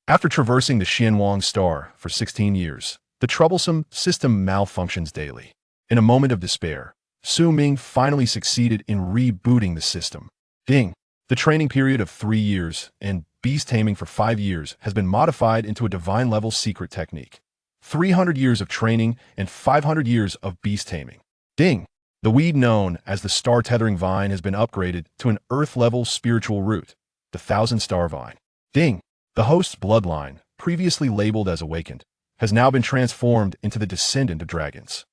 After traversing the Xuanhuang Star for 16 years, the troublesome system malfunctions daily. In a moment of despair, Ming finally succeeded in rebooting the system. Ding! The training period of 3 years and beast taming for 5 years has been modified into a divine-level secret technique. 300 years of training and 500 years of beast taming. Ding! The weed known as the Star Tethering Vine has been upgraded to an Earth-level spiritual root, the Thousand Star Vine. Ding! The host's bloodline, previously labeled as Awakened, has now been transformed into the Descendant of Dragons.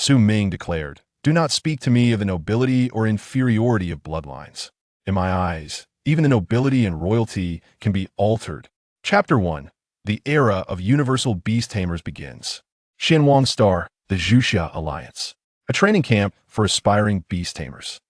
Ming declared, "Do not speak to me of the nobility or inferiority of bloodlines. In my eyes, even the nobility and royalty can be altered." Chapter 1. The Era of Universal Beast Tamers begins. Xuanhuang Star, the Zhuxia Alliance. A training camp for aspiring beast tamers.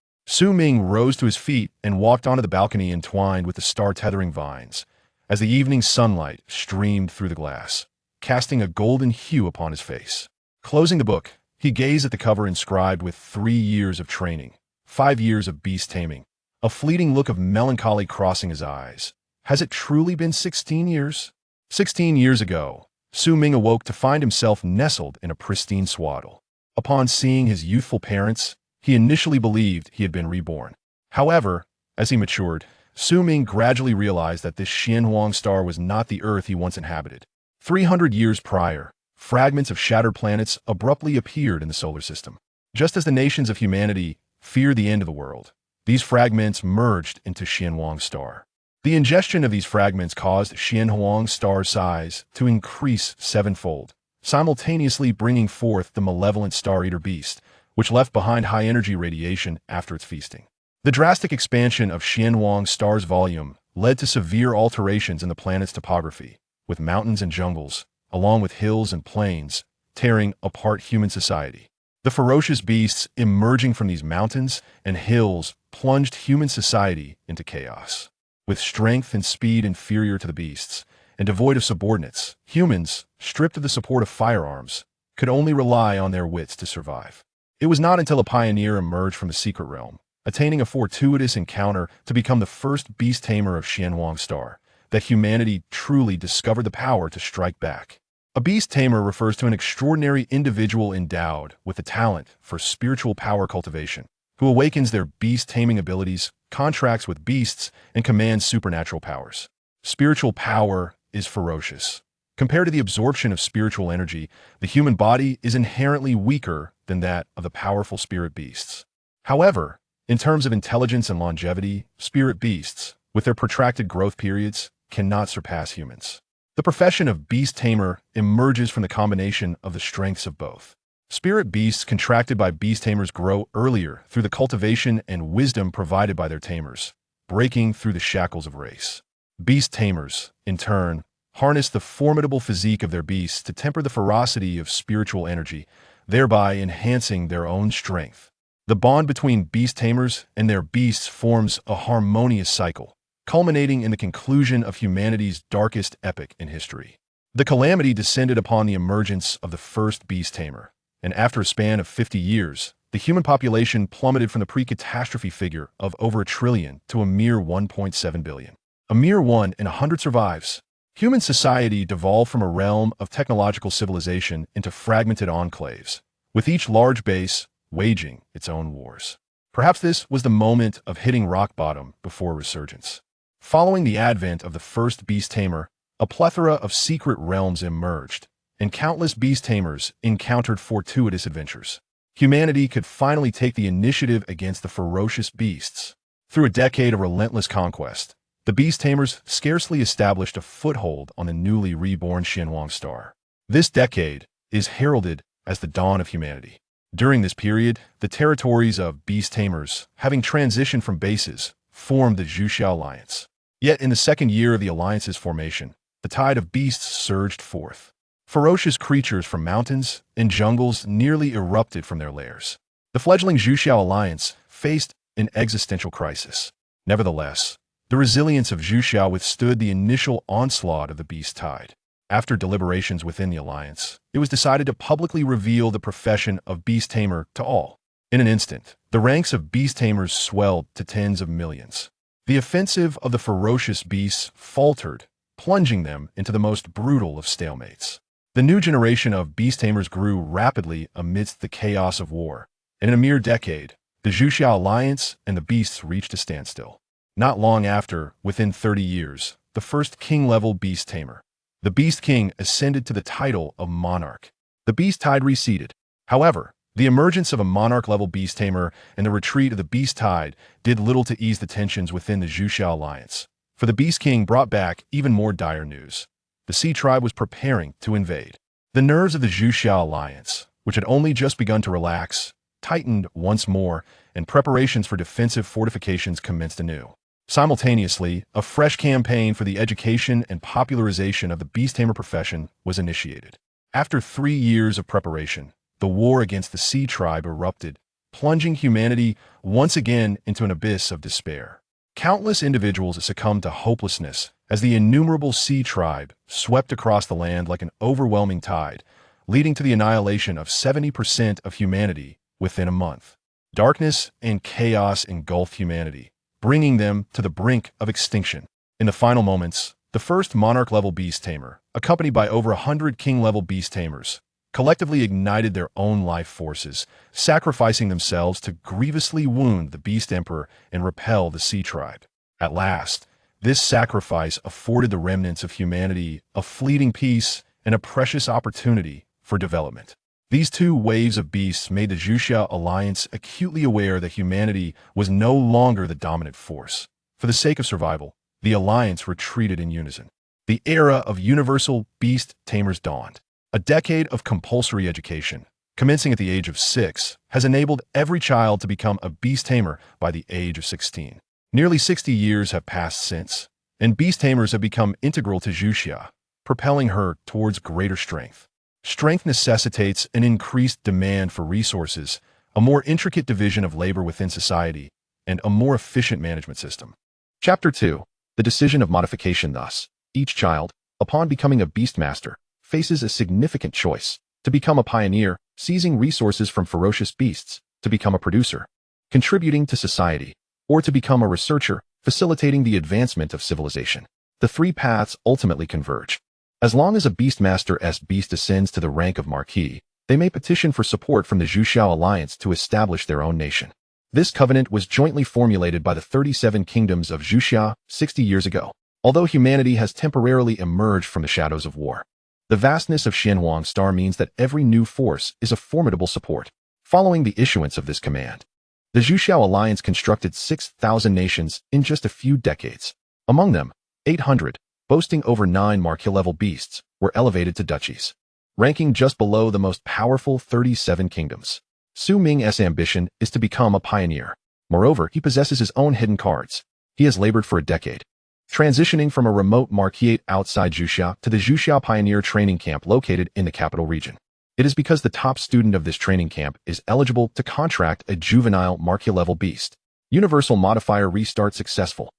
Ming rose to his feet and walked onto the balcony entwined with the star tethering vines, as the evening sunlight streamed through the glass, casting a golden hue upon his face. Closing the book, he gazed at the cover inscribed with 3 years of training, 5 years of beast taming, a fleeting look of melancholy crossing his eyes. Has it truly been 16 years? 16 years ago, Ming awoke to find himself nestled in a pristine swaddle. Upon seeing his youthful parents, he initially believed he had been reborn. However, as he matured, Ming gradually realized that this Xuanhuang Star was not the Earth he once inhabited. 300 years prior, fragments of shattered planets abruptly appeared in the solar system. Just as the nations of humanity feared the end of the world, these fragments merged into Xuanhuang Star. The ingestion of these fragments caused Xuanhuang Star's size to increase 7-fold, simultaneously bringing forth the malevolent Star Eater beast, which left behind high-energy radiation after its feasting. The drastic expansion of Xuanhuang Star's volume led to severe alterations in the planet's topography, with mountains and jungles, along with hills and plains, tearing apart human society. The ferocious beasts emerging from these mountains and hills plunged human society into chaos. With strength and speed inferior to the beasts, and devoid of subordinates, humans, stripped of the support of firearms, could only rely on their wits to survive. It was not until a pioneer emerged from the secret realm, attaining a fortuitous encounter to become the first beast tamer of Xuanhuang Star, that humanity truly discovered the power to strike back. A beast tamer refers to an extraordinary individual endowed with the talent for spiritual power cultivation, who awakens their beast taming abilities, contracts with beasts, and commands supernatural powers. Spiritual power is ferocious. Compared to the absorption of spiritual energy, the human body is inherently weaker than that of the powerful spirit beasts. However, in terms of intelligence and longevity, spirit beasts, with their protracted growth periods, cannot surpass humans. The profession of beast tamer emerges from the combination of the strengths of both. Spirit beasts contracted by beast tamers grow earlier through the cultivation and wisdom provided by their tamers, breaking through the shackles of race. Beast tamers, in turn, harness the formidable physique of their beasts to temper the ferocity of spiritual energy, thereby enhancing their own strength. The bond between beast tamers and their beasts forms a harmonious cycle, culminating in the conclusion of humanity's darkest epoch in history. The calamity descended upon the emergence of the first beast tamer, and after a span of 50 years, the human population plummeted from the pre-catastrophe figure of over 1 trillion to a mere 1.7 billion. A mere 1 in 100 survives. Human society devolved from a realm of technological civilization into fragmented enclaves, with each large base waging its own wars. Perhaps this was the moment of hitting rock bottom before resurgence. Following the advent of the first beast tamer, a plethora of secret realms emerged, and countless beast tamers encountered fortuitous adventures. Humanity could finally take the initiative against the ferocious beasts. Through a decade of relentless conquest, the beast tamers scarcely established a foothold on the newly reborn Xuanhuang Star. This decade is heralded as the dawn of humanity. During this period, the territories of beast tamers, having transitioned from bases, formed the Zhuxia Alliance. Yet in the second year of the alliance's formation, the tide of beasts surged forth. Ferocious creatures from mountains and jungles nearly erupted from their lairs. The fledgling Zhuxia Alliance faced an existential crisis. Nevertheless, the resilience of Zhuxia withstood the initial onslaught of the beast tide. After deliberations within the alliance, it was decided to publicly reveal the profession of beast tamer to all. In an instant, the ranks of beast tamers swelled to tens of millions. The offensive of the ferocious beasts faltered plunging them into the most brutal of stalemates. The new generation of beast tamers grew rapidly amidst the chaos of war, and in a mere decade, the Zhuxiao alliance and the beasts reached a standstill. Not long after, within 30 years, the first king-level beast tamer, the Beast King, ascended to the title of monarch. The beast tide receded. However, the emergence of a monarch-level beast tamer and the retreat of the beast tide did little to ease the tensions within the Zhuxiao alliance. For the Beast King brought back even more dire news. The Sea Tribe was preparing to invade. The nerves of the Zhuxiao alliance, which had only just begun to relax, tightened once more, and preparations for defensive fortifications commenced anew. Simultaneously, a fresh campaign for the education and popularization of the beast tamer profession was initiated. After 3 years of preparation, the war against the Sea Tribe erupted, plunging humanity once again into an abyss of despair. Countless individuals succumbed to hopelessness as the innumerable Sea Tribe swept across the land like an overwhelming tide, leading to the annihilation of 70% of humanity within a month. Darkness and chaos engulfed humanity, bringing them to the brink of extinction. In the final moments, the first monarch-level beast tamer, accompanied by over 100 king-level beast tamers, collectively ignited their own life forces, sacrificing themselves to grievously wound the Beast Emperor and repel the Sea Tribe. At last, this sacrifice afforded the remnants of humanity a fleeting peace and a precious opportunity for development. These two waves of beasts made the Zhuxiao alliance acutely aware that humanity was no longer the dominant force. For the sake of survival, the alliance retreated in unison. The era of universal beast tamers dawned. A decade of compulsory education, commencing at the age of 6, has enabled every child to become a beast tamer by the age of 16. Nearly 60 years have passed since, and beast tamers have become integral to Zhuxia, propelling her towards greater strength. Strength necessitates an increased demand for resources, a more intricate division of labor within society, and a more efficient management system. Chapter 2. The Decision of Modification. Thus, each child, upon becoming a beastmaster, faces a significant choice: to become a pioneer, seizing resources from ferocious beasts, to become a producer, contributing to society, or to become a researcher, facilitating the advancement of civilization. The three paths ultimately converge. As long as a beastmaster's beast ascends to the rank of marquis, they may petition for support from the Zhuxiao alliance to establish their own nation. This covenant was jointly formulated by the 37 kingdoms of Zhuxia 60 years ago, although humanity has temporarily emerged from the shadows of war. The vastness of Xuanhuang Star means that every new force is a formidable support. Following the issuance of this command, the Zhuxiao alliance constructed 6,000 nations in just a few decades. Among them, 800, boasting over 9 marquis-level beasts, were elevated to duchies, ranking just below the most powerful 37 kingdoms. Su Ming's ambition is to become a pioneer. Moreover, he possesses his own hidden cards. He has labored for a decade, transitioning from a remote marquis outside Zhuxia to the Zhuxiao Pioneer Training Camp located in the capital region. It is because the top student of this training camp is eligible to contract a juvenile marquis-level beast. Universal modifier restart successful.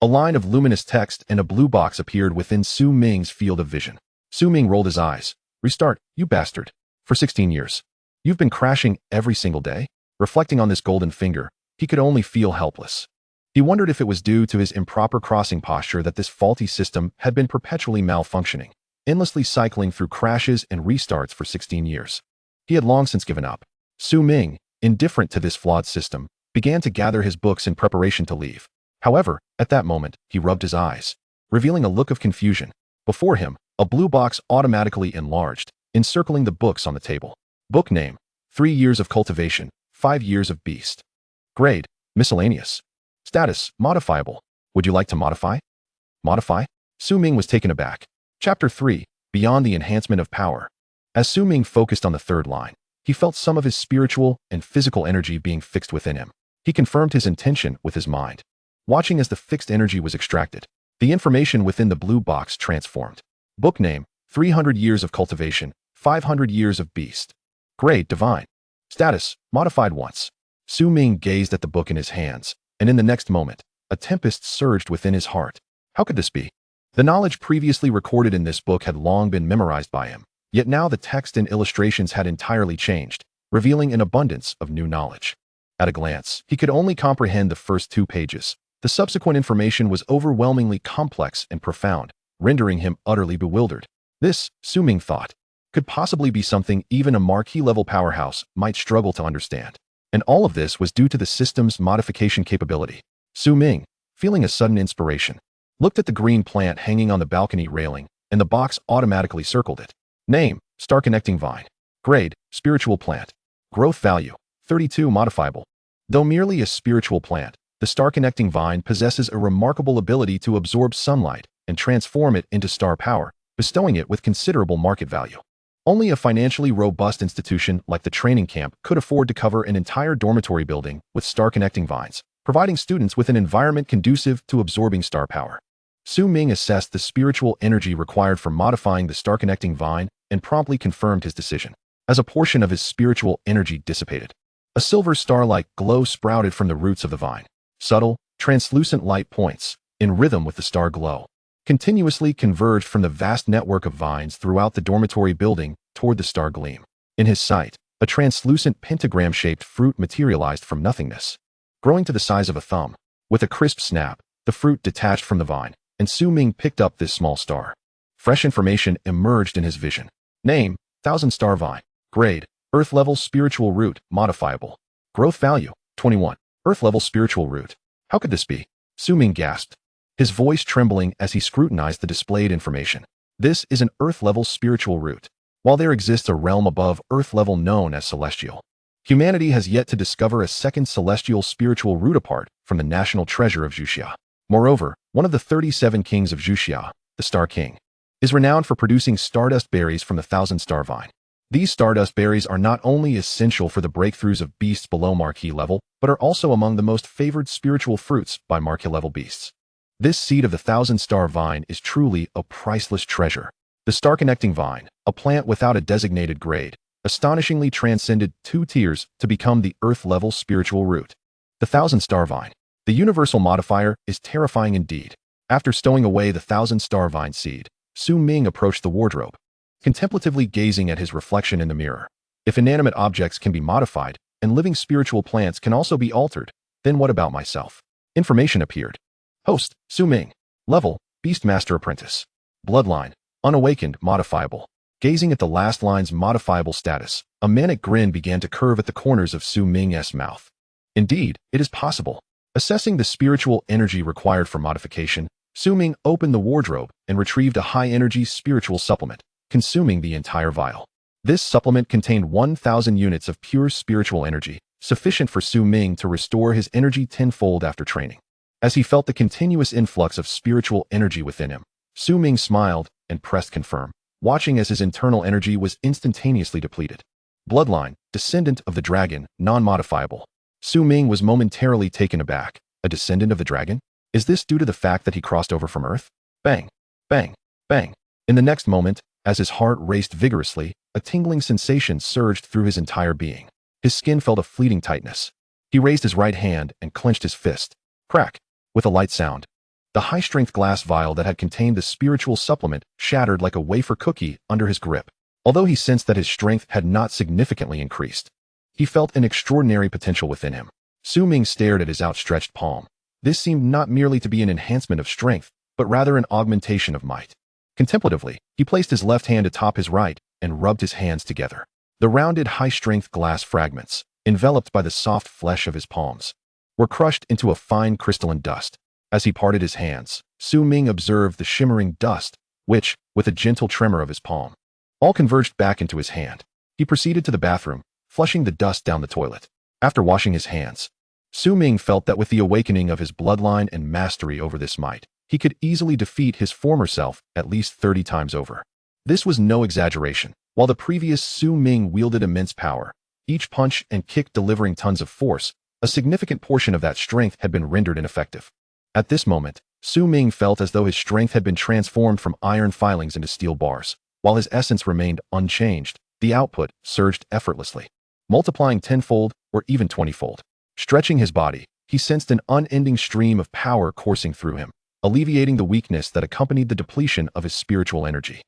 A line of luminous text and a blue box appeared within Su Ming's field of vision. Su Ming rolled his eyes. Restart, you bastard. For 16 years. You've been crashing every single day? Reflecting on this golden finger, he could only feel helpless. He wondered if it was due to his improper crossing posture that this faulty system had been perpetually malfunctioning, endlessly cycling through crashes and restarts for 16 years. He had long since given up. Su Ming, indifferent to this flawed system, began to gather his books in preparation to leave. However, at that moment, he rubbed his eyes, revealing a look of confusion. Before him, a blue box automatically enlarged, encircling the books on the table. Book name: 3 years of cultivation, 5 years of beast. Grade: miscellaneous. Status: modifiable. Would you like to modify? Modify? Su Ming was taken aback. Chapter 3. Beyond the enhancement of power. As Su Ming focused on the third line, he felt some of his spiritual and physical energy being fixed within him. He confirmed his intention with his mind. Watching as the fixed energy was extracted, the information within the blue box transformed. Book name: 300 years of cultivation, 500 years of beast. Grade: divine. Status: modified once. Su Ming gazed at the book in his hands, and in the next moment, a tempest surged within his heart. How could this be? The knowledge previously recorded in this book had long been memorized by him, yet now the text and illustrations had entirely changed, revealing an abundance of new knowledge. At a glance, he could only comprehend the first 2 pages. The subsequent information was overwhelmingly complex and profound, rendering him utterly bewildered. This, Su Ming thought, could possibly be something even a marquee-level powerhouse might struggle to understand. And all of this was due to the system's modification capability. Su Ming, feeling a sudden inspiration, looked at the green plant hanging on the balcony railing, and the box automatically circled it. Name, Star Connecting Vine. Grade, Spiritual Plant. Growth Value, 32 modifiable. Though merely a spiritual plant, the Star Connecting Vine possesses a remarkable ability to absorb sunlight and transform it into star power, bestowing it with considerable market value. Only a financially robust institution like the training camp could afford to cover an entire dormitory building with Star Connecting Vines, providing students with an environment conducive to absorbing star power. Su Ming assessed the spiritual energy required for modifying the Star Connecting Vine and promptly confirmed his decision. As a portion of his spiritual energy dissipated, a silver star-like glow sprouted from the roots of the vine. Subtle, translucent light points, in rhythm with the star glow, continuously converged from the vast network of vines throughout the dormitory building toward the star gleam. In his sight, a translucent pentagram-shaped fruit materialized from nothingness, growing to the size of a thumb. With a crisp snap, the fruit detached from the vine, and Su Ming picked up this small star. Fresh information emerged in his vision. Name, 1000 Star Vine. Grade, Earth Level Spiritual Root, modifiable. Growth Value, 21. Earth Level Spiritual Root. How could this be? Su Ming gasped, his voice trembling as he scrutinized the displayed information. This is an Earth Level Spiritual Root. While there exists a realm above Earth level known as Celestial, humanity has yet to discover a second celestial spiritual root apart from the national treasure of Xuxia. Moreover, one of the 37 kings of Xuxia, the Star King, is renowned for producing stardust berries from the 1000 Star Vine. These stardust berries are not only essential for the breakthroughs of beasts below marquee level, but are also among the most favored spiritual fruits by marquee level beasts. This seed of the 1000 Star Vine is truly a priceless treasure. The Star Connecting Vine, a plant without a designated grade, astonishingly transcended 2 tiers to become the Earth-level spiritual root. The 1000 Star Vine. The universal modifier is terrifying indeed. After stowing away the 1000 Star Vine seed, Su Ming approached the wardrobe, contemplatively gazing at his reflection in the mirror. If inanimate objects can be modified, and living spiritual plants can also be altered, then what about myself? Information appeared. Host, Su Ming. Level, Beastmaster Apprentice. Bloodline, Unawakened, modifiable. Gazing at the last line's modifiable status, a manic grin began to curve at the corners of Su Ming's mouth. Indeed, it is possible. Assessing the spiritual energy required for modification, Su Ming opened the wardrobe and retrieved a high-energy spiritual supplement, consuming the entire vial. This supplement contained 1,000 units of pure spiritual energy, sufficient for Su Ming to restore his energy tenfold after training. As he felt the continuous influx of spiritual energy within him, Su Ming smiled and pressed confirm, watching as his internal energy was instantaneously depleted. Bloodline, Descendant of the Dragon, non-modifiable. Su Ming was momentarily taken aback. A descendant of the dragon? Is this due to the fact that he crossed over from Earth? Bang, bang, bang. In the next moment, as his heart raced vigorously, a tingling sensation surged through his entire being. His skin felt a fleeting tightness. He raised his right hand and clenched his fist. Crack! With a light sound, the high-strength glass vial that had contained the spiritual supplement shattered like a wafer cookie under his grip. Although he sensed that his strength had not significantly increased, he felt an extraordinary potential within him. Su Ming stared at his outstretched palm. This seemed not merely to be an enhancement of strength, but rather an augmentation of might. Contemplatively, he placed his left hand atop his right and rubbed his hands together. The rounded high-strength glass fragments, enveloped by the soft flesh of his palms, were crushed into a fine crystalline dust. As he parted his hands, Su Ming observed the shimmering dust, which, with a gentle tremor of his palm, all converged back into his hand. He proceeded to the bathroom, flushing the dust down the toilet. After washing his hands, Su Ming felt that with the awakening of his bloodline and mastery over this might, he could easily defeat his former self at least 30 times over. This was no exaggeration. While the previous Su Ming wielded immense power, each punch and kick delivering tons of force, a significant portion of that strength had been rendered ineffective. At this moment, Su Ming felt as though his strength had been transformed from iron filings into steel bars. While his essence remained unchanged, the output surged effortlessly, multiplying tenfold or even 20-fold. Stretching his body, he sensed an unending stream of power coursing through him, alleviating the weakness that accompanied the depletion of his spiritual energy.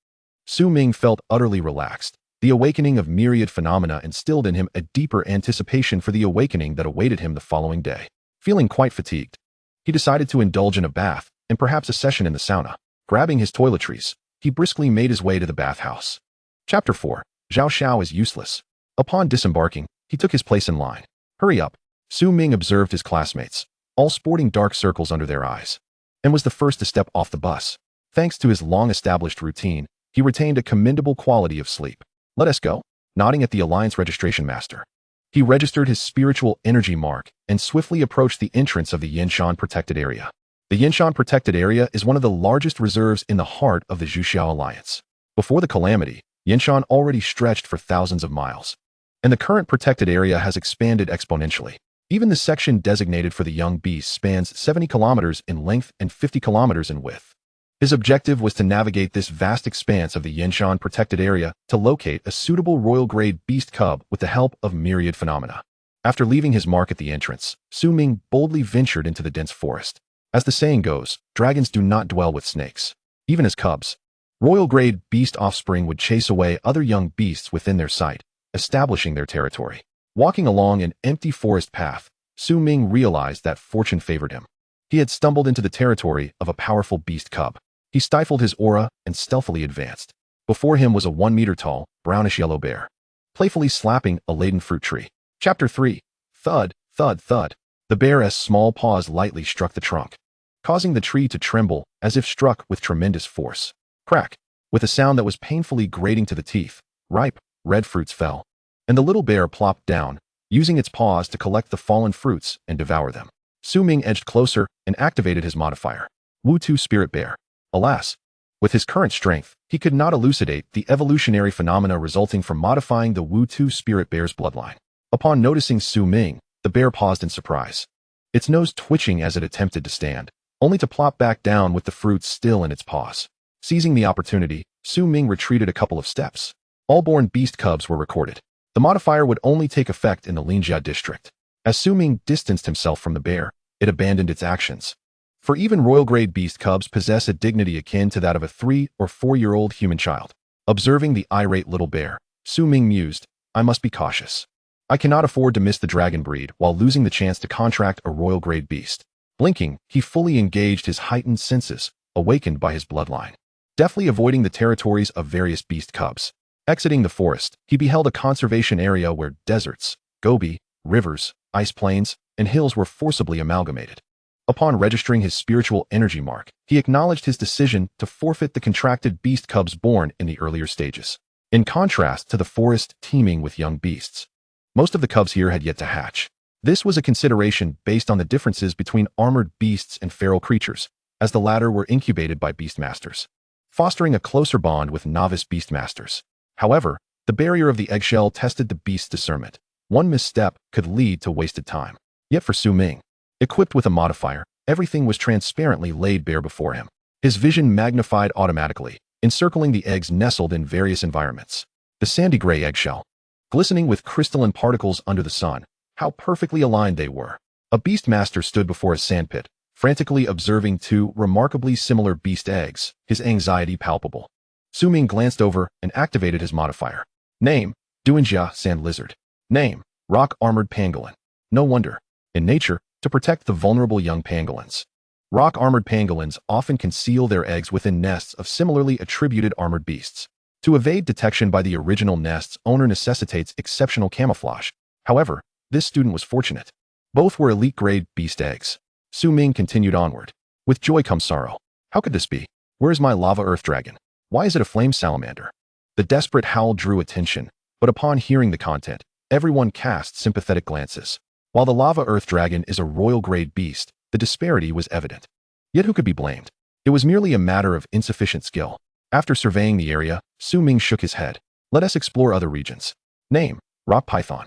Su Ming felt utterly relaxed. The awakening of myriad phenomena instilled in him a deeper anticipation for the awakening that awaited him the following day. Feeling quite fatigued, he decided to indulge in a bath and perhaps a session in the sauna. Grabbing his toiletries, he briskly made his way to the bathhouse. Chapter 4. Zhao Xiao is useless. Upon disembarking, he took his place in line. Hurry up. Su Ming observed his classmates, all sporting dark circles under their eyes, and was the first to step off the bus. Thanks to his long-established routine, he retained a commendable quality of sleep. Let us go. Nodding at the Alliance registration master, he registered his spiritual energy mark and swiftly approached the entrance of the Yinshan protected area. The Yinshan protected area is one of the largest reserves in the heart of the Zhuxiao Alliance. Before the calamity, Yinshan already stretched for thousands of miles, and the current protected area has expanded exponentially. Even the section designated for the young beasts spans 70 kilometers in length and 50 kilometers in width. His objective was to navigate this vast expanse of the Yinshan protected area to locate a suitable royal-grade beast cub with the help of myriad phenomena. After leaving his mark at the entrance, Su Ming boldly ventured into the dense forest. As the saying goes, dragons do not dwell with snakes. Even as cubs, royal-grade beast offspring would chase away other young beasts within their sight, establishing their territory. Walking along an empty forest path, Su Ming realized that fortune favored him. He had stumbled into the territory of a powerful beast cub. He stifled his aura and stealthily advanced. Before him was a 1-meter-tall, brownish-yellow bear, playfully slapping a laden fruit tree. Chapter 3. Thud, thud, thud. The bear's small paws lightly struck the trunk, causing the tree to tremble as if struck with tremendous force. Crack! With a sound that was painfully grating to the teeth, ripe, red fruits fell, and the little bear plopped down, using its paws to collect the fallen fruits and devour them. Su Ming edged closer and activated his modifier, Wu-Tu Spirit Bear. Alas, with his current strength, he could not elucidate the evolutionary phenomena resulting from modifying the Wu-Tu Spirit Bear's bloodline. Upon noticing Su Ming, the bear paused in surprise, its nose twitching as it attempted to stand, only to plop back down with the fruit still in its paws. Seizing the opportunity, Su Ming retreated a couple of steps. All born beast cubs were recorded. The modifier would only take effect in the Linjia district. As Su Ming distanced himself from the bear, it abandoned its actions. For even royal-grade beast cubs possess a dignity akin to that of a 3- or 4-year-old human child. Observing the irate little bear, Su Ming mused, I must be cautious. I cannot afford to miss the dragon breed while losing the chance to contract a royal-grade beast. Blinking, he fully engaged his heightened senses, awakened by his bloodline, deftly avoiding the territories of various beast cubs. Exiting the forest, he beheld a conservation area where deserts, gobi, rivers, ice plains, and hills were forcibly amalgamated. Upon registering his spiritual energy mark, he acknowledged his decision to forfeit the contracted beast cubs born in the earlier stages. In contrast to the forest teeming with young beasts, most of the cubs here had yet to hatch. This was a consideration based on the differences between armored beasts and feral creatures, as the latter were incubated by beastmasters, fostering a closer bond with novice beastmasters. However, the barrier of the eggshell tested the beast's discernment. One misstep could lead to wasted time. Yet for Su Ming, equipped with a modifier, everything was transparently laid bare before him. His vision magnified automatically, encircling the eggs nestled in various environments. The sandy gray eggshell, glistening with crystalline particles under the sun, how perfectly aligned they were. A beastmaster stood before a sandpit, frantically observing 2 remarkably similar beast eggs, his anxiety palpable. Su Ming glanced over and activated his modifier. Name, Duanjia Sand Lizard. Name, Rock Armored Pangolin. No wonder. In nature, to protect the vulnerable young pangolins, rock-armored pangolins often conceal their eggs within nests of similarly attributed armored beasts. To evade detection by the original nest's owner necessitates exceptional camouflage. However, this student was fortunate. Both were elite-grade beast eggs. Su Ming continued onward. With joy comes sorrow. How could this be? Where is my lava earth dragon? Why is it a flame salamander? The desperate howl drew attention, but upon hearing the content, everyone cast sympathetic glances. While the lava earth dragon is a royal-grade beast, the disparity was evident. Yet who could be blamed? It was merely a matter of insufficient skill. After surveying the area, Su Ming shook his head. Let us explore other regions. Name, Rock Python.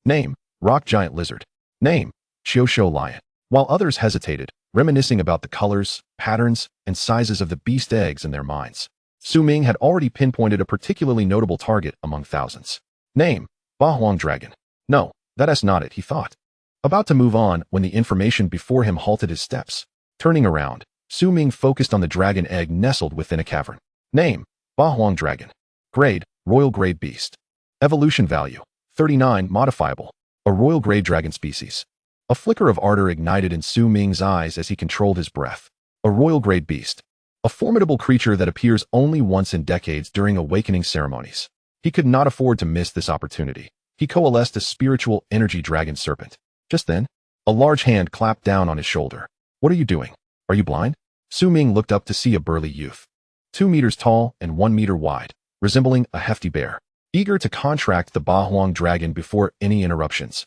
Name, Rock Giant Lizard. Name, Xiaoshuo Lion. While others hesitated, reminiscing about the colors, patterns, and sizes of the beast eggs in their minds, Su Ming had already pinpointed a particularly notable target among thousands. Name, Xuanhuang Dragon. No, that's not it, he thought. About to move on when the information before him halted his steps. Turning around, Su Ming focused on the dragon egg nestled within a cavern. Name, Xuanhuang Dragon. Grade, Royal Grade Beast. Evolution value, 39 modifiable. A Royal Grade Dragon species. A flicker of ardor ignited in Su Ming's eyes as he controlled his breath. A Royal Grade Beast. a formidable creature that appears only once in decades during awakening ceremonies. He could not afford to miss this opportunity. He coalesced a spiritual energy dragon serpent. Just then, a large hand clapped down on his shoulder. "What are you doing? Are you blind?" Ming looked up to see a burly youth, 2 meters tall and 1 meter wide, resembling a hefty bear, eager to contract the Xuanhuang dragon before any interruptions.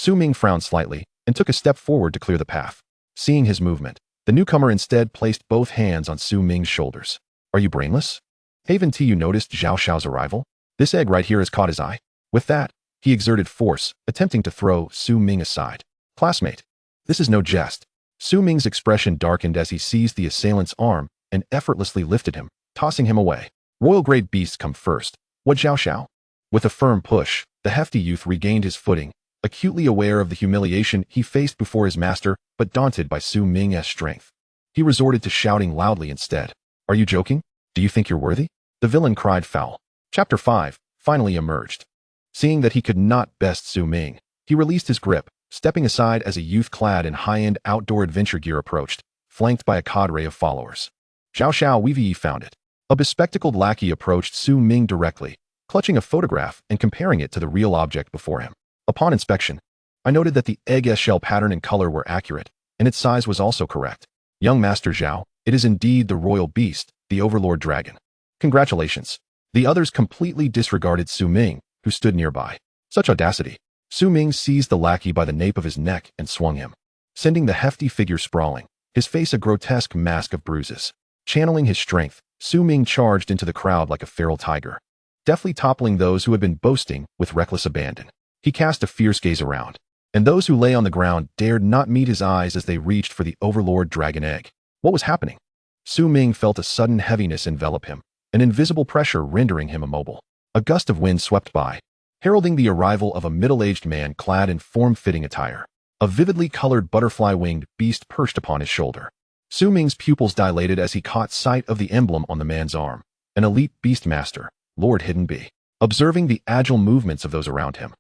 Ming frowned slightly and took a step forward to clear the path. Seeing his movement, the newcomer instead placed both hands on Ming's shoulders. "Are you brainless? Haven't you noticed Xiao Xiao's arrival? This egg right here has caught his eye." With that, he exerted force, attempting to throw Ming aside. "Classmate, this is no jest." Ming's expression darkened as he seized the assailant's arm and effortlessly lifted him, tossing him away. "Royal-grade beasts come first. What, Xiao Xiao?" With a firm push, the hefty youth regained his footing, acutely aware of the humiliation he faced before his master, but daunted by Ming's strength. He resorted to shouting loudly instead. "Are you joking? Do you think you're worthy?" The villain cried foul. Chapter 5 finally emerged. Seeing that he could not best Ming, he released his grip, stepping aside as a youth clad in high-end outdoor adventure gear approached, flanked by a cadre of followers. "Xiao Xiao, we've found it." A bespectacled lackey approached Ming directly, clutching a photograph and comparing it to the real object before him. "Upon inspection, I noted that the egg shell pattern and color were accurate, and its size was also correct. Young Master Zhao, it is indeed the royal beast, the Overlord Dragon. Congratulations." The others completely disregarded Ming, who stood nearby. Such audacity. Ming seized the lackey by the nape of his neck and swung him, sending the hefty figure sprawling, his face a grotesque mask of bruises. Channeling his strength, Ming charged into the crowd like a feral tiger, deftly toppling those who had been boasting with reckless abandon. He cast a fierce gaze around, and those who lay on the ground dared not meet his eyes as they reached for the Overlord Dragon Egg. What was happening? Ming felt a sudden heaviness envelop him, an invisible pressure rendering him immobile. A gust of wind swept by, heralding the arrival of a middle-aged man clad in form-fitting attire. A vividly colored butterfly-winged beast perched upon his shoulder. Ming's pupils dilated as he caught sight of the emblem on the man's arm, an elite beast master, Lord Hidden Bee. Observing the agile movements of those around him,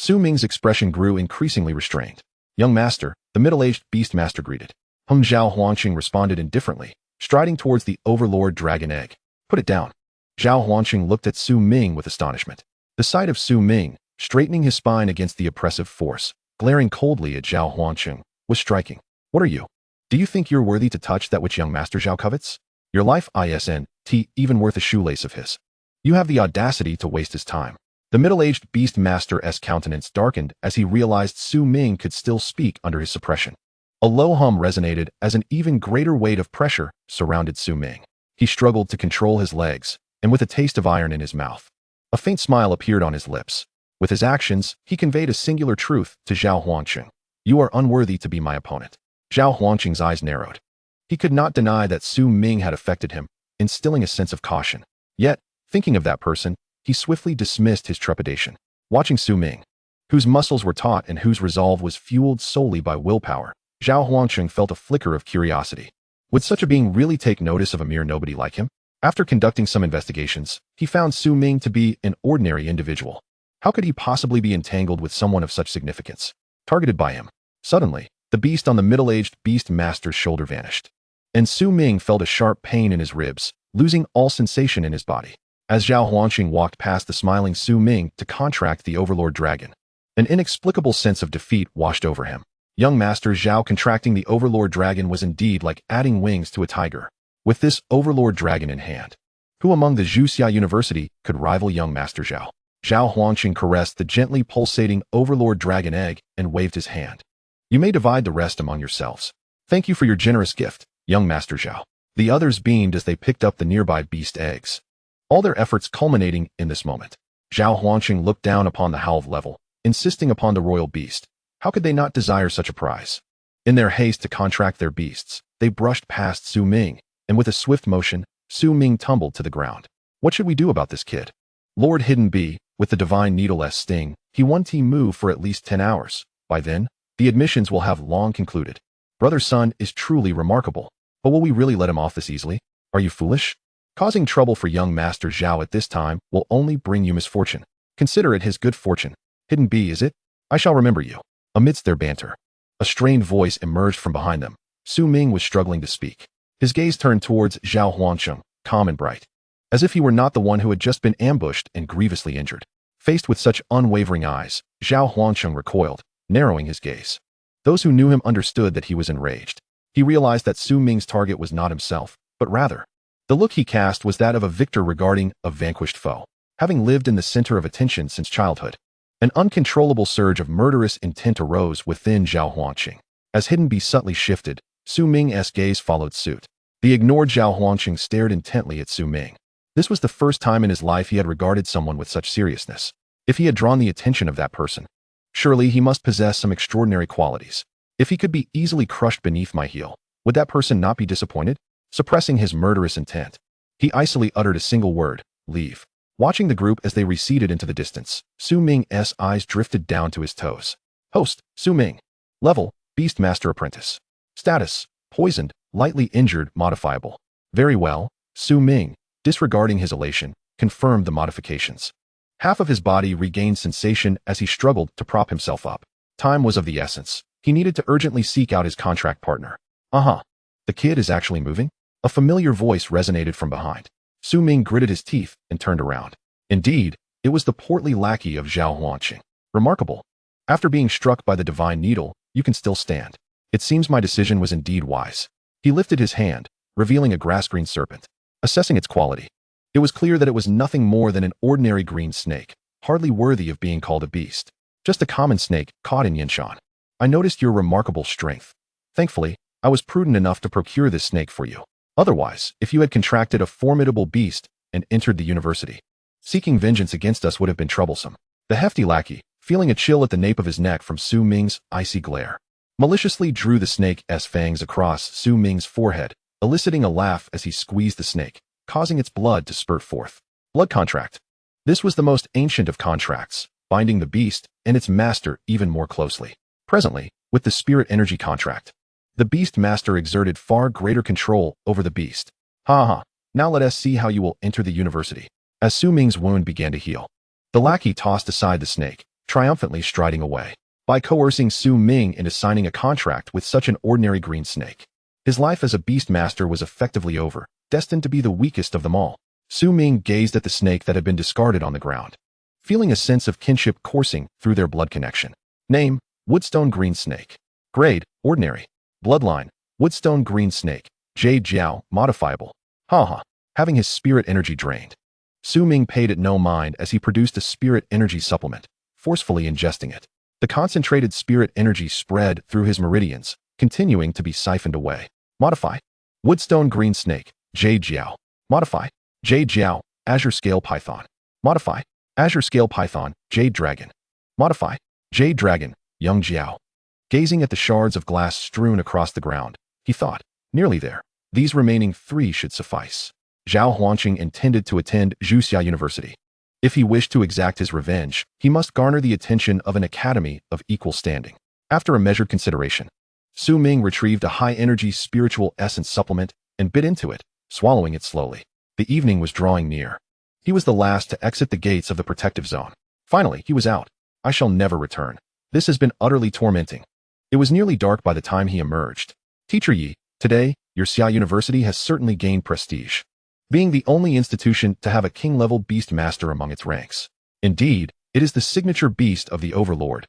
Ming's expression grew increasingly restrained. "Young master," the middle-aged beast master greeted. Zhao Huangqing responded indifferently, striding towards the Overlord Dragon Egg. "Put it down." Zhao Huangqing looked at Ming with astonishment. The sight of Ming, straightening his spine against the oppressive force, glaring coldly at Zhao Huangqing, was striking. "What are you? Do you think you're worthy to touch that which young Master Zhao covets? Your life isn't even worth a shoelace of his. You have the audacity to waste his time." The middle-aged beast master's countenance darkened as he realized Ming could still speak under his suppression. A low hum resonated as an even greater weight of pressure surrounded Ming. He struggled to control his legs, and with a taste of iron in his mouth, a faint smile appeared on his lips. With his actions, he conveyed a singular truth to Zhao Huangqing. "You are unworthy to be my opponent." Zhao Huangqing's eyes narrowed. He could not deny that Ming had affected him, instilling a sense of caution. Yet, thinking of that person, he swiftly dismissed his trepidation. Watching Ming, whose muscles were taut and whose resolve was fueled solely by willpower, Zhao Huangqing felt a flicker of curiosity. Would such a being really take notice of a mere nobody like him? After conducting some investigations, he found Ming to be an ordinary individual. How could he possibly be entangled with someone of such significance? Targeted by him. Suddenly, the beast on the middle-aged beast master's shoulder vanished, and Ming felt a sharp pain in his ribs, losing all sensation in his body. As Zhao Huangqing walked past the smiling Ming to contract the Overlord Dragon, an inexplicable sense of defeat washed over him. Young Master Zhao contracting the Overlord Dragon was indeed like adding wings to a tiger. With this Overlord Dragon in hand, who among the Zhuxia University could rival young Master Zhao? Zhao Huangqing caressed the gently pulsating Overlord Dragon Egg and waved his hand. "You may divide the rest among yourselves. Thank you for your generous gift, young Master Zhao." The others beamed as they picked up the nearby beast eggs, all their efforts culminating in this moment. Zhao Huangqing looked down upon the halve level, insisting upon the royal beast. How could they not desire such a prize? In their haste to contract their beasts, they brushed past Ming, and with a swift motion, Ming tumbled to the ground. "What should we do about this kid?" Lord Hidden Bee, with the divine needle-less sting, he won't move for at least 10 hours. By then, the admissions will have long concluded. Brother's son is truly remarkable, but will we really let him off this easily? Are you foolish? Causing trouble for young Master Zhao at this time will only bring you misfortune. Consider it his good fortune. Hidden Bee, is it? I shall remember you. Amidst their banter, a strained voice emerged from behind them. Ming was struggling to speak. His gaze turned towards Zhao Huangsheng, calm and bright, as if he were not the one who had just been ambushed and grievously injured. Faced with such unwavering eyes, Zhao Huangsheng recoiled, narrowing his gaze. Those who knew him understood that he was enraged. He realized that Su Ming's target was not himself, but rather, the look he cast was that of a victor regarding a vanquished foe. Having lived in the center of attention since childhood, an uncontrollable surge of murderous intent arose within Zhao Huangsheng. As Hidden Beast subtly shifted, Su Ming's gaze followed suit. The ignored Zhao Huangsheng stared intently at Su Ming. This was the first time in his life he had regarded someone with such seriousness. If he had drawn the attention of that person, surely he must possess some extraordinary qualities. If he could be easily crushed beneath my heel, would that person not be disappointed? Suppressing his murderous intent, he icily uttered a single word, leave. Watching the group as they receded into the distance, Su Ming's eyes drifted down to his toes. Host, Su Ming. Level, Beastmaster Apprentice. Status, poisoned, lightly injured, modifiable. Very well, Su Ming, disregarding his elation, confirmed the modifications. Half of his body regained sensation as he struggled to prop himself up. Time was of the essence. He needed to urgently seek out his contract partner. The kid is actually moving? A familiar voice resonated from behind. Su Ming gritted his teeth and turned around. Indeed, it was the portly lackey of Zhao Huangsheng. Remarkable. After being struck by the divine needle, you can still stand. It seems my decision was indeed wise. He lifted his hand, revealing a grass-green serpent. Assessing its quality, it was clear that it was nothing more than an ordinary green snake, hardly worthy of being called a beast. Just a common snake caught in Yinshan. I noticed your remarkable strength. Thankfully, I was prudent enough to procure this snake for you. Otherwise, if you had contracted a formidable beast and entered the university, seeking vengeance against us would have been troublesome. The hefty lackey, feeling a chill at the nape of his neck from Su Ming's icy glare, maliciously drew the snake's fangs across Su Ming's forehead, eliciting a laugh as he squeezed the snake, causing its blood to spurt forth. Blood contract. This was the most ancient of contracts, binding the beast and its master even more closely. Presently, with the spirit energy contract, the beast master exerted far greater control over the beast. Now let us see how you will enter the university. As Su Ming's wound began to heal, the lackey tossed aside the snake, triumphantly striding away. By coercing Su Ming into signing a contract with such an ordinary green snake, his life as a beast master was effectively over, destined to be the weakest of them all. Su Ming gazed at the snake that had been discarded on the ground, feeling a sense of kinship coursing through their blood connection. Name, Woodstone Green Snake. Grade, Ordinary. Bloodline, Woodstone Green Snake, Jade Jiao, Modifiable. Having his spirit energy drained, Su Ming paid it no mind as he produced a spirit energy supplement, forcefully ingesting it. The concentrated spirit energy spread through his meridians, continuing to be siphoned away. Modify. Woodstone Green Snake, Jade Jiao. Modify. Jade Jiao, Azure Scale Python. Modify. Azure Scale Python, Jade Dragon. Modify. Jade Dragon, Young Jiao. Gazing at the shards of glass strewn across the ground, he thought, nearly there. These remaining 3 should suffice. Zhao Huangsheng intended to attend Zhuxia University. If he wished to exact his revenge, he must garner the attention of an academy of equal standing. After a measured consideration, Su Ming retrieved a high-energy spiritual essence supplement and bit into it, swallowing it slowly. The evening was drawing near. He was the last to exit the gates of the protective zone. Finally, he was out. I shall never return. This has been utterly tormenting. It was nearly dark by the time he emerged. Teacher Yi, today, your Xia University has certainly gained prestige, being the only institution to have a king-level beast master among its ranks. Indeed, it is the signature beast of the Overlord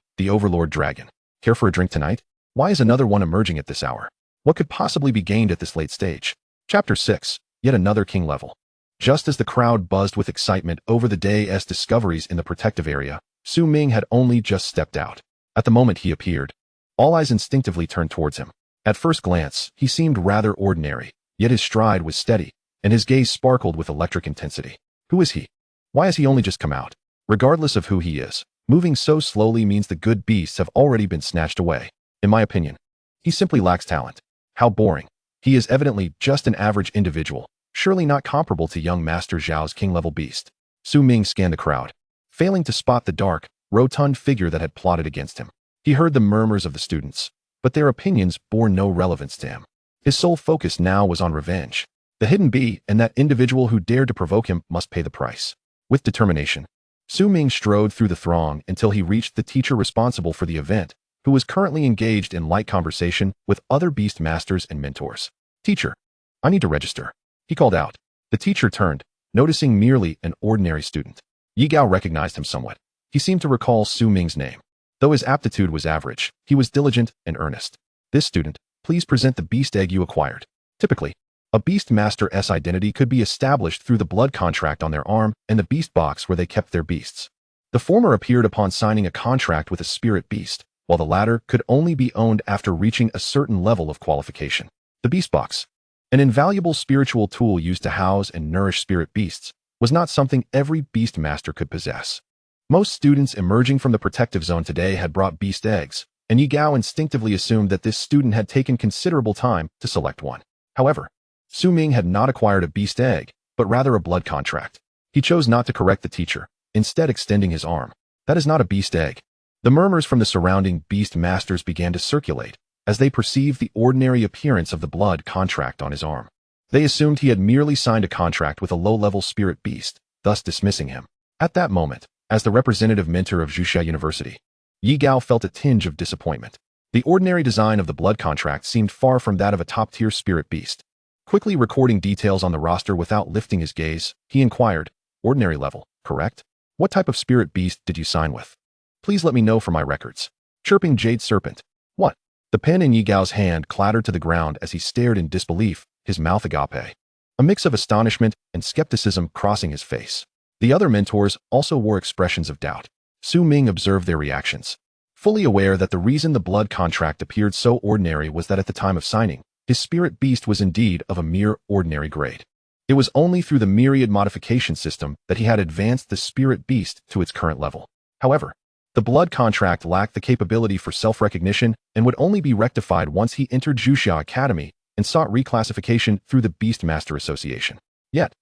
Dragon. Care for a drink tonight? Why is another one emerging at this hour? What could possibly be gained at this late stage? Chapter 6, yet another king level. Just as the crowd buzzed with excitement over the day's discoveries in the protective area, Su Ming had only just stepped out. At the moment he appeared, all eyes instinctively turned towards him. At first glance, he seemed rather ordinary, yet his stride was steady, and his gaze sparkled with electric intensity. Who is he? Why has he only just come out? Regardless of who he is, moving so slowly means the good beasts have already been snatched away. In my opinion, he simply lacks talent. How boring. He is evidently just an average individual, surely not comparable to young Master Zhao's king-level beast. Su Ming scanned the crowd, failing to spot the dark, rotund figure that had plotted against him. He heard the murmurs of the students, but their opinions bore no relevance to him. His sole focus now was on revenge. The hidden bee and that individual who dared to provoke him must pay the price. With determination, Su Ming strode through the throng until he reached the teacher responsible for the event, who was currently engaged in light conversation with other beast masters and mentors. Teacher. I need to register, he called out. The teacher turned, noticing merely an ordinary student. Yi Gao recognized him somewhat. He seemed to recall Su Ming's name. Though his aptitude was average, he was diligent and earnest. This student, please present the beast egg you acquired. Typically, a beast master's identity could be established through the blood contract on their arm and the beast box where they kept their beasts. The former appeared upon signing a contract with a spirit beast, while the latter could only be owned after reaching a certain level of qualification. The beast box, an invaluable spiritual tool used to house and nourish spirit beasts, was not something every beast master could possess. Most students emerging from the protective zone today had brought beast eggs, and Yi Gao instinctively assumed that this student had taken considerable time to select one. However, Su Ming had not acquired a beast egg, but rather a blood contract. He chose not to correct the teacher, instead extending his arm. That is not a beast egg. The murmurs from the surrounding beast masters began to circulate as they perceived the ordinary appearance of the blood contract on his arm. They assumed he had merely signed a contract with a low-level spirit beast, thus dismissing him. At that moment, as the representative mentor of Xuanhuang University, Yi Gao felt a tinge of disappointment. The ordinary design of the blood contract seemed far from that of a top-tier spirit beast. Quickly recording details on the roster without lifting his gaze, he inquired, "Ordinary level, correct? What type of spirit beast did you sign with? Please let me know for my records." Chirping Jade Serpent. What? The pen in Yi Gao's hand clattered to the ground as he stared in disbelief, his mouth agape. A mix of astonishment and skepticism crossing his face. The other mentors also wore expressions of doubt. Su Ming observed their reactions, fully aware that the reason the blood contract appeared so ordinary was that at the time of signing, his spirit beast was indeed of a mere ordinary grade. It was only through the myriad modification system that he had advanced the spirit beast to its current level. However, the blood contract lacked the capability for self-recognition and would only be rectified once he entered Xuanhuang Academy and sought reclassification through the Beastmaster Association. Yet,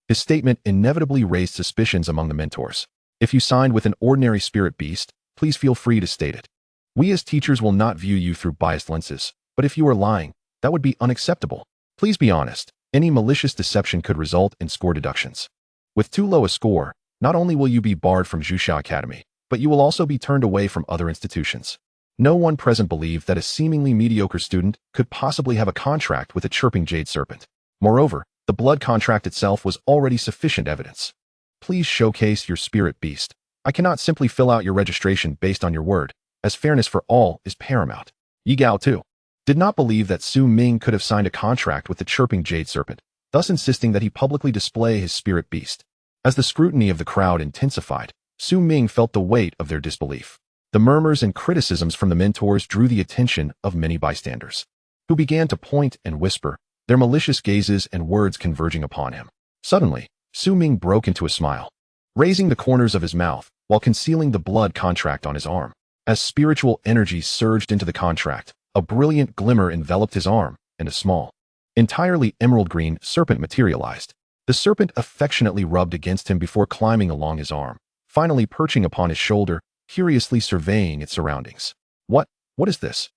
his statement inevitably raised suspicions among the mentors. If you signed with an ordinary spirit beast, please feel free to state it. We as teachers will not view you through biased lenses, but if you are lying, that would be unacceptable. Please be honest. Any malicious deception could result in score deductions. With too low a score, not only will you be barred from Xuanhuang Academy, but you will also be turned away from other institutions. No one present believed that a seemingly mediocre student could possibly have a contract with a chirping jade serpent. Moreover, the blood contract itself was already sufficient evidence. Please showcase your spirit beast. I cannot simply fill out your registration based on your word, as fairness for all is paramount. Yi Gao, too, did not believe that Su Ming could have signed a contract with the chirping jade serpent, thus insisting that he publicly display his spirit beast. As the scrutiny of the crowd intensified, Su Ming felt the weight of their disbelief. The murmurs and criticisms from the mentors drew the attention of many bystanders, who began to point and whisper, their malicious gazes and words converging upon him. Suddenly, Su Ming broke into a smile, raising the corners of his mouth while concealing the blood contract on his arm. As spiritual energy surged into the contract, a brilliant glimmer enveloped his arm, and a small, entirely emerald green serpent materialized. The serpent affectionately rubbed against him before climbing along his arm, finally perching upon his shoulder, curiously surveying its surroundings. What is this?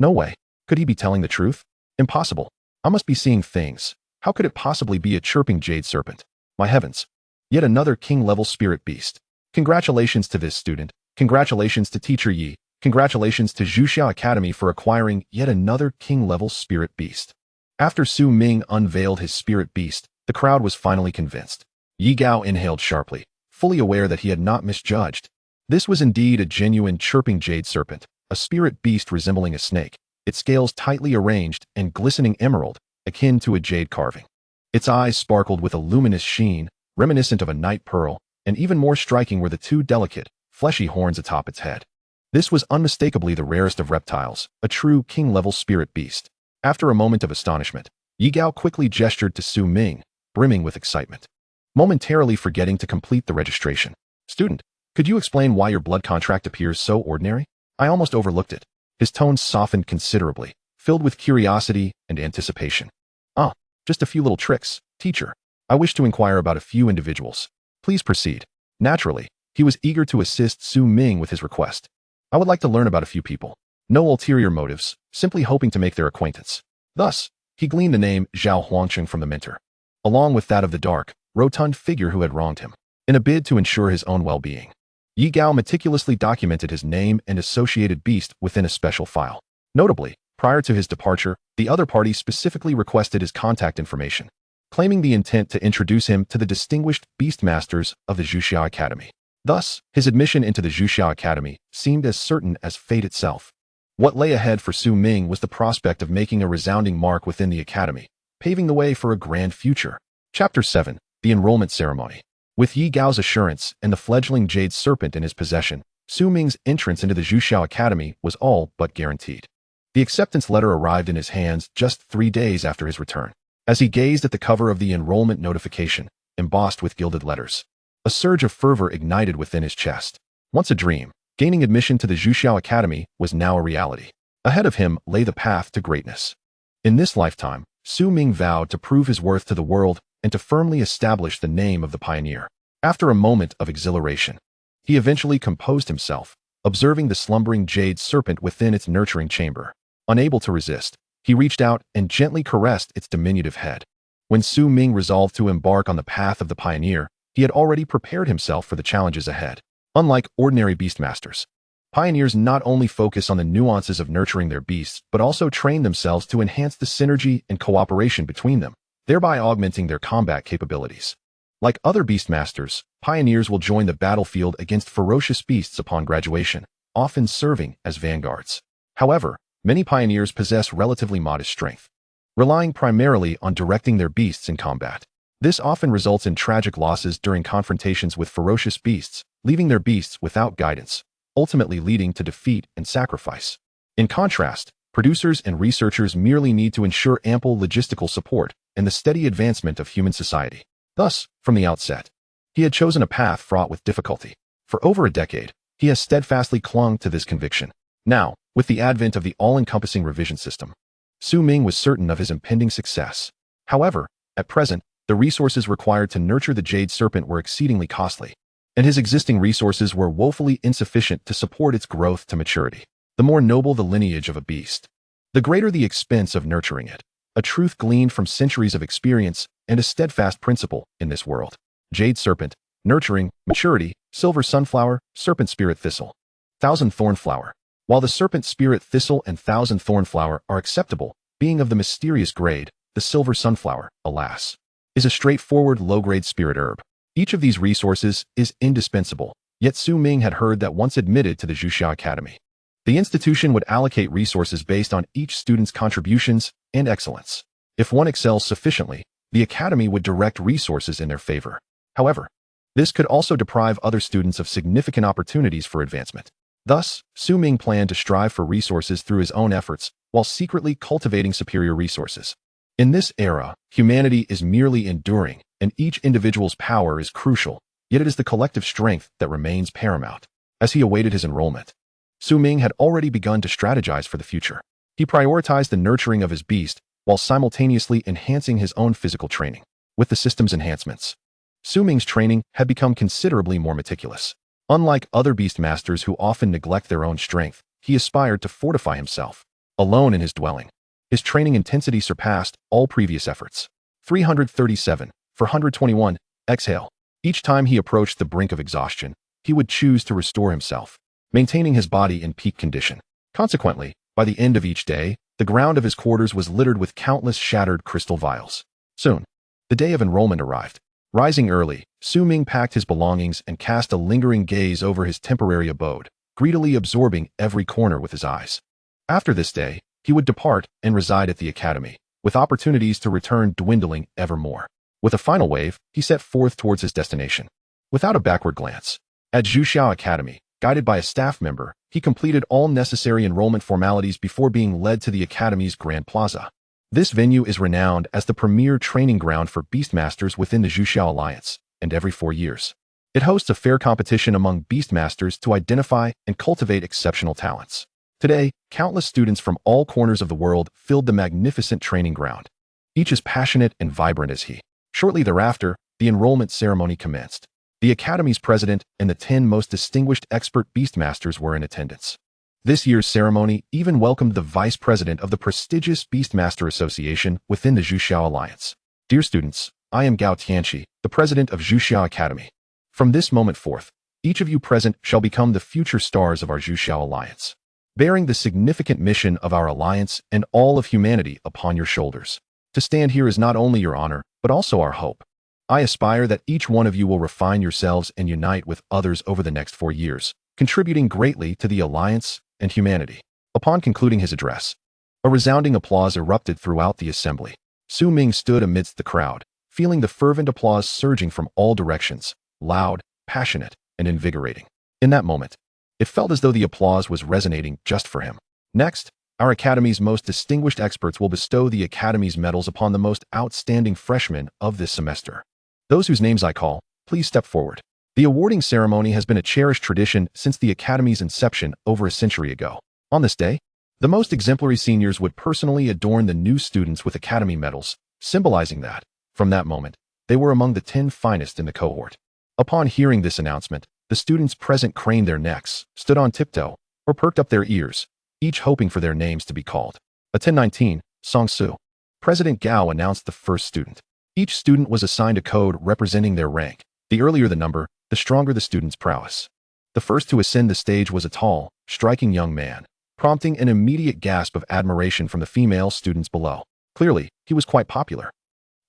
No way. Could he be telling the truth? Impossible. I must be seeing things. How could it possibly be a chirping jade serpent? My heavens. Yet another king-level spirit beast. Congratulations to this student. Congratulations to Teacher Yi. Congratulations to Xuanhuang Academy for acquiring yet another king-level spirit beast. After Su Ming unveiled his spirit beast, the crowd was finally convinced. Yi Gao inhaled sharply, fully aware that he had not misjudged. This was indeed a genuine chirping jade serpent, a spirit beast resembling a snake, its scales tightly arranged and glistening emerald, akin to a jade carving. Its eyes sparkled with a luminous sheen, reminiscent of a night pearl, and even more striking were the two delicate, fleshy horns atop its head. This was unmistakably the rarest of reptiles, a true king-level spirit beast. After a moment of astonishment, Yi Gao quickly gestured to Su Ming, brimming with excitement, momentarily forgetting to complete the registration. Student, could you explain why your blood contract appears so ordinary? I almost overlooked it. His tone softened considerably, filled with curiosity and anticipation. Ah, just a few little tricks, teacher. I wish to inquire about a few individuals. Please proceed. Naturally, he was eager to assist Su Ming with his request. I would like to learn about a few people. No ulterior motives, simply hoping to make their acquaintance. Thus, he gleaned the name Zhao Huangcheng from the mentor, along with that of the dark, rotund figure who had wronged him. In a bid to ensure his own well-being, Yi Gao meticulously documented his name and associated beast within a special file. Notably, Prior to his departure, the other party specifically requested his contact information, claiming the intent to introduce him to the distinguished Beastmasters of the Xuanhuang Academy. Thus, his admission into the Xuanhuang Academy seemed as certain as fate itself. What lay ahead for Su Ming was the prospect of making a resounding mark within the academy, paving the way for a grand future. Chapter 7. The Enrollment Ceremony. With Yi Gao's assurance and the fledgling Jade Serpent in his possession, Su Ming's entrance into the Xuanhuang Academy was all but guaranteed. The acceptance letter arrived in his hands just 3 days after his return. As he gazed at the cover of the enrollment notification, embossed with gilded letters, a surge of fervor ignited within his chest. Once a dream, gaining admission to the Xuanhuang Academy was now a reality. Ahead of him lay the path to greatness. In this lifetime, Su Ming vowed to prove his worth to the world and to firmly establish the name of the pioneer. After a moment of exhilaration, he eventually composed himself, observing the slumbering Jade Serpent within its nurturing chamber. Unable to resist, he reached out and gently caressed its diminutive head. When Su Ming resolved to embark on the path of the pioneer, he had already prepared himself for the challenges ahead. Unlike ordinary beastmasters, pioneers not only focus on the nuances of nurturing their beasts, but also train themselves to enhance the synergy and cooperation between them, thereby augmenting their combat capabilities. Like other beastmasters, pioneers will join the battlefield against ferocious beasts upon graduation, often serving as vanguards. However, many pioneers possess relatively modest strength, relying primarily on directing their beasts in combat. This often results in tragic losses during confrontations with ferocious beasts, leaving their beasts without guidance, ultimately leading to defeat and sacrifice. In contrast, producers and researchers merely need to ensure ample logistical support and the steady advancement of human society. Thus, from the outset, he had chosen a path fraught with difficulty. For over a decade, he has steadfastly clung to this conviction. Now, with the advent of the all-encompassing revision system, Su Ming was certain of his impending success. However, at present, the resources required to nurture the Jade Serpent were exceedingly costly, and his existing resources were woefully insufficient to support its growth to maturity. The more noble the lineage of a beast, the greater the expense of nurturing it. A truth gleaned from centuries of experience and a steadfast principle in this world. Jade Serpent, nurturing, maturity, Silver Sunflower, Serpent Spirit Thistle, Thousand Thorn Flower. While the Serpent Spirit Thistle and Thousand Thorn Flower are acceptable, being of the mysterious grade, the Silver Sunflower, alas, is a straightforward low-grade spirit herb. Each of these resources is indispensable, yet Su Ming had heard that once admitted to the Xuanhuang Academy, the institution would allocate resources based on each student's contributions and excellence. If one excels sufficiently, the academy would direct resources in their favor. However, this could also deprive other students of significant opportunities for advancement. Thus, Su Ming planned to strive for resources through his own efforts while secretly cultivating superior resources. In this era, humanity is merely enduring, and each individual's power is crucial, yet it is the collective strength that remains paramount. As he awaited his enrollment, Su Ming had already begun to strategize for the future. He prioritized the nurturing of his beast while simultaneously enhancing his own physical training. With the system's enhancements, Su Ming's training had become considerably more meticulous. Unlike other beastmasters who often neglect their own strength, he aspired to fortify himself. Alone in his dwelling, his training intensity surpassed all previous efforts. 337, 421, exhale. Each time he approached the brink of exhaustion, he would choose to restore himself, maintaining his body in peak condition. Consequently, by the end of each day, the ground of his quarters was littered with countless shattered crystal vials. Soon, the day of enrollment arrived. Rising early, Su Ming packed his belongings and cast a lingering gaze over his temporary abode, greedily absorbing every corner with his eyes. After this day, he would depart and reside at the academy, with opportunities to return dwindling ever more. With a final wave, he set forth towards his destination. Without a backward glance, at Xuanhuang Academy, guided by a staff member, he completed all necessary enrollment formalities before being led to the academy's Grand Plaza. This venue is renowned as the premier training ground for beastmasters within the Xuanhuang Alliance, and every 4 years, it hosts a fair competition among beastmasters to identify and cultivate exceptional talents. Today, countless students from all corners of the world filled the magnificent training ground, each as passionate and vibrant as he. Shortly thereafter, the enrollment ceremony commenced. The Academy's president and the 10 most distinguished expert beastmasters were in attendance. This year's ceremony even welcomed the vice president of the prestigious Beastmaster Association within the Xuanhuang Alliance. Dear students, I am Gao Tianqi, the president of Xuanhuang Academy. From this moment forth, each of you present shall become the future stars of our Xuanhuang Alliance. bearing the significant mission of our alliance and all of humanity upon your shoulders. To stand here is not only your honor, but also our hope. I aspire that each one of you will refine yourselves and unite with others over the next 4 years, contributing greatly to the alliance and humanity. Upon concluding his address, a resounding applause erupted throughout the assembly. Ming stood amidst the crowd, feeling the fervent applause surging from all directions, loud, passionate, and invigorating. In that moment, it felt as though the applause was resonating just for him. Next, our Academy's most distinguished experts will bestow the Academy's medals upon the most outstanding freshmen of this semester. Those whose names I call, please step forward. The awarding ceremony has been a cherished tradition since the Academy's inception over a century ago. On this day, the most exemplary seniors would personally adorn the new students with Academy medals, symbolizing that, from that moment, they were among the 10 finest in the cohort. Upon hearing this announcement, the students present craned their necks, stood on tiptoe, or perked up their ears, each hoping for their names to be called. A 1019, Song Su. President Gao announced the first student. Each student was assigned a code representing their rank. The earlier the number, the stronger the student's prowess. The first to ascend the stage was a tall, striking young man, prompting an immediate gasp of admiration from the female students below. Clearly, he was quite popular.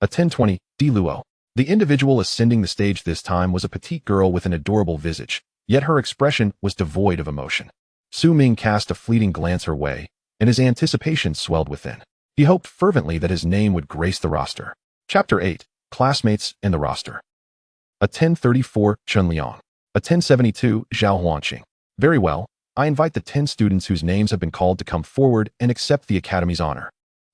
A 1020, Di Luo. The individual ascending the stage this time was a petite girl with an adorable visage, yet her expression was devoid of emotion. Ming cast a fleeting glance her way, and his anticipation swelled within. He hoped fervently that his name would grace the roster. Chapter 8, Classmates in the Roster. A 1034, Chun Liang. A 1072, Zhao Huanqing. Very well, I invite the 10 students whose names have been called to come forward and accept the Academy's honor.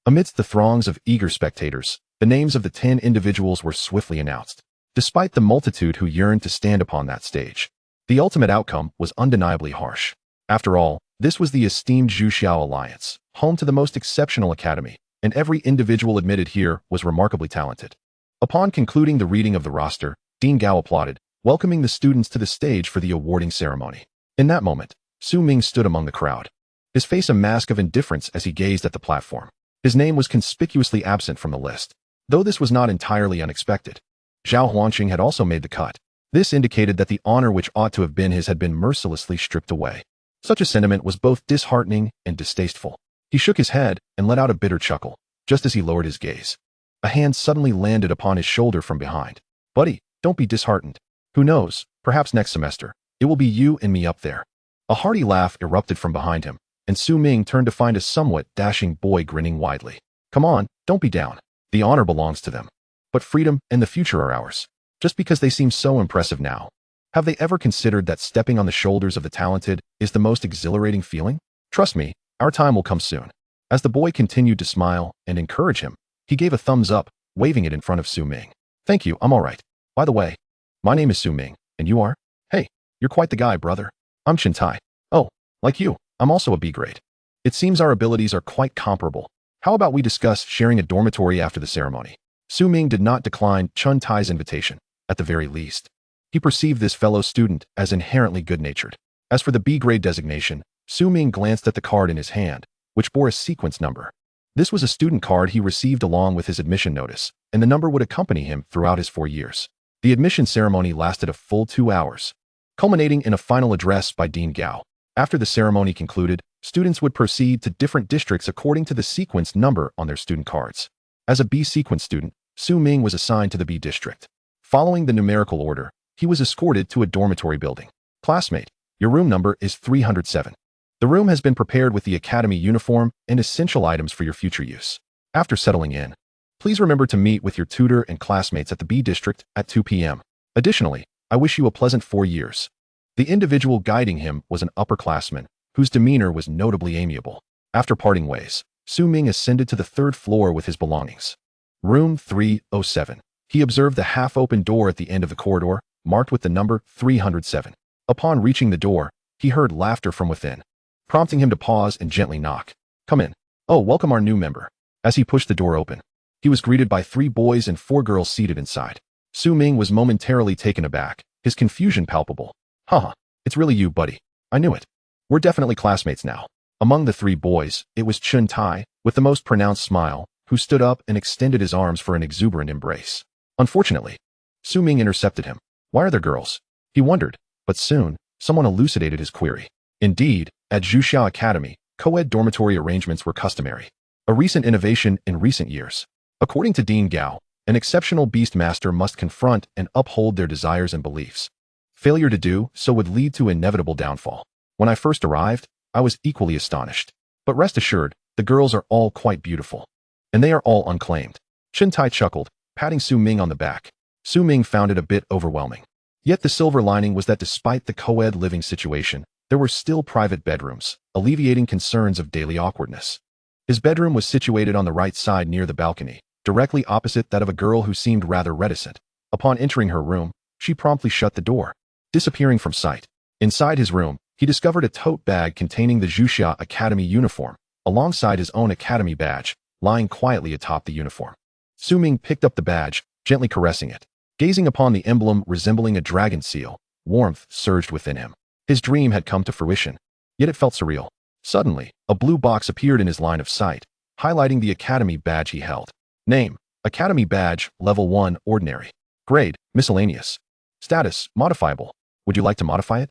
Amidst the throngs of eager spectators, the names of the 10 individuals were swiftly announced. Despite the multitude who yearned to stand upon that stage, the ultimate outcome was undeniably harsh. After all, this was the esteemed Zhuxiao Alliance, home to the most exceptional academy, and every individual admitted here was remarkably talented. Upon concluding the reading of the roster, Dean Gao applauded, welcoming the students to the stage for the awarding ceremony. In that moment, Ming stood among the crowd, his face a mask of indifference as he gazed at the platform. His name was conspicuously absent from the list. Though this was not entirely unexpected, Zhao Huanqing had also made the cut. This indicated that the honor which ought to have been his had been mercilessly stripped away. Such a sentiment was both disheartening and distasteful. He shook his head and let out a bitter chuckle, just as he lowered his gaze. A hand suddenly landed upon his shoulder from behind. Buddy, don't be disheartened. Who knows, perhaps next semester, it will be you and me up there. A hearty laugh erupted from behind him, and Ming turned to find a somewhat dashing boy grinning widely. Come on, don't be down. The honor belongs to them. But freedom and the future are ours. Just because they seem so impressive now. Have they ever considered that stepping on the shoulders of the talented is the most exhilarating feeling? Trust me, our time will come soon. As the boy continued to smile and encourage him, he gave a thumbs up, waving it in front of Ming. Thank you, I'm all right. By the way, my name is Ming, and you are? Hey, you're quite the guy, brother. I'm Tai. Oh, like you, I'm also a B grade. It seems our abilities are quite comparable. How about we discuss sharing a dormitory after the ceremony? Ming did not decline Tai's invitation, at the very least. He perceived this fellow student as inherently good-natured. As for the B grade designation, Ming glanced at the card in his hand, which bore a sequence number. This was a student card he received along with his admission notice, and the number would accompany him throughout his 4 years. The admission ceremony lasted a full 2 hours, culminating in a final address by Dean Gao. After the ceremony concluded, students would proceed to different districts according to the sequence number on their student cards. As a B sequence student, Ming was assigned to the B district. Following the numerical order, he was escorted to a dormitory building. Classmate, your room number is 307. The room has been prepared with the academy uniform and essential items for your future use. After settling in, please remember to meet with your tutor and classmates at the B district at 2 p.m. Additionally, I wish you a pleasant 4 years. The individual guiding him was an upperclassman, whose demeanor was notably amiable. After parting ways, Ming ascended to the 3rd floor with his belongings. Room 307. He observed the half-open door at the end of the corridor, marked with the number 307. Upon reaching the door, he heard laughter from within, prompting him to pause and gently knock. Come in. Oh, welcome our new member. As he pushed the door open, he was greeted by 3 boys and 4 girls seated inside. Ming was momentarily taken aback, his confusion palpable. Haha, it's really you, buddy. I knew it. We're definitely classmates now. Among the 3 boys, it was Tai, with the most pronounced smile, who stood up and extended his arms for an exuberant embrace. Unfortunately, Ming intercepted him. Why are there girls? He wondered, but soon, someone elucidated his query. Indeed, At Xuanhuang Academy, co-ed dormitory arrangements were customary, a recent innovation in recent years. According to Dean Gao, an exceptional beast master must confront and uphold their desires and beliefs. Failure to do so would lead to inevitable downfall. When I first arrived, I was equally astonished. But rest assured, the girls are all quite beautiful. And they are all unclaimed. Chen-Tai chuckled, patting Su Ming on the back. Su Ming found it a bit overwhelming. Yet the silver lining was that despite the co-ed living situation, there were still private bedrooms, alleviating concerns of daily awkwardness. His bedroom was situated on the right side near the balcony, directly opposite that of a girl who seemed rather reticent. Upon entering her room, she promptly shut the door, disappearing from sight. Inside his room, he discovered a tote bag containing the Xuanhuang Academy uniform, alongside his own academy badge, lying quietly atop the uniform. Su Ming picked up the badge, gently caressing it. Gazing upon the emblem resembling a dragon seal, warmth surged within him. His dream had come to fruition, yet it felt surreal. Suddenly, a blue box appeared in his line of sight, highlighting the academy badge he held. Name: Academy Badge, Level 1, Ordinary. Grade: Miscellaneous. Status: Modifiable. Would you like to modify it?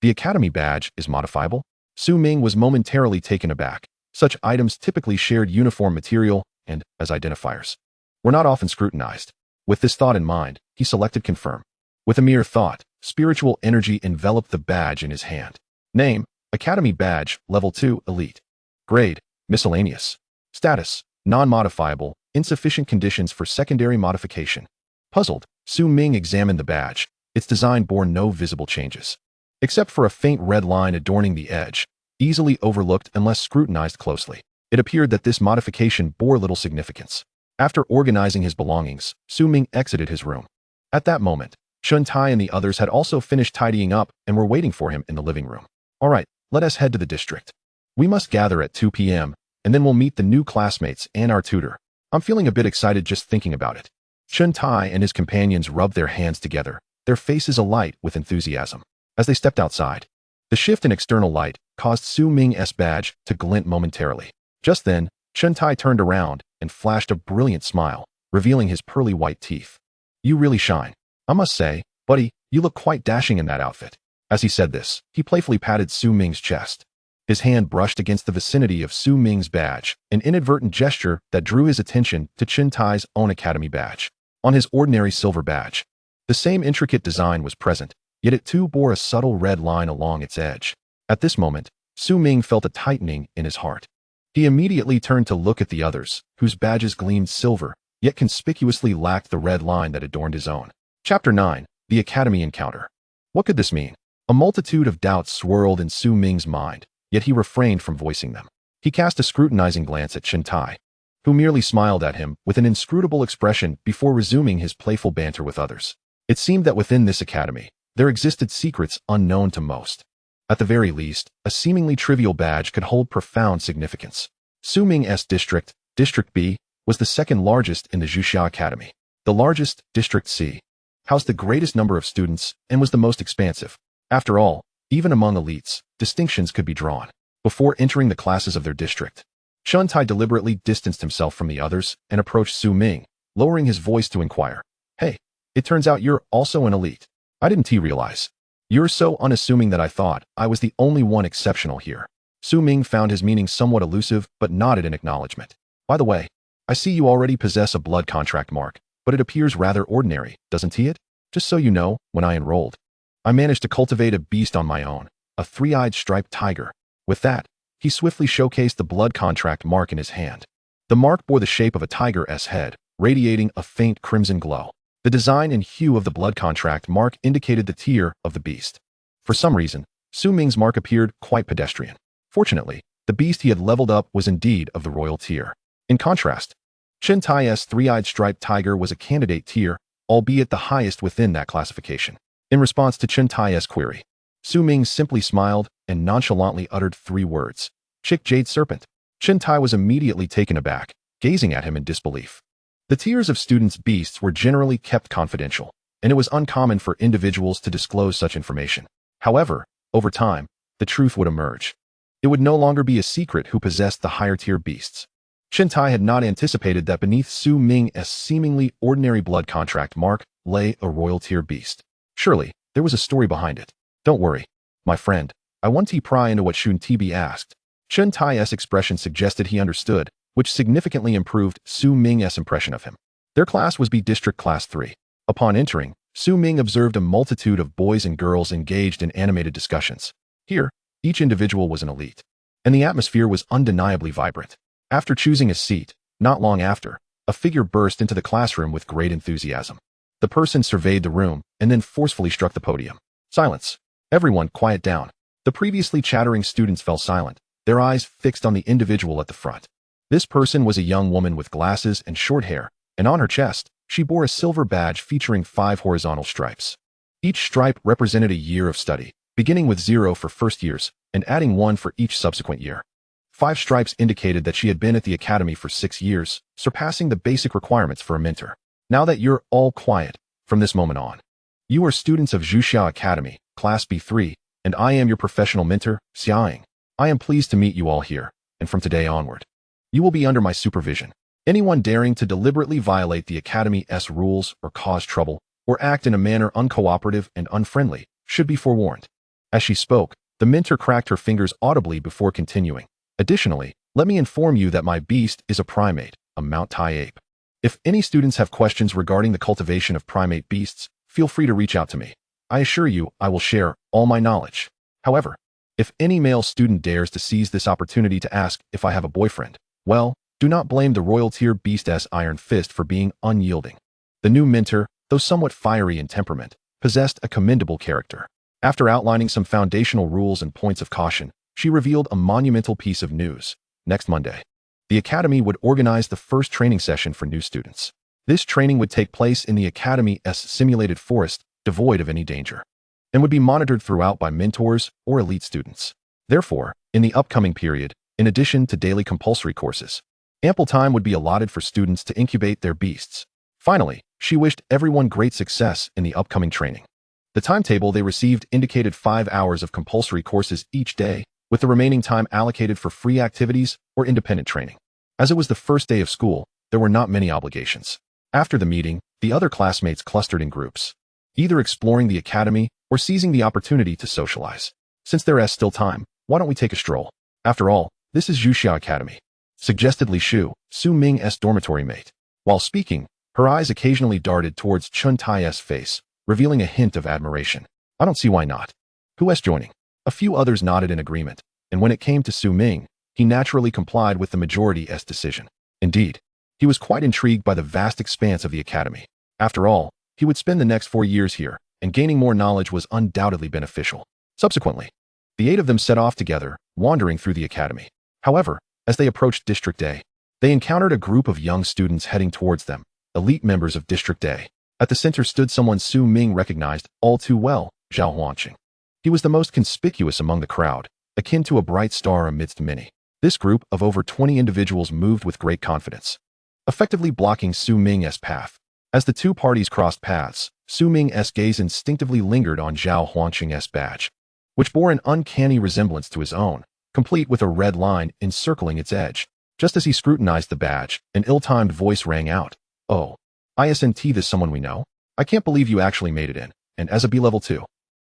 The Academy Badge is modifiable? Su Ming was momentarily taken aback. Such items typically shared uniform material and, as identifiers, were not often scrutinized. With this thought in mind, he selected Confirm. With a mere thought, spiritual energy enveloped the badge in his hand. Name: Academy Badge, Level 2, Elite. Grade: Miscellaneous. Status: Non-modifiable, insufficient conditions for secondary modification. Puzzled, Su Ming examined the badge. Its design bore no visible changes, except for a faint red line adorning the edge, easily overlooked unless scrutinized closely. It appeared that this modification bore little significance. After organizing his belongings, Su Ming exited his room. At that moment, Chen-Tai and the others had also finished tidying up and were waiting for him in the living room. All right, let us head to the district. We must gather at 2 p.m., and then we'll meet the new classmates and our tutor. I'm feeling a bit excited just thinking about it. Chen-Tai and his companions rubbed their hands together, their faces alight with enthusiasm. As they stepped outside, the shift in external light caused Su Ming's badge to glint momentarily. Just then, Chen-Tai turned around and flashed a brilliant smile, revealing his pearly white teeth. You really shine. I must say, buddy, you look quite dashing in that outfit. As he said this, he playfully patted Su Ming's chest. His hand brushed against the vicinity of Su Ming's badge, an inadvertent gesture that drew his attention to Chen-Tai's own academy badge. On his ordinary silver badge, the same intricate design was present, yet it too bore a subtle red line along its edge. At this moment, Su Ming felt a tightening in his heart. He immediately turned to look at the others, whose badges gleamed silver, yet conspicuously lacked the red line that adorned his own. Chapter 9. The Academy Encounter. What could this mean? A multitude of doubts swirled in Su Ming's mind, yet he refrained from voicing them. He cast a scrutinizing glance at Chen-Tai, who merely smiled at him with an inscrutable expression before resuming his playful banter with others. It seemed that within this academy, there existed secrets unknown to most. At the very least, a seemingly trivial badge could hold profound significance. Su Ming's district, District B, was the second largest in the Xuanhuang Academy. The largest, District C, housed the greatest number of students and was the most expansive. After all, even among elites, distinctions could be drawn. Before entering the classes of their district, Chen-Tai deliberately distanced himself from the others and approached Su Ming, lowering his voice to inquire. Hey, it turns out you're also an elite. I didn't realize. You're so unassuming that I thought I was the only one exceptional here. Su Ming found his meaning somewhat elusive but nodded in acknowledgement. By the way, I see you already possess a blood contract mark, but it appears rather ordinary, doesn't it? Just so you know, when I enrolled, I managed to cultivate a beast on my own, a three-eyed striped tiger. With that, he swiftly showcased the blood contract mark in his hand. The mark bore the shape of a tiger's head, radiating a faint crimson glow. The design and hue of the blood contract mark indicated the tier of the beast. For some reason, Su Ming's mark appeared quite pedestrian. Fortunately, the beast he had leveled up was indeed of the royal tier. In contrast, Chen-Tai's three-eyed striped tiger was a candidate tier, albeit the highest within that classification. In response to Chen-Tai's query, Su Ming simply smiled and nonchalantly uttered 3 words. Chick Jade Serpent. Chen-Tai was immediately taken aback, gazing at him in disbelief. The tiers of students' beasts were generally kept confidential, and it was uncommon for individuals to disclose such information. However, over time, the truth would emerge. It would no longer be a secret who possessed the higher-tier beasts. Chen-Tai had not anticipated that beneath Su Ming's seemingly ordinary blood contract mark lay a royal-tier beast. Surely, there was a story behind it. Don't worry, my friend, I want to pry into what Shun Tibi asked. Chun Tai's expression suggested he understood, which significantly improved Su Ming's impression of him. Their class was B District Class 3. Upon entering, Su Ming observed a multitude of boys and girls engaged in animated discussions. Here, each individual was an elite, and the atmosphere was undeniably vibrant. After choosing a seat, not long after, a figure burst into the classroom with great enthusiasm. The person surveyed the room and then forcefully struck the podium. Silence. Everyone, quiet down. The previously chattering students fell silent, their eyes fixed on the individual at the front. This person was a young woman with glasses and short hair, and on her chest, she bore a silver badge featuring 5 horizontal stripes. Each stripe represented a year of study, beginning with 0 for first years and adding 1 for each subsequent year. 5 stripes indicated that she had been at the academy for 6 years, surpassing the basic requirements for a mentor. Now that you're all quiet, from this moment on, you are students of Xuanhuang Academy, Class B3, and I am your professional mentor, Xiaoying. I am pleased to meet you all here, and from today onward, you will be under my supervision. Anyone daring to deliberately violate the Academy's rules or cause trouble, or act in a manner uncooperative and unfriendly, should be forewarned. As she spoke, the mentor cracked her fingers audibly before continuing. Additionally, let me inform you that my beast is a primate, a Mount Tai ape. If any students have questions regarding the cultivation of primate beasts, feel free to reach out to me. I assure you I will share all my knowledge. However, if any male student dares to seize this opportunity to ask if I have a boyfriend, well, do not blame the royal tier beast's iron fist for being unyielding. The new mentor, though somewhat fiery in temperament, possessed a commendable character. After outlining some foundational rules and points of caution, she revealed a monumental piece of news. Next Monday, the Academy would organize the first training session for new students. This training would take place in the Academy's simulated forest, devoid of any danger, and would be monitored throughout by mentors or elite students. Therefore, in the upcoming period, in addition to daily compulsory courses, ample time would be allotted for students to incubate their beasts. Finally, she wished everyone great success in the upcoming training. The timetable they received indicated 5 hours of compulsory courses each day, with the remaining time allocated for free activities or independent training. As it was the first day of school, there were not many obligations. After the meeting, the other classmates clustered in groups, either exploring the academy or seizing the opportunity to socialize. Since there is still time, why don't we take a stroll? After all, this is Xuanhuang Academy, suggested Li Shu, Su Ming's dormitory mate. While speaking, her eyes occasionally darted towards Chun Tai's face, revealing a hint of admiration. I don't see why not. Who's joining? A few others nodded in agreement, and when it came to Su Ming, he naturally complied with the majority's decision. Indeed, he was quite intrigued by the vast expanse of the academy. After all, he would spend the next 4 years here, and gaining more knowledge was undoubtedly beneficial. Subsequently, the 8 of them set off together, wandering through the academy. However, as they approached District A, they encountered a group of young students heading towards them, elite members of District A. At the center stood someone Su Ming recognized all too well, Xuanhuang. He was the most conspicuous among the crowd, akin to a bright star amidst many. This group of over 20 individuals moved with great confidence, effectively blocking Su Ming's path. As the two parties crossed paths, Su Ming's gaze instinctively lingered on Zhao Huangqing's badge, which bore an uncanny resemblance to his own, complete with a red line encircling its edge. Just as he scrutinized the badge, an ill-timed voice rang out. Oh, isn't this someone we know? I can't believe you actually made it in, and as a B-level too.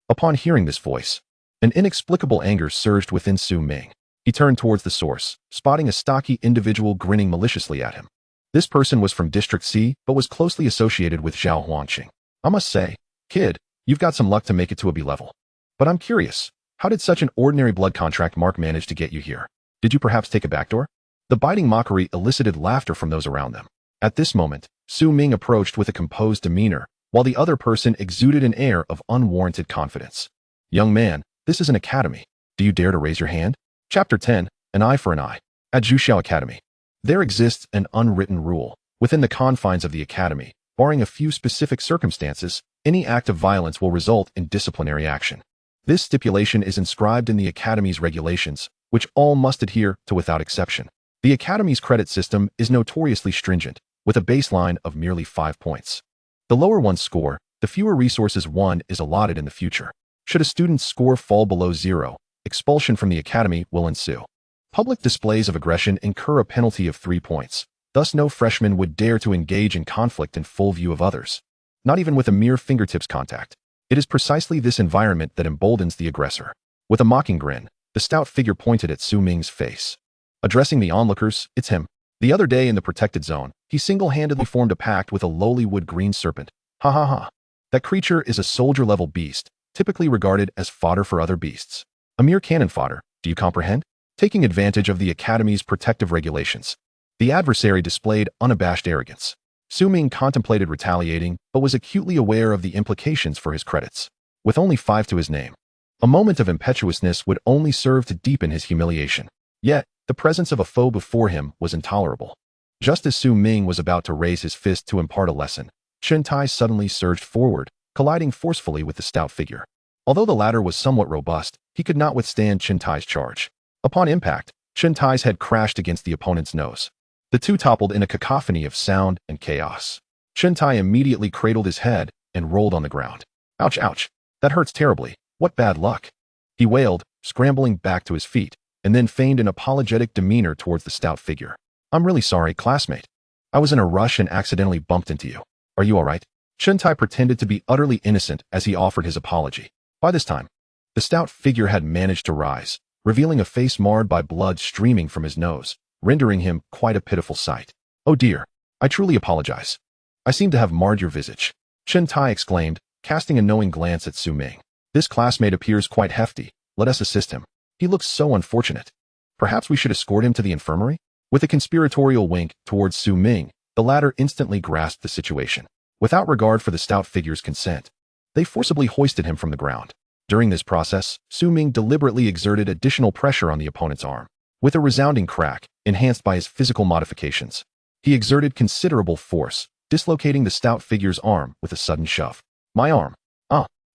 Upon hearing this voice, an inexplicable anger surged within Su Ming. He turned towards the source, spotting a stocky individual grinning maliciously at him. This person was from District C, but was closely associated with Zhao Huangqing. I must say, kid, you've got some luck to make it to a B-level. But I'm curious, how did such an ordinary blood contract mark manage to get you here? Did you perhaps take a backdoor? The biting mockery elicited laughter from those around them. At this moment, Su Ming approached with a composed demeanor, while the other person exuded an air of unwarranted confidence. Young man, this is an academy. Do you dare to raise your hand? Chapter 10, An Eye for an Eye. At Xuanhuang Academy, there exists an unwritten rule. Within the confines of the academy, barring a few specific circumstances, any act of violence will result in disciplinary action. This stipulation is inscribed in the academy's regulations, which all must adhere to without exception. The academy's credit system is notoriously stringent, with a baseline of merely 5 points. The lower one's score, the fewer resources one is allotted in the future. Should a student's score fall below 0, expulsion from the academy will ensue. Public displays of aggression incur a penalty of 3 points. Thus, no freshman would dare to engage in conflict in full view of others, not even with a mere fingertips contact. It is precisely this environment that emboldens the aggressor. With a mocking grin, the stout figure pointed at Su Ming's face. Addressing the onlookers, it's him. The other day in the protected zone, he single-handedly formed a pact with a lowly wood green serpent. Ha ha ha. That creature is a soldier-level beast, typically regarded as fodder for other beasts. A mere cannon fodder, do you comprehend? Taking advantage of the Academy's protective regulations, the adversary displayed unabashed arrogance. Su Ming contemplated retaliating, but was acutely aware of the implications for his credits. With only 5 to his name, a moment of impetuousness would only serve to deepen his humiliation. Yet, the presence of a foe before him was intolerable. Just as Su Ming was about to raise his fist to impart a lesson, Chen-Tai suddenly surged forward, colliding forcefully with the stout figure. Although the latter was somewhat robust, he could not withstand Chen-Tai's charge. Upon impact, Chen-Tai's head crashed against the opponent's nose. The two toppled in a cacophony of sound and chaos. Chen-Tai immediately cradled his head and rolled on the ground. Ouch, ouch. That hurts terribly. What bad luck. He wailed, scrambling back to his feet, and then feigned an apologetic demeanor towards the stout figure. I'm really sorry, classmate. I was in a rush and accidentally bumped into you. Are you all right? Chen-Tai pretended to be utterly innocent as he offered his apology. By this time, the stout figure had managed to rise, revealing a face marred by blood streaming from his nose, rendering him quite a pitiful sight. Oh dear, I truly apologize. I seem to have marred your visage. Chen-Tai exclaimed, casting a knowing glance at Su Ming. This classmate appears quite hefty. Let us assist him. He looks so unfortunate. Perhaps we should escort him to the infirmary? With a conspiratorial wink towards Su Ming, the latter instantly grasped the situation. Without regard for the stout figure's consent, they forcibly hoisted him from the ground. During this process, Su Ming deliberately exerted additional pressure on the opponent's arm. With a resounding crack, enhanced by his physical modifications, he exerted considerable force, dislocating the stout figure's arm with a sudden shove. My arm.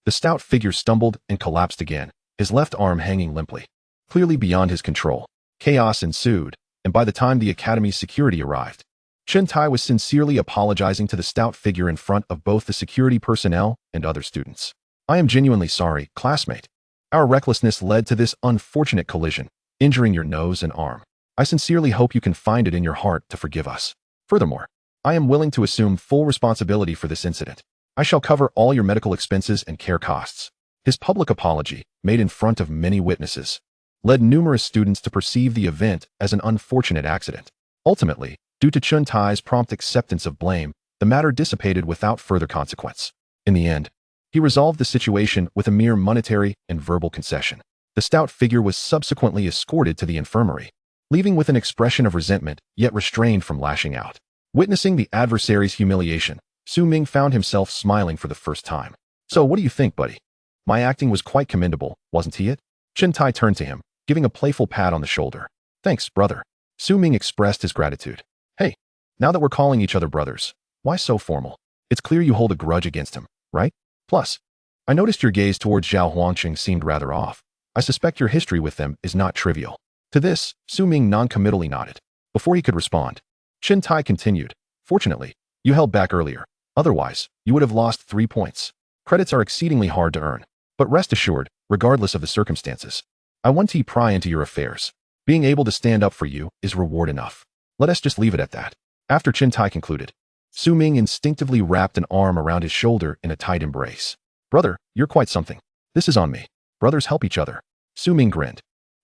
The stout figure stumbled and collapsed again, his left arm hanging limply. Clearly beyond his control, chaos ensued, and by the time the Academy's security arrived, Chen-Tai was sincerely apologizing to the stout figure in front of both the security personnel and other students. I am genuinely sorry, classmate. Our recklessness led to this unfortunate collision, injuring your nose and arm. I sincerely hope you can find it in your heart to forgive us. Furthermore, I am willing to assume full responsibility for this incident. I shall cover all your medical expenses and care costs. His public apology, made in front of many witnesses, led numerous students to perceive the event as an unfortunate accident. Ultimately, due to Chen-Tai's prompt acceptance of blame, the matter dissipated without further consequence. In the end, he resolved the situation with a mere monetary and verbal concession. The stout figure was subsequently escorted to the infirmary, leaving with an expression of resentment, yet restrained from lashing out. Witnessing the adversary's humiliation, Su Ming found himself smiling for the first time. So what do you think, buddy? My acting was quite commendable, wasn't he it? Chen-Tai turned to him, giving a playful pat on the shoulder. Thanks, brother. Su Ming expressed his gratitude. Hey, now that we're calling each other brothers, why so formal? It's clear you hold a grudge against him, right? Plus, I noticed your gaze towards Xuanhuang seemed rather off. I suspect your history with them is not trivial. To this, Su Ming non-committally nodded. Before he could respond, Chen-Tai continued. Fortunately, you held back earlier. Otherwise, you would have lost 3 points. Credits are exceedingly hard to earn. But rest assured, regardless of the circumstances, I want to pry into your affairs. Being able to stand up for you is reward enough. Let us just leave it at that. After Chen-Tai concluded, Su Ming instinctively wrapped an arm around his shoulder in a tight embrace. Brother, you're quite something. This is on me. Brothers help each other. Su Ming grinned.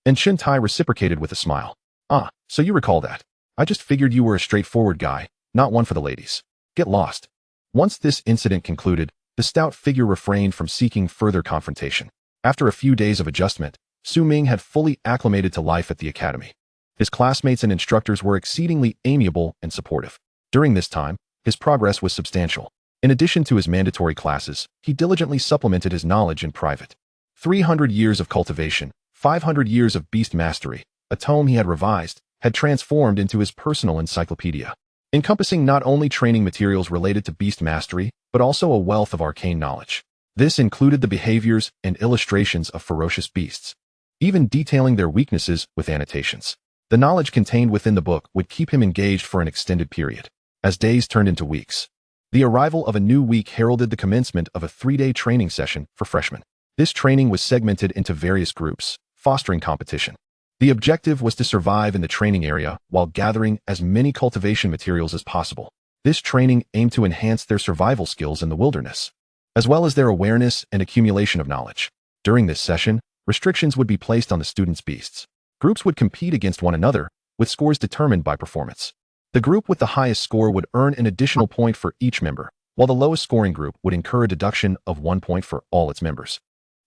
And Chen-Tai reciprocated with a smile. Ah, so you recall that. I just figured you were a straightforward guy, not one for the ladies. Get lost. Once this incident concluded, the stout figure refrained from seeking further confrontation. After a few days of adjustment, Su Ming had fully acclimated to life at the academy. His classmates and instructors were exceedingly amiable and supportive. During this time, his progress was substantial. In addition to his mandatory classes, he diligently supplemented his knowledge in private. 300 years of cultivation, 500 years of beast mastery, a tome he had revised, had transformed into his personal encyclopedia, encompassing not only training materials related to beast mastery, but also a wealth of arcane knowledge. This included the behaviors and illustrations of ferocious beasts, even detailing their weaknesses with annotations. The knowledge contained within the book would keep him engaged for an extended period. As days turned into weeks, the arrival of a new week heralded the commencement of a 3-day training session for freshmen. This training was segmented into various groups, fostering competition. The objective was to survive in the training area while gathering as many cultivation materials as possible. This training aimed to enhance their survival skills in the wilderness, as well as their awareness and accumulation of knowledge. During this session, Restrictions would be placed on the students' beasts. Groups would compete against one another, with scores determined by performance. The group with the highest score would earn an additional point for each member, while the lowest scoring group would incur a deduction of 1 point for all its members.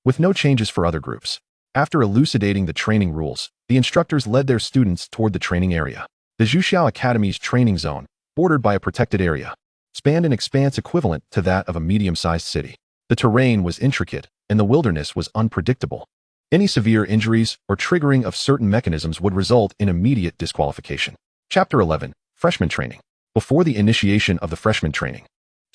With no changes for other groups. After elucidating the training rules, the instructors led their students toward the training area. The Xuanhuang Academy's training zone, bordered by a protected area, spanned an expanse equivalent to that of a medium-sized city. The terrain was intricate, and the wilderness was unpredictable. Any severe injuries or triggering of certain mechanisms would result in immediate disqualification. Chapter 11. Freshman Training. Before the initiation of the freshman training,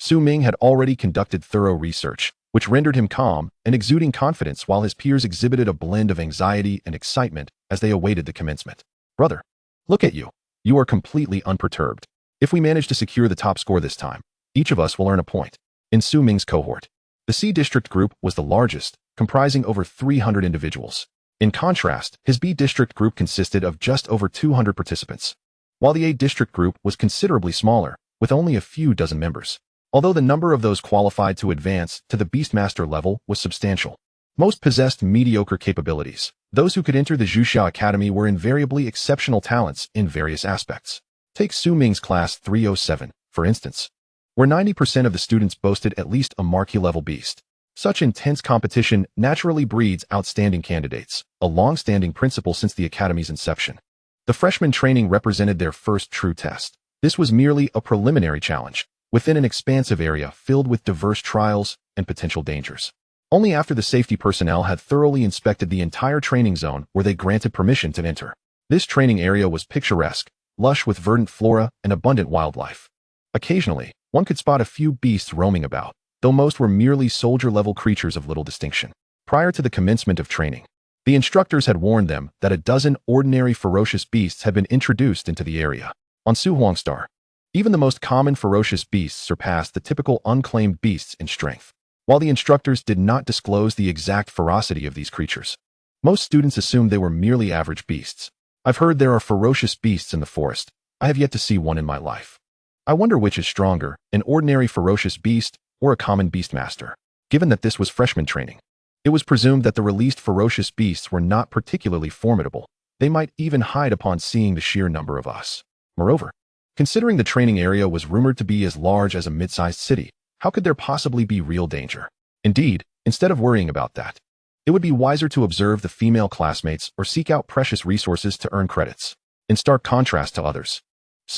Ming had already conducted thorough research, which rendered him calm and exuding confidence while his peers exhibited a blend of anxiety and excitement as they awaited the commencement. Brother, look at you. You are completely unperturbed. If we manage to secure the top score this time, each of us will earn a point. In Ming's cohort, the C District group was the largest, comprising over 300 individuals. In contrast, his B District group consisted of just over 200 participants, while the A District group was considerably smaller, with only a few dozen members. Although the number of those qualified to advance to the Beastmaster level was substantial, most possessed mediocre capabilities. Those who could enter the Xuanhuang Academy were invariably exceptional talents in various aspects. Take Ming's class 307, for instance, where 90% of the students boasted at least a marquee-level beast. Such intense competition naturally breeds outstanding candidates, a long-standing principle since the Academy's inception. The freshman training represented their first true test. This was merely a preliminary challenge, within an expansive area filled with diverse trials and potential dangers. Only after the safety personnel had thoroughly inspected the entire training zone were they granted permission to enter. This training area was picturesque, lush with verdant flora and abundant wildlife. Occasionally, one could spot a few beasts roaming about, though most were merely soldier-level creatures of little distinction. Prior to the commencement of training, the instructors had warned them that a dozen ordinary ferocious beasts had been introduced into the area. On Xuanhuang Star, even the most common ferocious beasts surpassed the typical unclaimed beasts in strength. While the instructors did not disclose the exact ferocity of these creatures, most students assumed they were merely average beasts. I've heard there are ferocious beasts in the forest. I have yet to see one in my life. I wonder which is stronger, an ordinary ferocious beast or a common beastmaster. Given that this was freshman training, it was presumed that the released ferocious beasts were not particularly formidable. They might even hide upon seeing the sheer number of us. Moreover, considering the training area was rumored to be as large as a mid-sized city, how could there possibly be real danger? Indeed, instead of worrying about that, it would be wiser to observe the female classmates or seek out precious resources to earn credits. In stark contrast to others,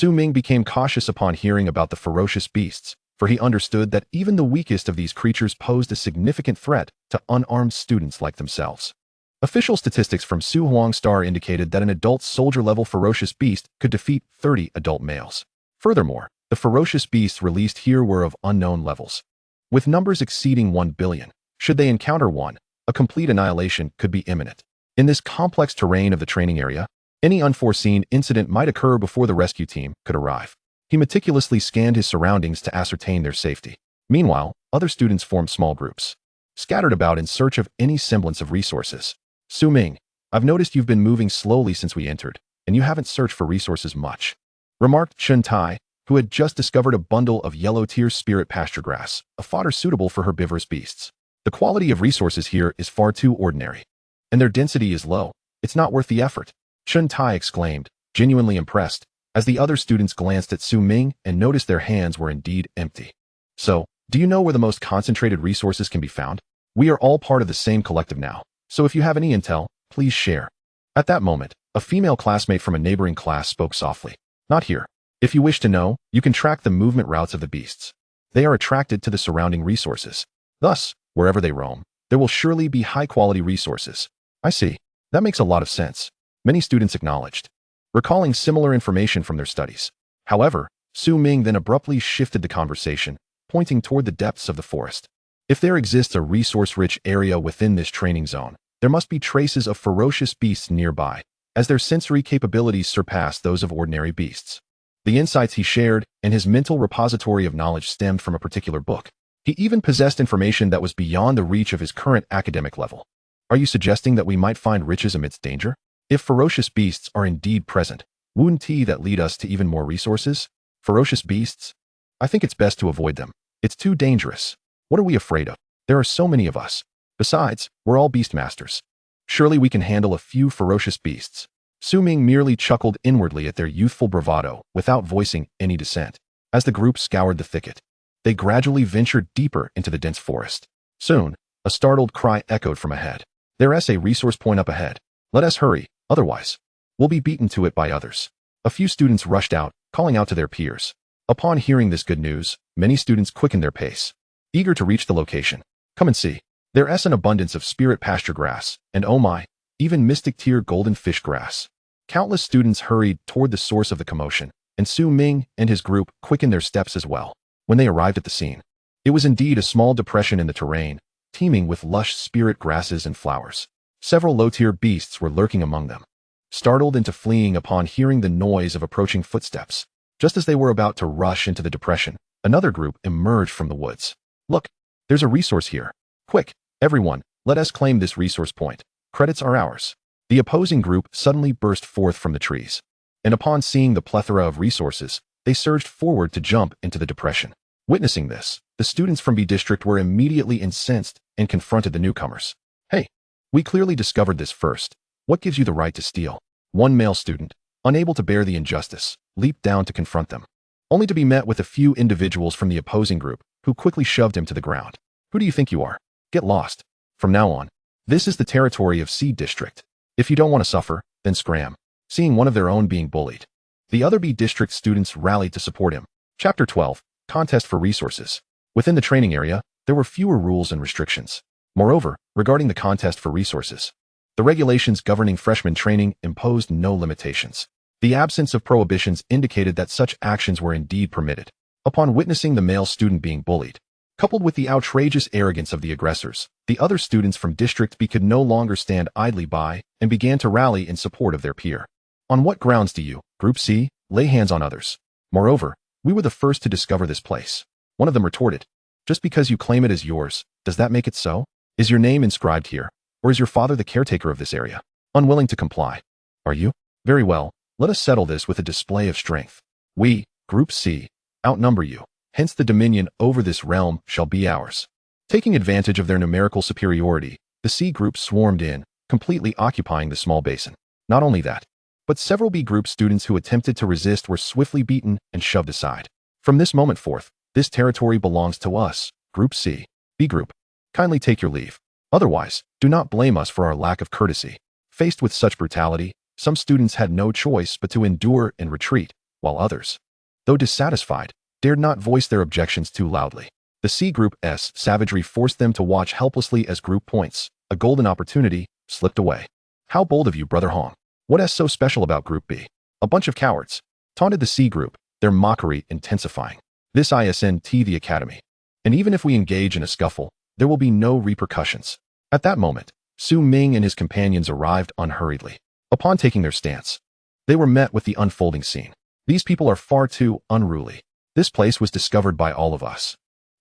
Ming became cautious upon hearing about the ferocious beasts, for he understood that even the weakest of these creatures posed a significant threat to unarmed students like themselves. Official statistics from Xuanhuang Star indicated that an adult soldier-level ferocious beast could defeat 30 adult males. Furthermore, the ferocious beasts released here were of unknown levels, with numbers exceeding 1 billion. Should they encounter one, a complete annihilation could be imminent. In this complex terrain of the training area, any unforeseen incident might occur before the rescue team could arrive. He meticulously scanned his surroundings to ascertain their safety. Meanwhile, other students formed small groups, scattered about in search of any semblance of resources. Ming, I've noticed you've been moving slowly since we entered, and you haven't searched for resources much, remarked Chun Tai, who had just discovered a bundle of yellow-tear spirit pasture grass, a fodder suitable for herbivorous beasts. The quality of resources here is far too ordinary, and their density is low. It's not worth the effort, Chun Tai exclaimed, genuinely impressed, as the other students glanced at Ming and noticed their hands were indeed empty. So, do you know where the most concentrated resources can be found? We are all part of the same collective now, so if you have any intel, please share. At that moment, a female classmate from a neighboring class spoke softly. Not here. If you wish to know, you can track the movement routes of the beasts. They are attracted to the surrounding resources. Thus, wherever they roam, there will surely be high-quality resources. I see. That makes a lot of sense. Many students acknowledged, recalling similar information from their studies. However, Ming then abruptly shifted the conversation, pointing toward the depths of the forest. If there exists a resource-rich area within this training zone, there must be traces of ferocious beasts nearby, as their sensory capabilities surpass those of ordinary beasts. The insights he shared and his mental repository of knowledge stemmed from a particular book. He even possessed information that was beyond the reach of his current academic level. Are you suggesting that we might find riches amidst danger? If ferocious beasts are indeed present, wouldn't that lead us to even more resources? Ferocious beasts? I think it's best to avoid them. It's too dangerous. What are we afraid of? There are so many of us. Besides, we're all beastmasters. Surely we can handle a few ferocious beasts. Su Ming merely chuckled inwardly at their youthful bravado without voicing any dissent. As the group scoured the thicket, they gradually ventured deeper into the dense forest. Soon, a startled cry echoed from ahead. There's a resource point up ahead. Let us hurry, otherwise we'll be beaten to it by others. A few students rushed out, calling out to their peers. Upon hearing this good news, many students quickened their pace, eager to reach the location. Come and see. There's an abundance of spirit pasture grass, and oh my, even mystic tier golden fish grass. Countless students hurried toward the source of the commotion, and Su Ming and his group quickened their steps as well. When they arrived at the scene, it was indeed a small depression in the terrain, teeming with lush spirit grasses and flowers. Several low-tier beasts were lurking among them, startled into fleeing upon hearing the noise of approaching footsteps. Just as they were about to rush into the depression, another group emerged from the woods. Look, there's a resource here. Quick, everyone, let us claim this resource point. Credits are ours. The opposing group suddenly burst forth from the trees, and upon seeing the plethora of resources, they surged forward to jump into the depression. Witnessing this, the students from B District were immediately incensed and confronted the newcomers. Hey, we clearly discovered this first. What gives you the right to steal? One male student, unable to bear the injustice, leaped down to confront them, only to be met with a few individuals from the opposing group who quickly shoved him to the ground. Who do you think you are? Get lost. From now on, this is the territory of C District. If you don't want to suffer, then scram. Seeing one of their own being bullied, the other B District students rallied to support him. Chapter 12, Contest for Resources. Within the training area, there were fewer rules and restrictions. Moreover, regarding the contest for resources, the regulations governing freshman training imposed no limitations. The absence of prohibitions indicated that such actions were indeed permitted. Upon witnessing the male student being bullied, coupled with the outrageous arrogance of the aggressors, the other students from District B could no longer stand idly by and began to rally in support of their peer. On what grounds do you, Group C, lay hands on others? Moreover, we were the first to discover this place. One of them retorted. Just because you claim it as yours, does that make it so? Is your name inscribed here, or is your father the caretaker of this area? Unwilling to comply. Are you? Very well, let us settle this with a display of strength. We, Group C, outnumber you. Hence the dominion over this realm shall be ours. Taking advantage of their numerical superiority, the C group swarmed in, completely occupying the small basin. Not only that, but several B group students who attempted to resist were swiftly beaten and shoved aside. From this moment forth, this territory belongs to us, Group C. B group, kindly take your leave. Otherwise, do not blame us for our lack of courtesy. Faced with such brutality, some students had no choice but to endure and retreat, while others, though dissatisfied, dared not voice their objections too loudly. The C Group's savagery forced them to watch helplessly as group points, a golden opportunity, slipped away. How bold of you, Brother Hong. What's so special about Group B? A bunch of cowards, taunted the C Group, their mockery intensifying. This isn't the academy. And even if we engage in a scuffle, there will be no repercussions. At that moment, Su Ming and his companions arrived unhurriedly. Upon taking their stance, they were met with the unfolding scene. These people are far too unruly. This place was discovered by all of us.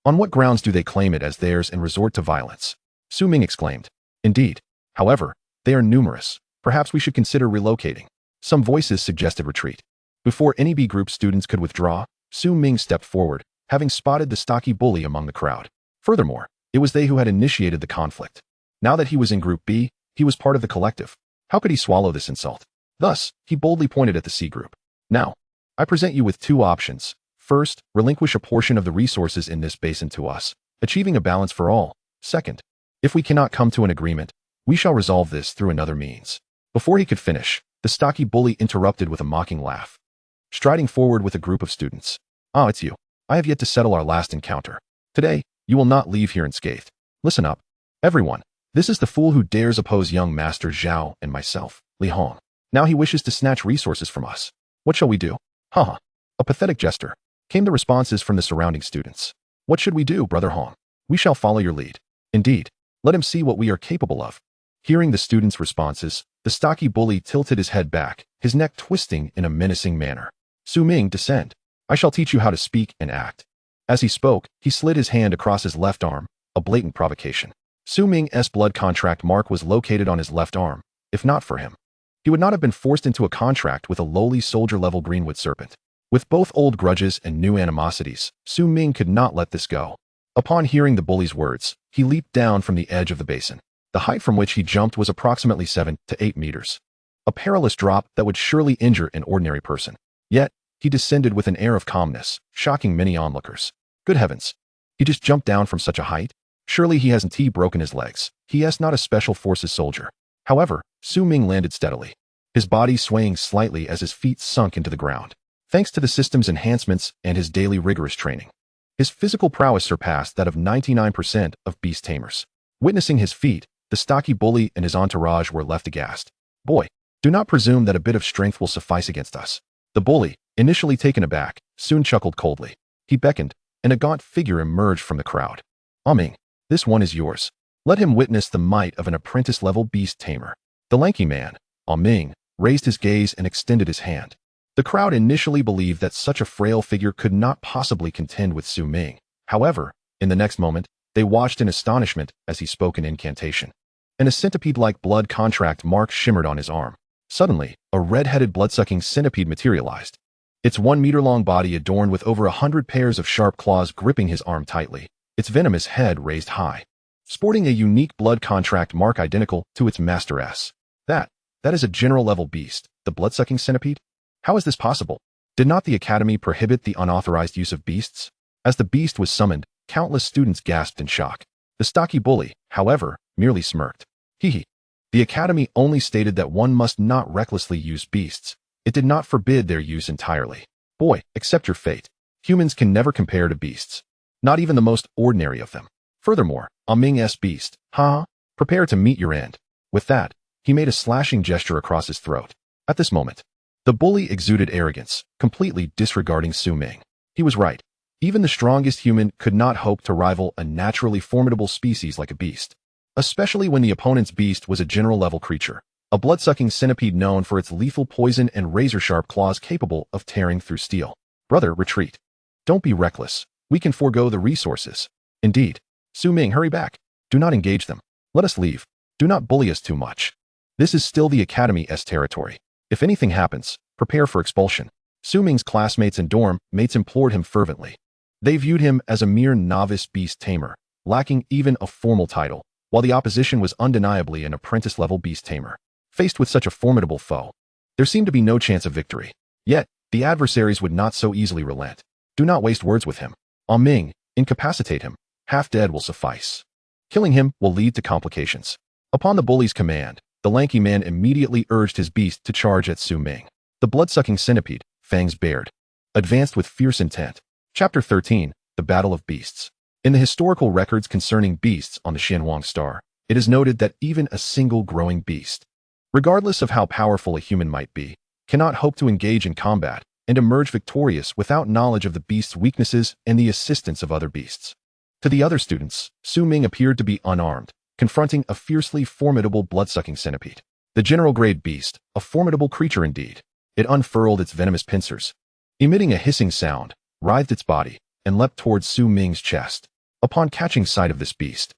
On what grounds do they claim it as theirs and resort to violence? Su Ming exclaimed. Indeed. However, they are numerous. Perhaps we should consider relocating. Some voices suggested retreat. Before any B group students could withdraw, Su Ming stepped forward, having spotted the stocky bully among the crowd. Furthermore, it was they who had initiated the conflict. Now that he was in Group B, he was part of the collective. How could he swallow this insult? Thus, he boldly pointed at the C Group. Now, I present you with two options. First, relinquish a portion of the resources in this basin to us, achieving a balance for all. Second, if we cannot come to an agreement, we shall resolve this through another means. Before he could finish, the stocky bully interrupted with a mocking laugh, striding forward with a group of students. Ah, it's you. I have yet to settle our last encounter. Today, you will not leave here unscathed. Listen up, everyone. This is the fool who dares oppose young Master Zhao and myself, Li Hong. Now he wishes to snatch resources from us. What shall we do? Haha. A pathetic gesture. Came the responses from the surrounding students. What should we do, Brother Hong? We shall follow your lead. Indeed. Let him see what we are capable of. Hearing the students' responses, the stocky bully tilted his head back, his neck twisting in a menacing manner. Su Ming, descend. I shall teach you how to speak and act. As he spoke, he slid his hand across his left arm, a blatant provocation. Su Ming's blood contract mark was located on his left arm. If not for him, he would not have been forced into a contract with a lowly soldier-level Greenwood serpent. With both old grudges and new animosities, Su Ming could not let this go. Upon hearing the bully's words, he leaped down from the edge of the basin. The height from which he jumped was approximately 7 to 8 meters. A perilous drop that would surely injure an ordinary person. Yet, he descended with an air of calmness, shocking many onlookers. Good heavens! He just jumped down from such a height? Surely he hasn't broken his legs. He is not a special forces soldier. However, Ming landed steadily, his body swaying slightly as his feet sunk into the ground. Thanks to the system's enhancements and his daily rigorous training, his physical prowess surpassed that of 99% of beast tamers. Witnessing his feat, the stocky bully and his entourage were left aghast. Boy, do not presume that a bit of strength will suffice against us. The bully, initially taken aback, soon chuckled coldly. He beckoned, and a gaunt figure emerged from the crowd. Ming, this one is yours. Let him witness the might of an apprentice-level beast tamer. The lanky man, Ming, raised his gaze and extended his hand. The crowd initially believed that such a frail figure could not possibly contend with Ming. However, in the next moment, they watched in astonishment as he spoke an incantation. And a centipede-like blood contract mark shimmered on his arm. Suddenly, a red-headed blood-sucking centipede materialized. Its 1-meter-long body adorned with over 100 pairs of sharp claws gripping his arm tightly, its venomous head raised high, sporting a unique blood contract mark identical to its master S. That is a general-level beast, the blood-sucking centipede? How is this possible? Did not the Academy prohibit the unauthorized use of beasts? As the beast was summoned, countless students gasped in shock. The stocky bully, however, merely smirked. Hee. The Academy only stated that one must not recklessly use beasts. It did not forbid their use entirely. Boy, accept your fate. Humans can never compare to beasts. Not even the most ordinary of them. Furthermore, Ming's beast, prepare to meet your end. With that, he made a slashing gesture across his throat. At this moment, the bully exuded arrogance, completely disregarding Ming. He was right. Even the strongest human could not hope to rival a naturally formidable species like a beast. Especially when the opponent's beast was a general-level creature, a blood-sucking centipede known for its lethal poison and razor-sharp claws capable of tearing through steel. Brother, retreat. Don't be reckless. We can forego the resources. Indeed. Ming, hurry back. Do not engage them. Let us leave. Do not bully us too much. This is still the Academy's territory. If anything happens, prepare for expulsion. Ming's classmates and dorm mates implored him fervently. They viewed him as a mere novice beast tamer, lacking even a formal title, while the opposition was undeniably an apprentice-level beast tamer. Faced with such a formidable foe, there seemed to be no chance of victory. Yet, the adversaries would not so easily relent. Do not waste words with him. Ming, incapacitate him. Half dead will suffice. Killing him will lead to complications. Upon the bully's command, the lanky man immediately urged his beast to charge at Ming. The blood-sucking centipede, fangs bared, advanced with fierce intent. Chapter 13, The Battle of Beasts. In the historical records concerning beasts on the Xuanhuang Star, it is noted that even a single growing beast, regardless of how powerful a human might be, cannot hope to engage in combat and emerge victorious without knowledge of the beast's weaknesses and the assistance of other beasts. To the other students, Ming appeared to be unarmed, confronting a fiercely formidable blood-sucking centipede. The general-grade beast, a formidable creature indeed. It unfurled its venomous pincers, emitting a hissing sound, writhed its body, and leapt towards Ming's chest. Upon catching sight of this beast,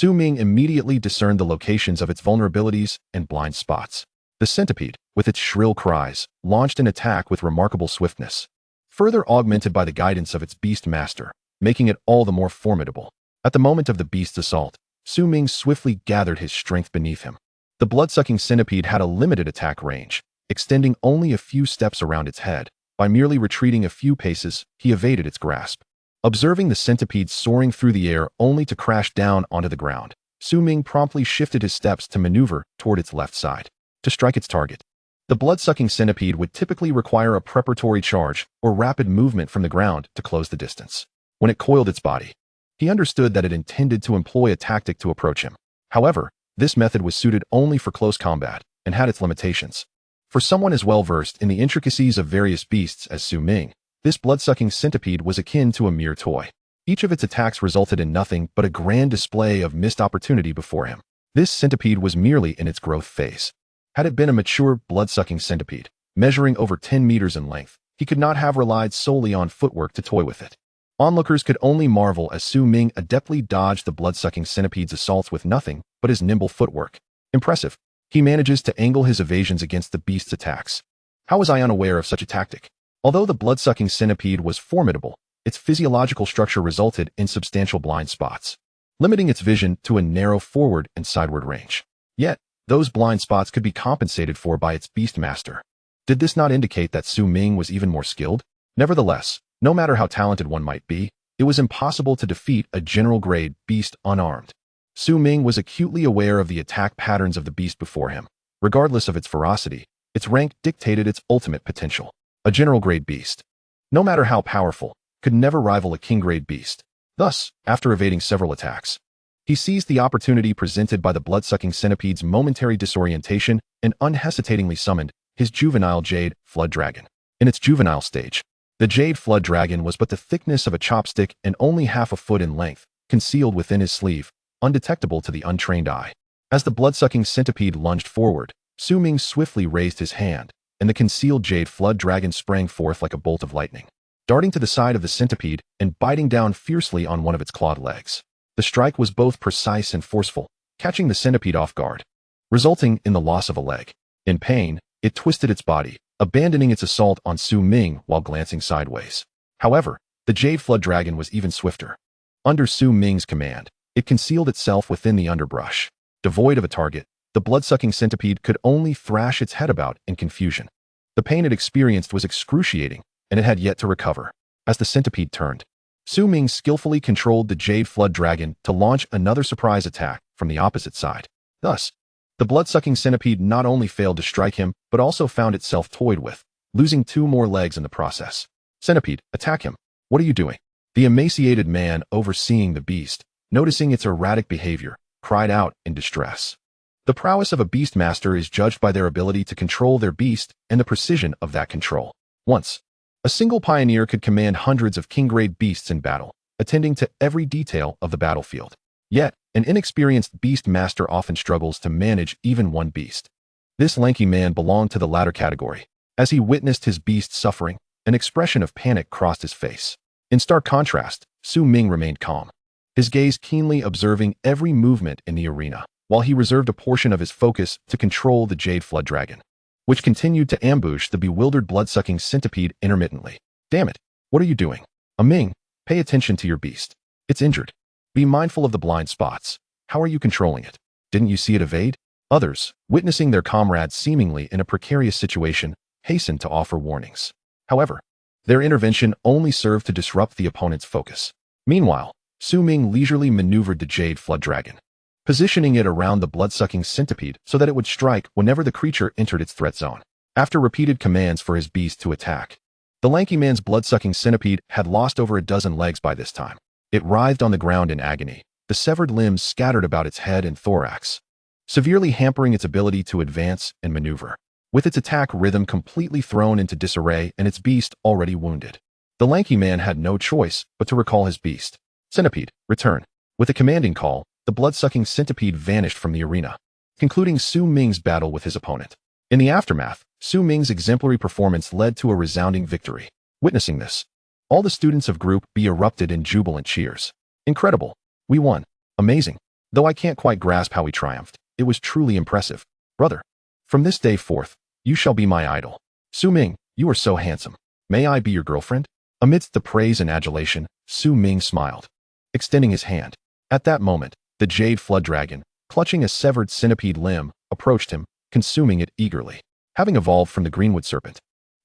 Ming immediately discerned the locations of its vulnerabilities and blind spots. The centipede, with its shrill cries, launched an attack with remarkable swiftness, further augmented by the guidance of its beast master, making it all the more formidable. At the moment of the beast's assault, Ming swiftly gathered his strength beneath him. The blood-sucking centipede had a limited attack range, extending only a few steps around its head. By merely retreating a few paces, he evaded its grasp. Observing the centipede soaring through the air only to crash down onto the ground, Ming promptly shifted his steps to maneuver toward its left side, to strike its target. The blood-sucking centipede would typically require a preparatory charge or rapid movement from the ground to close the distance. When it coiled its body, he understood that it intended to employ a tactic to approach him. However, this method was suited only for close combat and had its limitations. For someone as well-versed in the intricacies of various beasts as Ming, this blood-sucking centipede was akin to a mere toy. Each of its attacks resulted in nothing but a grand display of missed opportunity before him. This centipede was merely in its growth phase. Had it been a mature blood-sucking centipede, measuring over 10 meters in length, he could not have relied solely on footwork to toy with it. Onlookers could only marvel as Ming adeptly dodged the blood-sucking centipede's assaults with nothing but his nimble footwork. Impressive. He manages to angle his evasions against the beast's attacks. How was I unaware of such a tactic? Although the blood-sucking centipede was formidable, its physiological structure resulted in substantial blind spots. limiting its vision to a narrow forward and sideward range. Yet, those blind spots could be compensated for by its beast master. Did this not indicate that Su Ming was even more skilled? Nevertheless, no matter how talented one might be, it was impossible to defeat a general-grade beast unarmed. Su Ming was acutely aware of the attack patterns of the beast before him. Regardless of its ferocity, its rank dictated its ultimate potential. A general-grade beast, no matter how powerful, could never rival a king-grade beast. Thus, after evading several attacks, he seized the opportunity presented by the blood-sucking centipede's momentary disorientation and unhesitatingly summoned his juvenile Jade Flood Dragon. In its juvenile stage, the Jade Flood Dragon was but the thickness of a chopstick and only half a foot in length, concealed within his sleeve, undetectable to the untrained eye. As the blood-sucking centipede lunged forward, Su Ming swiftly raised his hand, and the concealed Jade Flood Dragon sprang forth like a bolt of lightning, darting to the side of the centipede and biting down fiercely on one of its clawed legs. The strike was both precise and forceful, catching the centipede off guard, resulting in the loss of a leg. In pain, it twisted its body, abandoning its assault on Su Ming while glancing sideways. However, the Jade Flood Dragon was even swifter. Under Su Ming's command, it concealed itself within the underbrush. Devoid of a target, the blood-sucking centipede could only thrash its head about in confusion. The pain it experienced was excruciating, and it had yet to recover. As the centipede turned, Su Ming skillfully controlled the Jade Flood Dragon to launch another surprise attack from the opposite side. Thus, the blood-sucking centipede not only failed to strike him, but also found itself toyed with, losing 2 more legs in the process. Centipede, attack him. What are you doing? The emaciated man overseeing the beast, noticing its erratic behavior, cried out in distress. The prowess of a beast master is judged by their ability to control their beast and the precision of that control. Once, a single pioneer could command hundreds of king-grade beasts in battle, attending to every detail of the battlefield. Yet, an inexperienced beast master often struggles to manage even one beast. This lanky man belonged to the latter category. As he witnessed his beast suffering, an expression of panic crossed his face. In stark contrast, Su Ming remained calm, his gaze keenly observing every movement in the arena, while he reserved a portion of his focus to control the Jade Flood Dragon, which continued to ambush the bewildered blood-sucking centipede intermittently. Damn it, what are you doing? Ming, pay attention to your beast. It's injured. Be mindful of the blind spots. How are you controlling it? Didn't you see it evade? Others, witnessing their comrades seemingly in a precarious situation, hastened to offer warnings. However, their intervention only served to disrupt the opponent's focus. Meanwhile, Su Ming leisurely maneuvered the Jade Flood Dragon, positioning it around the blood-sucking centipede so that it would strike whenever the creature entered its threat zone. After repeated commands for his beast to attack, the lanky man's blood-sucking centipede had lost over a dozen legs by this time. It writhed on the ground in agony, the severed limbs scattered about its head and thorax, severely hampering its ability to advance and maneuver. With its attack rhythm completely thrown into disarray and its beast already wounded, the lanky man had no choice but to recall his beast. Centipede, return. With a commanding call, the blood-sucking centipede vanished from the arena, concluding Su Ming's battle with his opponent. In the aftermath, Su Ming's exemplary performance led to a resounding victory. Witnessing this, all the students of Group B erupted in jubilant cheers. Incredible. We won. Amazing. Though I can't quite grasp how we triumphed, it was truly impressive. Brother, from this day forth, you shall be my idol. Su Ming, you are so handsome. May I be your girlfriend? Amidst the praise and adulation, Su Ming smiled, extending his hand. At that moment, the Jade Flood Dragon, clutching a severed centipede limb, approached him, consuming it eagerly. Having evolved from the Greenwood Serpent,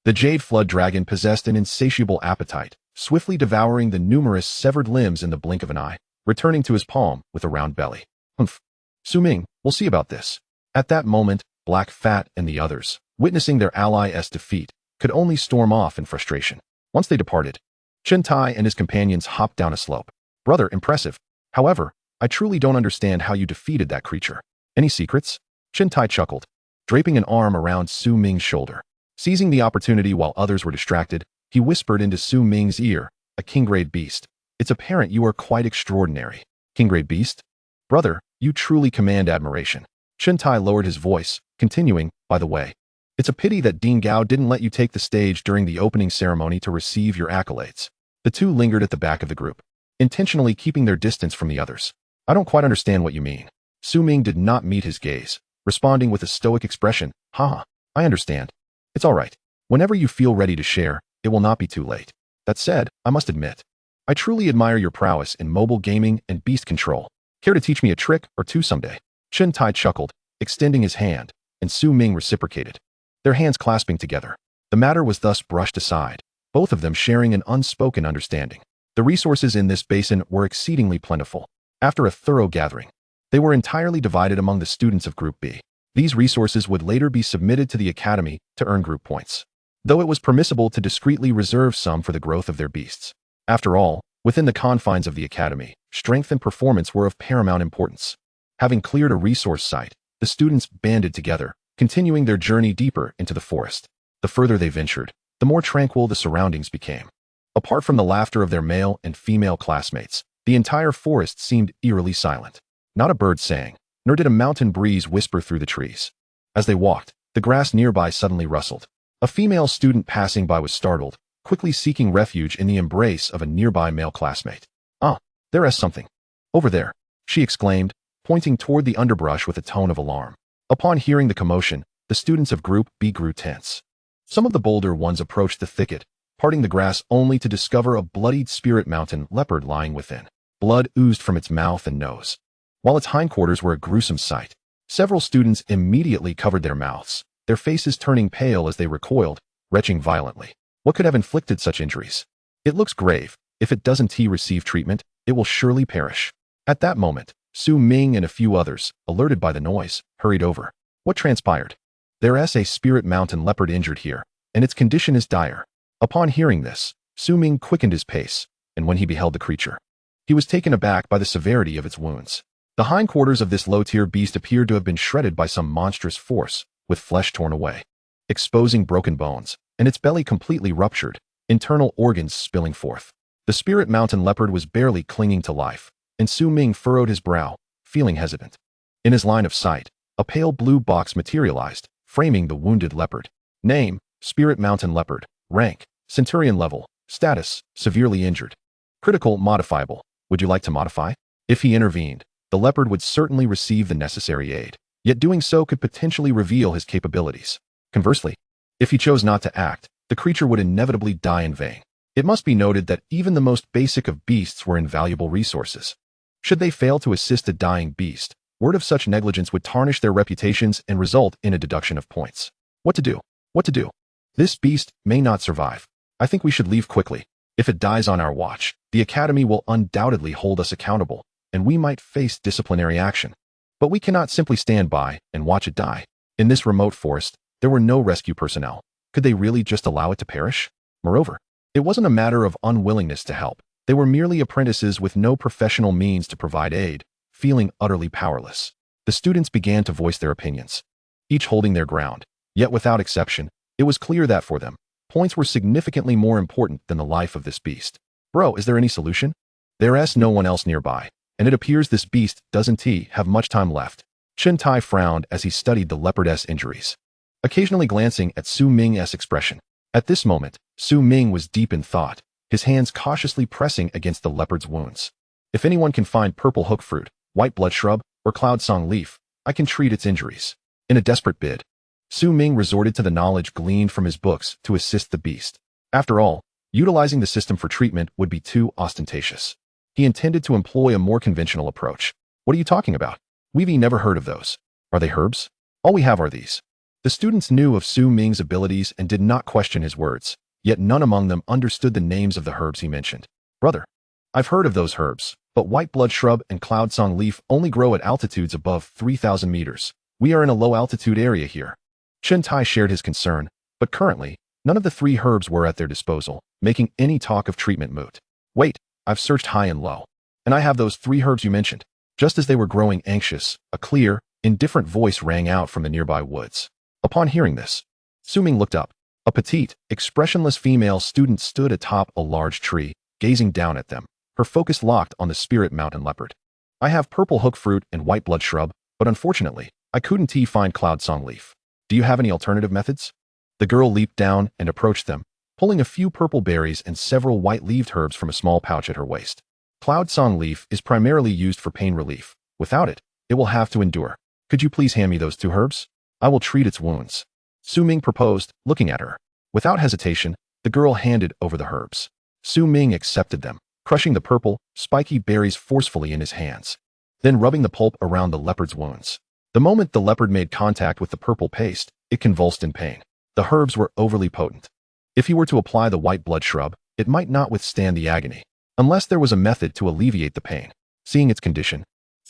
the Jade Flood Dragon possessed an insatiable appetite, swiftly devouring the numerous severed limbs in the blink of an eye, returning to his palm with a round belly. Humph. Su Ming, we'll see about this. At that moment, Black Fat and the others, witnessing their ally's defeat, could only storm off in frustration. Once they departed, Chen Tai and his companions hopped down a slope. Brother, impressive. However, I truly don't understand how you defeated that creature. Any secrets? Chen Tai chuckled, draping an arm around Su Ming's shoulder. Seizing the opportunity while others were distracted, he whispered into Su Ming's ear, a king-grade beast. It's apparent you are quite extraordinary. King-grade beast? Brother, you truly command admiration. Chen Tai lowered his voice, continuing, by the way, it's a pity that Dean Gao didn't let you take the stage during the opening ceremony to receive your accolades. The two lingered at the back of the group, intentionally keeping their distance from the others. I don't quite understand what you mean. Su Ming did not meet his gaze, responding with a stoic expression. Haha, I understand. It's all right. Whenever you feel ready to share, it will not be too late. That said, I must admit, I truly admire your prowess in mobile gaming and beast control. Care to teach me a trick or two someday? Chen Tai chuckled, extending his hand, and Su Ming reciprocated, their hands clasping together. The matter was thus brushed aside, both of them sharing an unspoken understanding. The resources in this basin were exceedingly plentiful. After a thorough gathering, they were entirely divided among the students of Group B. These resources would later be submitted to the Academy to earn group points, though it was permissible to discreetly reserve some for the growth of their beasts. After all, within the confines of the Academy, strength and performance were of paramount importance. Having cleared a resource site, the students banded together, continuing their journey deeper into the forest. The further they ventured, the more tranquil the surroundings became. Apart from the laughter of their male and female classmates, the entire forest seemed eerily silent. Not a bird sang, nor did a mountain breeze whisper through the trees. As they walked, the grass nearby suddenly rustled. A female student passing by was startled, quickly seeking refuge in the embrace of a nearby male classmate. "Ah, there is something. Over there," she exclaimed, pointing toward the underbrush with a tone of alarm. Upon hearing the commotion, the students of Group B grew tense. Some of the bolder ones approached the thicket, parting the grass only to discover a bloodied spirit mountain leopard lying within. Blood oozed from its mouth and nose, while its hindquarters were a gruesome sight. Several students immediately covered their mouths, their faces turning pale as they recoiled, retching violently. What could have inflicted such injuries? "It looks grave. If it doesn't receive treatment, it will surely perish." At that moment, Su Ming and a few others, alerted by the noise, hurried over. What transpired? "There's a spirit mountain leopard injured here, and its condition is dire." Upon hearing this, Su Ming quickened his pace, and when he beheld the creature, he was taken aback by the severity of its wounds. The hindquarters of this low-tier beast appeared to have been shredded by some monstrous force, with flesh torn away, exposing broken bones, and its belly completely ruptured, internal organs spilling forth. The spirit mountain leopard was barely clinging to life, and Su Ming furrowed his brow, feeling hesitant. In his line of sight, a pale blue box materialized, framing the wounded leopard. Name: Spirit Mountain Leopard. Rank: Centurion level. Status: severely injured. Critical modifiable. Would you like to modify? If he intervened, the leopard would certainly receive the necessary aid, yet doing so could potentially reveal his capabilities. Conversely, if he chose not to act, the creature would inevitably die in vain. It must be noted that even the most basic of beasts were invaluable resources. Should they fail to assist a dying beast, word of such negligence would tarnish their reputations and result in a deduction of points. What to do? What to do? This beast may not survive. I think we should leave quickly. If it dies on our watch, the Academy will undoubtedly hold us accountable, and we might face disciplinary action. But we cannot simply stand by and watch it die. In this remote forest, there were no rescue personnel. Could they really just allow it to perish? Moreover, it wasn't a matter of unwillingness to help. They were merely apprentices with no professional means to provide aid, feeling utterly powerless. The students began to voice their opinions, each holding their ground. Yet without exception, it was clear that for them, points were significantly more important than the life of this beast. "Bro, is there any solution?" There's no one else nearby, and it appears this beast doesn't have much time left. Chen Tai frowned as he studied the leopardess injuries, occasionally glancing at Su Ming's expression. At this moment, Su Ming was deep in thought, his hands cautiously pressing against the leopard's wounds. "If anyone can find purple hook fruit, white blood shrub, or cloud song leaf, I can treat its injuries." In a desperate bid, Su Ming resorted to the knowledge gleaned from his books to assist the beast. After all, utilizing the system for treatment would be too ostentatious. He intended to employ a more conventional approach. "What are you talking about? We've never heard of those. Are they herbs? All we have are these." The students knew of Su Ming's abilities and did not question his words, yet none among them understood the names of the herbs he mentioned. "Brother, I've heard of those herbs, but white blood shrub and cloud song leaf only grow at altitudes above 3,000 meters. We are in a low-altitude area here." Chen Tai shared his concern, but currently, none of the three herbs were at their disposal, making any talk of treatment moot. "Wait, I've searched high and low, and I have those three herbs you mentioned." Just as they were growing anxious, a clear, indifferent voice rang out from the nearby woods. Upon hearing this, Su Ming looked up. A petite, expressionless female student stood atop a large tree, gazing down at them, her focus locked on the spirit mountain leopard. "I have purple hook fruit and white blood shrub, but unfortunately, I couldn't find cloud song leaf. Do you have any alternative methods?" The girl leaped down and approached them, pulling a few purple berries and several white-leaved herbs from a small pouch at her waist. "Cloud song leaf is primarily used for pain relief. Without it, it will have to endure. Could you please hand me those two herbs? I will treat its wounds," Su Ming proposed, looking at her. Without hesitation, the girl handed over the herbs. Su Ming accepted them, crushing the purple, spiky berries forcefully in his hands. then rubbing the pulp around the leopard's wounds. The moment the leopard made contact with the purple paste, it convulsed in pain. The herbs were overly potent. If he were to apply the white blood shrub, it might not withstand the agony, unless there was a method to alleviate the pain. Seeing its condition,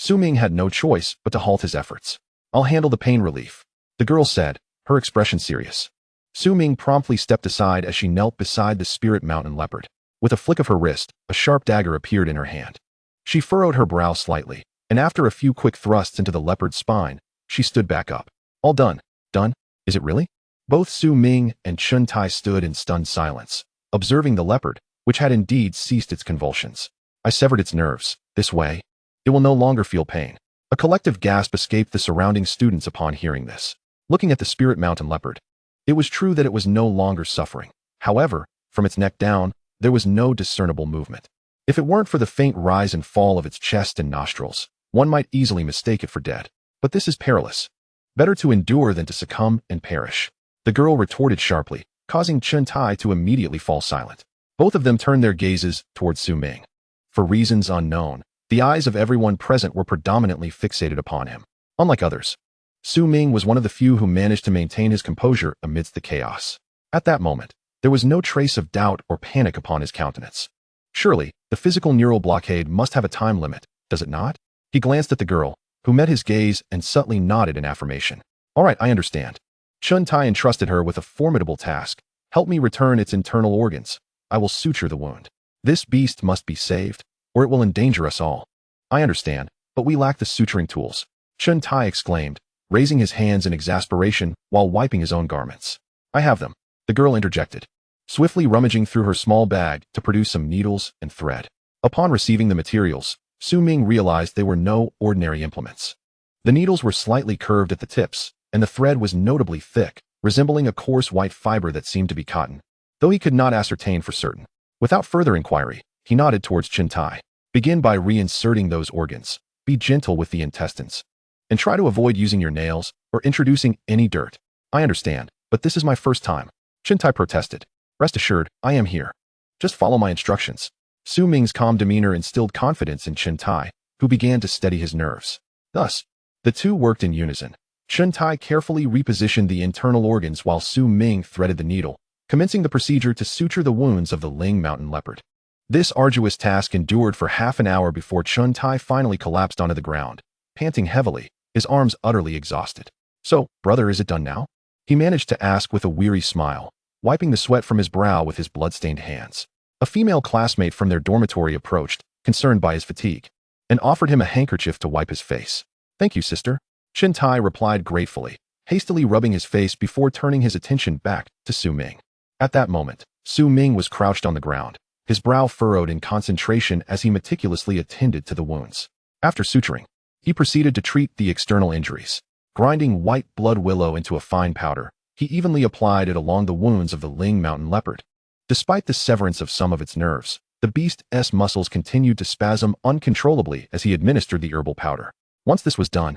Ming had no choice but to halt his efforts. "I'll handle the pain relief," the girl said, her expression serious. Ming promptly stepped aside as she knelt beside the spirit mountain leopard. With a flick of her wrist, a sharp dagger appeared in her hand. She furrowed her brow slightly, and after a few quick thrusts into the leopard's spine, she stood back up. "All done." "Done? Is it really?" Both Ming and Chun-Tai stood in stunned silence, observing the leopard, which had indeed ceased its convulsions. "I severed its nerves. This way, it will no longer feel pain." A collective gasp escaped the surrounding students upon hearing this. Looking at the spirit mountain leopard, it was true that it was no longer suffering. However, from its neck down, there was no discernible movement. If it weren't for the faint rise and fall of its chest and nostrils, one might easily mistake it for dead. But this is perilous. Better to endure than to succumb and perish, the girl retorted sharply, causing Chun-Tai to immediately fall silent. Both of them turned their gazes towards Ming. For reasons unknown, the eyes of everyone present were predominantly fixated upon him. Unlike others, Ming was one of the few who managed to maintain his composure amidst the chaos. At that moment, there was no trace of doubt or panic upon his countenance. Surely, the physical neural blockade must have a time limit, does it not? He glanced at the girl, who met his gaze and subtly nodded in affirmation. "All right, I understand." Chun-Tai entrusted her with a formidable task. "Help me return its internal organs. I will suture the wound. This beast must be saved, or it will endanger us all." "I understand, but we lack the suturing tools," Chun-Tai exclaimed, raising his hands in exasperation while wiping his own garments. "I have them," the girl interjected, swiftly rummaging through her small bag to produce some needles and thread. Upon receiving the materials, Ming realized they were no ordinary implements. The needles were slightly curved at the tips, and the thread was notably thick, resembling a coarse white fiber that seemed to be cotton, though he could not ascertain for certain. Without further inquiry, he nodded towards Chun-Tai. "Begin by reinserting those organs. Be gentle with the intestines, and try to avoid using your nails or introducing any dirt." "I understand, but this is my first time," Chun-Tai protested. "Rest assured, I am here. Just follow my instructions." Ming's calm demeanor instilled confidence in Chun-Tai, who began to steady his nerves. Thus, the two worked in unison. Chun-Tai carefully repositioned the internal organs while Ming threaded the needle, commencing the procedure to suture the wounds of the Ling mountain leopard. This arduous task endured for half an hour before Chun-Tai finally collapsed onto the ground, panting heavily, his arms utterly exhausted. "So, brother, is it done now?" he managed to ask with a weary smile, wiping the sweat from his brow with his blood-stained hands. A female classmate from their dormitory approached, concerned by his fatigue, and offered him a handkerchief to wipe his face. "Thank you, sister," Chun-Tai replied gratefully, hastily rubbing his face before turning his attention back to Ming. At that moment, Ming was crouched on the ground, his brow furrowed in concentration as he meticulously attended to the wounds. After suturing, he proceeded to treat the external injuries. Grinding white blood willow into a fine powder, he evenly applied it along the wounds of the Ling mountain leopard. Despite the severance of some of its nerves, the beast's muscles continued to spasm uncontrollably as he administered the herbal powder. Once this was done,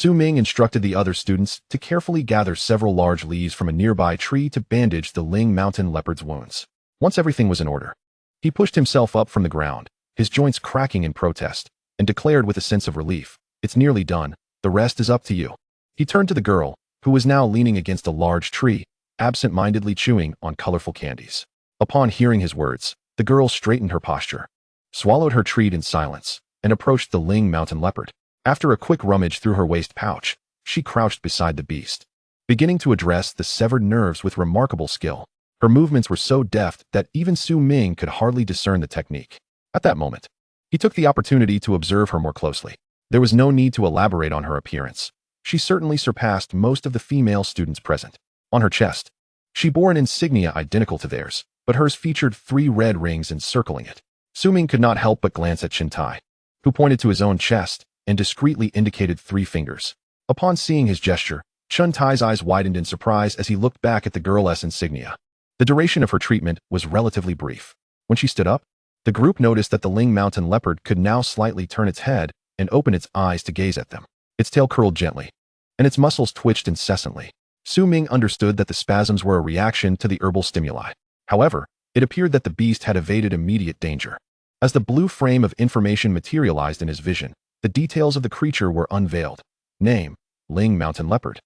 Ming instructed the other students to carefully gather several large leaves from a nearby tree to bandage the Ling mountain leopard's wounds. Once everything was in order, he pushed himself up from the ground, his joints cracking in protest, and declared with a sense of relief, "It's nearly done. The rest is up to you." He turned to the girl, who was now leaning against a large tree, absent-mindedly chewing on colorful candies. Upon hearing his words, the girl straightened her posture, swallowed her treat in silence, and approached the Ling mountain leopard. After a quick rummage through her waist pouch, she crouched beside the beast, beginning to address the severed nerves with remarkable skill. Her movements were so deft that even Ming could hardly discern the technique. At that moment, he took the opportunity to observe her more closely. There was no need to elaborate on her appearance. She certainly surpassed most of the female students present. On her chest, she bore an insignia identical to theirs, but hers featured 3 red rings encircling it. Ming could not help but glance at Chun-Tai, who pointed to his own chest and discreetly indicated 3 fingers. Upon seeing his gesture, Chun-Tai's eyes widened in surprise as he looked back at the girl's insignia. The duration of her treatment was relatively brief. When she stood up, the group noticed that the Ling mountain leopard could now slightly turn its head and open its eyes to gaze at them. Its tail curled gently, and its muscles twitched incessantly. Ming understood that the spasms were a reaction to the herbal stimuli. However, it appeared that the beast had evaded immediate danger. As the blue frame of information materialized in his vision, The details of the creature were unveiled. Name: Ling Mountain Leopard.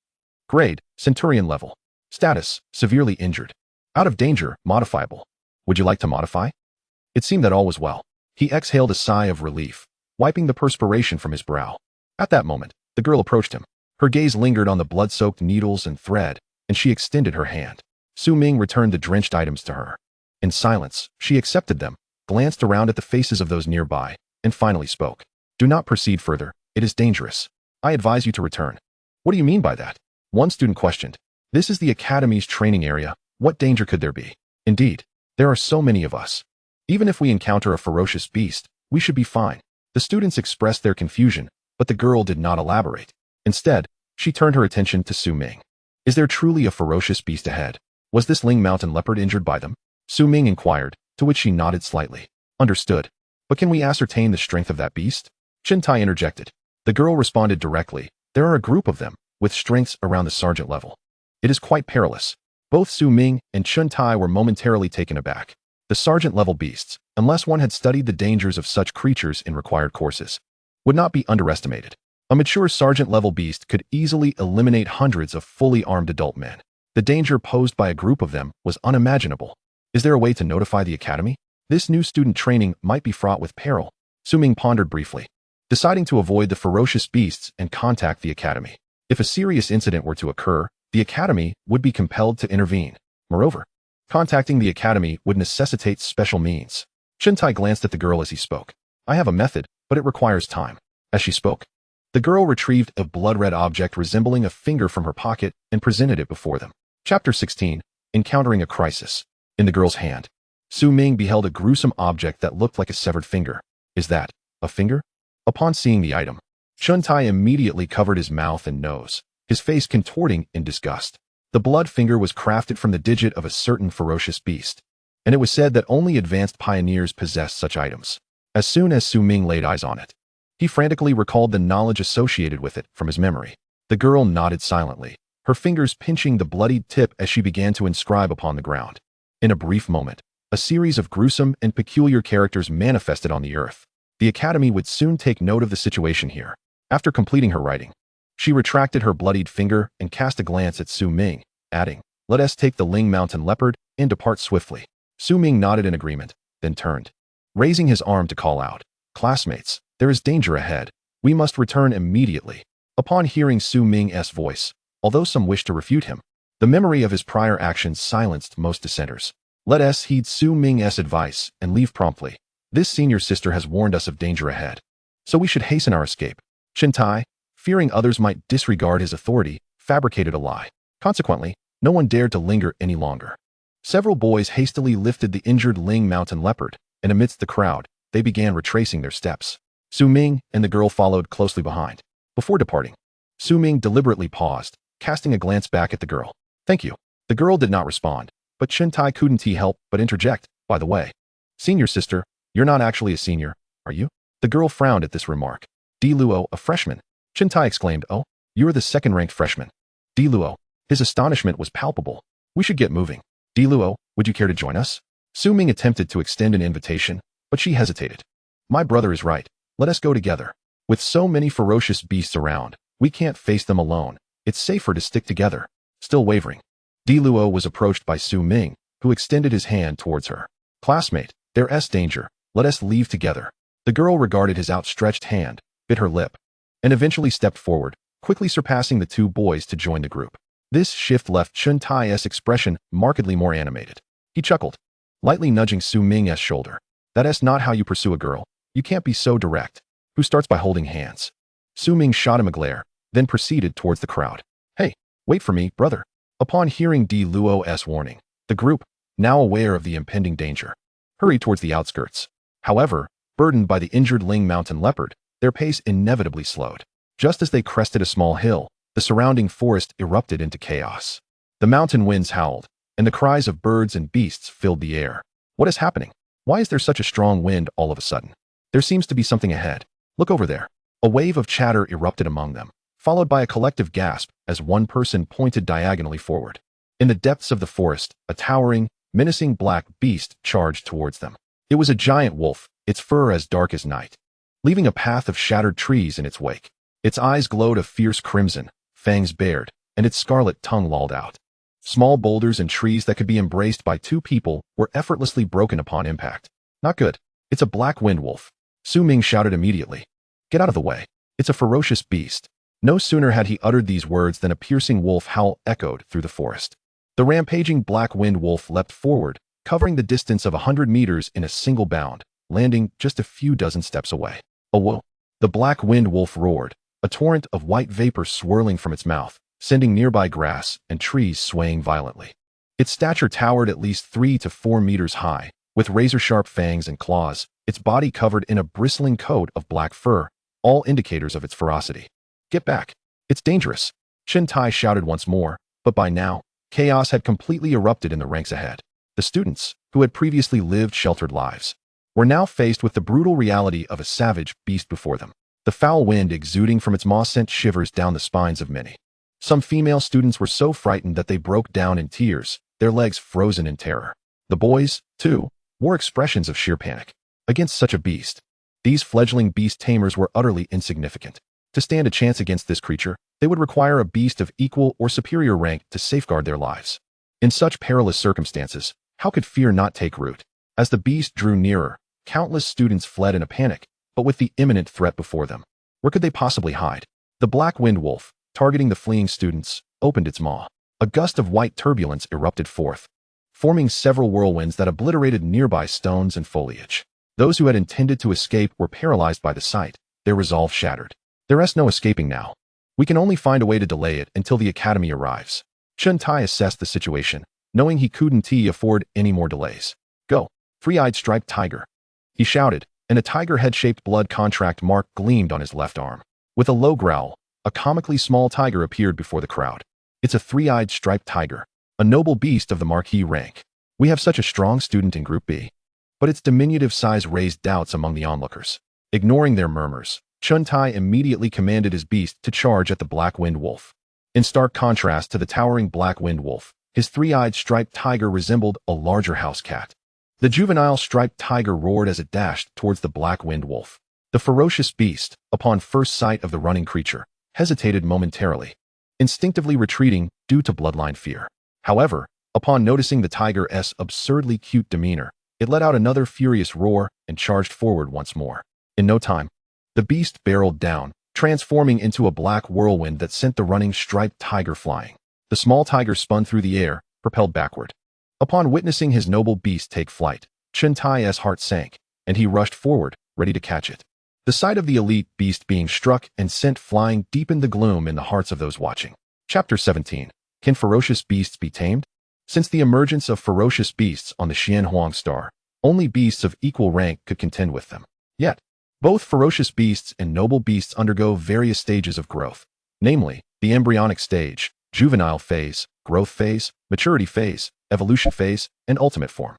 Grade: Centurion level. Status: severely injured. Out of danger, modifiable. Would you like to modify? It seemed that all was well. He exhaled a sigh of relief, wiping the perspiration from his brow. At that moment, the girl approached him. Her gaze lingered on the blood-soaked needles and thread, and she extended her hand. Ming returned the drenched items to her. In silence, she accepted them, glanced around at the faces of those nearby, and finally spoke. Do not proceed further. It is dangerous. I advise you to return. What do you mean by that? One student questioned. This is the Academy's training area. What danger could there be? Indeed, there are so many of us. Even if we encounter a ferocious beast, we should be fine. The students expressed their confusion, but the girl did not elaborate. Instead, she turned her attention to Ming. Is there truly a ferocious beast ahead? Was this Ling Mountain Leopard injured by them? Ming inquired, to which she nodded slightly. Understood. But can we ascertain the strength of that beast? Tai interjected. The girl responded directly. There are a group of them, with strengths around the sergeant level. It is quite perilous. Both Ming and Tai were momentarily taken aback. The sergeant-level beasts, unless one had studied the dangers of such creatures in required courses, would not be underestimated. A mature sergeant-level beast could easily eliminate hundreds of fully armed adult men. The danger posed by a group of them was unimaginable. Is there a way to notify the academy? This new student training might be fraught with peril. Ming pondered briefly, deciding to avoid the ferocious beasts and contact the academy. If a serious incident were to occur, the academy would be compelled to intervene. Moreover, contacting the academy would necessitate special means. Tai glanced at the girl as he spoke. I have a method, but it requires time. As she spoke, the girl retrieved a blood-red object resembling a finger from her pocket and presented it before them. Chapter 16, Encountering a Crisis. In the girl's hand, Ming beheld a gruesome object that looked like a severed finger. Is that a finger? Upon seeing the item, Tai immediately covered his mouth and nose, his face contorting in disgust. The blood finger was crafted from the digit of a certain ferocious beast, and it was said that only advanced pioneers possessed such items. As soon as Ming laid eyes on it, he frantically recalled the knowledge associated with it from his memory. The girl nodded silently, her fingers pinching the bloodied tip as she began to inscribe upon the ground. In a brief moment, a series of gruesome and peculiar characters manifested on the earth. The academy would soon take note of the situation here. After completing her writing, she retracted her bloodied finger and cast a glance at Ming, adding, Let us take the Ling Mountain Leopard and depart swiftly. Ming nodded in agreement, then turned, raising his arm to call out, Classmates, there is danger ahead. We must return immediately. Upon hearing Ming's voice, although some wished to refute him, the memory of his prior actions silenced most dissenters. Let us heed Ming's advice and leave promptly. This senior sister has warned us of danger ahead, so we should hasten our escape. Tai, fearing others might disregard his authority, fabricated a lie. Consequently, no one dared to linger any longer. Several boys hastily lifted the injured Ling Mountain Leopard, and amidst the crowd, they began retracing their steps. Ming and the girl followed closely behind. Before departing, Ming deliberately paused, casting a glance back at the girl. Thank you. The girl did not respond, but Tai couldn't help but interject. By the way, senior sister, you're not actually a senior, are you? The girl frowned at this remark. Luo, a freshman. Tai exclaimed, Oh, you're the second-ranked freshman. Luo. His astonishment was palpable. We should get moving. Luo, would you care to join us? Ming attempted to extend an invitation, but she hesitated. My brother is right. Let us go together. With so many ferocious beasts around, we can't face them alone. It's safer to stick together. Still wavering, Luo was approached by Ming, who extended his hand towards her. Classmate, there's danger. Let us leave together. The girl regarded his outstretched hand, bit her lip, and eventually stepped forward, quickly surpassing the two boys to join the group. This shift left Tai's expression markedly more animated. He chuckled, lightly nudging Ming's shoulder. That's not how you pursue a girl. You can't be so direct. Who starts by holding hands? Ming shot him a glare, then proceeded towards the crowd. Hey, wait for me, brother. Upon hearing Luo's warning, the group, now aware of the impending danger, hurried towards the outskirts. However, burdened by the injured Ling Mountain Leopard, their pace inevitably slowed. Just as they crested a small hill, the surrounding forest erupted into chaos. The mountain winds howled, and the cries of birds and beasts filled the air. What is happening? Why is there such a strong wind all of a sudden? There seems to be something ahead. Look over there. A wave of chatter erupted among them, followed by a collective gasp as one person pointed diagonally forward. In the depths of the forest, a towering, menacing black beast charged towards them. It was a giant wolf, its fur as dark as night. leaving a path of shattered trees in its wake. Its eyes glowed a fierce crimson, fangs bared, and its scarlet tongue lolled out. Small boulders and trees that could be embraced by two people were effortlessly broken upon impact. Not good. It's a black wind wolf. Ming shouted immediately. Get out of the way. It's a ferocious beast. No sooner had he uttered these words than a piercing wolf howl echoed through the forest. The rampaging black wind wolf leapt forward, covering the distance of 100 meters in a single bound, landing just a few dozen steps away. Oh whoa! The black wind wolf roared, a torrent of white vapor swirling from its mouth, sending nearby grass and trees swaying violently. Its stature towered at least 3 to 4 meters high, with razor-sharp fangs and claws, its body covered in a bristling coat of black fur, all indicators of its ferocity. Get back! It's dangerous! Tai shouted once more, but by now, chaos had completely erupted in the ranks ahead. The students, who had previously lived sheltered lives, were now faced with the brutal reality of a savage beast before them. The foul wind exuding from its maw sent shivers down the spines of many. Some female students were so frightened that they broke down in tears, their legs frozen in terror. The boys, too, wore expressions of sheer panic. Against such a beast, these fledgling beast tamers were utterly insignificant. To stand a chance against this creature, they would require a beast of equal or superior rank to safeguard their lives. In such perilous circumstances, how could fear not take root? As the beast drew nearer, countless students fled in a panic, but with the imminent threat before them. Where could they possibly hide? The black wind wolf, targeting the fleeing students, opened its maw. A gust of white turbulence erupted forth, forming several whirlwinds that obliterated nearby stones and foliage. Those who had intended to escape were paralyzed by the sight, their resolve shattered. There is no escaping now. We can only find a way to delay it until the academy arrives. Tai assessed the situation, knowing he couldn't afford any more delays. Go, three-eyed striped tiger, he shouted, and a tiger head-shaped blood contract mark gleamed on his left arm. With a low growl, a comically small tiger appeared before the crowd. It's a three-eyed striped tiger, a noble beast of the marquee rank. We have such a strong student in Group B. But its diminutive size raised doubts among the onlookers. Ignoring their murmurs, Tai immediately commanded his beast to charge at the black wind wolf. In stark contrast to the towering black wind wolf, his three-eyed striped tiger resembled a larger house cat. The juvenile striped tiger roared as it dashed towards the black wind wolf. The ferocious beast, upon first sight of the running creature, hesitated momentarily, instinctively retreating due to bloodline fear. However, upon noticing the tiger's absurdly cute demeanor, it let out another furious roar and charged forward once more. In no time, the beast barreled down, transforming into a black whirlwind that sent the running striped tiger flying. The small tiger spun through the air, propelled backward. Upon witnessing his noble beast take flight, Tai's heart sank, and he rushed forward, ready to catch it. The sight of the elite beast being struck and sent flying deepened the gloom in the hearts of those watching. Chapter 17. Can ferocious beasts be tamed? Since the emergence of ferocious beasts on the Xuanhuang Star, only beasts of equal rank could contend with them. Yet, both ferocious beasts and noble beasts undergo various stages of growth, namely, the embryonic stage, juvenile phase, growth phase, maturity phase, evolution phase, and ultimate form.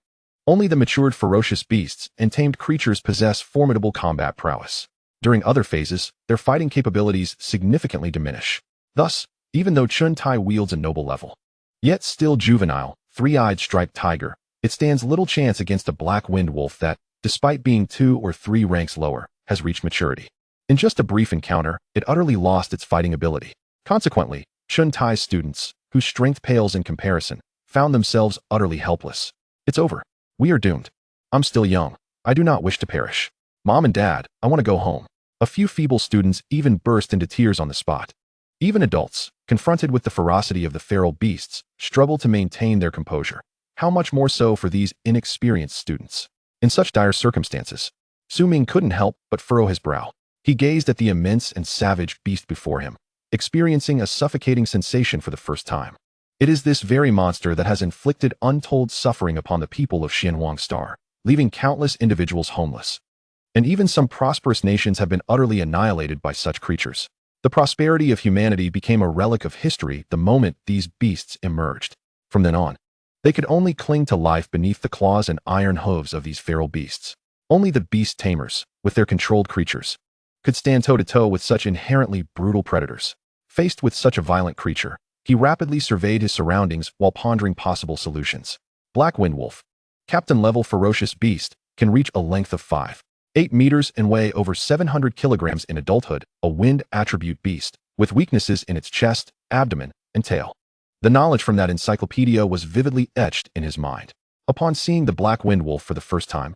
Only the matured ferocious beasts and tamed creatures possess formidable combat prowess. During other phases, their fighting capabilities significantly diminish. Thus, even though Tai wields a noble level, yet still juvenile, three-eyed striped tiger, it stands little chance against a black wind wolf that, despite being 2 or 3 ranks lower, has reached maturity. In just a brief encounter, it utterly lost its fighting ability. Consequently, Tai's students, whose strength pales in comparison, found themselves utterly helpless. It's over. We are doomed. I'm still young. I do not wish to perish. Mom and Dad, I want to go home. A few feeble students even burst into tears on the spot. Even adults, confronted with the ferocity of the feral beasts, struggle to maintain their composure. How much more so for these inexperienced students? In such dire circumstances, Ming couldn't help but furrow his brow. He gazed at the immense and savage beast before him, experiencing a suffocating sensation for the first time. It is this very monster that has inflicted untold suffering upon the people of Xuanhuang Star, leaving countless individuals homeless. And even some prosperous nations have been utterly annihilated by such creatures. The prosperity of humanity became a relic of history the moment these beasts emerged. From then on, they could only cling to life beneath the claws and iron hooves of these feral beasts. Only the beast tamers, with their controlled creatures, could stand toe-to-toe with such inherently brutal predators. Faced with such a violent creature, he rapidly surveyed his surroundings while pondering possible solutions. Black Wind Wolf, Captain-level ferocious beast, can reach a length of 5 8 meters and weigh over 700 kilograms in adulthood, a wind attribute beast, with weaknesses in its chest, abdomen, and tail. The knowledge from that encyclopedia was vividly etched in his mind. Upon seeing the black wind wolf for the first time,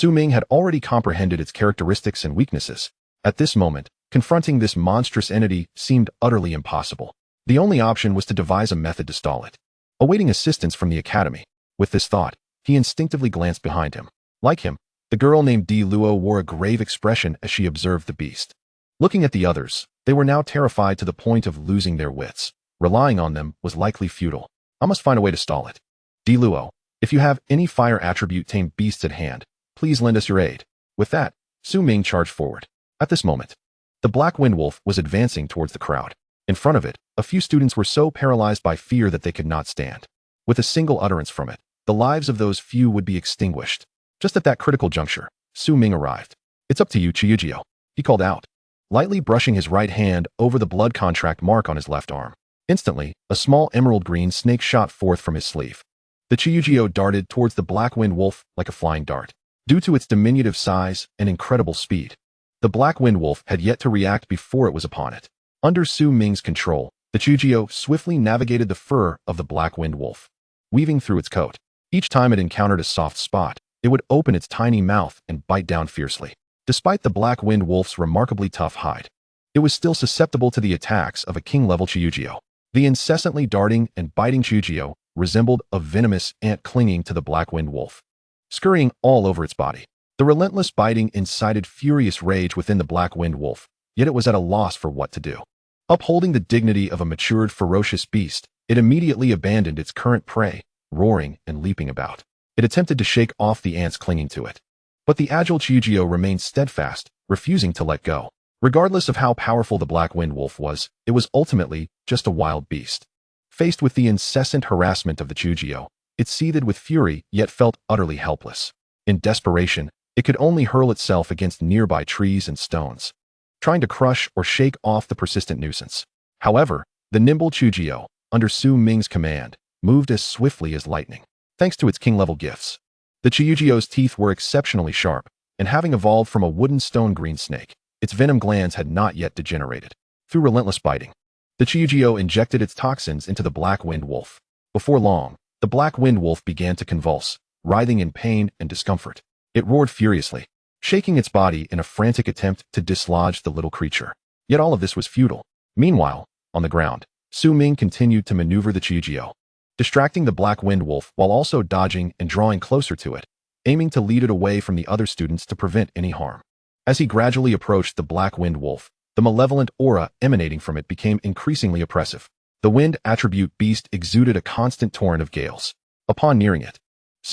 Ming had already comprehended its characteristics and weaknesses. At this moment, confronting this monstrous entity seemed utterly impossible. The only option was to devise a method to stall it. Awaiting assistance from the academy, with this thought, he instinctively glanced behind him. Like him, the girl named Di Luo wore a grave expression as she observed the beast. Looking at the others, they were now terrified to the point of losing their wits. Relying on them was likely futile. I must find a way to stall it. Di Luo, if you have any fire attribute tamed beasts at hand, please lend us your aid. With that, Ming charged forward. At this moment, the black wind wolf was advancing towards the crowd. In front of it, a few students were so paralyzed by fear that they could not stand. With a single utterance from it, the lives of those few would be extinguished. Just at that critical juncture, Ming arrived. It's up to you, Chiyujio, he called out, lightly brushing his right hand over the blood contract mark on his left arm. Instantly, a small emerald green snake shot forth from his sleeve. The Chiyujio darted towards the black wind wolf like a flying dart. Due to its diminutive size and incredible speed, the black wind wolf had yet to react before it was upon it. Under Ming's control, the Chiyujio swiftly navigated the fur of the black wind wolf, weaving through its coat. Each time it encountered a soft spot, it would open its tiny mouth and bite down fiercely. Despite the black wind wolf's remarkably tough hide, it was still susceptible to the attacks of a king-level Chiyujio. The incessantly darting and biting Chiyujio resembled a venomous ant clinging to the black wind wolf, scurrying all over its body. The relentless biting incited furious rage within the black wind wolf, yet it was at a loss for what to do. Upholding the dignity of a matured, ferocious beast, it immediately abandoned its current prey, roaring and leaping about. It attempted to shake off the ants clinging to it. But the agile Chiyujio remained steadfast, refusing to let go. Regardless of how powerful the black wind wolf was, it was ultimately just a wild beast. Faced with the incessant harassment of the Chiyujio, it seethed with fury yet felt utterly helpless. In desperation, it could only hurl itself against nearby trees and stones, trying to crush or shake off the persistent nuisance. However, the nimble Chiyujio, under Ming's command, moved as swiftly as lightning. Thanks to its king-level gifts, the Chiyujio's teeth were exceptionally sharp, and having evolved from a wooden stone green snake, its venom glands had not yet degenerated. Through relentless biting, the Chiyujio injected its toxins into the black wind wolf. Before long, the black wind wolf began to convulse, writhing in pain and discomfort. It roared furiously, shaking its body in a frantic attempt to dislodge the little creature. Yet all of this was futile. Meanwhile, on the ground, Ming continued to maneuver the Chiyujio, distracting the black wind wolf while also dodging and drawing closer to it, aiming to lead it away from the other students to prevent any harm. As he gradually approached the black wind wolf, the malevolent aura emanating from it became increasingly oppressive. The wind attribute beast exuded a constant torrent of gales. Upon nearing it,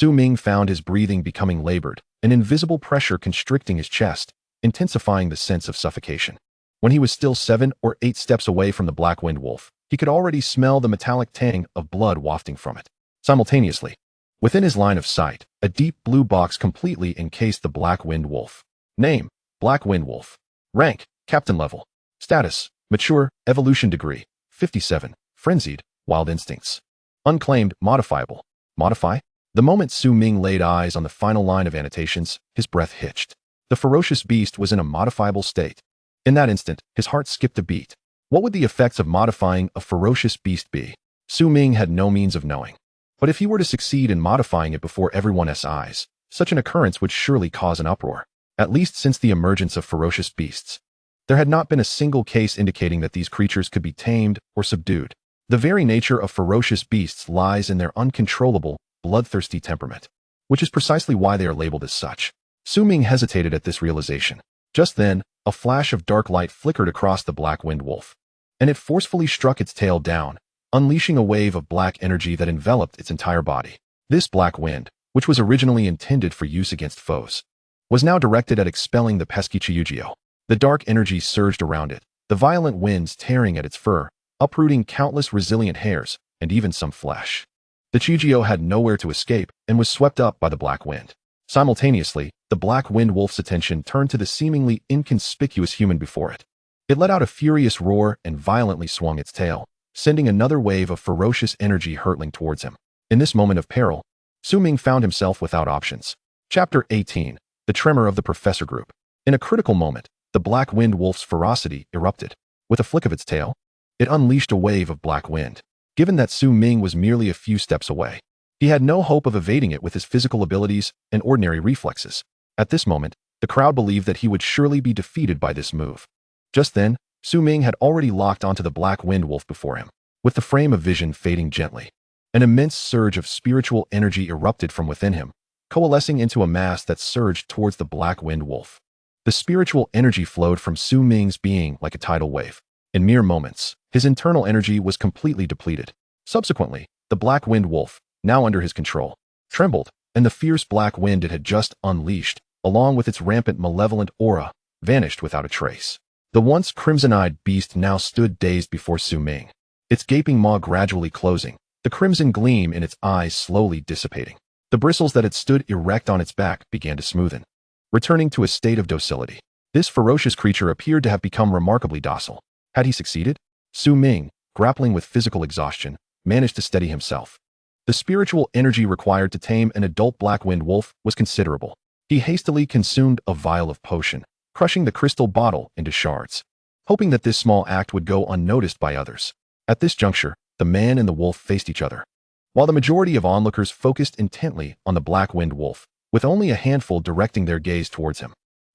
Ming found his breathing becoming labored, an invisible pressure constricting his chest, intensifying the sense of suffocation. When he was still 7 or 8 steps away from the black wind wolf, he could already smell the metallic tang of blood wafting from it. Simultaneously, within his line of sight, a deep blue box completely encased the black wind wolf. Name: Black Wind Wolf. Rank: Captain level. Status: Mature, Evolution degree: 57. Frenzied, Wild Instincts. Unclaimed, Modifiable. Modify? The moment Ming laid eyes on the final line of annotations, his breath hitched. The ferocious beast was in a modifiable state. In that instant, his heart skipped a beat. What would the effects of modifying a ferocious beast be? Ming had no means of knowing. But if he were to succeed in modifying it before everyone's eyes, such an occurrence would surely cause an uproar. At least since the emergence of ferocious beasts, there had not been a single case indicating that these creatures could be tamed or subdued. The very nature of ferocious beasts lies in their uncontrollable, bloodthirsty temperament, which is precisely why they are labeled as such. Ming hesitated at this realization. Just then, a flash of dark light flickered across the black wind wolf, and it forcefully struck its tail down, unleashing a wave of black energy that enveloped its entire body. This black wind, which was originally intended for use against foes, was now directed at expelling the pesky Chiyujio. The dark energy surged around it, the violent winds tearing at its fur, uprooting countless resilient hairs, and even some flesh. The Chiyujio had nowhere to escape and was swept up by the black wind. Simultaneously, the black wind wolf's attention turned to the seemingly inconspicuous human before it. It let out a furious roar and violently swung its tail, sending another wave of ferocious energy hurtling towards him. In this moment of peril, Ming found himself without options. Chapter 18. the tremor of the professor group. In a critical moment, the black wind wolf's ferocity erupted. With a flick of its tail, it unleashed a wave of black wind. Given that Su Ming was merely a few steps away, he had no hope of evading it with his physical abilities and ordinary reflexes. At this moment, the crowd believed that he would surely be defeated by this move. Just then, Su Ming had already locked onto the black wind wolf before him. With the frame of vision fading gently, an immense surge of spiritual energy erupted from within him, coalescing into a mass that surged towards the black wind wolf. The spiritual energy flowed from Su Ming's being like a tidal wave. In mere moments, his internal energy was completely depleted. Subsequently, the black wind wolf, now under his control, trembled, and the fierce black wind it had just unleashed, along with its rampant malevolent aura, vanished without a trace. The once crimson-eyed beast now stood dazed before Su Ming, its gaping maw gradually closing, the crimson gleam in its eyes slowly dissipating. The bristles that had stood erect on its back began to smoothen, returning to a state of docility. This ferocious creature appeared to have become remarkably docile. Had he succeeded? Su Ming, grappling with physical exhaustion, managed to steady himself. The spiritual energy required to tame an adult black wind wolf was considerable. He hastily consumed a vial of potion, crushing the crystal bottle into shards, hoping that this small act would go unnoticed by others. At this juncture, the man and the wolf faced each other, while the majority of onlookers focused intently on the black wind wolf, with only a handful directing their gaze towards him.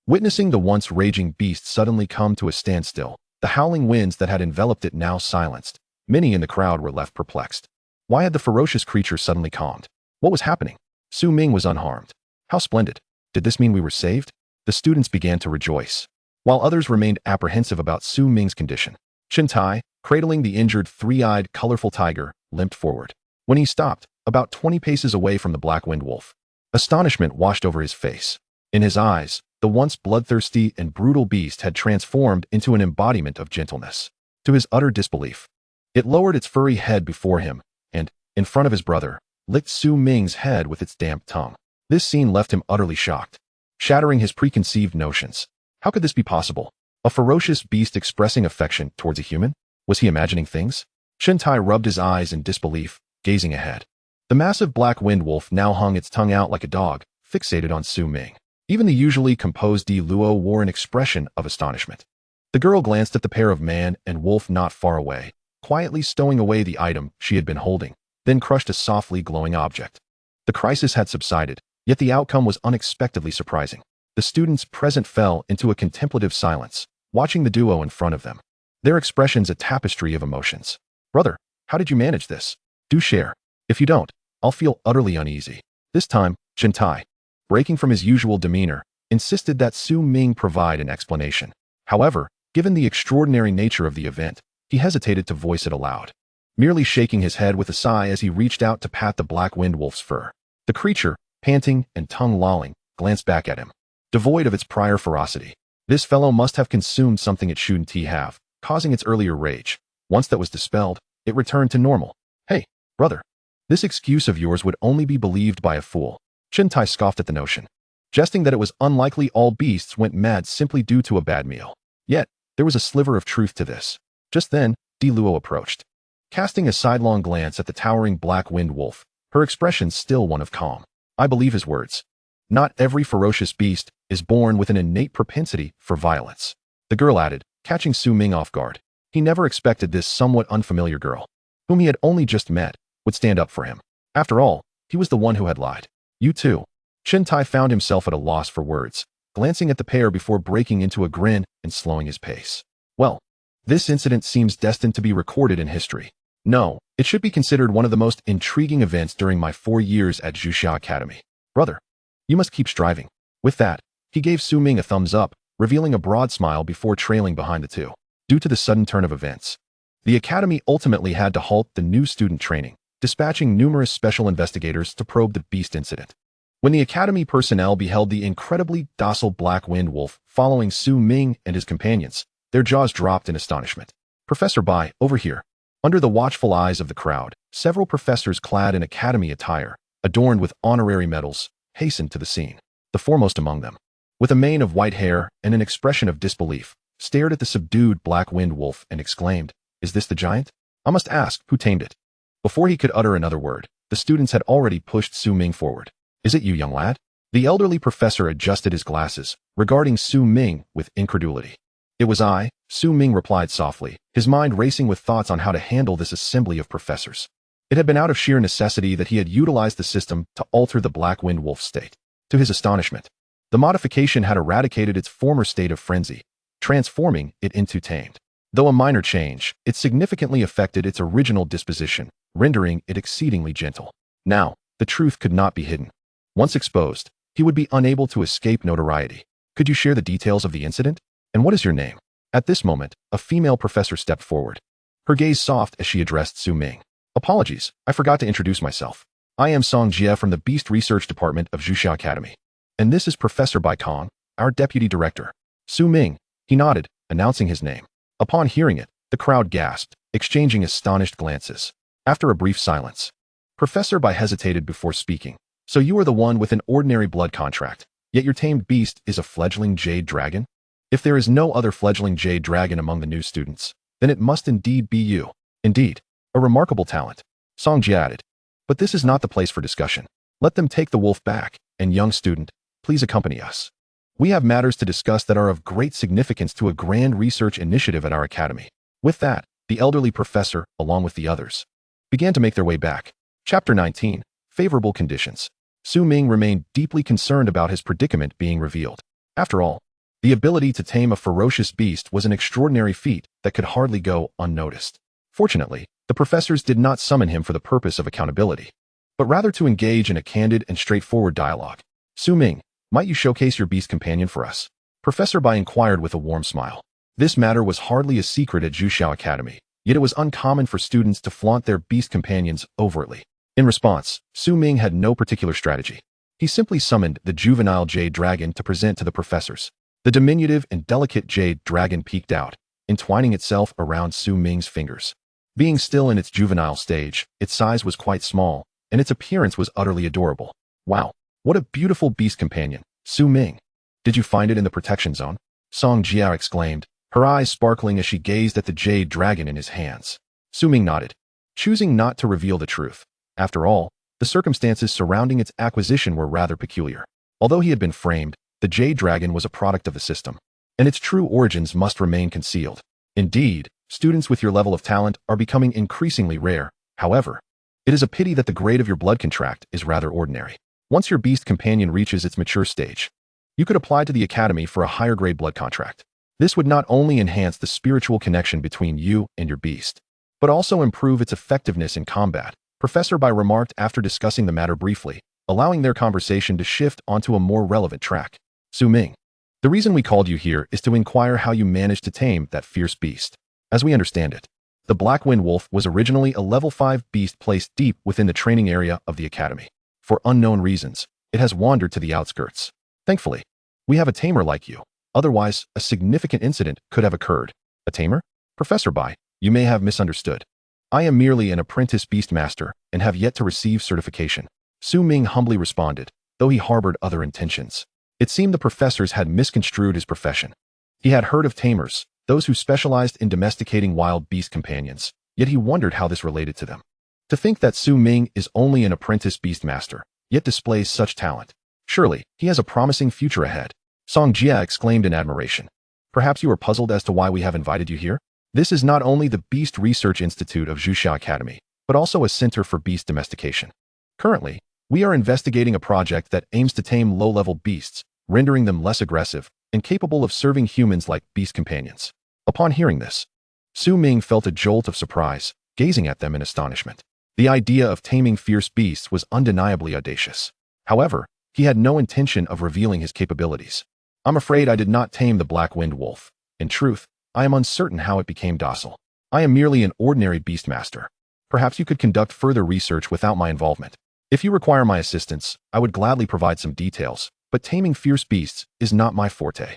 Witnessing the once raging beast suddenly come to a standstill, the howling winds that had enveloped it now silenced, many in the crowd were left perplexed. Why had the ferocious creature suddenly calmed? What was happening? Su Ming was unharmed. How splendid. Did this mean we were saved? The students began to rejoice, while others remained apprehensive about Su Ming's condition. Chintai, cradling the injured three-eyed, colorful tiger, limped forward. When he stopped, about 20 paces away from the black wind wolf, astonishment washed over his face. In his eyes, the once bloodthirsty and brutal beast had transformed into an embodiment of gentleness. To his utter disbelief, it lowered its furry head before him, and, in front of his brother, licked Su Ming's head with its damp tongue. This scene left him utterly shocked, shattering his preconceived notions. How could this be possible? A ferocious beast expressing affection towards a human? Was he imagining things? Chintai rubbed his eyes in disbelief, gazing ahead. The massive black wind wolf now hung its tongue out like a dog, fixated on Su Ming. Even the usually composed Di Luo wore an expression of astonishment. The girl glanced at the pair of man and wolf not far away, quietly stowing away the item she had been holding, then crushed a softly glowing object. The crisis had subsided, yet the outcome was unexpectedly surprising. The students present fell into a contemplative silence, watching the duo in front of them, their expressions a tapestry of emotions. Brother, how did you manage this? Do share. If you don't, I'll feel utterly uneasy. This time, Chintai, breaking from his usual demeanor, insisted that Su Ming provide an explanation. However, given the extraordinary nature of the event, he hesitated to voice it aloud, merely shaking his head with a sigh as he reached out to pat the black wind wolf's fur. The creature, panting and tongue lolling, glanced back at him, devoid of its prior ferocity. This fellow must have consumed something it shouldn't have, causing its earlier rage. Once that was dispelled, it returned to normal. Hey, brother, this excuse of yours would only be believed by a fool. Chintai scoffed at the notion, jesting that it was unlikely all beasts went mad simply due to a bad meal. Yet, there was a sliver of truth to this. Just then, Di Luo approached, casting a sidelong glance at the towering black wind wolf, her expression still one of calm. I believe his words. Not every ferocious beast is born with an innate propensity for violence, the girl added, catching Su Ming off guard. He never expected this somewhat unfamiliar girl, whom he had only just met, would stand up for him. After all, he was the one who had lied. You too. Chintai found himself at a loss for words, glancing at the pair before breaking into a grin and slowing his pace. Well, this incident seems destined to be recorded in history. No, it should be considered one of the most intriguing events during my 4 years at Xuxia Academy. Brother, you must keep striving. With that, he gave Su Ming a thumbs up, revealing a broad smile before trailing behind the two. Due to the sudden turn of events, the academy ultimately had to halt the new student training, dispatching numerous special investigators to probe the beast incident. When the academy personnel beheld the incredibly docile black wind wolf following Su Ming and his companions, their jaws dropped in astonishment. Professor Bai, over here. Under the watchful eyes of the crowd, several professors clad in academy attire, adorned with honorary medals, hastened to the scene. The foremost among them, with a mane of white hair and an expression of disbelief, stared at the subdued black wind wolf and exclaimed, "Is this the giant? I must ask, who tamed it?" Before he could utter another word, the students had already pushed Su Ming forward. "Is it you, young lad?" The elderly professor adjusted his glasses, regarding Su Ming with incredulity. It was I, Su Ming replied softly, his mind racing with thoughts on how to handle this assembly of professors. It had been out of sheer necessity that he had utilized the system to alter the Black Wind Wolf state. To his astonishment, the modification had eradicated its former state of frenzy, transforming it into tamed. Though a minor change, it significantly affected its original disposition, rendering it exceedingly gentle. Now, the truth could not be hidden. Once exposed, he would be unable to escape notoriety. Could you share the details of the incident? And what is your name? At this moment, a female professor stepped forward. Her gaze soft as she addressed Su Ming. Apologies, I forgot to introduce myself. I am Song Jie from the Beast Research Department of Xuanhuang Academy. And this is Professor Bai Kong, our Deputy Director. Su Ming, he nodded, announcing his name. Upon hearing it, the crowd gasped, exchanging astonished glances. After a brief silence, Professor Bai hesitated before speaking. So you are the one with an ordinary blood contract, yet your tamed beast is a fledgling jade dragon? If there is no other fledgling jade dragon among the new students, then it must indeed be you. Indeed, a remarkable talent, Song Jie added. But this is not the place for discussion. Let them take the wolf back, and young student, please accompany us. We have matters to discuss that are of great significance to a grand research initiative at our academy. With that, the elderly professor, along with the others, began to make their way back. Chapter 19, Favorable Conditions. Su Ming remained deeply concerned about his predicament being revealed. After all, the ability to tame a ferocious beast was an extraordinary feat that could hardly go unnoticed. Fortunately, the professors did not summon him for the purpose of accountability, but rather to engage in a candid and straightforward dialogue. Su Ming, might you showcase your beast companion for us? Professor Bai inquired with a warm smile. This matter was hardly a secret at Xuanhuang Academy, yet it was uncommon for students to flaunt their beast companions overtly. In response, Su Ming had no particular strategy. He simply summoned the juvenile jade dragon to present to the professors. The diminutive and delicate jade dragon peeked out, entwining itself around Su Ming's fingers. Being still in its juvenile stage, its size was quite small, and its appearance was utterly adorable. Wow, what a beautiful beast companion, Su Ming. Did you find it in the protection zone? Song Jie exclaimed, her eyes sparkling as she gazed at the jade dragon in his hands. Su Ming nodded, choosing not to reveal the truth. After all, the circumstances surrounding its acquisition were rather peculiar. Although he had been framed, the jade dragon was a product of the system, and its true origins must remain concealed. Indeed, students with your level of talent are becoming increasingly rare. However, it is a pity that the grade of your blood contract is rather ordinary. Once your beast companion reaches its mature stage, you could apply to the academy for a higher grade blood contract. This would not only enhance the spiritual connection between you and your beast, but also improve its effectiveness in combat. Professor Bai remarked after discussing the matter briefly, allowing their conversation to shift onto a more relevant track. Su Ming, the reason we called you here is to inquire how you managed to tame that fierce beast. As we understand it, the Black Wind Wolf was originally a level 5 beast placed deep within the training area of the academy. For unknown reasons, it has wandered to the outskirts. Thankfully, we have a tamer like you. Otherwise, a significant incident could have occurred. A tamer? Professor Bai, you may have misunderstood. I am merely an apprentice beastmaster and have yet to receive certification. Su Ming humbly responded, though he harbored other intentions. It seemed the professors had misconstrued his profession. He had heard of tamers, those who specialized in domesticating wild beast companions, yet he wondered how this related to them. To think that Su Ming is only an apprentice beastmaster, yet displays such talent. Surely, he has a promising future ahead. Song Jie exclaimed in admiration. Perhaps you are puzzled as to why we have invited you here? This is not only the Beast Research Institute of Xuanhuang Academy, but also a center for beast domestication. Currently, we are investigating a project that aims to tame low-level beasts, rendering them less aggressive and capable of serving humans like beast companions. Upon hearing this, Su Ming felt a jolt of surprise, gazing at them in astonishment. The idea of taming fierce beasts was undeniably audacious. However, he had no intention of revealing his capabilities. I'm afraid I did not tame the Black Wind Wolf. In truth, I am uncertain how it became docile. I am merely an ordinary beastmaster. Perhaps you could conduct further research without my involvement. If you require my assistance, I would gladly provide some details, but taming fierce beasts is not my forte.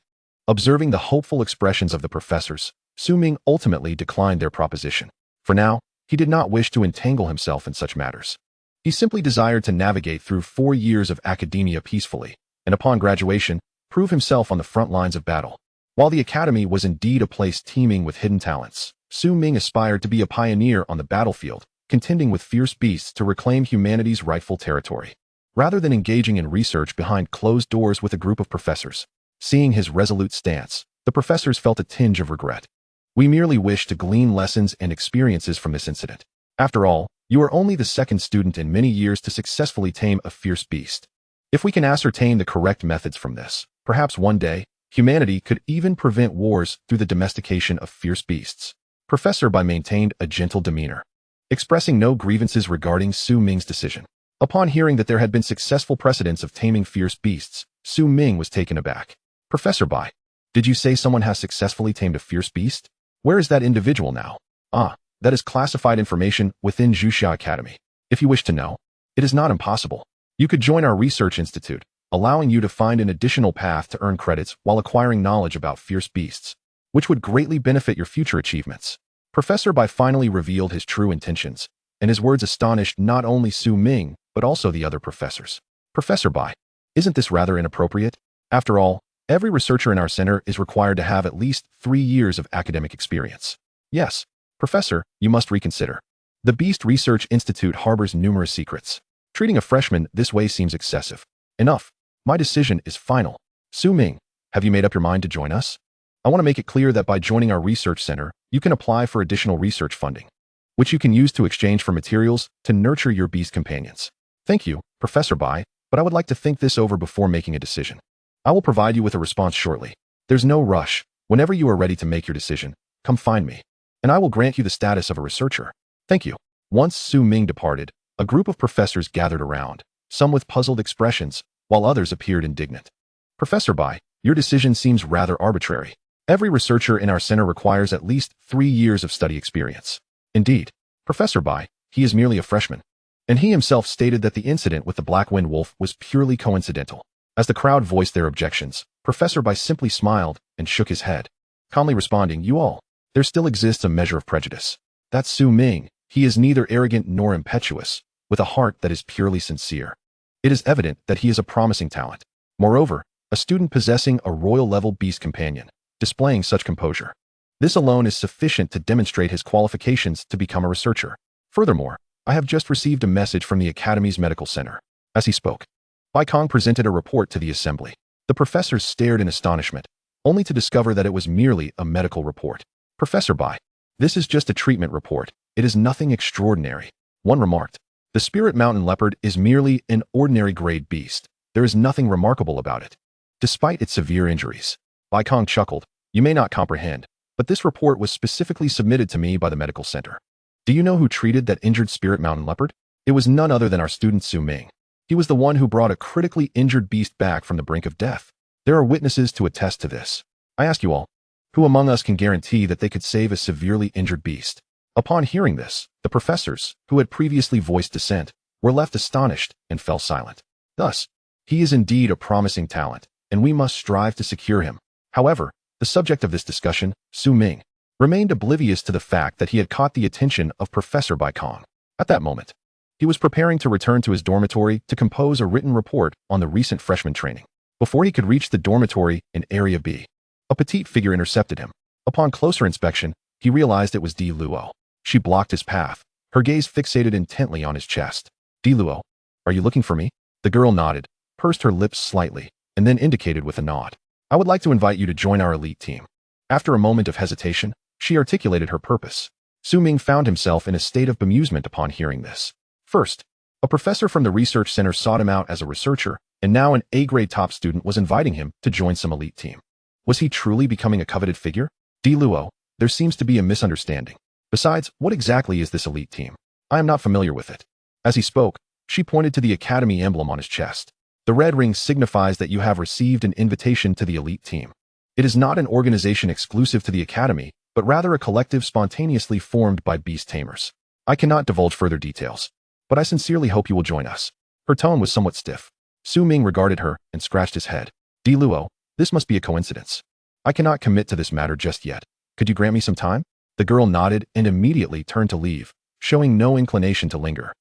Observing the hopeful expressions of the professors, Su Ming ultimately declined their proposition. For now, he did not wish to entangle himself in such matters. He simply desired to navigate through 4 years of academia peacefully, and upon graduation, prove himself on the front lines of battle. While the academy was indeed a place teeming with hidden talents, Su Ming aspired to be a pioneer on the battlefield, contending with fierce beasts to reclaim humanity's rightful territory. rather than engaging in research behind closed doors with a group of professors. Seeing his resolute stance, the professors felt a tinge of regret. We merely wish to glean lessons and experiences from this incident. After all, you are only the second student in many years to successfully tame a fierce beast. If we can ascertain the correct methods from this, perhaps one day, humanity could even prevent wars through the domestication of fierce beasts. Professor Bai maintained a gentle demeanor, expressing no grievances regarding Su Ming's decision. Upon hearing that there had been successful precedents of taming fierce beasts, Su Ming was taken aback. Professor Bai, did you say someone has successfully tamed a fierce beast? Where is that individual now? Ah, that is classified information within Zhuxia Academy. If you wish to know, it is not impossible. You could join our research institute, allowing you to find an additional path to earn credits while acquiring knowledge about fierce beasts, which would greatly benefit your future achievements. Professor Bai finally revealed his true intentions, and his words astonished not only Su Ming, but also the other professors. Professor Bai, isn't this rather inappropriate? After all, every researcher in our center is required to have at least 3 years of academic experience. Yes, Professor, you must reconsider. The Beast Research Institute harbors numerous secrets. Treating a freshman this way seems excessive. Enough. My decision is final. Su Ming, have you made up your mind to join us? I want to make it clear that by joining our research center, you can apply for additional research funding, which you can use to exchange for materials to nurture your beast companions. Thank you, Professor Bai, but I would like to think this over before making a decision. I will provide you with a response shortly. There's no rush. Whenever you are ready to make your decision, come find me, and I will grant you the status of a researcher. Thank you. Once Su Ming departed, a group of professors gathered around, some with puzzled expressions, while others appeared indignant. Professor Bai, your decision seems rather arbitrary. Every researcher in our center requires at least 3 years of study experience. Indeed, Professor Bai, he is merely a freshman. And he himself stated that the incident with the Black Wind Wolf was purely coincidental. As the crowd voiced their objections, Professor Bai simply smiled and shook his head, calmly responding, "You all, there still exists a measure of prejudice. That's Su Ming. He is neither arrogant nor impetuous, with a heart that is purely sincere. It is evident that he is a promising talent. Moreover, a student possessing a royal-level beast companion, displaying such composure. This alone is sufficient to demonstrate his qualifications to become a researcher. Furthermore, I have just received a message from the Academy's medical center." As he spoke, Bai Kong presented a report to the assembly. The professors stared in astonishment, only to discover that it was merely a medical report. "Professor Bai, this is just a treatment report. It is nothing extraordinary," one remarked. "The Spirit Mountain Leopard is merely an ordinary grade beast. There is nothing remarkable about it, despite its severe injuries." Bai Kong chuckled. "You may not comprehend, but this report was specifically submitted to me by the medical center. Do you know who treated that injured Spirit Mountain Leopard? It was none other than our student Su Ming. He was the one who brought a critically injured beast back from the brink of death. There are witnesses to attest to this. I ask you all, who among us can guarantee that they could save a severely injured beast?" Upon hearing this, the professors, who had previously voiced dissent, were left astonished and fell silent. Thus, he is indeed a promising talent, and we must strive to secure him. However, the subject of this discussion, Su Ming, remained oblivious to the fact that he had caught the attention of Professor Bai Kong. At that moment, he was preparing to return to his dormitory to compose a written report on the recent freshman training. Before he could reach the dormitory in Area B, a petite figure intercepted him. Upon closer inspection, he realized it was Di Luo. She blocked his path, her gaze fixated intently on his chest. "Di Luo, are you looking for me?" The girl nodded, pursed her lips slightly, and then indicated with a nod. "I would like to invite you to join our elite team." After a moment of hesitation, she articulated her purpose. Su Ming found himself in a state of bemusement upon hearing this. First, a professor from the research center sought him out as a researcher, and now an A-grade top student was inviting him to join some elite team. Was he truly becoming a coveted figure? Di Luo, there seems to be a misunderstanding. Besides, what exactly is this elite team? I am not familiar with it. As he spoke, she pointed to the academy emblem on his chest. The red ring signifies that you have received an invitation to the elite team. It is not an organization exclusive to the academy, but rather a collective spontaneously formed by beast tamers. I cannot divulge further details, but I sincerely hope you will join us. Her tone was somewhat stiff. Su Ming regarded her and scratched his head. "Di Luo, this must be a coincidence. I cannot commit to this matter just yet. Could you grant me some time?" The girl nodded and immediately turned to leave, showing no inclination to linger.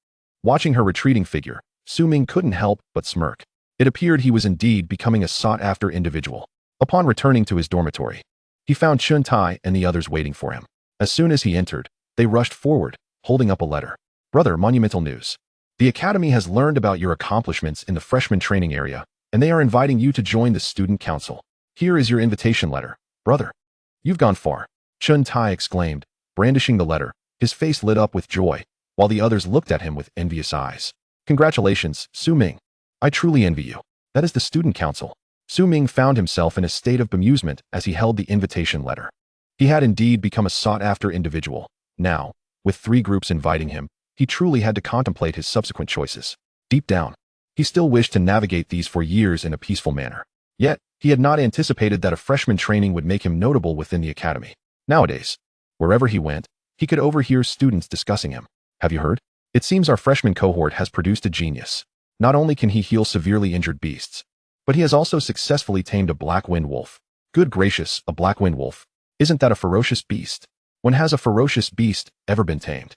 Watching her retreating figure, Su Ming couldn't help but smirk. It appeared he was indeed becoming a sought-after individual. Upon returning to his dormitory, he found Chun Tai and the others waiting for him. As soon as he entered, they rushed forward, holding up a letter. "Brother, monumental news. The Academy has learned about your accomplishments in the freshman training area, and they are inviting you to join the student council. Here is your invitation letter, brother. You've gone far, Chun Tai exclaimed, brandishing the letter. His face lit up with joy, while the others looked at him with envious eyes. Congratulations, Su Ming. I truly envy you. That is the student council. Su Ming found himself in a state of bemusement as he held the invitation letter. He had indeed become a sought-after individual. Now, with 3 groups inviting him, he truly had to contemplate his subsequent choices. Deep down, he still wished to navigate these 4 years in a peaceful manner. Yet, he had not anticipated that a freshman training would make him notable within the academy. Nowadays, wherever he went, he could overhear students discussing him. Have you heard? It seems our freshman cohort has produced a genius. Not only can he heal severely injured beasts, but he has also successfully tamed a black wind wolf. Good gracious, a black wind wolf. Isn't that a ferocious beast? When has a ferocious beast ever been tamed?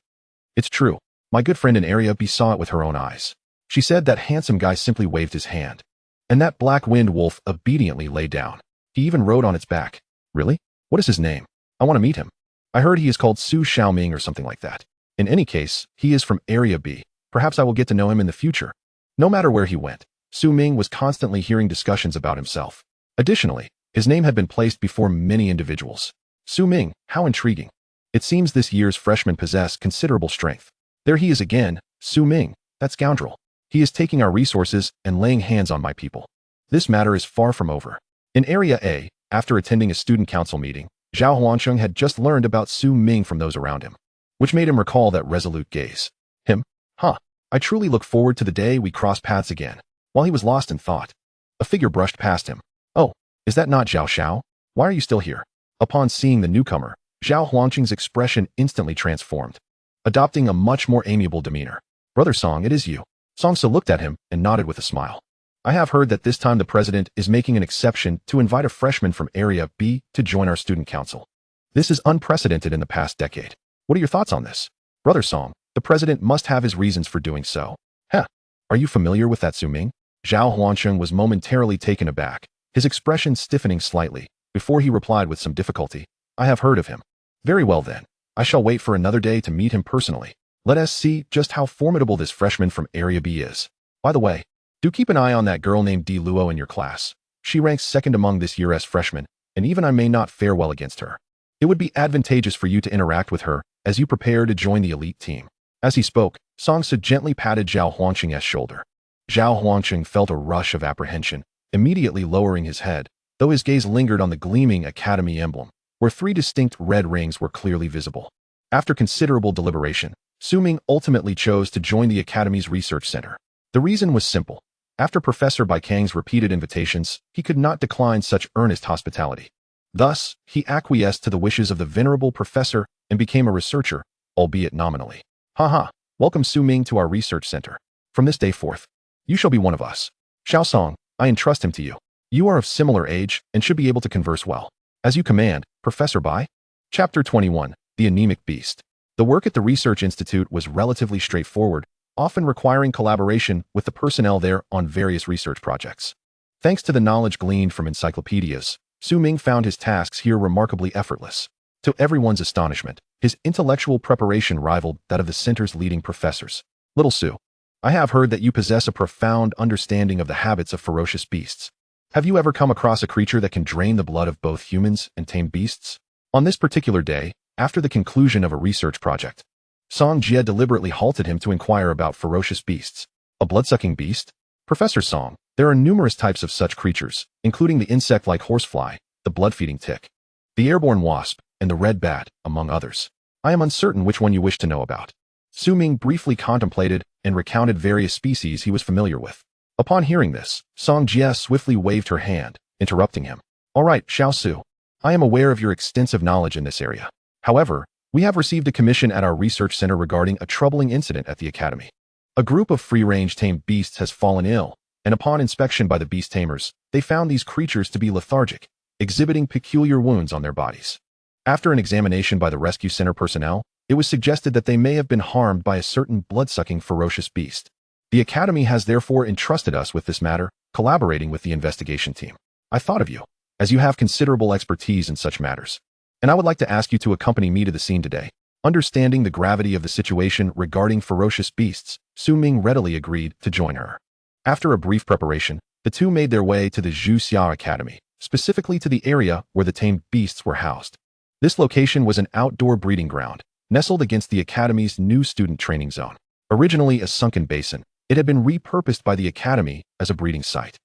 It's true. My good friend in Area B saw it with her own eyes. She said that handsome guy simply waved his hand. And that black wind wolf obediently lay down. He even rode on its back. Really? What is his name? I want to meet him. I heard he is called Su Xiaoming or something like that. In any case, he is from Area B. Perhaps I will get to know him in the future. No matter where he went, Su Ming was constantly hearing discussions about himself. Additionally, his name had been placed before many individuals. Su Ming, how intriguing. It seems this year's freshmen possess considerable strength. There he is again, Su Ming, that scoundrel. He is taking our resources and laying hands on my people. This matter is far from over. In Area A, after attending a student council meeting, Zhao Huangsheng had just learned about Su Ming from those around him, which made him recall that resolute gaze. Him? Huh. I truly look forward to the day we cross paths again. While he was lost in thought, a figure brushed past him. Oh, is that not Zhao Xiao? Why are you still here? Upon seeing the newcomer, Zhao Huangsheng's expression instantly transformed, adopting a much more amiable demeanor. Brother Song, it is you. Song Se looked at him and nodded with a smile. I have heard that this time the president is making an exception to invite a freshman from Area B to join our student council. This is unprecedented in the past decade. What are your thoughts on this? Brother Song, the president must have his reasons for doing so. Heh, are you familiar with that Su Ming? Zhao Huangsheng was momentarily taken aback, his expression stiffening slightly, before he replied with some difficulty. I have heard of him. Very well then. I shall wait for another day to meet him personally. Let us see just how formidable this freshman from Area B is. By the way, do keep an eye on that girl named Di Luo in your class. She ranks second among this year's freshmen, and even I may not fare well against her. It would be advantageous for you to interact with her as you prepare to join the elite team. As he spoke, Song Se gently patted Zhao Huangsheng's shoulder. Zhao Huangsheng felt a rush of apprehension, immediately lowering his head, though his gaze lingered on the gleaming academy emblem, where 3 distinct red rings were clearly visible. After considerable deliberation, Su Ming ultimately chose to join the academy's research center. The reason was simple. After Professor Bai Kang's repeated invitations, he could not decline such earnest hospitality. Thus, he acquiesced to the wishes of the venerable professor and became a researcher, albeit nominally. Haha, welcome Su Ming to our research center. From this day forth, you shall be one of us. Xiao Song, I entrust him to you. You are of similar age and should be able to converse well. As you command, Professor Bai. Chapter 21, The Anemic Beast. The work at the Research Institute was relatively straightforward, often requiring collaboration with the personnel there on various research projects. Thanks to the knowledge gleaned from encyclopedias, Su Ming found his tasks here remarkably effortless. To everyone's astonishment, his intellectual preparation rivaled that of the center's leading professors. Little Su, I have heard that you possess a profound understanding of the habits of ferocious beasts. Have you ever come across a creature that can drain the blood of both humans and tame beasts? On this particular day, after the conclusion of a research project, Song Jie deliberately halted him to inquire about ferocious beasts. A blood-sucking beast? Professor Song, there are numerous types of such creatures, including the insect-like horsefly, the blood-feeding tick, the airborne wasp, and the red bat, among others. I am uncertain which one you wish to know about. Su Ming briefly contemplated and recounted various species he was familiar with. Upon hearing this, Song Jie swiftly waved her hand, interrupting him. All right, Xiao Su. I am aware of your extensive knowledge in this area. However, we have received a commission at our research center regarding a troubling incident at the academy. A group of free-range tamed beasts has fallen ill, and upon inspection by the beast tamers, they found these creatures to be lethargic, exhibiting peculiar wounds on their bodies. After an examination by the rescue center personnel, it was suggested that they may have been harmed by a certain blood-sucking ferocious beast. The academy has therefore entrusted us with this matter, collaborating with the investigation team. I thought of you, as you have considerable expertise in such matters, and I would like to ask you to accompany me to the scene today. Understanding the gravity of the situation regarding ferocious beasts, Su Ming readily agreed to join her. After a brief preparation, the two made their way to the Zhuxia Academy, specifically to the area where the tamed beasts were housed. This location was an outdoor breeding ground, nestled against the Academy's new student training zone. Originally a sunken basin, it had been repurposed by the Academy as a breeding site.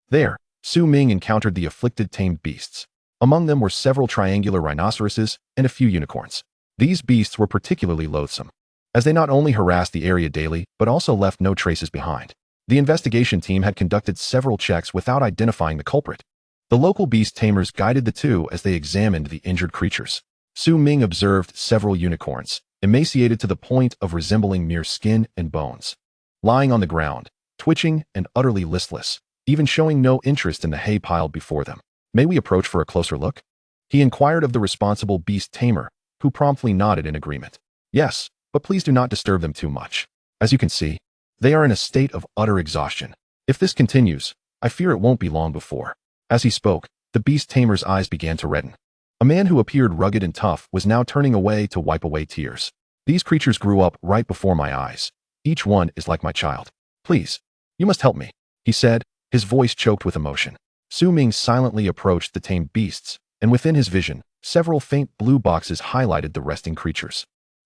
There, Su Ming encountered the afflicted tamed beasts. Among them were several triangular rhinoceroses and a few unicorns. These beasts were particularly loathsome, as they not only harassed the area daily but also left no traces behind. The investigation team had conducted several checks without identifying the culprit. The local beast tamers guided the two as they examined the injured creatures. Su Ming observed several unicorns, emaciated to the point of resembling mere skin and bones, lying on the ground, twitching and utterly listless, even showing no interest in the hay piled before them. May we approach for a closer look? He inquired of the responsible beast tamer, who promptly nodded in agreement. Yes, but please do not disturb them too much. As you can see, they are in a state of utter exhaustion. If this continues, I fear it won't be long before. As he spoke, the beast tamer's eyes began to redden. A man who appeared rugged and tough was now turning away to wipe away tears. These creatures grew up right before my eyes. Each one is like my child. Please, you must help me, he said, his voice choked with emotion. Su Ming silently approached the tamed beasts, and within his vision, several faint blue boxes highlighted the resting creatures.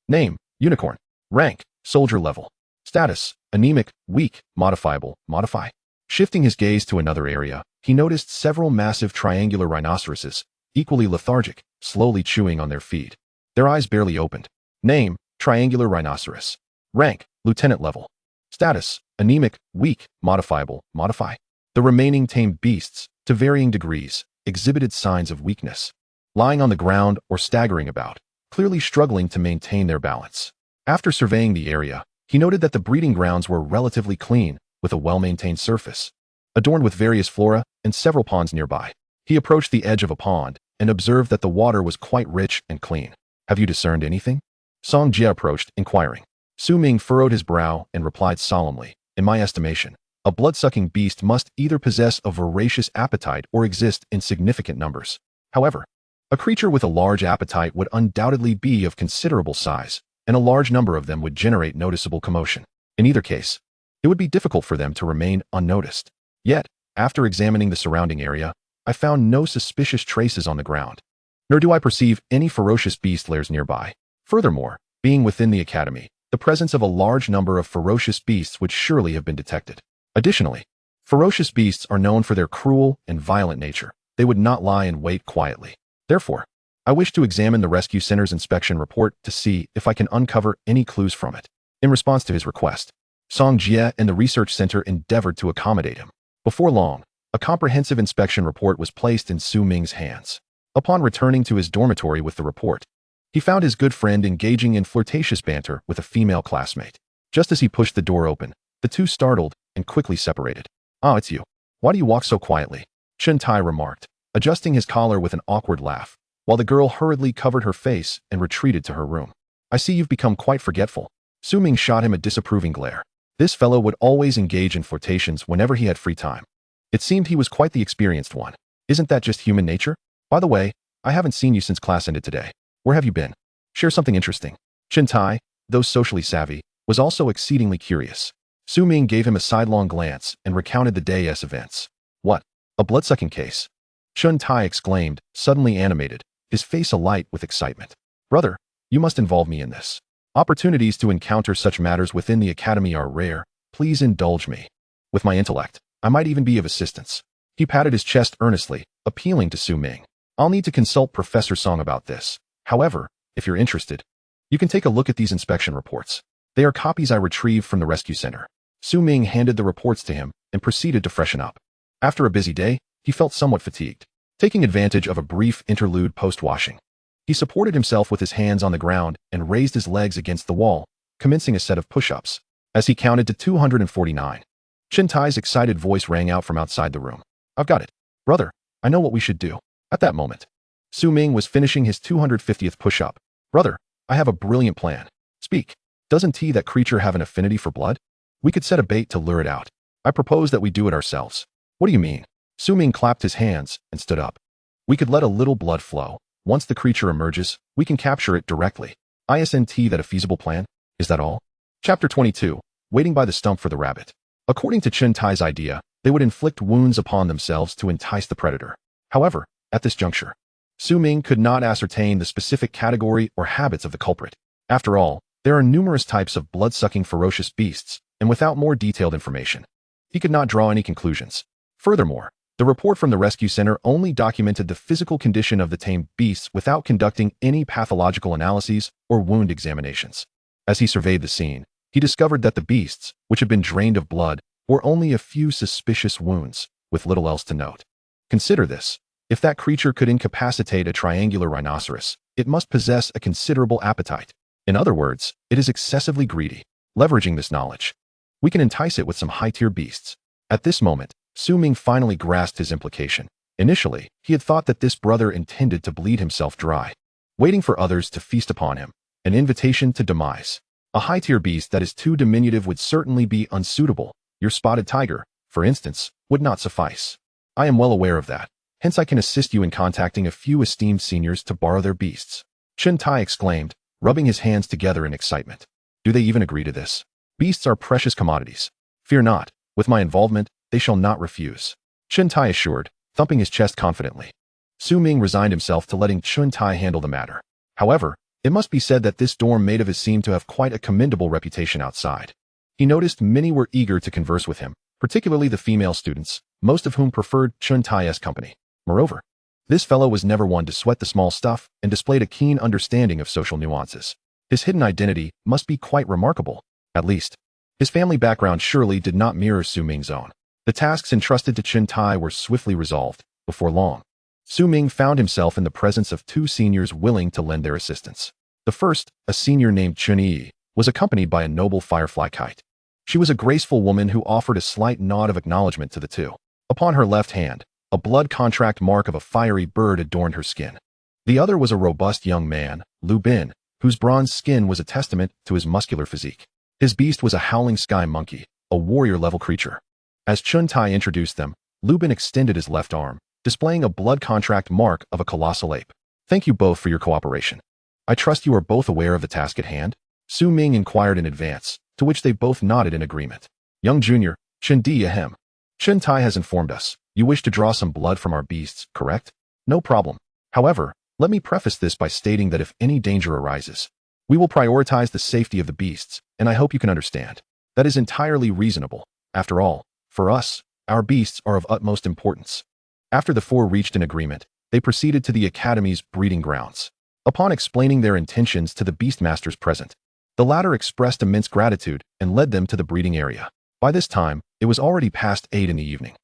Name, unicorn. Rank, soldier level. Status, anemic, weak, modifiable, modify. Shifting his gaze to another area, he noticed several massive triangular rhinoceroses, equally lethargic, slowly chewing on their feed. Their eyes barely opened. Name, triangular rhinoceros. Rank, lieutenant level. Status, anemic, weak, modifiable, modify. The remaining tamed beasts, to varying degrees, exhibited signs of weakness, lying on the ground or staggering about, clearly struggling to maintain their balance. After surveying the area, he noted that the breeding grounds were relatively clean, with a well-maintained surface, adorned with various flora and several ponds nearby. He approached the edge of a pond and observed that the water was quite rich and clean. Have you discerned anything? Song Jie approached, inquiring. Su Ming furrowed his brow and replied solemnly, in my estimation, a blood-sucking beast must either possess a voracious appetite or exist in significant numbers. However, a creature with a large appetite would undoubtedly be of considerable size, and a large number of them would generate noticeable commotion. In either case, it would be difficult for them to remain unnoticed. Yet, after examining the surrounding area, I found no suspicious traces on the ground, nor do I perceive any ferocious beast lairs nearby. Furthermore, being within the academy, the presence of a large number of ferocious beasts would surely have been detected. Additionally, ferocious beasts are known for their cruel and violent nature. They would not lie in wait quietly. Therefore, I wish to examine the Rescue Center's inspection report to see if I can uncover any clues from it. In response to his request, Song Jie and the Research Center endeavored to accommodate him. Before long, a comprehensive inspection report was placed in Su Ming's hands. Upon returning to his dormitory with the report, he found his good friend engaging in flirtatious banter with a female classmate. Just as he pushed the door open, the two startled and quickly separated. Ah, it's you. Why do you walk so quietly? Chen Tai remarked, adjusting his collar with an awkward laugh, while the girl hurriedly covered her face and retreated to her room. I see you've become quite forgetful. Su Ming shot him a disapproving glare. This fellow would always engage in flirtations whenever he had free time. It seemed he was quite the experienced one. Isn't that just human nature? By the way, I haven't seen you since class ended today. Where have you been? Share something interesting. Chen Tai, though socially savvy, was also exceedingly curious. Su Ming gave him a sidelong glance and recounted the day's events. What? A bloodsucking case? Chen Tai exclaimed, suddenly animated, his face alight with excitement. Brother, you must involve me in this. Opportunities to encounter such matters within the academy are rare. Please indulge me. With my intellect, I might even be of assistance. He patted his chest earnestly, appealing to Su Ming. I'll need to consult Professor Song about this. However, if you're interested, you can take a look at these inspection reports. They are copies I retrieved from the Rescue Center. Su Ming handed the reports to him and proceeded to freshen up. After a busy day, he felt somewhat fatigued. Taking advantage of a brief interlude post-washing, he supported himself with his hands on the ground and raised his legs against the wall, commencing a set of push-ups. As he counted to 249, Chen Tai's excited voice rang out from outside the room. I've got it. Brother, I know what we should do. At that moment, Su Ming was finishing his 250th push-up. Brother, I have a brilliant plan. Speak. Doesn't that creature have an affinity for blood? We could set a bait to lure it out. I propose that we do it ourselves. What do you mean? Su Ming clapped his hands and stood up. We could let a little blood flow. Once the creature emerges, we can capture it directly. Isn't that a feasible plan? Is that all? Chapter 22. waiting by the stump for the rabbit. According to Chen Tai's idea, they would inflict wounds upon themselves to entice the predator. However, at this juncture, Su Ming could not ascertain the specific category or habits of the culprit. After all, there are numerous types of blood-sucking ferocious beasts, and without more detailed information, he could not draw any conclusions. Furthermore, the report from the rescue center only documented the physical condition of the tamed beasts without conducting any pathological analyses or wound examinations. As he surveyed the scene, he discovered that the beasts, which had been drained of blood, were only a few suspicious wounds, with little else to note. Consider this. If that creature could incapacitate a triangular rhinoceros, it must possess a considerable appetite. In other words, it is excessively greedy. Leveraging this knowledge, we can entice it with some high-tier beasts. At this moment, Su Ming finally grasped his implication. Initially, he had thought that this brother intended to bleed himself dry, waiting for others to feast upon him, an invitation to demise. A high-tier beast that is too diminutive would certainly be unsuitable. Your spotted tiger, for instance, would not suffice. I am well aware of that. Hence I can assist you in contacting a few esteemed seniors to borrow their beasts. Chen Tai exclaimed, rubbing his hands together in excitement. Do they even agree to this? Beasts are precious commodities. Fear not, with my involvement, they shall not refuse. Chen Tai assured, thumping his chest confidently. Su Ming resigned himself to letting Chen Tai handle the matter. However, it must be said that this dorm mate of his seemed to have quite a commendable reputation outside. He noticed many were eager to converse with him, particularly the female students, most of whom preferred Chen Tai's company. Moreover, this fellow was never one to sweat the small stuff and displayed a keen understanding of social nuances. His hidden identity must be quite remarkable. At least, his family background surely did not mirror Su Ming's own. The tasks entrusted to Chen Tai were swiftly resolved. Before long, Su Ming found himself in the presence of two seniors willing to lend their assistance. The first, a senior named Chen Yi, was accompanied by a noble firefly kite. She was a graceful woman who offered a slight nod of acknowledgement to the two. Upon her left hand, a blood contract mark of a fiery bird adorned her skin. The other was a robust young man, Lu Bin, whose bronze skin was a testament to his muscular physique. His beast was a howling sky monkey, a warrior-level creature. As Chen Tai introduced them, Lu Bin extended his left arm, displaying a blood contract mark of a colossal ape. Thank you both for your cooperation. I trust you are both aware of the task at hand? Su Ming inquired in advance, to which they both nodded in agreement. Young Junior, Chen Di ahem. Chen Tai has informed us. You wish to draw some blood from our beasts, correct? No problem. However, let me preface this by stating that if any danger arises, we will prioritize the safety of the beasts, and I hope you can understand. That is entirely reasonable. After all, for us, our beasts are of utmost importance. After the four reached an agreement, they proceeded to the Academy's breeding grounds. Upon explaining their intentions to the beastmasters present, the latter expressed immense gratitude and led them to the breeding area. By this time, it was already past 8 in the evening.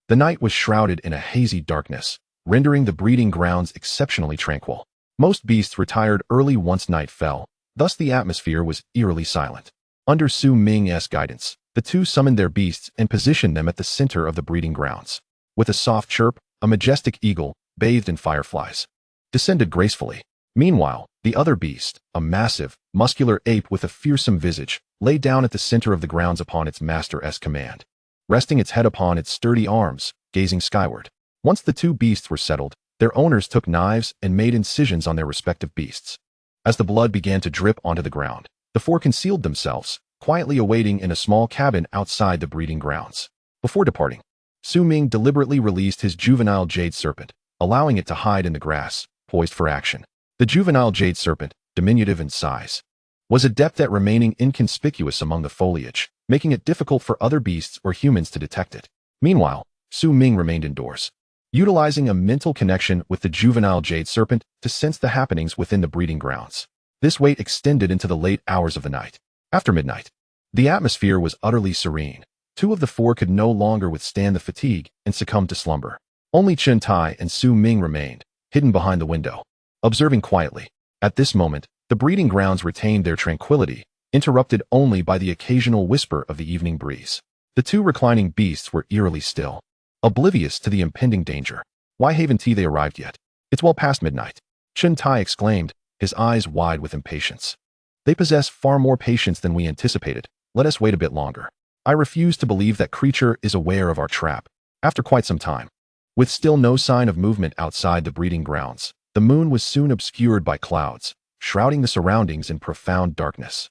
The night was shrouded in a hazy darkness, rendering the breeding grounds exceptionally tranquil. Most beasts retired early once night fell, thus the atmosphere was eerily silent. Under Su Ming's guidance, the two summoned their beasts and positioned them at the center of the breeding grounds. With a soft chirp, a majestic eagle, bathed in fireflies, descended gracefully. Meanwhile, the other beast, a massive, muscular ape with a fearsome visage, lay down at the center of the grounds upon its master's command, resting its head upon its sturdy arms, gazing skyward. Once the two beasts were settled, their owners took knives and made incisions on their respective beasts. As the blood began to drip onto the ground, the four concealed themselves, quietly awaiting in a small cabin outside the breeding grounds. Before departing, Su Ming deliberately released his juvenile jade serpent, allowing it to hide in the grass, poised for action. The juvenile jade serpent, diminutive in size, was adept at remaining inconspicuous among the foliage, making it difficult for other beasts or humans to detect it. Meanwhile, Su Ming remained indoors, utilizing a mental connection with the juvenile jade serpent to sense the happenings within the breeding grounds. This wait extended into the late hours of the night. After midnight, the atmosphere was utterly serene. Two of the four could no longer withstand the fatigue and succumbed to slumber. Only Chen Tai and Su Ming remained, hidden behind the window, observing quietly. At this moment, the breeding grounds retained their tranquility, interrupted only by the occasional whisper of the evening breeze. The two reclining beasts were eerily still, oblivious to the impending danger. Why haven't they arrived yet? It's well past midnight. Chen Tai exclaimed, his eyes wide with impatience. They possess far more patience than we anticipated. Let us wait a bit longer. I refuse to believe that creature is aware of our trap. After quite some time, with still no sign of movement outside the breeding grounds, the moon was soon obscured by clouds, shrouding the surroundings in profound darkness.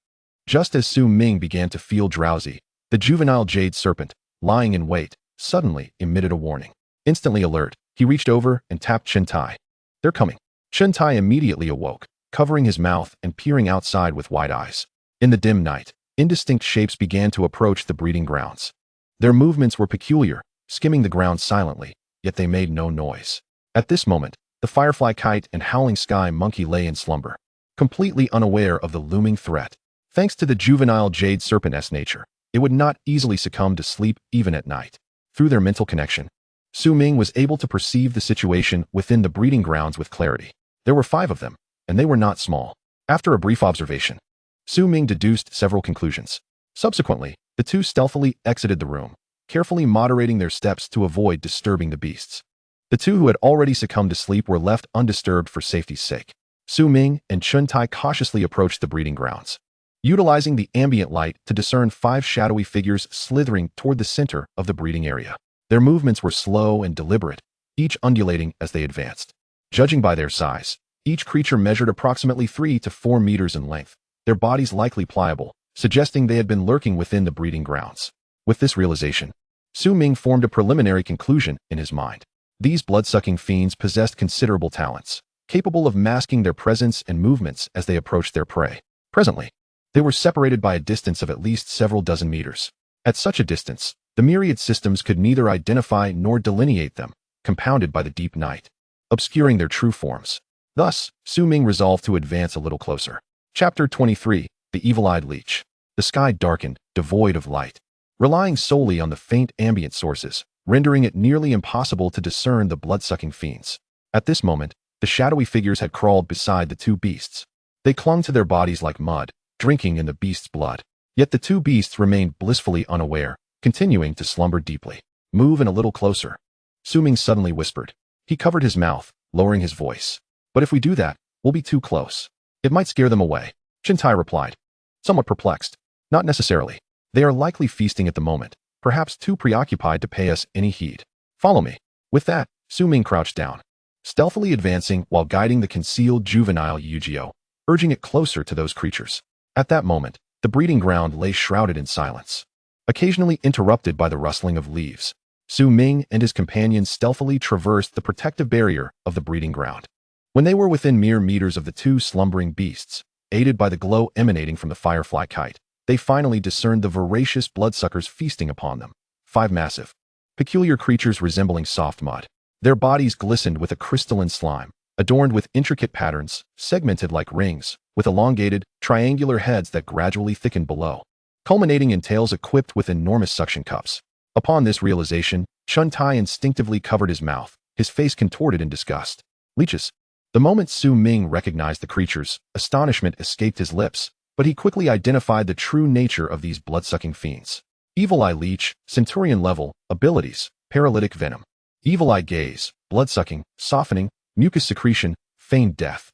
Just as Su Ming began to feel drowsy, the juvenile jade serpent, lying in wait, suddenly emitted a warning. Instantly alert, he reached over and tapped Chen Tai. "They're coming." Chen Tai immediately awoke, covering his mouth and peering outside with wide eyes. In the dim night, indistinct shapes began to approach the breeding grounds. Their movements were peculiar, skimming the ground silently, yet they made no noise. At this moment, the firefly kite and howling sky monkey lay in slumber, completely unaware of the looming threat. Thanks to the juvenile jade serpent's nature, it would not easily succumb to sleep even at night. Through their mental connection, Su Ming was able to perceive the situation within the breeding grounds with clarity. There were 5 of them, and they were not small. After a brief observation, Su Ming deduced several conclusions. Subsequently, the two stealthily exited the room, carefully moderating their steps to avoid disturbing the beasts. The two who had already succumbed to sleep were left undisturbed for safety's sake. Su Ming and Chen Tai cautiously approached the breeding grounds, utilizing the ambient light to discern 5 shadowy figures slithering toward the center of the breeding area. Their movements were slow and deliberate, each undulating as they advanced. Judging by their size, each creature measured approximately 3 to 4 meters in length, their bodies likely pliable, suggesting they had been lurking within the breeding grounds. With this realization, Su Ming formed a preliminary conclusion in his mind. These blood-sucking fiends possessed considerable talents, capable of masking their presence and movements as they approached their prey. Presently, they were separated by a distance of at least several dozen meters. At such a distance, the myriad systems could neither identify nor delineate them, compounded by the deep night, obscuring their true forms. Thus, Su Ming resolved to advance a little closer. Chapter 23, The Evil-Eyed Leech. The sky darkened, devoid of light, relying solely on the faint ambient sources, rendering it nearly impossible to discern the blood-sucking fiends. At this moment, the shadowy figures had crawled beside the two beasts. They clung to their bodies like mud, drinking in the beast's blood. Yet the two beasts remained blissfully unaware, continuing to slumber deeply. "Move in a little closer," Su Ming suddenly whispered. He covered his mouth, lowering his voice. "But if we do that, we'll be too close. It might scare them away," Chen Tai replied, somewhat perplexed. "Not necessarily. They are likely feasting at the moment, perhaps too preoccupied to pay us any heed. Follow me." With that, Su Ming crouched down, stealthily advancing while guiding the concealed juvenile Yu-Gi-Oh, urging it closer to those creatures. At that moment, the breeding ground lay shrouded in silence, occasionally interrupted by the rustling of leaves. Su Ming and his companions stealthily traversed the protective barrier of the breeding ground. When they were within mere meters of the two slumbering beasts, aided by the glow emanating from the firefly kite, they finally discerned the voracious bloodsuckers feasting upon them. 5 massive, peculiar creatures resembling soft mud. Their bodies glistened with a crystalline slime, adorned with intricate patterns, segmented like rings, with elongated, triangular heads that gradually thickened below, culminating in tails equipped with enormous suction cups. Upon this realization, Chen Tai instinctively covered his mouth, his face contorted in disgust. "Leeches." The moment Su Ming recognized the creatures, astonishment escaped his lips, but he quickly identified the true nature of these blood-sucking fiends. Evil Eye Leech, Centurion level, abilities, paralytic venom. Evil Eye Gaze, blood-sucking, softening, mucus secretion, feigned death.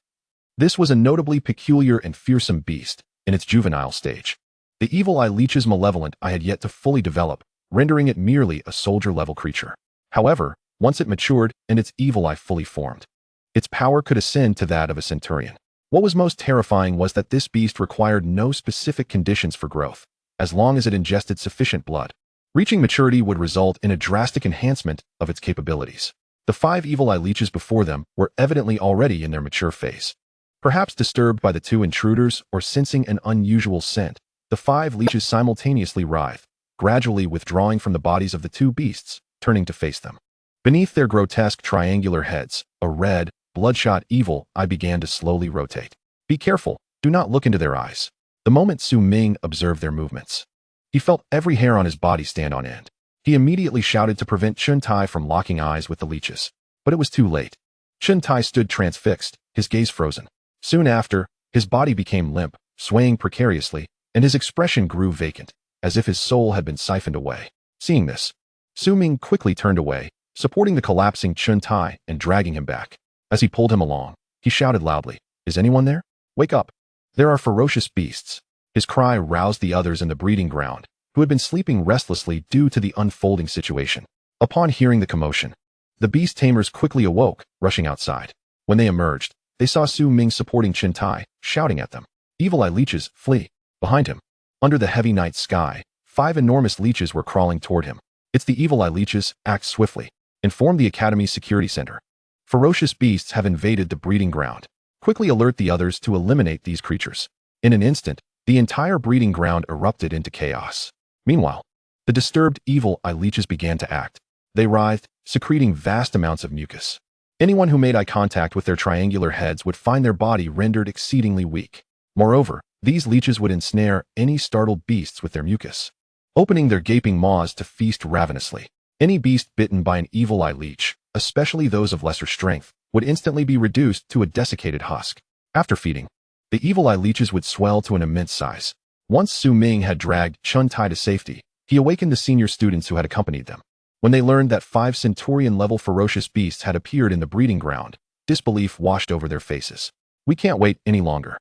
This was a notably peculiar and fearsome beast in its juvenile stage. The Evil Eye Leech's malevolent eye had yet to fully develop, rendering it merely a soldier-level creature. However, once it matured and its evil eye fully formed, its power could ascend to that of a centurion. What was most terrifying was that this beast required no specific conditions for growth, as long as it ingested sufficient blood. Reaching maturity would result in a drastic enhancement of its capabilities. The 5 Evil Eye Leeches before them were evidently already in their mature phase. Perhaps disturbed by the two intruders or sensing an unusual scent, the 5 leeches simultaneously writhed, gradually withdrawing from the bodies of the two beasts, turning to face them. Beneath their grotesque triangular heads, a red, bloodshot evil eye began to slowly rotate. "Be careful, do not look into their eyes." The moment Su Ming observed their movements, he felt every hair on his body stand on end. He immediately shouted to prevent Chen Tai from locking eyes with the leeches, but it was too late. Chen Tai stood transfixed, his gaze frozen. Soon after, his body became limp, swaying precariously, and his expression grew vacant, as if his soul had been siphoned away. Seeing this, Su Ming quickly turned away, supporting the collapsing Chen Tai and dragging him back. As he pulled him along, he shouted loudly, "Is anyone there? Wake up! There are ferocious beasts." His cry roused the others in the breeding ground, who had been sleeping restlessly due to the unfolding situation. Upon hearing the commotion, the beast tamers quickly awoke, rushing outside. When they emerged, they saw Su Ming supporting Chen Tai, shouting at them, "Evil Eye Leeches, flee!" Behind him, under the heavy night sky, 5 enormous leeches were crawling toward him. It's the evil eye leeches. Act swiftly. Inform the Academy's security center. Ferocious beasts have invaded the breeding ground. Quickly alert the others to eliminate these creatures. In an instant, the entire breeding ground erupted into chaos. Meanwhile, the disturbed evil eye leeches began to act. They writhed, secreting vast amounts of mucus. Anyone who made eye contact with their triangular heads would find their body rendered exceedingly weak. Moreover, these leeches would ensnare any startled beasts with their mucus, opening their gaping maws to feast ravenously. Any beast bitten by an evil eye leech, especially those of lesser strength, would instantly be reduced to a desiccated husk. After feeding, the evil eye leeches would swell to an immense size. Once Ming had dragged Chun-Tai to safety, he awakened the senior students who had accompanied them. When they learned that 5 centurion-level ferocious beasts had appeared in the breeding ground, disbelief washed over their faces. We can't wait any longer.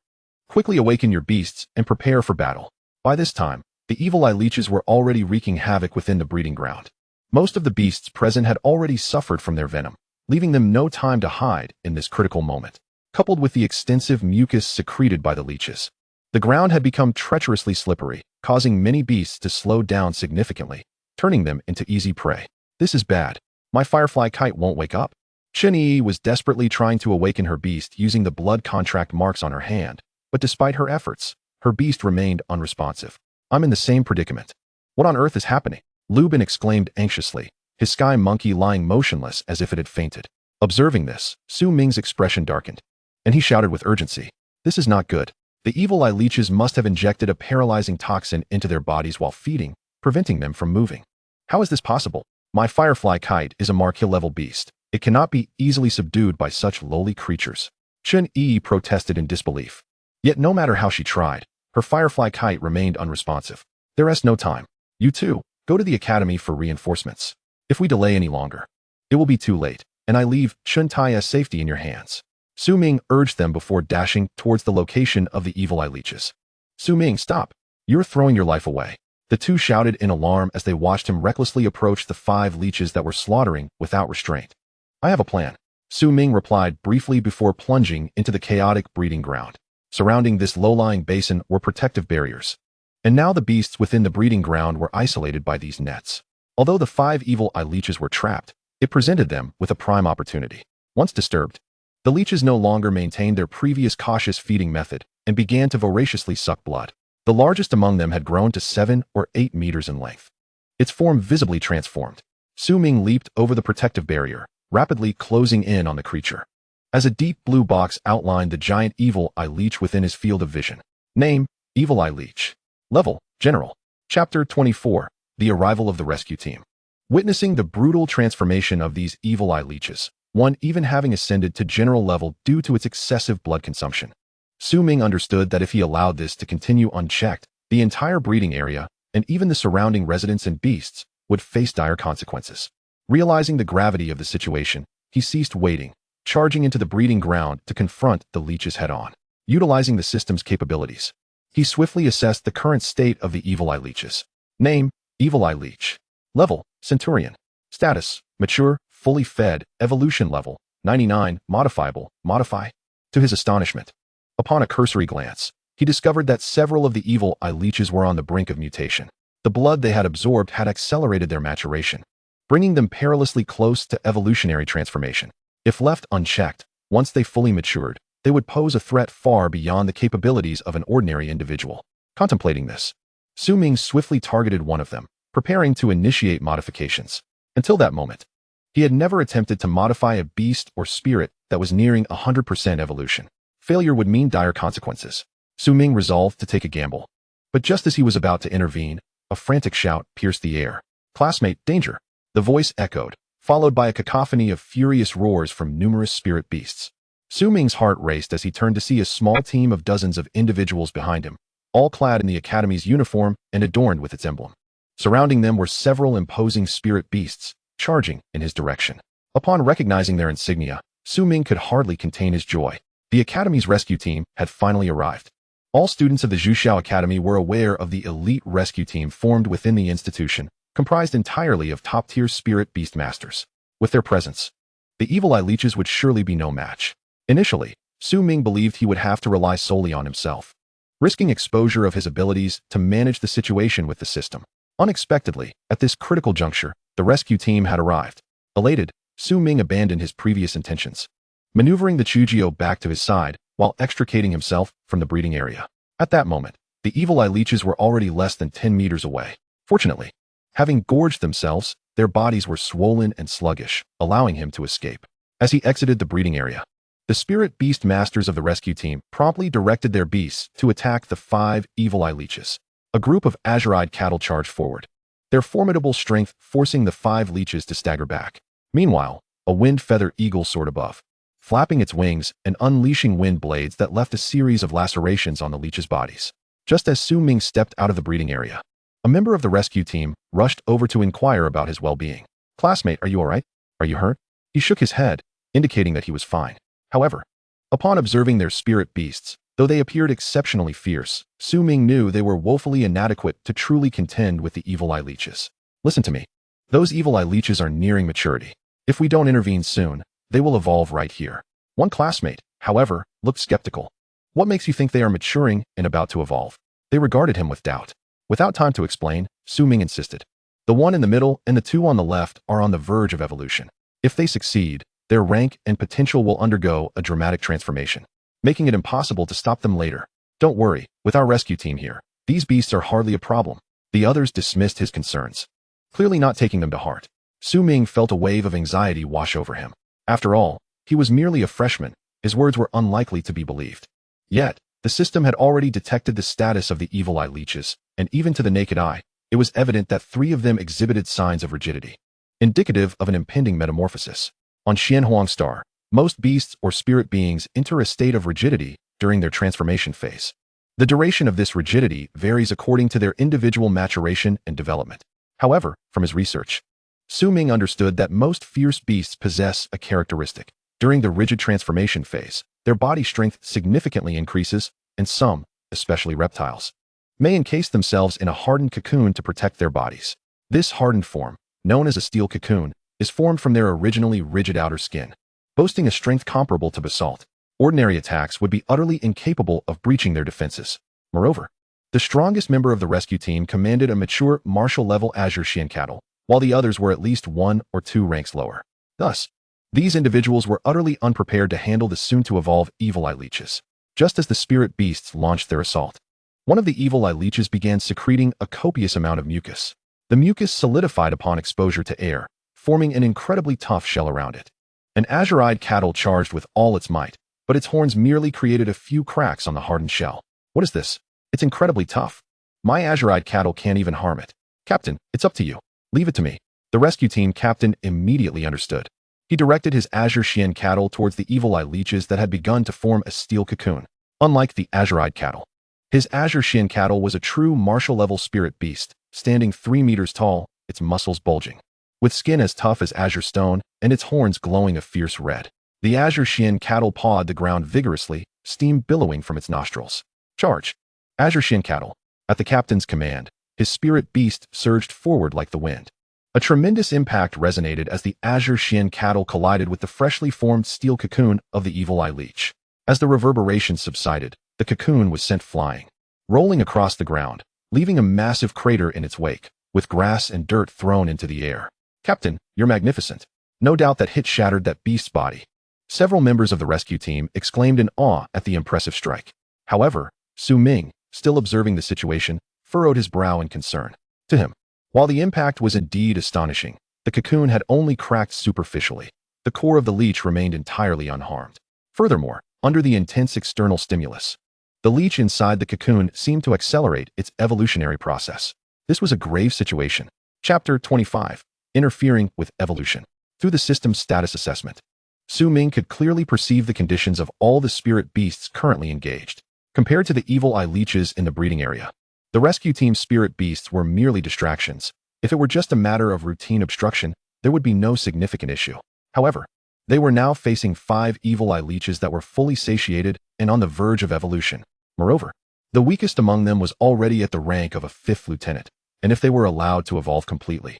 Quickly awaken your beasts and prepare for battle. By this time, the evil eye leeches were already wreaking havoc within the breeding ground. Most of the beasts present had already suffered from their venom, leaving them no time to hide in this critical moment. Coupled with the extensive mucus secreted by the leeches, the ground had become treacherously slippery, causing many beasts to slow down significantly, turning them into easy prey. This is bad. My firefly kite won't wake up. Chen-Yi was desperately trying to awaken her beast using the blood contract marks on her hand, but despite her efforts, her beast remained unresponsive. I'm in the same predicament. What on earth is happening? Lubin exclaimed anxiously, his sky monkey lying motionless as if it had fainted. Observing this, Ming's expression darkened, and he shouted with urgency, "This is not good. The evil eye leeches must have injected a paralyzing toxin into their bodies while feeding, preventing them from moving. How is this possible? My firefly kite is a Marquis-level beast. It cannot be easily subdued by such lowly creatures." Chen-Yi protested in disbelief. Yet no matter how she tried, her firefly kite remained unresponsive. There is no time. You two, go to the academy for reinforcements. If we delay any longer, it will be too late, and I leave Chun-Tai's safety in your hands. Ming urged them before dashing towards the location of the evil eye leeches. Ming, stop. You're throwing your life away. The two shouted in alarm as they watched him recklessly approach the 5 leeches that were slaughtering without restraint. I have a plan. Ming replied briefly before plunging into the chaotic breeding ground. Surrounding this low-lying basin were protective barriers, and now the beasts within the breeding ground were isolated by these nets. Although the 5 evil eye leeches were trapped, it presented them with a prime opportunity. Once disturbed, the leeches no longer maintained their previous cautious feeding method and began to voraciously suck blood. The largest among them had grown to 7 or 8 meters in length. Its form visibly transformed. Ming leaped over the protective barrier, rapidly closing in on the creature. As a deep blue box outlined the giant evil eye leech within his field of vision. Name, Evil Eye Leech. Level, General. Chapter 24, The Arrival of the Rescue Team. Witnessing the brutal transformation of these evil eye leeches, one even having ascended to general level due to its excessive blood consumption, Ming understood that if he allowed this to continue unchecked, the entire breeding area, and even the surrounding residents and beasts, would face dire consequences. Realizing the gravity of the situation, he ceased waiting, charging into the breeding ground to confront the leeches head-on. Utilizing the system's capabilities, he swiftly assessed the current state of the evil eye leeches. Name, Evil Eye Leech. Level, Centurion. Status, Mature, Fully Fed, Evolution Level, 99, Modifiable, Modify. To his astonishment, upon a cursory glance, he discovered that several of the evil eye leeches were on the brink of mutation. The blood they had absorbed had accelerated their maturation, bringing them perilously close to evolutionary transformation. If left unchecked, once they fully matured, they would pose a threat far beyond the capabilities of an ordinary individual. Contemplating this, Ming swiftly targeted one of them, preparing to initiate modifications. Until that moment, he had never attempted to modify a beast or spirit that was nearing 100% evolution. Failure would mean dire consequences. Ming resolved to take a gamble. But just as he was about to intervene, a frantic shout pierced the air. "Classmate, danger!" The voice echoed, followed by a cacophony of furious roars from numerous spirit beasts. Ming's heart raced as he turned to see a small team of dozens of individuals behind him, all clad in the Academy's uniform and adorned with its emblem. Surrounding them were several imposing spirit beasts, charging in his direction. Upon recognizing their insignia, Ming could hardly contain his joy. The Academy's rescue team had finally arrived. All students of the Zhuxiao Academy were aware of the elite rescue team formed within the institution, comprised entirely of top-tier spirit beast masters. With their presence, the evil eye leeches would surely be no match. Initially, Ming believed he would have to rely solely on himself. risking exposure of his abilities to manage the situation with the system. Unexpectedly, at this critical juncture, the rescue team had arrived. Elated, Ming abandoned his previous intentions, maneuvering the Chujio back to his side while extricating himself from the breeding area. At that moment, the evil eye leeches were already less than 10 meters away. Fortunately, having gorged themselves, their bodies were swollen and sluggish, allowing him to escape. As he exited the breeding area, the spirit beast masters of the rescue team promptly directed their beasts to attack the 5 evil eye leeches. A group of azure-eyed cattle charged forward, their formidable strength forcing the 5 leeches to stagger back. Meanwhile, a wind feather eagle soared above, flapping its wings and unleashing wind blades that left a series of lacerations on the leeches' bodies. Just as Ming stepped out of the breeding area, a member of the rescue team rushed over to inquire about his well-being. "Classmate, are you all right? Are you hurt?" He shook his head, indicating that he was fine. However, upon observing their spirit beasts, though they appeared exceptionally fierce, Ming knew they were woefully inadequate to truly contend with the evil eye leeches. "Listen to me. Those evil eye leeches are nearing maturity. If we don't intervene soon, they will evolve right here." One classmate, however, looked skeptical. "What makes you think they are maturing and about to evolve?" They regarded him with doubt. Without time to explain, Ming insisted. "The one in the middle and the 2 on the left are on the verge of evolution. If they succeed, their rank and potential will undergo a dramatic transformation, making it impossible to stop them later. Don't worry, with our rescue team here, these beasts are hardly a problem." The others dismissed his concerns, clearly not taking them to heart. Ming felt a wave of anxiety wash over him. After all, he was merely a freshman. His words were unlikely to be believed. Yet, the system had already detected the status of the evil eye leeches, and even to the naked eye, it was evident that 3 of them exhibited signs of rigidity, indicative of an impending metamorphosis. On Xuanhuang Star, most beasts or spirit beings enter a state of rigidity during their transformation phase. The duration of this rigidity varies according to their individual maturation and development. However, from his research, Ming understood that most fierce beasts possess a characteristic. During the rigid transformation phase, their body strength significantly increases, and some, especially reptiles, may encase themselves in a hardened cocoon to protect their bodies. This hardened form, known as a steel cocoon, is formed from their originally rigid outer skin, boasting a strength comparable to basalt. Ordinary attacks would be utterly incapable of breaching their defenses. Moreover, the strongest member of the rescue team commanded a mature martial-level azure Xian cattle, while the others were at least 1 or 2 ranks lower. Thus, these individuals were utterly unprepared to handle the soon-to-evolve evil eye leeches. Just as the spirit beasts launched their assault, one of the evil eye leeches began secreting a copious amount of mucus. The mucus solidified upon exposure to air, forming an incredibly tough shell around it. An azure-eyed cattle charged with all its might, but its horns merely created a few cracks on the hardened shell. "What is this? It's incredibly tough. My azure-eyed cattle can't even harm it. Captain, it's up to you. Leave it to me." The rescue team captain immediately understood. He directed his azure Xian cattle towards the evil eye leeches that had begun to form a steel cocoon. Unlike the azure-eyed cattle, his azure Xian cattle was a true martial-level spirit beast, standing 3 meters tall, its muscles bulging, with skin as tough as azure stone and its horns glowing a fierce red. The azure Xian cattle pawed the ground vigorously, steam billowing from its nostrils. "Charge!" Azure Xian cattle. At the captain's command, his spirit beast surged forward like the wind. A tremendous impact resonated as the azure Xian cattle collided with the freshly formed steel cocoon of the evil eye leech. As the reverberations subsided, the cocoon was sent flying, rolling across the ground, leaving a massive crater in its wake, with grass and dirt thrown into the air. "Captain, you're magnificent." No doubt that hit shattered that beast's body. Several members of the rescue team exclaimed in awe at the impressive strike. However, Ming, still observing the situation, furrowed his brow in concern. To him, while the impact was indeed astonishing, the cocoon had only cracked superficially. The core of the leech remained entirely unharmed. Furthermore, under the intense external stimulus, the leech inside the cocoon seemed to accelerate its evolutionary process. This was a grave situation. Chapter 25. Interfering with Evolution. Through the system's status assessment, Ming could clearly perceive the conditions of all the spirit beasts currently engaged. Compared to the evil eye leeches in the breeding area, the rescue team's spirit beasts were merely distractions. If it were just a matter of routine obstruction, there would be no significant issue. However, they were now facing 5 evil eye leeches that were fully satiated and on the verge of evolution. Moreover, the weakest among them was already at the rank of a 5th lieutenant, and if they were allowed to evolve completely,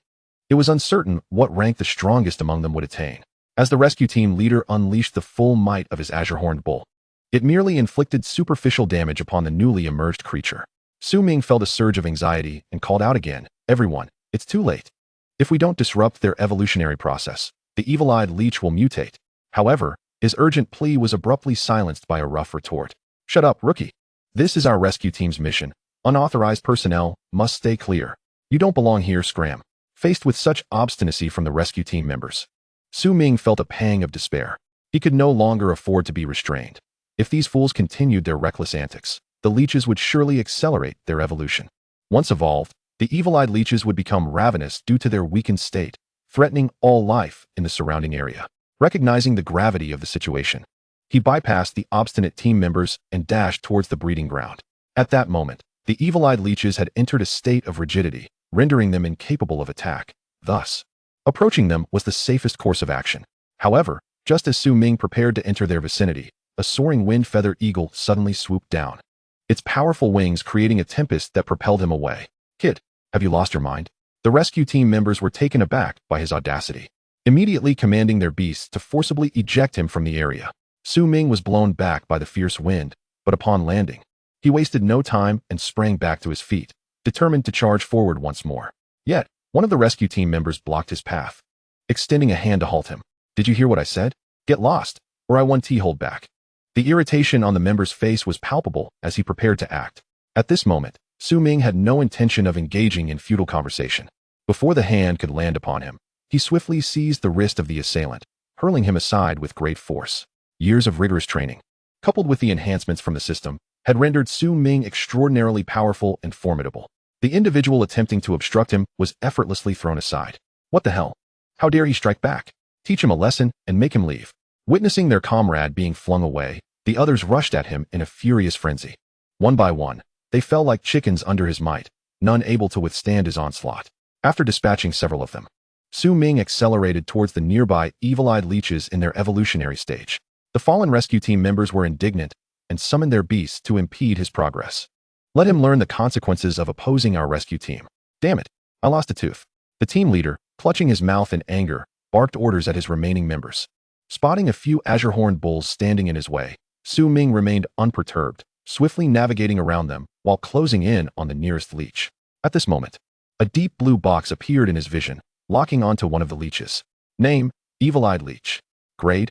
it was uncertain what rank the strongest among them would attain. As the rescue team leader unleashed the full might of his azure-horned bull, It merely inflicted superficial damage upon the newly emerged creature. Su Ming felt a surge of anxiety and called out again, "Everyone, it's too late. If we don't disrupt their evolutionary process, the evil-eyed leech will mutate." However, his urgent plea was abruptly silenced by a rough retort. "Shut up, rookie. This is our rescue team's mission. Unauthorized personnel must stay clear. You don't belong here, scram." Faced with such obstinacy from the rescue team members, Su Ming felt a pang of despair. He could no longer afford to be restrained. If these fools continued their reckless antics, the leeches would surely accelerate their evolution. Once evolved, the evil-eyed leeches would become ravenous due to their weakened state, threatening all life in the surrounding area. Recognizing the gravity of the situation, he bypassed the obstinate team members and dashed towards the breeding ground. At that moment, the evil-eyed leeches had entered a state of rigidity, rendering them incapable of attack. Thus, approaching them was the safest course of action. However, just as Su Ming prepared to enter their vicinity, a soaring wind-feather eagle suddenly swooped down, its powerful wings creating a tempest that propelled him away. "Kid, have you lost your mind?" The rescue team members were taken aback by his audacity, immediately commanding their beasts to forcibly eject him from the area. Su Ming was blown back by the fierce wind, but upon landing, he wasted no time and sprang back to his feet, determined to charge forward once more. Yet, one of the rescue team members blocked his path, extending a hand to halt him. "Did you hear what I said? Get lost, or I want to hold back." The irritation on the member's face was palpable as he prepared to act. At this moment, Su Ming had no intention of engaging in futile conversation. Before the hand could land upon him, he swiftly seized the wrist of the assailant, hurling him aside with great force. Years of rigorous training, coupled with the enhancements from the system, had rendered Su Ming extraordinarily powerful and formidable. The individual attempting to obstruct him was effortlessly thrown aside. What the hell? How dare he strike back? Teach him a lesson and make him leave. Witnessing their comrade being flung away, the others rushed at him in a furious frenzy. One by one, they fell like chickens under his might, none able to withstand his onslaught. After dispatching several of them, Su Ming accelerated towards the nearby evil-eyed leeches in their evolutionary stage. The fallen rescue team members were indignant and summoned their beasts to impede his progress. "Let him learn the consequences of opposing our rescue team. Damn it, I lost a tooth." The team leader, clutching his mouth in anger, barked orders at his remaining members. Spotting a few azure-horned bulls standing in his way, Su Ming remained unperturbed, swiftly navigating around them while closing in on the nearest leech. At this moment, a deep blue box appeared in his vision, locking onto one of the leeches. Name: Evil-Eyed Leech. Grade: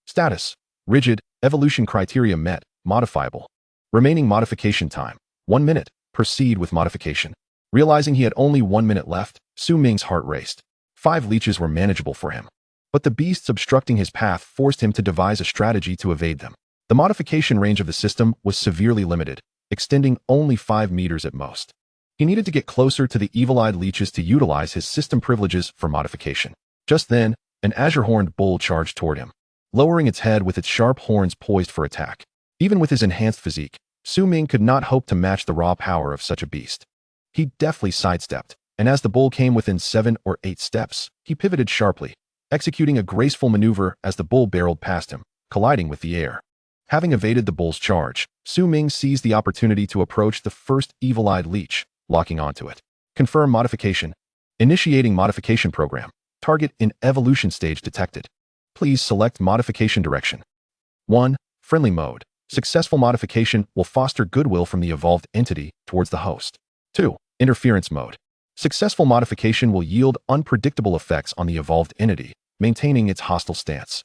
Status: Rigid. Evolution criteria met. Modifiable. Remaining modification time: 1 minute. Proceed with modification. Realizing he had only 1 minute left, Su Ming's heart raced. 5 leeches were manageable for him, but the beasts obstructing his path forced him to devise a strategy to evade them. The modification range of the system was severely limited, extending only 5 meters at most. He needed to get closer to the evil-eyed leeches to utilize his system privileges for modification. Just then, an azure-horned bull charged toward him, lowering its head with its sharp horns poised for attack. Even with his enhanced physique, Su Ming could not hope to match the raw power of such a beast. He deftly sidestepped, and as the bull came within 7 or 8 steps, he pivoted sharply, executing a graceful maneuver as the bull barreled past him, colliding with the air. Having evaded the bull's charge, Su Ming seized the opportunity to approach the first evil-eyed leech, locking onto it. Confirm modification. Initiating modification program. Target in evolution stage detected. Please select modification direction. 1. Friendly mode. Successful modification will foster goodwill from the evolved entity towards the host. 2. Interference mode. Successful modification will yield unpredictable effects on the evolved entity, maintaining its hostile stance.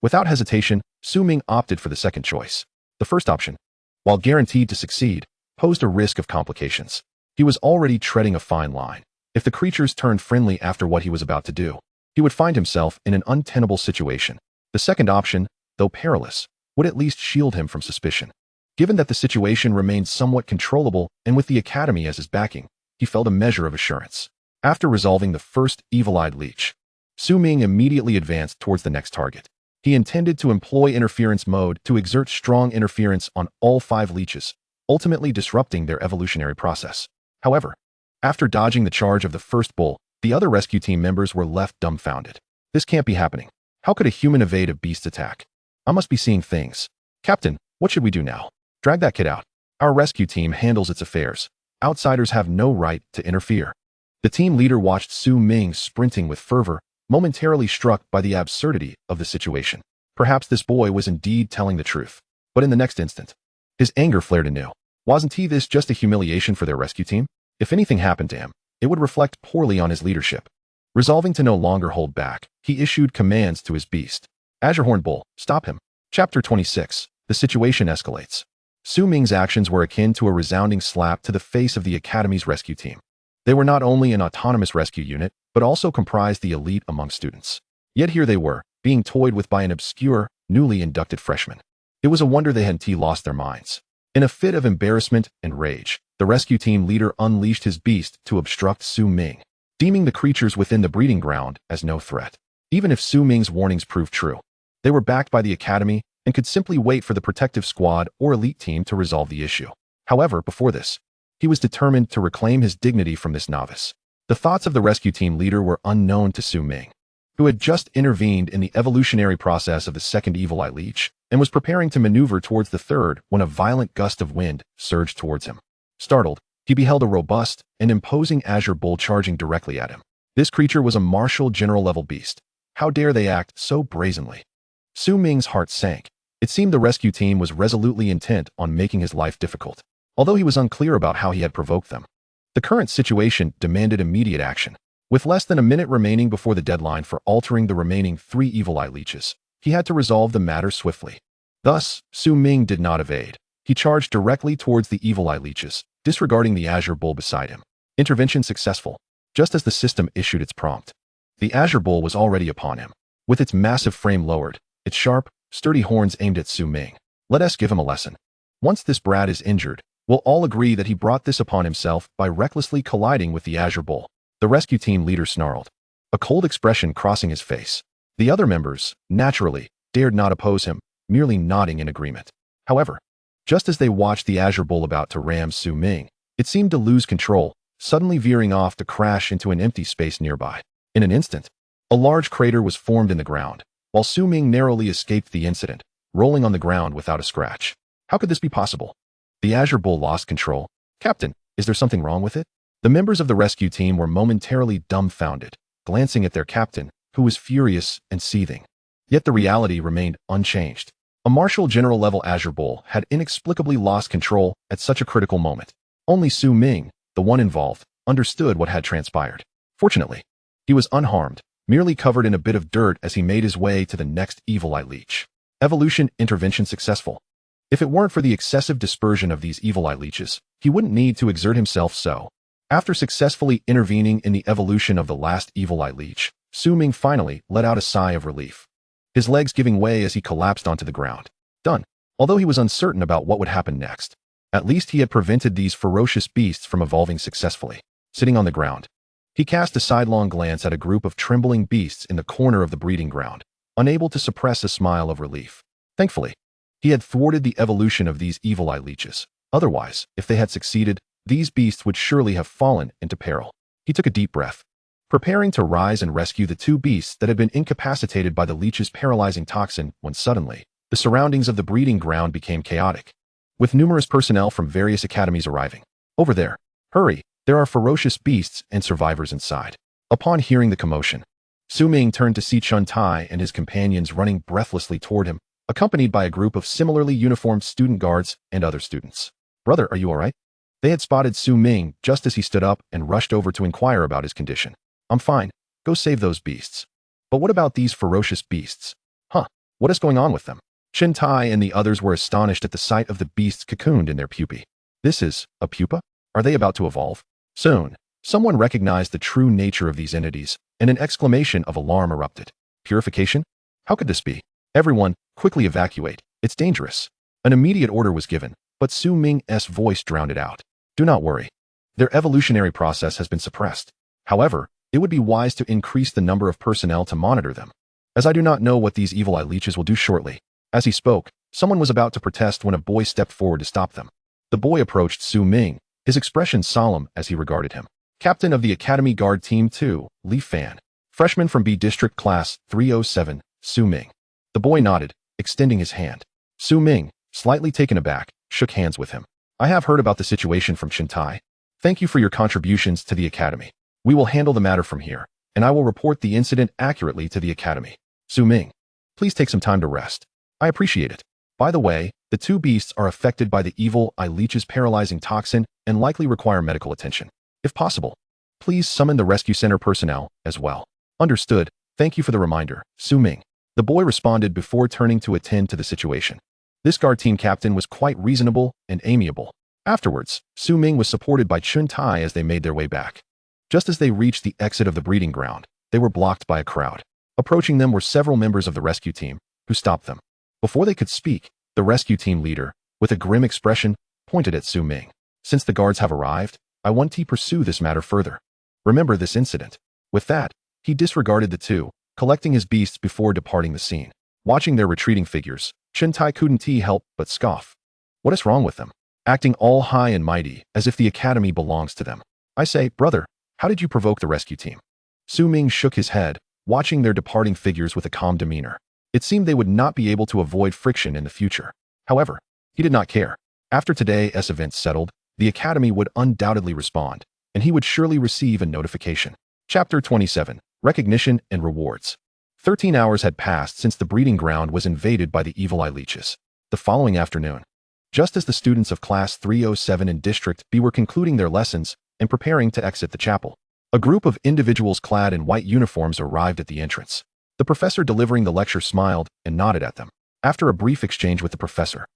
Without hesitation, Su Ming opted for the second choice. The first option, while guaranteed to succeed, posed a risk of complications. He was already treading a fine line. If the creatures turned friendly after what he was about to do, he would find himself in an untenable situation. The second option, though perilous, would at least shield him from suspicion. Given that the situation remained somewhat controllable and with the Academy as his backing, he felt a measure of assurance. After resolving the first evil-eyed leech, Su Ming immediately advanced towards the next target. He intended to employ interference mode to exert strong interference on all 5 leeches, ultimately disrupting their evolutionary process. However, after dodging the charge of the first bull, the other rescue team members were left dumbfounded. This can't be happening. How could a human evade a beast attack? I must be seeing things. Captain, what should we do now? Drag that kid out. Our rescue team handles its affairs. Outsiders have no right to interfere. The team leader watched Su Ming sprinting with fervor, momentarily struck by the absurdity of the situation. Perhaps this boy was indeed telling the truth. But in the next instant, his anger flared anew. Wasn't this just a humiliation for their rescue team? If anything happened to him, it would reflect poorly on his leadership. Resolving to no longer hold back, he issued commands to his beast. Azurehorn Bull, stop him. Chapter 26. The situation escalates. Su Ming's actions were akin to a resounding slap to the face of the Academy's rescue team. They were not only an autonomous rescue unit, but also comprised the elite among students. Yet here they were, being toyed with by an obscure, newly inducted freshman. It was a wonder they hadn't lost their minds. In a fit of embarrassment and rage, the rescue team leader unleashed his beast to obstruct Su Ming, deeming the creatures within the breeding ground as no threat. Even if Su Ming's warnings proved true, they were backed by the Academy and could simply wait for the protective squad or elite team to resolve the issue. However, before this, he was determined to reclaim his dignity from this novice. The thoughts of the rescue team leader were unknown to Su Ming, who had just intervened in the evolutionary process of the second Evil Eye Leech and was preparing to maneuver towards the third when a violent gust of wind surged towards him. Startled, he beheld a robust and imposing azure bull charging directly at him. This creature was a martial general-level beast. How dare they act so brazenly? Su Ming's heart sank. It seemed the rescue team was resolutely intent on making his life difficult, although he was unclear about how he had provoked them. The current situation demanded immediate action. With less than a minute remaining before the deadline for altering the remaining 3 Evil Eye Leeches, he had to resolve the matter swiftly. Thus, Su Ming did not evade. He charged directly towards the Evil Eye Leeches, disregarding the Azure Bull beside him. Intervention successful. Just as the system issued its prompt, the Azure Bull was already upon him. With its massive frame lowered, its sharp, sturdy horns aimed at Su Ming. Let us give him a lesson. Once this brat is injured, we'll all agree that he brought this upon himself by recklessly colliding with the Azure Bull. The rescue team leader snarled, a cold expression crossing his face. The other members, naturally, dared not oppose him, merely nodding in agreement. However, just as they watched the Azure Bull about to ram Su Ming, it seemed to lose control, suddenly veering off to crash into an empty space nearby. In an instant, a large crater was formed in the ground, while Su Ming narrowly escaped the incident, rolling on the ground without a scratch. How could this be possible? The Azure Bull lost control. Captain, is there something wrong with it? The members of the rescue team were momentarily dumbfounded, glancing at their captain, who was furious and seething. Yet the reality remained unchanged. A martial general-level Azure Bull had inexplicably lost control at such a critical moment. Only Su Ming, the one involved, understood what had transpired. Fortunately, he was unharmed, merely covered in a bit of dirt as he made his way to the next Evil Eye Leech. Evolution intervention successful. If it weren't for the excessive dispersion of these Evil Eye Leeches, he wouldn't need to exert himself so. After successfully intervening in the evolution of the last Evil Eye Leech, Su Ming finally let out a sigh of relief, his legs giving way as he collapsed onto the ground. Done. Although he was uncertain about what would happen next, at least he had prevented these ferocious beasts from evolving successfully. Sitting on the ground, he cast a sidelong glance at a group of trembling beasts in the corner of the breeding ground, unable to suppress a smile of relief. Thankfully, he had thwarted the evolution of these Evil Eye Leeches. Otherwise, if they had succeeded, these beasts would surely have fallen into peril. He took a deep breath, preparing to rise and rescue the 2 beasts that had been incapacitated by the leech's paralyzing toxin when suddenly, the surroundings of the breeding ground became chaotic, with numerous personnel from various academies arriving. Over there. Hurry, there are ferocious beasts and survivors inside. Upon hearing the commotion, Su Ming turned to see Chun Tai and his companions running breathlessly toward him, accompanied by a group of similarly uniformed student guards and other students. Brother, are you all right? They had spotted Su Ming just as he stood up and rushed over to inquire about his condition. I'm fine. Go save those beasts. But what about these ferocious beasts? Huh, what is going on with them? Chun Tai and the others were astonished at the sight of the beasts cocooned in their pupae. This is a pupa? Are they about to evolve? Soon, someone recognized the true nature of these entities, and an exclamation of alarm erupted. Purification? How could this be? Everyone, quickly evacuate. It's dangerous. An immediate order was given, but Su Ming's voice drowned it out. Do not worry. Their evolutionary process has been suppressed. However, it would be wise to increase the number of personnel to monitor them, as I do not know what these Evil Eye Leeches will do shortly. As he spoke, someone was about to protest when a boy stepped forward to stop them. The boy approached Su Ming, his expression solemn as he regarded him. Captain of the Academy Guard Team 2, Li Fan. Freshman from B District Class 307, Su Ming. The boy nodded, extending his hand. Su Ming, slightly taken aback, shook hands with him. I have heard about the situation from Chun Tai. Thank you for your contributions to the Academy. We will handle the matter from here, and I will report the incident accurately to the Academy. Su Ming, please take some time to rest. I appreciate it. By the way, The two beasts are affected by the evil eye leech's paralyzing toxin and likely require medical attention. If possible, please summon the rescue center personnel as well. Understood. Thank you for the reminder, Su Ming. The boy responded before turning to attend to the situation. This guard team captain was quite reasonable and amiable. Afterwards, Su Ming was supported by Chun Tai as they made their way back. Just as they reached the exit of the breeding ground, they were blocked by a crowd. Approaching them were several members of the rescue team, who stopped them. Before they could speak, the rescue team leader, with a grim expression, pointed at Su Ming. Since the guards have arrived, I want to pursue this matter further. Remember this incident. With that, he disregarded the two, collecting his beasts before departing the scene. Watching their retreating figures, Chun Tai couldn't help but scoff. What is wrong with them? Acting all high and mighty, as if the academy belongs to them. I say, brother, how did you provoke the rescue team? Su Ming shook his head, watching their departing figures with a calm demeanor. It seemed they would not be able to avoid friction in the future. However, he did not care. After today's events settled, the academy would undoubtedly respond, and he would surely receive a notification. Chapter 27. Recognition and Rewards. 13 hours had passed since the breeding ground was invaded by the evil eye leeches. The following afternoon, just as the students of Class 307 in District B were concluding their lessons and preparing to exit the chapel, a group of individuals clad in white uniforms arrived at the entrance. The professor delivering the lecture smiled and nodded at them. After a brief exchange with the professor,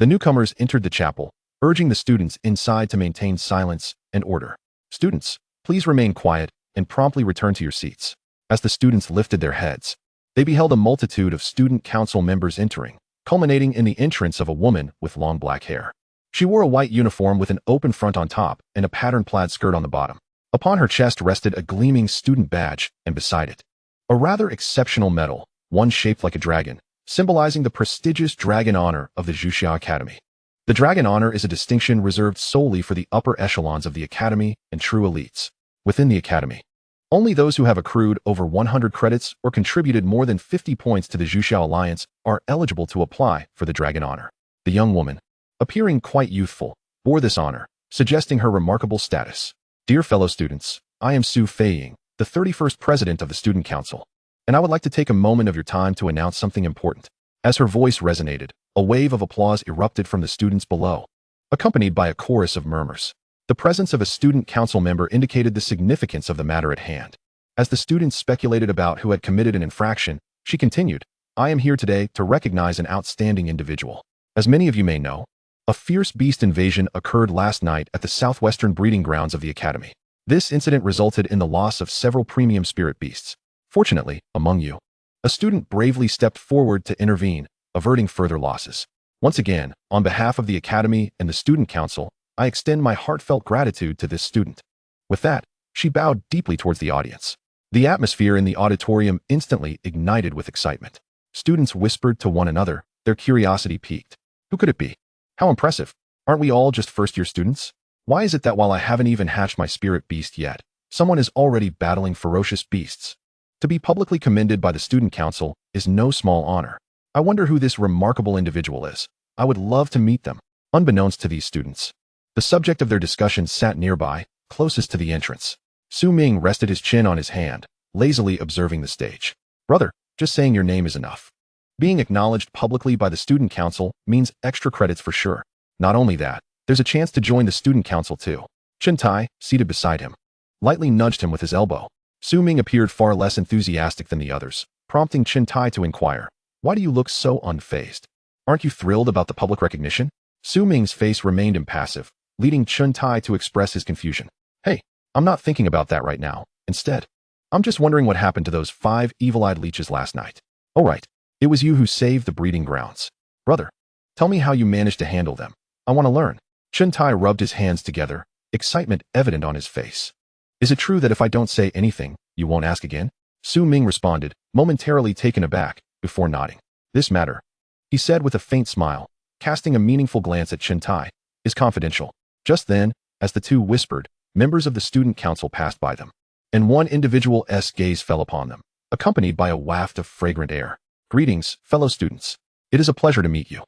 the newcomers entered the chapel, urging the students inside to maintain silence and order. Students, please remain quiet and promptly return to your seats. As the students lifted their heads, they beheld a multitude of student council members entering, culminating in the entrance of a woman with long black hair. She wore a white uniform with an open front on top and a patterned plaid skirt on the bottom. Upon her chest rested a gleaming student badge, and beside it, a rather exceptional medal, one shaped like a dragon, symbolizing the prestigious Dragon Honor of the Xuanhuang Academy. The Dragon Honor is a distinction reserved solely for the upper echelons of the Academy and true elites. Within the Academy, only those who have accrued over 100 credits or contributed more than 50 points to the Xuanhuang Alliance are eligible to apply for the Dragon Honor. The young woman, appearing quite youthful, bore this honor, suggesting her remarkable status. Dear fellow students, I am Su Feiying, the 31st President of the Student Council, and I would like to take a moment of your time to announce something important. As her voice resonated, a wave of applause erupted from the students below, accompanied by a chorus of murmurs. The presence of a student council member indicated the significance of the matter at hand. As the students speculated about who had committed an infraction, she continued, I am here today to recognize an outstanding individual. As many of you may know, a fierce beast invasion occurred last night at the southwestern breeding grounds of the Academy. This incident resulted in the loss of several premium spirit beasts. Fortunately, among you, a student bravely stepped forward to intervene, averting further losses. Once again, on behalf of the Academy and the Student Council, I extend my heartfelt gratitude to this student. With that, she bowed deeply towards the audience. The atmosphere in the auditorium instantly ignited with excitement. Students whispered to one another, their curiosity piqued. Who could it be? How impressive. Aren't we all just first-year students? Why is it that while I haven't even hatched my spirit beast yet, someone is already battling ferocious beasts? To be publicly commended by the Student Council is no small honor. I wonder who this remarkable individual is. I would love to meet them. Unbeknownst to these students, the subject of their discussion sat nearby, closest to the entrance. Su Ming rested his chin on his hand, lazily observing the stage. Brother, just saying your name is enough. Being acknowledged publicly by the Student Council means extra credits for sure. Not only that, there's a chance to join the Student Council too. Chun Tai, seated beside him, lightly nudged him with his elbow. Su Ming appeared far less enthusiastic than the others, prompting Chun Tai to inquire, why do you look so unfazed? Aren't you thrilled about the public recognition? Su Ming's face remained impassive, leading Chun Tai to express his confusion. Hey, I'm not thinking about that right now. Instead, I'm just wondering what happened to those 5 evil-eyed leeches last night. Oh right, it was you who saved the breeding grounds. Brother, tell me how you managed to handle them. I want to learn. Chun Tai rubbed his hands together, excitement evident on his face. Is it true that if I don't say anything, you won't ask again? Su Ming responded, momentarily taken aback, before nodding. This matter, he said with a faint smile, casting a meaningful glance at Chun Tai, is confidential. Just then, as the two whispered, members of the Student Council passed by them, and one individual's gaze fell upon them, accompanied by a waft of fragrant air. Greetings, fellow students. It is a pleasure to meet you.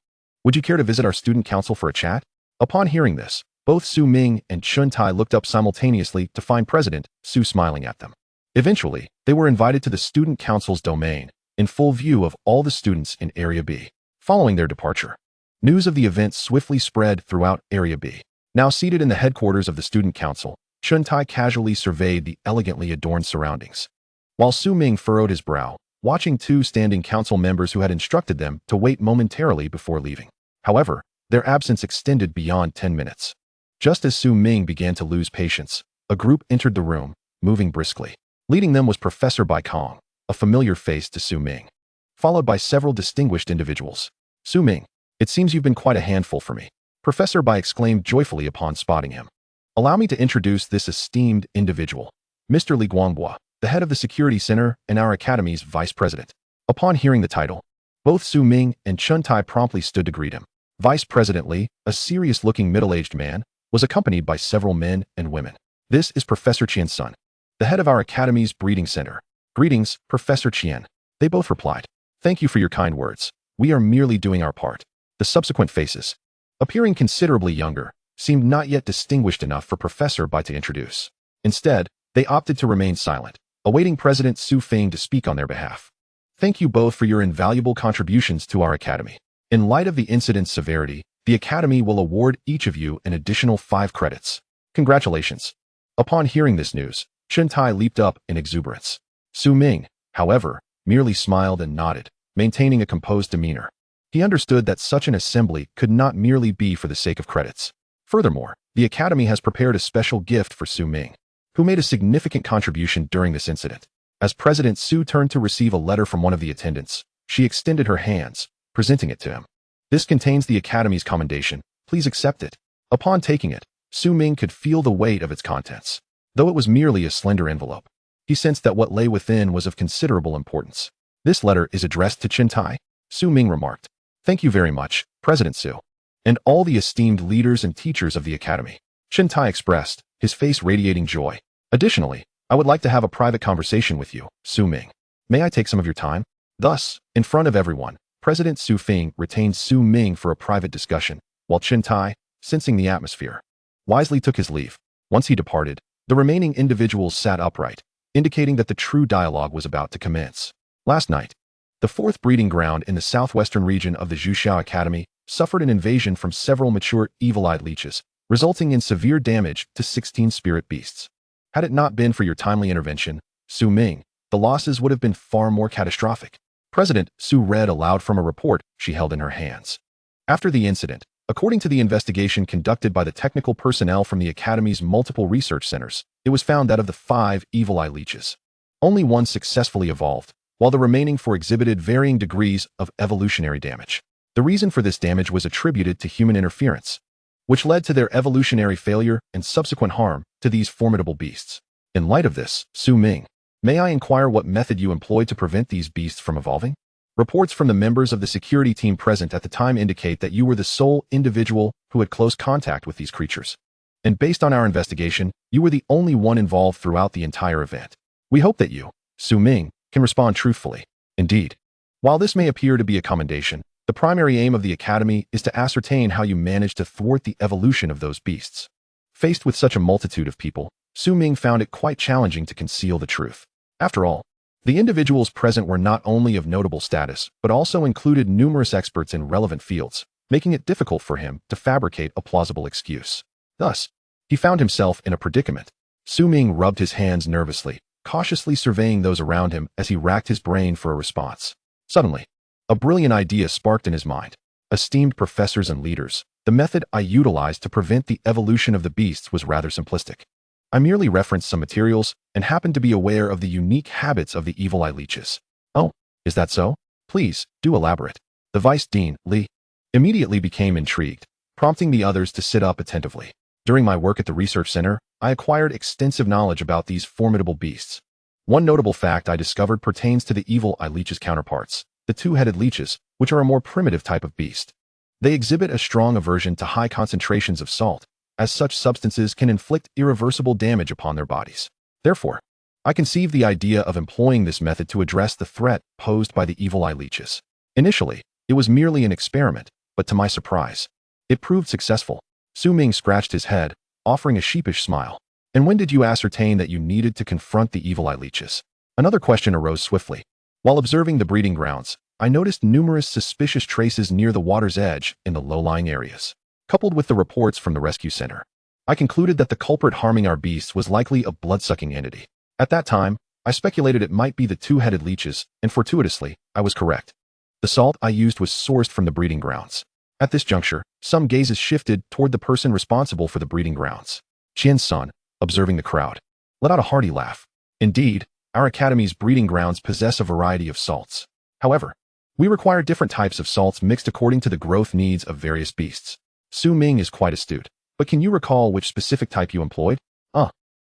Would you care to visit our Student Council for a chat? Upon hearing this, both Su Ming and Chun Tai looked up simultaneously to find President Su smiling at them. Eventually, they were invited to the Student Council's domain, in full view of all the students in Area B. Following their departure, News of the event swiftly spread throughout Area B. Now seated in the headquarters of the student council, Chuntai casually surveyed the elegantly adorned surroundings, while Su Ming furrowed his brow, watching two standing council members who had instructed them to wait momentarily before leaving. However, their absence extended beyond 10 minutes. Just as Su Ming began to lose patience, a group entered the room, moving briskly. Leading them was Professor Bai Kong, a familiar face to Su Ming, followed by several distinguished individuals. Su Ming, it seems you've been quite a handful for me, Professor Bai exclaimed joyfully upon spotting him. Allow me to introduce this esteemed individual, Mr. Li Guanghua, the head of the Security Center and our Academy's vice president. Upon hearing the title, both Su Ming and Chuntai promptly stood to greet him. Vice President Li, a serious-looking middle-aged man, was accompanied by several men and women. This is Professor Qian's son, the head of our Academy's breeding center. Greetings, Professor Qian. They both replied. Thank you for your kind words. We are merely doing our part. The subsequent faces, appearing considerably younger, seemed not yet distinguished enough for Professor Bai to introduce. Instead, they opted to remain silent, awaiting President Su Feng to speak on their behalf. Thank you both for your invaluable contributions to our Academy. In light of the incident's severity, the Academy will award each of you an additional 5 credits. Congratulations. Upon hearing this news, Chuntai leaped up in exuberance. Su Ming, however, merely smiled and nodded, maintaining a composed demeanor. He understood that such an assembly could not merely be for the sake of credits. Furthermore, the Academy has prepared a special gift for Su Ming, who made a significant contribution during this incident. As President Su turned to receive a letter from one of the attendants, she extended her hands, presenting it to him. This contains the Academy's commendation. Please accept it. Upon taking it, Su Ming could feel the weight of its contents. Though it was merely a slender envelope, he sensed that what lay within was of considerable importance. This letter is addressed to Chuntai, Su Ming remarked. Thank you very much, President Su, and all the esteemed leaders and teachers of the Academy. Chuntai expressed, his face radiating joy. Additionally, I would like to have a private conversation with you, Su Ming. May I take some of your time? Thus, in front of everyone, President Su Feng retained Su Ming for a private discussion, while Chuntai, sensing the atmosphere, wisely took his leave. Once he departed, the remaining individuals sat upright, indicating that the true dialogue was about to commence. Last night, the 4th breeding ground in the southwestern region of the Zhuxiao Academy suffered an invasion from several mature evil-eyed leeches, resulting in severe damage to 16 spirit beasts. Had it not been for your timely intervention, Su Ming, the losses would have been far more catastrophic. President Su read aloud from a report she held in her hands. After the incident, according to the investigation conducted by the technical personnel from the Academy's multiple research centers, it was found that of the 5 evil-eye leeches, only one successfully evolved, while the remaining 4 exhibited varying degrees of evolutionary damage. The reason for this damage was attributed to human interference, which led to their evolutionary failure and subsequent harm to these formidable beasts. In light of this, Su Ming, may I inquire what method you employed to prevent these beasts from evolving? Reports from the members of the security team present at the time indicate that you were the sole individual who had close contact with these creatures. And based on our investigation, you were the only one involved throughout the entire event. We hope that you, Su Ming, can respond truthfully. Indeed, while this may appear to be a commendation, the primary aim of the Academy is to ascertain how you managed to thwart the evolution of those beasts. Faced with such a multitude of people, Su Ming found it quite challenging to conceal the truth. After all, the individuals present were not only of notable status, but also included numerous experts in relevant fields, making it difficult for him to fabricate a plausible excuse. Thus, he found himself in a predicament. Su Ming rubbed his hands nervously, cautiously surveying those around him as he racked his brain for a response. Suddenly, a brilliant idea sparked in his mind. Esteemed professors and leaders, the method I utilized to prevent the evolution of the beasts was rather simplistic. I merely referenced some materials and happened to be aware of the unique habits of the evil-eye leeches. Oh, is that so? Please, do elaborate. The Vice Dean, Li, immediately became intrigued, prompting the others to sit up attentively. During my work at the research center, I acquired extensive knowledge about these formidable beasts. One notable fact I discovered pertains to the evil-eye leech's counterparts, the 2-headed leeches, which are a more primitive type of beast. They exhibit a strong aversion to high concentrations of salt, as such substances can inflict irreversible damage upon their bodies. Therefore, I conceived the idea of employing this method to address the threat posed by the evil-eye leeches. Initially, it was merely an experiment, but to my surprise, it proved successful. Su Ming scratched his head, offering a sheepish smile. And when did you ascertain that you needed to confront the evil-eye leeches? Another question arose swiftly. While observing the breeding grounds, I noticed numerous suspicious traces near the water's edge in the low-lying areas. Coupled with the reports from the rescue center, I concluded that the culprit harming our beasts was likely a blood-sucking entity. At that time, I speculated it might be the two-headed leeches, and fortuitously, I was correct. The salt I used was sourced from the breeding grounds. At this juncture, some gazes shifted toward the person responsible for the breeding grounds. Qian's son, observing the crowd, let out a hearty laugh. Indeed, our academy's breeding grounds possess a variety of salts. However, we require different types of salts mixed according to the growth needs of various beasts. Ming is quite astute, but can you recall which specific type you employed?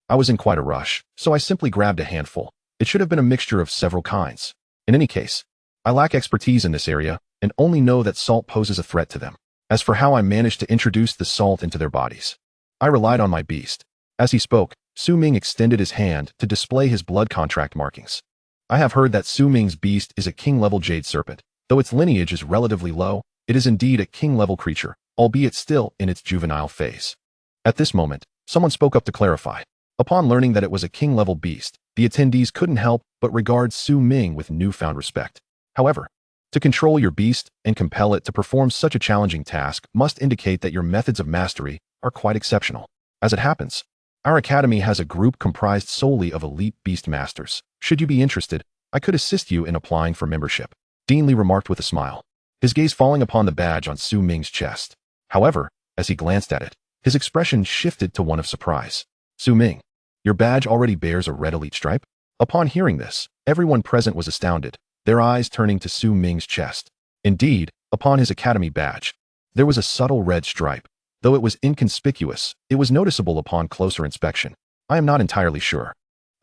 I was in quite a rush, so I simply grabbed a handful. It should have been a mixture of several kinds. In any case, I lack expertise in this area and only know that salt poses a threat to them. As for how I managed to introduce the salt into their bodies, I relied on my beast. As he spoke, Ming extended his hand to display his blood contract markings. I have heard that Ming's beast is a king-level jade serpent. Though its lineage is relatively low, it is indeed a king-level creature, albeit still in its juvenile phase. At this moment, someone spoke up to clarify. Upon learning that it was a king-level beast, the attendees couldn't help but regard Ming with newfound respect. However, to control your beast and compel it to perform such a challenging task must indicate that your methods of mastery are quite exceptional. As it happens, our academy has a group comprised solely of elite beast masters. Should you be interested, I could assist you in applying for membership. Dean Li remarked with a smile, his gaze falling upon the badge on Ming's chest. However, as he glanced at it, his expression shifted to one of surprise. Ming, your badge already bears a red elite stripe? Upon hearing this, everyone present was astounded, their eyes turning to Ming's chest. Indeed, upon his academy badge, there was a subtle red stripe. Though it was inconspicuous, it was noticeable upon closer inspection. I am not entirely sure.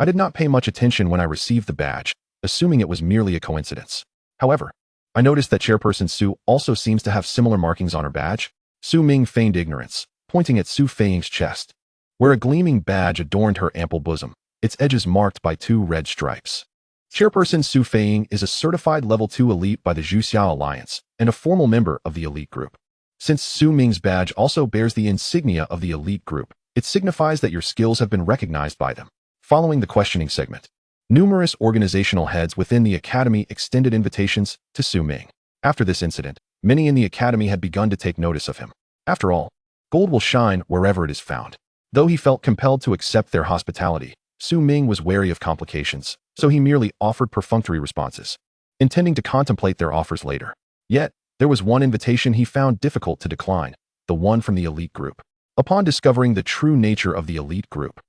I did not pay much attention when I received the badge, assuming it was merely a coincidence. However, I noticed that Chairperson Su also seems to have similar markings on her badge. Ming feigned ignorance, pointing at Su Feiying's chest, where a gleaming badge adorned her ample bosom, its edges marked by two red stripes. Chairperson Su Feiying is a certified level 2 elite by the Zhuxiao Alliance and a formal member of the elite group. Since Ming's badge also bears the insignia of the elite group, it signifies that your skills have been recognized by them. Following the questioning segment, numerous organizational heads within the academy extended invitations to Ming. After this incident, many in the academy had begun to take notice of him. After all, gold will shine wherever it is found. Though he felt compelled to accept their hospitality, Ming was wary of complications, so he merely offered perfunctory responses, intending to contemplate their offers later. Yet, there was one invitation he found difficult to decline, the one from the elite group. Upon discovering the true nature of the elite group,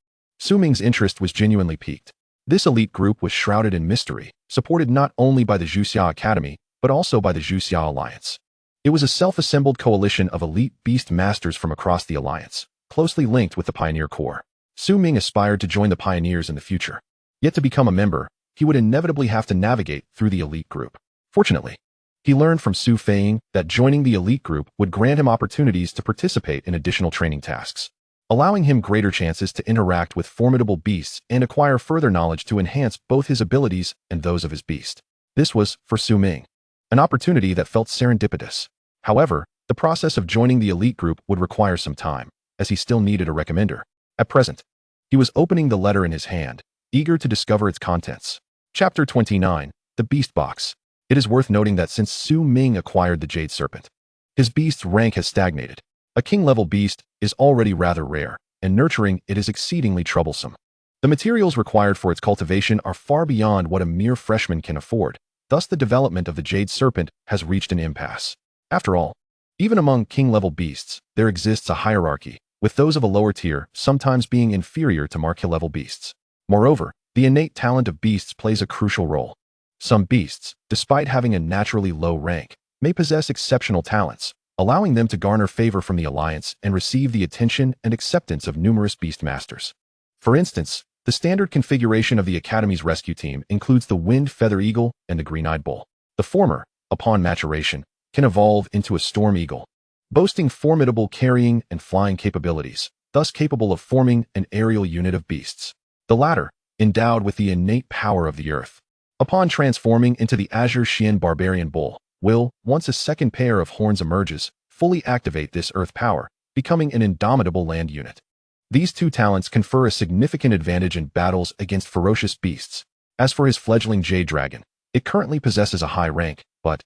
Ming's interest was genuinely piqued. This elite group was shrouded in mystery, supported not only by the Zhuxiao Academy, but also by the Zhuxiao Alliance. It was a self-assembled coalition of elite beast masters from across the alliance, closely linked with the Pioneer Corps. Ming aspired to join the Pioneers in the future. Yet to become a member, he would inevitably have to navigate through the elite group. Fortunately, he learned from Su Feiying that joining the elite group would grant him opportunities to participate in additional training tasks, allowing him greater chances to interact with formidable beasts and acquire further knowledge to enhance both his abilities and those of his beast. This was, for Ming, an opportunity that felt serendipitous. However, the process of joining the elite group would require some time, as he still needed a recommender. At present, he was opening the letter in his hand, eager to discover its contents. Chapter 29, The Beast Box. It is worth noting that since Ming acquired the Jade Serpent, his beast's rank has stagnated. A king-level beast is already rather rare, and nurturing it is exceedingly troublesome. The materials required for its cultivation are far beyond what a mere freshman can afford, thus the development of the Jade Serpent has reached an impasse. After all, even among king-level beasts, there exists a hierarchy, with those of a lower tier sometimes being inferior to marquis-level beasts. Moreover, the innate talent of beasts plays a crucial role. Some beasts, despite having a naturally low rank, may possess exceptional talents, allowing them to garner favor from the alliance and receive the attention and acceptance of numerous beast masters. For instance, the standard configuration of the Academy's rescue team includes the Winged Feather Eagle and the Green-Eyed Bull. The former, upon maturation, can evolve into a Storm Eagle, boasting formidable carrying and flying capabilities, thus capable of forming an aerial unit of beasts. The latter, endowed with the innate power of the earth, upon transforming into the Azure Xian Barbarian Bull, will, once a second pair of horns emerges, fully activate this earth power, becoming an indomitable land unit. These two talents confer a significant advantage in battles against ferocious beasts. As for his fledgling Jade Dragon, it currently possesses a high rank, but,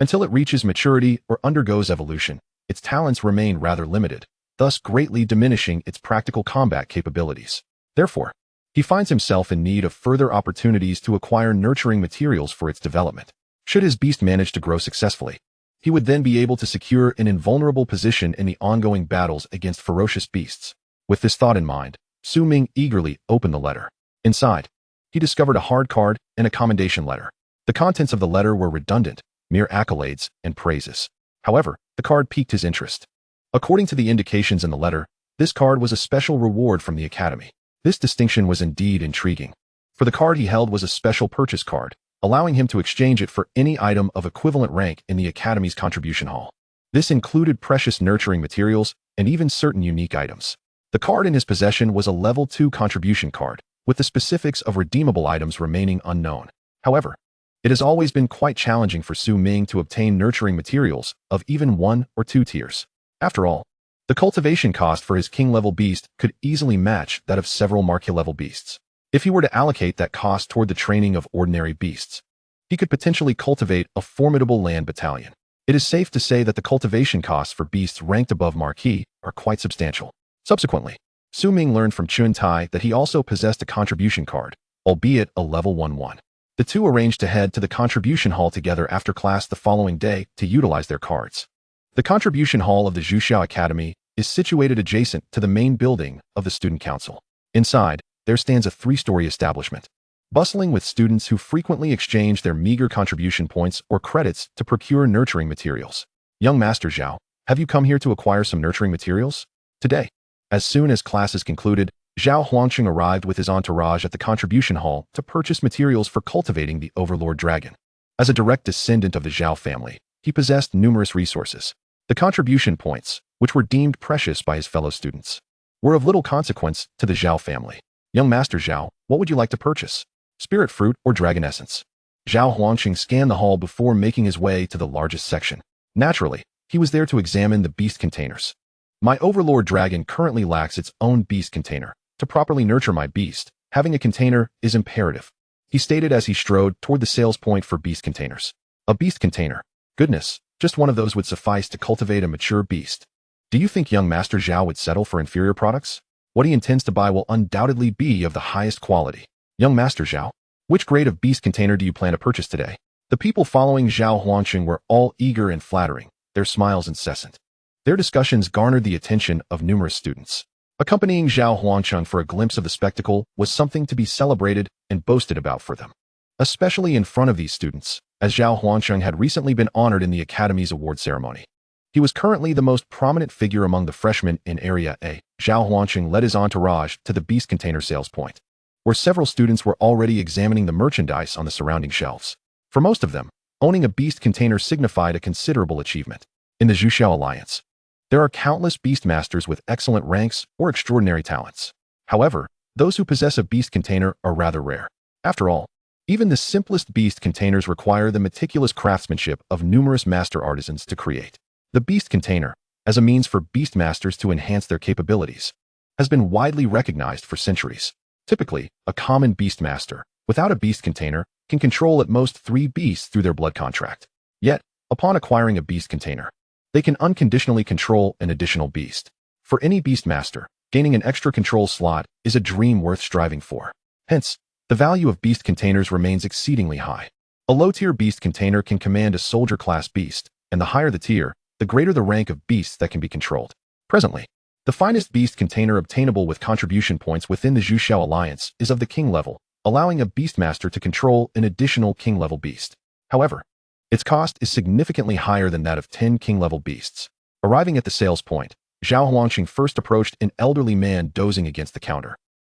Until it reaches maturity or undergoes evolution, its talents remain rather limited, thus greatly diminishing its practical combat capabilities. Therefore, he finds himself in need of further opportunities to acquire nurturing materials for its development. Should his beast manage to grow successfully, he would then be able to secure an invulnerable position in the ongoing battles against ferocious beasts. With this thought in mind, Ming eagerly opened the letter. Inside, he discovered a hard card and a commendation letter. The contents of the letter were redundant, mere accolades and praises. However, the card piqued his interest. According to the indications in the letter, this card was a special reward from the Academy. This distinction was indeed intriguing, for the card he held was a special purchase card, allowing him to exchange it for any item of equivalent rank in the Academy's contribution hall. This included precious nurturing materials and even certain unique items. The card in his possession was a level 2 contribution card, with the specifics of redeemable items remaining unknown. However, it has always been quite challenging for Ming to obtain nurturing materials of even 1 or 2 tiers. After all, the cultivation cost for his king-level beast could easily match that of several marquee-level beasts. If he were to allocate that cost toward the training of ordinary beasts, he could potentially cultivate a formidable land battalion. It is safe to say that the cultivation costs for beasts ranked above marquee are quite substantial. Subsequently, Ming learned from Chun Tai that he also possessed a contribution card, albeit a level 1-1. The two arranged to head to the contribution hall together after class the following day to utilize their cards. The contribution hall of the Xuanhuang Academy is situated adjacent to the main building of the student council. Inside, there stands a 3-story establishment, bustling with students who frequently exchange their meager contribution points or credits to procure nurturing materials. Young Master Zhao, have you come here to acquire some nurturing materials? Today, as soon as class is concluded, Zhao Huangqing arrived with his entourage at the contribution hall to purchase materials for cultivating the Overlord Dragon. As a direct descendant of the Zhao family, he possessed numerous resources. The contribution points, which were deemed precious by his fellow students, were of little consequence to the Zhao family. Young Master Zhao, what would you like to purchase? Spirit fruit or dragon essence? Zhao Huangqing scanned the hall before making his way to the largest section. Naturally, he was there to examine the beast containers. My Overlord Dragon currently lacks its own beast container. To properly nurture my beast, having a container is imperative, he stated as he strode toward the sales point for beast containers. A beast container? Goodness, just one of those would suffice to cultivate a mature beast. Do you think young Master Zhao would settle for inferior products? What he intends to buy will undoubtedly be of the highest quality. Young Master Zhao, which grade of beast container do you plan to purchase today? The people following Zhao Huangqing were all eager and flattering, their smiles incessant. Their discussions garnered the attention of numerous students. Accompanying Zhao Huangqing for a glimpse of the spectacle was something to be celebrated and boasted about for them, especially in front of these students, as Zhao Huangqing had recently been honored in the Academy's award ceremony. He was currently the most prominent figure among the freshmen in Area A. Zhao Huangqing led his entourage to the beast container sales point, where several students were already examining the merchandise on the surrounding shelves. For most of them, owning a beast container signified a considerable achievement. In the Xuanhuang Alliance, there are countless beastmasters with excellent ranks or extraordinary talents. However, those who possess a beast container are rather rare. After all, even the simplest beast containers require the meticulous craftsmanship of numerous master artisans to create. The beast container, as a means for beastmasters to enhance their capabilities, has been widely recognized for centuries. Typically, a common beastmaster, without a beast container, can control at most 3 beasts through their blood contract. Yet, upon acquiring a beast container, they can unconditionally control an additional beast. For any beastmaster, gaining an extra control slot is a dream worth striving for. Hence, the value of beast containers remains exceedingly high. A low-tier beast container can command a soldier-class beast, and the higher the tier, the greater the rank of beasts that can be controlled. Presently, the finest beast container obtainable with contribution points within the Xuanhuang Alliance is of the king level, allowing a beastmaster to control an additional king-level beast. However, its cost is significantly higher than that of 10 king-level beasts. Arriving at the sales point, Zhao Huangqing first approached an elderly man dozing against the counter.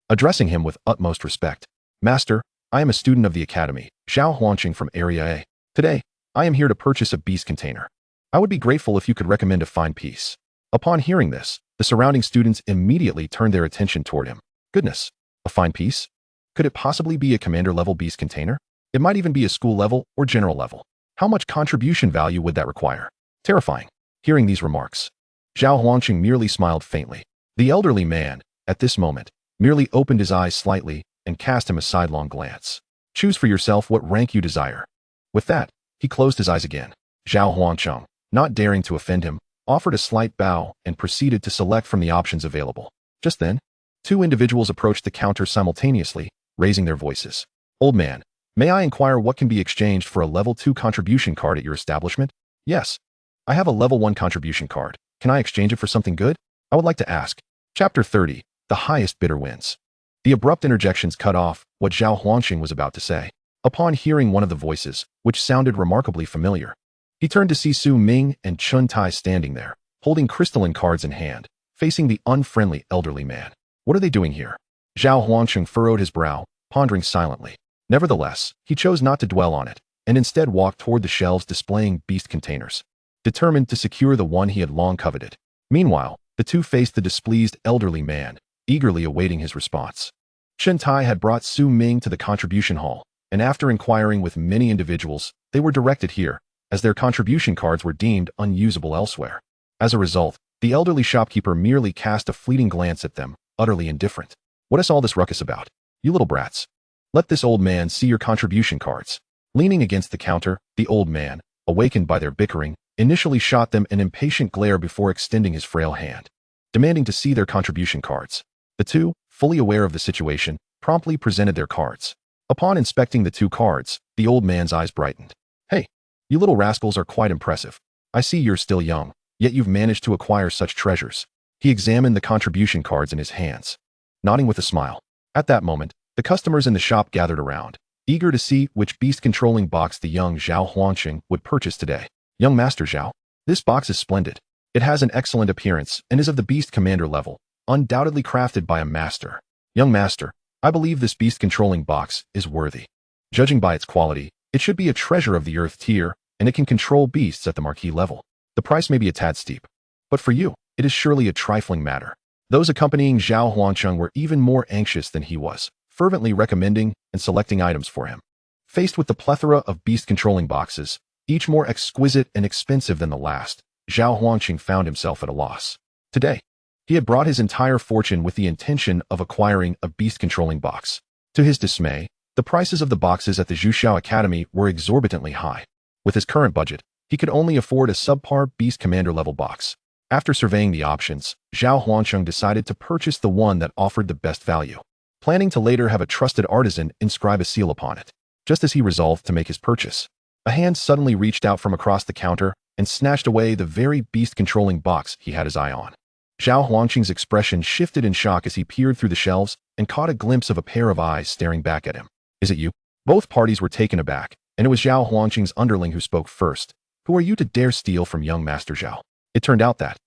Addressing him with utmost respect, "Master, I am a student of the Academy, Zhao Huangqing from Area A. Today, I am here to purchase a beast container. I would be grateful if you could recommend a fine piece." Upon hearing this, the surrounding students immediately turned their attention toward him. Goodness, a fine piece? Could it possibly be a commander-level beast container? It might even be a school-level or general level. How much contribution value would that require? Terrifying. Hearing these remarks, Zhao Huangqing merely smiled faintly. The elderly man, at this moment, merely opened his eyes slightly and cast him a sidelong glance. Choose for yourself what rank you desire. With that, he closed his eyes again. Zhao Huangcheng, not daring to offend him, offered a slight bow and proceeded to select from the options available. Just then, two individuals approached the counter simultaneously, raising their voices. "Old man, may I inquire what can be exchanged for a level 2 contribution card at your establishment?" "Yes. I have a level 1 contribution card. Can I exchange it for something good? I would like to ask." Chapter 30. The highest bidder wins. The abrupt interjections cut off what Zhao Huangxing was about to say. Upon hearing one of the voices, which sounded remarkably familiar, he turned to see Su Ming and Chun Tai standing there, holding crystalline cards in hand, facing the unfriendly elderly man. What are they doing here? Zhao Huangxing furrowed his brow, pondering silently. Nevertheless, he chose not to dwell on it, and instead walked toward the shelves displaying beast containers, determined to secure the one he had long coveted. Meanwhile, the two faced the displeased elderly man, eagerly awaiting his response. Chun Tai had brought Su Ming to the contribution hall, and after inquiring with many individuals, they were directed here, as their contribution cards were deemed unusable elsewhere. As a result, the elderly shopkeeper merely cast a fleeting glance at them, utterly indifferent. "What is all this ruckus about? You little brats. Let this old man see your contribution cards." Leaning against the counter, the old man, awakened by their bickering, initially shot them an impatient glare before extending his frail hand, demanding to see their contribution cards. The two, fully aware of the situation, promptly presented their cards. Upon inspecting the two cards, the old man's eyes brightened. "Hey, you little rascals are quite impressive. I see you're still young, yet you've managed to acquire such treasures." He examined the contribution cards in his hands, nodding with a smile. At that moment, the customers in the shop gathered around, eager to see which beast-controlling box the young Zhao Huangxing would purchase today. "Young Master Zhao, this box is splendid. It has an excellent appearance and is of the Beast Commander level, undoubtedly crafted by a master. Young Master, I believe this beast-controlling box is worthy. Judging by its quality, it should be a treasure of the Earth tier, and it can control beasts at the Marquis level. The price may be a tad steep, but for you, it is surely a trifling matter." Those accompanying Zhao Huangcheng were even more anxious than he was, fervently recommending and selecting items for him. Faced with the plethora of beast-controlling boxes, each more exquisite and expensive than the last, Zhao Huangqing found himself at a loss. Today, he had brought his entire fortune with the intention of acquiring a beast-controlling box. To his dismay, the prices of the boxes at the Zhuxiao Academy were exorbitantly high. With his current budget, he could only afford a subpar Beast Commander level box. After surveying the options, Zhao Huangcheng decided to purchase the one that offered the best value, planning to later have a trusted artisan inscribe a seal upon it. Just as he resolved to make his purchase, a hand suddenly reached out from across the counter and snatched away the very beast-controlling box he had his eye on. Zhao Huangqing's expression shifted in shock as he peered through the shelves and caught a glimpse of a pair of eyes staring back at him. "Is it you?" Both parties were taken aback, and it was Zhao Huangqing's underling who spoke first. "Who are you to dare steal from young Master Zhao?" It turned out that,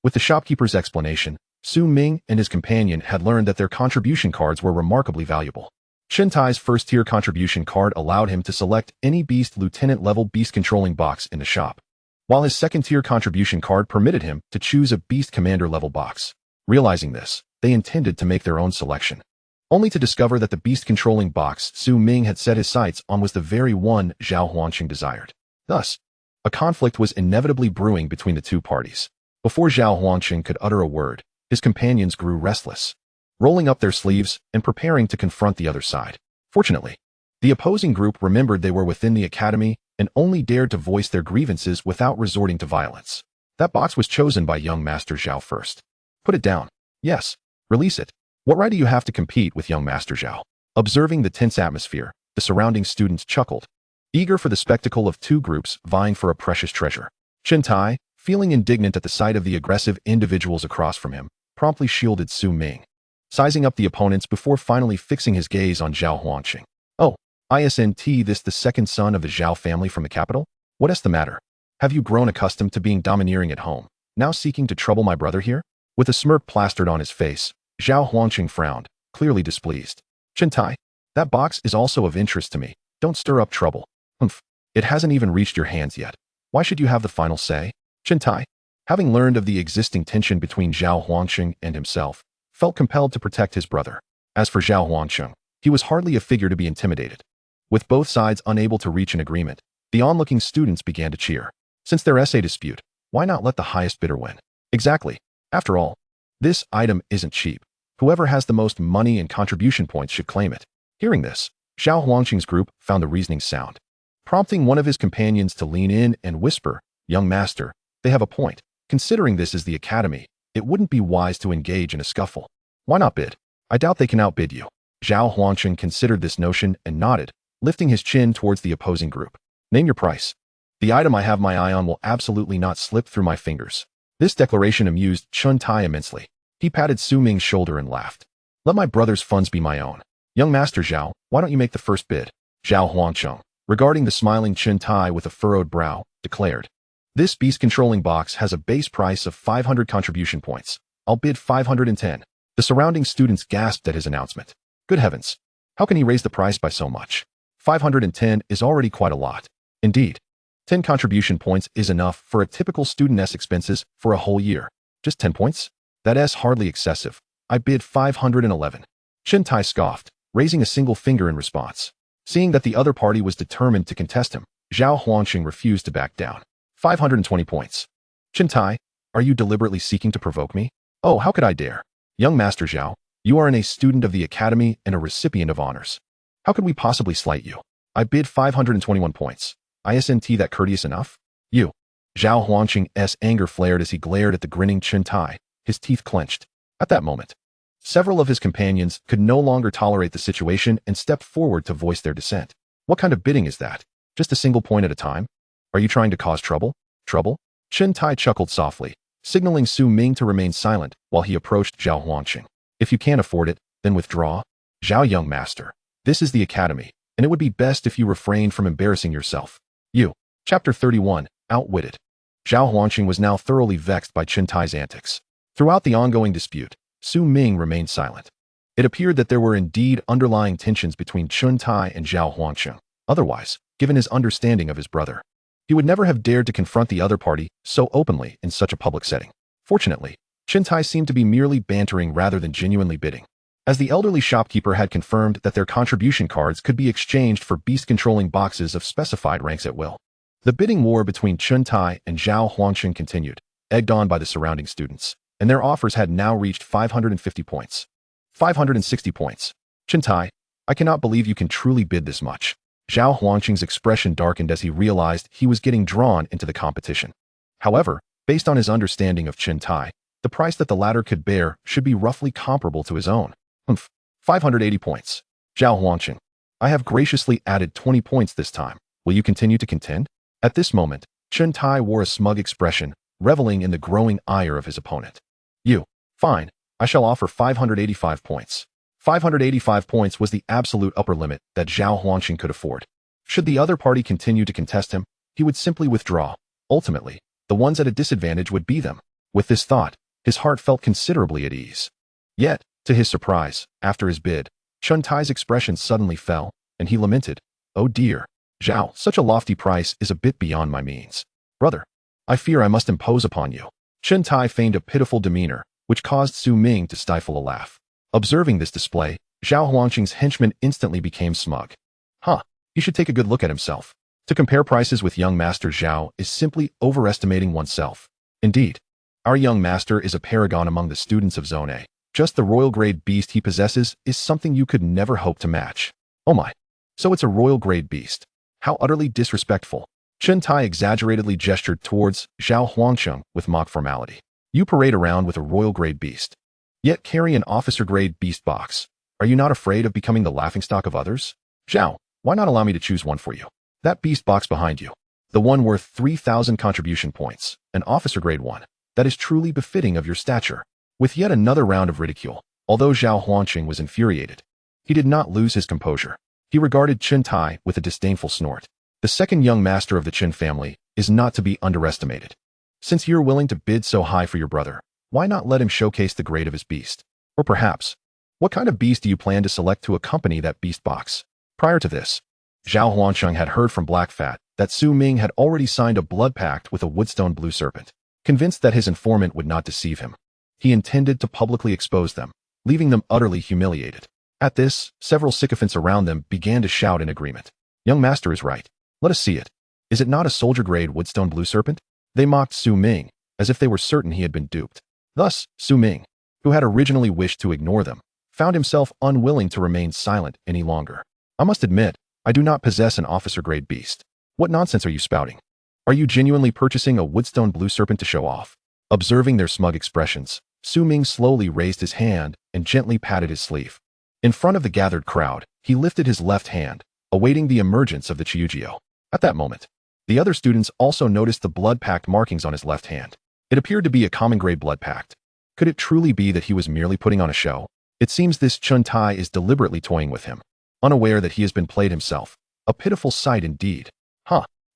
with the shopkeeper's explanation, Su Ming and his companion had learned that their contribution cards were remarkably valuable. Chun Tai's first-tier contribution card allowed him to select any Beast Lieutenant-level beast-controlling box in the shop, while his second-tier contribution card permitted him to choose a Beast Commander-level box. Realizing this, they intended to make their own selection, only to discover that the beast-controlling box Su Ming had set his sights on was the very one Zhao Huangqing desired. Thus, a conflict was inevitably brewing between the two parties. Before Zhao Huangqing could utter a word, his companions grew restless, rolling up their sleeves and preparing to confront the other side. Fortunately, the opposing group remembered they were within the academy and only dared to voice their grievances without resorting to violence. That box was chosen by young Master Zhao first. "Put it down." "Yes, release it. What right do you have to compete with young Master Zhao?" Observing the tense atmosphere, the surrounding students chuckled, eager for the spectacle of two groups vying for a precious treasure. Chun Tai, feeling indignant at the sight of the aggressive individuals across from him, promptly shielded Su Ming, sizing up the opponents before finally fixing his gaze on Zhao Huangqing. "Oh, isn't this the second son of the Zhao family from the capital? What's the matter? Have you grown accustomed to being domineering at home, now seeking to trouble my brother here?" With a smirk plastered on his face, Zhao Huangqing frowned, clearly displeased. "Chun Tai, that box is also of interest to me. Don't stir up trouble." "Humph, it hasn't even reached your hands yet. Why should you have the final say?" Chun Tai, having learned of the existing tension between Zhao Huangqing and himself, felt compelled to protect his brother. As for Zhao Huangqing, he was hardly a figure to be intimidated. With both sides unable to reach an agreement, the onlooking students began to cheer. Since their essay dispute, why not let the highest bidder win? Exactly. After all, this item isn't cheap. Whoever has the most money and contribution points should claim it. Hearing this, Zhao Huangqing's group found the reasoning sound. prompting one of his companions to lean in and whisper, "Young master, they have a point. Considering this is the academy, it wouldn't be wise to engage in a scuffle. Why not bid? I doubt they can outbid you." Zhao Huangcheng considered this notion and nodded, lifting his chin towards the opposing group. "Name your price. The item I have my eye on will absolutely not slip through my fingers." This declaration amused Chun Tai immensely. He patted Su Ming's shoulder and laughed. "Let my brother's funds be my own. Young Master Zhao, why don't you make the first bid?" Zhao Huangcheng, regarding the smiling Chun Tai with a furrowed brow, declared. "This beast-controlling box has a base price of 500 contribution points. I'll bid 510. The surrounding students gasped at his announcement. Good heavens! How can he raise the price by so much? 510 is already quite a lot. Indeed, 10 contribution points is enough for a typical student's expenses for a whole year. Just 10 points? That's hardly excessive. I bid 511. Chun Tai scoffed, raising a single finger in response. Seeing that the other party was determined to contest him, Zhao Huangcheng refused to back down. 520 points. Chun Tai, are you deliberately seeking to provoke me? Oh, how could I dare? Young Master Zhao, you are a student of the academy and a recipient of honors. How could we possibly slight you? I bid 521 points. Isn't that courteous enough? You. Zhao Huangcheng's anger flared as he glared at the grinning Chun Tai, his teeth clenched. At that moment, several of his companions could no longer tolerate the situation and stepped forward to voice their dissent. What kind of bidding is that? Just a single point at a time? Are you trying to cause trouble? Trouble? Chun Tai chuckled softly, signaling Su Ming to remain silent while he approached Zhao Huangcheng. If you can't afford it, then withdraw. Zhao, young master, this is the academy, and it would be best if you refrained from embarrassing yourself. You. Chapter 31, Outwitted. Zhao Huangcheng was now thoroughly vexed by Chun Tai's antics. Throughout the ongoing dispute, Su Ming remained silent. It appeared that there were indeed underlying tensions between Chun Tai and Zhao Huangcheng. Otherwise, given his understanding of his brother, he would never have dared to confront the other party so openly in such a public setting. Fortunately, Chun Tai seemed to be merely bantering rather than genuinely bidding, as the elderly shopkeeper had confirmed that their contribution cards could be exchanged for beast-controlling boxes of specified ranks at will. The bidding war between Chun Tai and Zhao Huangcheng continued, egged on by the surrounding students, and their offers had now reached 550 points. 560 points. Chun Tai, I cannot believe you can truly bid this much. Zhao Huangcheng's expression darkened as he realized he was getting drawn into the competition. However, based on his understanding of Chun Tai, the price that the latter could bear should be roughly comparable to his own. 580 points. Zhao Huangcheng, I have graciously added 20 points this time. Will you continue to contend? At this moment, Chun Tai wore a smug expression, reveling in the growing ire of his opponent. You. Fine. I shall offer 585 points. 585 points was the absolute upper limit that Zhao Huangcheng could afford. Should the other party continue to contest him, he would simply withdraw. Ultimately, the ones at a disadvantage would be them. With this thought, his heart felt considerably at ease. Yet, to his surprise, after his bid, Chun Tai's expression suddenly fell, and he lamented, "Oh dear, Zhao, such a lofty price is a bit beyond my means. Brother, I fear I must impose upon you." Chun Tai feigned a pitiful demeanor, which caused Su Ming to stifle a laugh. Observing this display, Zhao Huangcheng's henchman instantly became smug. He should take a good look at himself. To compare prices with young Master Zhao is simply overestimating oneself. Indeed, our young master is a paragon among the students of Zone A. Just the royal-grade beast he possesses is something you could never hope to match. Oh my. So it's a royal-grade beast. How utterly disrespectful. Chun Tai exaggeratedly gestured towards Zhao Huangcheng with mock formality. You parade around with a royal-grade beast, yet carry an officer-grade beast box. Are you not afraid of becoming the laughingstock of others? Zhao, why not allow me to choose one for you? That beast box behind you. The one worth 3,000 contribution points, an officer-grade one, that is truly befitting of your stature. With yet another round of ridicule, although Zhao Huangcheng was infuriated, he did not lose his composure. He regarded Chun Tai with a disdainful snort. The second young master of the Chun family is not to be underestimated. Since you're willing to bid so high for your brother, why not let him showcase the grade of his beast? Or perhaps, what kind of beast do you plan to select to accompany that beast box? Prior to this, Zhao Huangcheng had heard from Black Fat that Su Ming had already signed a blood pact with a woodstone blue serpent. Convinced that his informant would not deceive him, he intended to publicly expose them, leaving them utterly humiliated. At this, several sycophants around them began to shout in agreement. Young master is right. Let us see it. Is it not a soldier-grade woodstone blue serpent? They mocked Su Ming, as if they were certain he had been duped. Thus, Su Ming, who had originally wished to ignore them, found himself unwilling to remain silent any longer. I must admit, I do not possess an officer-grade beast. What nonsense are you spouting? Are you genuinely purchasing a woodstone blue serpent to show off? Observing their smug expressions, Ming slowly raised his hand and gently patted his sleeve. In front of the gathered crowd, he lifted his left hand, awaiting the emergence of the Chiugio. At that moment, the other students also noticed the blood pact markings on his left hand. It appeared to be a common grade blood pact. Could it truly be that he was merely putting on a show? It seems this Chuntai is deliberately toying with him, unaware that he has been played himself. A pitiful sight indeed.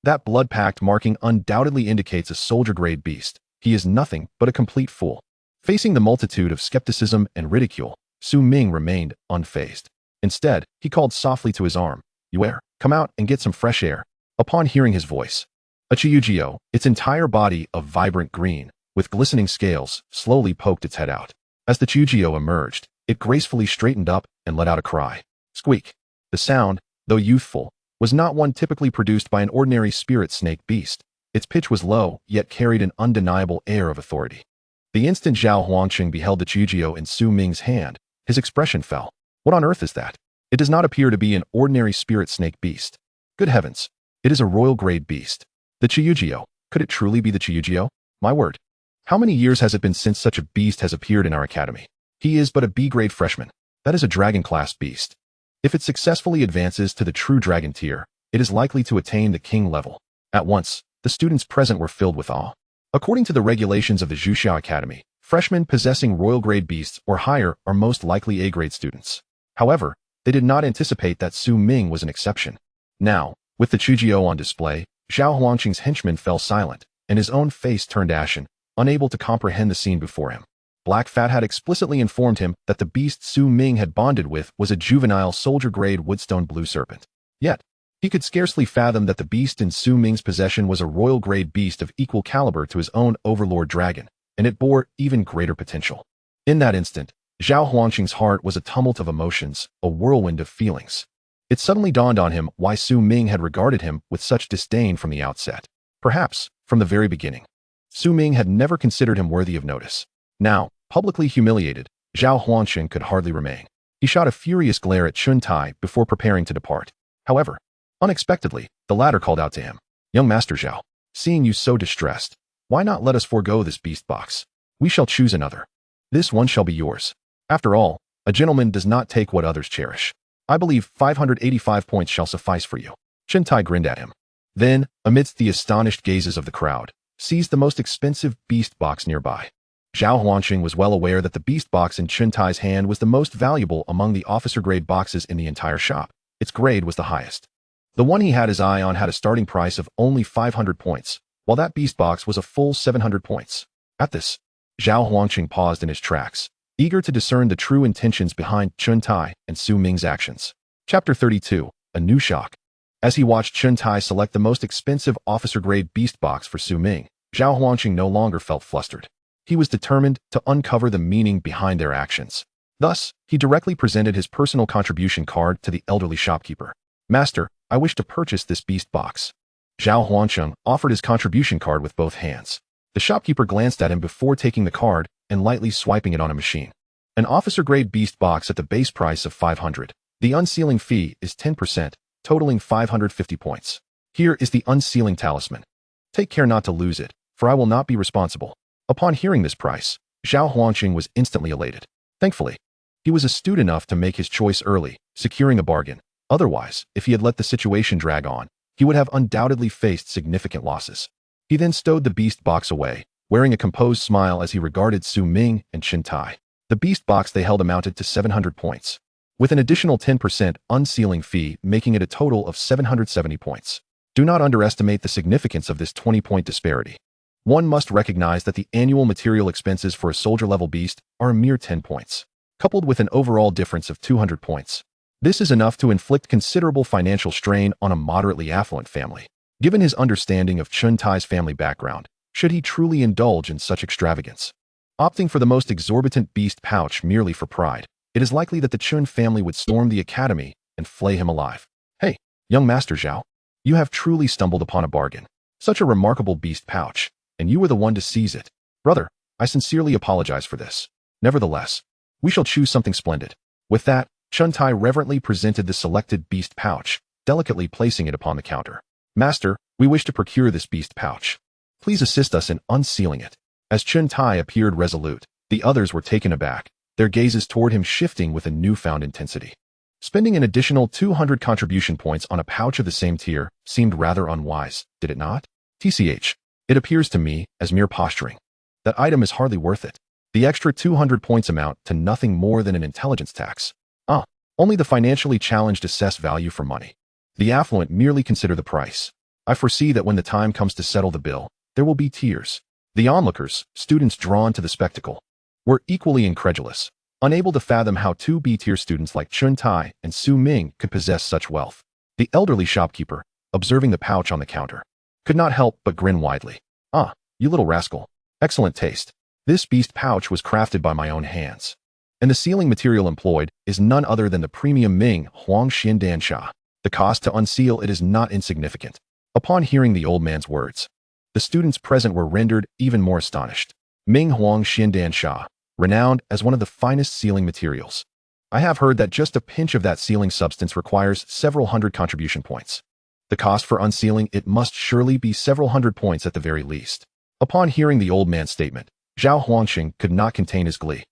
That blood pact marking undoubtedly indicates a soldier-grade beast. He is nothing but a complete fool. Facing the multitude of skepticism and ridicule, Ming remained unfazed. Instead, he called softly to his arm, "Yuer, come out and get some fresh air." Upon hearing his voice, a Chiugio, its entire body of vibrant green, with glistening scales, slowly poked its head out. As the Chiugio emerged, it gracefully straightened up and let out a cry. Squeak. The sound, though youthful, was not one typically produced by an ordinary spirit snake beast. Its pitch was low, yet carried an undeniable air of authority. The instant Zhao Huangqing beheld the Chiugio in Ming's hand, his expression fell. What on earth is that? It does not appear to be an ordinary spirit snake beast. Good heavens, it is a royal-grade beast. The Chiugio. Could it truly be the Chiugio? My word. How many years has it been since such a beast has appeared in our academy? He is but a B-grade freshman. That is a dragon-class beast. If it successfully advances to the true dragon tier, it is likely to attain the king level. At once, the students present were filled with awe. According to the regulations of the Zhuxiao Academy, freshmen possessing royal-grade beasts or higher are most likely A-grade students. However, they did not anticipate that Ming was an exception. Now, with the Chiugio on display, Zhao Huangqing's henchman fell silent, and his own face turned ashen, unable to comprehend the scene before him. Black Fat had explicitly informed him that the beast Ming had bonded with was a juvenile soldier-grade woodstone blue serpent. Yet, he could scarcely fathom that the beast in Ming's possession was a royal-grade beast of equal caliber to his own overlord dragon, and it bore even greater potential. In that instant, Zhao Huangqing's heart was a tumult of emotions, a whirlwind of feelings. It suddenly dawned on him why Ming had regarded him with such disdain from the outset. Perhaps, from the very beginning, Ming had never considered him worthy of notice. Now, publicly humiliated, Zhao Huangqing could hardly remain. He shot a furious glare at Chuntai before preparing to depart. However, unexpectedly, the latter called out to him, "Young Master Zhao, seeing you so distressed, why not let us forego this beast box? We shall choose another. This one shall be yours. After all, a gentleman does not take what others cherish. I believe 585 points shall suffice for you." Chuntai grinned at him. Then, amidst the astonished gazes of the crowd, seized the most expensive beast box nearby. Zhao Huangqing was well aware that the beast box in Chuntai's hand was the most valuable among the officer-grade boxes in the entire shop. Its grade was the highest. The one he had his eye on had a starting price of only 500 points, while that beast box was a full 700 points. At this, Zhao Huangqing paused in his tracks, eager to discern the true intentions behind Chuntai and Ming's actions. Chapter 32, A New Shock. As he watched Chuntai select the most expensive officer-grade beast box for Ming, Zhao Huangqing no longer felt flustered. He was determined to uncover the meaning behind their actions. Thus, he directly presented his personal contribution card to the elderly shopkeeper. "Master, I wish to purchase this beast box." Zhao Huangqing offered his contribution card with both hands. The shopkeeper glanced at him before taking the card and lightly swiping it on a machine. An officer-grade beast box at the base price of 500. The unsealing fee is 10%, totaling 550 points. Here is the unsealing talisman. Take care not to lose it, for I will not be responsible. Upon hearing this price, Zhao Huangqing was instantly elated. Thankfully, he was astute enough to make his choice early, securing a bargain. Otherwise, if he had let the situation drag on, he would have undoubtedly faced significant losses. He then stowed the beast box away, wearing a composed smile as he regarded Ming and Chuntai. The beast box they held amounted to 700 points, with an additional 10% unsealing fee making it a total of 770 points. Do not underestimate the significance of this 20-point disparity. One must recognize that the annual material expenses for a soldier-level beast are a mere 10 points, coupled with an overall difference of 200 points. This is enough to inflict considerable financial strain on a moderately affluent family. Given his understanding of Chuntai's family background, should he truly indulge in such extravagance? Opting for the most exorbitant beast pouch merely for pride, it is likely that the Chun family would storm the academy and flay him alive. "Hey, young Master Zhao, you have truly stumbled upon a bargain. Such a remarkable beast pouch, and you were the one to seize it. Brother, I sincerely apologize for this. Nevertheless, we shall choose something splendid." With that, Chuntai reverently presented the selected beast pouch, delicately placing it upon the counter. Master, we wish to procure this beast pouch. Please assist us in unsealing it. As Chun Tai appeared resolute, the others were taken aback, their gazes toward him shifting with a newfound intensity. Spending an additional 200 contribution points on a pouch of the same tier seemed rather unwise, did it not? TCH. It appears to me as mere posturing. That item is hardly worth it. The extra 200 points amount to nothing more than an intelligence tax. Only the financially challenged assess value for money. The affluent merely consider the price. I foresee that when the time comes to settle the bill, there will be tears. The onlookers, students drawn to the spectacle, were equally incredulous, unable to fathom how two B-tier students like Chun Tai and Su Ming could possess such wealth. The elderly shopkeeper, observing the pouch on the counter, could not help but grin widely. You little rascal. Excellent taste. This beast pouch was crafted by my own hands. And the sealing material employed is none other than the premium Ming Huang Sha. The cost to unseal it is not insignificant. Upon hearing the old man's words, the students present were rendered even more astonished. Ming Huang Sha, renowned as one of the finest sealing materials. I have heard that just a pinch of that sealing substance requires several hundred contribution points. The cost for unsealing it must surely be several hundred points at the very least. Upon hearing the old man's statement, Zhao Huangqing could not contain his glee.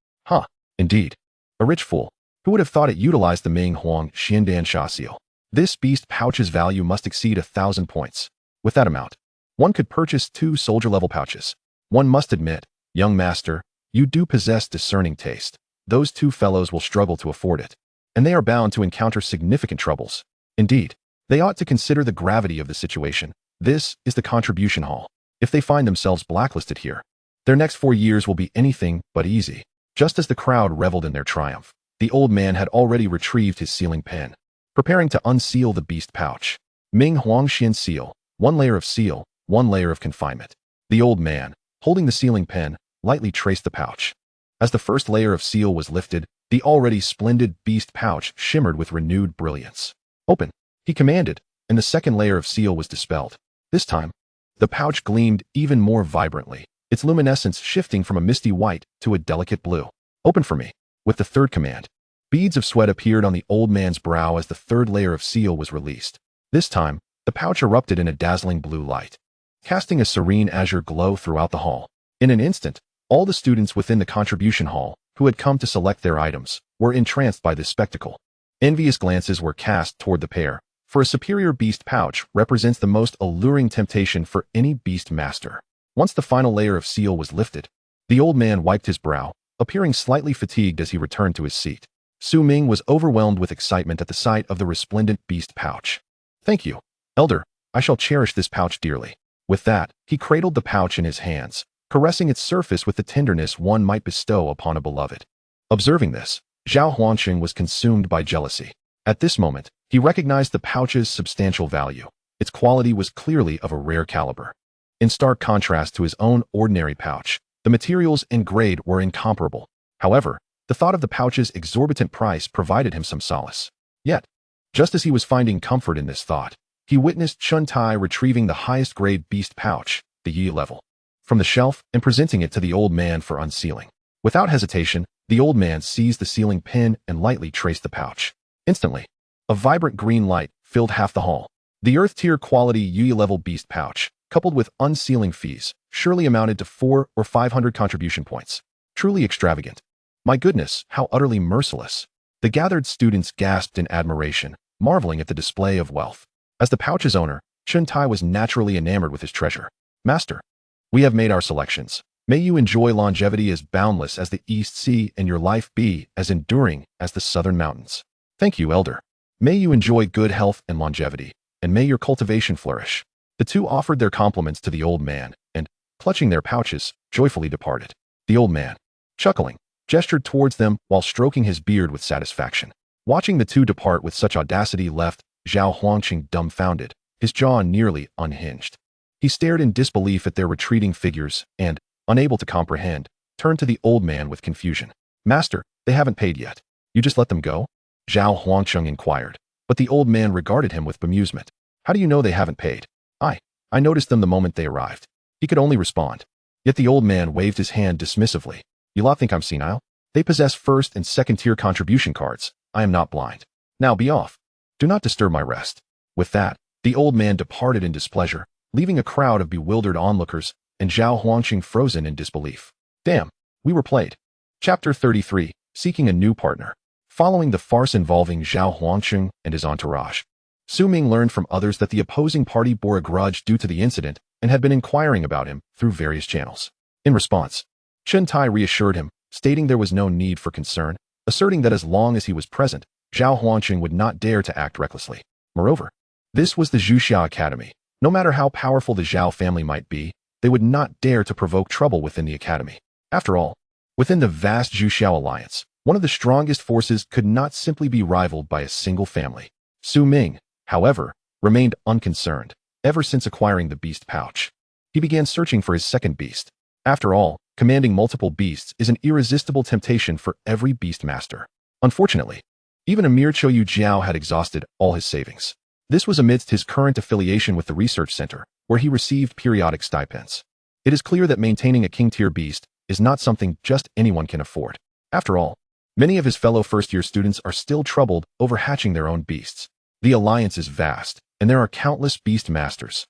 Indeed. A rich fool. Who would have thought it utilized the Ming Huang Sha seal? This beast pouch's value must exceed 1,000 points. With that amount, one could purchase 2 soldier-level pouches. One must admit, young master, you do possess discerning taste. Those two fellows will struggle to afford it, and they are bound to encounter significant troubles. Indeed, they ought to consider the gravity of the situation. This is the contribution hall. If they find themselves blacklisted here, their next 4 years will be anything but easy. Just as the crowd reveled in their triumph, the old man had already retrieved his sealing pen, preparing to unseal the beast pouch. Ming Huangxian seal, 1 layer of seal, 1 layer of confinement. The old man, holding the sealing pen, lightly traced the pouch. As the first layer of seal was lifted, the already splendid beast pouch shimmered with renewed brilliance. Open, he commanded, and the second layer of seal was dispelled. This time, the pouch gleamed even more vibrantly, its luminescence shifting from a misty white to a delicate blue. Open for me. With the third command, beads of sweat appeared on the old man's brow as the third layer of seal was released. This time, the pouch erupted in a dazzling blue light, casting a serene azure glow throughout the hall. In an instant, all the students within the contribution hall, who had come to select their items, were entranced by this spectacle. Envious glances were cast toward the pair, for a superior beast pouch represents the most alluring temptation for any beast master. Once the final layer of seal was lifted, the old man wiped his brow, appearing slightly fatigued as he returned to his seat. Su Ming was overwhelmed with excitement at the sight of the resplendent beast pouch. Thank you, Elder. I shall cherish this pouch dearly. With that, he cradled the pouch in his hands, caressing its surface with the tenderness one might bestow upon a beloved. Observing this, Zhao Huangqing was consumed by jealousy. At this moment, he recognized the pouch's substantial value. Its quality was clearly of a rare caliber. In stark contrast to his own ordinary pouch, the materials and grade were incomparable. However, the thought of the pouch's exorbitant price provided him some solace. Yet, just as he was finding comfort in this thought, he witnessed Chun Tai retrieving the highest grade beast pouch, the Yi level, from the shelf and presenting it to the old man for unsealing. Without hesitation, the old man seized the sealing pin and lightly traced the pouch. Instantly, a vibrant green light filled half the hall. The Earth-tier quality Yi level beast pouch, coupled with unsealing fees, surely amounted to 400 or 500 contribution points. Truly extravagant. My goodness, how utterly merciless. The gathered students gasped in admiration, marveling at the display of wealth. As the pouch's owner, Chun Tai was naturally enamored with his treasure. Master, we have made our selections. May you enjoy longevity as boundless as the East Sea and your life be as enduring as the southern mountains. Thank you, Elder. May you enjoy good health and longevity, and may your cultivation flourish. The two offered their compliments to the old man, and, clutching their pouches, joyfully departed. The old man, chuckling, gestured towards them while stroking his beard with satisfaction. Watching the two depart with such audacity left Zhao Huangqing dumbfounded, his jaw nearly unhinged. He stared in disbelief at their retreating figures and, unable to comprehend, turned to the old man with confusion. Master, they haven't paid yet. You just let them go? Zhao Huangqing inquired, but the old man regarded him with bemusement. How do you know they haven't paid? I noticed them the moment they arrived. He could only respond. Yet the old man waved his hand dismissively. You lot think I'm senile? They possess first and second tier contribution cards. I am not blind. Now be off. Do not disturb my rest. With that, The old man departed in displeasure, leaving a crowd of bewildered onlookers and Zhao Huangqing frozen in disbelief. Damn, we were played. Chapter 33, Seeking a New Partner. Following the farce involving Zhao Huangqing and his entourage, Su Ming learned from others that the opposing party bore a grudge due to the incident and had been inquiring about him through various channels. In response, Chen Tai reassured him, stating there was no need for concern, asserting that as long as he was present, Zhao Huangqing would not dare to act recklessly. Moreover, this was the Zhuxia Academy. No matter how powerful the Zhao family might be, they would not dare to provoke trouble within the academy. After all, within the vast Zhuxiao alliance, one of the strongest forces could not simply be rivaled by a single family. Su Ming, however, remained unconcerned. Ever since acquiring the beast pouch, he began searching for his second beast. After all, commanding multiple beasts is an irresistible temptation for every beast master. Unfortunately, even Emir Choyu Jiao had exhausted all his savings. This was amidst his current affiliation with the research center, where he received periodic stipends. It is clear that maintaining a king-tier beast is not something just anyone can afford. After all, many of his fellow first-year students are still troubled over hatching their own beasts. The alliance is vast, and there are countless beast masters.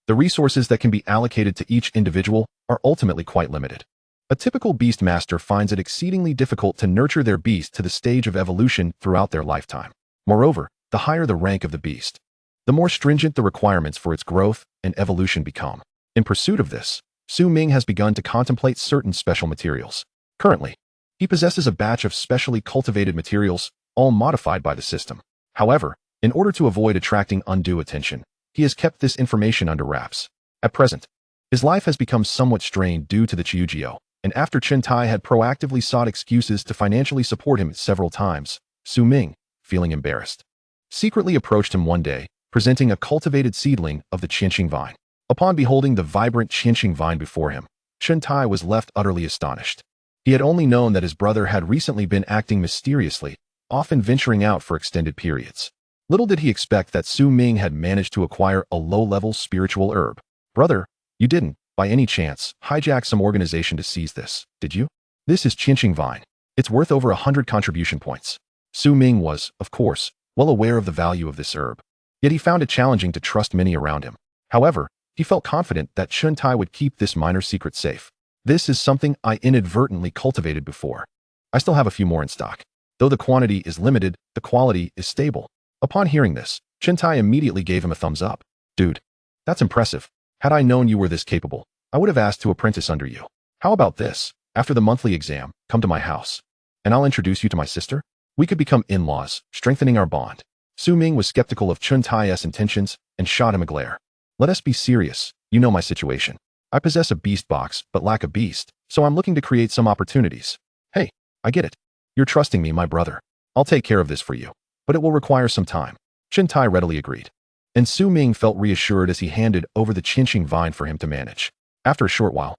The resources that can be allocated to each individual are ultimately quite limited. A typical beast master finds it exceedingly difficult to nurture their beast to the stage of evolution throughout their lifetime. Moreover, the higher the rank of the beast, the more stringent the requirements for its growth and evolution become. In pursuit of this, Su Ming has begun to contemplate certain special materials. Currently, he possesses a batch of specially cultivated materials, all modified by the system. However, in order to avoid attracting undue attention, he has kept this information under wraps. At present, his life has become somewhat strained due to the Chiujio, and after Chen Tai had proactively sought excuses to financially support him several times, Su Ming, feeling embarrassed, secretly approached him one day, presenting a cultivated seedling of the Qianqing vine. Upon beholding the vibrant Qianqing vine before him, Chen Tai was left utterly astonished. He had only known that his brother had recently been acting mysteriously, often venturing out for extended periods. Little did he expect that Su Ming had managed to acquire a low-level spiritual herb. Brother, you didn't, by any chance, hijack some organization to seize this, did you? This is Qianqing vine. It's worth over 100 contribution points. Su Ming was, of course, well aware of the value of this herb. Yet he found it challenging to trust many around him. However, he felt confident that Chen Tai would keep this minor secret safe. This is something I inadvertently cultivated before. I still have a few more in stock. Though the quantity is limited, the quality is stable. Upon hearing this, Chen Tai immediately gave him a thumbs up. Dude, that's impressive. Had I known you were this capable, I would have asked to apprentice under you. How about this? After the monthly exam, come to my house, and I'll introduce you to my sister. We could become in-laws, strengthening our bond. Su Ming was skeptical of Chen Tai's intentions and shot him a glare. Let us be serious. You know my situation. I possess a beast box, but lack a beast, so I'm looking to create some opportunities. Hey, I get it. You're trusting me, my brother. I'll take care of this for you, but it will require some time. Chen Tai readily agreed, and Su Ming felt reassured as he handed over the Qianqing vine for him to manage. After a short while,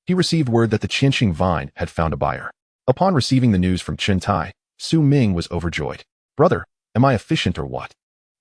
he received word that the Qianqing vine had found a buyer. Upon receiving the news from Chen Tai, Su Ming was overjoyed. Brother, am I efficient or what?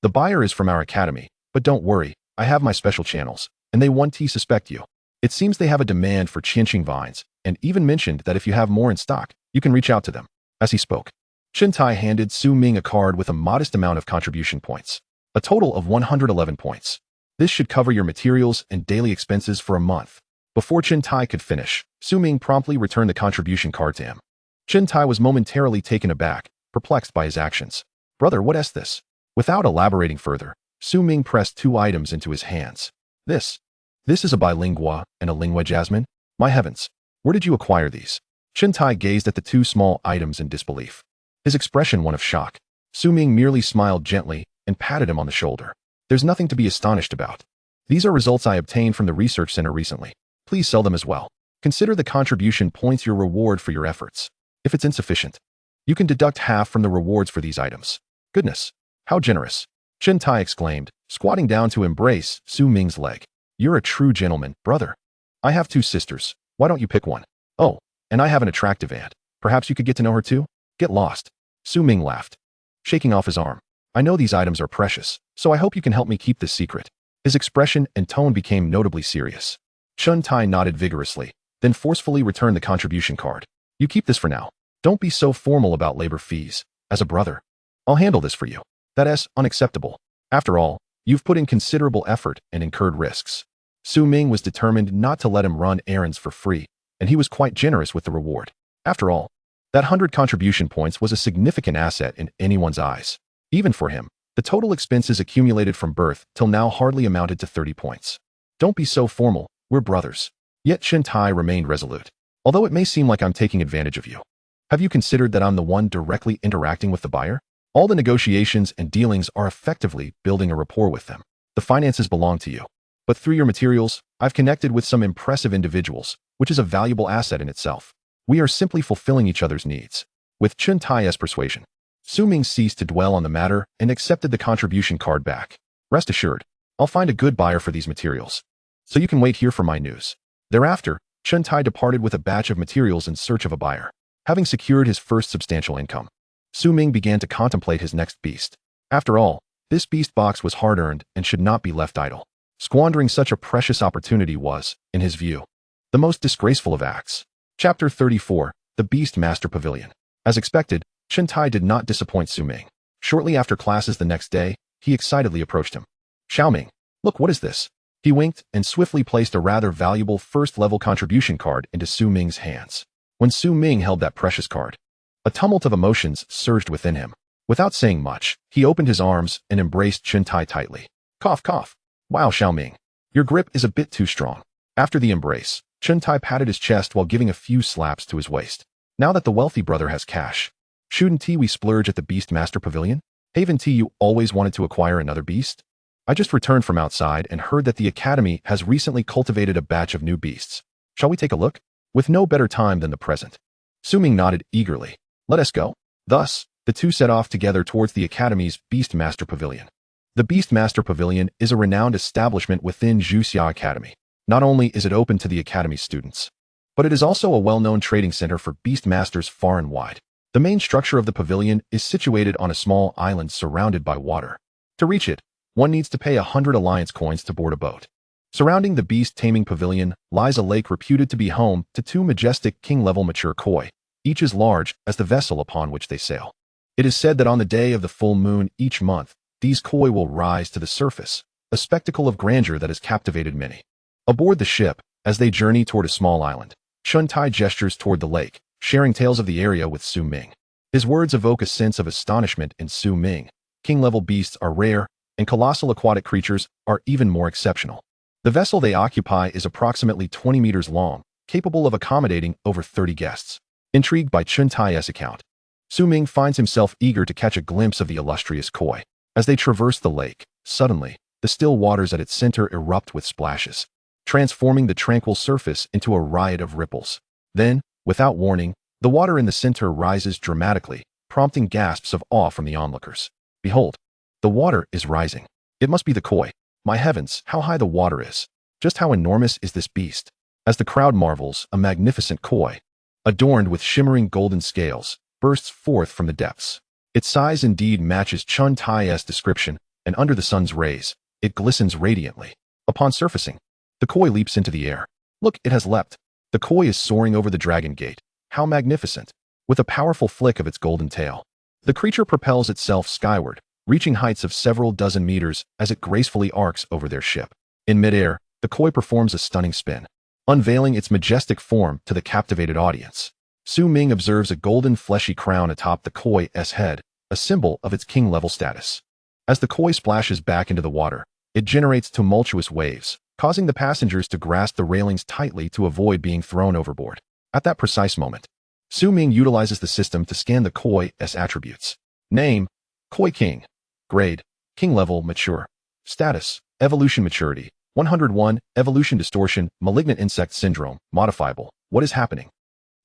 The buyer is from our academy, but don't worry, I have my special channels, and they want to suspect you. It seems they have a demand for Qianqing vines, and even mentioned that if you have more in stock, you can reach out to them. As he spoke, Chen Tai handed Su Ming a card with a modest amount of contribution points, a total of 111 points. This should cover your materials and daily expenses for a month. Before Chen Tai could finish, Su Ming promptly returned the contribution card to him. Chen Tai was momentarily taken aback, perplexed by his actions. Brother, what is this? Without elaborating further, Su Ming pressed 2 items into his hands. This is a bilingua and a lingua jasmine? My heavens, where did you acquire these? Chen Tai gazed at the 2 small items in disbelief, his expression one of shock. Su Ming merely smiled gently and patted him on the shoulder. There's nothing to be astonished about. These are results I obtained from the research center recently. Please sell them as well. Consider the contribution points your reward for your efforts. If it's insufficient, you can deduct half from the rewards for these items. Goodness, how generous. Chen Tai exclaimed, squatting down to embrace Su Ming's leg. You're a true gentleman, brother. I have 2 sisters. Why don't you pick one? Oh, and I have an attractive aunt. Perhaps you could get to know her too? Get lost. Su Ming laughed, shaking off his arm. I know these items are precious, so I hope you can help me keep this secret. His expression and tone became notably serious. Chen Tai nodded vigorously, then forcefully returned the contribution card. You keep this for now. Don't be so formal about labor fees. As a brother, I'll handle this for you. That is unacceptable. After all, You've put in considerable effort and incurred risks. Su Ming was determined not to let him run errands for free, and he was quite generous with the reward. After all, that 100 contribution points was a significant asset in anyone's eyes. Even for him, the total expenses accumulated from birth till now hardly amounted to 30 points. Don't be so formal, we're brothers. Yet Chen Tai remained resolute. Although it may seem like I'm taking advantage of you. Have you considered that I'm the one directly interacting with the buyer? All the negotiations and dealings are effectively building a rapport with them. The finances belong to you. But through your materials, I've connected with some impressive individuals, which is a valuable asset in itself. We are simply fulfilling each other's needs. With Chen Tai's persuasion, Su Ming ceased to dwell on the matter and accepted the contribution card back. Rest assured, I'll find a good buyer for these materials. So you can wait here for my news. Thereafter, Chen Tai departed with a batch of materials in search of a buyer. Having secured his first substantial income, Su Ming began to contemplate his next beast. After all, this beast box was hard-earned and should not be left idle. Squandering such a precious opportunity was, in his view, the most disgraceful of acts. Chapter 34, The Beast Master Pavilion. As expected, Chen Tai did not disappoint Su Ming. Shortly after classes the next day, he excitedly approached him. Xiaoming, look, what is this? He winked and swiftly placed a rather valuable first-level contribution card into Su Ming's hands. When Su Ming held that precious card, a tumult of emotions surged within him. Without saying much, he opened his arms and embraced Chen Tai tightly. Cough, cough. Wow, Xiaoming, your grip is a bit too strong. After the embrace, Chen Tai patted his chest while giving a few slaps to his waist. Now that the wealthy brother has cash, shouldn't we splurge at the Beast Master Pavilion? Haven't you always wanted to acquire another beast? I just returned from outside and heard that the Academy has recently cultivated a batch of new beasts. Shall we take a look? With no better time than the present. Su Ming nodded eagerly. Let us go. Thus, the two set off together towards the Academy's Beast Master Pavilion. The Beast Master Pavilion is a renowned establishment within Xuanhuang Academy. Not only is it open to the Academy's students, but it is also a well-known trading center for beast masters far and wide. The main structure of the pavilion is situated on a small island surrounded by water. To reach it, one needs to pay 100 alliance coins to board a boat. Surrounding the Beast Taming Pavilion lies a lake reputed to be home to two majestic king-level mature koi, each as large as the vessel upon which they sail. It is said that on the day of the full moon each month, these koi will rise to the surface, a spectacle of grandeur that has captivated many. Aboard the ship, as they journey toward a small island, Chen Tai gestures toward the lake, sharing tales of the area with Su Ming. His words evoke a sense of astonishment in Su Ming. King-level beasts are rare, and colossal aquatic creatures are even more exceptional. The vessel they occupy is approximately 20 meters long, capable of accommodating over 30 guests. Intrigued by Chen Tai's account, Su Ming finds himself eager to catch a glimpse of the illustrious koi. As they traverse the lake, suddenly, the still waters at its center erupt with splashes, transforming the tranquil surface into a riot of ripples. Then, without warning, the water in the center rises dramatically, prompting gasps of awe from the onlookers. Behold, the water is rising. It must be the koi. My heavens, how high the water is. Just how enormous is this beast? As the crowd marvels, a magnificent koi, adorned with shimmering golden scales, bursts forth from the depths. Its size indeed matches Chen Tai's description, and under the sun's rays, it glistens radiantly. Upon surfacing, the koi leaps into the air. Look, it has leapt. The koi is soaring over the dragon gate. How magnificent! With a powerful flick of its golden tail, the creature propels itself skyward, reaching heights of several dozen meters as it gracefully arcs over their ship. In midair, the koi performs a stunning spin, unveiling its majestic form to the captivated audience. Su Ming observes a golden fleshy crown atop the koi's head, a symbol of its king-level status. As the koi splashes back into the water, it generates tumultuous waves, causing the passengers to grasp the railings tightly to avoid being thrown overboard. At that precise moment, Su Ming utilizes the system to scan the koi's attributes. Name: Koi King. Grade: King level mature. Status: Evolution maturity. 101. Evolution distortion, malignant insect syndrome, modifiable. What is happening?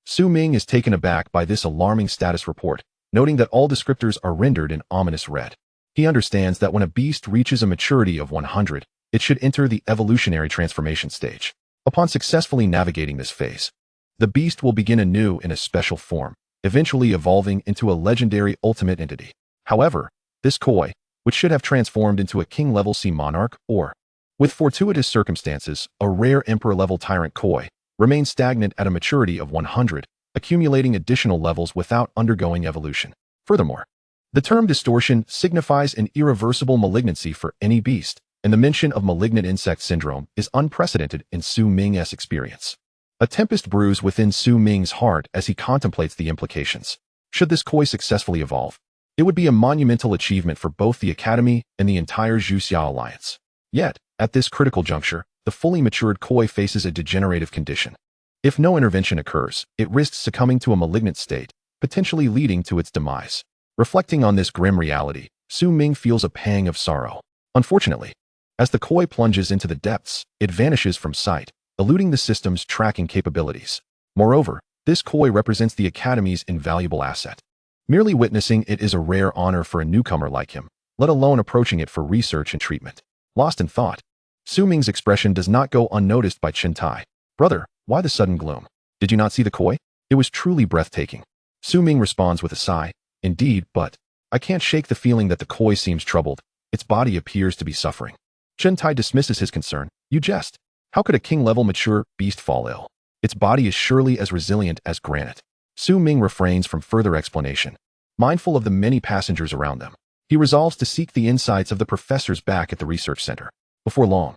Su Ming is taken aback by this alarming status report, noting that all descriptors are rendered in ominous red. He understands that when a beast reaches a maturity of 100, it should enter the evolutionary transformation stage. Upon successfully navigating this phase, the beast will begin anew in a special form, eventually evolving into a legendary ultimate entity. However, this koi, which should have transformed into a king-level sea monarch or, with fortuitous circumstances, a rare emperor-level tyrant koi, remains stagnant at a maturity of 100, accumulating additional levels without undergoing evolution. Furthermore, The term distortion signifies an irreversible malignancy for any beast, and the mention of malignant insect syndrome is unprecedented in Su Ming's experience. A tempest brews within Su Ming's heart as he contemplates the implications. Should this koi successfully evolve, it would be a monumental achievement for both the Academy and the entire Zhuxiao Alliance. Yet, at this critical juncture, the fully matured koi faces a degenerative condition. If no intervention occurs, it risks succumbing to a malignant state, potentially leading to its demise. Reflecting on this grim reality, Su Ming feels a pang of sorrow. Unfortunately, as the koi plunges into the depths, it vanishes from sight, eluding the system's tracking capabilities. Moreover, this koi represents the Academy's invaluable asset. Merely witnessing it is a rare honor for a newcomer like him, let alone approaching it for research and treatment. Lost in thought, Su Ming's expression does not go unnoticed by Chen Tai. Brother, why the sudden gloom? Did you not see the koi? It was truly breathtaking. Su Ming responds with a sigh. Indeed, but I can't shake the feeling that the koi seems troubled. Its body appears to be suffering. Chen Tai dismisses his concern. You jest. How could a king-level mature beast fall ill? Its body is surely as resilient as granite. Su Ming refrains from further explanation. Mindful of the many passengers around them, he resolves to seek the insights of the professors back at the research center. Before long,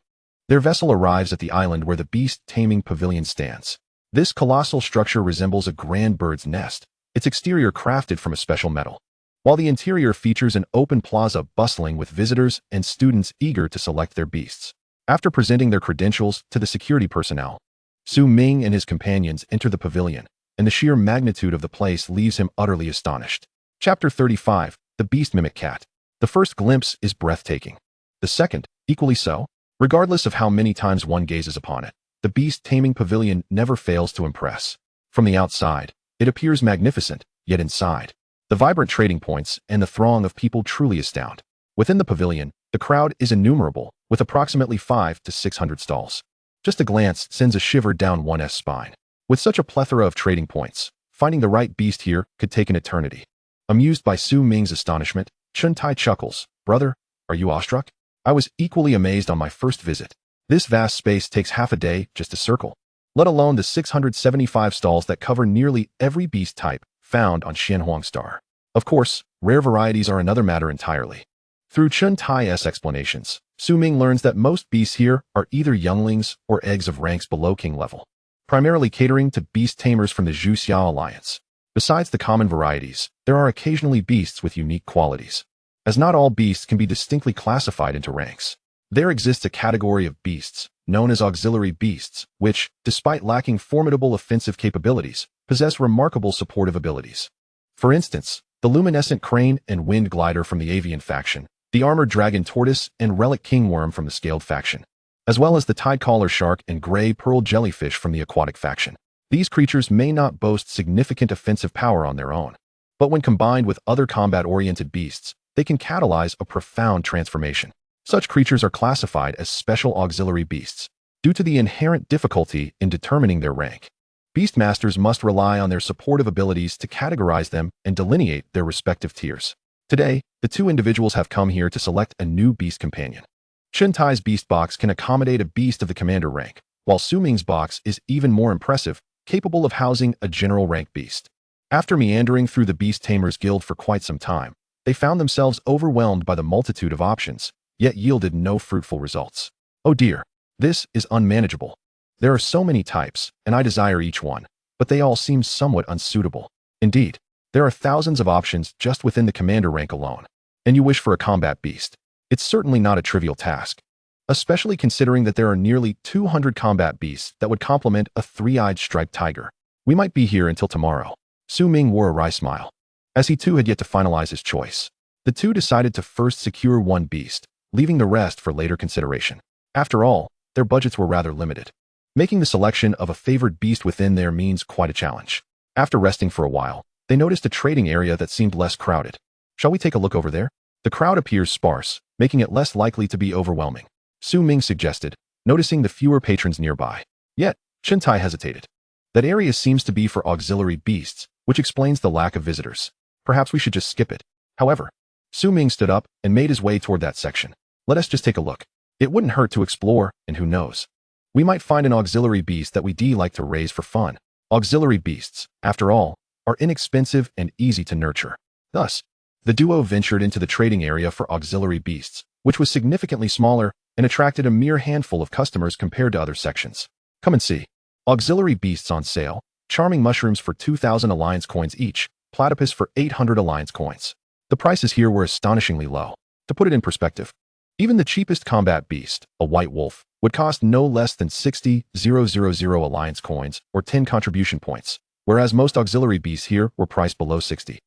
their vessel arrives at the island where the Beast Taming Pavilion stands. This colossal structure resembles a grand bird's nest, its exterior crafted from a special metal, while the interior features an open plaza bustling with visitors and students eager to select their beasts. After presenting their credentials to the security personnel, Su Ming and his companions enter the pavilion, and the sheer magnitude of the place leaves him utterly astonished. Chapter 35, The Beast Mimic Cat. The first glimpse is breathtaking. The second, equally so. Regardless of how many times one gazes upon it, the Beast Taming Pavilion never fails to impress. From the outside, it appears magnificent, yet inside, the vibrant trading points and the throng of people truly astound. Within the pavilion, the crowd is innumerable, with approximately 500 to 600 stalls. Just a glance sends a shiver down one's spine. With such a plethora of trading points, finding the right beast here could take an eternity. Amused by Su Ming's astonishment, Chen Tai chuckles. Brother, are you awestruck? I was equally amazed on my first visit. This vast space takes half a day just to circle, let alone the 675 stalls that cover nearly every beast type found on Xuanhuang Star. Of course, rare varieties are another matter entirely. Through Chen Tai's explanations, Su Ming learns that most beasts here are either younglings or eggs of ranks below king level, primarily catering to beast tamers from the Zhuxiao Alliance. Besides the common varieties, there are occasionally beasts with unique qualities. As not all beasts can be distinctly classified into ranks, there exists a category of beasts, known as auxiliary beasts, which, despite lacking formidable offensive capabilities, possess remarkable supportive abilities. For instance, the luminescent crane and wind glider from the avian faction, the armored dragon tortoise and relic kingworm from the scaled faction, as well as the tide collar shark and gray pearl jellyfish from the aquatic faction. These creatures may not boast significant offensive power on their own, but when combined with other combat-oriented beasts, they can catalyze a profound transformation. Such creatures are classified as special auxiliary beasts, due to the inherent difficulty in determining their rank. Beastmasters must rely on their supportive abilities to categorize them and delineate their respective tiers. Today, the two individuals have come here to select a new beast companion. Chen Tai's beast box can accommodate a beast of the commander rank, while Su Ming's box is even more impressive, capable of housing a general rank beast. After meandering through the Beast Tamers Guild for quite some time, they found themselves overwhelmed by the multitude of options, yet yielded no fruitful results. Oh dear, this is unmanageable. There are so many types, and I desire each one, but they all seem somewhat unsuitable. Indeed, there are thousands of options just within the commander rank alone, and you wish for a combat beast. It's certainly not a trivial task, especially considering that there are nearly 200 combat beasts that would complement a three-eyed striped tiger. We might be here until tomorrow. Su Ming wore a wry smile, as he too had yet to finalize his choice. The two decided to first secure one beast, leaving the rest for later consideration. After all, their budgets were rather limited. Making the selection of a favored beast within their means quite a challenge. After resting for a while, they noticed a trading area that seemed less crowded. Shall we take a look over there? The crowd appears sparse, making it less likely to be overwhelming, Su Ming suggested, noticing the fewer patrons nearby. Yet, Chen Tai hesitated. That area seems to be for auxiliary beasts, which explains the lack of visitors. Perhaps we should just skip it. However, Su Ming stood up and made his way toward that section. Let us just take a look. It wouldn't hurt to explore, and who knows? We might find an auxiliary beast that we'd like to raise for fun. Auxiliary beasts, after all, are inexpensive and easy to nurture. Thus, The duo ventured into the trading area for auxiliary beasts, which was significantly smaller and attracted a mere handful of customers compared to other sections. Come and see. Auxiliary beasts on sale. Charming mushrooms for 2,000 alliance coins each. Platypus for 800 alliance coins. The prices here were astonishingly low. To put it in perspective, even the cheapest combat beast, a white wolf, would cost no less than 60,000 alliance coins or 10 contribution points, whereas most auxiliary beasts here were priced below 60,000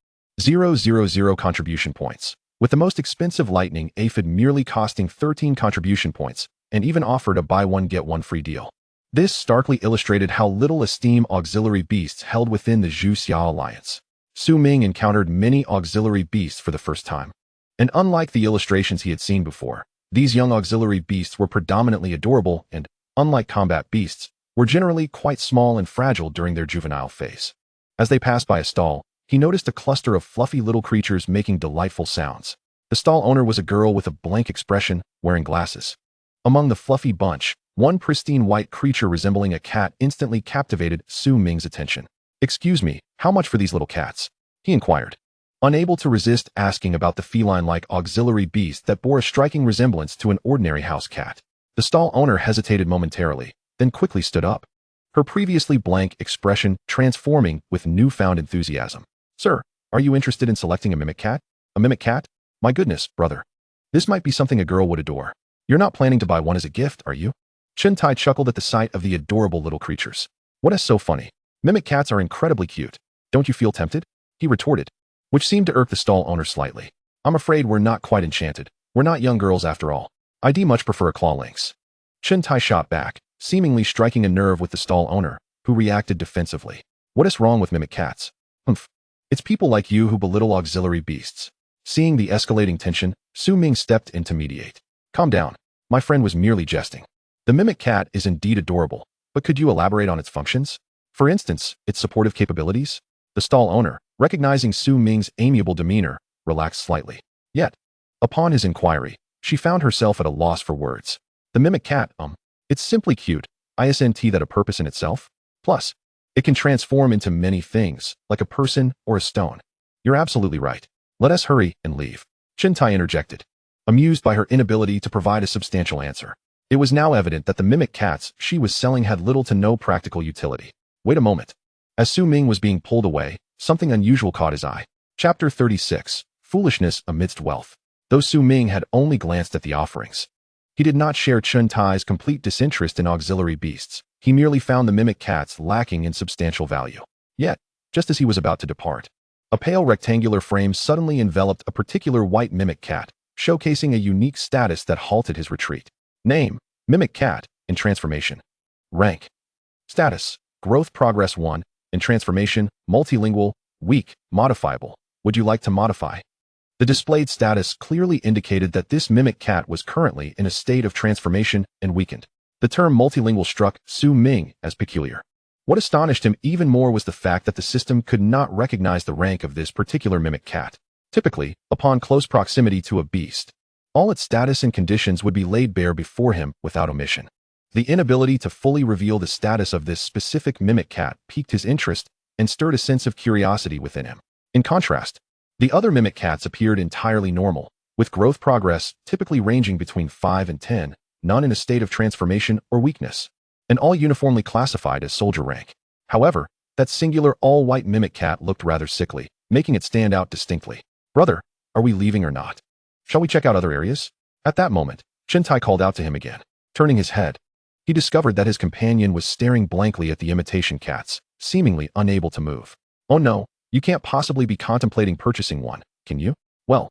contribution points, with the most expensive lightning aphid merely costing 13 contribution points and even offered a buy one get one free deal. This starkly illustrated how little esteem auxiliary beasts held within the Zhu Xia alliance. Su Ming encountered many auxiliary beasts for the first time. And unlike the illustrations he had seen before, these young auxiliary beasts were predominantly adorable and, unlike combat beasts, were generally quite small and fragile during their juvenile phase. As they passed by a stall, he noticed a cluster of fluffy little creatures making delightful sounds. The stall owner was a girl with a blank expression, wearing glasses. Among the fluffy bunch, one pristine white creature resembling a cat instantly captivated Su Ming's attention. "Excuse me, how much for these little cats?" he inquired, unable to resist asking about the feline-like auxiliary beast that bore a striking resemblance to an ordinary house cat. The stall owner hesitated momentarily, then quickly stood up, her previously blank expression transforming with newfound enthusiasm. "Sir, are you interested in selecting a mimic cat? A mimic cat? My goodness, brother. This might be something a girl would adore. You're not planning to buy one as a gift, are you?" Chen Tai chuckled at the sight of the adorable little creatures. "What is so funny? Mimic cats are incredibly cute. Don't you feel tempted?" he retorted, which seemed to irk the stall owner slightly. "I'm afraid we're not quite enchanted. We're not young girls after all. I'd much prefer a claw lynx." Chen Tai shot back, seemingly striking a nerve with the stall owner, who reacted defensively. "What is wrong with mimic cats?" "Humph. It's people like you who belittle auxiliary beasts." Seeing the escalating tension, Su Ming stepped in to mediate. "Calm down. My friend was merely jesting. The mimic cat is indeed adorable, but could you elaborate on its functions? For instance, its supportive capabilities?" The stall owner, recognizing Su Ming's amiable demeanor, relaxed slightly. Yet, upon his inquiry, she found herself at a loss for words. "The mimic cat, it's simply cute, isn't that a purpose in itself? Plus, it can transform into many things, like a person or a stone." "You're absolutely right. Let us hurry and leave," Chen Tai interjected, amused by her inability to provide a substantial answer. It was now evident that the mimic cats she was selling had little to no practical utility. Wait a moment. As Su Ming was being pulled away, something unusual caught his eye. Chapter 36, Foolishness Amidst Wealth. Though Su Ming had only glanced at the offerings, he did not share Chen Tai's complete disinterest in auxiliary beasts. He merely found the mimic cats lacking in substantial value. Yet, just as he was about to depart, a pale rectangular frame suddenly enveloped a particular white mimic cat, showcasing a unique status that halted his retreat. Name: Mimic Cat, in transformation. Rank: Status: Growth Progress 1, in transformation, multilingual, weak, modifiable. Would you like to modify? The displayed status clearly indicated that this mimic cat was currently in a state of transformation and weakened. The term multilingual struck Su Ming as peculiar. What astonished him even more was the fact that the system could not recognize the rank of this particular mimic cat. Typically, upon close proximity to a beast, all its status and conditions would be laid bare before him without omission. The inability to fully reveal the status of this specific mimic cat piqued his interest and stirred a sense of curiosity within him. In contrast, the other mimic cats appeared entirely normal, with growth progress typically ranging between 5 and 10, none in a state of transformation or weakness, and all uniformly classified as soldier rank. However, that singular all-white mimic cat looked rather sickly, making it stand out distinctly. "Brother, are we leaving or not? Shall we check out other areas?" At that moment, Chen Tai called out to him again. Turning his head, he discovered that his companion was staring blankly at the imitation cats, seemingly unable to move. "Oh no, you can't possibly be contemplating purchasing one, can you?" "Well,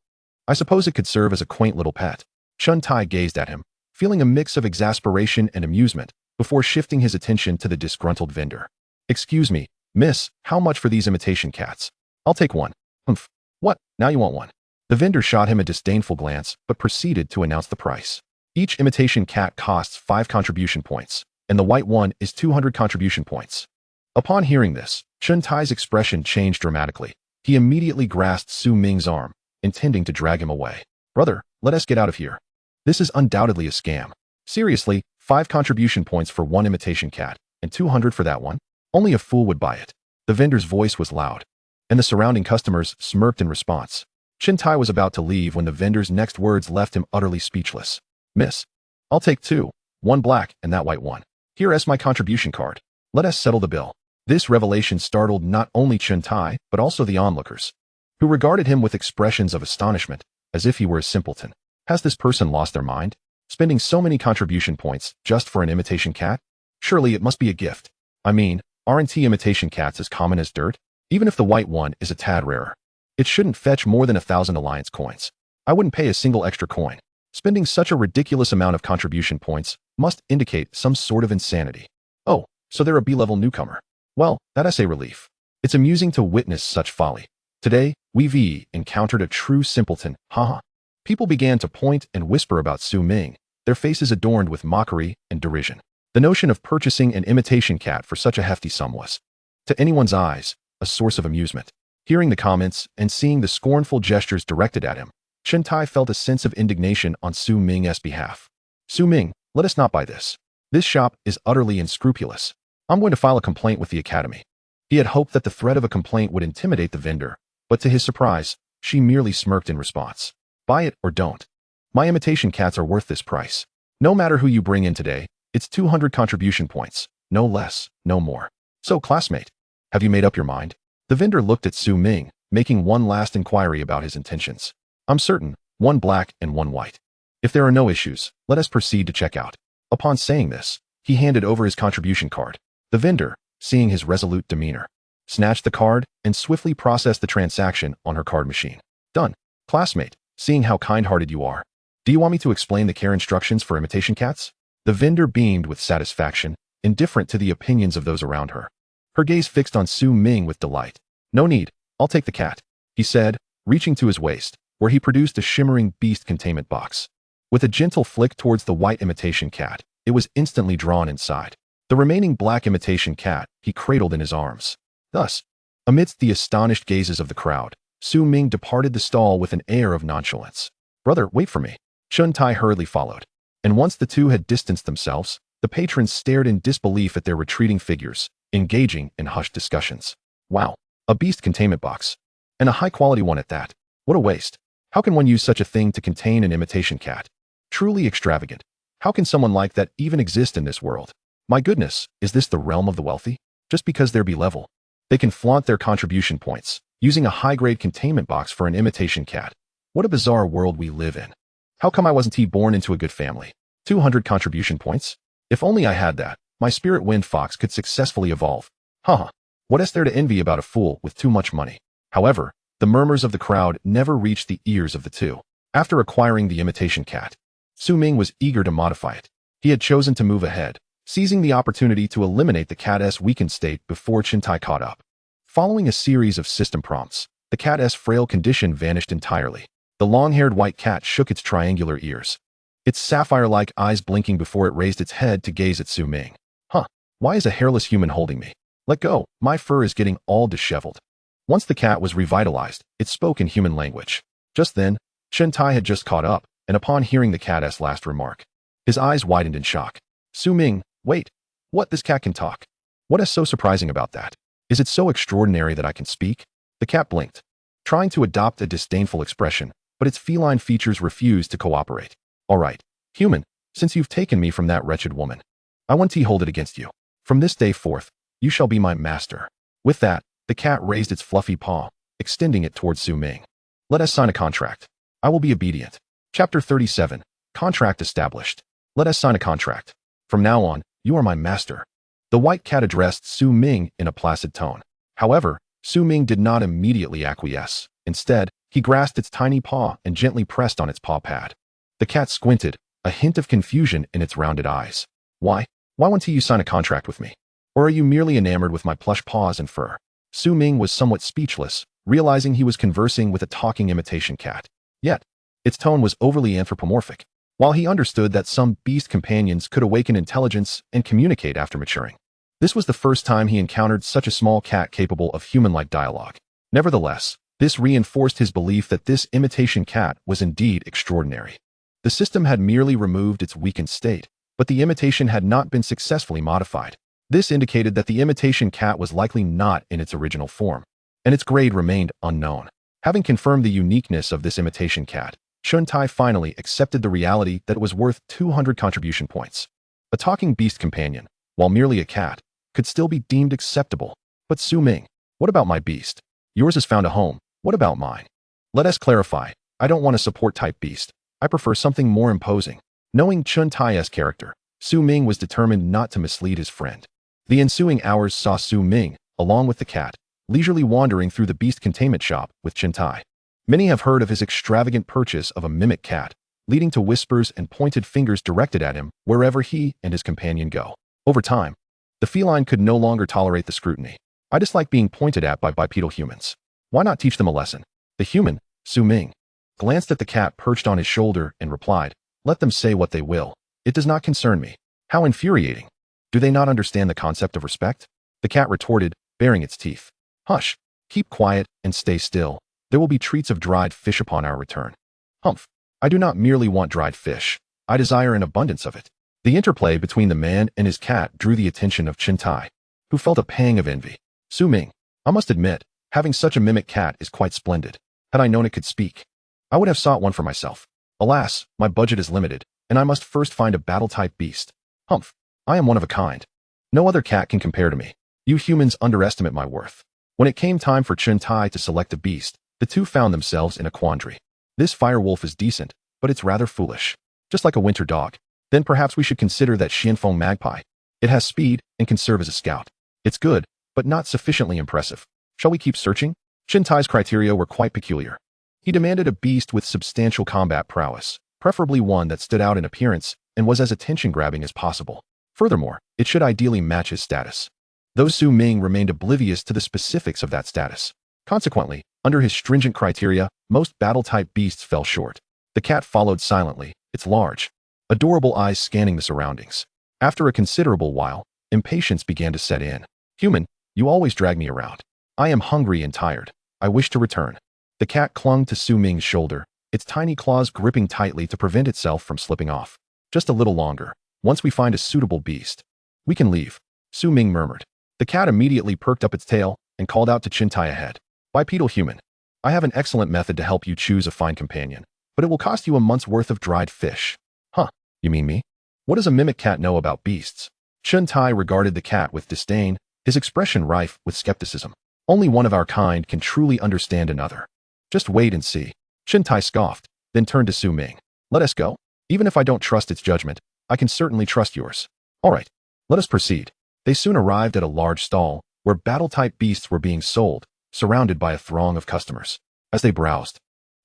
I suppose it could serve as a quaint little pet." Chen Tai gazed at him, feeling a mix of exasperation and amusement, before shifting his attention to the disgruntled vendor. "Excuse me, miss, how much for these imitation cats?" "I'll take one." "Humph. What, now you want one?" The vendor shot him a disdainful glance, but proceeded to announce the price. "Each imitation cat costs 5 contribution points, and the white one is 200 contribution points." Upon hearing this, Chen Tai's expression changed dramatically. He immediately grasped Su Ming's arm, intending to drag him away. "Brother, let us get out of here. This is undoubtedly a scam. Seriously, 5 contribution points for one imitation cat, and 200 for that one? Only a fool would buy it." The vendor's voice was loud, and the surrounding customers smirked in response. Chintai was about to leave when the vendor's next words left him utterly speechless. Miss, I'll take two, one black and that white one. Here is my contribution card. Let us settle the bill. This revelation startled not only Chintai, but also the onlookers, who regarded him with expressions of astonishment, as if he were a simpleton. Has this person lost their mind? Spending so many contribution points just for an imitation cat? Surely it must be a gift. I mean, aren't imitation cats as common as dirt? Even if the white one is a tad rarer, it shouldn't fetch more than 1,000 alliance coins. I wouldn't pay a single extra coin. Spending such a ridiculous amount of contribution points must indicate some sort of insanity. Oh, so they're a B-level newcomer. Well, that is a relief. It's amusing to witness such folly. Today, we've encountered a true simpleton, haha. People began to point and whisper about Su Ming, their faces adorned with mockery and derision. The notion of purchasing an imitation cat for such a hefty sum was, to anyone's eyes, a source of amusement. Hearing the comments and seeing the scornful gestures directed at him, Chintai felt a sense of indignation on Su Ming's behalf. Su Ming, let us not buy this. This shop is utterly unscrupulous. I'm going to file a complaint with the academy. He had hoped that the threat of a complaint would intimidate the vendor, but to his surprise, she merely smirked in response. Buy it or don't. My imitation cats are worth this price. No matter who you bring in today, it's 200 contribution points, no less, no more. So, classmate, have you made up your mind? The vendor looked at Su Ming, making one last inquiry about his intentions. I'm certain, one black and one white. If there are no issues, let us proceed to check out. Upon saying this, he handed over his contribution card. The vendor, seeing his resolute demeanor, snatched the card and swiftly processed the transaction on her card machine. Done. Classmate, seeing how kind-hearted you are, do you want me to explain the care instructions for imitation cats? The vendor beamed with satisfaction, indifferent to the opinions of those around her. Her gaze fixed on Su Ming with delight. No need, I'll take the cat, he said, reaching to his waist, where he produced a shimmering beast containment box. With a gentle flick towards the white imitation cat, it was instantly drawn inside. The remaining black imitation cat he cradled in his arms. Thus, amidst the astonished gazes of the crowd, Su Ming departed the stall with an air of nonchalance. Brother, wait for me. Chintai hurriedly followed. And once the two had distanced themselves, the patrons stared in disbelief at their retreating figures, engaging in hushed discussions. Wow, a beast containment box. And a high-quality one at that. What a waste. How can one use such a thing to contain an imitation cat? Truly extravagant. How can someone like that even exist in this world? My goodness, is this the realm of the wealthy? Just because they're B-level, they can flaunt their contribution points, using a high-grade containment box for an imitation cat. What a bizarre world we live in. How come I wasn't born into a good family? 200 contribution points? If only I had that, my spirit wind fox could successfully evolve. Haha. What is there to envy about a fool with too much money? However, the murmurs of the crowd never reached the ears of the two. After acquiring the imitation cat, Su Ming was eager to modify it. He had chosen to move ahead, seizing the opportunity to eliminate the cat's weakened state before Chintai caught up. Following a series of system prompts, the cat's frail condition vanished entirely. The long-haired white cat shook its triangular ears, its sapphire-like eyes blinking before it raised its head to gaze at Su Ming. Huh, why is a hairless human holding me? Let go, my fur is getting all disheveled. Once the cat was revitalized, it spoke in human language. Just then, Chintai had just caught up, and upon hearing the cat's last remark, his eyes widened in shock. Su Ming, wait, what, this cat can talk? What is so surprising about that? Is it so extraordinary that I can speak? The cat blinked, trying to adopt a disdainful expression, but its feline features refused to cooperate. All right, human, since you've taken me from that wretched woman, I want to hold it against you. From this day forth, you shall be my master. With that, the cat raised its fluffy paw, extending it towards Su Ming. Let us sign a contract. I will be obedient. Chapter 37. Contract established. Let us sign a contract. From now on, you are my master. The white cat addressed Su Ming in a placid tone. However, Su Ming did not immediately acquiesce. Instead, he grasped its tiny paw and gently pressed on its paw pad. The cat squinted, a hint of confusion in its rounded eyes. Why won't you sign a contract with me? Or are you merely enamored with my plush paws and fur? Su Ming was somewhat speechless, realizing he was conversing with a talking imitation cat. Yet, its tone was overly anthropomorphic. While he understood that some beast companions could awaken intelligence and communicate after maturing, this was the first time he encountered such a small cat capable of human-like dialogue. Nevertheless, this reinforced his belief that this imitation cat was indeed extraordinary. The system had merely removed its weakened state, but the imitation had not been successfully modified. This indicated that the imitation cat was likely not in its original form, and its grade remained unknown. Having confirmed the uniqueness of this imitation cat, Xuantai finally accepted the reality that it was worth 200 contribution points. A talking beast companion, while merely a cat, could still be deemed acceptable. But Su Ming, what about my beast? Yours has found a home. What about mine? Let us clarify. I don't want a support-type beast. I prefer something more imposing. Knowing Xuantai's character, Su Ming was determined not to mislead his friend. The ensuing hours saw Su Ming, along with the cat, leisurely wandering through the beast containment shop with Xuantai. Many have heard of his extravagant purchase of a mimic cat, leading to whispers and pointed fingers directed at him wherever he and his companion go. Over time, the feline could no longer tolerate the scrutiny. I dislike being pointed at by bipedal humans. Why not teach them a lesson? The human, Su Ming, glanced at the cat perched on his shoulder and replied, "Let them say what they will. It does not concern me." How infuriating. Do they not understand the concept of respect? The cat retorted, baring its teeth. "Hush. Keep quiet and stay still. There will be treats of dried fish upon our return." Humph. I do not merely want dried fish. I desire an abundance of it. The interplay between the man and his cat drew the attention of Xuantai, who felt a pang of envy. Su Ming, I must admit, having such a mimic cat is quite splendid. Had I known it could speak, I would have sought one for myself. Alas, my budget is limited, and I must first find a battle-type beast. Humph. I am one of a kind. No other cat can compare to me. You humans underestimate my worth. When it came time for Xuantai to select a beast, the two found themselves in a quandary. This firewolf is decent, but it's rather foolish. Just like a winter dog. Then perhaps we should consider that Xianfeng magpie. It has speed and can serve as a scout. It's good, but not sufficiently impressive. Shall we keep searching? Xuantai's criteria were quite peculiar. He demanded a beast with substantial combat prowess, preferably one that stood out in appearance and was as attention-grabbing as possible. Furthermore, it should ideally match his status. Though Su Ming remained oblivious to the specifics of that status. Consequently, under his stringent criteria, most battle-type beasts fell short. The cat followed silently, its large, adorable eyes scanning the surroundings. After a considerable while, impatience began to set in. Human, you always drag me around. I am hungry and tired. I wish to return. The cat clung to Su Ming's shoulder, its tiny claws gripping tightly to prevent itself from slipping off. Just a little longer. Once we find a suitable beast, we can leave, Su Ming murmured. The cat immediately perked up its tail and called out to Xuantai ahead. Bipedal human, I have an excellent method to help you choose a fine companion, but it will cost you a month's worth of dried fish. Huh, you mean me? What does a mimic cat know about beasts? Xuantai regarded the cat with disdain, his expression rife with skepticism. Only one of our kind can truly understand another. Just wait and see. Xuantai scoffed, then turned to Su Ming. Let us go. Even if I don't trust its judgment, I can certainly trust yours. All right, let us proceed. They soon arrived at a large stall, where battle-type beasts were being sold, surrounded by a throng of customers. As they browsed,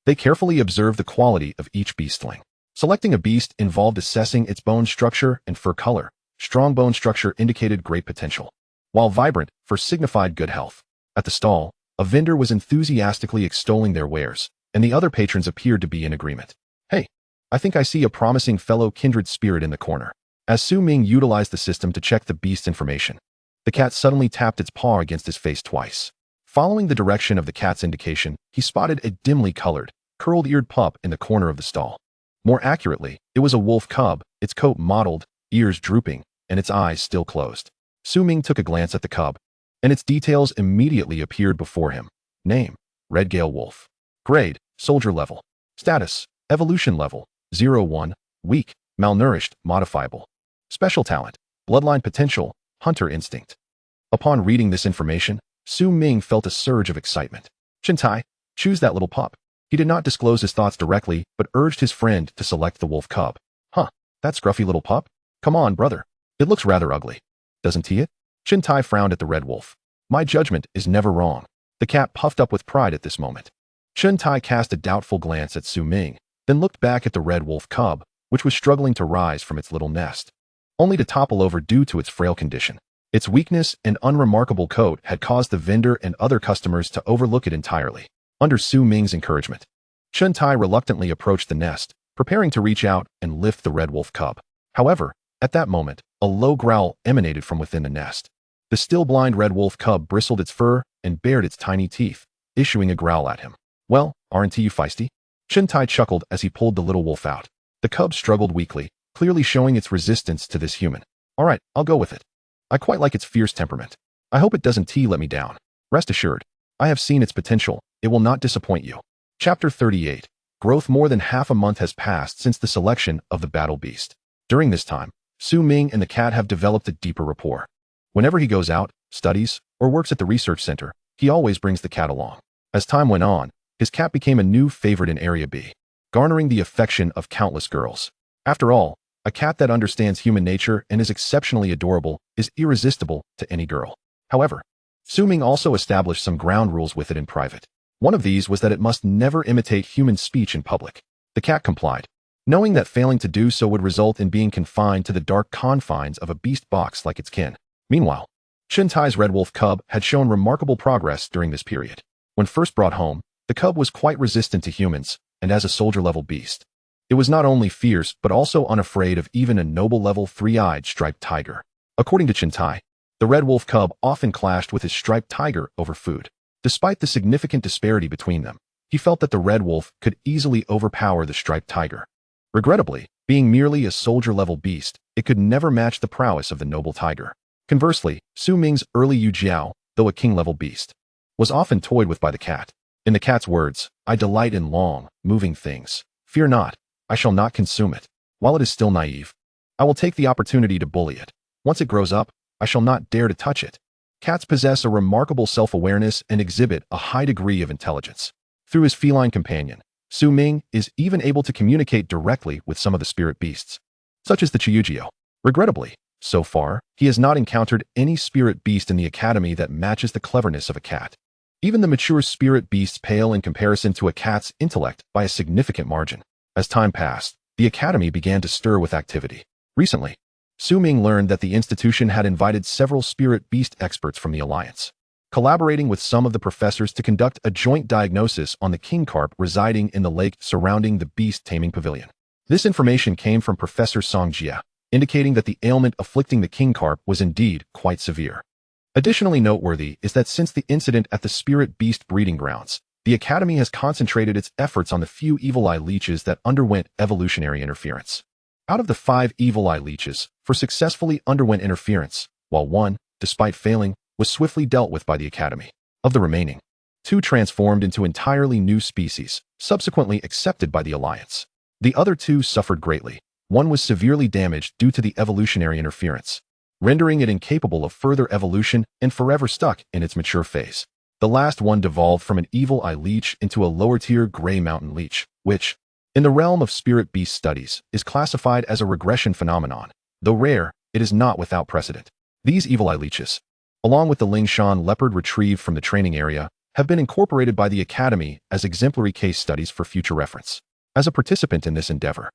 they carefully observed the quality of each beastling. Selecting a beast involved assessing its bone structure and fur color. Strong bone structure indicated great potential, while vibrant fur signified good health. At the stall, a vendor was enthusiastically extolling their wares, and the other patrons appeared to be in agreement. Hey, I think I see a promising fellow kindred spirit in the corner. As Su Ming utilized the system to check the beast's information, the cat suddenly tapped its paw against his face twice. Following the direction of the cat's indication, he spotted a dimly colored, curled-eared pup in the corner of the stall. More accurately, it was a wolf cub, its coat mottled, ears drooping, and its eyes still closed. Su Ming took a glance at the cub, and its details immediately appeared before him. Name, Red Gale Wolf. Grade, Soldier Level. Status, Evolution Level, 0-1, Weak, Malnourished, Modifiable. Special Talent, Bloodline Potential, Hunter Instinct. Upon reading this information, Su Ming felt a surge of excitement. Xuantai, choose that little pup. He did not disclose his thoughts directly, but urged his friend to select the wolf cub. Huh, that scruffy little pup? Come on, brother. It looks rather ugly. Doesn't he it? Xuantai frowned at the red wolf. My judgment is never wrong. The cat puffed up with pride at this moment. Xuantai cast a doubtful glance at Su Ming, then looked back at the red wolf cub, which was struggling to rise from its little nest, only to topple over due to its frail condition. Its weakness and unremarkable coat had caused the vendor and other customers to overlook it entirely. Under Su Ming's encouragement, Xuantai reluctantly approached the nest, preparing to reach out and lift the red wolf cub. However, at that moment, a low growl emanated from within the nest. The still blind red wolf cub bristled its fur and bared its tiny teeth, issuing a growl at him. Well, aren't you feisty? Xuantai chuckled as he pulled the little wolf out. The cub struggled weakly, clearly showing its resistance to this human. All right, I'll go with it. I quite like its fierce temperament. I hope it doesn't let me down. Rest assured, I have seen its potential. it will not disappoint you. Chapter 38. Growth. More than half a month has passed since the selection of the battle beast. During this time, Ming and the cat have developed a deeper rapport. Whenever he goes out, studies, or works at the research center, he always brings the cat along. As time went on, his cat became a new favorite in Area B, garnering the affection of countless girls. After all, a cat that understands human nature and is exceptionally adorable is irresistible to any girl. However, Ming also established some ground rules with it in private. One of these was that it must never imitate human speech in public. The cat complied, knowing that failing to do so would result in being confined to the dark confines of a beast box like its kin. Meanwhile, Tai's red wolf cub had shown remarkable progress during this period. When first brought home, the cub was quite resistant to humans, and as a soldier-level beast, it was not only fierce but also unafraid of even a noble-level three-eyed striped tiger. According to Tai, the red wolf cub often clashed with his striped tiger over food. Despite the significant disparity between them, he felt that the red wolf could easily overpower the striped tiger. Regrettably, being merely a soldier-level beast, it could never match the prowess of the noble tiger. Conversely, Ming's early Yu Jiao, though a king-level beast, was often toyed with by the cat. In the cat's words, "I delight in long, moving things. Fear not, I shall not consume it. While it is still naive, I will take the opportunity to bully it. Once it grows up, I shall not dare to touch it." Cats possess a remarkable self-awareness and exhibit a high degree of intelligence. Through his feline companion, Ming is even able to communicate directly with some of the spirit beasts, such as the Chiyujio. Regrettably, so far, he has not encountered any spirit beast in the academy that matches the cleverness of a cat. Even the mature spirit beasts pale in comparison to a cat's intellect by a significant margin. As time passed, the academy began to stir with activity. Recently, Ming learned that the institution had invited several spirit beast experts from the Alliance, collaborating with some of the professors to conduct a joint diagnosis on the king carp residing in the lake surrounding the Beast Taming Pavilion. This information came from Professor Song Jia, indicating that the ailment afflicting the king carp was indeed quite severe. Additionally noteworthy is that since the incident at the spirit beast breeding grounds, the Academy has concentrated its efforts on the few Evil Eye leeches that underwent evolutionary interference. Out of the 5 Evil Eye leeches, 4 successfully underwent interference, while 1, despite failing, was swiftly dealt with by the Academy. Of the remaining, 2 transformed into entirely new species, subsequently accepted by the Alliance. The other 2 suffered greatly. 1 was severely damaged due to the evolutionary interference, rendering it incapable of further evolution and forever stuck in its mature phase. The last one devolved from an Evil Eye leech into a lower-tier Gray Mountain leech, which, in the realm of spirit beast studies, is classified as a regression phenomenon. Though rare, it is not without precedent. These Evil Eye leeches, along with the Lingshan leopard retrieved from the training area, have been incorporated by the Academy as exemplary case studies for future reference. As a participant in this endeavor,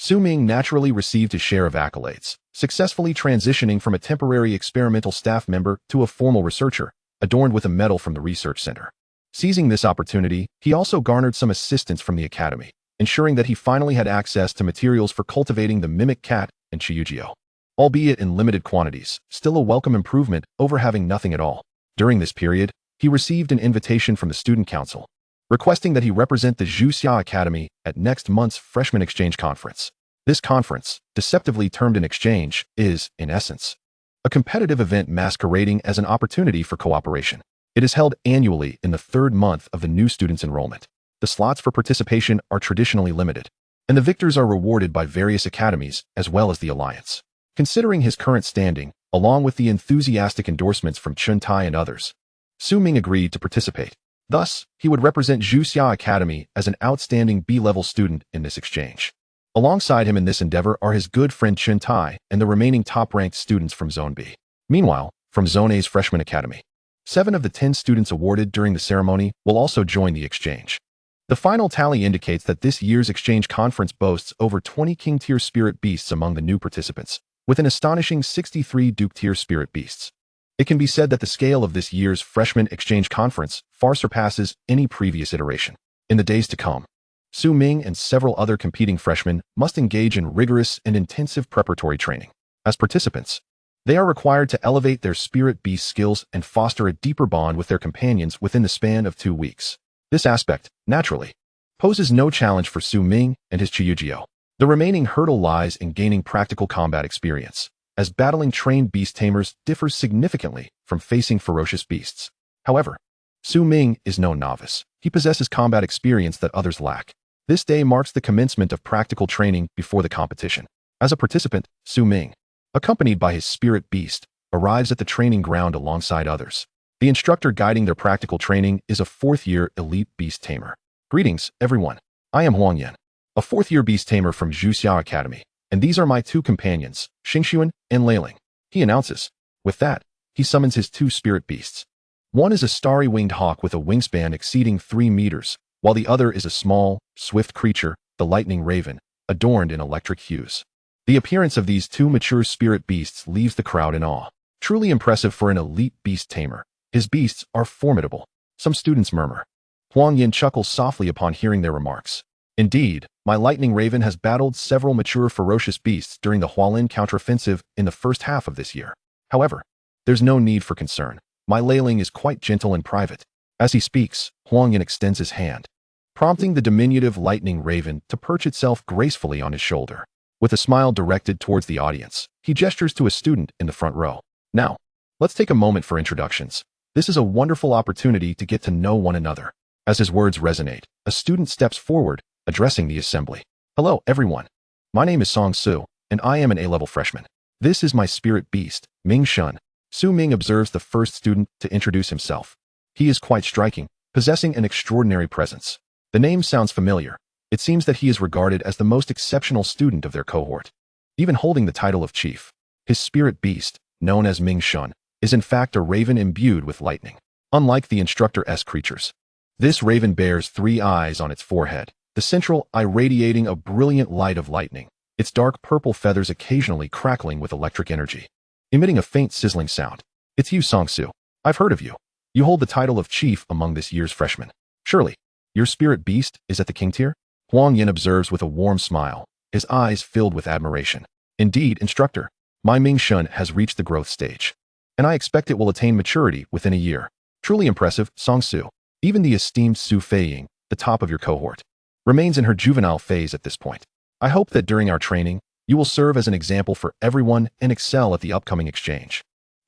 Ming naturally received his share of accolades, successfully transitioning from a temporary experimental staff member to a formal researcher, adorned with a medal from the research center. Seizing this opportunity, he also garnered some assistance from the Academy, ensuring that he finally had access to materials for cultivating the mimic cat and Chiyujio. Albeit in limited quantities, still a welcome improvement over having nothing at all. During this period, he received an invitation from the Student Council, requesting that he represent the Zhuxia Academy at next month's Freshman Exchange Conference. This conference, deceptively termed an exchange, is, in essence, a competitive event masquerading as an opportunity for cooperation. It is held annually in the 3rd month of the new student's enrollment. The slots for participation are traditionally limited, and the victors are rewarded by various academies as well as the Alliance. Considering his current standing, along with the enthusiastic endorsements from Tai and others, Ming agreed to participate. Thus, he would represent Zhuxia Academy as an outstanding B-level student in this exchange. Alongside him in this endeavor are his good friend Tai and the remaining top-ranked students from Zone B. Meanwhile, from Zone A's Freshman Academy, 7 of the 10 students awarded during the ceremony will also join the exchange. The final tally indicates that this year's exchange conference boasts over 20 King-tier spirit beasts among the new participants, with an astonishing 63 Duke-tier spirit beasts. It can be said that the scale of this year's Freshman Exchange Conference far surpasses any previous iteration. In the days to come, Ming and several other competing freshmen must engage in rigorous and intensive preparatory training. As participants, they are required to elevate their spirit beast skills and foster a deeper bond with their companions within the span of 2 weeks. This aspect, naturally, poses no challenge for Ming and his Chiyujio. The remaining hurdle lies in gaining practical combat experience, as battling trained beast tamers differs significantly from facing ferocious beasts. However, Su Ming is no novice. He possesses combat experience that others lack. This day marks the commencement of practical training before the competition. As a participant, Su Ming, accompanied by his spirit beast, arrives at the training ground alongside others. The instructor guiding their practical training is a fourth-year elite beast tamer. Greetings, everyone. I am Huang Yan, a fourth-year beast tamer from Xuanhuang Academy, and these are my two companions, Xingxuan and Leiling. He announces. With that, he summons his two spirit beasts. One is a starry-winged hawk with a wingspan exceeding 3 meters, while the other is a small, swift creature, the lightning raven, adorned in electric hues. The appearance of these two mature spirit beasts leaves the crowd in awe. Truly impressive for an elite beast tamer. His beasts are formidable. Some students murmur. Huang Yin chuckles softly upon hearing their remarks. Indeed, my lightning raven has battled several mature ferocious beasts during the Hualin counteroffensive in the first half of this year. However, there's no need for concern. My Leiling is quite gentle and private. As he speaks, Huang Yin extends his hand, prompting the diminutive lightning raven to perch itself gracefully on his shoulder. With a smile directed towards the audience, he gestures to a student in the front row. Now, let's take a moment for introductions. This is a wonderful opportunity to get to know one another. As his words resonate, a student steps forward, addressing the assembly. Hello, everyone. My name is Song Su, and I am an A-level freshman. This is my spirit beast, Ming Shun. Su Ming observes the first student to introduce himself. He is quite striking, possessing an extraordinary presence. The name sounds familiar. It seems that he is regarded as the most exceptional student of their cohort, even holding the title of chief. His spirit beast, known as Ming Shun, is in fact a raven imbued with lightning. Unlike the instructor-esque creatures, this raven bears 3 eyes on its forehead, the central eye radiating a brilliant light of lightning, its dark purple feathers occasionally crackling with electric energy, emitting a faint sizzling sound. It's you, Song-Su. I've heard of you. You hold the title of chief among this year's freshmen. Surely, your spirit beast is at the king tier? Huang Yin observes with a warm smile, his eyes filled with admiration. Indeed, instructor, my Ming Shun has reached the growth stage, and I expect it will attain maturity within a year. Truly impressive, Song-Su. Even the esteemed Su Feiying, the top of your cohort, remains in her juvenile phase at this point. I hope that during our training, you will serve as an example for everyone and excel at the upcoming exchange.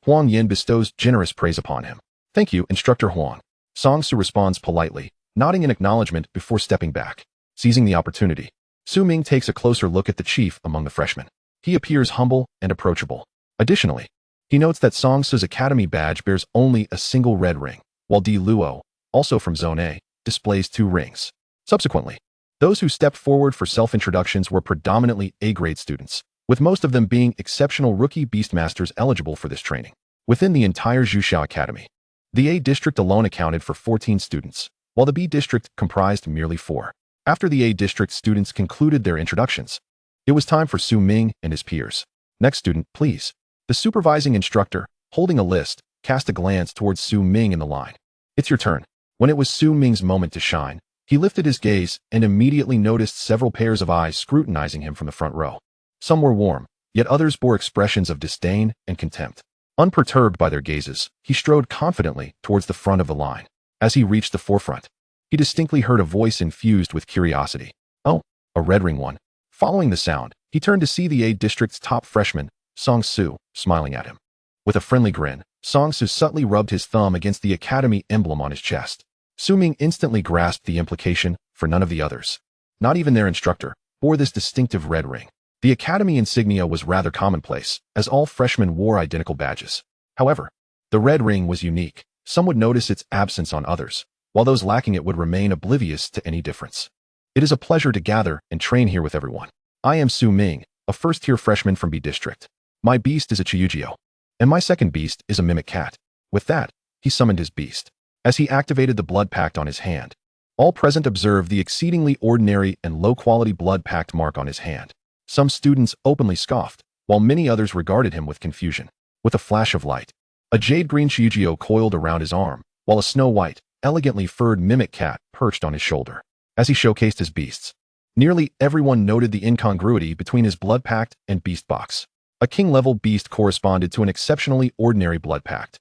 Huang Yin bestows generous praise upon him. Thank you, Instructor Huang. Song-Su responds politely, nodding in acknowledgement before stepping back. Seizing the opportunity, Su Ming takes a closer look at the chief among the freshmen. He appears humble and approachable. Additionally, he notes that Song-Su's academy badge bears only a single red ring, while Di Luo, also from Zone A, displays 2 rings. Subsequently, those who stepped forward for self-introductions were predominantly A-grade students, with most of them being exceptional rookie beastmasters eligible for this training. Within the entire Xuanhuang Academy, the A district alone accounted for 14 students, while the B district comprised merely 4. After the A district students concluded their introductions, it was time for Su Ming and his peers. Next student, please. The supervising instructor, holding a list, cast a glance towards Su Ming in the line. It's your turn. When it was Su Ming's moment to shine, he lifted his gaze and immediately noticed several pairs of eyes scrutinizing him from the front row. Some were warm, yet others bore expressions of disdain and contempt. Unperturbed by their gazes, he strode confidently towards the front of the line. As he reached the forefront, he distinctly heard a voice infused with curiosity. Oh, a red ring one. Following the sound, he turned to see the A district's top freshman, Song-Su, smiling at him. With a friendly grin, Song-Su subtly rubbed his thumb against the academy emblem on his chest. Su Ming instantly grasped the implication, for none of the others, not even their instructor, bore this distinctive red ring. The academy insignia was rather commonplace, as all freshmen wore identical badges. However, the red ring was unique. Some would notice its absence on others, while those lacking it would remain oblivious to any difference. It is a pleasure to gather and train here with everyone. I am Su Ming, a first-tier freshman from B District. My beast is a Chiyugio, and my second beast is a mimic cat. With that, he summoned his beast. As he activated the blood pact on his hand, all present observed the exceedingly ordinary and low-quality blood pact mark on his hand. Some students openly scoffed, while many others regarded him with confusion. With a flash of light, a jade-green Chiyugio coiled around his arm, while a snow-white, elegantly furred mimic cat perched on his shoulder. As he showcased his beasts, nearly everyone noted the incongruity between his blood pact and beast box. A king-level beast corresponded to an exceptionally ordinary blood pact,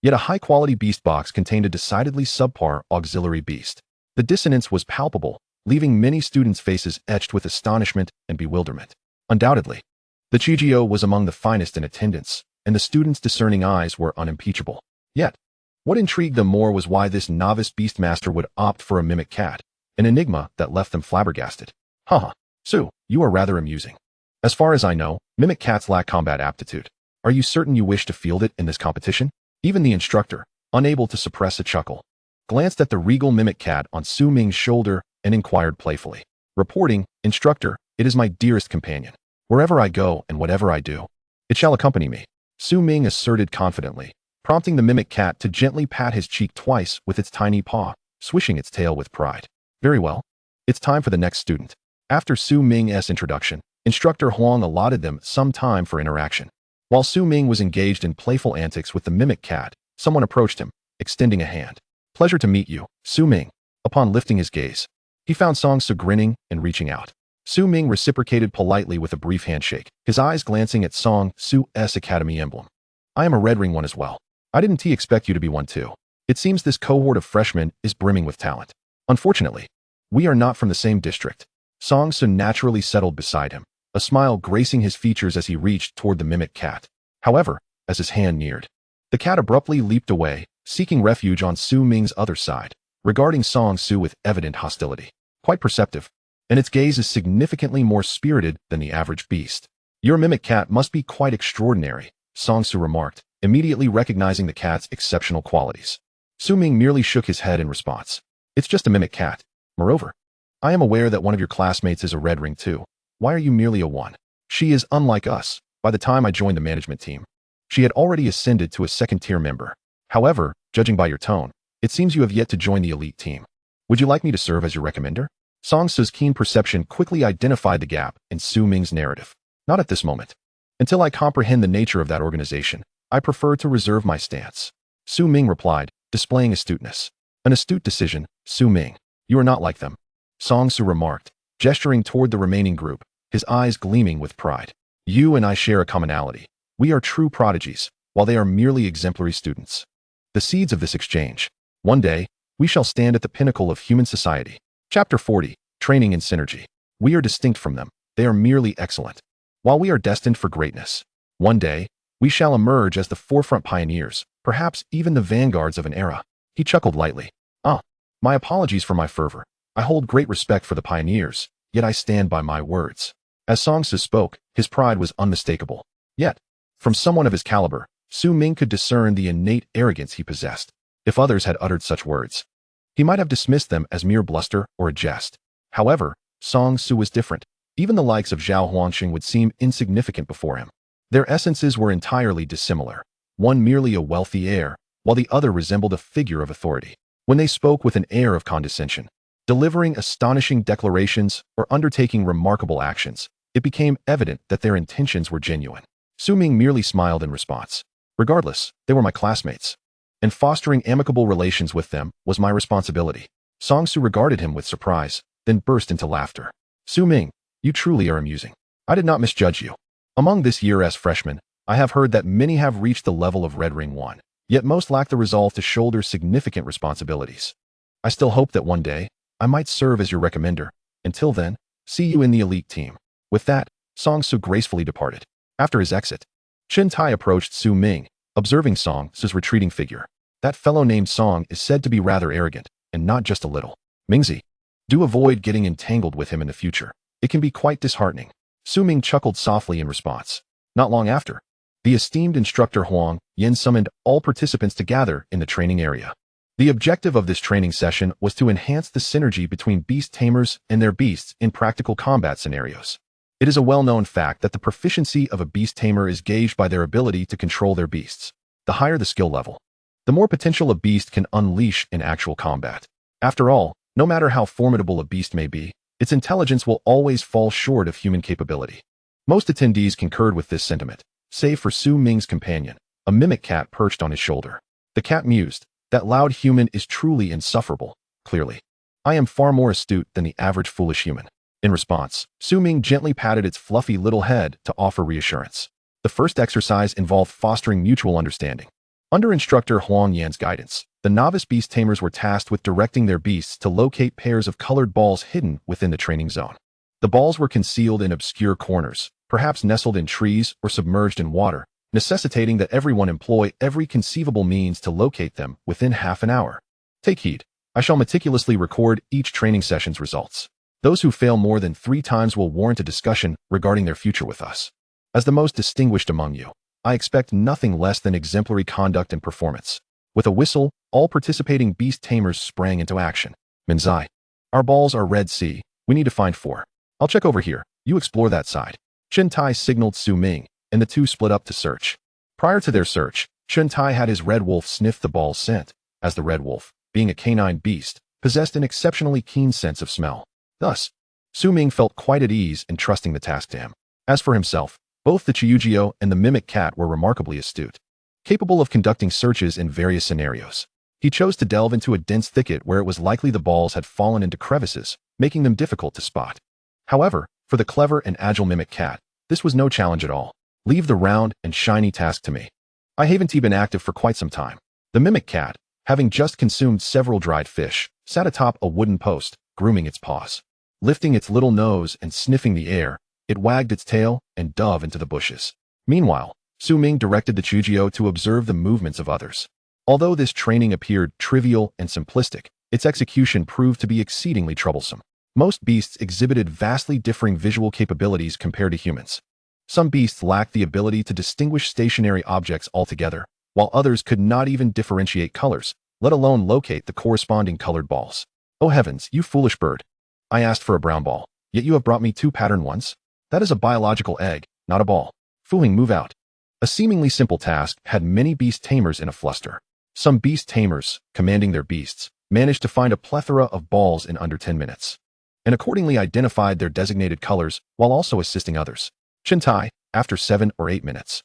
yet a high-quality beast box contained a decidedly subpar auxiliary beast. The dissonance was palpable, leaving many students' faces etched with astonishment and bewilderment. Undoubtedly, the Chijio was among the finest in attendance, and the students' discerning eyes were unimpeachable. Yet, What intrigued them more was why this novice beastmaster would opt for a mimic cat, an enigma that left them flabbergasted. Haha, Su, you are rather amusing. As far as I know, mimic cats lack combat aptitude. Are you certain you wish to field it in this competition? Even the instructor, unable to suppress a chuckle, glanced at the regal mimic cat on Su Ming's shoulder and inquired playfully. Reporting, Instructor, it is my dearest companion. Wherever I go and whatever I do, it shall accompany me. Su Ming asserted confidently, prompting the mimic cat to gently pat his cheek twice with its tiny paw, swishing its tail with pride. Very well. It's time for the next student. After Su Ming's introduction, Instructor Huang allotted them some time for interaction. While Su Ming was engaged in playful antics with the mimic cat, someone approached him, extending a hand. Pleasure to meet you, Su Ming. Upon lifting his gaze, he found Song Su grinning and reaching out. Su Ming reciprocated politely with a brief handshake, his eyes glancing at Song Su's academy emblem. I am a Red Ring one as well. I didn't expect you to be one too. It seems this cohort of freshmen is brimming with talent. Unfortunately, we are not from the same district. Song Su naturally settled beside him, a smile gracing his features as he reached toward the mimic cat. However, as his hand neared, the cat abruptly leaped away, seeking refuge on Su Ming's other side, regarding Song Su with evident hostility. Quite perceptive, and its gaze is significantly more spirited than the average beast. Your mimic cat must be quite extraordinary, Song Su remarked, immediately recognizing the cat's exceptional qualities. Su Ming merely shook his head in response. It's just a mimic cat. Moreover, I am aware that one of your classmates is a Red Ring too. Why are you merely a one? She is unlike us. By the time I joined the management team, she had already ascended to a second-tier member. However, judging by your tone, it seems you have yet to join the elite team. Would you like me to serve as your recommender? Song Su's keen perception quickly identified the gap in Su Ming's narrative. Not at this moment. Until I comprehend the nature of that organization, I prefer to reserve my stance. Su Ming replied, displaying astuteness. An astute decision, Su Ming. You are not like them. Song Su remarked, gesturing toward the remaining group, his eyes gleaming with pride. You and I share a commonality. We are true prodigies, while they are merely exemplary students. The seeds of this exchange. One day, we shall stand at the pinnacle of human society. Chapter 40, Training in Synergy. We are distinct from them. They are merely excellent. While we are destined for greatness, one day, we shall emerge as the forefront pioneers, perhaps even the vanguards of an era. He chuckled lightly. My apologies for my fervor. I hold great respect for the pioneers, yet I stand by my words. As Song Su spoke, his pride was unmistakable. Yet, from someone of his caliber, Su Ming could discern the innate arrogance he possessed. If others had uttered such words, he might have dismissed them as mere bluster or a jest. However, Song Su was different. Even the likes of Zhao Huangxing would seem insignificant before him. Their essences were entirely dissimilar, one merely a wealthy heir, while the other resembled a figure of authority. When they spoke with an air of condescension, delivering astonishing declarations or undertaking remarkable actions, it became evident that their intentions were genuine. Su Ming merely smiled in response. Regardless, they were my classmates, and fostering amicable relations with them was my responsibility. Song Su regarded him with surprise, then burst into laughter. Su Ming, you truly are amusing. I did not misjudge you. Among this year's freshmen, I have heard that many have reached the level of Red Ring 1, yet most lack the resolve to shoulder significant responsibilities. I still hope that one day, I might serve as your recommender. Until then, see you in the elite team. With that, Song Su gracefully departed. After his exit, Chen Tai approached Su Ming, observing Song Su's retreating figure. That fellow named Song is said to be rather arrogant, and not just a little. Mingzi, do avoid getting entangled with him in the future. It can be quite disheartening. Su Ming chuckled softly in response. Not long after, the esteemed instructor Huang Yin summoned all participants to gather in the training area. The objective of this training session was to enhance the synergy between beast tamers and their beasts in practical combat scenarios. It is a well-known fact that the proficiency of a beast tamer is gauged by their ability to control their beasts. The higher the skill level, the more potential a beast can unleash in actual combat. After all, no matter how formidable a beast may be, its intelligence will always fall short of human capability. Most attendees concurred with this sentiment, save for Su Ming's companion, a mimic cat perched on his shoulder. The cat mused, that loud human is truly insufferable, clearly. I am far more astute than the average foolish human. In response, Su Ming gently patted its fluffy little head to offer reassurance. The first exercise involved fostering mutual understanding. Under instructor Huang Yan's guidance, the novice beast tamers were tasked with directing their beasts to locate pairs of colored balls hidden within the training zone. The balls were concealed in obscure corners, perhaps nestled in trees or submerged in water, necessitating that everyone employ every conceivable means to locate them within half an hour. Take heed. I shall meticulously record each training session's results. Those who fail more than 3 times will warrant a discussion regarding their future with us. As the most distinguished among you, I expect nothing less than exemplary conduct and performance. With a whistle, all participating beast tamers sprang into action. Minzai. Our balls are Red Sea. We need to find 4. I'll check over here. You explore that side. Chen-Tai signaled Su Ming, and the two split up to search. Prior to their search, Chen-Tai had his red wolf sniff the ball's scent, as the red wolf, being a canine beast, possessed an exceptionally keen sense of smell. Thus, Su Ming felt quite at ease in trusting the task to him. As for himself, both the Chiyujio and the mimic cat were remarkably astute, capable of conducting searches in various scenarios. He chose to delve into a dense thicket where it was likely the balls had fallen into crevices, making them difficult to spot. However, for the clever and agile mimic cat, this was no challenge at all. Leave the round and shiny task to me. I haven't been active for quite some time. The mimic cat, having just consumed several dried fish, sat atop a wooden post, grooming its paws. Lifting its little nose and sniffing the air, it wagged its tail and dove into the bushes. Meanwhile, Su Ming directed the Chujio to observe the movements of others. Although this training appeared trivial and simplistic, its execution proved to be exceedingly troublesome. Most beasts exhibited vastly differing visual capabilities compared to humans. Some beasts lacked the ability to distinguish stationary objects altogether, while others could not even differentiate colors, let alone locate the corresponding colored balls. Oh heavens, you foolish bird! I asked for a brown ball, yet you have brought me 2 patterned ones? That is a biological egg, not a ball. Fooling, move out. A seemingly simple task had many beast tamers in a fluster. Some beast tamers, commanding their beasts, managed to find a plethora of balls in under 10 minutes, and accordingly identified their designated colors while also assisting others. Chen-Tai, after 7 or 8 minutes,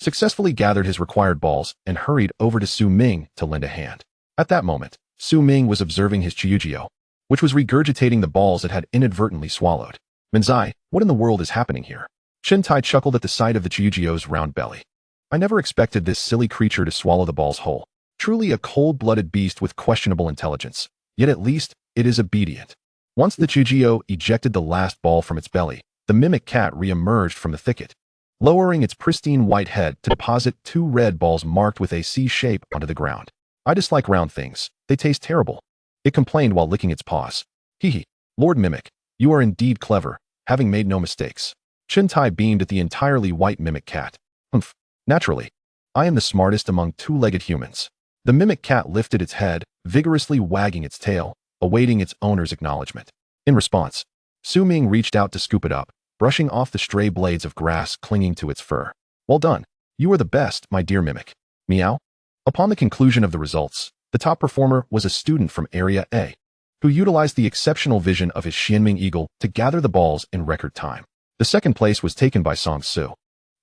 successfully gathered his required balls and hurried over to Su Ming to lend a hand. At that moment, Su Ming was observing his Chiyujio, which was regurgitating the balls it had inadvertently swallowed. Minzai, what in the world is happening here? Chen-Tai chuckled at the sight of the Chiyujio's round belly. I never expected this silly creature to swallow the balls whole. Truly a cold-blooded beast with questionable intelligence, yet at least it is obedient. Once the Chiyujio ejected the last ball from its belly, the mimic cat re-emerged from the thicket, lowering its pristine white head to deposit 2 red balls marked with a C shape onto the ground. I dislike round things. They taste terrible. It complained while licking its paws. Hee. Lord Mimic, you are indeed clever, having made no mistakes. Chen-Tai beamed at the entirely white mimic cat. Humph. Naturally. I am the smartest among 2-legged humans. The mimic cat lifted its head, vigorously wagging its tail, awaiting its owner's acknowledgement. In response, Su Ming reached out to scoop it up, brushing off the stray blades of grass clinging to its fur. Well done. You are the best, my dear mimic. Meow. Upon the conclusion of the results, the top performer was a student from Area A, who utilized the exceptional vision of his Xianming eagle to gather the balls in record time. The second place was taken by Song Su,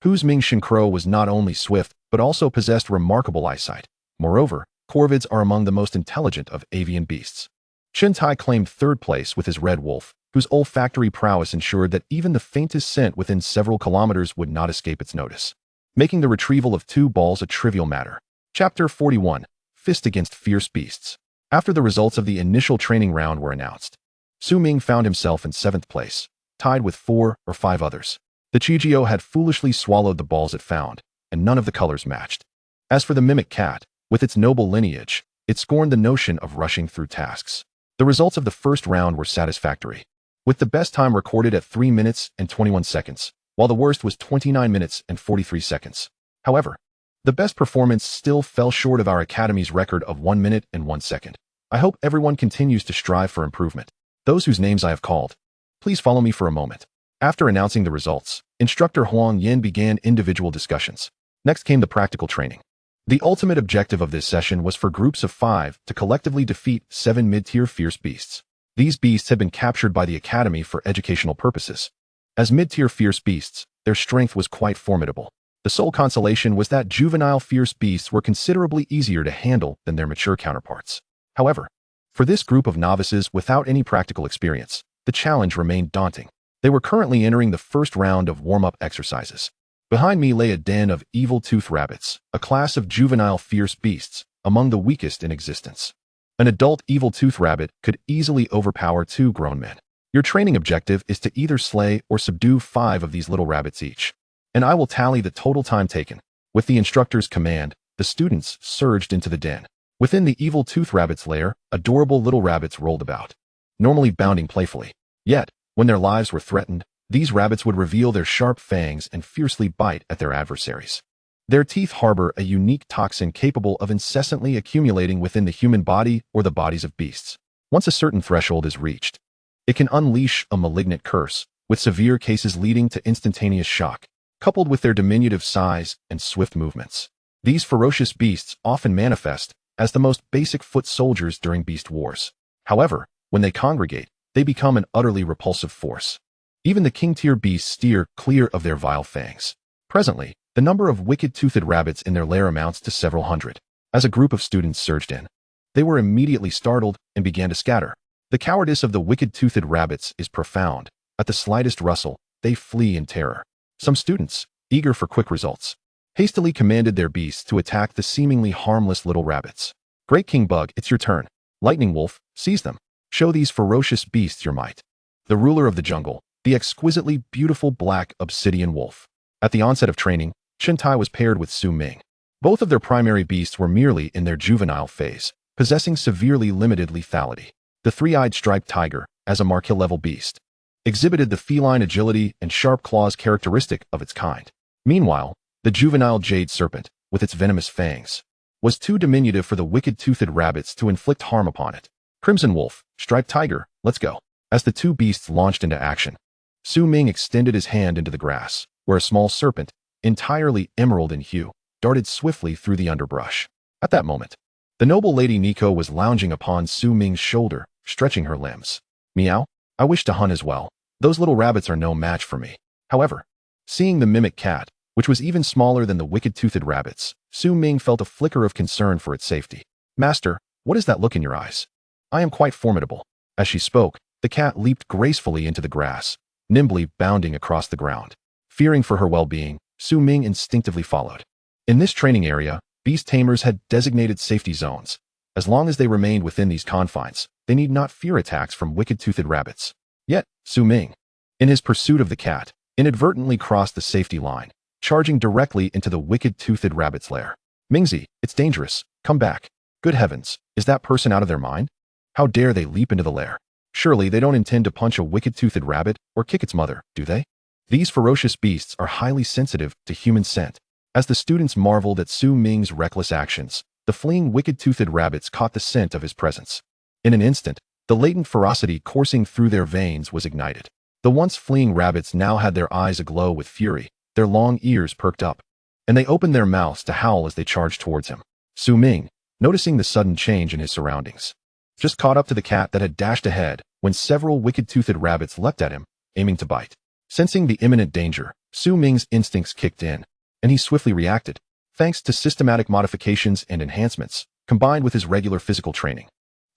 whose Ming Shinkro was not only swift, but also possessed remarkable eyesight. Moreover, corvids are among the most intelligent of avian beasts. Chen-Tai claimed 3rd place with his red wolf, whose olfactory prowess ensured that even the faintest scent within several kilometers would not escape its notice, making the retrieval of 2 balls a trivial matter. Chapter 41. Fist Against Fierce Beasts. After the results of the initial training round were announced, Su Ming found himself in 7th place, tied with 4 or 5 others. The Chijio had foolishly swallowed the balls it found, and none of the colors matched. As for the mimic cat, with its noble lineage, it scorned the notion of rushing through tasks. The results of the first round were satisfactory, with the best time recorded at 3 minutes and 21 seconds, while the worst was 29 minutes and 43 seconds. However, the best performance still fell short of our Academy's record of 1 minute and 1 second. I hope everyone continues to strive for improvement. Those whose names I have called, please follow me for a moment. After announcing the results, Instructor Huang Yin began individual discussions. Next came the practical training. The ultimate objective of this session was for groups of 5 to collectively defeat 7 mid-tier fierce beasts. These beasts had been captured by the Academy for educational purposes. As mid-tier fierce beasts, their strength was quite formidable. The sole consolation was that juvenile fierce beasts were considerably easier to handle than their mature counterparts. However, for this group of novices without any practical experience, the challenge remained daunting. They were currently entering the first round of warm-up exercises. Behind me lay a den of evil-toothed rabbits, a class of juvenile fierce beasts, among the weakest in existence. An adult evil-toothed rabbit could easily overpower 2 grown men. Your training objective is to either slay or subdue 5 of these little rabbits each, and I will tally the total time taken. With the instructor's command, the students surged into the den. Within the evil tooth rabbit's lair, adorable little rabbits rolled about, normally bounding playfully. Yet, when their lives were threatened, these rabbits would reveal their sharp fangs and fiercely bite at their adversaries. Their teeth harbor a unique toxin capable of incessantly accumulating within the human body or the bodies of beasts. Once a certain threshold is reached, it can unleash a malignant curse, with severe cases leading to instantaneous shock, coupled with their diminutive size and swift movements. These ferocious beasts often manifest as the most basic foot soldiers during beast wars. However, when they congregate, they become an utterly repulsive force. Even the king-tier beasts steer clear of their vile fangs. Presently, the number of wicked-toothed rabbits in their lair amounts to several hundred. As a group of students surged in, they were immediately startled and began to scatter. The cowardice of the wicked-toothed rabbits is profound. At the slightest rustle, they flee in terror. Some students, eager for quick results, hastily commanded their beasts to attack the seemingly harmless little rabbits. Great King Bug, it's your turn. Lightning Wolf, seize them. Show these ferocious beasts your might. The ruler of the jungle, the exquisitely beautiful black obsidian wolf. At the onset of training, Shintai was paired with Su Ming. Both of their primary beasts were merely in their juvenile phase, possessing severely limited lethality. The three-eyed striped tiger, as a marquis-level beast, exhibited the feline agility and sharp claws characteristic of its kind. Meanwhile, the juvenile jade serpent, with its venomous fangs, was too diminutive for the wicked-toothed rabbits to inflict harm upon it. Crimson Wolf, Striped Tiger, let's go. As the two beasts launched into action, Su Ming extended his hand into the grass, where a small serpent, entirely emerald in hue, darted swiftly through the underbrush. At that moment, the noble Lady Nico was lounging upon Su Ming's shoulder, stretching her limbs. Meow, I wish to hunt as well. Those little rabbits are no match for me. However, seeing the mimic cat, which was even smaller than the wicked-toothed rabbits, Su Ming felt a flicker of concern for its safety. Master, what is that look in your eyes? I am quite formidable. As she spoke, the cat leaped gracefully into the grass, nimbly bounding across the ground. Fearing for her well-being, Su Ming instinctively followed. In this training area, beast tamers had designated safety zones. As long as they remained within these confines, they need not fear attacks from wicked-toothed rabbits. Yet, Su Ming, in his pursuit of the cat, inadvertently crossed the safety line, charging directly into the wicked-toothed rabbit's lair. Mingzi, it's dangerous. Come back. Good heavens, is that person out of their mind? How dare they leap into the lair? Surely they don't intend to punch a wicked-toothed rabbit or kick its mother, do they? These ferocious beasts are highly sensitive to human scent. As the students marveled at Su Ming's reckless actions, the fleeing wicked-toothed rabbits caught the scent of his presence. In an instant, the latent ferocity coursing through their veins was ignited. The once fleeing rabbits now had their eyes aglow with fury, their long ears perked up, and they opened their mouths to howl as they charged towards him. Su Ming, noticing the sudden change in his surroundings, just caught up to the cat that had dashed ahead when several wicked-toothed rabbits leapt at him, aiming to bite. Sensing the imminent danger, Su Ming's instincts kicked in, and he swiftly reacted, thanks to systematic modifications and enhancements, combined with his regular physical training.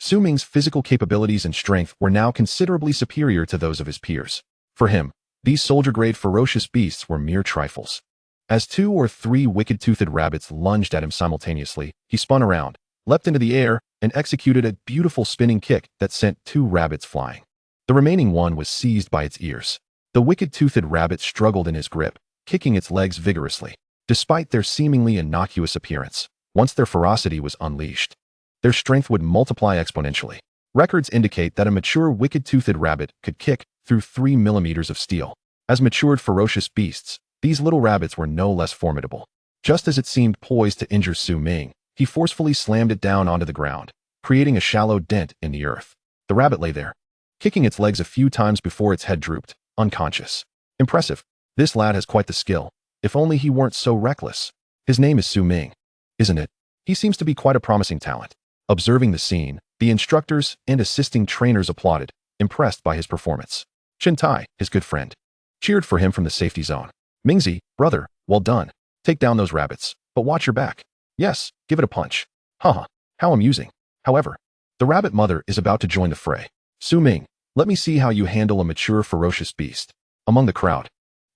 Su Ming's physical capabilities and strength were now considerably superior to those of his peers. For him, these soldier-grade ferocious beasts were mere trifles. As 2 or 3 wicked-toothed rabbits lunged at him simultaneously, he spun around, leapt into the air, and executed a beautiful spinning kick that sent 2 rabbits flying. The remaining one was seized by its ears. The wicked-toothed rabbit struggled in his grip, kicking its legs vigorously. Despite their seemingly innocuous appearance, once their ferocity was unleashed, their strength would multiply exponentially. Records indicate that a mature wicked-toothed rabbit could kick through 3 millimeters of steel. As matured ferocious beasts, these little rabbits were no less formidable. Just as it seemed poised to injure Su Ming, he forcefully slammed it down onto the ground, creating a shallow dent in the earth. The rabbit lay there, kicking its legs a few times before its head drooped, unconscious. Impressive. This lad has quite the skill. If only he weren't so reckless. His name is Su Ming, isn't it? He seems to be quite a promising talent. Observing the scene, the instructors and assisting trainers applauded, impressed by his performance. Shintai, his good friend, cheered for him from the safety zone. Mingzi, brother, well done. Take down those rabbits, but watch your back. Yes, give it a punch. Haha, how amusing. However, the rabbit mother is about to join the fray. Su Ming, let me see how you handle a mature ferocious beast. Among the crowd,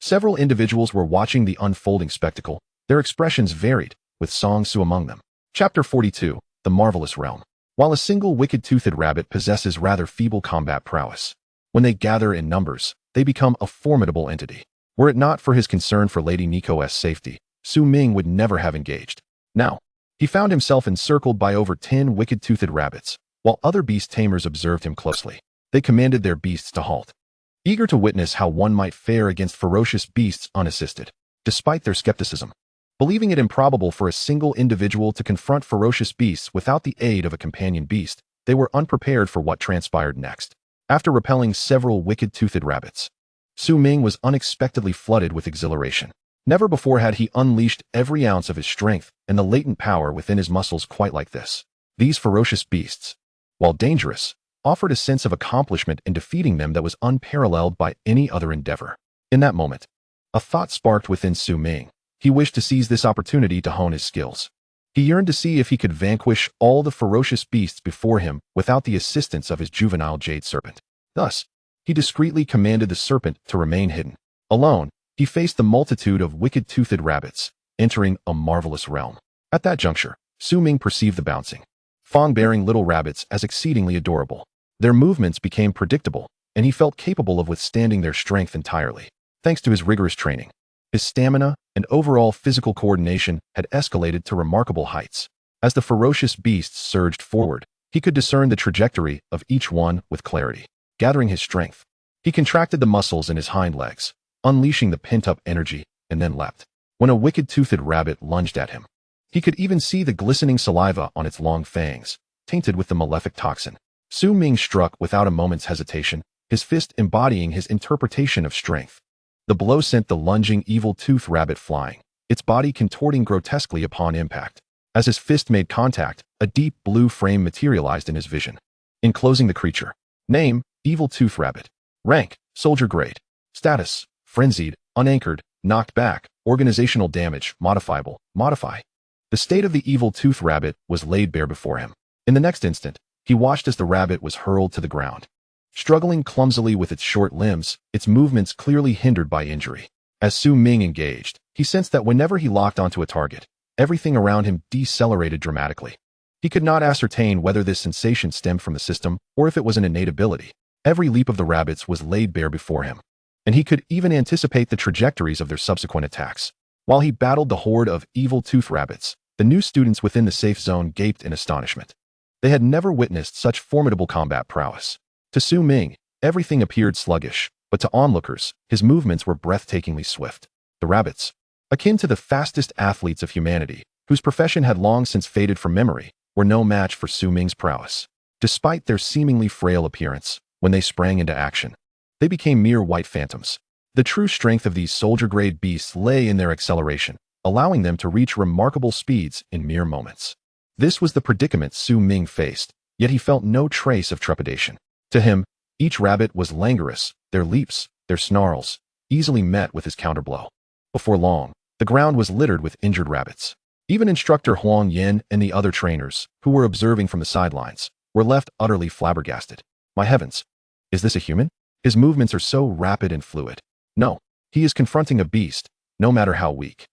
several individuals were watching the unfolding spectacle. Their expressions varied, with Song Su among them. Chapter 42, The Marvelous Realm. While a single wicked-toothed rabbit possesses rather feeble combat prowess, when they gather in numbers, they become a formidable entity. Were it not for his concern for Lady Nico's safety, Su Ming would never have engaged. Now, he found himself encircled by over 10 wicked-toothed rabbits, while other beast tamers observed him closely. They commanded their beasts to halt, eager to witness how one might fare against ferocious beasts unassisted. Despite their skepticism, believing it improbable for a single individual to confront ferocious beasts without the aid of a companion beast, they were unprepared for what transpired next. After repelling several wicked-toothed rabbits, Su Ming was unexpectedly flooded with exhilaration. Never before had he unleashed every ounce of his strength and the latent power within his muscles quite like this. These ferocious beasts, while dangerous, offered a sense of accomplishment in defeating them that was unparalleled by any other endeavor. In that moment, a thought sparked within Su Ming. He wished to seize this opportunity to hone his skills. He yearned to see if he could vanquish all the ferocious beasts before him without the assistance of his juvenile jade serpent. Thus, he discreetly commanded the serpent to remain hidden. Alone, he faced the multitude of wicked-toothed rabbits, entering a marvelous realm. At that juncture, Su Ming perceived the bouncing, fawn-bearing little rabbits as exceedingly adorable. Their movements became predictable, and he felt capable of withstanding their strength entirely. Thanks to his rigorous training, his stamina and overall physical coordination had escalated to remarkable heights. As the ferocious beasts surged forward, he could discern the trajectory of each one with clarity. Gathering his strength, he contracted the muscles in his hind legs, unleashing the pent-up energy, and then leapt. When a wicked-toothed rabbit lunged at him, he could even see the glistening saliva on its long fangs, tainted with the malefic toxin. Su Ming struck without a moment's hesitation, his fist embodying his interpretation of strength. The blow sent the lunging evil-toothed rabbit flying, its body contorting grotesquely upon impact. As his fist made contact, a deep blue frame materialized in his vision, enclosing the creature. Name: Evil-Tooth Rabbit. Rank: Soldier Grade. Status: Frenzied, Unanchored, Knocked Back, Organizational Damage, Modifiable, Modify. The state of the evil-tooth rabbit was laid bare before him. In the next instant, he watched as the rabbit was hurled to the ground. Struggling clumsily with its short limbs, its movements clearly hindered by injury. As Su Ming engaged, he sensed that whenever he locked onto a target, everything around him decelerated dramatically. He could not ascertain whether this sensation stemmed from the system or if it was an innate ability. Every leap of the rabbits was laid bare before him, and he could even anticipate the trajectories of their subsequent attacks. While he battled the horde of evil-tooth rabbits, the new students within the safe zone gaped in astonishment. They had never witnessed such formidable combat prowess. To Su Ming, everything appeared sluggish, but to onlookers, his movements were breathtakingly swift. The rabbits, akin to the fastest athletes of humanity, whose profession had long since faded from memory, were no match for Su Ming's prowess. Despite their seemingly frail appearance, when they sprang into action, they became mere white phantoms. The true strength of these soldier-grade beasts lay in their acceleration, allowing them to reach remarkable speeds in mere moments. This was the predicament Su Ming faced, yet he felt no trace of trepidation. To him, each rabbit was languorous, their leaps, their snarls, easily met with his counterblow. Before long, the ground was littered with injured rabbits. Even Instructor Huang Yin and the other trainers, who were observing from the sidelines, were left utterly flabbergasted. My heavens, is this a human? His movements are so rapid and fluid. No, he is confronting a beast, no matter how weak.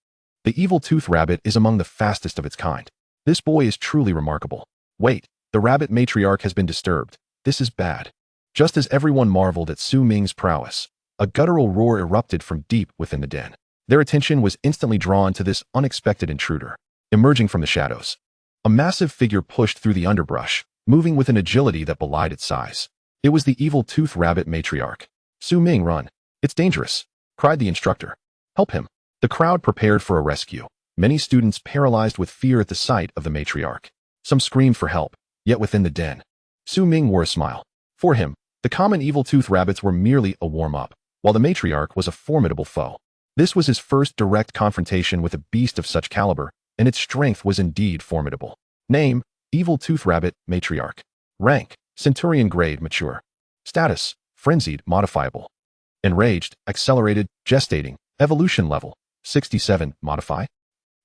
The evil-tooth rabbit is among the fastest of its kind. This boy is truly remarkable. Wait, the rabbit matriarch has been disturbed. This is bad. Just as everyone marveled at Su Ming's prowess, a guttural roar erupted from deep within the den. Their attention was instantly drawn to this unexpected intruder. Emerging from the shadows, a massive figure pushed through the underbrush, moving with an agility that belied its size. It was the evil-tooth rabbit matriarch. Su Ming, run. It's dangerous, cried the instructor. Help him. The crowd prepared for a rescue, many students paralyzed with fear at the sight of the matriarch. Some screamed for help, yet within the den, Su Ming wore a smile. For him, the common evil-tooth rabbits were merely a warm-up, while the matriarch was a formidable foe. This was his first direct confrontation with a beast of such caliber, and its strength was indeed formidable. Name: Evil-Tooth Rabbit, Matriarch. Rank: Centurion Grade, Mature. Status: Frenzied, Modifiable. Enraged, Accelerated, Gestating, Evolution Level: 67, Modify.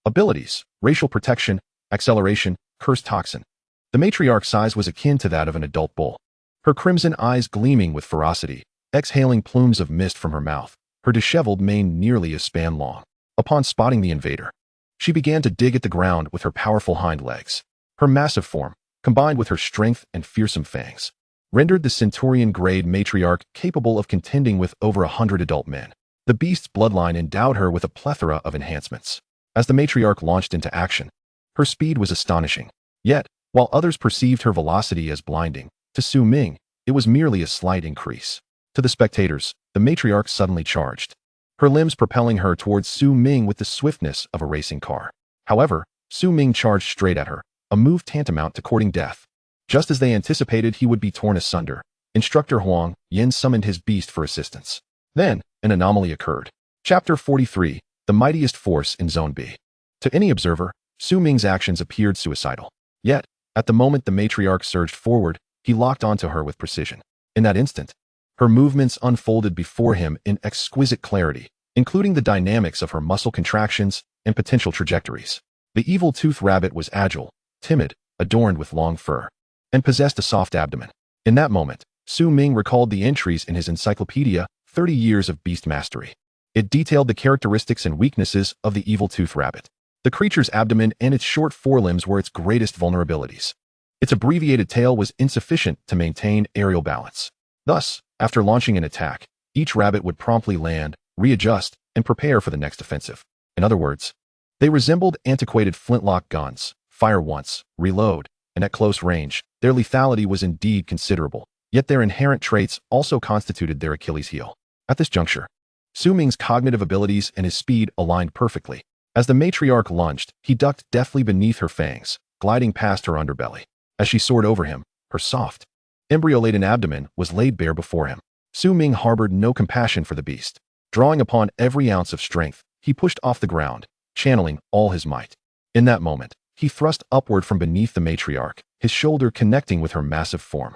Abilities: Racial Protection, Acceleration, Curse Toxin. The matriarch's size was akin to that of an adult bull. Her crimson eyes gleaming with ferocity, exhaling plumes of mist from her mouth, her disheveled mane nearly a span long. Upon spotting the invader, she began to dig at the ground with her powerful hind legs. Her massive form, combined with her strength and fearsome fangs, rendered the centurion-grade matriarch capable of contending with over 100 adult men. The beast's bloodline endowed her with a plethora of enhancements. as the matriarch launched into action. Her speed was astonishing. Yet, while others perceived her velocity as blinding, to Su Ming, it was merely a slight increase. To the spectators, the matriarch suddenly charged, her limbs propelling her towards Su Ming with the swiftness of a racing car. However, Su Ming charged straight at her, a move tantamount to courting death. Just as they anticipated he would be torn asunder, Instructor Huang Yin summoned his beast for assistance. Then, an anomaly occurred. Chapter 43, The Mightiest Force in Zone B. To any observer, Su Ming's actions appeared suicidal. Yet, at the moment the matriarch surged forward, he locked onto her with precision. In that instant, her movements unfolded before him in exquisite clarity, including the dynamics of her muscle contractions and potential trajectories. The evil tooth rabbit was agile, timid, adorned with long fur, and possessed a soft abdomen. In that moment, Su Ming recalled the entries in his encyclopedia, 30 Years of Beast Mastery. It detailed the characteristics and weaknesses of the evil tooth rabbit. The creature's abdomen and its short forelimbs were its greatest vulnerabilities. Its abbreviated tail was insufficient to maintain aerial balance. Thus, after launching an attack, each rabbit would promptly land, readjust, and prepare for the next offensive. In other words, they resembled antiquated flintlock guns, fire once, reload, and at close range, their lethality was indeed considerable, yet their inherent traits also constituted their Achilles heel. At this juncture, Su Ming's cognitive abilities and his speed aligned perfectly. As the matriarch lunged, he ducked deftly beneath her fangs, gliding past her underbelly. As she soared over him, her soft, embryo-laden abdomen was laid bare before him. Su Ming harbored no compassion for the beast. Drawing upon every ounce of strength, he pushed off the ground, channeling all his might. In that moment, he thrust upward from beneath the matriarch, his shoulder connecting with her massive form.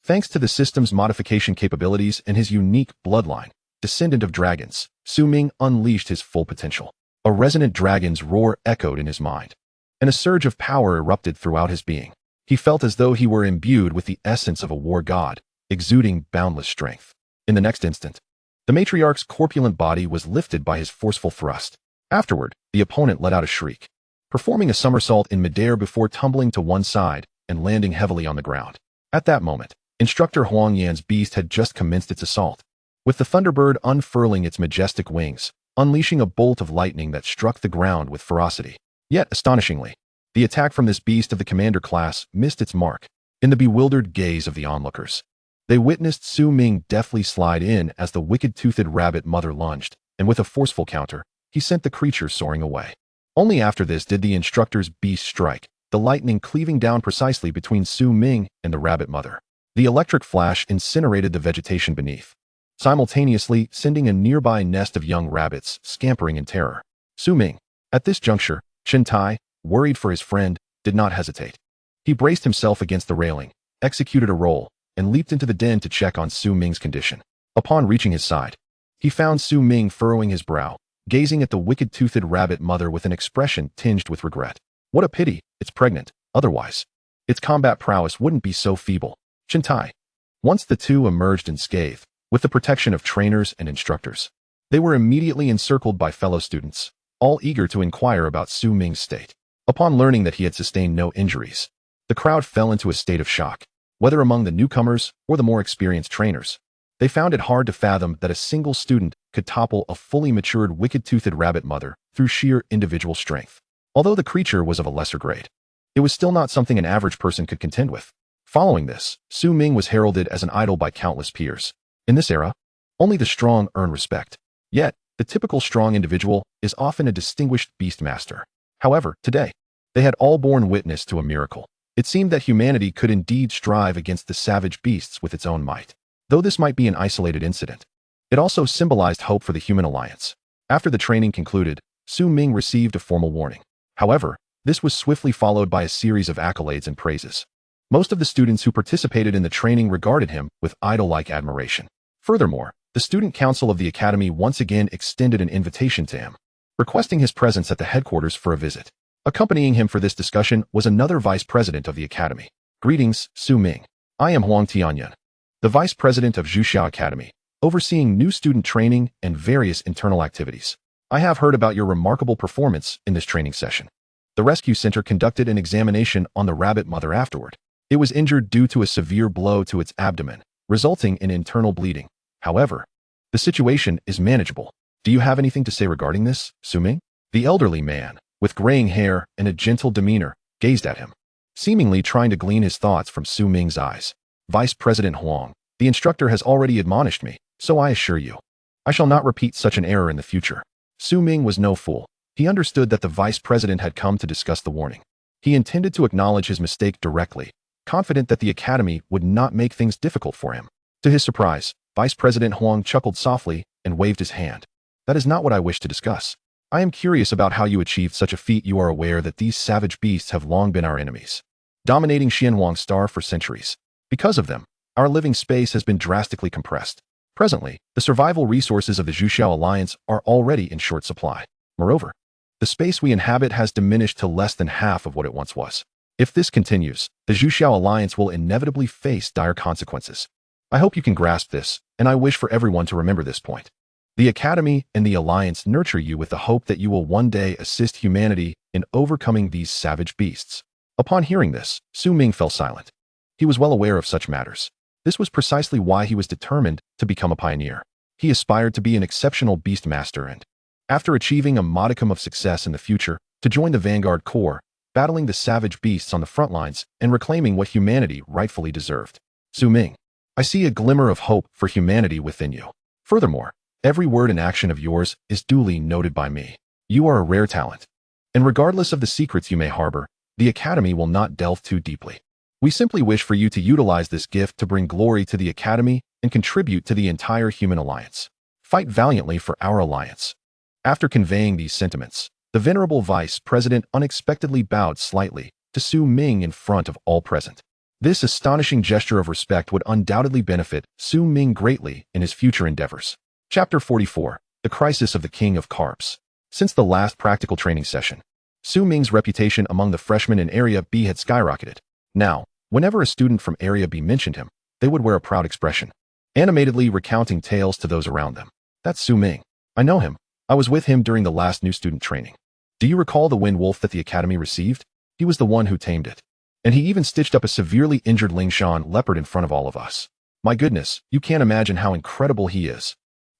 Thanks to the system's modification capabilities and his unique bloodline, Descendant of Dragons, Su Ming unleashed his full potential. A resonant dragon's roar echoed in his mind, and a surge of power erupted throughout his being. He felt as though he were imbued with the essence of a war god, exuding boundless strength. In the next instant, the matriarch's corpulent body was lifted by his forceful thrust. Afterward, the opponent let out a shriek, performing a somersault in midair before tumbling to one side and landing heavily on the ground. At that moment, Instructor Huang Yan's beast had just commenced its assault, with the Thunderbird unfurling its majestic wings, unleashing a bolt of lightning that struck the ground with ferocity. Yet, astonishingly, the attack from this beast of the commander class missed its mark. In the bewildered gaze of the onlookers, they witnessed Su Ming deftly slide in as the wicked-toothed rabbit mother lunged, and with a forceful counter, he sent the creature soaring away. Only after this did the instructor's beast strike, the lightning cleaving down precisely between Su Ming and the rabbit mother. The electric flash incinerated the vegetation beneath, simultaneously sending a nearby nest of young rabbits scampering in terror. Su Ming. At this juncture, Chen Tai, worried for his friend, did not hesitate. He braced himself against the railing, executed a roll, and leaped into the den to check on Su Ming's condition. Upon reaching his side, he found Su Ming furrowing his brow, gazing at the wicked-toothed rabbit mother with an expression tinged with regret. What a pity, it's pregnant, otherwise its combat prowess wouldn't be so feeble. Chen Tai. Once the two emerged unscathed, with the protection of trainers and instructors, they were immediately encircled by fellow students, all eager to inquire about Su Ming's state. Upon learning that he had sustained no injuries, the crowd fell into a state of shock. Whether among the newcomers or the more experienced trainers, they found it hard to fathom that a single student could topple a fully matured wicked-toothed rabbit mother through sheer individual strength. Although the creature was of a lesser grade, it was still not something an average person could contend with. Following this, Su Ming was heralded as an idol by countless peers. In this era, only the strong earn respect. Yet, the typical strong individual is often a distinguished beastmaster. However, today, they had all borne witness to a miracle. It seemed that humanity could indeed strive against the savage beasts with its own might. Though this might be an isolated incident, it also symbolized hope for the human alliance. After the training concluded, Su Ming received a formal warning. However, this was swiftly followed by a series of accolades and praises. Most of the students who participated in the training regarded him with idol-like admiration. Furthermore, the student council of the academy once again extended an invitation to him, requesting his presence at the headquarters for a visit. Accompanying him for this discussion was another vice president of the academy. Greetings, Su Ming. I am Huang Tianyan, the vice president of Zhuxiao Academy, overseeing new student training and various internal activities. I have heard about your remarkable performance in this training session. The rescue center conducted an examination on the rabbit mother afterward. It was injured due to a severe blow to its abdomen, resulting in internal bleeding. However, the situation is manageable. Do you have anything to say regarding this, Su Ming? The elderly man, with graying hair and a gentle demeanor, gazed at him, seemingly trying to glean his thoughts from Su Ming's eyes. Vice President Huang, the instructor has already admonished me, so I assure you, I shall not repeat such an error in the future. Su Ming was no fool. He understood that the vice president had come to discuss the warning. He intended to acknowledge his mistake directly, confident that the academy would not make things difficult for him. To his surprise, Vice President Huang chuckled softly and waved his hand. That is not what I wish to discuss. I am curious about how you achieved such a feat. You are aware that these savage beasts have long been our enemies, dominating Xuanhuang Star for centuries. Because of them, our living space has been drastically compressed. Presently, the survival resources of the Zhuxiao Alliance are already in short supply. Moreover, the space we inhabit has diminished to less than half of what it once was. If this continues, the Zhuxiao Alliance will inevitably face dire consequences. I hope you can grasp this, and I wish for everyone to remember this point. The Academy and the Alliance nurture you with the hope that you will one day assist humanity in overcoming these savage beasts. Upon hearing this, Su Ming fell silent. He was well aware of such matters. This was precisely why he was determined to become a pioneer. He aspired to be an exceptional beast master and, after achieving a modicum of success in the future, to join the Vanguard Corps, battling the savage beasts on the front lines and reclaiming what humanity rightfully deserved. Su Ming, I see a glimmer of hope for humanity within you. Furthermore, every word and action of yours is duly noted by me. You are a rare talent. And regardless of the secrets you may harbor, the Academy will not delve too deeply. We simply wish for you to utilize this gift to bring glory to the Academy and contribute to the entire human alliance. Fight valiantly for our alliance. After conveying these sentiments, the venerable vice president unexpectedly bowed slightly to Su Ming in front of all present. This astonishing gesture of respect would undoubtedly benefit Su Ming greatly in his future endeavors. Chapter 44. The Crisis of the King of Carps. Since the last practical training session, Su Ming's reputation among the freshmen in Area B had skyrocketed. Now, whenever a student from Area B mentioned him, they would wear a proud expression, animatedly recounting tales to those around them. That's Su Ming. I know him. I was with him during the last new student training. Do you recall the wind wolf that the Academy received? He was the one who tamed it. And he even stitched up a severely injured Lingshan leopard in front of all of us. My goodness, you can't imagine how incredible he is.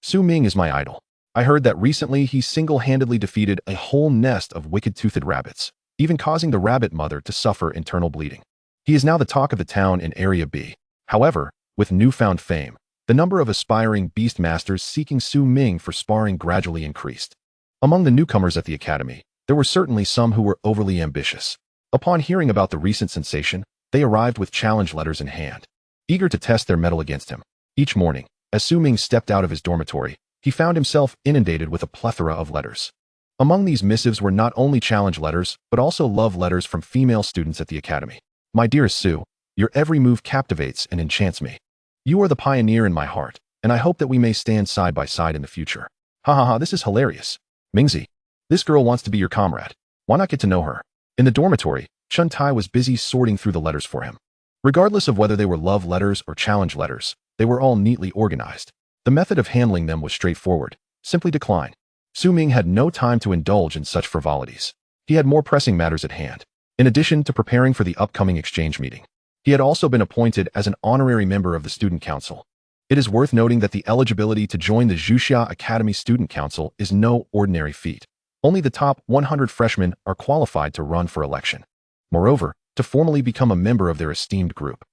Su Ming is my idol. I heard that recently he single-handedly defeated a whole nest of wicked-toothed rabbits, even causing the rabbit mother to suffer internal bleeding. He is now the talk of the town in Area B. However, with newfound fame, the number of aspiring beast masters seeking Su Ming for sparring gradually increased. Among the newcomers at the Academy, there were certainly some who were overly ambitious. Upon hearing about the recent sensation, they arrived with challenge letters in hand, eager to test their mettle against him. Each morning, as Su Ming stepped out of his dormitory, he found himself inundated with a plethora of letters. Among these missives were not only challenge letters, but also love letters from female students at the Academy. My dearest Su, your every move captivates and enchants me. You are the pioneer in my heart, and I hope that we may stand side by side in the future. Ha ha ha, this is hilarious. Mingzi, this girl wants to be your comrade. Why not get to know her? In the dormitory, Chun Tai was busy sorting through the letters for him. Regardless of whether they were love letters or challenge letters, they were all neatly organized. The method of handling them was straightforward. Simply decline. Su Ming had no time to indulge in such frivolities. He had more pressing matters at hand. In addition to preparing for the upcoming exchange meeting, he had also been appointed as an honorary member of the Student Council. It is worth noting that the eligibility to join the Zhuxia Academy Student Council is no ordinary feat. Only the top 100 freshmen are qualified to run for election. Moreover, to formally become a member of their esteemed group,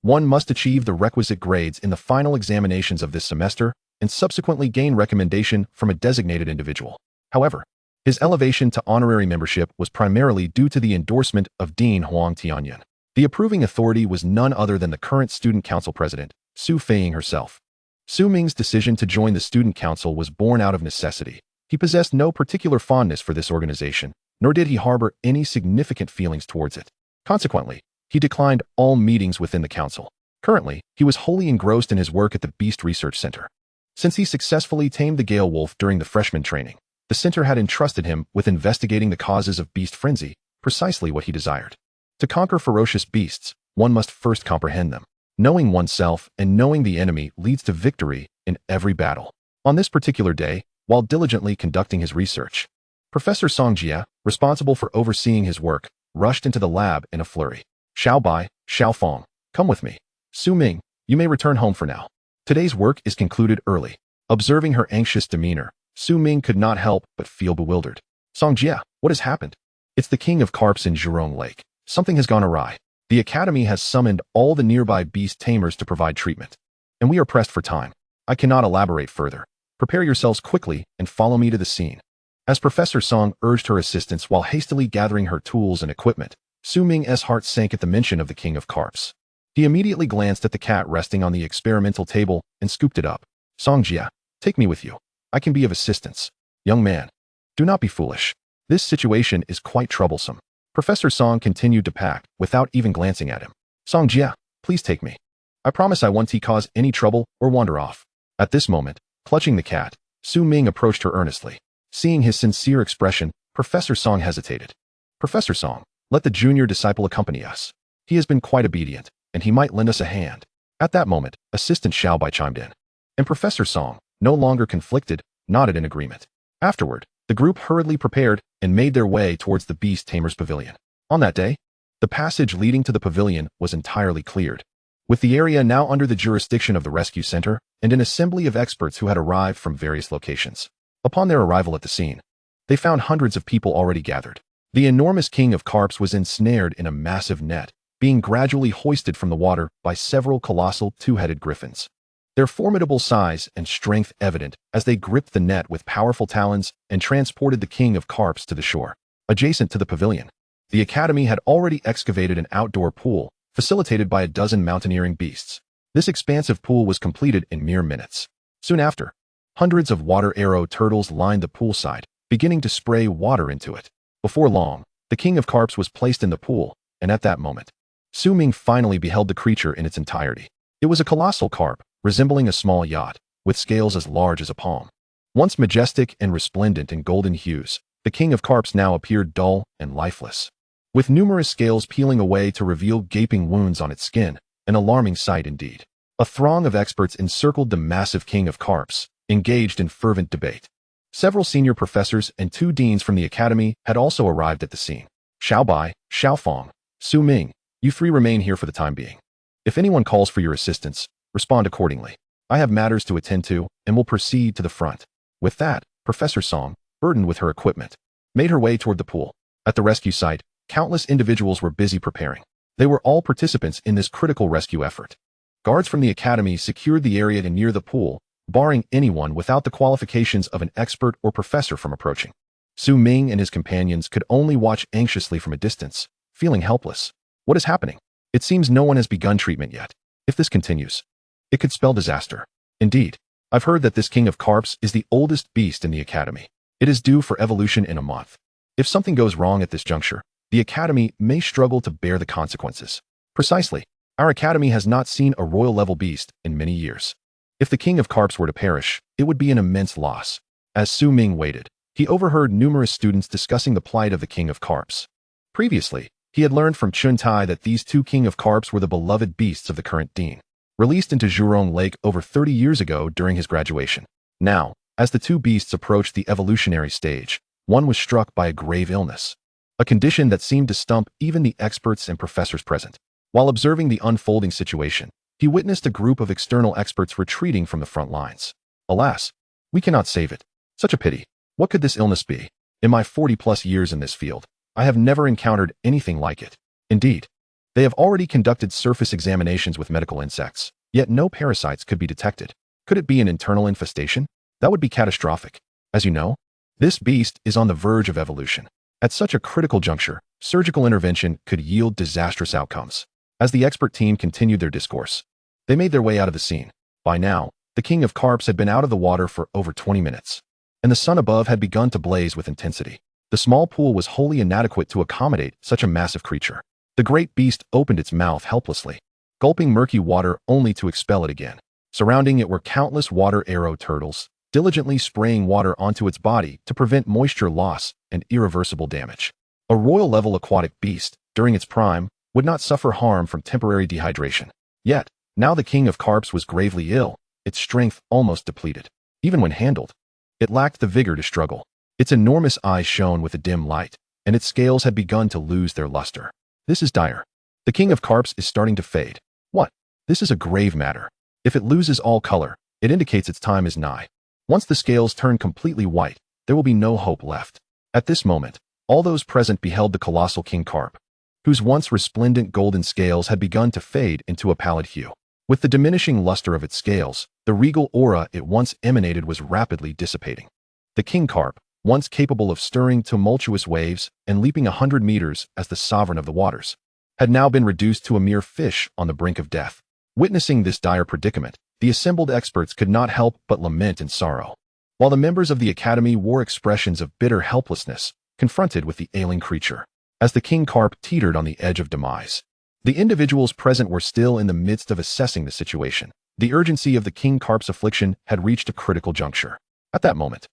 one must achieve the requisite grades in the final examinations of this semester and subsequently gain recommendation from a designated individual. However, his elevation to honorary membership was primarily due to the endorsement of Dean Huang Tianyan. The approving authority was none other than the current Student Council President, Su Feiying herself. Su Ming's decision to join the Student Council was born out of necessity. He possessed no particular fondness for this organization, nor did he harbor any significant feelings towards it. Consequently, he declined all meetings within the council. Currently, he was wholly engrossed in his work at the Beast Research Center. Since he successfully tamed the Gale Wolf during the freshman training, the center had entrusted him with investigating the causes of beast frenzy, precisely what he desired. To conquer ferocious beasts, one must first comprehend them. Knowing oneself and knowing the enemy leads to victory in every battle. On this particular day, while diligently conducting his research, Professor Song Jia, responsible for overseeing his work, rushed into the lab in a flurry. Xiao Bai, Xiao Feng, come with me. Su Ming, you may return home for now. Today's work is concluded early. Observing her anxious demeanor, Su Ming could not help but feel bewildered. Songjia, what has happened? It's the king of carps in Xuanhuang Lake. Something has gone awry. The academy has summoned all the nearby beast tamers to provide treatment. And we are pressed for time. I cannot elaborate further. Prepare yourselves quickly and follow me to the scene. As Professor Song urged her assistants while hastily gathering her tools and equipment, Su Ming's heart sank at the mention of the king of carps. He immediately glanced at the cat resting on the experimental table and scooped it up. Songjia, take me with you. I can be of assistance. Young man, do not be foolish. This situation is quite troublesome. Professor Song continued to pack without even glancing at him. Songjia, please take me. I promise I won't cause any trouble or wander off. At this moment, clutching the cat, Su Ming approached her earnestly. Seeing his sincere expression, Professor Song hesitated. Professor Song, let the junior disciple accompany us. He has been quite obedient, and he might lend us a hand. At that moment, Assistant Xiaobai chimed in. And Professor Song, no longer conflicted, nodded in agreement. Afterward, the group hurriedly prepared and made their way towards the Beast Tamer's pavilion. On that day, the passage leading to the pavilion was entirely cleared, with the area now under the jurisdiction of the rescue center and an assembly of experts who had arrived from various locations. Upon their arrival at the scene, they found hundreds of people already gathered. The enormous king of carps was ensnared in a massive net, being gradually hoisted from the water by several colossal two-headed griffins. Their formidable size and strength evident as they gripped the net with powerful talons and transported the king of carps to the shore. Adjacent to the pavilion, the academy had already excavated an outdoor pool, facilitated by a dozen mountaineering beasts. This expansive pool was completed in mere minutes. Soon after, hundreds of water arrow turtles lined the poolside, beginning to spray water into it. Before long, the king of carps was placed in the pool, and at that moment, Su Ming finally beheld the creature in its entirety. It was a colossal carp, resembling a small yacht, with scales as large as a palm. Once majestic and resplendent in golden hues, the king of carps now appeared dull and lifeless, with numerous scales peeling away to reveal gaping wounds on its skin, an alarming sight indeed. A throng of experts encircled the massive king of carps, engaged in fervent debate. Several senior professors and 2 deans from the academy had also arrived at the scene. Xiaobai, Xiaofeng, Su Ming, you 3 remain here for the time being. If anyone calls for your assistance, respond accordingly. I have matters to attend to and will proceed to the front. With that, Professor Song, burdened with her equipment, made her way toward the pool. At the rescue site, countless individuals were busy preparing. They were all participants in this critical rescue effort. Guards from the academy secured the area near the pool, barring anyone without the qualifications of an expert or professor from approaching. Su Ming and his companions could only watch anxiously from a distance, feeling helpless. What is happening? It seems no one has begun treatment yet. If this continues, it could spell disaster. Indeed, I've heard that this king of carps is the oldest beast in the academy. It is due for evolution in a month. If something goes wrong at this juncture, the academy may struggle to bear the consequences. Precisely, our academy has not seen a royal-level beast in many years. If the king of carps were to perish, it would be an immense loss. As Su Ming waited, he overheard numerous students discussing the plight of the king of carps. Previously, he had learned from Chun Tai that these 2 king of carps were the beloved beasts of the current dean, released into Xuanhuang Lake over 30 years ago during his graduation. Now, as the 2 beasts approached the evolutionary stage, one was struck by a grave illness, a condition that seemed to stump even the experts and professors present. While observing the unfolding situation, he witnessed a group of external experts retreating from the front lines. Alas, we cannot save it. Such a pity. What could this illness be? In my 40+ years in this field, I have never encountered anything like it. Indeed, they have already conducted surface examinations with medical insects, yet no parasites could be detected. Could it be an internal infestation? That would be catastrophic. As you know, this beast is on the verge of evolution. At such a critical juncture, surgical intervention could yield disastrous outcomes. As the expert team continued their discourse, they made their way out of the scene. By now, the king of carps had been out of the water for over 20 minutes, and the sun above had begun to blaze with intensity. The small pool was wholly inadequate to accommodate such a massive creature. The great beast opened its mouth helplessly, gulping murky water only to expel it again. Surrounding it were countless water arrow turtles, diligently spraying water onto its body to prevent moisture loss and irreversible damage. A royal-level aquatic beast, during its prime, would not suffer harm from temporary dehydration. Yet, now the king of carps was gravely ill, its strength almost depleted. Even when handled, it lacked the vigor to struggle. Its enormous eyes shone with a dim light, and its scales had begun to lose their luster. This is dire. The king of carps is starting to fade. What? This is a grave matter. If it loses all color, it indicates its time is nigh. Once the scales turn completely white, there will be no hope left. At this moment, all those present beheld the colossal king carp, whose once resplendent golden scales had begun to fade into a pallid hue. With the diminishing luster of its scales, the regal aura it once emanated was rapidly dissipating. The king carp, once capable of stirring tumultuous waves and leaping 100 meters as the sovereign of the waters, had now been reduced to a mere fish on the brink of death. Witnessing this dire predicament, the assembled experts could not help but lament in sorrow, while the members of the academy wore expressions of bitter helplessness, confronted with the ailing creature. As the king carp teetered on the edge of demise, the individuals present were still in the midst of assessing the situation. The urgency of the king carp's affliction had reached a critical juncture. At that moment,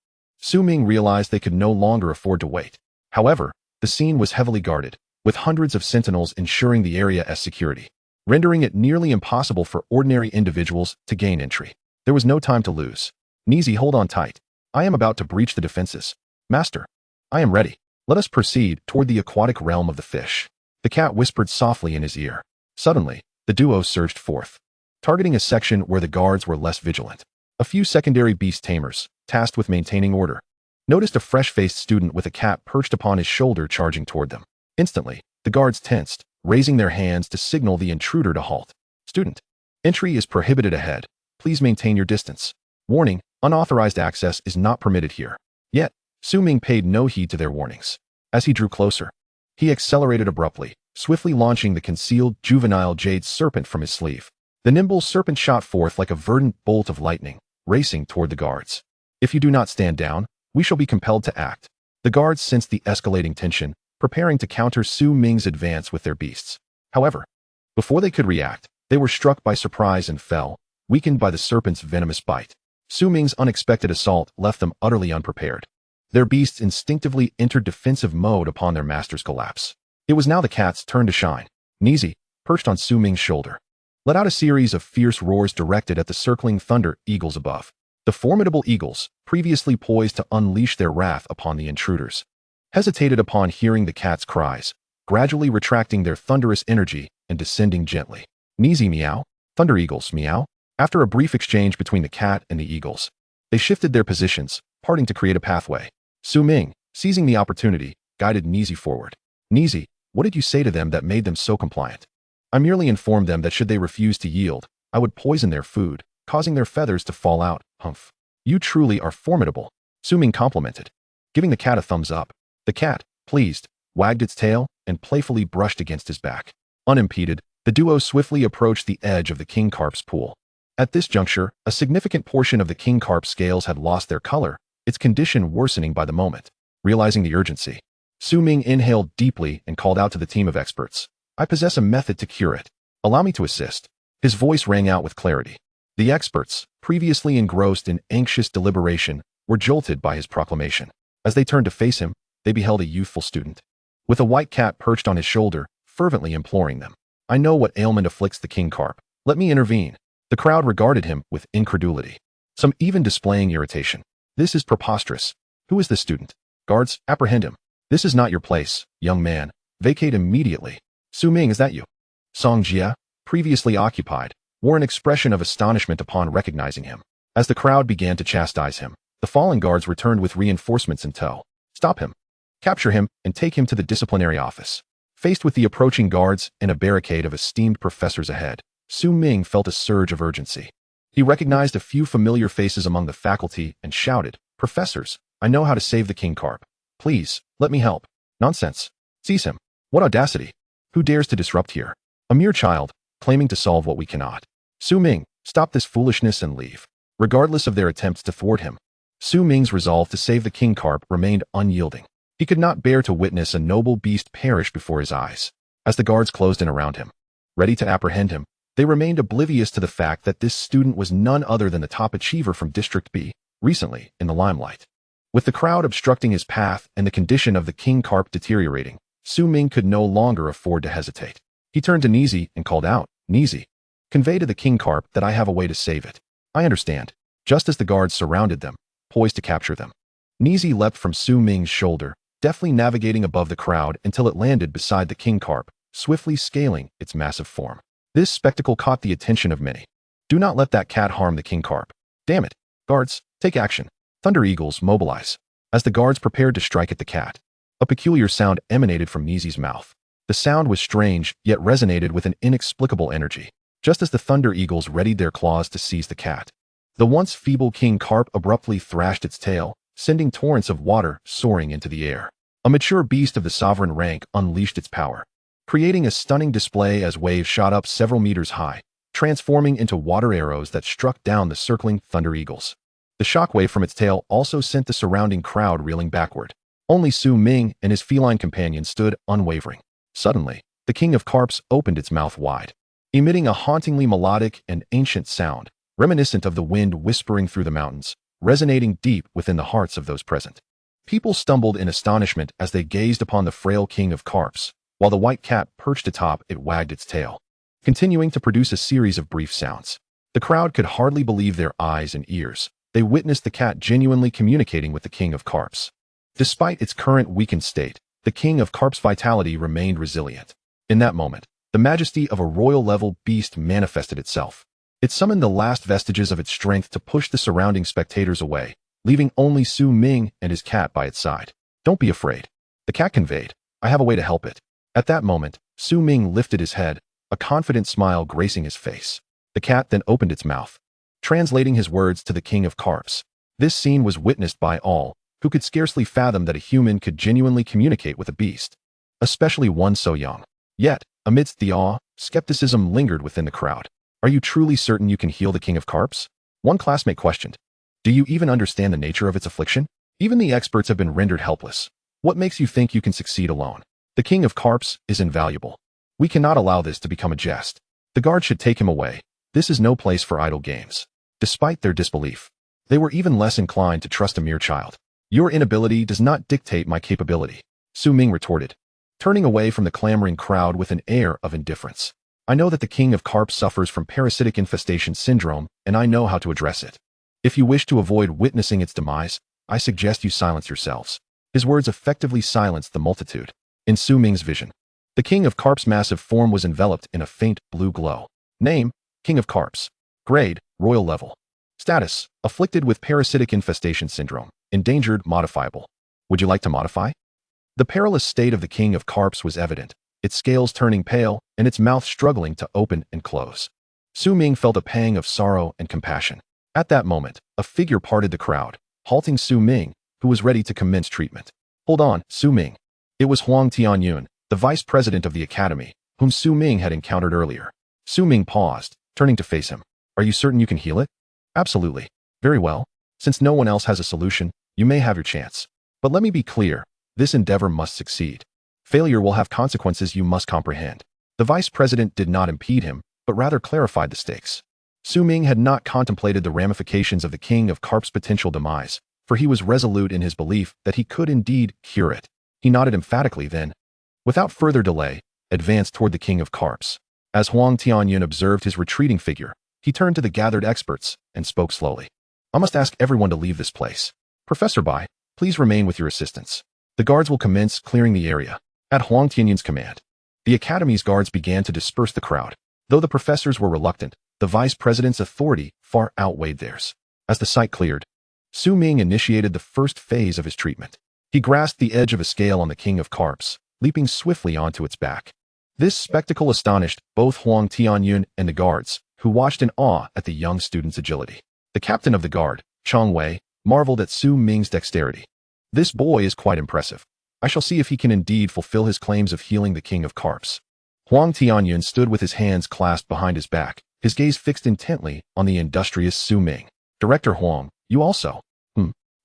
Ming realized they could no longer afford to wait. However, the scene was heavily guarded, with hundreds of sentinels ensuring the area as security, rendering it nearly impossible for ordinary individuals to gain entry. There was no time to lose. Nizi, hold on tight. I am about to breach the defenses. Master, I am ready. Let us proceed toward the aquatic realm of the fish. The cat whispered softly in his ear. Suddenly, the duo surged forth, targeting a section where the guards were less vigilant. A few secondary beast tamers, tasked with maintaining order, noticed a fresh-faced student with a cat perched upon his shoulder charging toward them. Instantly, the guards tensed, raising their hands to signal the intruder to halt. Student, entry is prohibited ahead. Please maintain your distance. Warning, unauthorized access is not permitted here. Yet, Ming paid no heed to their warnings. As he drew closer, he accelerated abruptly, swiftly launching the concealed juvenile jade serpent from his sleeve. The nimble serpent shot forth like a verdant bolt of lightning, racing toward the guards. If you do not stand down, we shall be compelled to act. The guards sensed the escalating tension, preparing to counter Ming's advance with their beasts. However, before they could react, they were struck by surprise and fell, weakened by the serpent's venomous bite. Ming's unexpected assault left them utterly unprepared. Their beasts instinctively entered defensive mode upon their master's collapse. It was now the cat's turn to shine. Nizi, perched on Ming's shoulder, let out a series of fierce roars directed at the circling thunder eagles above. The formidable eagles, previously poised to unleash their wrath upon the intruders, hesitated upon hearing the cat's cries, gradually retracting their thunderous energy and descending gently. Nizi, meow. Thunder eagles, meow. After a brief exchange between the cat and the eagles, they shifted their positions, parting to create a pathway. Ming, seizing the opportunity, guided Nizi forward. Nizi, what did you say to them that made them so compliant? I merely informed them that should they refuse to yield, I would poison their food, causing their feathers to fall out. Humph. You truly are formidable, Ming complimented, giving the cat a thumbs up. The cat, pleased, wagged its tail and playfully brushed against his back. Unimpeded, the duo swiftly approached the edge of the king carp's pool. At this juncture, a significant portion of the king carp's scales had lost their color, its condition worsening by the moment. Realizing the urgency, Ming inhaled deeply and called out to the team of experts. I possess a method to cure it. Allow me to assist. His voice rang out with clarity. The experts, previously engrossed in anxious deliberation, were jolted by his proclamation. As they turned to face him, they beheld a youthful student, with a white cat perched on his shoulder, fervently imploring them. I know what ailment afflicts the king carp. Let me intervene. The crowd regarded him with incredulity, some even displaying irritation. This is preposterous. Who is this student? Guards, apprehend him. This is not your place, young man. Vacate immediately. Ming, is that you? Song Jia, previously occupied, wore an expression of astonishment upon recognizing him. As the crowd began to chastise him, the fallen guards returned with reinforcements in tow. Stop him. Capture him and take him to the disciplinary office. Faced with the approaching guards and a barricade of esteemed professors ahead, Ming felt a surge of urgency. He recognized a few familiar faces among the faculty and shouted, Professors, I know how to save the king carp. Please, let me help. Nonsense. Seize him. What audacity. Who dares to disrupt here? A mere child, claiming to solve what we cannot. Ming, stop this foolishness and leave. Regardless of their attempts to thwart him, Ming's resolve to save the king carp remained unyielding. He could not bear to witness a noble beast perish before his eyes. As the guards closed in around him, ready to apprehend him, they remained oblivious to the fact that this student was none other than the top achiever from District B, recently in the limelight. With the crowd obstructing his path and the condition of the king carp deteriorating, Ming could no longer afford to hesitate. He turned to Nizi and called out, Nizi, convey to the king carp that I have a way to save it. I understand. Just as the guards surrounded them, poised to capture them, Nizi leapt from Ming's shoulder, deftly navigating above the crowd until it landed beside the king carp, swiftly scaling its massive form. This spectacle caught the attention of many. Do not let that cat harm the king carp. Damn it. Guards, take action. Thunder eagles, mobilize. As the guards prepared to strike at the cat, a peculiar sound emanated from Mizi's mouth. The sound was strange, yet resonated with an inexplicable energy, just as the Thunder Eagles readied their claws to seize the cat. The once feeble King Carp abruptly thrashed its tail, sending torrents of water soaring into the air. A mature beast of the sovereign rank unleashed its power, creating a stunning display as waves shot up several meters high, transforming into water arrows that struck down the circling Thunder Eagles. The shockwave from its tail also sent the surrounding crowd reeling backward. Only Su Ming and his feline companion stood unwavering. Suddenly, the King of Carps opened its mouth wide, emitting a hauntingly melodic and ancient sound, reminiscent of the wind whispering through the mountains, resonating deep within the hearts of those present. People stumbled in astonishment as they gazed upon the frail King of Carps, while the white cat perched atop it wagged its tail, continuing to produce a series of brief sounds. The crowd could hardly believe their eyes and ears. They witnessed the cat genuinely communicating with the King of Carps. Despite its current weakened state, the King of Carps' vitality remained resilient. In that moment, the majesty of a royal-level beast manifested itself. It summoned the last vestiges of its strength to push the surrounding spectators away, leaving only Su Ming and his cat by its side. "Don't be afraid," the cat conveyed. "I have a way to help it." At that moment, Su Ming lifted his head, a confident smile gracing his face. The cat then opened its mouth, translating his words to the King of Carps. This scene was witnessed by all, who could scarcely fathom that a human could genuinely communicate with a beast, especially one so young. Yet, amidst the awe, skepticism lingered within the crowd. "Are you truly certain you can heal the King of Carps?" one classmate questioned. "Do you even understand the nature of its affliction? Even the experts have been rendered helpless. What makes you think you can succeed alone? The King of Carps is invaluable. We cannot allow this to become a jest. The guard should take him away. This is no place for idle games." Despite their disbelief, they were even less inclined to trust a mere child. "Your inability does not dictate my capability," Su Ming retorted, turning away from the clamoring crowd with an air of indifference. "I know that the King of Carps suffers from parasitic infestation syndrome, and I know how to address it. If you wish to avoid witnessing its demise, I suggest you silence yourselves." His words effectively silenced the multitude. In Su Ming's vision, the King of Carps' massive form was enveloped in a faint blue glow. Name: King of Carps. Grade: Royal Level. Status: Afflicted with parasitic infestation syndrome. Endangered, modifiable. Would you like to modify? The perilous state of the King of Carps was evident, its scales turning pale and its mouth struggling to open and close. Su Ming felt a pang of sorrow and compassion. At that moment, a figure parted the crowd, halting Su Ming, who was ready to commence treatment. "Hold on, Su Ming." It was Huang Tianyun, the vice president of the academy, whom Su Ming had encountered earlier. Su Ming paused, turning to face him. "Are you certain you can heal it?" "Absolutely." "Very well. Since no one else has a solution, you may have your chance. But let me be clear, this endeavor must succeed. Failure will have consequences you must comprehend." The vice president did not impede him, but rather clarified the stakes. Su Ming had not contemplated the ramifications of the King of Carps' potential demise, for he was resolute in his belief that he could indeed cure it. He nodded emphatically then, without further delay, advanced toward the King of Carps. As Huang Tianyun observed his retreating figure, he turned to the gathered experts and spoke slowly. "I must ask everyone to leave this place. Professor Bai, please remain with your assistants. The guards will commence clearing the area." At Huang Tianyun's command, the academy's guards began to disperse the crowd. Though the professors were reluctant, the vice president's authority far outweighed theirs. As the site cleared, Su Ming initiated the first phase of his treatment. He grasped the edge of a scale on the King of Carps, leaping swiftly onto its back. This spectacle astonished both Huang Tianyun and the guards, who watched in awe at the young student's agility. The captain of the guard, Chong Wei, marveled at Su Ming's dexterity. "This boy is quite impressive. I shall see if he can indeed fulfill his claims of healing the King of Carps." Huang Tianyun stood with his hands clasped behind his back, his gaze fixed intently on the industrious Su Ming. "Director Huang, you also?"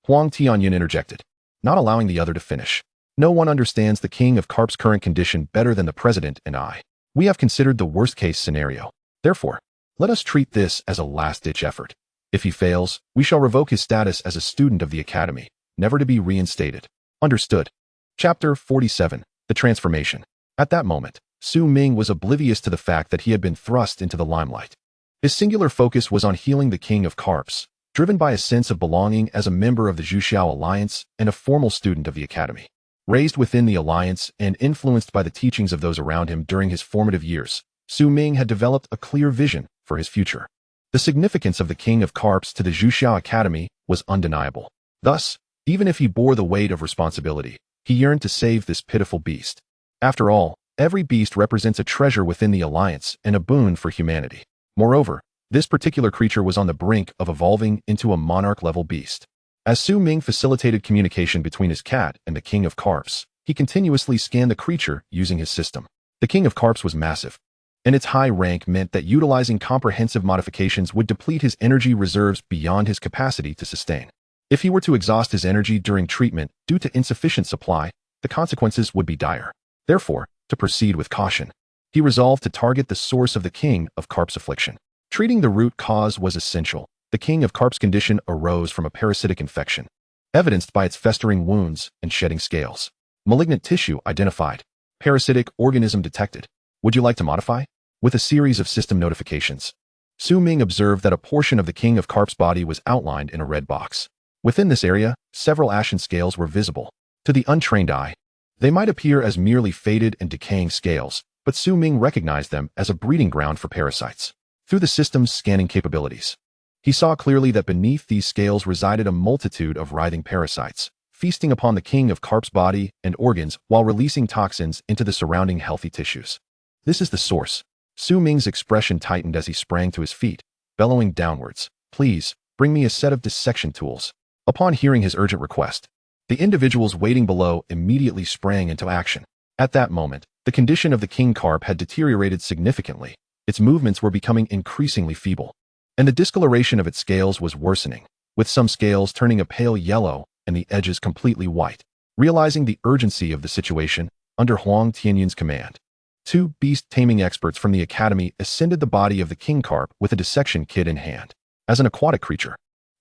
Huang Tianyun interjected, not allowing the other to finish. "No one understands the King of Carps' current condition better than the president and I. We have considered the worst-case scenario. Therefore, let us treat this as a last-ditch effort. If he fails, we shall revoke his status as a student of the academy, never to be reinstated." "Understood." Chapter 47. The Transformation. At that moment, Su Ming was oblivious to the fact that he had been thrust into the limelight. His singular focus was on healing the King of Carps, driven by a sense of belonging as a member of the Zhuxiao Alliance and a formal student of the academy. Raised within the alliance and influenced by the teachings of those around him during his formative years, Su Ming had developed a clear vision for his future. The significance of the King of Carps to the Zhuxiao Academy was undeniable. Thus, Even if he bore the weight of responsibility, he yearned to save this pitiful beast. After all, every beast represents a treasure within the Alliance and a boon for humanity. Moreover, this particular creature was on the brink of evolving into a monarch-level beast. As Su Ming facilitated communication between his cat and the King of Carps, he continuously scanned the creature using his system. The King of Carps was massive, and its high rank meant that utilizing comprehensive modifications would deplete his energy reserves beyond his capacity to sustain. If he were to exhaust his energy during treatment due to insufficient supply, the consequences would be dire. Therefore, to proceed with caution, he resolved to target the source of the King of Carps' affliction. Treating the root cause was essential. The King of Carps' condition arose from a parasitic infection, evidenced by its festering wounds and shedding scales. Malignant tissue identified. Parasitic organism detected. Would you like to modify? With a series of system notifications, Su Ming observed that a portion of the King of Carps' body was outlined in a red box. Within this area, several ashen scales were visible. To the untrained eye, they might appear as merely faded and decaying scales, but Su Ming recognized them as a breeding ground for parasites. Through the system's scanning capabilities, he saw clearly that beneath these scales resided a multitude of writhing parasites, feasting upon the King of Carps' body and organs while releasing toxins into the surrounding healthy tissues. This is the source. Su Ming's expression tightened as he sprang to his feet, bellowing downwards. Please, bring me a set of dissection tools. Upon hearing his urgent request, the individuals waiting below immediately sprang into action. At that moment, the condition of the King Carp had deteriorated significantly. Its movements were becoming increasingly feeble, and the discoloration of its scales was worsening, with some scales turning a pale yellow and the edges completely white. Realizing the urgency of the situation, under Huang Tianyun's command, 2 beast taming experts from the academy ascended the body of the King Carp with a dissection kit in hand. As an aquatic creature,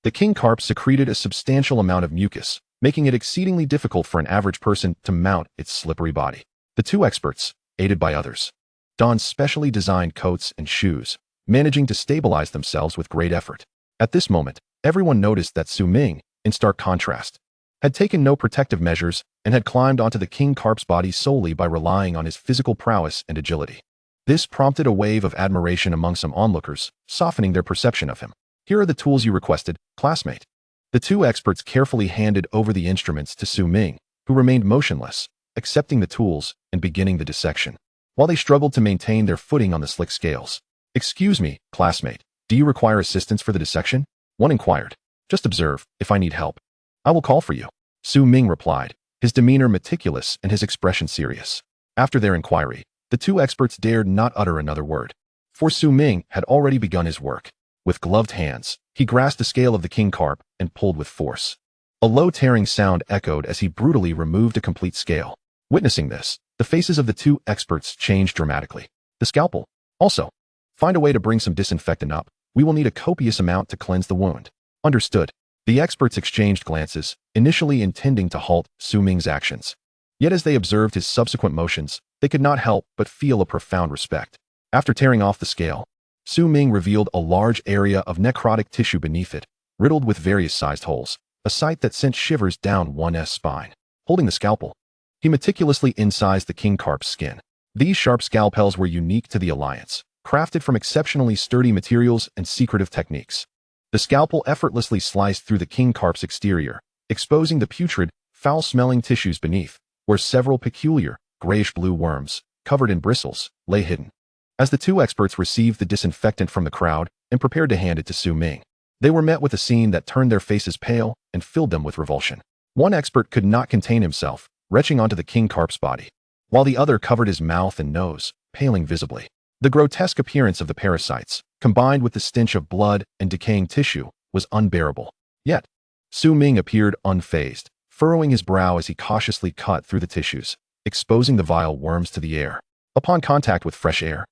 the King Carp secreted a substantial amount of mucus, making it exceedingly difficult for an average person to mount its slippery body. The 2 experts, aided by others, donned specially designed coats and shoes, managing to stabilize themselves with great effort. At this moment, everyone noticed that Su Ming, in stark contrast, had taken no protective measures and had climbed onto the King Carp's body solely by relying on his physical prowess and agility. This prompted a wave of admiration among some onlookers, softening their perception of him. Here are the tools you requested, classmate. The 2 experts carefully handed over the instruments to Su Ming, who remained motionless, accepting the tools and beginning the dissection, while they struggled to maintain their footing on the slick scales. Excuse me, classmate, do you require assistance for the dissection? One inquired. Just observe, if I need help, I will call for you. Su Ming replied, his demeanor meticulous and his expression serious. After their inquiry, the 2 experts dared not utter another word, for Su Ming had already begun his work. With gloved hands, he grasped the scale of the King Carp and pulled with force. A low tearing sound echoed as he brutally removed a complete scale. Witnessing this, the faces of the 2 experts changed dramatically. The scalpel. Also, find a way to bring some disinfectant up. We will need a copious amount to cleanse the wound. Understood. The experts exchanged glances, initially intending to halt Su Ming's actions. Yet as they observed his subsequent motions, they could not help but feel a profound respect. After tearing off the scale, Su Ming revealed a large area of necrotic tissue beneath it, riddled with various sized holes, a sight that sent shivers down one's spine. Holding the scalpel, he meticulously incised the King Carp's skin. These sharp scalpels were unique to the Alliance, crafted from exceptionally sturdy materials and secretive techniques. The scalpel effortlessly sliced through the King Carp's exterior, exposing the putrid, foul-smelling tissues beneath, where several peculiar, grayish-blue worms, covered in bristles, lay hidden. As the 2 experts received the disinfectant from the crowd and prepared to hand it to Su Ming, they were met with a scene that turned their faces pale and filled them with revulsion. One expert could not contain himself, retching onto the King Carp's body, while the other covered his mouth and nose, paling visibly. The grotesque appearance of the parasites, combined with the stench of blood and decaying tissue, was unbearable. Yet, Su Ming appeared unfazed, furrowing his brow as he cautiously cut through the tissues, exposing the vile worms to the air. Upon contact with fresh air,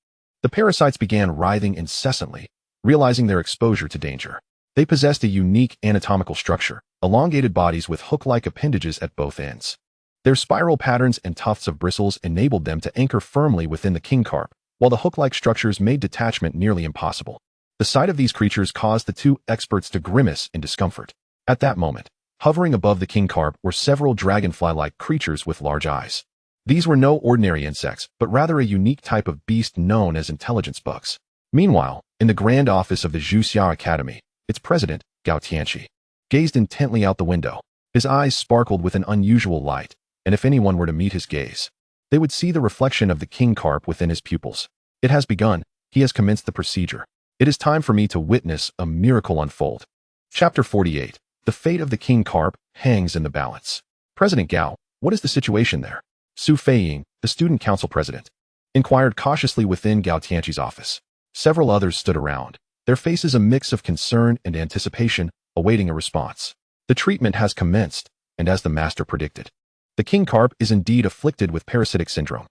the parasites began writhing incessantly, realizing their exposure to danger. They possessed a unique anatomical structure, elongated bodies with hook-like appendages at both ends. Their spiral patterns and tufts of bristles enabled them to anchor firmly within the King Carp, while the hook-like structures made detachment nearly impossible. The sight of these creatures caused the 2 experts to grimace in discomfort. At that moment, hovering above the King Carp were several dragonfly-like creatures with large eyes. These were no ordinary insects, but rather a unique type of beast known as intelligence bugs. Meanwhile, in the grand office of the Xuanhuang Academy, its president, Gao Tianqi, gazed intently out the window. His eyes sparkled with an unusual light, and if anyone were to meet his gaze, they would see the reflection of the king carp within his pupils. It has begun. He has commenced the procedure. It is time for me to witness a miracle unfold. Chapter 48. The fate of the king carp hangs in the balance. President Gao, what is the situation there? Su Feiying, the student council president, inquired cautiously within Gao Tianqi's office. Several others stood around, their faces a mix of concern and anticipation, awaiting a response. The treatment has commenced, and as the master predicted, the king carp is indeed afflicted with parasitic syndrome.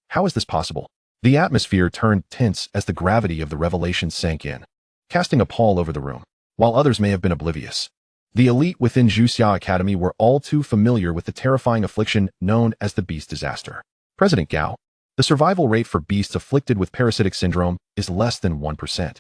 How is this possible? The atmosphere turned tense as the gravity of the revelation sank in, casting a pall over the room. While others may have been oblivious, the elite within Zhuxia Academy were all too familiar with the terrifying affliction known as the Beast Disaster. President Gao, the survival rate for beasts afflicted with parasitic syndrome is less than 1%.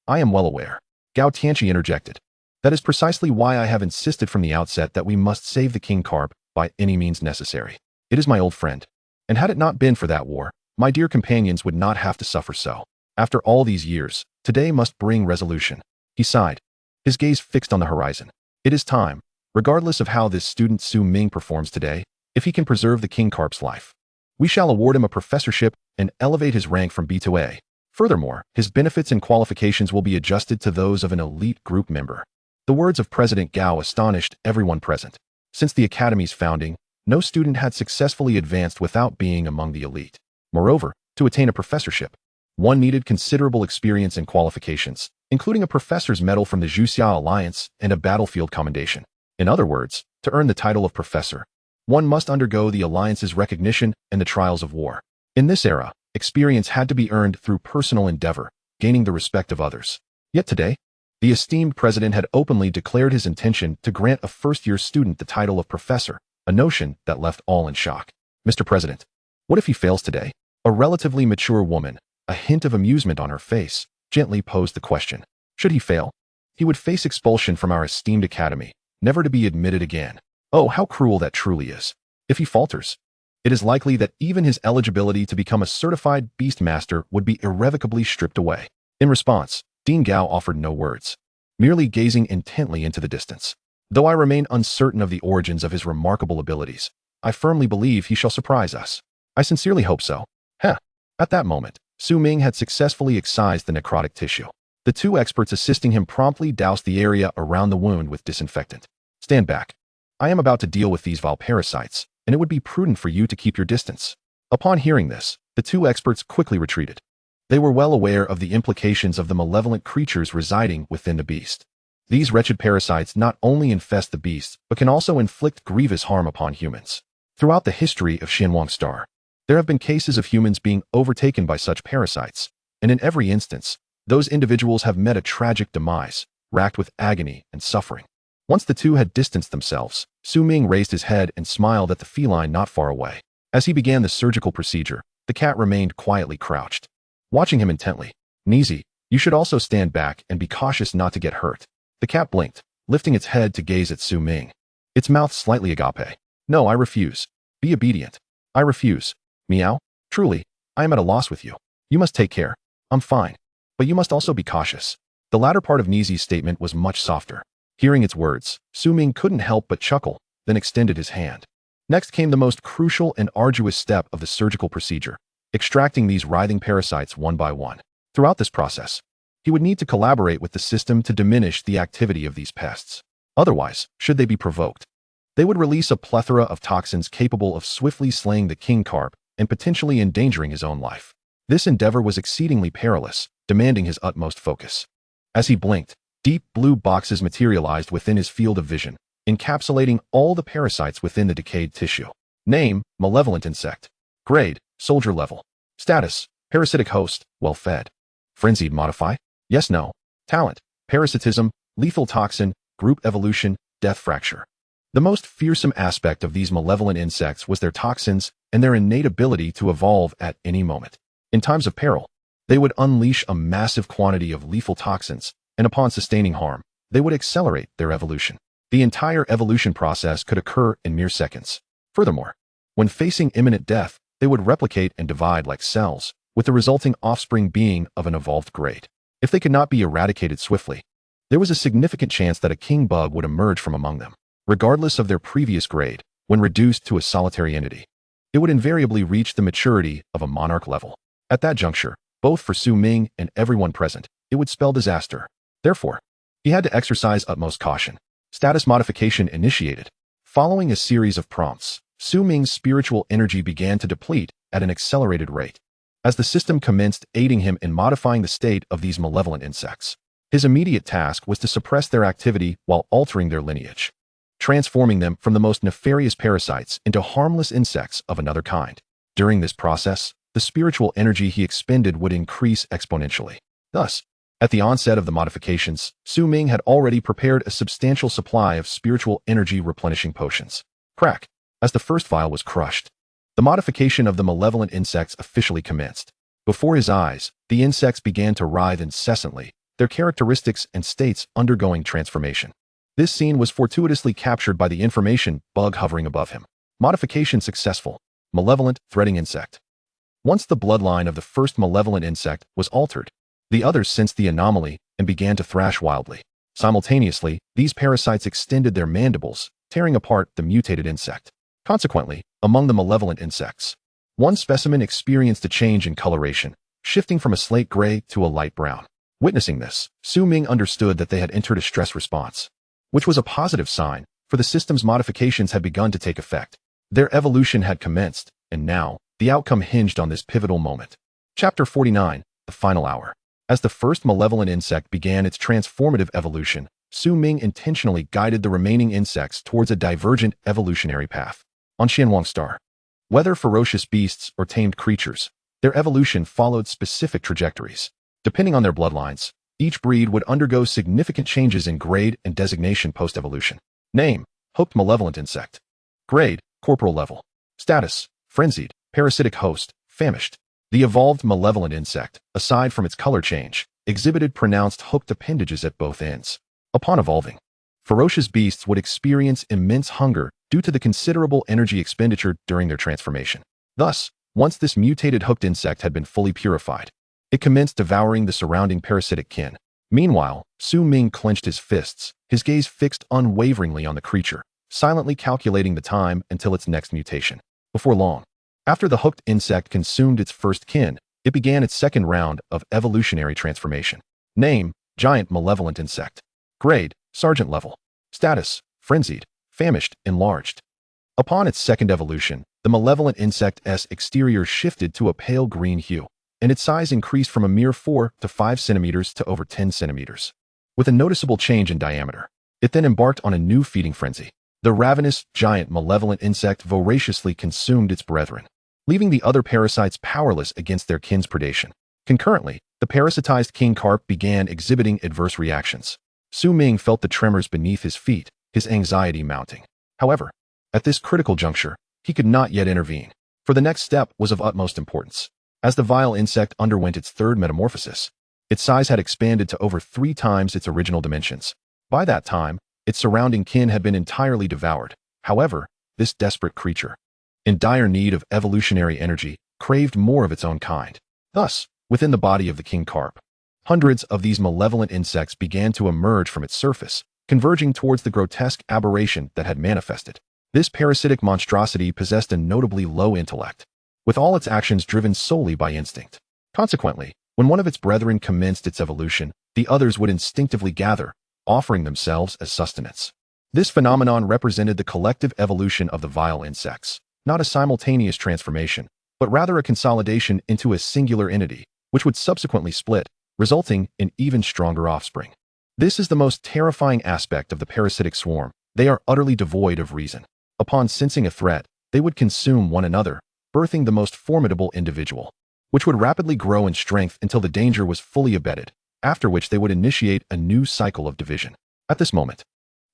I am well aware. Gao Tianqi interjected. That is precisely why I have insisted from the outset that we must save the king carp by any means necessary. It is my old friend. And had it not been for that war, my dear companions would not have to suffer so. After all these years, today must bring resolution. He sighed, his gaze fixed on the horizon. It is time, regardless of how this student Su Ming performs today, if he can preserve the king carp's life. We shall award him a professorship and elevate his rank from B to A. Furthermore, his benefits and qualifications will be adjusted to those of an elite group member. The words of President Gao astonished everyone present. Since the Academy's founding, no student had successfully advanced without being among the elite. Moreover, to attain a professorship, one needed considerable experience and qualifications, including a professor's medal from the Zhuxia Alliance and a battlefield commendation. In other words, to earn the title of professor, one must undergo the Alliance's recognition and the trials of war. In this era, experience had to be earned through personal endeavor, gaining the respect of others. Yet today, the esteemed president had openly declared his intention to grant a first-year student the title of professor, a notion that left all in shock. Mr. President, what if he fails today? A relatively mature woman, a hint of amusement on her face, gently posed the question. Should he fail, he would face expulsion from our esteemed academy, never to be admitted again. Oh, how cruel that truly is. If he falters, it is likely that even his eligibility to become a certified beast master would be irrevocably stripped away. In response, Dean Gao offered no words, merely gazing intently into the distance. Though I remain uncertain of the origins of his remarkable abilities, I firmly believe he shall surprise us. I sincerely hope so. At that moment, Su Ming had successfully excised the necrotic tissue. The two experts assisting him promptly doused the area around the wound with disinfectant. Stand back. I am about to deal with these vile parasites, and it would be prudent for you to keep your distance. Upon hearing this, the two experts quickly retreated. They were well aware of the implications of the malevolent creatures residing within the beast. These wretched parasites not only infest the beasts, but can also inflict grievous harm upon humans. Throughout the history of Xuanhuang Star, there have been cases of humans being overtaken by such parasites, and in every instance, those individuals have met a tragic demise, racked with agony and suffering. Once the two had distanced themselves, Su Ming raised his head and smiled at the feline not far away. As he began the surgical procedure, the cat remained quietly crouched, watching him intently. Nizi, you should also stand back and be cautious not to get hurt. The cat blinked, lifting its head to gaze at Su Ming, its mouth slightly agape. No, I refuse. Be obedient. I refuse. Meow. Truly, I am at a loss with you. You must take care. I'm fine. But you must also be cautious. The latter part of Nizi's statement was much softer. Hearing its words, Su Ming couldn't help but chuckle, then extended his hand. Next came the most crucial and arduous step of the surgical procedure, extracting these writhing parasites one by one. Throughout this process, he would need to collaborate with the system to diminish the activity of these pests. Otherwise, should they be provoked, they would release a plethora of toxins capable of swiftly slaying the king carp and potentially endangering his own life. This endeavor was exceedingly perilous, demanding his utmost focus. As he blinked, deep blue boxes materialized within his field of vision, encapsulating all the parasites within the decayed tissue. Name, malevolent insect. Grade, soldier level. Status, parasitic host, well-fed. Frenzied modify? Yes, no. Talent, parasitism, lethal toxin, group evolution, death fracture. The most fearsome aspect of these malevolent insects was their toxins and their innate ability to evolve at any moment. In times of peril, they would unleash a massive quantity of lethal toxins, and upon sustaining harm, they would accelerate their evolution. The entire evolution process could occur in mere seconds. Furthermore, when facing imminent death, they would replicate and divide like cells, with the resulting offspring being of an evolved grade. If they could not be eradicated swiftly, there was a significant chance that a king bug would emerge from among them. regardless of their previous grade, when reduced to a solitary entity. It would invariably reach the maturity of a monarch level. At that juncture, both for Su Ming and everyone present, it would spell disaster. Therefore, he had to exercise utmost caution. Status modification initiated. Following a series of prompts, Su Ming's spiritual energy began to deplete at an accelerated rate. As the system commenced aiding him in modifying the state of these malevolent insects, his immediate task was to suppress their activity while altering their lineage, transforming them from the most nefarious parasites into harmless insects of another kind. During this process, the spiritual energy he expended would increase exponentially. Thus, at the onset of the modifications, Su Ming had already prepared a substantial supply of spiritual energy replenishing potions. Crack. As the first vial was crushed, the modification of the malevolent insects officially commenced. Before his eyes, the insects began to writhe incessantly, their characteristics and states undergoing transformation. This scene was fortuitously captured by the information bug hovering above him. Modification successful. Malevolent threading insect. Once the bloodline of the first malevolent insect was altered, the others sensed the anomaly and began to thrash wildly. Simultaneously, these parasites extended their mandibles, tearing apart the mutated insect. Consequently, among the malevolent insects, one specimen experienced a change in coloration, shifting from a slate gray to a light brown. Witnessing this, Su Ming understood that they had entered a stress response, which was a positive sign, for the system's modifications had begun to take effect. Their evolution had commenced, and now, the outcome hinged on this pivotal moment. Chapter 49, The Final Hour. As the first malevolent insect began its transformative evolution, Su Ming intentionally guided the remaining insects towards a divergent evolutionary path. On Xuanhuang Star, whether ferocious beasts or tamed creatures, their evolution followed specific trajectories. Depending on their bloodlines, each breed would undergo significant changes in grade and designation post-evolution. Name: Hooked Malevolent Insect. Grade: Corporal Level. Status: Frenzied, Parasitic Host, Famished. The evolved malevolent insect, aside from its color change, exhibited pronounced hooked appendages at both ends. Upon evolving, ferocious beasts would experience immense hunger due to the considerable energy expenditure during their transformation. Thus, once this mutated hooked insect had been fully purified, it commenced devouring the surrounding parasitic kin. Meanwhile, Su Ming clenched his fists, his gaze fixed unwaveringly on the creature, silently calculating the time until its next mutation. Before long, after the hooked insect consumed its first kin, it began its second round of evolutionary transformation. Name: Giant Malevolent Insect. Grade: Sergeant Level. Status: Frenzied, Famished, Enlarged. Upon its second evolution, the malevolent insect's exterior shifted to a pale green hue, and its size increased from a mere 4 to 5 centimeters to over 10 centimeters. With a noticeable change in diameter, it then embarked on a new feeding frenzy. The ravenous, giant malevolent insect voraciously consumed its brethren, leaving the other parasites powerless against their kin's predation. Concurrently, the parasitized king carp began exhibiting adverse reactions. Su Ming felt the tremors beneath his feet, his anxiety mounting. However, at this critical juncture, he could not yet intervene, for the next step was of utmost importance. As the vile insect underwent its third metamorphosis, its size had expanded to over 3 times its original dimensions. By that time, its surrounding kin had been entirely devoured. However, this desperate creature, in dire need of evolutionary energy, craved more of its own kind. Thus, within the body of the king carp, hundreds of these malevolent insects began to emerge from its surface, converging towards the grotesque aberration that had manifested. This parasitic monstrosity possessed a notably low intellect, with all its actions driven solely by instinct. Consequently, when one of its brethren commenced its evolution, the others would instinctively gather, offering themselves as sustenance. This phenomenon represented the collective evolution of the vile insects, not a simultaneous transformation, but rather a consolidation into a singular entity, which would subsequently split, resulting in even stronger offspring. This is the most terrifying aspect of the parasitic swarm. They are utterly devoid of reason. Upon sensing a threat, they would consume one another, birthing the most formidable individual, which would rapidly grow in strength until the danger was fully abated, after which they would initiate a new cycle of division. At this moment,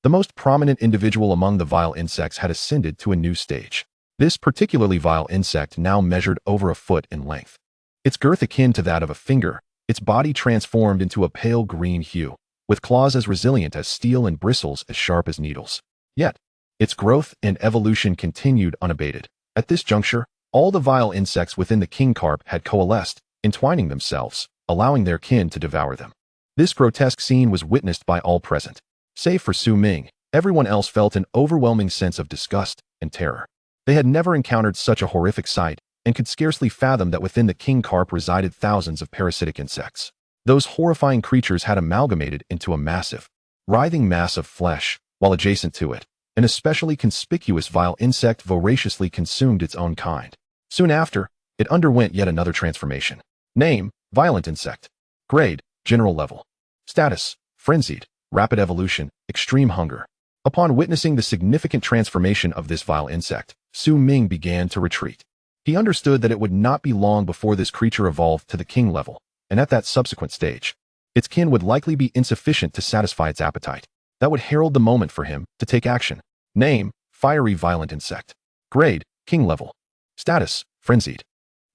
the most prominent individual among the vile insects had ascended to a new stage. This particularly vile insect now measured over a foot in length. Its girth akin to that of a finger, its body transformed into a pale green hue, with claws as resilient as steel and bristles as sharp as needles. Yet, its growth and evolution continued unabated. At this juncture, all the vile insects within the king carp had coalesced, entwining themselves, allowing their kin to devour them. This grotesque scene was witnessed by all present, save for Su Ming, Everyone else felt an overwhelming sense of disgust and terror. They had never encountered such a horrific sight and could scarcely fathom that within the king carp resided thousands of parasitic insects. Those horrifying creatures had amalgamated into a massive, writhing mass of flesh, while adjacent to it, an especially conspicuous vile insect voraciously consumed its own kind. Soon after, it underwent yet another transformation. Name: Violent Insect. Grade: General Level. Status: Frenzied. Rapid Evolution: Extreme Hunger. Upon witnessing the significant transformation of this vile insect, Ming began to retreat. He understood that it would not be long before this creature evolved to the king level, and at that subsequent stage, its kin would likely be insufficient to satisfy its appetite. That would herald the moment for him to take action. Name: Fiery Violent Insect. Grade: King Level. Status: Frenzied.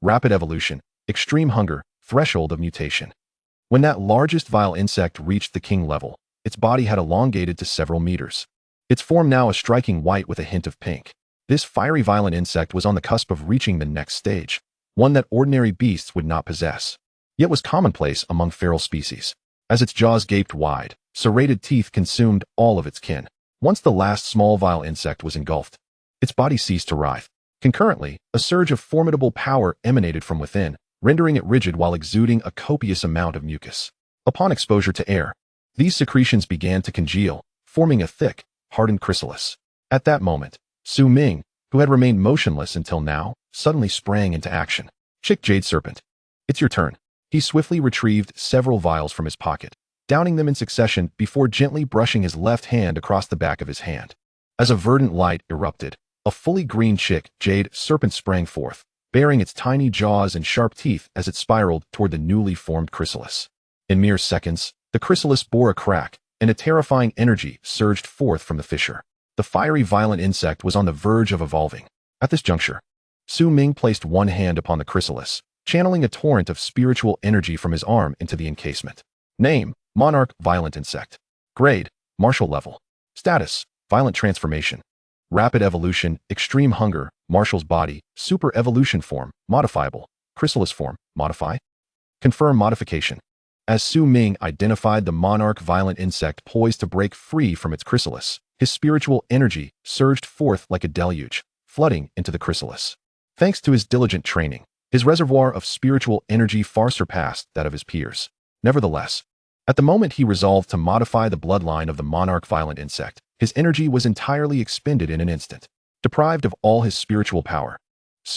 Rapid Evolution: Extreme Hunger. Threshold of Mutation. When that largest vile insect reached the king level, its body had elongated to several meters. Its form now a striking white with a hint of pink. This fiery violent insect was on the cusp of reaching the next stage, one that ordinary beasts would not possess, yet was commonplace among feral species. As its jaws gaped wide, serrated teeth consumed all of its kin. Once the last small vile insect was engulfed, its body ceased to writhe. Concurrently, a surge of formidable power emanated from within, rendering it rigid while exuding a copious amount of mucus. Upon exposure to air, these secretions began to congeal, forming a thick, hardened chrysalis. At that moment, Ming, who had remained motionless until now, suddenly sprang into action. Chick Jade Serpent. It's your turn. He swiftly retrieved several vials from his pocket, downing them in succession before gently brushing his left hand across the back of his hand. As a verdant light erupted, a fully green Chick Jade Serpent sprang forth, baring its tiny jaws and sharp teeth as it spiraled toward the newly formed chrysalis. In mere seconds, the chrysalis bore a crack, and a terrifying energy surged forth from the fissure. The fiery violent insect was on the verge of evolving. At this juncture, Ming placed one hand upon the chrysalis, channeling a torrent of spiritual energy from his arm into the encasement. Name: Monarch Violent Insect. Grade: Martial Level. Status: Violent Transformation. Rapid Evolution: Extreme Hunger. Marshal's Body. Super Evolution Form: Modifiable. Chrysalis Form: Modify. Confirm Modification. As Ming identified the monarch violent insect poised to break free from its chrysalis, his spiritual energy surged forth like a deluge, flooding into the chrysalis. Thanks to his diligent training, his reservoir of spiritual energy far surpassed that of his peers. Nevertheless, at the moment he resolved to modify the bloodline of the monarch violent insect, his energy was entirely expended in an instant. Deprived of all his spiritual power,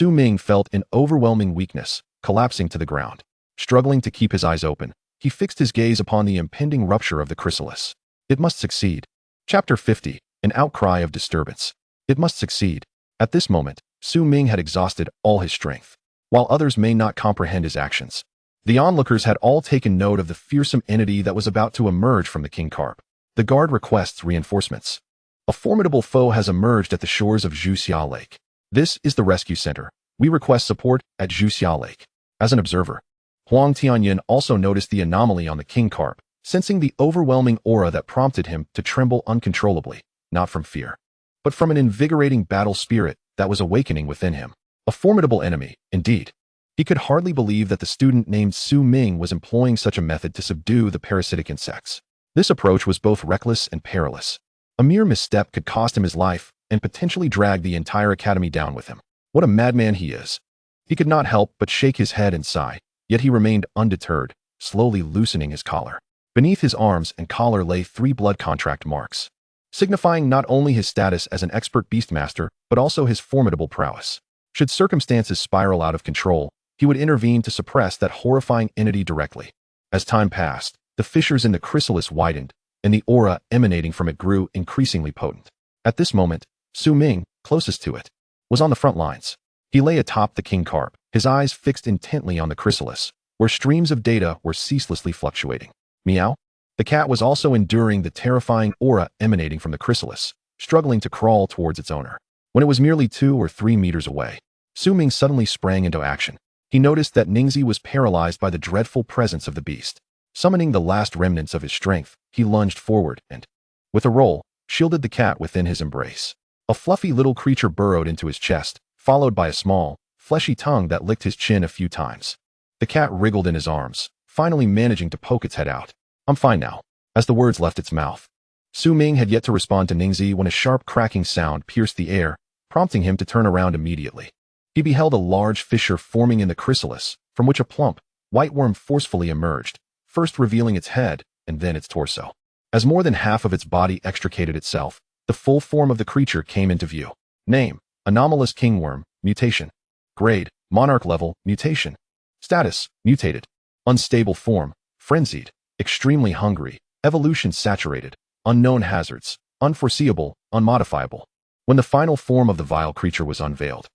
Ming felt an overwhelming weakness, collapsing to the ground. Struggling to keep his eyes open, he fixed his gaze upon the impending rupture of the chrysalis. It must succeed. Chapter 50. An Outcry of Disturbance. It must succeed. At this moment, Ming had exhausted all his strength. While others may not comprehend his actions, the onlookers had all taken note of the fearsome entity that was about to emerge from the king carp. The guard requests reinforcements. A formidable foe has emerged at the shores of Xuanhuang Lake. This is the rescue center. We request support at Xuanhuang Lake. As an observer, Huang Tianyin also noticed the anomaly on the king carp, sensing the overwhelming aura that prompted him to tremble uncontrollably, not from fear, but from an invigorating battle spirit that was awakening within him. A formidable enemy, indeed. He could hardly believe that the student named Ming was employing such a method to subdue the parasitic insects. This approach was both reckless and perilous. A mere misstep could cost him his life and potentially drag the entire academy down with him. What a madman he is. He could not help but shake his head and sigh, yet he remained undeterred, slowly loosening his collar. Beneath his arms and collar lay 3 blood contract marks, signifying not only his status as an expert beastmaster, but also his formidable prowess. Should circumstances spiral out of control, he would intervene to suppress that horrifying entity directly. As time passed, the fissures in the chrysalis widened, and the aura emanating from it grew increasingly potent. At this moment, Ming, closest to it, was on the front lines. He lay atop the king carp, his eyes fixed intently on the chrysalis, where streams of data were ceaselessly fluctuating. Meow? The cat was also enduring the terrifying aura emanating from the chrysalis, struggling to crawl towards its owner. When it was merely 2 or 3 meters away, Ming suddenly sprang into action. He noticed that Ningzi was paralyzed by the dreadful presence of the beast. Summoning the last remnants of his strength, he lunged forward and, with a roll, shielded the cat within his embrace. A fluffy little creature burrowed into his chest, followed by a small, fleshy tongue that licked his chin a few times. The cat wriggled in his arms, finally managing to poke its head out. I'm fine now. As the words left its mouth, Su Ming had yet to respond to Ningzi when a sharp cracking sound pierced the air, prompting him to turn around immediately. He beheld a large fissure forming in the chrysalis, from which a plump, white worm forcefully emerged, first revealing its head and then its torso. As more than half of its body extricated itself, the full form of the creature came into view. Name: Anomalous Kingworm, Mutation. Grade: Monarch Level, Mutation. Status: Mutated. Unstable Form: Frenzied. Extremely Hungry. Evolution Saturated. Unknown Hazards. Unforeseeable, Unmodifiable. When the final form of the vile creature was unveiled,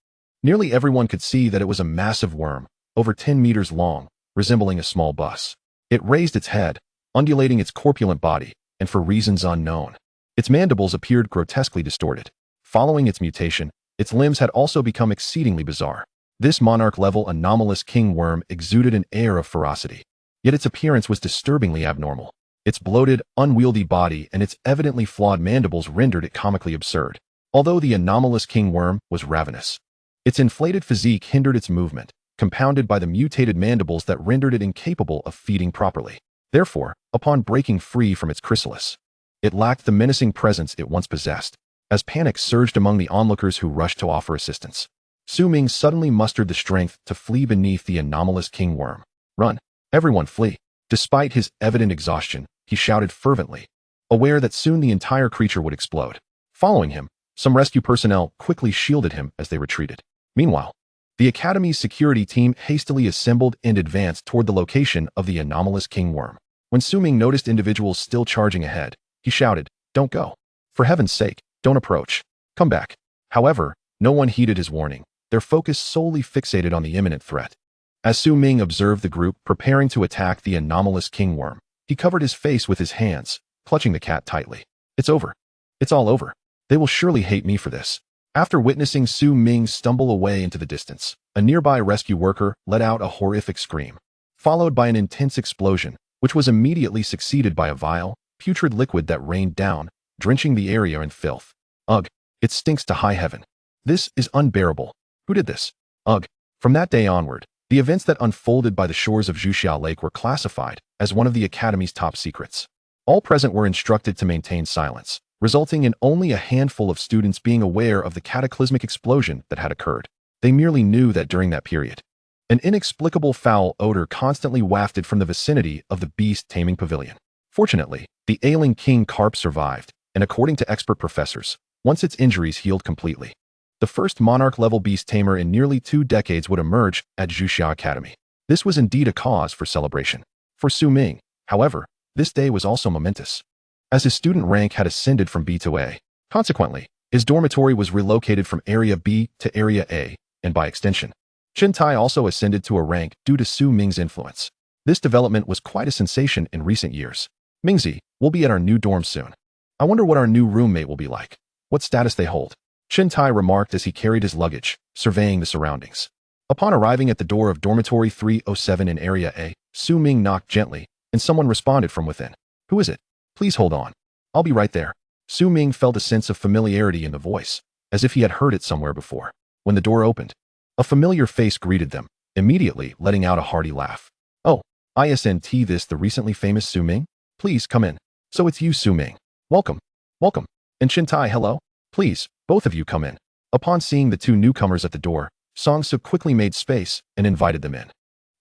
nearly everyone could see that it was a massive worm, over 10 meters long, resembling a small bus. It raised its head, undulating its corpulent body, and for reasons unknown, its mandibles appeared grotesquely distorted. Following its mutation, its limbs had also become exceedingly bizarre. This monarch-level anomalous king worm exuded an air of ferocity, yet its appearance was disturbingly abnormal. Its bloated, unwieldy body and its evidently flawed mandibles rendered it comically absurd. Although the anomalous king worm was ravenous, its inflated physique hindered its movement, compounded by the mutated mandibles that rendered it incapable of feeding properly. Therefore, upon breaking free from its chrysalis, it lacked the menacing presence it once possessed. As panic surged among the onlookers who rushed to offer assistance, Su Ming suddenly mustered the strength to flee beneath the anomalous king worm. Run! Everyone flee! Despite his evident exhaustion, he shouted fervently, aware that soon the entire creature would explode. Following him, some rescue personnel quickly shielded him as they retreated. Meanwhile, the Academy's security team hastily assembled and advanced toward the location of the anomalous king worm. When Su Ming noticed individuals still charging ahead, he shouted, "Don't go. For heaven's sake, don't approach. Come back." However, no one heeded his warning, their focus solely fixated on the imminent threat. As Su Ming observed the group preparing to attack the anomalous king worm, he covered his face with his hands, clutching the cat tightly. "It's over. It's all over. They will surely hate me for this." After witnessing Su Ming stumble away into the distance, a nearby rescue worker let out a horrific scream, followed by an intense explosion, which was immediately succeeded by a vile, putrid liquid that rained down, drenching the area in filth. Ugh, it stinks to high heaven. This is unbearable. Who did this? Ugh. From that day onward, the events that unfolded by the shores of Zhuxiao Lake were classified as one of the Academy's top secrets. All present were instructed to maintain silence, resulting in only a handful of students being aware of the cataclysmic explosion that had occurred. They merely knew that during that period, an inexplicable foul odor constantly wafted from the vicinity of the Beast Taming Pavilion. Fortunately, the ailing king carp survived, and according to expert professors, once its injuries healed completely, the first monarch-level beast tamer in nearly 2 decades would emerge at Zhuxiao Academy. This was indeed a cause for celebration. For Su Ming, however, this day was also momentous, as his student rank had ascended from B to A. Consequently, his dormitory was relocated from Area B to Area A, and by extension, Chen Tai also ascended to a rank due to Su Ming's influence. This development was quite a sensation in recent years. "Mingzi, we'll be at our new dorm soon. I wonder what our new roommate will be like, what status they hold," Chen Tai remarked as he carried his luggage, surveying the surroundings. Upon arriving at the door of Dormitory 307 in Area A, Su Ming knocked gently, and someone responded from within. "Who is it? Please hold on. I'll be right there." Su Ming felt a sense of familiarity in the voice, as if he had heard it somewhere before. When the door opened, a familiar face greeted them, immediately letting out a hearty laugh. "Oh, isn't this the recently famous Su Ming? Please come in." "So it's you, Su Ming. Welcome. Welcome." "And Chen Tai, hello. Please, both of you come in." Upon seeing the two newcomers at the door, Song Su quickly made space and invited them in.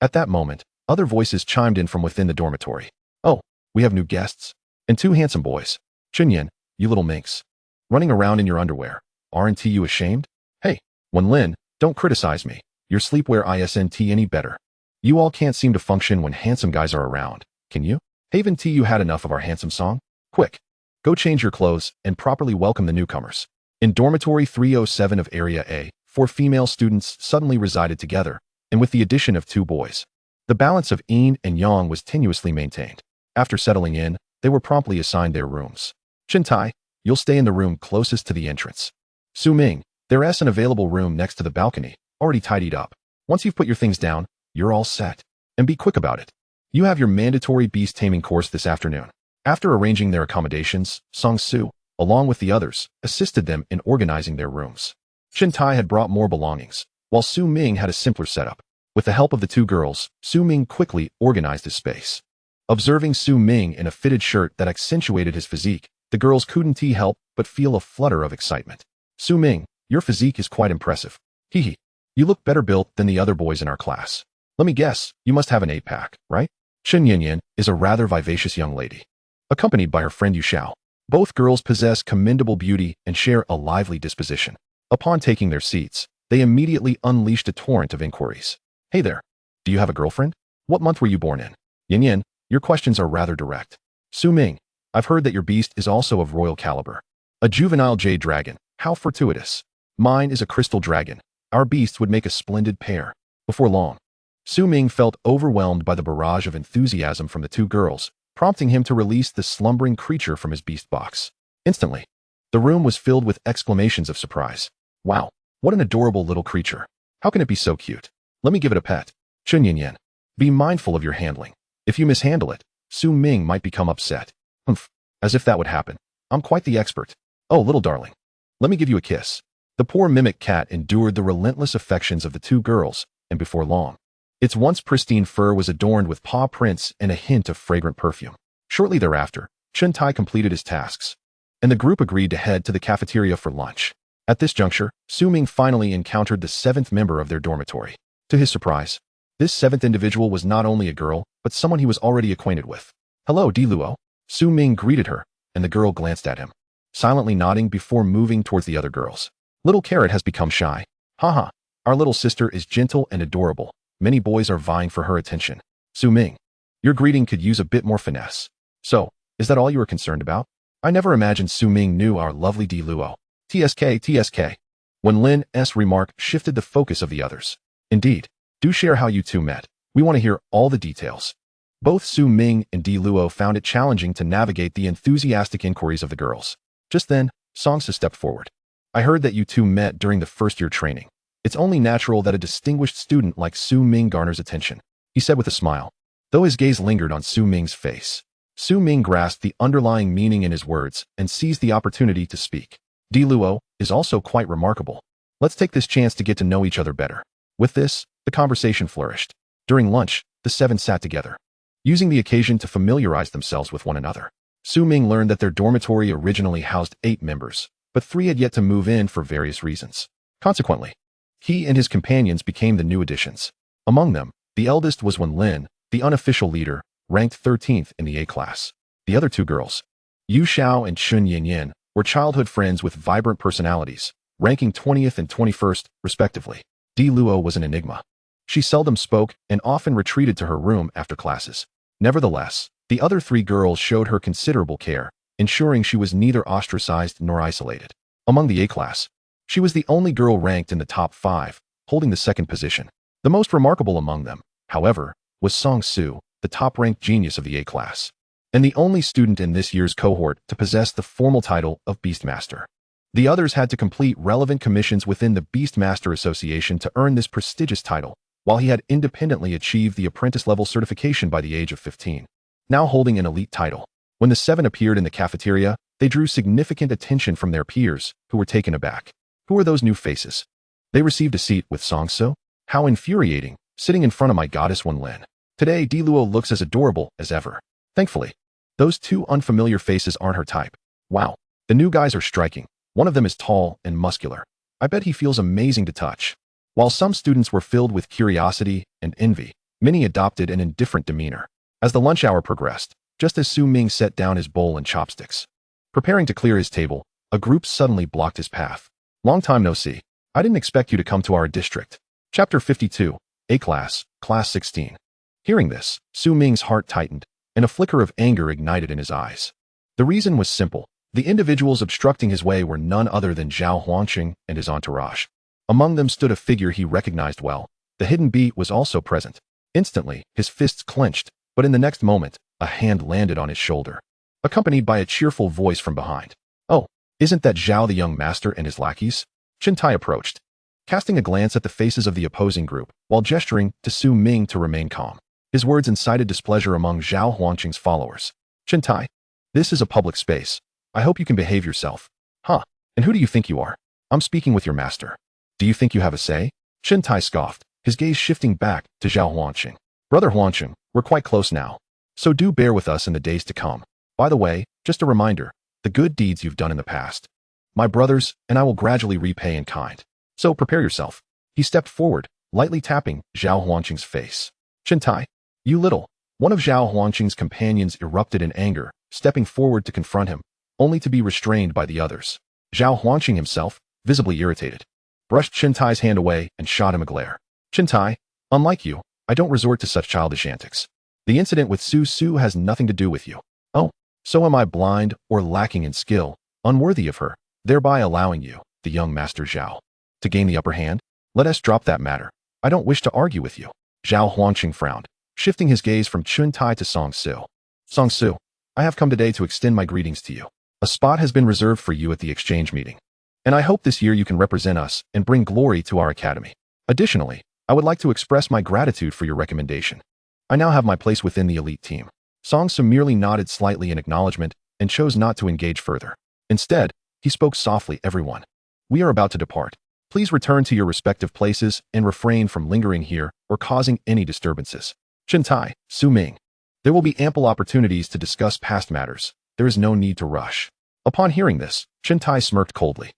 At that moment, other voices chimed in from within the dormitory. "Oh, we have new guests. And 2 handsome boys. Chunyan, you little minx. Running around in your underwear. Aren't you ashamed? Hey, Wenlin, don't criticize me. Your sleepwear isn't any better. You all can't seem to function when handsome guys are around, can you? Haven't you had enough of our handsome song? Quick, go change your clothes and properly welcome the newcomers." In Dormitory 307 of Area A, 4 female students suddenly resided together, and with the addition of 2 boys, the balance of yin and yang was tenuously maintained. After settling in, they were promptly assigned their rooms. "Chen Tai, you'll stay in the room closest to the entrance. Su Ming, there's an available room next to the balcony, already tidied up. Once you've put your things down, you're all set. And be quick about it. You have your mandatory beast taming course this afternoon." After arranging their accommodations, Song Su, along with the others, assisted them in organizing their rooms. Chen Tai had brought more belongings, while Su Ming had a simpler setup. With the help of the 2 girls, Su Ming quickly organized his space. Observing Su Ming in a fitted shirt that accentuated his physique, The girls couldn't help but feel a flutter of excitement. Su Ming, your physique is quite impressive. Hehe. You look better built than the other boys in our class. Let me guess, you must have an 8-pack, right? Chen Yanyan is a rather vivacious young lady, accompanied by her friend Yu Xiao. Both girls possess commendable beauty and share a lively disposition. Upon taking their seats, they immediately unleashed a torrent of inquiries. Hey there. Do you have a girlfriend? What month were you born in? Yanyan, your questions are rather direct. Su Ming, I've heard that your beast is also of royal caliber. A juvenile jade dragon. How fortuitous. Mine is a crystal dragon. Our beasts would make a splendid pair. Before long, Su Ming felt overwhelmed by the barrage of enthusiasm from the two girls, prompting him to release the slumbering creature from his beast box. Instantly, the room was filled with exclamations of surprise. Wow, what an adorable little creature. How can it be so cute? Let me give it a pet. Chen Yanyan, be mindful of your handling. If you mishandle it, Su Ming might become upset. Humph, as if that would happen. I'm quite the expert. Oh, little darling. Let me give you a kiss. The poor mimic cat endured the relentless affections of the two girls, and before long, its once pristine fur was adorned with paw prints and a hint of fragrant perfume. Shortly thereafter, Chen Tai completed his tasks, and the group agreed to head to the cafeteria for lunch. At this juncture, Su Ming finally encountered the 7th member of their dormitory. To his surprise, this 7th individual was not only a girl, but someone he was already acquainted with. Hello, Di Luo. Su Ming greeted her, and the girl glanced at him, silently nodding before moving towards the other girls. Little Carrot has become shy. Haha, our little sister is gentle and adorable. Many boys are vying for her attention. Su Ming, your greeting could use a bit more finesse. So, is that all you were concerned about? I never imagined Su Ming knew our lovely Di Luo. TSK. When Lin's remark shifted the focus of the others. Indeed, do share how you two met. We want to hear all the details. Both Su Ming and Di Luo found it challenging to navigate the enthusiastic inquiries of the girls. Just then, Songsa stepped forward. I heard that you two met during the first-year training. It's only natural that a distinguished student like Su Ming garners attention, he said with a smile, though his gaze lingered on Su Ming's face. Su Ming grasped the underlying meaning in his words and seized the opportunity to speak. Di Luo is also quite remarkable. Let's take this chance to get to know each other better. With this, the conversation flourished. During lunch, the 7 sat together, using the occasion to familiarize themselves with one another. Su Ming learned that their dormitory originally housed 8 members, but 3 had yet to move in for various reasons. Consequently, he and his companions became the new additions. Among them, the eldest was Lin, the unofficial leader, ranked 13th in the A class. The other 2 girls, Yu Xiao and Chen Yanyan, were childhood friends with vibrant personalities, ranking 20th and 21st, respectively. Di Luo was an enigma. She seldom spoke and often retreated to her room after classes. Nevertheless, the other 3 girls showed her considerable care, ensuring she was neither ostracized nor isolated. Among the A class, she was the only girl ranked in the top 5, holding the 2nd position. The most remarkable among them, however, was Song Su, the top-ranked genius of the A class, and the only student in this year's cohort to possess the formal title of Beastmaster. The others had to complete relevant commissions within the Beastmaster Association to earn this prestigious title, while he had independently achieved the apprentice-level certification by the age of 15. Now holding an elite title. When the 7 appeared in the cafeteria, they drew significant attention from their peers, who were taken aback. Who are those new faces? They received a seat with Songso? How infuriating, sitting in front of my goddess Lin. Today, Di Luo looks as adorable as ever. Thankfully, those 2 unfamiliar faces aren't her type. Wow, the new guys are striking. One of them is tall and muscular. I bet he feels amazing to touch. While some students were filled with curiosity and envy, many adopted an indifferent demeanor. As the lunch hour progressed, just as Su Ming set down his bowl and chopsticks, preparing to clear his table, a group suddenly blocked his path. Long time no see. I didn't expect you to come to our district. Chapter 52, A Class, Class 16. Hearing this, Su Ming's heart tightened, and a flicker of anger ignited in his eyes. The reason was simple. The individuals obstructing his way were none other than Zhao Huangqing and his entourage. Among them stood a figure he recognized well. The hidden bee was also present. Instantly, his fists clenched, but in the next moment, a hand landed on his shoulder, accompanied by a cheerful voice from behind. Oh, isn't that Zhao the young master and his lackeys? Chen Tai approached, casting a glance at the faces of the opposing group, while gesturing to Su Ming to remain calm. His words incited displeasure among Zhao Huangqing's followers. Chen Tai, this is a public space. I hope you can behave yourself. Huh, and who do you think you are? I'm speaking with your master. Do you think you have a say? Chen Tai scoffed, his gaze shifting back to Zhao Huangqing. Brother Huangqing, we're quite close now, so do bear with us in the days to come. By the way, just a reminder, the good deeds you've done in the past. My brothers and I will gradually repay in kind. So prepare yourself. He stepped forward, lightly tapping Zhao Huangqing's face. Chentai, you little. One of Zhao Huangqing's companions erupted in anger, stepping forward to confront him, only to be restrained by the others. Zhao Huangqing himself, visibly irritated, brushed Chentai's hand away and shot him a glare. Chentai, unlike you, I don't resort to such childish antics. The incident with Su Su has nothing to do with you. Oh, so am I blind or lacking in skill, unworthy of her, thereby allowing you, the young Master Zhao, to gain the upper hand? Let us drop that matter. I don't wish to argue with you. Zhao Huangqing frowned, shifting his gaze from Chuntai to Song Su. Song Su, I have come today to extend my greetings to you. A spot has been reserved for you at the exchange meeting, and I hope this year you can represent us and bring glory to our academy. Additionally, I would like to express my gratitude for your recommendation. I now have my place within the elite team. Song Su merely nodded slightly in acknowledgement and chose not to engage further. Instead, he spoke softly, everyone. We are about to depart. Please return to your respective places and refrain from lingering here or causing any disturbances. Chentai, Su Ming. There will be ample opportunities to discuss past matters. There is no need to rush. Upon hearing this, Chentai smirked coldly.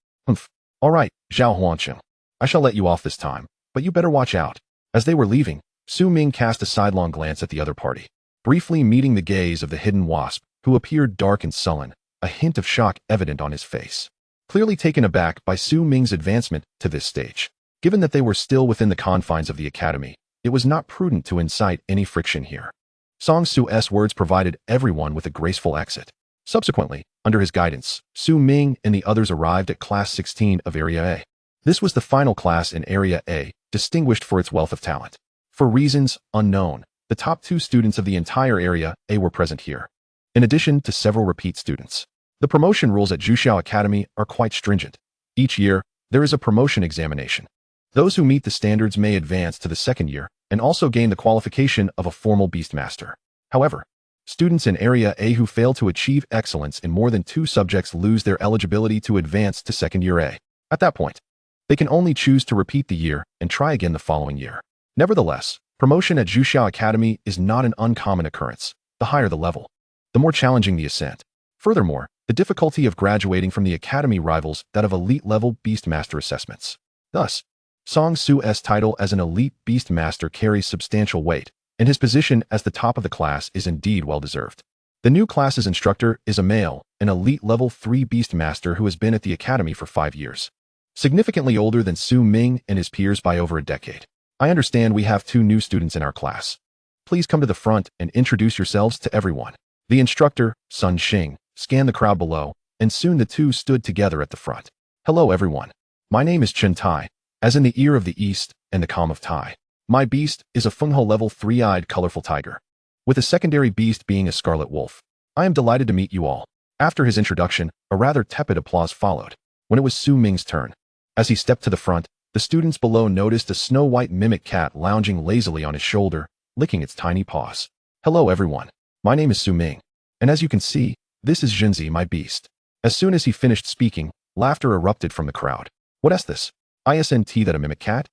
All right, Zhao Huangqing. I shall let you off this time, but you better watch out. As they were leaving, Su Ming cast a sidelong glance at the other party, briefly meeting the gaze of the hidden wasp, who appeared dark and sullen, a hint of shock evident on his face. Clearly taken aback by Su Ming's advancement to this stage. Given that they were still within the confines of the academy, it was not prudent to incite any friction here. Song Su's words provided everyone with a graceful exit. Subsequently, under his guidance, Su Ming and the others arrived at Class 16 of Area A. This was the final class in Area A, distinguished for its wealth of talent. For reasons unknown, the top 2 students of the entire Area A were present here, in addition to several repeat students. The promotion rules at Zhuxiao Academy are quite stringent. Each year, there is a promotion examination. Those who meet the standards may advance to the second year and also gain the qualification of a formal Beastmaster. However, students in Area A who fail to achieve excellence in more than 2 subjects lose their eligibility to advance to second year A. At that point, they can only choose to repeat the year and try again the following year. Nevertheless, promotion at Zhuxiao Academy is not an uncommon occurrence. The higher the level, the more challenging the ascent. Furthermore, the difficulty of graduating from the academy rivals that of elite-level Beastmaster assessments. Thus, Song Su's title as an elite Beastmaster carries substantial weight, and his position as the top of the class is indeed well-deserved. The new class's instructor is a male, an elite level 3 Beastmaster who has been at the academy for 5 years. Significantly older than Su Ming and his peers by over a decade. I understand we have 2 new students in our class. Please come to the front and introduce yourselves to everyone. The instructor, Sun Xing, scanned the crowd below, and soon the 2 stood together at the front. Hello everyone. My name is Chen Tai, as in the ear of the east and the calm of Tai. My beast is a Fenghe level 3-eyed colorful tiger, with a secondary beast being a scarlet wolf. I am delighted to meet you all. After his introduction, a rather tepid applause followed. When it was Su Ming's turn, as he stepped to the front, the students below noticed a snow-white mimic cat lounging lazily on his shoulder, licking its tiny paws. Hello everyone. My name is Su Ming, and as you can see, this is Jinzi, my beast. As soon as he finished speaking, laughter erupted from the crowd. What is this? Isn't that a mimic cat?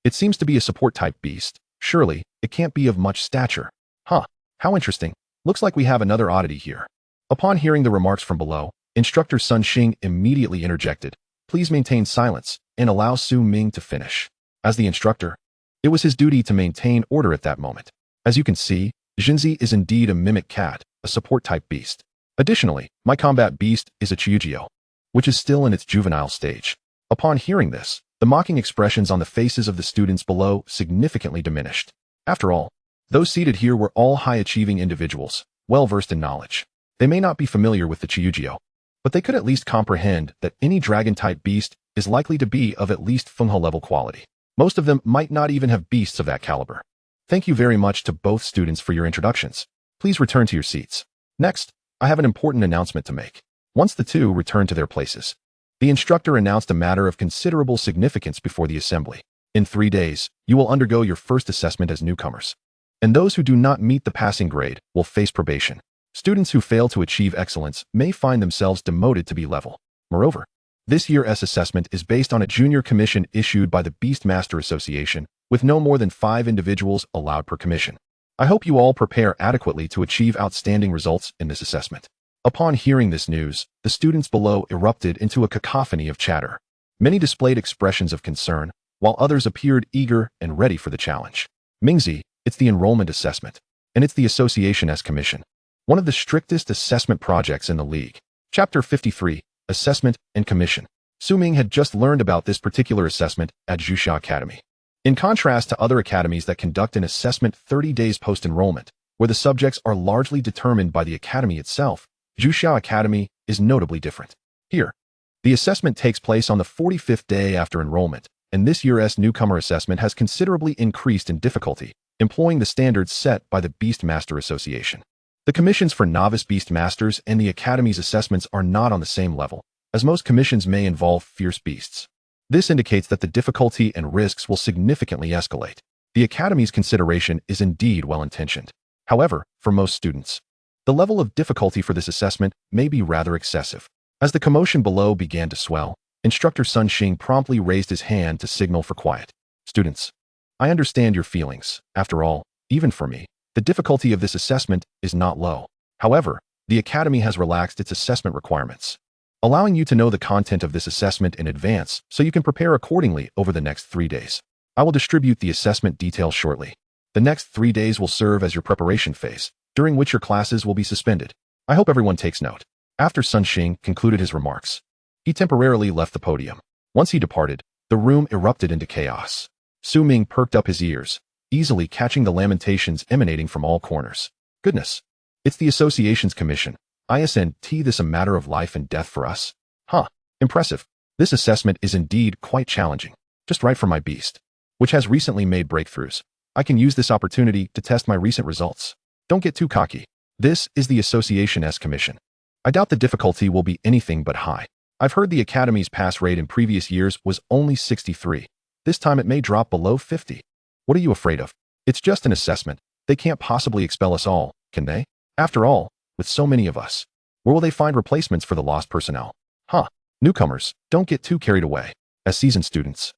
It seems to be a support-type beast. Surely, it can't be of much stature. Huh, how interesting. Looks like we have another oddity here. Upon hearing the remarks from below, Instructor Sun Xing immediately interjected. Please maintain silence and allow Su Ming to finish. As the instructor, it was his duty to maintain order at that moment. As you can see, Jinzi is indeed a mimic cat, a support-type beast. Additionally, my combat beast is a Chiugio, which is still in its juvenile stage. Upon hearing this, the mocking expressions on the faces of the students below significantly diminished. After all, those seated here were all high-achieving individuals, well-versed in knowledge. They may not be familiar with the Chiugio, but they could at least comprehend that any dragon-type beast is likely to be of at least Fenghe-level quality. Most of them might not even have beasts of that caliber. Thank you very much to both students for your introductions. Please return to your seats. Next, I have an important announcement to make. Once the 2 returned to their places, the instructor announced a matter of considerable significance before the assembly. In 3 days, you will undergo your first assessment as newcomers, and those who do not meet the passing grade will face probation. Students who fail to achieve excellence may find themselves demoted to B-level. Moreover, this year's assessment is based on a junior commission issued by the Beastmaster Association, with no more than 5 individuals allowed per commission. I hope you all prepare adequately to achieve outstanding results in this assessment. Upon hearing this news, the students below erupted into a cacophony of chatter. Many displayed expressions of concern, while others appeared eager and ready for the challenge. Mingzi, it's the enrollment assessment, and it's the Association Commission, one of the strictest assessment projects in the league. Chapter 53, Assessment and Commission. Su Ming had just learned about this particular assessment at Xuanhuang Academy. In contrast to other academies that conduct an assessment 30 days post-enrollment, where the subjects are largely determined by the academy itself, Xuanhuang Academy is notably different. Here, the assessment takes place on the 45th day after enrollment, and this year's newcomer assessment has considerably increased in difficulty, employing the standards set by the Beast Master Association. The commissions for novice Beast Masters and the Academy's assessments are not on the same level, as most commissions may involve fierce beasts. This indicates that the difficulty and risks will significantly escalate. The Academy's consideration is indeed well-intentioned. However, for most students, the level of difficulty for this assessment may be rather excessive. As the commotion below began to swell, Instructor Sun Xing promptly raised his hand to signal for quiet. Students, I understand your feelings. After all, even for me, the difficulty of this assessment is not low. However, the Academy has relaxed its assessment requirements, allowing you to know the content of this assessment in advance so you can prepare accordingly over the next 3 days. I will distribute the assessment details shortly. The next 3 days will serve as your preparation phase, during which your classes will be suspended. I hope everyone takes note. After Sun Xing concluded his remarks, he temporarily left the podium. Once he departed, the room erupted into chaos. Su Ming perked up his ears, easily catching the lamentations emanating from all corners. Goodness, it's the Association's commission. Isn't this a matter of life and death for us? Huh, impressive. This assessment is indeed quite challenging. Just right for my beast, which has recently made breakthroughs. I can use this opportunity to test my recent results. Don't get too cocky. This is the Association's commission. I doubt the difficulty will be anything but high. I've heard the Academy's pass rate in previous years was only 63. This time it may drop below 50. What are you afraid of? It's just an assessment. They can't possibly expel us all, can they? After all, with so many of us, where will they find replacements for the lost personnel? Huh. Newcomers, don't get too carried away. As seasoned students,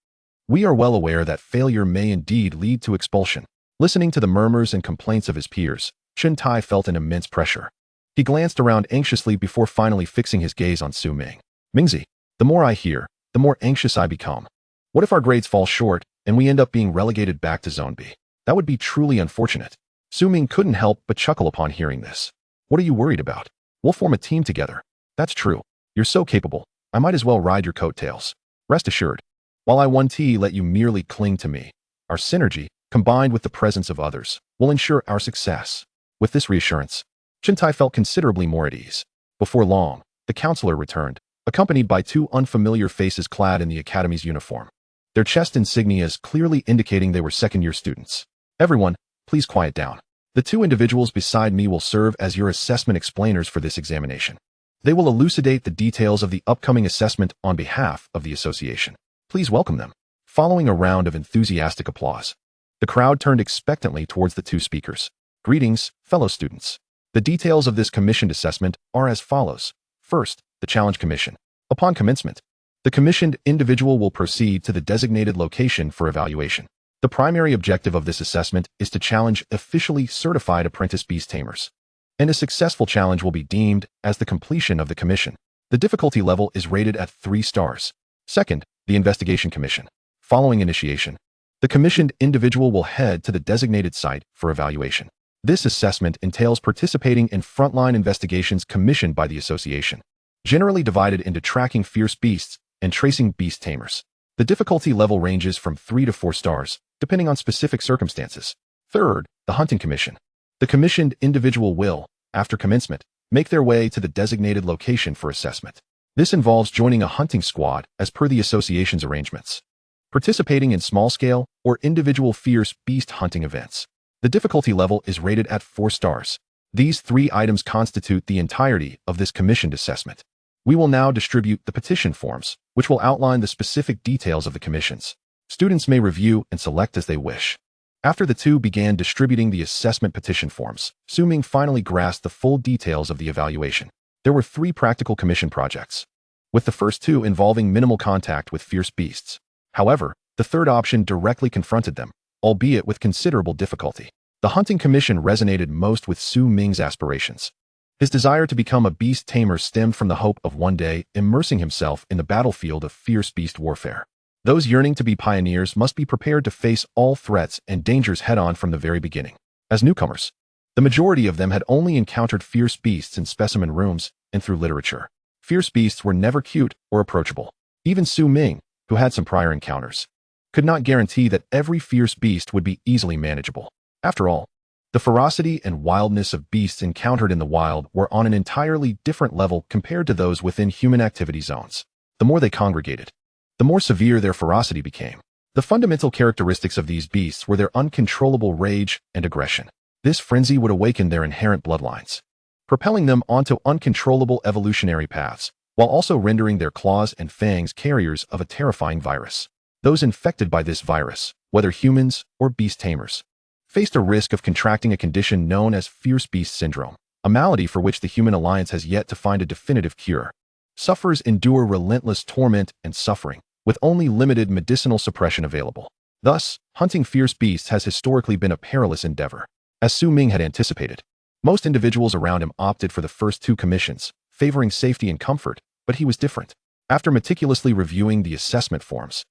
we are well aware that failure may indeed lead to expulsion. Listening to the murmurs and complaints of his peers, Chuntai felt an immense pressure. He glanced around anxiously before finally fixing his gaze on Su Ming. Mingzi, the more I hear, the more anxious I become. What if our grades fall short and we end up being relegated back to Zone B? That would be truly unfortunate. Su Ming couldn't help but chuckle upon hearing this. What are you worried about? We'll form a team together. That's true. You're so capable. I might as well ride your coattails. Rest assured, while I won't let you merely cling to me, our synergy, combined with the presence of others, will ensure our success. With this reassurance, Chuntai felt considerably more at ease. Before long, the counselor returned, accompanied by 2 unfamiliar faces clad in the Academy's uniform, their chest insignias clearly indicating they were second-year students. Everyone, please quiet down. The 2 individuals beside me will serve as your assessment explainers for this examination. They will elucidate the details of the upcoming assessment on behalf of the association. Please welcome them. Following a round of enthusiastic applause, the crowd turned expectantly towards the 2 speakers. Greetings, fellow students. The details of this commissioned assessment are as follows. First, the challenge commission. Upon commencement, the commissioned individual will proceed to the designated location for evaluation. The primary objective of this assessment is to challenge officially certified apprentice beast tamers, and a successful challenge will be deemed as the completion of the commission. The difficulty level is rated at 3 stars. Second, the investigation commission. Following initiation, the commissioned individual will head to the designated site for evaluation. This assessment entails participating in frontline investigations commissioned by the association, generally divided into tracking fierce beasts and tracing beast tamers. The difficulty level ranges from 3 to 4 stars, depending on specific circumstances. Third, the hunting commission. The commissioned individual will, after commencement, make their way to the designated location for assessment. This involves joining a hunting squad as per the association's arrangements, participating in small-scale or individual fierce beast hunting events. The difficulty level is rated at 4 stars. These 3 items constitute the entirety of this commissioned assessment. We will now distribute the petition forms, which will outline the specific details of the commissions. Students may review and select as they wish. After the 2 began distributing the assessment petition forms, Su Ming finally grasped the full details of the evaluation. There were 3 practical commission projects, with the first 2 involving minimal contact with fierce beasts. However, the third option directly confronted them, albeit with considerable difficulty. The hunting commission resonated most with Su Ming's aspirations. His desire to become a beast tamer stemmed from the hope of one day immersing himself in the battlefield of fierce beast warfare. Those yearning to be pioneers must be prepared to face all threats and dangers head-on from the very beginning. As newcomers, the majority of them had only encountered fierce beasts in specimen rooms and through literature. Fierce beasts were never cute or approachable. Even Ming, who had some prior encounters, could not guarantee that every fierce beast would be easily manageable. After all, the ferocity and wildness of beasts encountered in the wild were on an entirely different level compared to those within human activity zones. The more they congregated, the more severe their ferocity became. The fundamental characteristics of these beasts were their uncontrollable rage and aggression. This frenzy would awaken their inherent bloodlines, propelling them onto uncontrollable evolutionary paths, while also rendering their claws and fangs carriers of a terrifying virus. Those infected by this virus, whether humans or beast tamers, faced a risk of contracting a condition known as fierce beast syndrome, a malady for which the human alliance has yet to find a definitive cure. Sufferers endure relentless torment and suffering, with only limited medicinal suppression available. Thus, hunting fierce beasts has historically been a perilous endeavor. As Ming had anticipated, most individuals around him opted for the first two commissions, favoring safety and comfort, but he was different. After meticulously reviewing the assessment forms,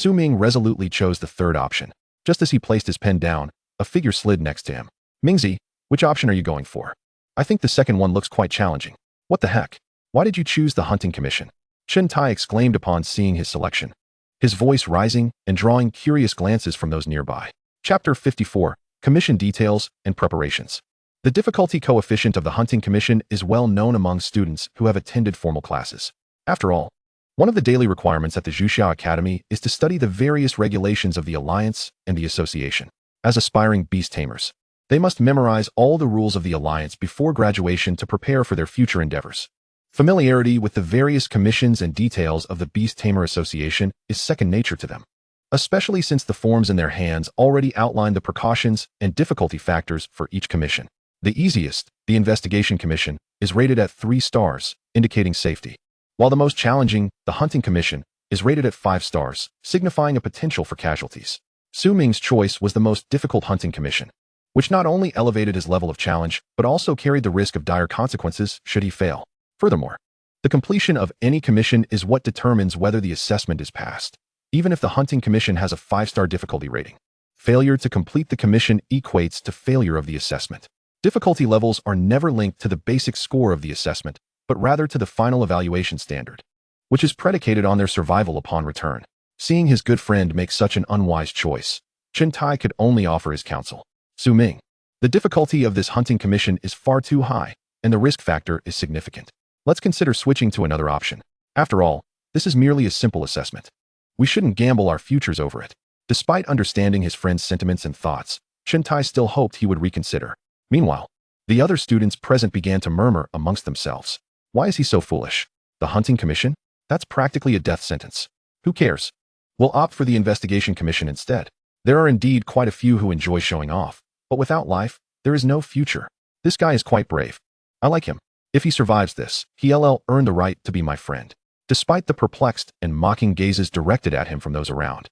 Ming resolutely chose the third option. Just as he placed his pen down, a figure slid next to him. Mingzi, which option are you going for? I think the second one looks quite challenging. What the heck? Why did you choose the hunting commission? Chen Tai exclaimed upon seeing his selection, his voice rising and drawing curious glances from those nearby. Chapter 54, Commission Details and Preparations. The difficulty coefficient of the hunting commission is well known among students who have attended formal classes. After all, one of the daily requirements at the Zhuxiao Academy is to study the various regulations of the Alliance and the Association. As aspiring beast tamers, they must memorize all the rules of the Alliance before graduation to prepare for their future endeavors. Familiarity with the various commissions and details of the Beast Tamer Association is second nature to them, especially since the forms in their hands already outline the precautions and difficulty factors for each commission. The easiest, the Investigation Commission, is rated at 3 stars, indicating safety, while the most challenging, the Hunting Commission, is rated at 5 stars, signifying a potential for casualties. Ming's choice was the most difficult hunting commission, which not only elevated his level of challenge, but also carried the risk of dire consequences should he fail. Furthermore, the completion of any commission is what determines whether the assessment is passed. Even if the hunting commission has a 5-star difficulty rating, failure to complete the commission equates to failure of the assessment. Difficulty levels are never linked to the basic score of the assessment, but rather to the final evaluation standard, which is predicated on their survival upon return. Seeing his good friend make such an unwise choice, Chen Tai could only offer his counsel. Ming, the difficulty of this hunting commission is far too high, and the risk factor is significant. Let's consider switching to another option. After all, this is merely a simple assessment. We shouldn't gamble our futures over it. Despite understanding his friend's sentiments and thoughts, Chen Tai still hoped he would reconsider. Meanwhile, the other students present began to murmur amongst themselves. Why is he so foolish? The hunting commission? That's practically a death sentence. Who cares? We'll opt for the investigation commission instead. There are indeed quite a few who enjoy showing off, but without life, there is no future. This guy is quite brave. I like him. If he survives this, he'll earn the right to be my friend. Despite the perplexed and mocking gazes directed at him from those around,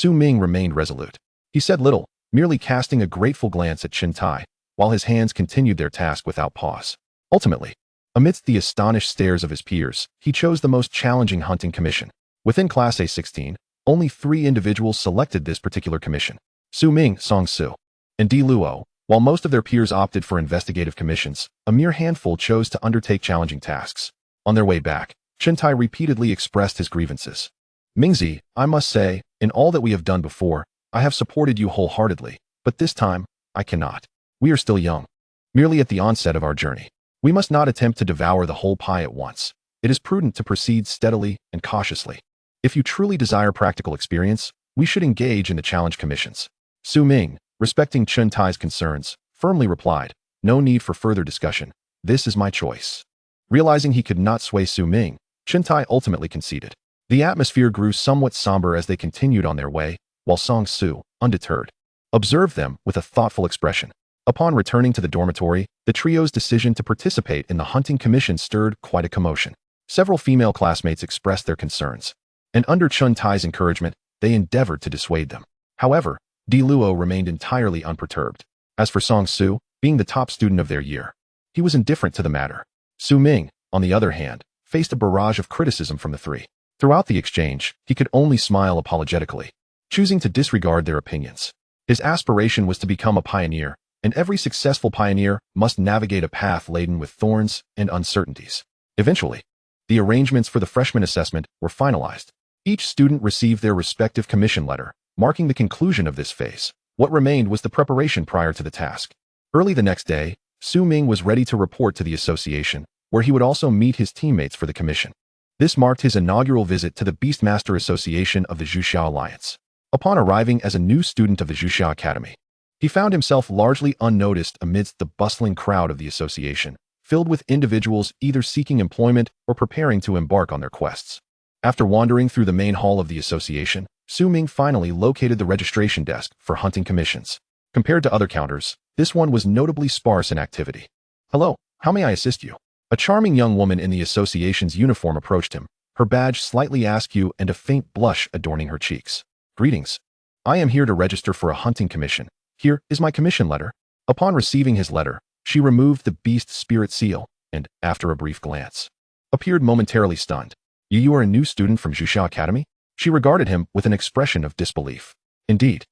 Ming remained resolute. He said little, merely casting a grateful glance at Chen Tai, while his hands continued their task without pause. Ultimately, amidst the astonished stares of his peers, he chose the most challenging hunting commission. Within Class A16, only 3 individuals selected this particular commission: Ming, Song Su, and Di Luo. While most of their peers opted for investigative commissions, a mere handful chose to undertake challenging tasks. On their way back, Chen Tai repeatedly expressed his grievances. Mingzi, I must say, in all that we have done before, I have supported you wholeheartedly, but this time, I cannot. We are still young, merely at the onset of our journey. We must not attempt to devour the whole pie at once. It is prudent to proceed steadily and cautiously. If you truly desire practical experience, we should engage in the challenge commissions. Ming, respecting Chen Tai's concerns, firmly replied, no need for further discussion. This is my choice. Realizing he could not sway Ming, Chen Tai ultimately conceded. The atmosphere grew somewhat somber as they continued on their way, while Song Su, undeterred, observed them with a thoughtful expression. Upon returning to the dormitory, the trio's decision to participate in the hunting commission stirred quite a commotion. Several female classmates expressed their concerns, and under Chen Tai's encouragement, they endeavored to dissuade them. However, Di Luo remained entirely unperturbed. As for Song Su, being the top student of their year, he was indifferent to the matter. Su Ming, on the other hand, faced a barrage of criticism from the three. Throughout the exchange, he could only smile apologetically, choosing to disregard their opinions. His aspiration was to become a pioneer, and every successful pioneer must navigate a path laden with thorns and uncertainties. Eventually, the arrangements for the freshman assessment were finalized. Each student received their respective commission letter, marking the conclusion of this phase. What remained was the preparation prior to the task. Early the next day, Su Ming was ready to report to the association, where he would also meet his teammates for the commission. This marked his inaugural visit to the Beastmaster Association of the Xuanhuang Alliance. Upon arriving as a new student of the Xuanhuang Academy, he found himself largely unnoticed amidst the bustling crowd of the association, filled with individuals either seeking employment or preparing to embark on their quests. After wandering through the main hall of the association, Su Ming finally located the registration desk for hunting commissions. Compared to other counters, this one was notably sparse in activity. "Hello, how may I assist you?" A charming young woman in the association's uniform approached him, her badge slightly askew and a faint blush adorning her cheeks. "Greetings. I am here to register for a hunting commission. Here is my commission letter." Upon receiving his letter, she removed the beast spirit seal and, after a brief glance, appeared momentarily stunned. You are a new student from Xuanhuang Academy?" She regarded him with an expression of disbelief. "Indeed.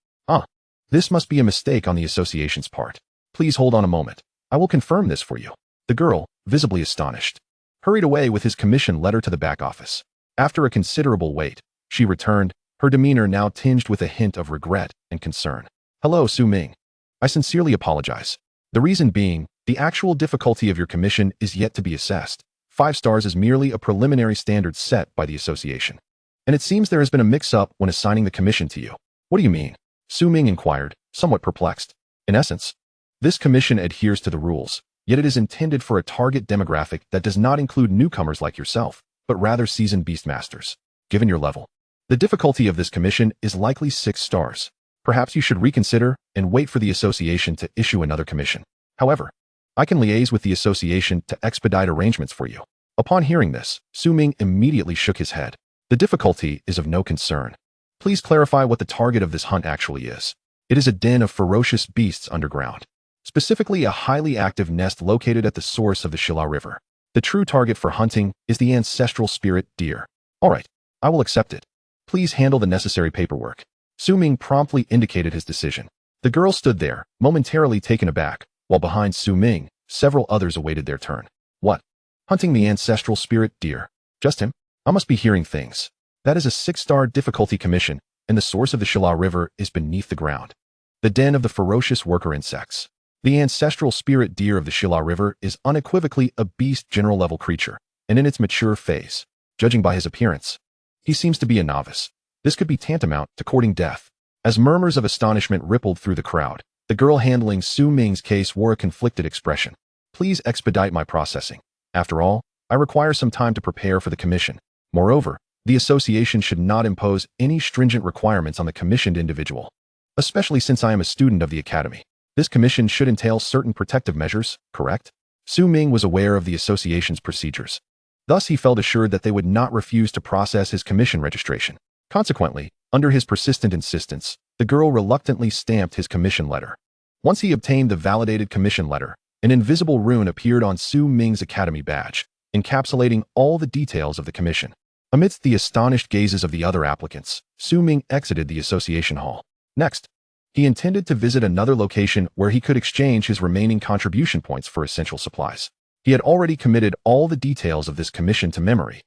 This must be a mistake on the association's part. Please hold on a moment. I will confirm this for you." The girl, visibly astonished, hurried away with his commission letter to the back office. After a considerable wait, she returned, her demeanor now tinged with a hint of regret and concern. "Hello, Su Ming. I sincerely apologize. The reason being, the actual difficulty of your commission is yet to be assessed. 5 stars is merely a preliminary standard set by the association. And it seems there has been a mix-up when assigning the commission to you." "What do you mean?" Su Ming inquired, somewhat perplexed. "In essence, this commission adheres to the rules, yet it is intended for a target demographic that does not include newcomers like yourself, but rather seasoned beastmasters. Given your level, the difficulty of this commission is likely 6 stars. Perhaps you should reconsider and wait for the association to issue another commission. However, I can liaise with the association to expedite arrangements for you." Upon hearing this, Su Ming immediately shook his head. "The difficulty is of no concern. Please clarify what the target of this hunt actually is." "It is a den of ferocious beasts underground. Specifically a highly active nest located at the source of the Shila River. The true target for hunting is the ancestral spirit deer." "All right, I will accept it. Please handle the necessary paperwork." Su Ming promptly indicated his decision. The girl stood there, momentarily taken aback, while behind Su Ming, several others awaited their turn. "What? Hunting the ancestral spirit deer? Just him? I must be hearing things. That is a 6-star difficulty commission, and the source of the Shila River is beneath the ground. The den of the ferocious worker insects. The ancestral spirit deer of the Shila River is unequivocally a beast general-level creature, and in its mature phase. Judging by his appearance, he seems to be a novice. This could be tantamount to courting death." As murmurs of astonishment rippled through the crowd, the girl handling Su Ming's case wore a conflicted expression. "Please expedite my processing. After all, I require some time to prepare for the commission. Moreover, the association should not impose any stringent requirements on the commissioned individual, especially since I am a student of the academy. This commission should entail certain protective measures, correct?" Su Ming was aware of the association's procedures. Thus, he felt assured that they would not refuse to process his commission registration. Consequently, under his persistent insistence, the girl reluctantly stamped his commission letter. Once he obtained the validated commission letter, an invisible rune appeared on Su Ming's academy badge, encapsulating all the details of the commission. Amidst the astonished gazes of the other applicants, Su Ming exited the association hall. Next, he intended to visit another location where he could exchange his remaining contribution points for essential supplies. He had already committed all the details of this commission to memory,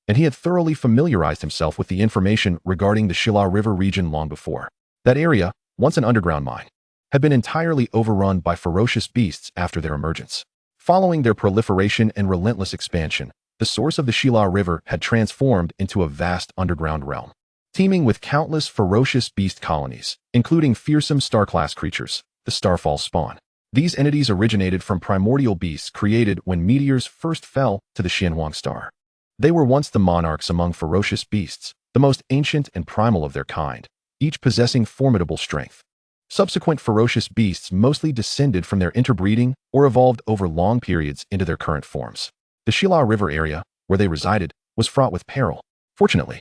and he had thoroughly familiarized himself with the information regarding the Shila River region long before. That area, once an underground mine, had been entirely overrun by ferocious beasts after their emergence. Following their proliferation and relentless expansion, the source of the Shila River had transformed into a vast underground realm, teeming with countless ferocious beast colonies, including fearsome star-class creatures, the Starfall spawn. These entities originated from primordial beasts created when meteors first fell to the Xuanhuang Star. They were once the monarchs among ferocious beasts, the most ancient and primal of their kind, each possessing formidable strength. Subsequent ferocious beasts mostly descended from their interbreeding or evolved over long periods into their current forms. The Shila River area, where they resided, was fraught with peril. Fortunately,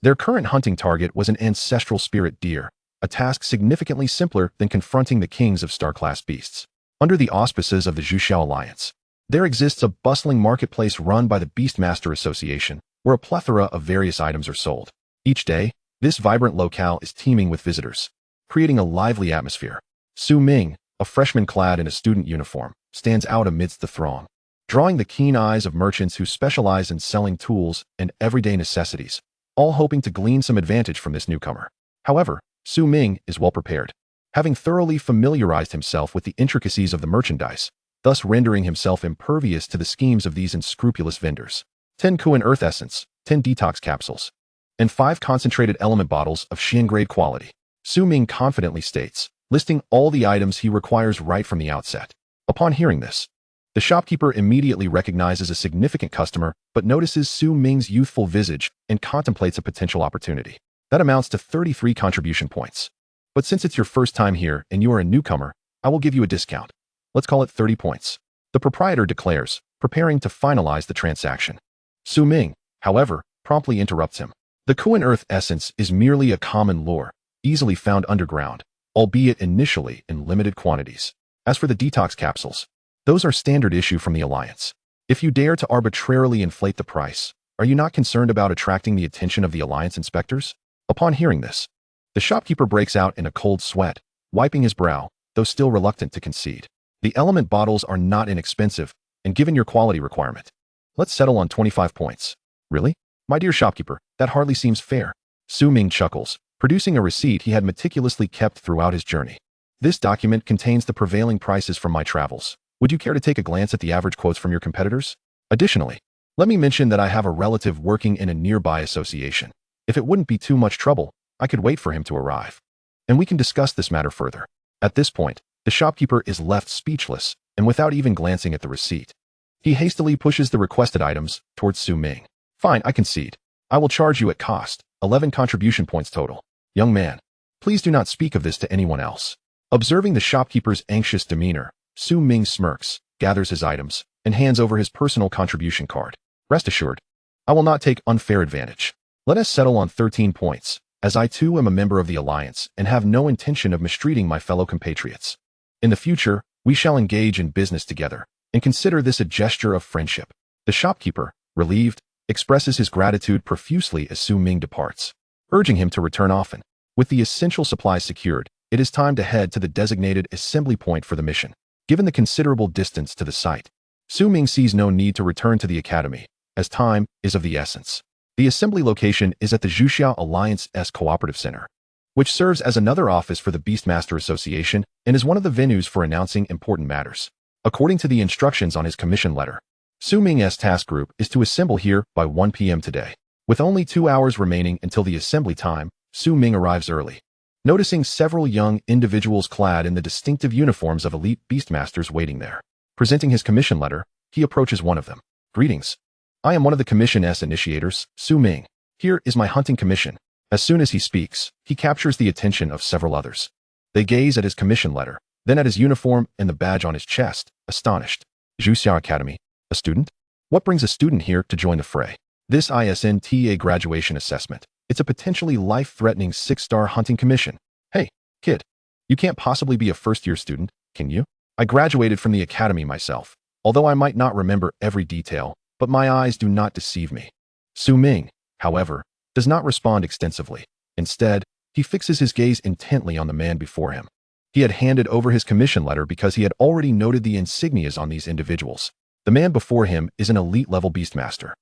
their current hunting target was an ancestral spirit deer, a task significantly simpler than confronting the kings of star-class beasts. Under the auspices of the Xuanhuang Alliance, There exists a bustling marketplace run by the Beastmaster Association, where a plethora of various items are sold. Each day, this vibrant locale is teeming with visitors, creating a lively atmosphere. Su Ming, a freshman clad in a student uniform, stands out amidst the throng, drawing the keen eyes of merchants who specialize in selling tools and everyday necessities, all hoping to glean some advantage from this newcomer. However, Su Ming is well prepared, having thoroughly familiarized himself with the intricacies of the merchandise, thus rendering himself impervious to the schemes of these unscrupulous vendors. 10 Kuan Earth Essence, 10 Detox Capsules, and 5 concentrated element bottles of Xian-grade quality. Su Ming confidently states, listing all the items he requires right from the outset. Upon hearing this, the shopkeeper immediately recognizes a significant customer but notices Su Ming's youthful visage and contemplates a potential opportunity. That amounts to 33 contribution points. But since it's your first time here and you are a newcomer, I will give you a discount. Let's call it 30 points. The proprietor declares, preparing to finalize the transaction. Su Ming, however, promptly interrupts him. The Kuan Earth Essence is merely a common lure, easily found underground, albeit initially in limited quantities. As for the detox capsules, those are standard issue from the Alliance. If you dare to arbitrarily inflate the price, are you not concerned about attracting the attention of the Alliance inspectors? Upon hearing this, the shopkeeper breaks out in a cold sweat, wiping his brow, though still reluctant to concede. The element bottles are not inexpensive, and given your quality requirement, let's settle on 25 points. Really? My dear shopkeeper, that hardly seems fair. Su Ming chuckles, producing a receipt he had meticulously kept throughout his journey. This document contains the prevailing prices from my travels. Would you care to take a glance at the average quotes from your competitors? Additionally, let me mention that I have a relative working in a nearby association. If it wouldn't be too much trouble, I could wait for him to arrive, and we can discuss this matter further. At this point, the shopkeeper is left speechless, and without even glancing at the receipt, he hastily pushes the requested items towards Su Ming. Fine, I concede. I will charge you at cost, 11 contribution points total. Young man, please do not speak of this to anyone else. Observing the shopkeeper's anxious demeanor, Su Ming smirks, gathers his items, and hands over his personal contribution card. Rest assured, I will not take unfair advantage. Let us settle on 13 points, as I too am a member of the Alliance and have no intention of mistreating my fellow compatriots. In the future, we shall engage in business together, and consider this a gesture of friendship. The shopkeeper, relieved, expresses his gratitude profusely as Su Ming departs, urging him to return often. With the essential supplies secured, it is time to head to the designated assembly point for the mission. Given the considerable distance to the site, Su Ming sees no need to return to the academy, as time is of the essence. The assembly location is at the Zhuxiao Alliance's Cooperative Center, which serves as another office for the Beastmaster Association and is one of the venues for announcing important matters. According to the instructions on his commission letter, Su Ming's task group is to assemble here by 1 p.m. today. With only 2 hours remaining until the assembly time, Su Ming arrives early. Noticing several young individuals clad in the distinctive uniforms of elite beastmasters waiting there. Presenting his commission letter, he approaches one of them. Greetings. I am one of the commission's initiators, Su Ming. Here is my hunting commission. As soon as he speaks, he captures the attention of several others. They gaze at his commission letter, then at his uniform and the badge on his chest, astonished. Zhuxiao Academy, a student? What brings a student here to join the fray? This isn't a graduation assessment. It's a potentially life-threatening 6-star hunting commission. Hey, kid, you can't possibly be a first-year student, can you? I graduated from the academy myself, although I might not remember every detail, but my eyes do not deceive me. Su Ming, however, does not respond extensively. Instead, he fixes his gaze intently on the man before him. He had handed over his commission letter because he had already noted the insignias on these individuals. The man before him is an elite-level beastmaster,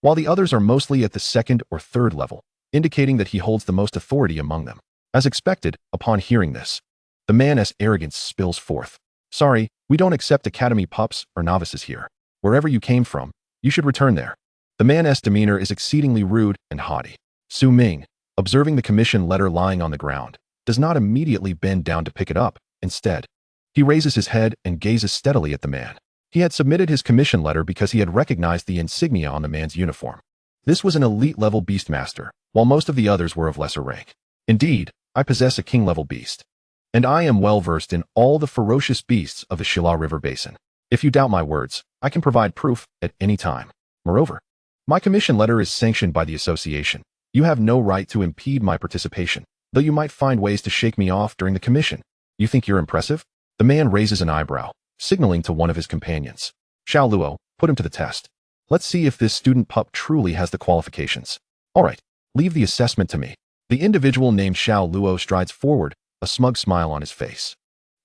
while the others are mostly at the 2nd or 3rd level, indicating that he holds the most authority among them. As expected, upon hearing this, the man's arrogance spills forth. Sorry, we don't accept academy pups or novices here. Wherever you came from, you should return there. The man's demeanor is exceedingly rude and haughty. Su Ming, observing the commission letter lying on the ground, does not immediately bend down to pick it up. Instead, he raises his head and gazes steadily at the man. He had submitted his commission letter because he had recognized the insignia on the man's uniform. This was an elite-level beastmaster, while most of the others were of lesser rank. Indeed, I possess a king-level beast, and I am well-versed in all the ferocious beasts of the Shila River Basin. If you doubt my words, I can provide proof at any time. Moreover, my commission letter is sanctioned by the association. You have no right to impede my participation, though you might find ways to shake me off during the commission. You think you're impressive? The man raises an eyebrow, signaling to one of his companions. Xiao Luo, put him to the test. Let's see if this student pup truly has the qualifications. All right, leave the assessment to me. The individual named Xiao Luo strides forward, a smug smile on his face.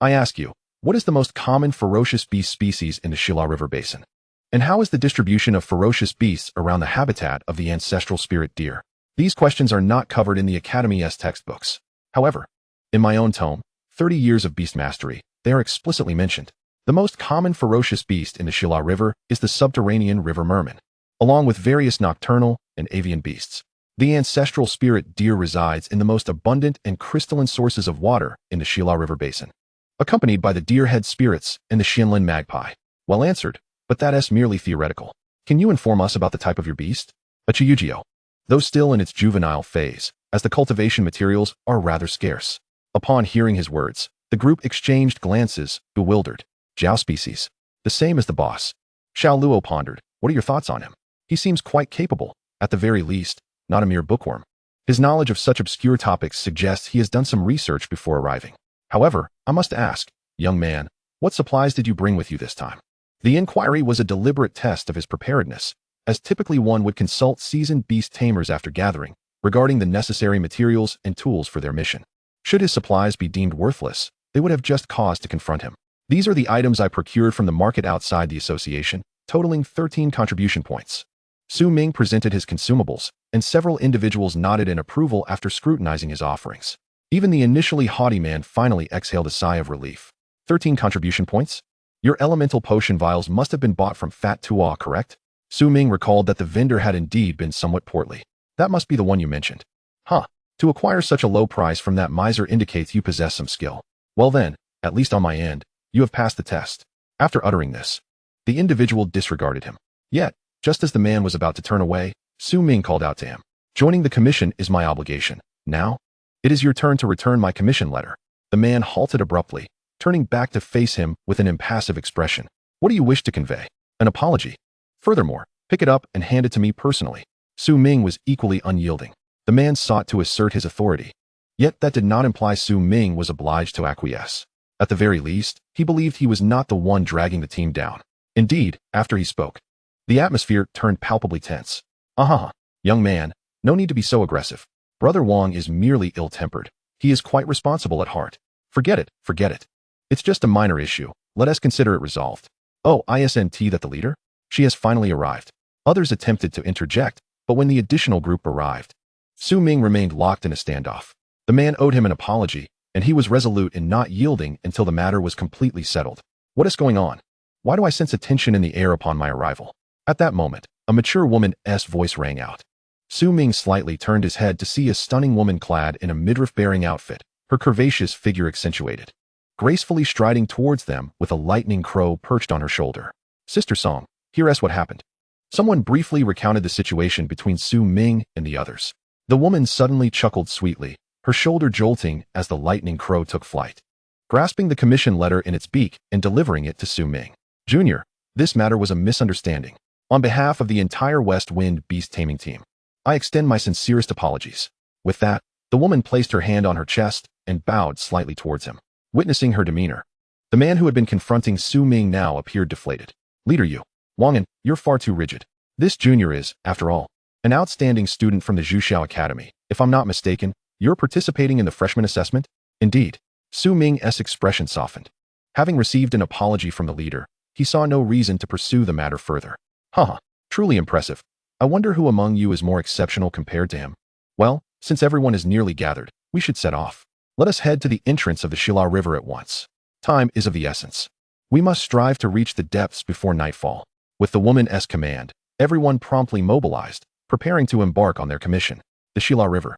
I ask you, what is the most common ferocious beast species in the Shilla River Basin? And how is the distribution of ferocious beasts around the habitat of the ancestral spirit deer? These questions are not covered in the Academy's textbooks. However, in my own tome, 30 Years of Beast Mastery, they are explicitly mentioned. The most common ferocious beast in the Shilla River is the subterranean river merman, along with various nocturnal and avian beasts. The ancestral spirit deer resides in the most abundant and crystalline sources of water in the Shilla River Basin, accompanied by the deer-head spirits and the Xianlin magpie. Well answered, but that is merely theoretical. Can you inform us about the type of your beast? A Chiyugio. Though still in its juvenile phase, as the cultivation materials are rather scarce. Upon hearing his words, the group exchanged glances, bewildered. Jiao species. The same as the boss. Xiao Luo pondered. What are your thoughts on him? He seems quite capable, at the very least, not a mere bookworm. His knowledge of such obscure topics suggests he has done some research before arriving. However, I must ask, young man, what supplies did you bring with you this time? The inquiry was a deliberate test of his preparedness, as typically one would consult seasoned beast tamers after gathering, regarding the necessary materials and tools for their mission. Should his supplies be deemed worthless, they would have just cause to confront him. These are the items I procured from the market outside the association, totaling 13 contribution points. Su Ming presented his consumables, and several individuals nodded in approval after scrutinizing his offerings. Even the initially haughty man finally exhaled a sigh of relief. 13 contribution points? Your elemental potion vials must have been bought from Fat Tua, correct? Su Ming recalled that the vendor had indeed been somewhat portly. That must be the one you mentioned. Huh. To acquire such a low price from that miser indicates you possess some skill. Well then, at least on my end, you have passed the test. After uttering this, the individual disregarded him. Yet, just as the man was about to turn away, Su Ming called out to him. Joining the commission is my obligation. Now, it is your turn to return my commission letter. The man halted abruptly, turning back to face him with an impassive expression. What do you wish to convey? An apology. Furthermore, pick it up and hand it to me personally. Su Ming was equally unyielding. The man sought to assert his authority. Yet that did not imply Su Ming was obliged to acquiesce. At the very least, he believed he was not the one dragging the team down. Indeed, after he spoke, the atmosphere turned palpably tense. Young man, no need to be so aggressive. Brother Wang is merely ill-tempered. He is quite responsible at heart. Forget it, forget it. It's just a minor issue. Let us consider it resolved. Oh, isn't that the leader? She has finally arrived. Others attempted to interject, but when the additional group arrived, Su Ming remained locked in a standoff. The man owed him an apology, and he was resolute in not yielding until the matter was completely settled. What is going on? Why do I sense a tension in the air upon my arrival? At that moment, a mature woman's voice rang out. Su Ming slightly turned his head to see a stunning woman clad in a midriff-bearing outfit, her curvaceous figure accentuated, gracefully striding towards them with a lightning crow perched on her shoulder. Sister Song, here's what happened. Someone briefly recounted the situation between Su Ming and the others. The woman suddenly chuckled sweetly, her shoulder jolting as the lightning crow took flight, grasping the commission letter in its beak and delivering it to Su Ming. Junior, this matter was a misunderstanding. On behalf of the entire West Wind Beast Taming team, I extend my sincerest apologies. With that, the woman placed her hand on her chest and bowed slightly towards him. Witnessing her demeanor, the man who had been confronting Su Ming now appeared deflated. Leader you, Wang'an, you're far too rigid. This junior is, after all, an outstanding student from the Zhuxiao Academy. If I'm not mistaken, you're participating in the freshman assessment? Indeed. Su Ming's expression softened. Having received an apology from the leader, he saw no reason to pursue the matter further. Truly impressive. I wonder who among you is more exceptional compared to him. Well, since everyone is nearly gathered, we should set off. Let us head to the entrance of the Shilla River at once. Time is of the essence. We must strive to reach the depths before nightfall. With the woman's command, everyone promptly mobilized, preparing to embark on their commission. The Shilla River,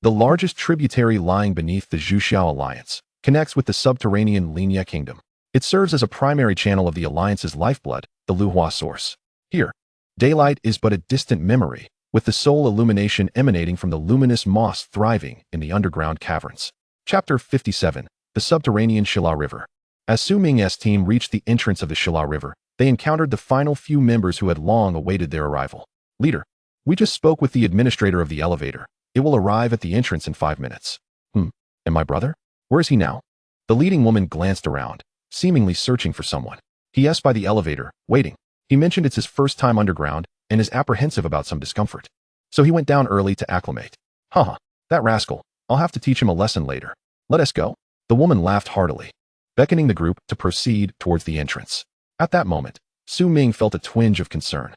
the largest tributary lying beneath the Zhuxiao Alliance, connects with the subterranean Linya Kingdom. It serves as a primary channel of the Alliance's lifeblood, the Luhua source. Here, daylight is but a distant memory, with the sole illumination emanating from the luminous moss thriving in the underground caverns. Chapter 57, The Subterranean Shilla River. As Su Ming's team reached the entrance of the Shilla River, they encountered the final few members who had long awaited their arrival. Leader, we just spoke with the administrator of the elevator. It will arrive at the entrance in 5 minutes. And my brother? Where is he now? The leading woman glanced around, seemingly searching for someone. He is by the elevator, waiting. He mentioned it's his first time underground and is apprehensive about some discomfort. So he went down early to acclimate. Haha, that rascal. I'll have to teach him a lesson later. Let us go. The woman laughed heartily, beckoning the group to proceed towards the entrance. At that moment, Ming felt a twinge of concern.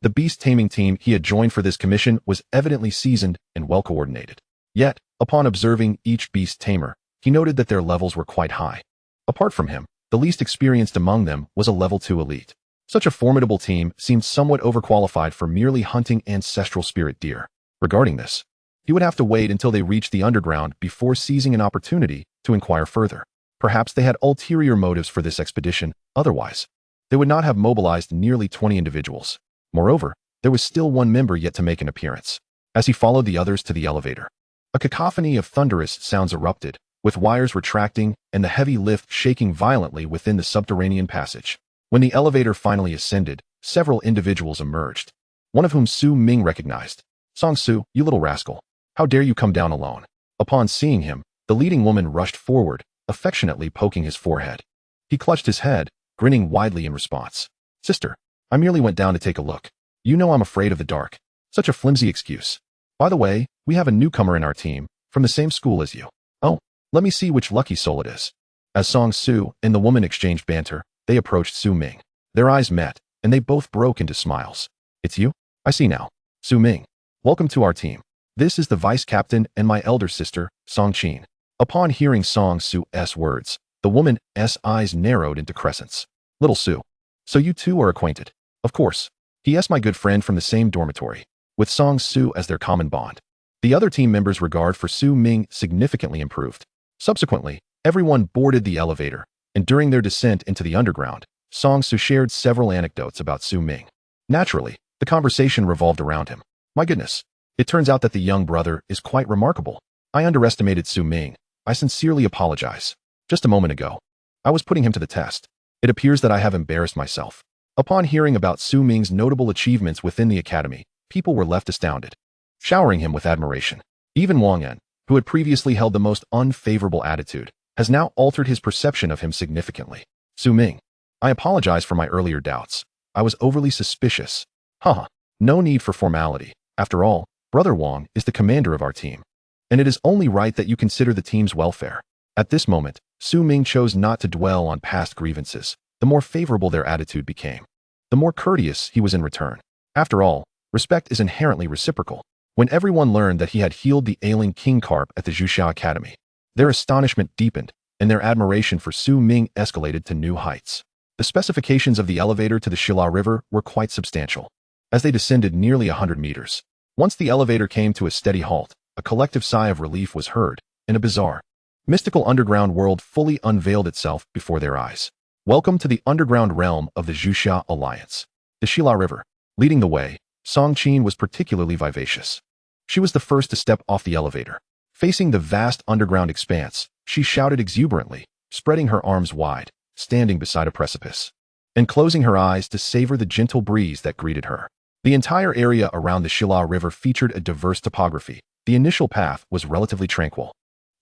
The beast taming team he had joined for this commission was evidently seasoned and well-coordinated. Yet, upon observing each beast tamer, he noted that their levels were quite high. Apart from him, the least experienced among them was a level 2 elite. Such a formidable team seemed somewhat overqualified for merely hunting ancestral spirit deer. Regarding this, he would have to wait until they reached the underground before seizing an opportunity to inquire further. Perhaps they had ulterior motives for this expedition, otherwise, they would not have mobilized nearly 20 individuals. Moreover, there was still one member yet to make an appearance. As he followed the others to the elevator, a cacophony of thunderous sounds erupted, with wires retracting and the heavy lift shaking violently within the subterranean passage. When the elevator finally ascended, several individuals emerged, one of whom Ming recognized. Su, you little rascal. How dare you come down alone? Upon seeing him, the leading woman rushed forward, affectionately poking his forehead. He clutched his head, grinning widely in response. Sister, I merely went down to take a look. You know I'm afraid of the dark. Such a flimsy excuse. By the way, we have a newcomer in our team, from the same school as you. Oh, let me see which lucky soul it is. As Su and the woman exchanged banter, they approached Ming. Their eyes met, and they both broke into smiles. It's you? I see now. Ming. Welcome to our team. This is the vice captain and my elder sister, Qin. Upon hearing Su's words, the woman's eyes narrowed into crescents. Little Su. So you two are acquainted? Of course. He is my good friend from the same dormitory, with Su as their common bond. The other team members' regard for Ming significantly improved. Subsequently, everyone boarded the elevator, and during their descent into the underground, Su shared several anecdotes about Ming. Naturally, the conversation revolved around him. My goodness. It turns out that the young brother is quite remarkable. I underestimated Ming. I sincerely apologize. Just a moment ago, I was putting him to the test. It appears that I have embarrassed myself. Upon hearing about Ming's notable achievements within the academy, people were left astounded, showering him with admiration. Even Wang En, who had previously held the most unfavorable attitude, has now altered his perception of him significantly. Ming, I apologize for my earlier doubts. I was overly suspicious. Haha, no need for formality. After all, Brother Wang is the commander of our team, and it is only right that you consider the team's welfare. At this moment, Ming chose not to dwell on past grievances. The more favorable their attitude became, the more courteous he was in return. After all, respect is inherently reciprocal. When everyone learned that he had healed the ailing king carp at the Zhuxia Academy, their astonishment deepened, and their admiration for Ming escalated to new heights. The specifications of the elevator to the Shila River were quite substantial. As they descended nearly 100 meters, once the elevator came to a steady halt, a collective sigh of relief was heard, and a bizarre, mystical underground world fully unveiled itself before their eyes. Welcome to the underground realm of the Zhuxia Alliance. The Shila River. Leading the way, Qin was particularly vivacious. She was the first to step off the elevator. Facing the vast underground expanse, she shouted exuberantly, spreading her arms wide, standing beside a precipice, and closing her eyes to savor the gentle breeze that greeted her. The entire area around the Shila River featured a diverse topography. The initial path was relatively tranquil,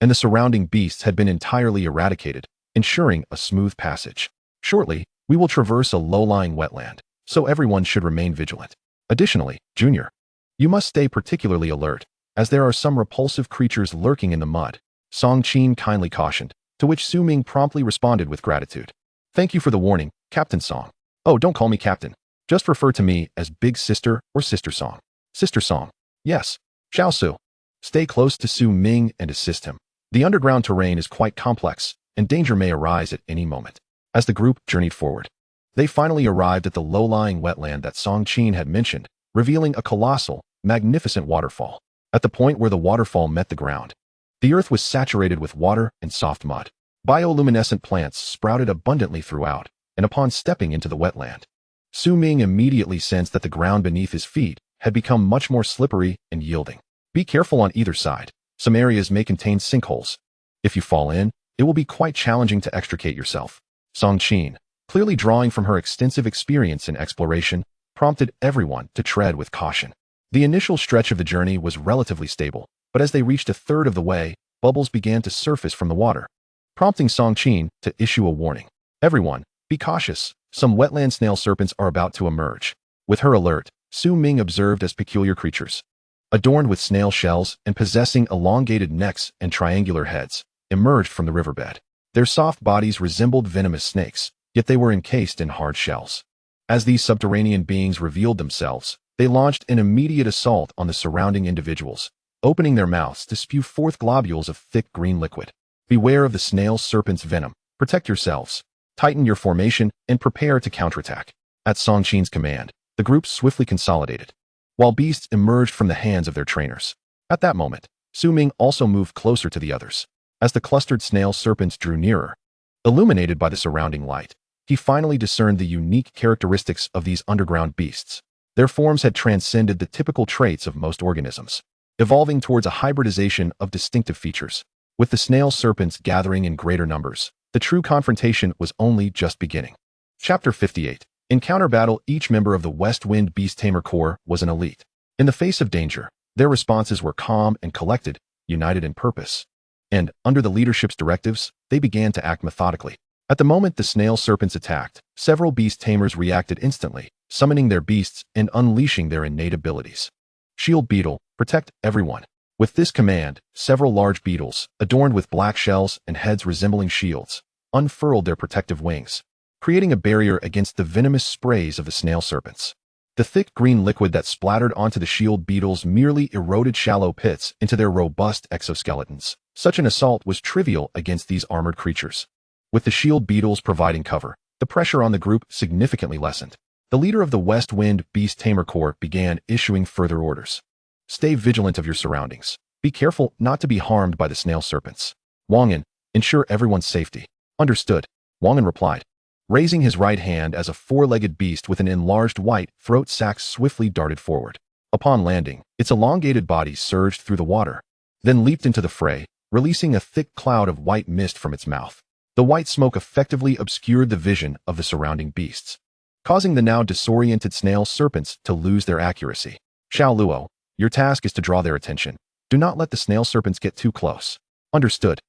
and the surrounding beasts had been entirely eradicated, ensuring a smooth passage. Shortly, we will traverse a low-lying wetland, so everyone should remain vigilant. Additionally, Junior, you must stay particularly alert, as there are some repulsive creatures lurking in the mud, Qin kindly cautioned, to which Ming promptly responded with gratitude. Thank you for the warning, Captain Song. Oh, don't call me Captain. Just refer to me as Big Sister or Sister Song. Sister Song. Yes. Su. Stay close to Ming and assist him. The underground terrain is quite complex, and danger may arise at any moment. As the group journeyed forward, they finally arrived at the low-lying wetland that Qin had mentioned, revealing a colossal, magnificent waterfall. At the point where the waterfall met the ground, the earth was saturated with water and soft mud. Bioluminescent plants sprouted abundantly throughout, and upon stepping into the wetland, Ming immediately sensed that the ground beneath his feet had become much more slippery and yielding. Be careful on either side. Some areas may contain sinkholes. If you fall in, it will be quite challenging to extricate yourself. Qin, clearly drawing from her extensive experience in exploration, prompted everyone to tread with caution. The initial stretch of the journey was relatively stable, but as they reached a third of the way, bubbles began to surface from the water, prompting Qin to issue a warning. Everyone, be cautious. Some wetland snail serpents are about to emerge. With her alert, Ming observed as peculiar creatures. Adorned with snail shells and possessing elongated necks and triangular heads, emerged from the riverbed. Their soft bodies resembled venomous snakes, yet they were encased in hard shells. As these subterranean beings revealed themselves, they launched an immediate assault on the surrounding individuals, opening their mouths to spew forth globules of thick green liquid. Beware of the snail serpent's venom. Protect yourselves. Tighten your formation and prepare to counterattack. At Songqin's command, the group swiftly consolidated, while beasts emerged from the hands of their trainers. At that moment, Ming also moved closer to the others. As the clustered snail serpents drew nearer, illuminated by the surrounding light, he finally discerned the unique characteristics of these underground beasts. Their forms had transcended the typical traits of most organisms, evolving towards a hybridization of distinctive features. With the snail serpents gathering in greater numbers, the true confrontation was only just beginning. Chapter 58. In counter battle, each member of the West Wind Beast Tamer Corps was an elite. In the face of danger, their responses were calm and collected, united in purpose. And, under the leadership's directives, they began to act methodically. At the moment the snail serpents attacked, several beast tamers reacted instantly, summoning their beasts and unleashing their innate abilities. Shield Beetle, protect everyone. With this command, several large beetles, adorned with black shells and heads resembling shields, unfurled their protective wings, creating a barrier against the venomous sprays of the snail serpents. The thick green liquid that splattered onto the shield beetles merely eroded shallow pits into their robust exoskeletons. Such an assault was trivial against these armored creatures. With the shield beetles providing cover, the pressure on the group significantly lessened. The leader of the West Wind Beast Tamer Corps began issuing further orders. Stay vigilant of your surroundings. Be careful not to be harmed by the snail serpents. Wang'an, ensure everyone's safety. Understood, Wang'an replied. Raising his right hand as a four-legged beast with an enlarged white throat sac swiftly darted forward. Upon landing, its elongated body surged through the water, then leaped into the fray, releasing a thick cloud of white mist from its mouth. The white smoke effectively obscured the vision of the surrounding beasts, causing the now disoriented snail serpents to lose their accuracy. Xiao Luo, your task is to draw their attention. Do not let the snail serpents get too close. Understood.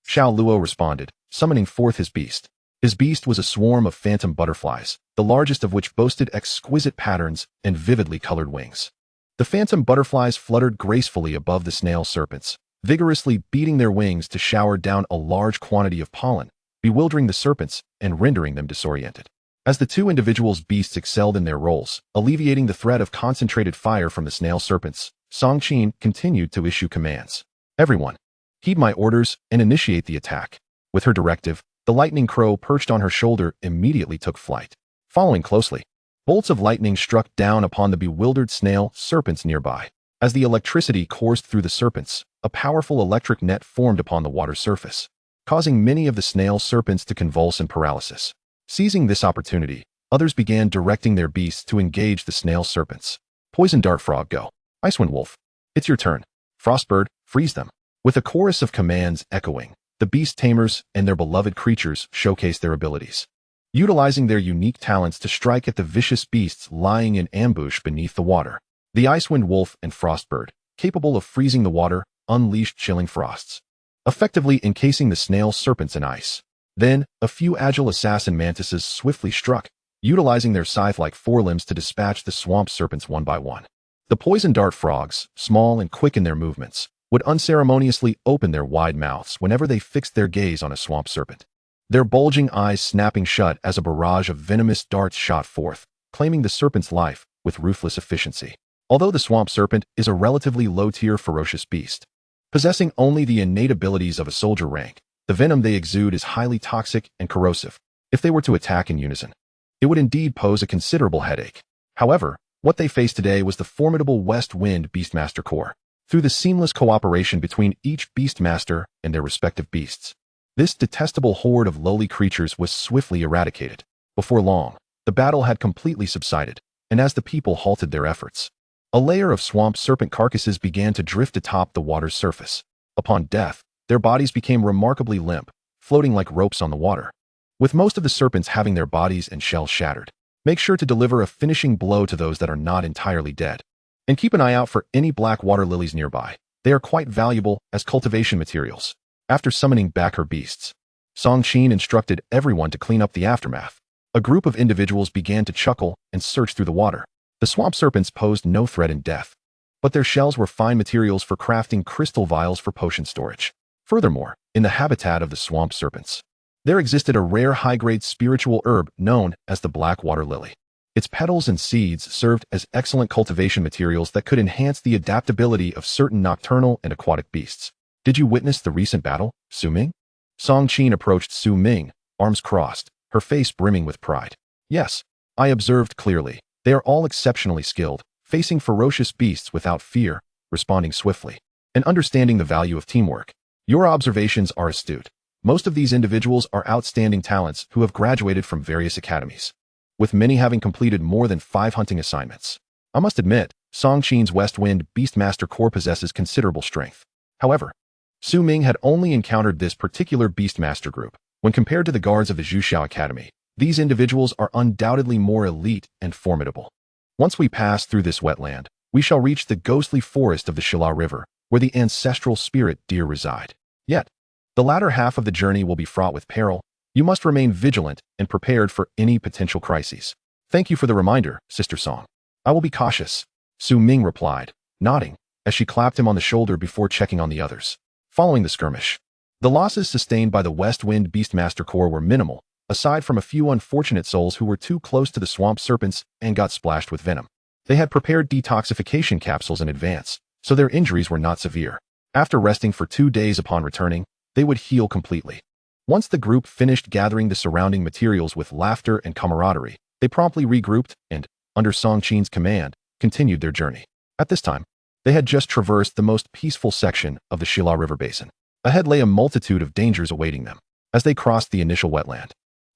Xiao Luo responded, summoning forth his beast. His beast was a swarm of phantom butterflies, the largest of which boasted exquisite patterns and vividly colored wings. The phantom butterflies fluttered gracefully above the snail serpents, vigorously beating their wings to shower down a large quantity of pollen, bewildering the serpents and rendering them disoriented. As the two individuals' beasts excelled in their roles, alleviating the threat of concentrated fire from the snail serpents, Songqin continued to issue commands. Everyone, heed my orders and initiate the attack. With her directive, the lightning crow perched on her shoulder immediately took flight. Following closely, bolts of lightning struck down upon the bewildered snail serpents nearby. As the electricity coursed through the serpents, a powerful electric net formed upon the water's surface, causing many of the snail serpents to convulse in paralysis. Seizing this opportunity, others began directing their beasts to engage the snail serpents. Poison Dart Frog, go. Icewind Wolf, it's your turn. Frostbird, freeze them. With a chorus of commands echoing, the beast tamers and their beloved creatures showcased their abilities, utilizing their unique talents to strike at the vicious beasts lying in ambush beneath the water. The Icewind Wolf and Frostbird, capable of freezing the water, unleashed chilling frosts, effectively encasing the snail serpents in ice. Then, a few agile assassin mantises swiftly struck, utilizing their scythe-like forelimbs to dispatch the swamp serpents one by one. The poison dart frogs, small and quick in their movements, would unceremoniously open their wide mouths whenever they fixed their gaze on a swamp serpent, their bulging eyes snapping shut as a barrage of venomous darts shot forth, claiming the serpent's life with ruthless efficiency. Although the swamp serpent is a relatively low-tier ferocious beast, possessing only the innate abilities of a soldier rank, the venom they exude is highly toxic and corrosive. If they were to attack in unison, it would indeed pose a considerable headache. However, what they faced today was the formidable West Wind Beastmaster Corps. Through the seamless cooperation between each Beastmaster and their respective beasts, this detestable horde of lowly creatures was swiftly eradicated. Before long, the battle had completely subsided, and as the people halted their efforts, a layer of swamp serpent carcasses began to drift atop the water's surface. Upon death, their bodies became remarkably limp, floating like ropes on the water. With most of the serpents having their bodies and shells shattered, make sure to deliver a finishing blow to those that are not entirely dead. And keep an eye out for any black water lilies nearby. They are quite valuable as cultivation materials. After summoning back her beasts, Songqin instructed everyone to clean up the aftermath. A group of individuals began to chuckle and search through the water. The swamp serpents posed no threat in death, but their shells were fine materials for crafting crystal vials for potion storage. Furthermore, in the habitat of the swamp serpents, there existed a rare high-grade spiritual herb known as the black water lily. Its petals and seeds served as excellent cultivation materials that could enhance the adaptability of certain nocturnal and aquatic beasts. Did you witness the recent battle, Su Ming? Song Qin approached Su Ming, arms crossed, her face brimming with pride. Yes, I observed clearly. They are all exceptionally skilled, facing ferocious beasts without fear, responding swiftly, and understanding the value of teamwork. Your observations are astute. Most of these individuals are outstanding talents who have graduated from various academies, with many having completed more than 5 hunting assignments. I must admit, Song Qin's West Wind Beastmaster Corps possesses considerable strength. However, Su Ming had only encountered this particular Beastmaster group. When compared to the guards of the Zhuxiao Academy, these individuals are undoubtedly more elite and formidable. Once we pass through this wetland, we shall reach the ghostly forest of the Shila River, where the ancestral spirit deer reside. Yet, the latter half of the journey will be fraught with peril. You must remain vigilant and prepared for any potential crises. Thank you for the reminder, Sister Song. I will be cautious, Su Ming replied, nodding, as she clapped him on the shoulder before checking on the others. Following the skirmish, the losses sustained by the West Wind Beastmaster Corps were minimal, aside from a few unfortunate souls who were too close to the swamp serpents and got splashed with venom. They had prepared detoxification capsules in advance, so their injuries were not severe. After resting for 2 days upon returning, they would heal completely. Once the group finished gathering the surrounding materials with laughter and camaraderie, they promptly regrouped and, under Song Qin's command, continued their journey. At this time, they had just traversed the most peaceful section of the Shila River basin. Ahead lay a multitude of dangers awaiting them. As they crossed the initial wetland,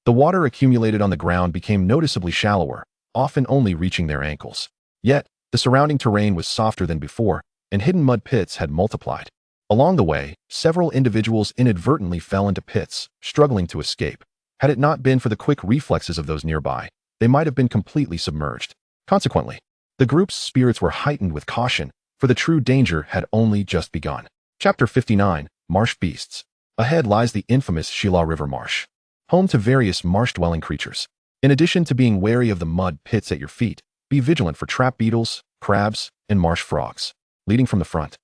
the water accumulated on the ground became noticeably shallower, often only reaching their ankles. Yet, the surrounding terrain was softer than before, and hidden mud pits had multiplied. Along the way, several individuals inadvertently fell into pits, struggling to escape. Had it not been for the quick reflexes of those nearby, they might have been completely submerged. Consequently, the group's spirits were heightened with caution, for the true danger had only just begun. Chapter 59, Marsh Beasts. Ahead lies the infamous Shila River Marsh, home to various marsh-dwelling creatures. In addition to being wary of the mud pits at your feet, be vigilant for trap beetles, crabs, and marsh frogs. Leading from the front,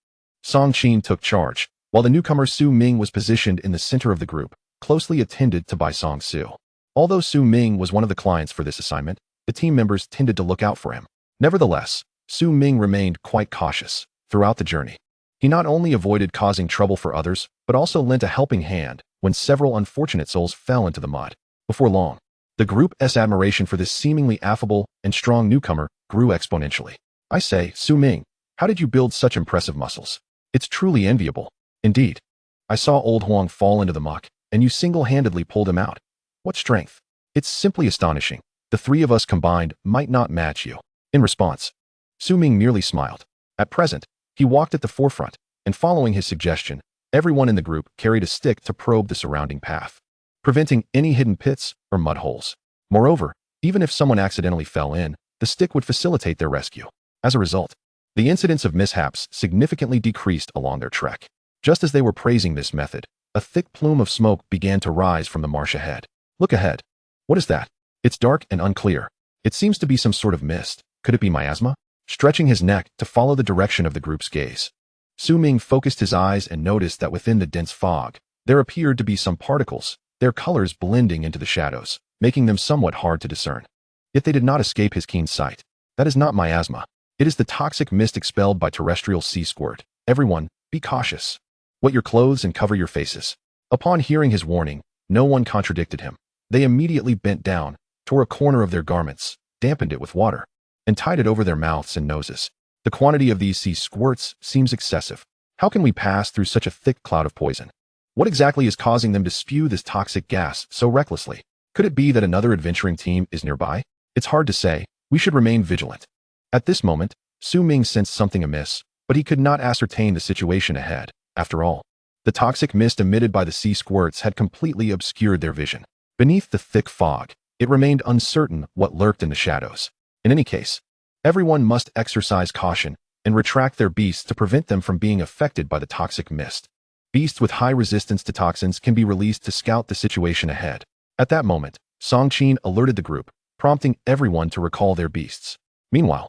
Song Qin took charge, while the newcomer Su Ming was positioned in the center of the group, closely attended to by Song Su. Although Su Ming was one of the clients for this assignment, the team members tended to look out for him. Nevertheless, Su Ming remained quite cautious throughout the journey. He not only avoided causing trouble for others, but also lent a helping hand when several unfortunate souls fell into the mud. Before long, the group's admiration for this seemingly affable and strong newcomer grew exponentially. I say, Su Ming, how did you build such impressive muscles? It's truly enviable. Indeed. I saw old Huang fall into the muck, and you single-handedly pulled him out. What strength! It's simply astonishing. The 3 of us combined might not match you. In response, Su Ming merely smiled. At present, he walked at the forefront, and following his suggestion, everyone in the group carried a stick to probe the surrounding path, preventing any hidden pits or mud holes. Moreover, even if someone accidentally fell in, the stick would facilitate their rescue. As a result, the incidence of mishaps significantly decreased along their trek. Just as they were praising this method, a thick plume of smoke began to rise from the marsh ahead. Look ahead. What is that? It's dark and unclear. It seems to be some sort of mist. Could it be miasma? Stretching his neck to follow the direction of the group's gaze, Su Ming focused his eyes and noticed that within the dense fog, there appeared to be some particles, their colors blending into the shadows, making them somewhat hard to discern. Yet they did not escape his keen sight. That is not miasma. It is the toxic mist expelled by terrestrial sea squirt. Everyone, be cautious. Wet your clothes and cover your faces. Upon hearing his warning, no one contradicted him. They immediately bent down, tore a corner of their garments, dampened it with water, and tied it over their mouths and noses. The quantity of these sea squirts seems excessive. How can we pass through such a thick cloud of poison? What exactly is causing them to spew this toxic gas so recklessly? Could it be that another adventuring team is nearby? It's hard to say. We should remain vigilant. At this moment, Su Ming sensed something amiss, but he could not ascertain the situation ahead. After all, the toxic mist emitted by the sea squirts had completely obscured their vision. Beneath the thick fog, it remained uncertain what lurked in the shadows. In any case, everyone must exercise caution and retract their beasts to prevent them from being affected by the toxic mist. Beasts with high resistance to toxins can be released to scout the situation ahead. At that moment, Songqin alerted the group, prompting everyone to recall their beasts. Meanwhile,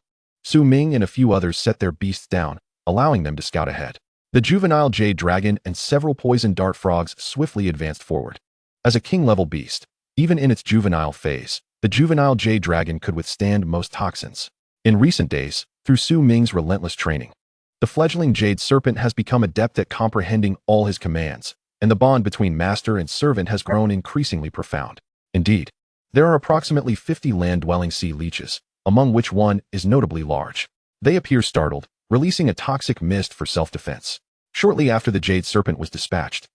Ming and a few others set their beasts down, allowing them to scout ahead. The juvenile jade dragon and several poison dart frogs swiftly advanced forward. As a king-level beast, even in its juvenile phase, the juvenile jade dragon could withstand most toxins. In recent days, through Ming's relentless training, the fledgling jade serpent has become adept at comprehending all his commands, and the bond between master and servant has grown increasingly profound. Indeed, there are approximately 50 land-dwelling sea leeches, among which one is notably large. They appear startled, releasing a toxic mist for self-defense. Shortly after the jade serpent was dispatched,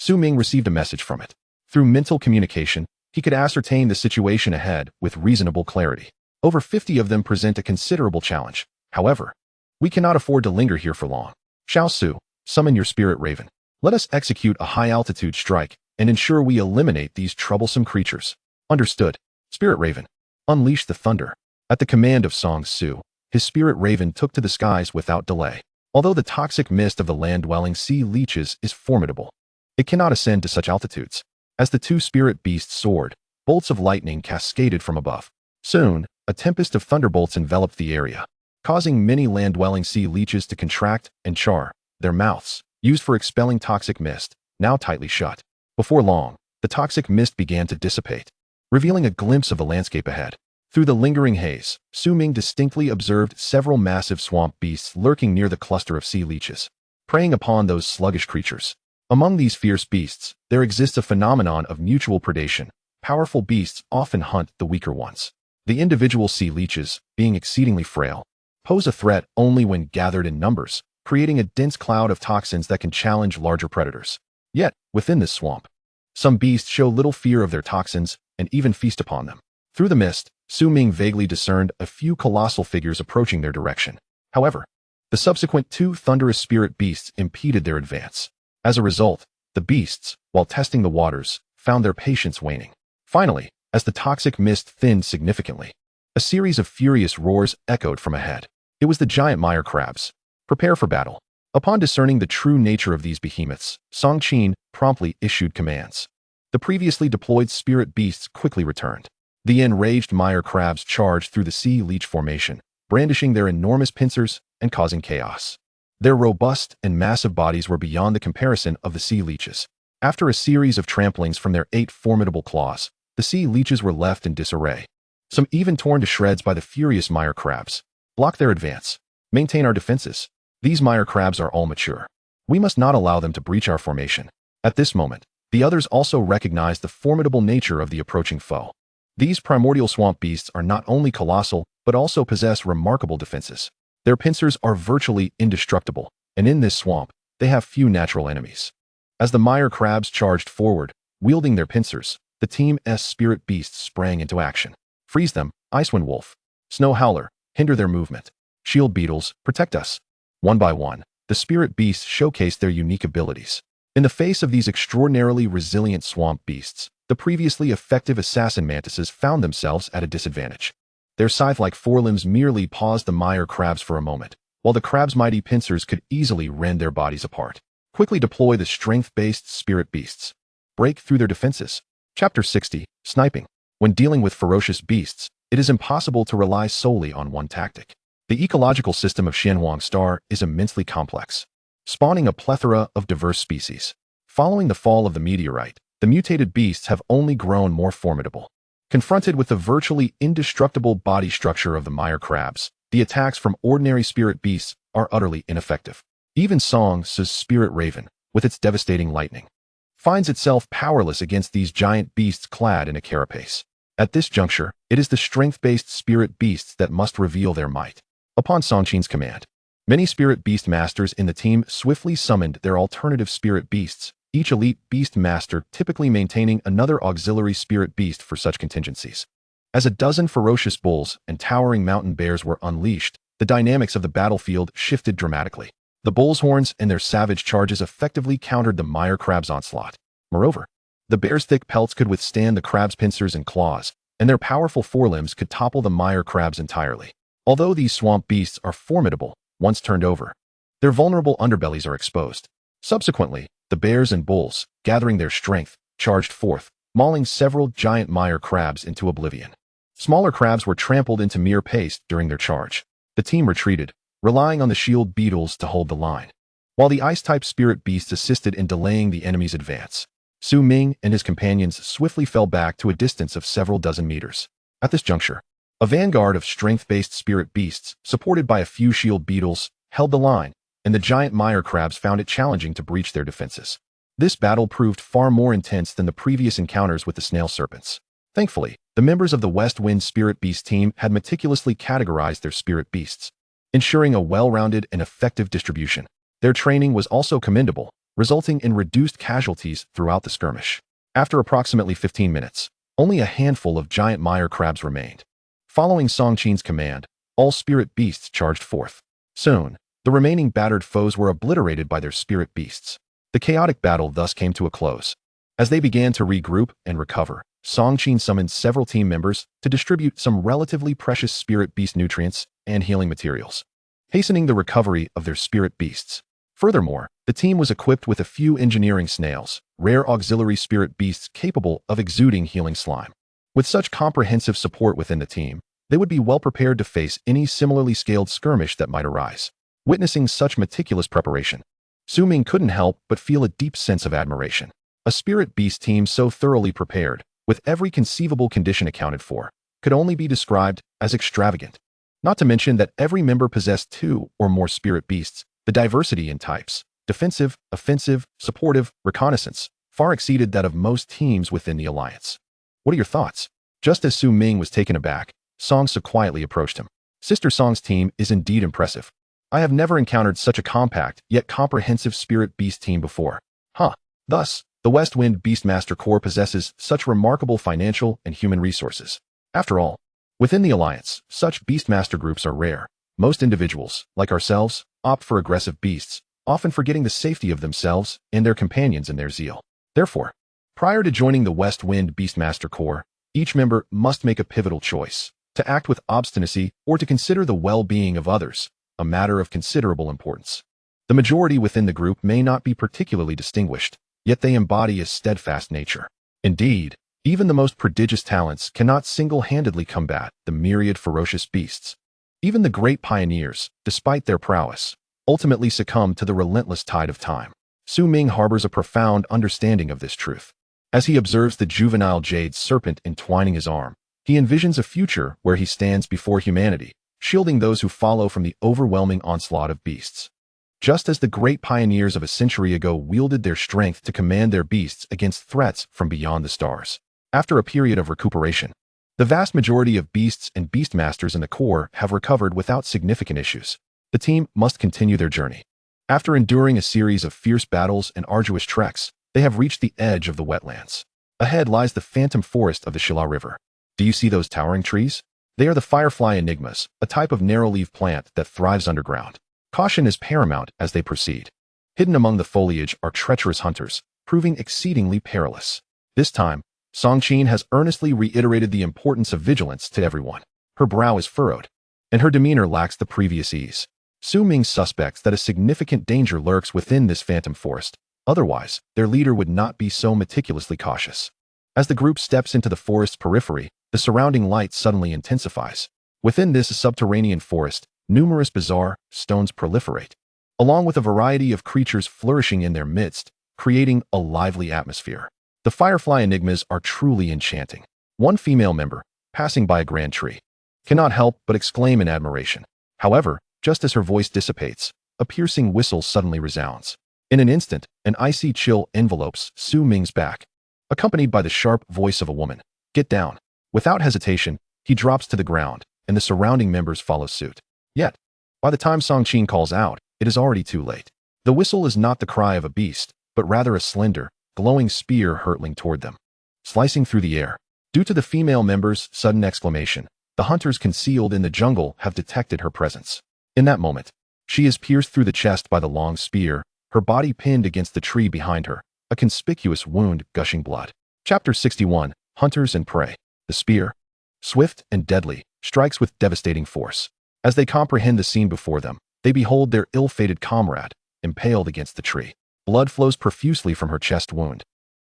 Ming received a message from it. Through mental communication, he could ascertain the situation ahead with reasonable clarity. Over 50 of them present a considerable challenge. However, we cannot afford to linger here for long. Xiao Su, summon your spirit raven. Let us execute a high-altitude strike and ensure we eliminate these troublesome creatures. Understood. Spirit raven, unleash the thunder. At the command of Song Su, his spirit raven took to the skies without delay. Although the toxic mist of the land-dwelling sea leeches is formidable, it cannot ascend to such altitudes. As the two spirit beasts soared, bolts of lightning cascaded from above. Soon, a tempest of thunderbolts enveloped the area, causing many land-dwelling sea leeches to contract and char, their mouths, used for expelling toxic mist, now tightly shut. Before long, the toxic mist began to dissipate, revealing a glimpse of the landscape ahead. Through the lingering haze, Ming distinctly observed several massive swamp beasts lurking near the cluster of sea leeches, preying upon those sluggish creatures. Among these fierce beasts, there exists a phenomenon of mutual predation. Powerful beasts often hunt the weaker ones. The individual sea leeches, being exceedingly frail, pose a threat only when gathered in numbers, creating a dense cloud of toxins that can challenge larger predators. Yet, within this swamp, some beasts show little fear of their toxins and even feast upon them. Through the mist, Ming vaguely discerned a few colossal figures approaching their direction. However, the subsequent two thunderous spirit beasts impeded their advance. As a result, the beasts, while testing the waters, found their patience waning. Finally, as the toxic mist thinned significantly, a series of furious roars echoed from ahead. It was the giant mire crabs. Prepare for battle. Upon discerning the true nature of these behemoths, Songqin promptly issued commands. The previously deployed spirit beasts quickly returned. The enraged mire crabs charged through the sea leech formation, brandishing their enormous pincers and causing chaos. Their robust and massive bodies were beyond the comparison of the sea leeches. After a series of tramplings from their 8 formidable claws, the sea leeches were left in disarray. Some even torn to shreds by the furious mire crabs. Block their advance. Maintain our defenses. These mire crabs are all mature. We must not allow them to breach our formation. At this moment, the others also recognized the formidable nature of the approaching foe. These primordial swamp beasts are not only colossal, but also possess remarkable defenses. Their pincers are virtually indestructible, and in this swamp, they have few natural enemies. As the mire crabs charged forward, wielding their pincers, the Team's spirit beasts sprang into action. Freeze them, Icewind Wolf. Snow Howler, hinder their movement. Shield Beetles, protect us. One by one, the spirit beasts showcased their unique abilities. In the face of these extraordinarily resilient swamp beasts, the previously effective assassin mantises found themselves at a disadvantage. Their scythe-like forelimbs merely paused the mire crabs for a moment, while the crab's mighty pincers could easily rend their bodies apart. Quickly deploy the strength-based spirit beasts. Break through their defenses. Chapter 60, Sniping. When dealing with ferocious beasts, it is impossible to rely solely on one tactic. The ecological system of Xuanhuang Star is immensely complex, spawning a plethora of diverse species. Following the fall of the meteorite, the mutated beasts have only grown more formidable. Confronted with the virtually indestructible body structure of the mire crabs, the attacks from ordinary spirit beasts are utterly ineffective. Even Song Su's spirit raven, with its devastating lightning, finds itself powerless against these giant beasts clad in a carapace. At this juncture, it is the strength-based spirit beasts that must reveal their might. Upon Songqin's command, many spirit beast masters in the team swiftly summoned their alternative spirit beasts, each elite beast master typically maintaining another auxiliary spirit beast for such contingencies. As a dozen ferocious bulls and towering mountain bears were unleashed, the dynamics of the battlefield shifted dramatically. The bulls' horns and their savage charges effectively countered the mire crab's onslaught. Moreover, the bears' thick pelts could withstand the crab's pincers and claws, and their powerful forelimbs could topple the mire crabs entirely. Although these swamp beasts are formidable, once turned over, their vulnerable underbellies are exposed. Subsequently, the bears and bulls, gathering their strength, charged forth, mauling several giant mire crabs into oblivion. Smaller crabs were trampled into mere paste during their charge. The team retreated, relying on the shield beetles to hold the line, while the ice-type spirit beasts assisted in delaying the enemy's advance. Ming and his companions swiftly fell back to a distance of several dozen meters. At this juncture, a vanguard of strength-based spirit beasts, supported by a few shield beetles, held the line, and the giant mire crabs found it challenging to breach their defenses. This battle proved far more intense than the previous encounters with the snail serpents. Thankfully, the members of the West Wind Spirit Beast team had meticulously categorized their spirit beasts, ensuring a well-rounded and effective distribution. Their training was also commendable, resulting in reduced casualties throughout the skirmish. After approximately 15 minutes, only a handful of giant mire crabs remained. Following Song Qin's command, all spirit beasts charged forth. Soon, the remaining battered foes were obliterated by their spirit beasts. The chaotic battle thus came to a close. As they began to regroup and recover, Song Qin summoned several team members to distribute some relatively precious spirit beast nutrients and healing materials, hastening the recovery of their spirit beasts. Furthermore, the team was equipped with a few engineering snails, rare auxiliary spirit beasts capable of exuding healing slime. With such comprehensive support within the team, they would be well prepared to face any similarly scaled skirmish that might arise. Witnessing such meticulous preparation, Ming couldn't help but feel a deep sense of admiration. A spirit beast team so thoroughly prepared, with every conceivable condition accounted for, could only be described as extravagant. Not to mention that every member possessed 2 or more spirit beasts. The diversity in types, defensive, offensive, supportive, reconnaissance, far exceeded that of most teams within the alliance. What are your thoughts? Just as Ming was taken aback, Song So quietly approached him. Sister Song's team is indeed impressive. I have never encountered such a compact yet comprehensive spirit beast team before. Thus, the West Wind Beastmaster Corps possesses such remarkable financial and human resources. After all, within the alliance, such beastmaster groups are rare. Most individuals, like ourselves, opt for aggressive beasts, often forgetting the safety of themselves and their companions in their zeal. Therefore, prior to joining the West Wind Beastmaster Corps, each member must make a pivotal choice: to act with obstinacy or to consider the well-being of others, a matter of considerable importance. The majority within the group may not be particularly distinguished, yet they embody a steadfast nature. Indeed, even the most prodigious talents cannot single-handedly combat the myriad ferocious beasts. Even the great pioneers, despite their prowess, ultimately succumb to the relentless tide of time. Ming harbors a profound understanding of this truth. As he observes the juvenile jade serpent entwining his arm, he envisions a future where he stands before humanity, shielding those who follow from the overwhelming onslaught of beasts. Just as the great pioneers of a century ago wielded their strength to command their beasts against threats from beyond the stars. After a period of recuperation, the vast majority of beasts and beastmasters in the Corps have recovered without significant issues. The team must continue their journey. After enduring a series of fierce battles and arduous treks, they have reached the edge of the wetlands. Ahead lies the phantom forest of the Shila River. Do you see those towering trees? They are the firefly enigmas, a type of narrow-leaf plant that thrives underground. Caution is paramount as they proceed. Hidden among the foliage are treacherous hunters, proving exceedingly perilous. This time, Song Qin has earnestly reiterated the importance of vigilance to everyone. Her brow is furrowed, and her demeanor lacks the previous ease. Ming suspects that a significant danger lurks within this phantom forest. Otherwise, their leader would not be so meticulously cautious. As the group steps into the forest's periphery, the surrounding light suddenly intensifies. Within this subterranean forest, numerous bizarre stones proliferate, along with a variety of creatures flourishing in their midst, creating a lively atmosphere. The firefly enigmas are truly enchanting. One female member, passing by a grand tree, cannot help but exclaim in admiration. However, just as her voice dissipates, a piercing whistle suddenly resounds. In an instant, an icy chill envelopes Ming's back, accompanied by the sharp voice of a woman. Get down. Without hesitation, he drops to the ground, and the surrounding members follow suit. Yet, by the time Song Qin calls out, it is already too late. The whistle is not the cry of a beast, but rather a slender, glowing spear hurtling toward them, slicing through the air. Due to the female member's sudden exclamation, the hunters concealed in the jungle have detected her presence. In that moment, she is pierced through the chest by the long spear, her body pinned against the tree behind her, a conspicuous wound gushing blood. Chapter 61, Hunters and Prey. The spear, swift and deadly, strikes with devastating force. As they comprehend the scene before them, they behold their ill-fated comrade, impaled against the tree. Blood flows profusely from her chest wound,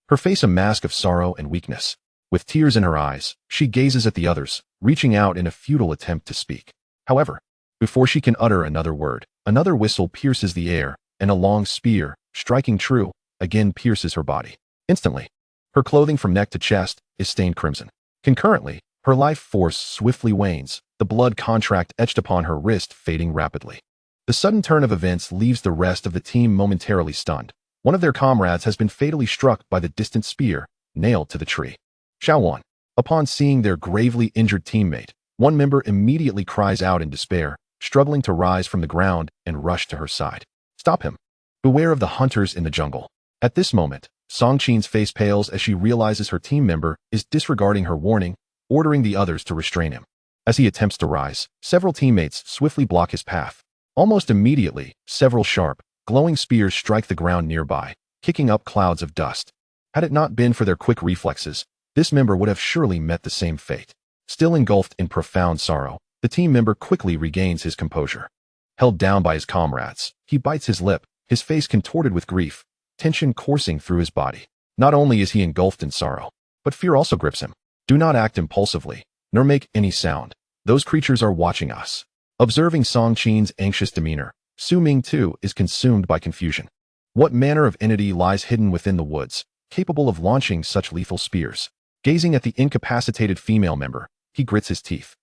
her face a mask of sorrow and weakness. With tears in her eyes, she gazes at the others, reaching out in a futile attempt to speak. However, before she can utter another word, another whistle pierces the air, and a long spear, striking true, again pierces her body. Instantly, her clothing from neck to chest is stained crimson. Concurrently, her life force swiftly wanes, the blood contract etched upon her wrist fading rapidly. The sudden turn of events leaves the rest of the team momentarily stunned. One of their comrades has been fatally struck by the distant spear, nailed to the tree. Xuanhuang. Upon seeing their gravely injured teammate, one member immediately cries out in despair, struggling to rise from the ground and rush to her side. Stop him. Beware of the hunters in the jungle. At this moment, Songqin's face pales as she realizes her team member is disregarding her warning, ordering the others to restrain him. As he attempts to rise, several teammates swiftly block his path. Almost immediately, several sharp, glowing spears strike the ground nearby, kicking up clouds of dust. Had it not been for their quick reflexes, this member would have surely met the same fate. Still engulfed in profound sorrow, the team member quickly regains his composure. Held down by his comrades, he bites his lip, his face contorted with grief, tension coursing through his body. Not only is he engulfed in sorrow, but fear also grips him. Do not act impulsively, nor make any sound. Those creatures are watching us. Observing Songqin's anxious demeanor, Ming too is consumed by confusion. What manner of entity lies hidden within the woods, capable of launching such lethal spears? Gazing at the incapacitated female member, he grits his teeth.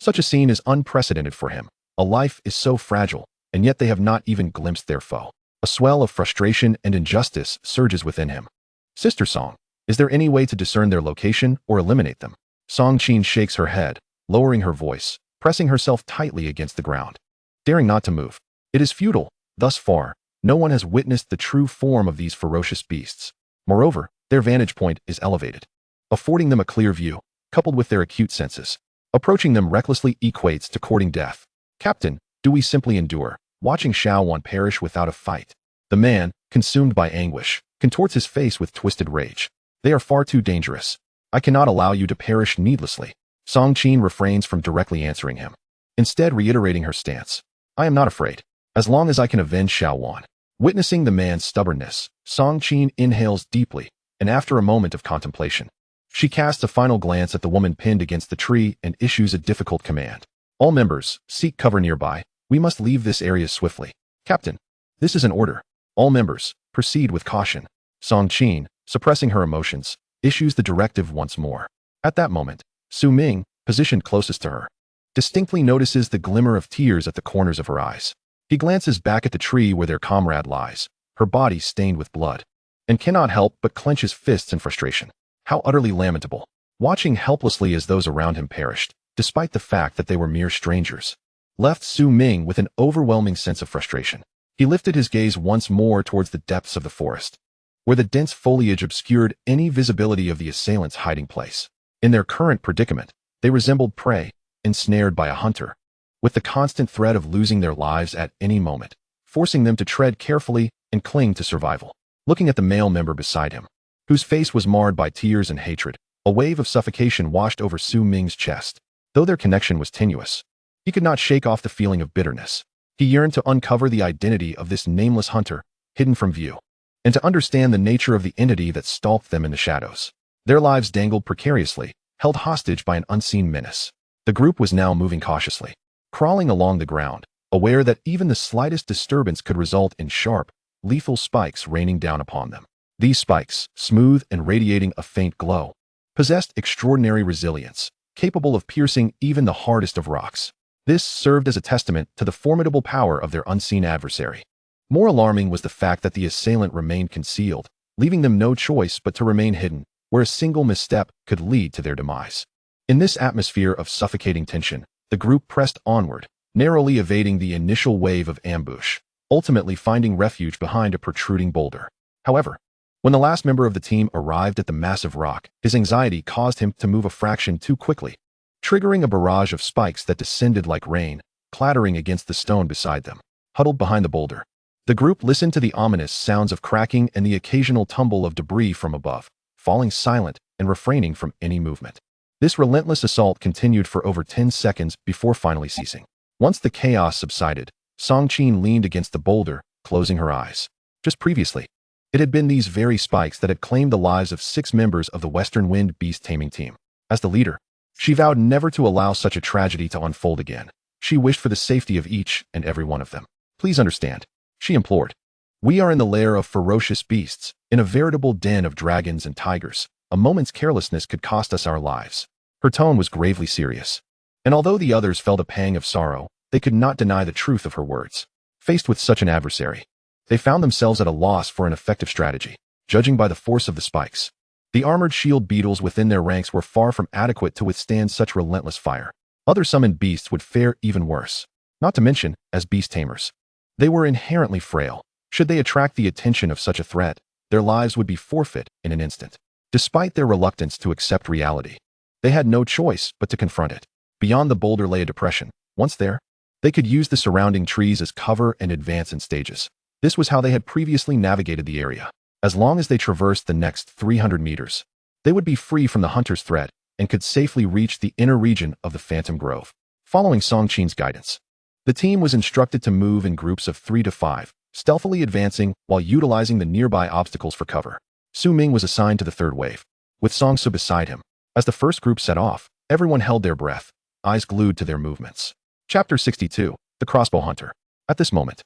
Such a scene is unprecedented for him. A life is so fragile, and yet they have not even glimpsed their foe. A swell of frustration and injustice surges within him. Sister Song, is there any way to discern their location or eliminate them? Songqin shakes her head, lowering her voice, pressing herself tightly against the ground, daring not to move. It is futile. Thus far, no one has witnessed the true form of these ferocious beasts. Moreover, their vantage point is elevated, affording them a clear view, coupled with their acute senses. Approaching them recklessly equates to courting death. Captain, do we simply endure, watching Xuanhuang perish without a fight? The man, consumed by anguish, contorts his face with twisted rage. They are far too dangerous. I cannot allow you to perish needlessly. Songqin refrains from directly answering him, instead reiterating her stance. I am not afraid, as long as I can avenge Xuanhuang. Witnessing the man's stubbornness, Songqin inhales deeply, and after a moment of contemplation, she casts a final glance at the woman pinned against the tree and issues a difficult command. All members, seek cover nearby. We must leave this area swiftly. Captain, this is an order. All members, proceed with caution. Songqin, suppressing her emotions, issues the directive once more. At that moment, Ming, positioned closest to her, distinctly notices the glimmer of tears at the corners of her eyes. He glances back at the tree where their comrade lies, her body stained with blood, and cannot help but clench his fists in frustration. How utterly lamentable, watching helplessly as those around him perished, despite the fact that they were mere strangers. Left Ming with an overwhelming sense of frustration. He lifted his gaze once more towards the depths of the forest, where the dense foliage obscured any visibility of the assailants' hiding place. In their current predicament, they resembled prey, ensnared by a hunter, with the constant threat of losing their lives at any moment, forcing them to tread carefully and cling to survival. Looking at the male member beside him, whose face was marred by tears and hatred, a wave of suffocation washed over Ming's chest. Though their connection was tenuous, he could not shake off the feeling of bitterness. He yearned to uncover the identity of this nameless hunter, hidden from view, and to understand the nature of the entity that stalked them in the shadows. Their lives dangled precariously, held hostage by an unseen menace. The group was now moving cautiously, crawling along the ground, aware that even the slightest disturbance could result in sharp, lethal spikes raining down upon them. These spikes, smooth and radiating a faint glow, possessed extraordinary resilience, capable of piercing even the hardest of rocks. This served as a testament to the formidable power of their unseen adversary. More alarming was the fact that the assailant remained concealed, leaving them no choice but to remain hidden, where a single misstep could lead to their demise. In this atmosphere of suffocating tension, the group pressed onward, narrowly evading the initial wave of ambush, ultimately finding refuge behind a protruding boulder. However, when the last member of the team arrived at the massive rock, his anxiety caused him to move a fraction too quickly, triggering a barrage of spikes that descended like rain, clattering against the stone beside them. Huddled behind the boulder, the group listened to the ominous sounds of cracking and the occasional tumble of debris from above, falling silent and refraining from any movement. This relentless assault continued for over 10 seconds before finally ceasing. Once the chaos subsided, Songqin leaned against the boulder, closing her eyes. Just previously, It had been these very spikes that had claimed the lives of 6 members of the Western Wind Beast Taming team. As the leader, she vowed never to allow such a tragedy to unfold again. She wished for the safety of each and every one of them. Please understand, she implored. We are in the lair of ferocious beasts, in a veritable den of dragons and tigers. A moment's carelessness could cost us our lives. Her tone was gravely serious. And although the others felt a pang of sorrow, they could not deny the truth of her words. Faced with such an adversary, they found themselves at a loss for an effective strategy, judging by the force of the spikes. The armored shield beetles within their ranks were far from adequate to withstand such relentless fire. Other summoned beasts would fare even worse. Not to mention, as beast tamers, they were inherently frail. Should they attract the attention of such a threat, their lives would be forfeit in an instant. Despite their reluctance to accept reality, they had no choice but to confront it. Beyond the boulder lay a depression. Once there, they could use the surrounding trees as cover and advance in stages. This was how they had previously navigated the area. As long as they traversed the next 300 meters, they would be free from the hunter's threat and could safely reach the inner region of the Phantom Grove. Following Song Qin's guidance, the team was instructed to move in groups of 3 to 5, stealthily advancing while utilizing the nearby obstacles for cover. Ming was assigned to the third wave, with Song Su beside him. As the first group set off, everyone held their breath, eyes glued to their movements. Chapter 62, The Crossbow Hunter. At this moment,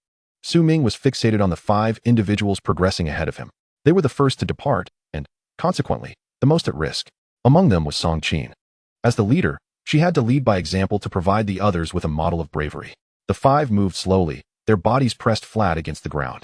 Ming was fixated on the 5 individuals progressing ahead of him. They were the first to depart, and, consequently, the most at risk. Among them was Song Qin. As the leader, she had to lead by example to provide the others with a model of bravery. The 5 moved slowly, their bodies pressed flat against the ground.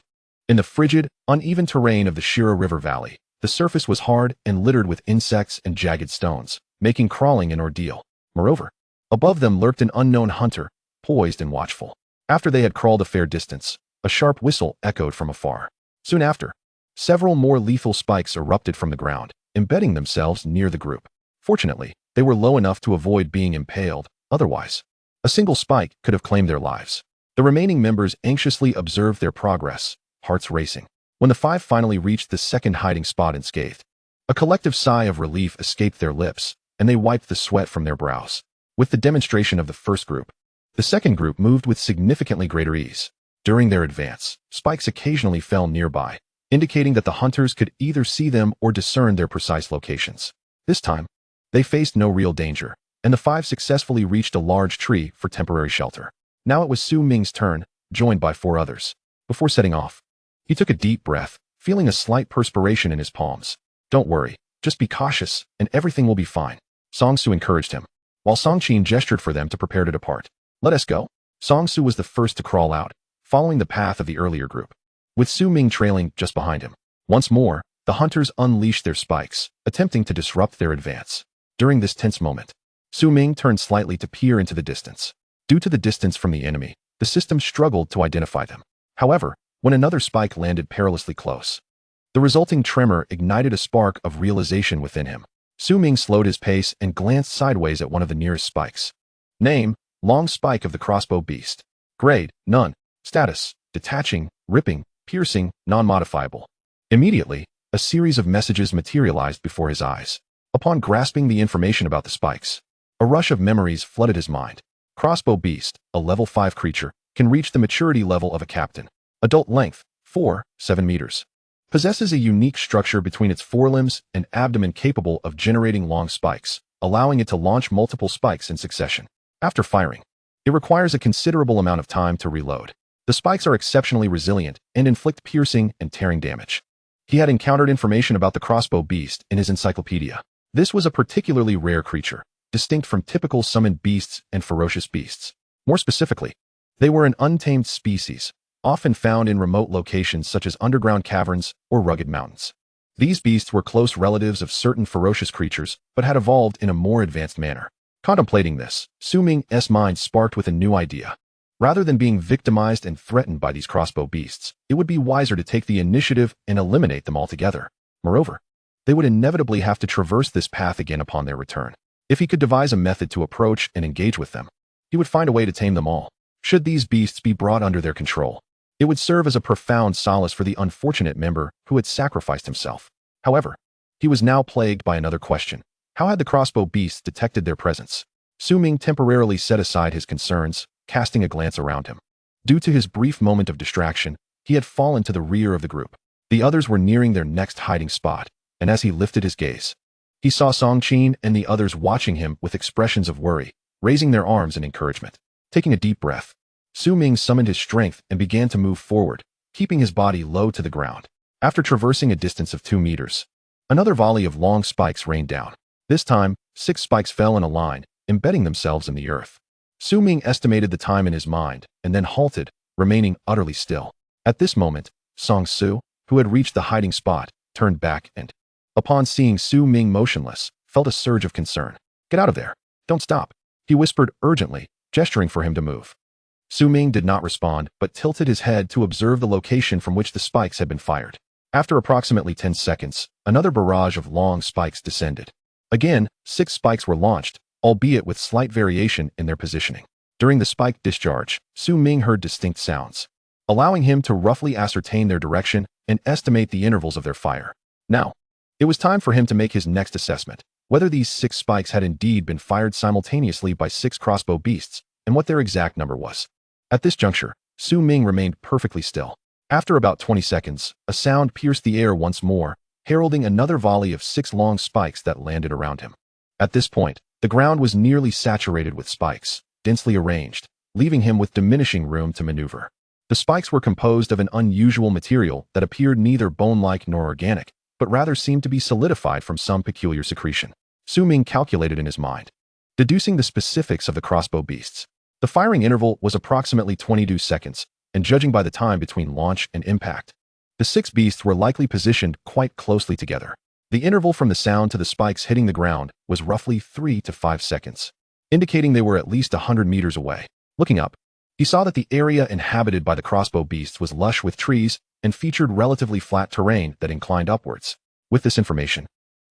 In the frigid, uneven terrain of the Shira River Valley, the surface was hard and littered with insects and jagged stones, making crawling an ordeal. Moreover, above them lurked an unknown hunter, poised and watchful. After they had crawled a fair distance, a sharp whistle echoed from afar. Soon after, several more lethal spikes erupted from the ground, embedding themselves near the group. Fortunately, they were low enough to avoid being impaled. Otherwise, a single spike could have claimed their lives. The remaining members anxiously observed their progress, hearts racing. When the 5 finally reached the second hiding spot unscathed, a collective sigh of relief escaped their lips, and they wiped the sweat from their brows. With the demonstration of the first group, the second group moved with significantly greater ease. During their advance, spikes occasionally fell nearby, indicating that the hunters could either see them or discern their precise locations. This time, they faced no real danger, and the 5 successfully reached a large tree for temporary shelter. Now it was Ming's turn, joined by 4 others. Before setting off, he took a deep breath, feeling a slight perspiration in his palms. Don't worry, just be cautious, and everything will be fine. Song Su encouraged him, while Song Qin gestured for them to prepare to depart. Let us go. Song Su was the first to crawl out, following the path of the earlier group, with Ming trailing just behind him. Once more, the hunters unleashed their spikes, attempting to disrupt their advance. During this tense moment, Ming turned slightly to peer into the distance. Due to the distance from the enemy, the system struggled to identify them. However, when another spike landed perilously close, the resulting tremor ignited a spark of realization within him. Ming slowed his pace and glanced sideways at one of the nearest spikes. Name: Long Spike of the Crossbow Beast. Grade: None. Status: Detaching, Ripping, Piercing, Non-modifiable. Immediately, a series of messages materialized before his eyes. Upon grasping the information about the spikes, a rush of memories flooded his mind. Crossbow Beast, a level 5 creature, can reach the maturity level of a captain. Adult length: 4-7 meters. Possesses a unique structure between its forelimbs and abdomen capable of generating long spikes, allowing it to launch multiple spikes in succession. After firing, it requires a considerable amount of time to reload. The spikes are exceptionally resilient and inflict piercing and tearing damage. He had encountered information about the crossbow beast in his encyclopedia. This was a particularly rare creature, distinct from typical summoned beasts and ferocious beasts. More specifically, they were an untamed species, often found in remote locations such as underground caverns or rugged mountains. These beasts were close relatives of certain ferocious creatures, but had evolved in a more advanced manner. Contemplating this, Ming's mind sparked with a new idea. Rather than being victimized and threatened by these crossbow beasts, it would be wiser to take the initiative and eliminate them altogether. Moreover, they would inevitably have to traverse this path again upon their return. If he could devise a method to approach and engage with them, he would find a way to tame them all. Should these beasts be brought under their control, it would serve as a profound solace for the unfortunate member who had sacrificed himself. However, he was now plagued by another question. How had the crossbow beasts detected their presence? Ming temporarily set aside his concerns, casting a glance around him. Due to his brief moment of distraction, he had fallen to the rear of the group. The others were nearing their next hiding spot, and as he lifted his gaze, he saw Songqin and the others watching him with expressions of worry, raising their arms in encouragement. Taking a deep breath, Su Ming summoned his strength and began to move forward, keeping his body low to the ground. After traversing a distance of 2 meters, another volley of long spikes rained down. This time, 6 spikes fell in a line, embedding themselves in the earth. Su Ming estimated the time in his mind, and then halted, remaining utterly still. At this moment, Song Su, who had reached the hiding spot, turned back and, upon seeing Su Ming motionless, felt a surge of concern. "Get out of there. Don't stop," he whispered urgently, gesturing for him to move. Su Ming did not respond, but tilted his head to observe the location from which the spikes had been fired. After approximately 10 seconds, another barrage of long spikes descended. Again, 6 spikes were launched, albeit with slight variation in their positioning. During the spike discharge, Su Ming heard distinct sounds, allowing him to roughly ascertain their direction and estimate the intervals of their fire. Now, it was time for him to make his next assessment, whether these 6 spikes had indeed been fired simultaneously by 6 crossbow beasts, and what their exact number was. At this juncture, Su Ming remained perfectly still. After about 20 seconds, a sound pierced the air once more, heralding another volley of 6 long spikes that landed around him. At this point, the ground was nearly saturated with spikes, densely arranged, leaving him with diminishing room to maneuver. The spikes were composed of an unusual material that appeared neither bone-like nor organic, but rather seemed to be solidified from some peculiar secretion. Su Ming calculated in his mind, deducing the specifics of the crossbow beasts. The firing interval was approximately 22 seconds, and judging by the time between launch and impact, the 6 beasts were likely positioned quite closely together. The interval from the sound to the spikes hitting the ground was roughly 3 to 5 seconds, indicating they were at least 100 meters away. Looking up, he saw that the area inhabited by the crossbow beasts was lush with trees and featured relatively flat terrain that inclined upwards. With this information,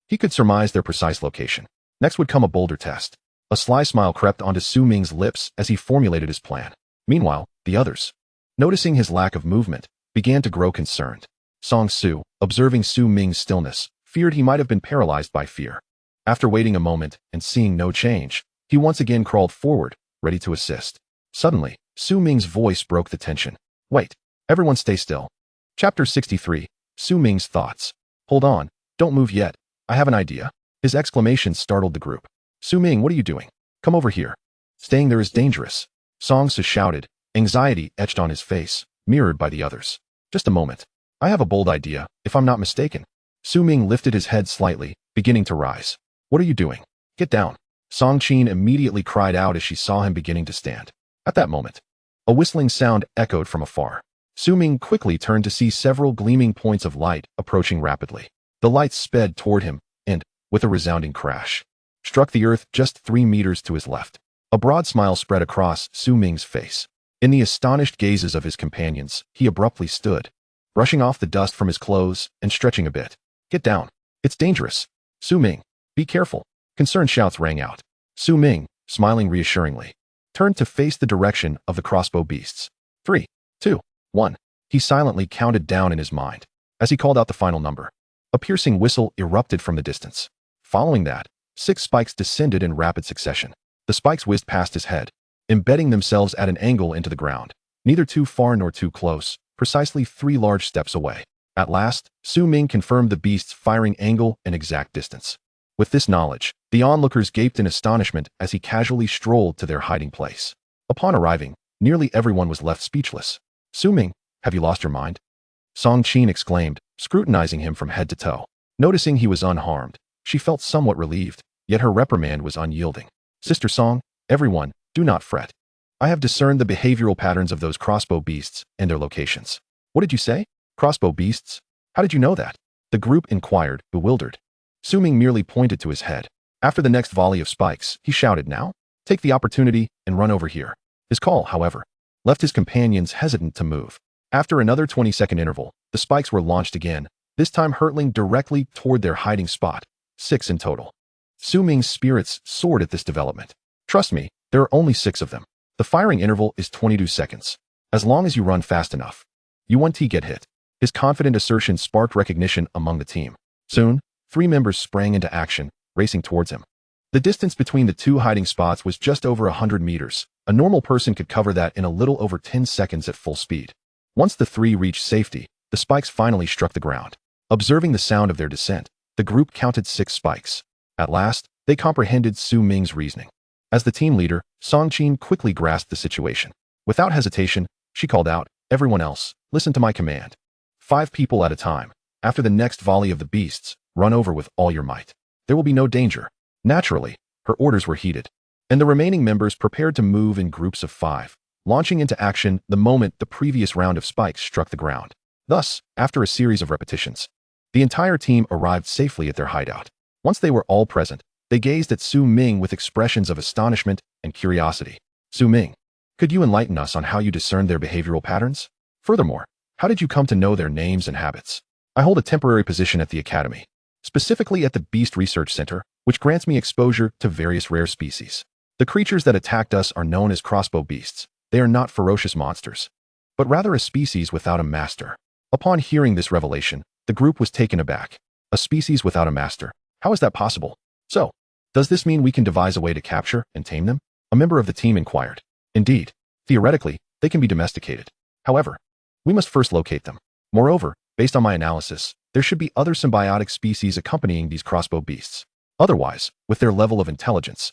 he could surmise their precise location. Next would come a bolder test. A sly smile crept onto Su Ming's lips as he formulated his plan. Meanwhile, the others, noticing his lack of movement, began to grow concerned. Song Su, observing Su Ming's stillness, feared he might have been paralyzed by fear. After waiting a moment and seeing no change, he once again crawled forward, ready to assist. Suddenly, Su Ming's voice broke the tension. "Wait, everyone stay still." Chapter 63, Su Ming's Thoughts. "Hold on, don't move yet, I have an idea." His exclamation startled the group. "Su Ming, what are you doing? Come over here. Staying there is dangerous," Song Su shouted, anxiety etched on his face, mirrored by the others. "Just a moment. I have a bold idea, if I'm not mistaken." Su Ming lifted his head slightly, beginning to rise. "What are you doing? Get down." Songqin immediately cried out as she saw him beginning to stand. At that moment, a whistling sound echoed from afar. Su Ming quickly turned to see several gleaming points of light approaching rapidly. The lights sped toward him and, with a resounding crash, struck the earth just 3 meters to his left. A broad smile spread across Su Ming's face. In the astonished gazes of his companions, he abruptly stood, brushing off the dust from his clothes and stretching a bit. "Get down. It's dangerous. Su Ming, be careful." Concerned shouts rang out. Su Ming, smiling reassuringly, turned to face the direction of the crossbow beasts. 3, 2, 1. He silently counted down in his mind. As he called out the final number, a piercing whistle erupted from the distance. Following that, 6 spikes descended in rapid succession. The spikes whizzed past his head, embedding themselves at an angle into the ground, neither too far nor too close, precisely 3 large steps away. At last, Su Ming confirmed the beast's firing angle and exact distance. With this knowledge, the onlookers gaped in astonishment as he casually strolled to their hiding place. Upon arriving, nearly everyone was left speechless. "Su Ming, have you lost your mind?" Songqin exclaimed, scrutinizing him from head to toe. Noticing he was unharmed, she felt somewhat relieved, yet her reprimand was unyielding. "Sister Song, everyone, do not fret. I have discerned the behavioral patterns of those crossbow beasts and their locations." "What did you say? Crossbow beasts? How did you know that?" the group inquired, bewildered. Su Ming merely pointed to his head. After the next volley of spikes, he shouted, "Now, take the opportunity and run over here." His call, however, left his companions hesitant to move. After another 20-second interval, the spikes were launched again, this time hurtling directly toward their hiding spot, 6 in total. Su Ming's spirits soared at this development. "Trust me, there are only 6 of them. The firing interval is 22 seconds. As long as you run fast enough, you won't get hit." His confident assertion sparked recognition among the team. Soon, 3 members sprang into action, racing towards him. The distance between the 2 hiding spots was just over 100 meters. A normal person could cover that in a little over 10 seconds at full speed. Once the 3 reached safety, the spikes finally struck the ground. Observing the sound of their descent, the group counted 6 spikes. At last, they comprehended Su Ming's reasoning. As the team leader, Song Qin quickly grasped the situation. Without hesitation, she called out, "Everyone else, listen to my command. 5 people at a time. After the next volley of the beasts, run over with all your might. There will be no danger." Naturally, her orders were heeded, and the remaining members prepared to move in groups of 5, launching into action the moment the previous round of spikes struck the ground. Thus, after a series of repetitions, the entire team arrived safely at their hideout. Once they were all present, they gazed at Su Ming with expressions of astonishment and curiosity. "Su Ming, could you enlighten us on how you discern their behavioral patterns? Furthermore, how did you come to know their names and habits?" "I hold a temporary position at the Academy, specifically at the Beast Research Center, which grants me exposure to various rare species. The creatures that attacked us are known as crossbow beasts. They are not ferocious monsters, but rather a species without a master." Upon hearing this revelation, the group was taken aback. A species without a master? How is that possible? "So, does this mean we can devise a way to capture and tame them?" a member of the team inquired. "Indeed. Theoretically, they can be domesticated. However, we must first locate them. Moreover, based on my analysis, there should be other symbiotic species accompanying these crossbow beasts. Otherwise, with their level of intelligence,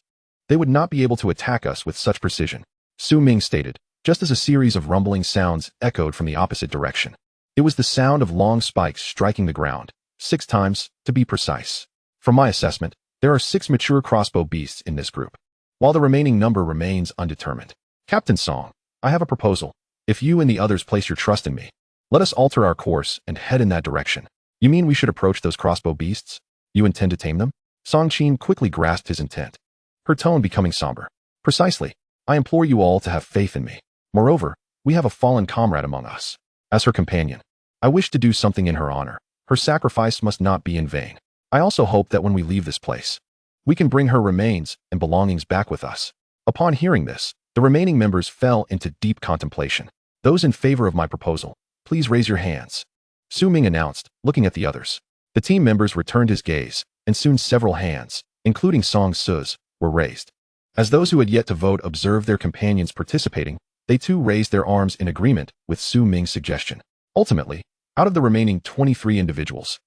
they would not be able to attack us with such precision," Su Ming stated, just as a series of rumbling sounds echoed from the opposite direction. It was the sound of long spikes striking the ground, 6 times, to be precise. "From my assessment, there are 6 mature crossbow beasts in this group, while the remaining number remains undetermined. Captain Song, I have a proposal. If you and the others place your trust in me, let us alter our course and head in that direction." "You mean we should approach those crossbow beasts? You intend to tame them?" Song Qin quickly grasped his intent, her tone becoming somber. "Precisely. I implore you all to have faith in me. Moreover, we have a fallen comrade among us. As her companion, I wish to do something in her honor. Her sacrifice must not be in vain. I also hope that when we leave this place, we can bring her remains and belongings back with us." Upon hearing this, the remaining members fell into deep contemplation. "Those in favor of my proposal, please raise your hands," Su Ming announced, looking at the others. The team members returned his gaze, and soon several hands, including Song Su's, were raised. As those who had yet to vote observed their companions participating, they too raised their arms in agreement with Su Ming's suggestion. Ultimately, out of the remaining 23 individuals,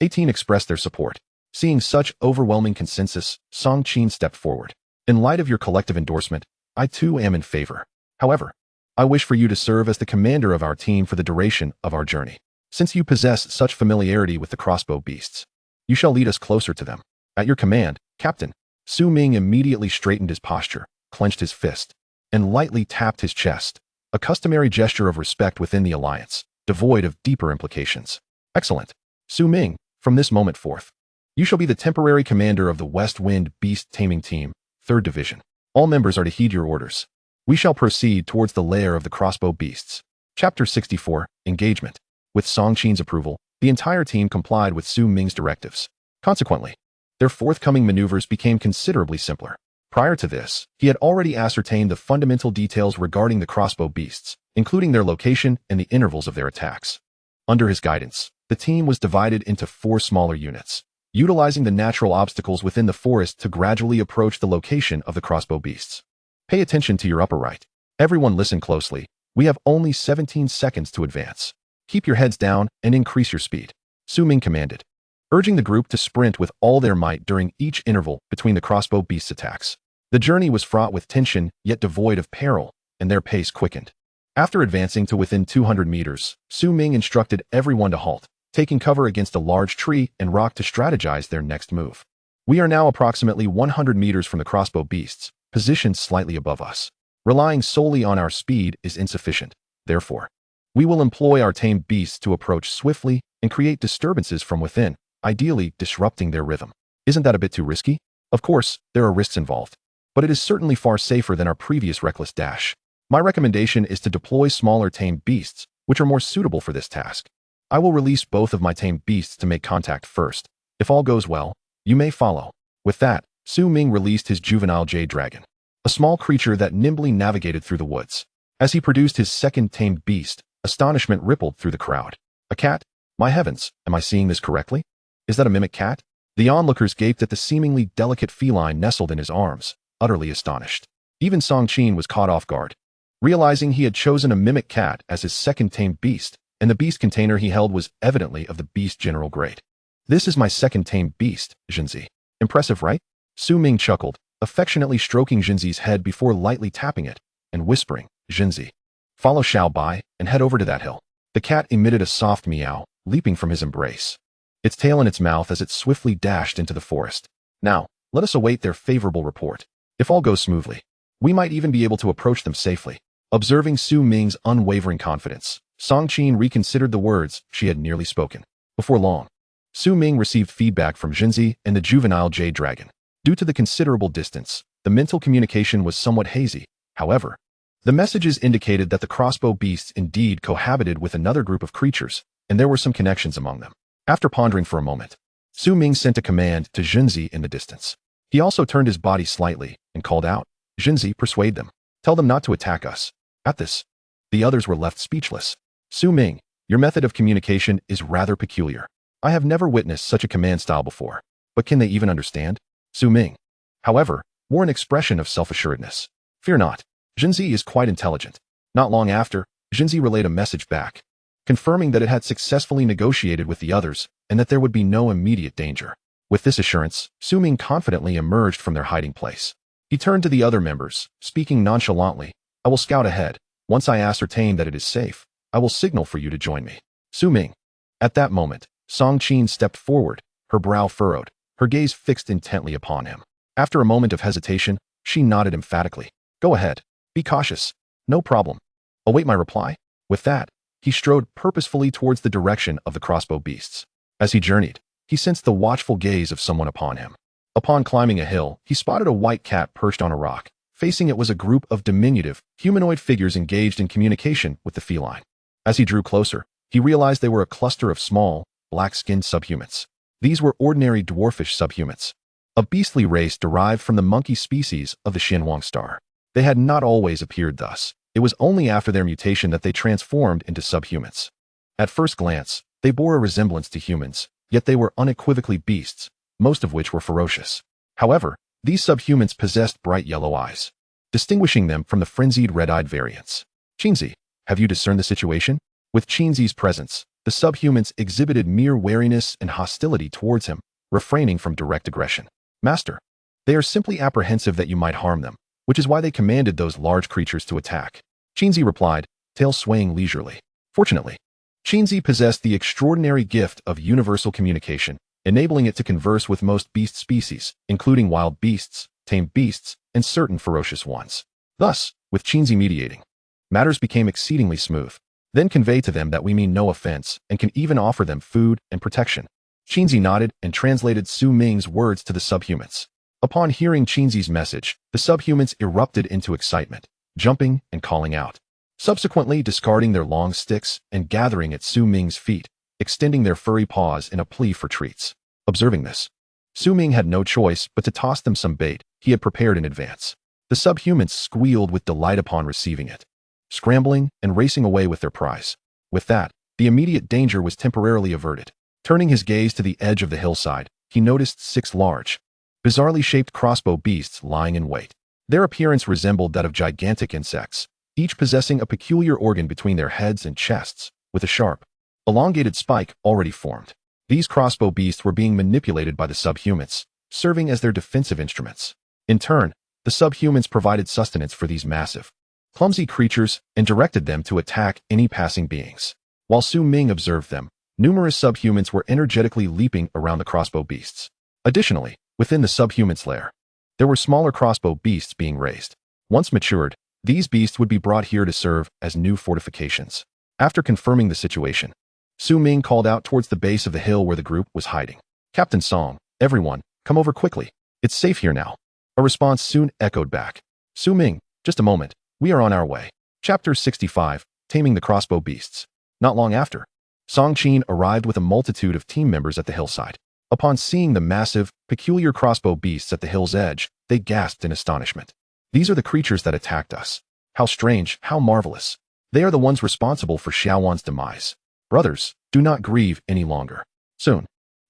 18 expressed their support. Seeing such overwhelming consensus, Song Qin stepped forward. "In light of your collective endorsement, I too am in favor. However, I wish for you to serve as the commander of our team for the duration of our journey. Since you possess such familiarity with the crossbow beasts, you shall lead us closer to them. At your command, Captain." Su Ming immediately straightened his posture, clenched his fist, and lightly tapped his chest, a customary gesture of respect within the alliance, devoid of deeper implications. "Excellent. Su Ming, from this moment forth, you shall be the temporary commander of the West Wind Beast Taming Team, 3rd Division. All members are to heed your orders. We shall proceed towards the lair of the crossbow beasts." Chapter 64, Engagement. With Song Qin's approval, the entire team complied with Su Ming's directives. Consequently, their forthcoming maneuvers became considerably simpler. Prior to this, he had already ascertained the fundamental details regarding the crossbow beasts, including their location and the intervals of their attacks. Under his guidance, the team was divided into 4 smaller units, utilizing the natural obstacles within the forest to gradually approach the location of the crossbow beasts. "Pay attention to your upper right. Everyone listen closely. We have only 17 seconds to advance. Keep your heads down and increase your speed," Su Ming commanded, urging the group to sprint with all their might during each interval between the crossbow beasts' attacks. The journey was fraught with tension, yet devoid of peril, and their pace quickened. After advancing to within 200 meters, Su Ming instructed everyone to halt, taking cover against a large tree and rock to strategize their next move. "We are now approximately 100 meters from the crossbow beasts, positioned slightly above us. Relying solely on our speed is insufficient. Therefore, we will employ our tamed beasts to approach swiftly and create disturbances from within, ideally disrupting their rhythm." "Isn't that a bit too risky?" "Of course, there are risks involved, but it is certainly far safer than our previous reckless dash. My recommendation is to deploy smaller tamed beasts, which are more suitable for this task. I will release both of my tamed beasts to make contact first. If all goes well, you may follow." With that, Su Ming released his juvenile jade dragon, a small creature that nimbly navigated through the woods. As he produced his second tamed beast, astonishment rippled through the crowd. "A cat? My heavens, am I seeing this correctly? Is that a mimic cat?" The onlookers gaped at the seemingly delicate feline nestled in his arms, utterly astonished. Even Song Qin was caught off guard. Realizing he had chosen a mimic cat as his second tamed beast, and the beast container he held was evidently of the beast general grade. This is my second tamed beast, Jinzi. Impressive, right? Su Ming chuckled, affectionately stroking Jinzi's head before lightly tapping it, and whispering, Jinzi, follow Xiao Bai and head over to that hill. The cat emitted a soft meow, leaping from his embrace, its tail in its mouth as it swiftly dashed into the forest. Now, let us await their favorable report. If all goes smoothly, we might even be able to approach them safely. Observing Su Ming's unwavering confidence, Song Qin reconsidered the words she had nearly spoken. Before long, Su Ming received feedback from Jinzi and the juvenile Jade Dragon. Due to the considerable distance, the mental communication was somewhat hazy. However, the messages indicated that the crossbow beasts indeed cohabited with another group of creatures, and there were some connections among them. After pondering for a moment, Su Ming sent a command to Jinzi in the distance. He also turned his body slightly and called out, Jinzi, persuade them. Tell them not to attack us. At this, the others were left speechless. Su Ming, your method of communication is rather peculiar. I have never witnessed such a command style before, but can they even understand? Su Ming, however, wore an expression of self-assuredness. Fear not. Jinzi is quite intelligent. Not long after, Jinzi relayed a message back, confirming that it had successfully negotiated with the others and that there would be no immediate danger. With this assurance, Su Ming confidently emerged from their hiding place. He turned to the other members, speaking nonchalantly, I will scout ahead. Once I ascertain that it is safe, I will signal for you to join me. Su Ming. At that moment, Song Qin stepped forward, her brow furrowed, her gaze fixed intently upon him. After a moment of hesitation, she nodded emphatically. Go ahead. Be cautious. No problem. Await my reply. With that, he strode purposefully towards the direction of the crossbow beasts. As he journeyed, he sensed the watchful gaze of someone upon him. Upon climbing a hill, he spotted a white cat perched on a rock. Facing it was a group of diminutive, humanoid figures engaged in communication with the feline. As he drew closer, he realized they were a cluster of small, black-skinned subhumans. These were ordinary dwarfish subhumans, a beastly race derived from the monkey species of the Xuanhuang Star. They had not always appeared thus. It was only after their mutation that they transformed into subhumans. At first glance, they bore a resemblance to humans, yet they were unequivocally beasts, most of which were ferocious. However, these subhumans possessed bright yellow eyes, distinguishing them from the frenzied red-eyed variants. Jinzi, have you discerned the situation? With Jinzi's presence, the subhumans exhibited mere wariness and hostility towards him, refraining from direct aggression. Master, they are simply apprehensive that you might harm them, which is why they commanded those large creatures to attack. Jinzi replied, tail swaying leisurely. Fortunately, Jinzi possessed the extraordinary gift of universal communication, enabling it to converse with most beast species, including wild beasts, tame beasts, and certain ferocious ones. Thus, with Jinzi mediating, matters became exceedingly smooth. Then convey to them that we mean no offense and can even offer them food and protection. Jinzi nodded and translated Su Ming's words to the subhumans. Upon hearing Jinzi's message, the subhumans erupted into excitement, jumping and calling out, subsequently discarding their long sticks and gathering at Su Ming's feet, extending their furry paws in a plea for treats. Observing this, Su Ming had no choice but to toss them some bait he had prepared in advance. The subhumans squealed with delight upon receiving it, scrambling and racing away with their prize. With that, the immediate danger was temporarily averted. Turning his gaze to the edge of the hillside, he noticed 6 large, bizarrely shaped crossbow beasts lying in wait. Their appearance resembled that of gigantic insects, each possessing a peculiar organ between their heads and chests, with a sharp, elongated spike already formed. These crossbow beasts were being manipulated by the subhumans, serving as their defensive instruments. In turn, the subhumans provided sustenance for these massive, clumsy creatures and directed them to attack any passing beings. While Su Ming observed them, numerous subhumans were energetically leaping around the crossbow beasts. Additionally, within the subhumans' lair, there were smaller crossbow beasts being raised. Once matured, these beasts would be brought here to serve as new fortifications. After confirming the situation, Su Ming called out towards the base of the hill where the group was hiding. Captain Song, everyone, come over quickly. It's safe here now. A response soon echoed back. Su Ming, just a moment. We are on our way. Chapter 65, Taming the Crossbow Beasts. Not long after, Song Qin arrived with a multitude of team members at the hillside. Upon seeing the massive, peculiar crossbow beasts at the hill's edge, they gasped in astonishment. These are the creatures that attacked us. How strange, how marvelous. They are the ones responsible for Xuanhuang's demise. Brothers, do not grieve any longer. Soon,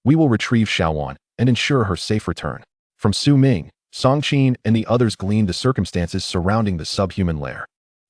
we will retrieve Xuanhuang and ensure her safe return. From Su Ming, Song Qin and the others gleaned the circumstances surrounding the subhuman lair.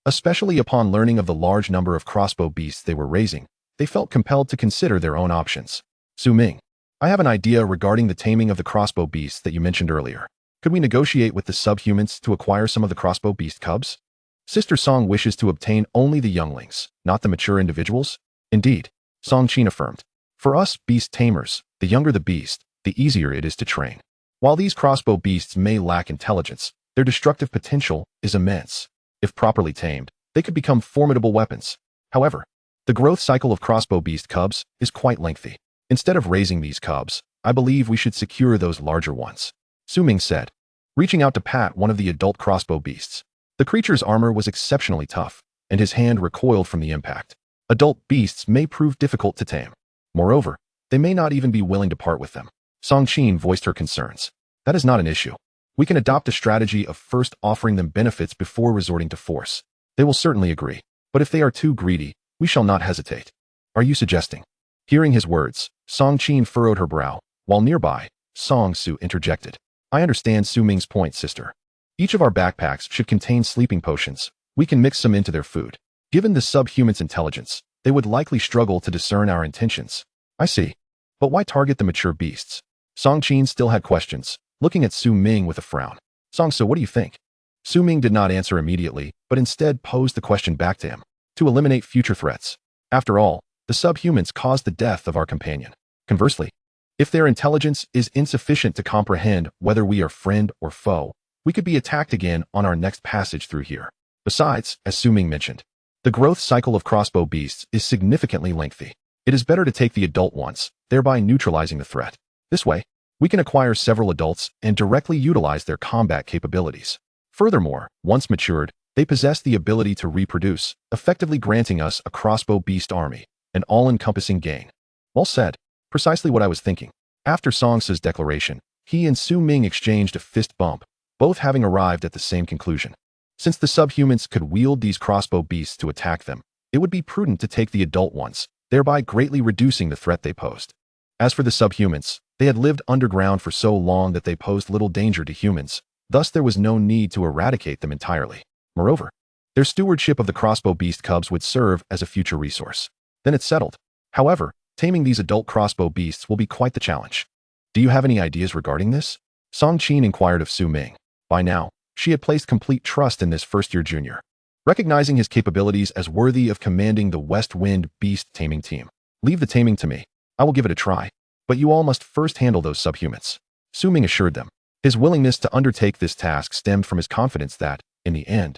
Especially upon learning of the large number of crossbow beasts they were raising, they felt compelled to consider their own options. Su Ming, I have an idea regarding the taming of the crossbow beasts that you mentioned earlier. Could we negotiate with the subhumans to acquire some of the crossbow beast cubs? Sister Song wishes to obtain only the younglings, not the mature individuals. Indeed, Song Qin affirmed. For us beast tamers, the younger the beast, the easier it is to train. While these crossbow beasts may lack intelligence, their destructive potential is immense. If properly tamed, they could become formidable weapons. However, the growth cycle of crossbow beast cubs is quite lengthy. Instead of raising these cubs, I believe we should secure those larger ones. Su Ming said, reaching out to pat one of the adult crossbow beasts. The creature's armor was exceptionally tough, and his hand recoiled from the impact. Adult beasts may prove difficult to tame. Moreover, they may not even be willing to part with them. Song Qin voiced her concerns. That is not an issue. We can adopt a strategy of first offering them benefits before resorting to force. They will certainly agree. But if they are too greedy, we shall not hesitate. Are you suggesting? Hearing his words, Song Qin furrowed her brow, while nearby, Song Su interjected. I understand Su Ming's point, sister. Each of our backpacks should contain sleeping potions. We can mix some into their food. Given the subhuman's intelligence, they would likely struggle to discern our intentions. I see. But why target the mature beasts? Song Qin still had questions, looking at Su Ming with a frown. Song Su, what do you think? Su Ming did not answer immediately, but instead posed the question back to him. To eliminate future threats. After all, the subhumans caused the death of our companion. Conversely, if their intelligence is insufficient to comprehend whether we are friend or foe, we could be attacked again on our next passage through here. Besides, as Su Ming mentioned, the growth cycle of crossbow beasts is significantly lengthy. It is better to take the adult ones, thereby neutralizing the threat. This way, we can acquire several adults and directly utilize their combat capabilities. Furthermore, once matured, they possess the ability to reproduce, effectively granting us a crossbow beast army, an all-encompassing gain. Well said. Precisely what I was thinking. After Song Su's declaration, he and Su Ming exchanged a fist bump, both having arrived at the same conclusion. Since the subhumans could wield these crossbow beasts to attack them, it would be prudent to take the adult ones, thereby greatly reducing the threat they posed. As for the subhumans, they had lived underground for so long that they posed little danger to humans, thus there was no need to eradicate them entirely. Moreover, their stewardship of the crossbow beast cubs would serve as a future resource. Then it's settled. However, taming these adult crossbow beasts will be quite the challenge. Do you have any ideas regarding this? Song Qin inquired of Su Ming. By now, she had placed complete trust in this first-year junior, recognizing his capabilities as worthy of commanding the West Wind Beast Taming team. Leave the taming to me. I will give it a try. But you all must first handle those subhumans. Su Ming assured them. His willingness to undertake this task stemmed from his confidence that, in the end,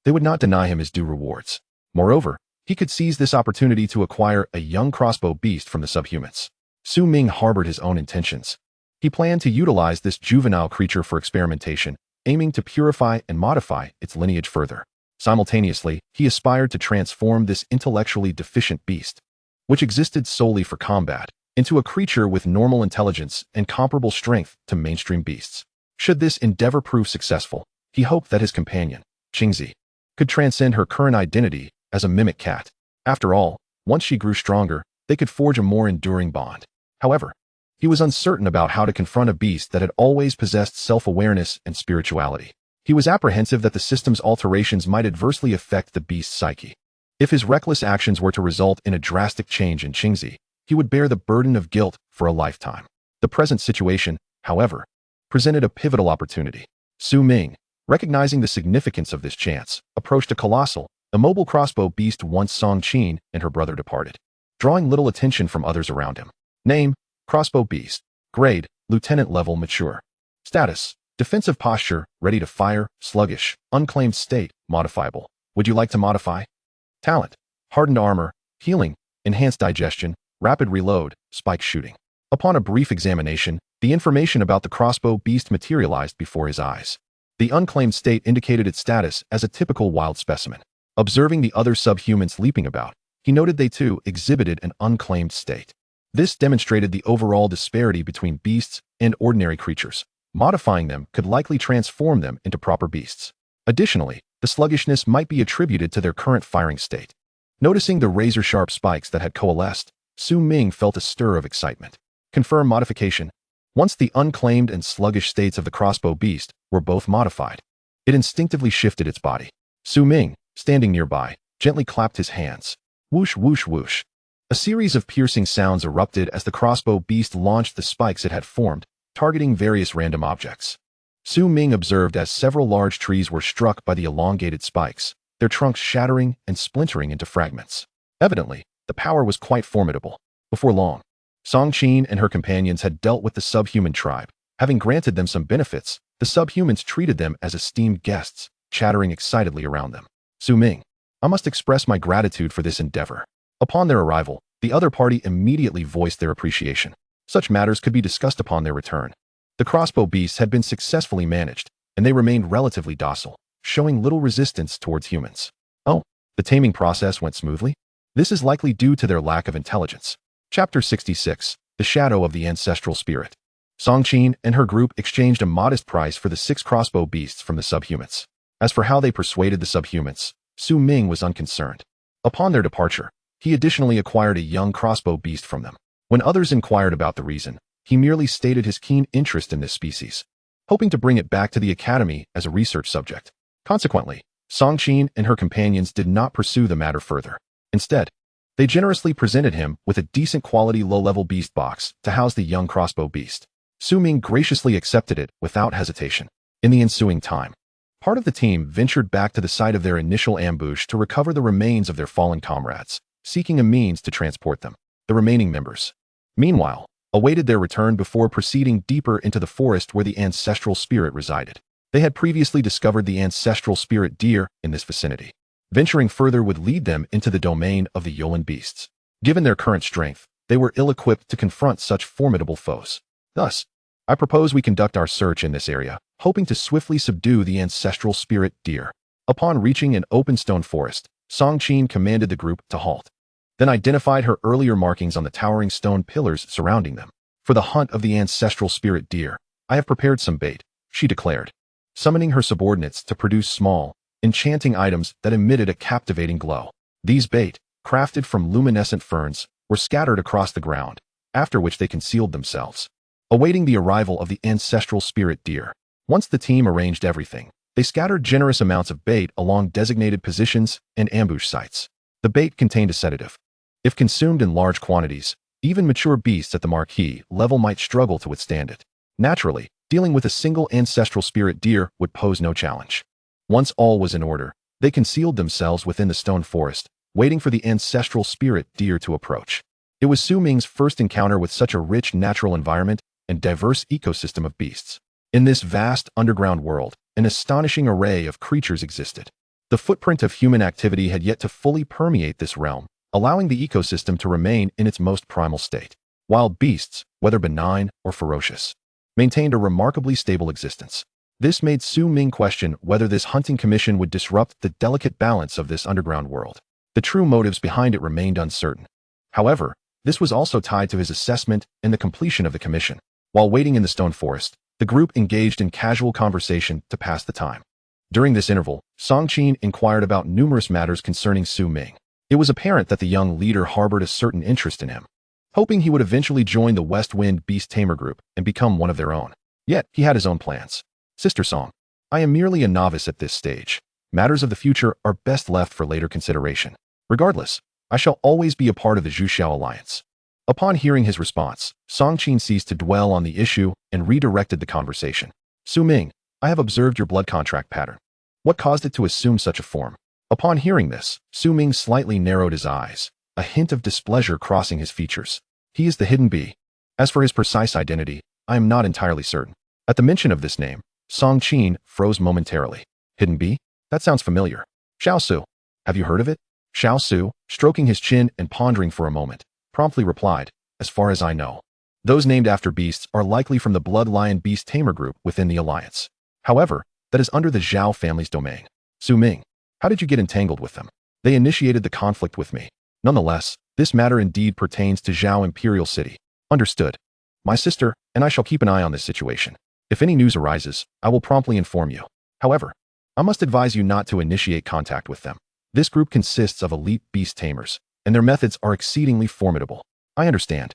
they would not deny him his due rewards. Moreover, he could seize this opportunity to acquire a young crossbow beast from the subhumans. Su Ming harbored his own intentions. He planned to utilize this juvenile creature for experimentation, aiming to purify and modify its lineage further. Simultaneously, he aspired to transform this intellectually deficient beast, which existed solely for combat, into a creature with normal intelligence and comparable strength to mainstream beasts. Should this endeavor prove successful, he hoped that his companion, Qingzi, could transcend her current identity as a mimic cat. After all, once she grew stronger, they could forge a more enduring bond. However, he was uncertain about how to confront a beast that had always possessed self-awareness and spirituality. He was apprehensive that the system's alterations might adversely affect the beast's psyche. If his reckless actions were to result in a drastic change in Qingzi, he would bear the burden of guilt for a lifetime. The present situation, however, presented a pivotal opportunity. Su Ming, recognizing the significance of this chance, approached a colossal, immobile crossbow beast once Song Qin and her brother departed, drawing little attention from others around him. Name: Crossbow Beast. Grade: Lieutenant level mature. Status: Defensive posture, ready to fire, sluggish, unclaimed state, modifiable. Would you like to modify? Talent: Hardened armor, healing, enhanced digestion, rapid reload, spike shooting. Upon a brief examination, the information about the crossbow beast materialized before his eyes. The unclaimed state indicated its status as a typical wild specimen. Observing the other subhumans leaping about, he noted they too exhibited an unclaimed state. This demonstrated the overall disparity between beasts and ordinary creatures. Modifying them could likely transform them into proper beasts. Additionally, the sluggishness might be attributed to their current firing state. Noticing the razor-sharp spikes that had coalesced, Su Ming felt a stir of excitement. Confirm modification. Once the unclaimed and sluggish states of the crossbow beast were both modified, it instinctively shifted its body. Su Ming, standing nearby, gently clapped his hands. Whoosh, whoosh, whoosh. A series of piercing sounds erupted as the crossbow beast launched the spikes it had formed, targeting various random objects. Ming observed as several large trees were struck by the elongated spikes, their trunks shattering and splintering into fragments. Evidently, the power was quite formidable. Before long, Songqin and her companions had dealt with the subhuman tribe. Having granted them some benefits, the subhumans treated them as esteemed guests, chattering excitedly around them. Ming, I must express my gratitude for this endeavor. Upon their arrival, the other party immediately voiced their appreciation. Such matters could be discussed upon their return. The crossbow beasts had been successfully managed, and they remained relatively docile, showing little resistance towards humans. Oh, the taming process went smoothly? This is likely due to their lack of intelligence. Chapter 66, The Shadow of the Ancestral Spirit. Songqin and her group exchanged a modest price for the 6 crossbow beasts from the subhumans. As for how they persuaded the subhumans, Ming was unconcerned. Upon their departure, he additionally acquired a young crossbow beast from them. When others inquired about the reason, he merely stated his keen interest in this species, hoping to bring it back to the academy as a research subject. Consequently, Songqin and her companions did not pursue the matter further. Instead, they generously presented him with a decent quality low-level beast box to house the young crossbow beast. Ming graciously accepted it without hesitation. In the ensuing time, part of the team ventured back to the site of their initial ambush to recover the remains of their fallen comrades, seeking a means to transport them. The remaining members, meanwhile, awaited their return before proceeding deeper into the forest where the ancestral spirit resided. They had previously discovered the ancestral spirit deer in this vicinity. Venturing further would lead them into the domain of the Yolan beasts. Given their current strength, they were ill-equipped to confront such formidable foes. Thus, I propose we conduct our search in this area, hoping to swiftly subdue the ancestral spirit deer. Upon reaching an open stone forest, Songqin commanded the group to halt, then identified her earlier markings on the towering stone pillars surrounding them. For the hunt of the ancestral spirit deer, I have prepared some bait, she declared, summoning her subordinates to produce small, enchanting items that emitted a captivating glow. These bait, crafted from luminescent ferns, were scattered across the ground, after which they concealed themselves, awaiting the arrival of the ancestral spirit deer. Once the team arranged everything, they scattered generous amounts of bait along designated positions and ambush sites. The bait contained a sedative. If consumed in large quantities, even mature beasts at the marquee level might struggle to withstand it. Naturally, dealing with a single ancestral spirit deer would pose no challenge. Once all was in order, they concealed themselves within the stone forest, waiting for the ancestral spirit deer to approach. It was Ming's first encounter with such a rich natural environment and diverse ecosystem of beasts. In this vast underground world, an astonishing array of creatures existed. The footprint of human activity had yet to fully permeate this realm, allowing the ecosystem to remain in its most primal state. Wild beasts, whether benign or ferocious, maintained a remarkably stable existence. This made Ming question whether this hunting commission would disrupt the delicate balance of this underground world. The true motives behind it remained uncertain. However, this was also tied to his assessment and the completion of the commission. While waiting in the stone forest, the group engaged in casual conversation to pass the time. During this interval, Songqin inquired about numerous matters concerning Ming. It was apparent that the young leader harbored a certain interest in him, hoping he would eventually join the West Wind Beast Tamer group and become one of their own. Yet, he had his own plans. Sister Song, I am merely a novice at this stage. Matters of the future are best left for later consideration. Regardless, I shall always be a part of the Zhuxiao alliance. Upon hearing his response, Songqin ceased to dwell on the issue and redirected the conversation. Ming, I have observed your blood contract pattern. What caused it to assume such a form? Upon hearing this, Ming slightly narrowed his eyes, a hint of displeasure crossing his features. He is the hidden bee. As for his precise identity, I am not entirely certain. At the mention of this name, Songqin froze momentarily. Hidden bee? That sounds familiar. Xiaosu. Have you heard of it? Xiaosu, stroking his chin and pondering for a moment, promptly replied, as far as I know. Those named after beasts are likely from the Bloodline Beast Tamer group within the alliance. However, that is under the Zhao family's domain. Ming, how did you get entangled with them? They initiated the conflict with me. Nonetheless, this matter indeed pertains to Zhao Imperial City. Understood. My sister and I shall keep an eye on this situation. If any news arises, I will promptly inform you. However, I must advise you not to initiate contact with them. This group consists of elite beast tamers, and their methods are exceedingly formidable. I understand.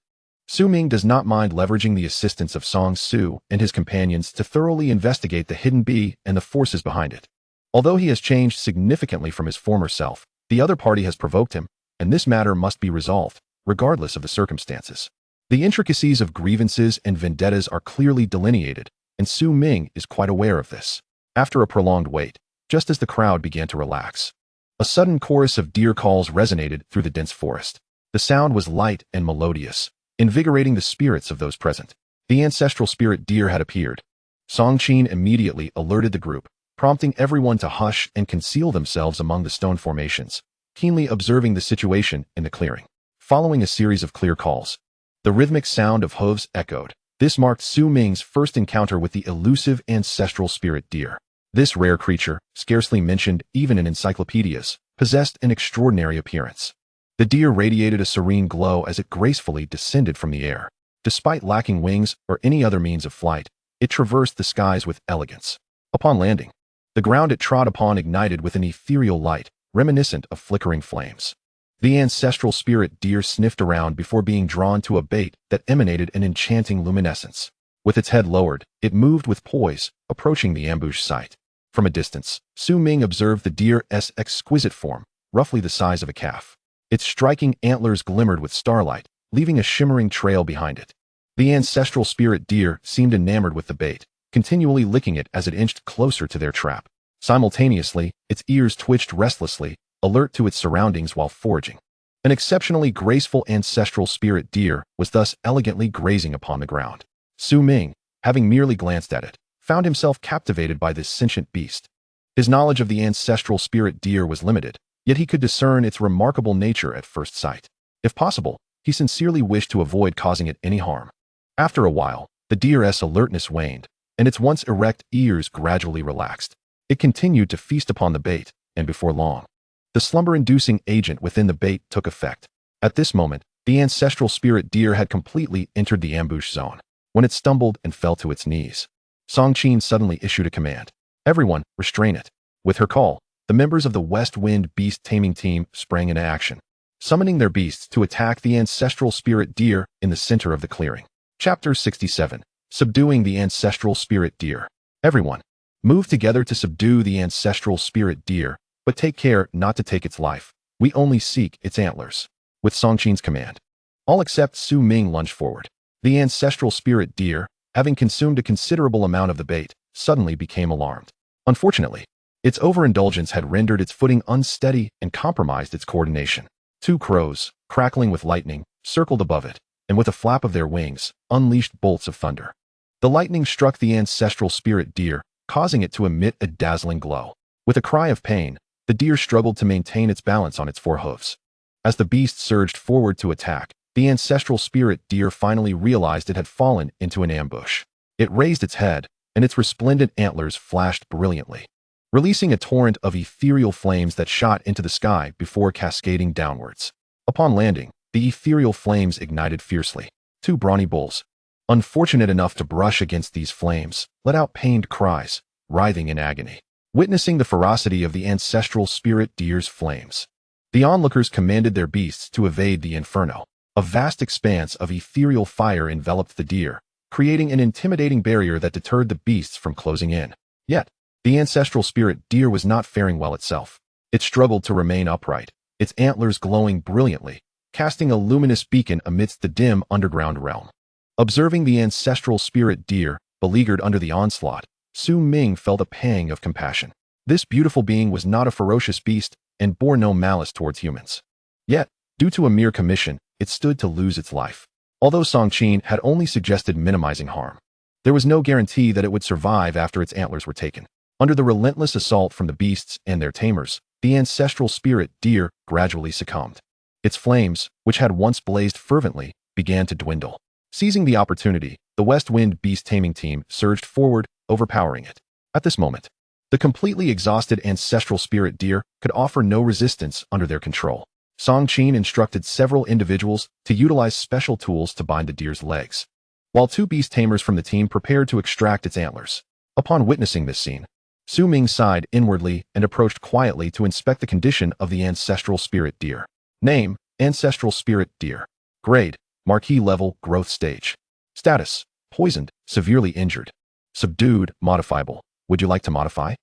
Ming does not mind leveraging the assistance of Song Su and his companions to thoroughly investigate the hidden bee and the forces behind it. Although he has changed significantly from his former self, the other party has provoked him, and this matter must be resolved. regardless of the circumstances. The intricacies of grievances and vendettas are clearly delineated, and Su Ming is quite aware of this. After a prolonged wait, just as the crowd began to relax, a sudden chorus of deer calls resonated through the dense forest. The sound was light and melodious, invigorating the spirits of those present. The ancestral spirit deer had appeared. Songqin immediately alerted the group, prompting everyone to hush and conceal themselves among the stone formations, keenly observing the situation in the clearing. Following a series of clear calls, the rhythmic sound of hooves echoed. This marked Su Ming's first encounter with the elusive ancestral spirit deer. This rare creature, scarcely mentioned even in encyclopedias, possessed an extraordinary appearance. The deer radiated a serene glow as it gracefully descended from the air. Despite lacking wings or any other means of flight, it traversed the skies with elegance. Upon landing, the ground it trod upon ignited with an ethereal light, reminiscent of flickering flames. The ancestral spirit deer sniffed around before being drawn to a bait that emanated an enchanting luminescence. With its head lowered, it moved with poise, approaching the ambush site. From a distance, Su Ming observed the deer's exquisite form, roughly the size of a calf. Its striking antlers glimmered with starlight, leaving a shimmering trail behind it. The ancestral spirit deer seemed enamored with the bait, continually licking it as it inched closer to their trap. Simultaneously, its ears twitched restlessly, alert to its surroundings while foraging. An exceptionally graceful ancestral spirit deer was thus elegantly grazing upon the ground. Su Ming, having merely glanced at it, found himself captivated by this sentient beast. His knowledge of the ancestral spirit deer was limited, yet he could discern its remarkable nature at first sight. If possible, he sincerely wished to avoid causing it any harm. After a while, the deer's alertness waned, and its once erect ears gradually relaxed. It continued to feast upon the bait, and before long, the slumber-inducing agent within the bait took effect. At this moment, the ancestral spirit deer had completely entered the ambush zone. When it stumbled and fell to its knees, Songqin suddenly issued a command. Everyone, restrain it. With her call, the members of the West Wind Beast Taming team sprang into action, summoning their beasts to attack the ancestral spirit deer in the center of the clearing. Chapter 67. Subduing the ancestral spirit deer. Everyone, move together to subdue the ancestral spirit deer, but take care not to take its life. We only seek its antlers. With Songqin's command, all except Su Ming lunged forward. The ancestral spirit deer, having consumed a considerable amount of the bait, suddenly became alarmed. Unfortunately, its overindulgence had rendered its footing unsteady and compromised its coordination. Two crows, crackling with lightning, circled above it, and with a flap of their wings, unleashed bolts of thunder. The lightning struck the ancestral spirit deer, causing it to emit a dazzling glow. With a cry of pain, the deer struggled to maintain its balance on its four hooves. As the beast surged forward to attack, the ancestral spirit deer finally realized it had fallen into an ambush. It raised its head, and its resplendent antlers flashed brilliantly, releasing a torrent of ethereal flames that shot into the sky before cascading downwards. Upon landing, the ethereal flames ignited fiercely. Two brawny bulls, unfortunate enough to brush against these flames, let out pained cries, writhing in agony, witnessing the ferocity of the ancestral spirit deer's flames. The onlookers commanded their beasts to evade the inferno. A vast expanse of ethereal fire enveloped the deer, creating an intimidating barrier that deterred the beasts from closing in. Yet, the ancestral spirit deer was not faring well itself. It struggled to remain upright, its antlers glowing brilliantly, casting a luminous beacon amidst the dim underground realm. Observing the ancestral spirit deer, beleaguered under the onslaught, Su Ming felt a pang of compassion. This beautiful being was not a ferocious beast and bore no malice towards humans. Yet, due to a mere commission, it stood to lose its life. Although Songqin had only suggested minimizing harm, there was no guarantee that it would survive after its antlers were taken. Under the relentless assault from the beasts and their tamers, the ancestral spirit deer gradually succumbed. Its flames, which had once blazed fervently, began to dwindle. Seizing the opportunity, the West Wind Beast Taming team surged forward, overpowering it. At this moment, the completely exhausted ancestral spirit deer could offer no resistance under their control. Songqin instructed several individuals to utilize special tools to bind the deer's legs, while two beast tamers from the team prepared to extract its antlers. Upon witnessing this scene, Su Ming sighed inwardly and approached quietly to inspect the condition of the ancestral spirit deer. Name: Ancestral Spirit Deer. Grade: Marquee Level Growth Stage. Status: Poisoned, severely injured. Subdued, modifiable. Would you like to modify?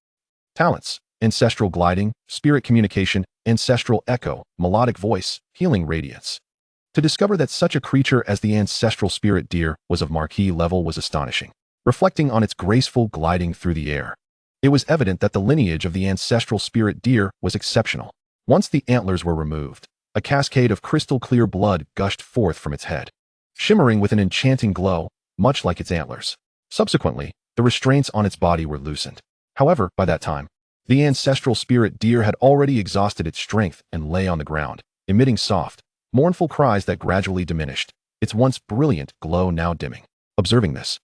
Talents: Ancestral Gliding, Spirit Communication, Ancestral Echo, Melodic Voice, Healing Radiance. To discover that such a creature as the ancestral spirit deer was of marquee level was astonishing, reflecting on its graceful gliding through the air. It was evident that the lineage of the ancestral spirit deer was exceptional. Once the antlers were removed, a cascade of crystal-clear blood gushed forth from its head, shimmering with an enchanting glow, much like its antlers. Subsequently, the restraints on its body were loosened. However, by that time, the ancestral spirit deer had already exhausted its strength and lay on the ground, emitting soft, mournful cries that gradually diminished, its once brilliant glow now dimming. Observing this,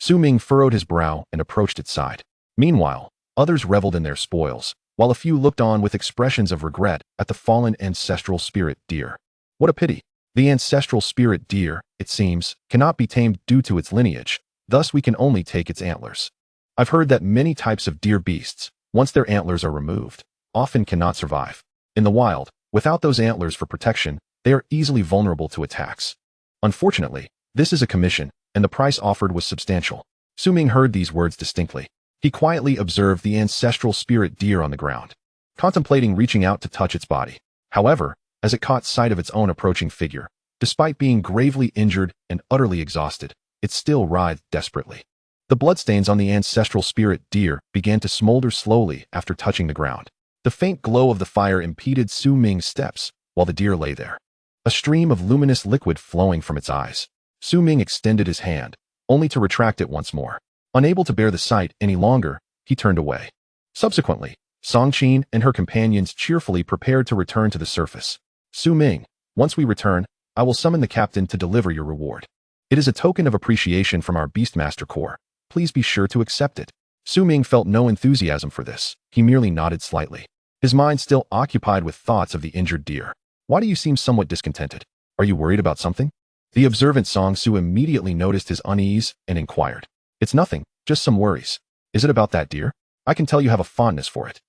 Ming furrowed his brow and approached its side. Meanwhile, others reveled in their spoils, while a few looked on with expressions of regret at the fallen ancestral spirit deer. What a pity! The ancestral spirit deer, it seems, cannot be tamed due to its lineage, thus we can only take its antlers. I've heard that many types of deer beasts, once their antlers are removed, often cannot survive. In the wild, without those antlers for protection, they are easily vulnerable to attacks. Unfortunately, this is a commission, and the price offered was substantial. Ming heard these words distinctly. He quietly observed the ancestral spirit deer on the ground, contemplating reaching out to touch its body. However, as it caught sight of its own approaching figure, despite being gravely injured and utterly exhausted, it still writhed desperately. The bloodstains on the ancestral spirit deer began to smolder slowly after touching the ground. The faint glow of the fire impeded Ming's steps, while the deer lay there, a stream of luminous liquid flowing from its eyes. Ming extended his hand, only to retract it once more. Unable to bear the sight any longer, he turned away. Subsequently, Songqin and her companions cheerfully prepared to return to the surface. Ming, once we return, I will summon the captain to deliver your reward. It is a token of appreciation from our Beastmaster Corps. Please be sure to accept it. Ming felt no enthusiasm for this. He merely nodded slightly, his mind still occupied with thoughts of the injured deer. Why do you seem somewhat discontented? Are you worried about something? The observant Songsu immediately noticed his unease and inquired. It's nothing, just some worries. Is it about that deer? I can tell you have a fondness for it.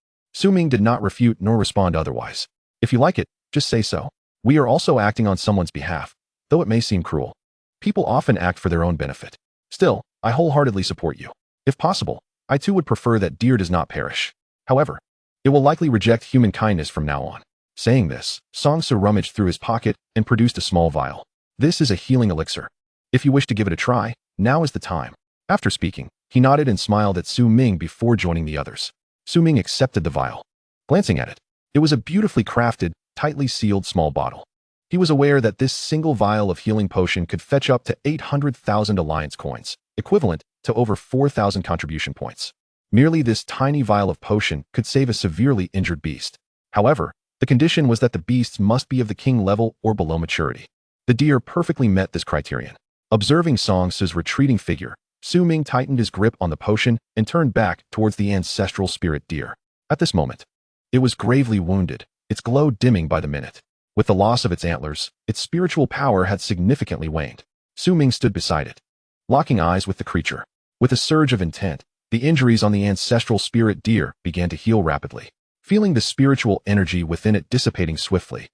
Ming did not refute nor respond otherwise. If you like it, just say so. We are also acting on someone's behalf, though it may seem cruel. People often act for their own benefit. Still, I wholeheartedly support you. If possible, I too would prefer that deer does not perish. However, it will likely reject human kindness from now on. Saying this, Songsu rummaged through his pocket and produced a small vial. This is a healing elixir. If you wish to give it a try, now is the time. After speaking, he nodded and smiled at Ming before joining the others. Ming accepted the vial. Glancing at it, it was a beautifully crafted, tightly sealed small bottle. He was aware that this single vial of healing potion could fetch up to 800,000 alliance coins, equivalent to over 4,000 contribution points. Merely this tiny vial of potion could save a severely injured beast. However, the condition was that the beasts must be of the king level or below maturity. The deer perfectly met this criterion. Observing Songsu's retreating figure, Ming tightened his grip on the potion and turned back towards the ancestral spirit deer. At this moment, it was gravely wounded, its glow dimming by the minute. With the loss of its antlers, its spiritual power had significantly waned. Ming stood beside it, locking eyes with the creature. With a surge of intent, the injuries on the ancestral spirit deer began to heal rapidly. Feeling the spiritual energy within it dissipating swiftly,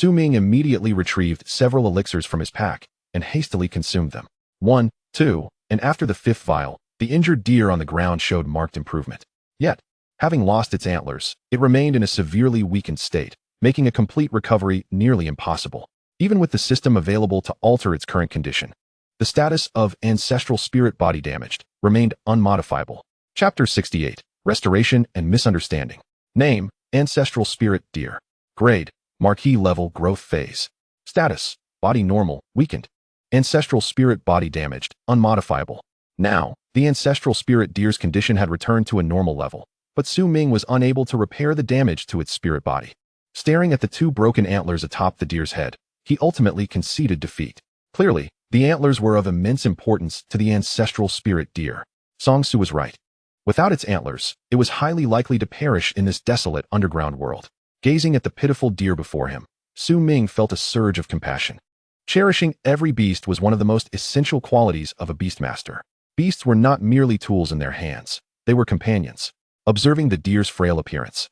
Ming immediately retrieved several elixirs from his pack and hastily consumed them. 1, 2, and after the 5th vial, the injured deer on the ground showed marked improvement. Yet, having lost its antlers, it remained in a severely weakened state, making a complete recovery nearly impossible. Even with the system available to alter its current condition, the status of ancestral spirit body damaged remained unmodifiable. Chapter 68, Restoration and Misunderstanding. Name, Ancestral Spirit Deer. Grade, Marquee Level Growth Phase. Status, Body Normal, Weakened. Ancestral Spirit Body Damaged, Unmodifiable. Now, the Ancestral Spirit Deer's condition had returned to a normal level, but Ming was unable to repair the damage to its spirit body. Staring at the 2 broken antlers atop the deer's head, he ultimately conceded defeat. Clearly, the antlers were of immense importance to the ancestral spirit deer. Songsu was right. Without its antlers, it was highly likely to perish in this desolate underground world. Gazing at the pitiful deer before him, Ming felt a surge of compassion. Cherishing every beast was one of the most essential qualities of a beastmaster. Beasts were not merely tools in their hands, they were companions. Observing the deer's frail appearance,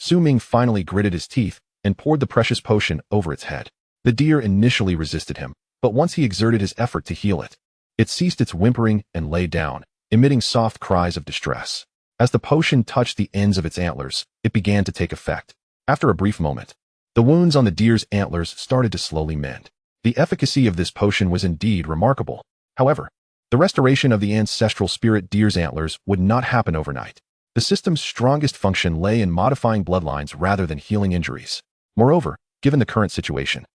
Ming finally gritted his teeth and poured the precious potion over its head. The deer initially resisted him, but once he exerted his effort to heal it, it ceased its whimpering and lay down, emitting soft cries of distress. As the potion touched the ends of its antlers, it began to take effect. After a brief moment, the wounds on the deer's antlers started to slowly mend. The efficacy of this potion was indeed remarkable. However, the restoration of the ancestral spirit deer's antlers would not happen overnight. The system's strongest function lay in modifying bloodlines rather than healing injuries. Moreover, given the current situation,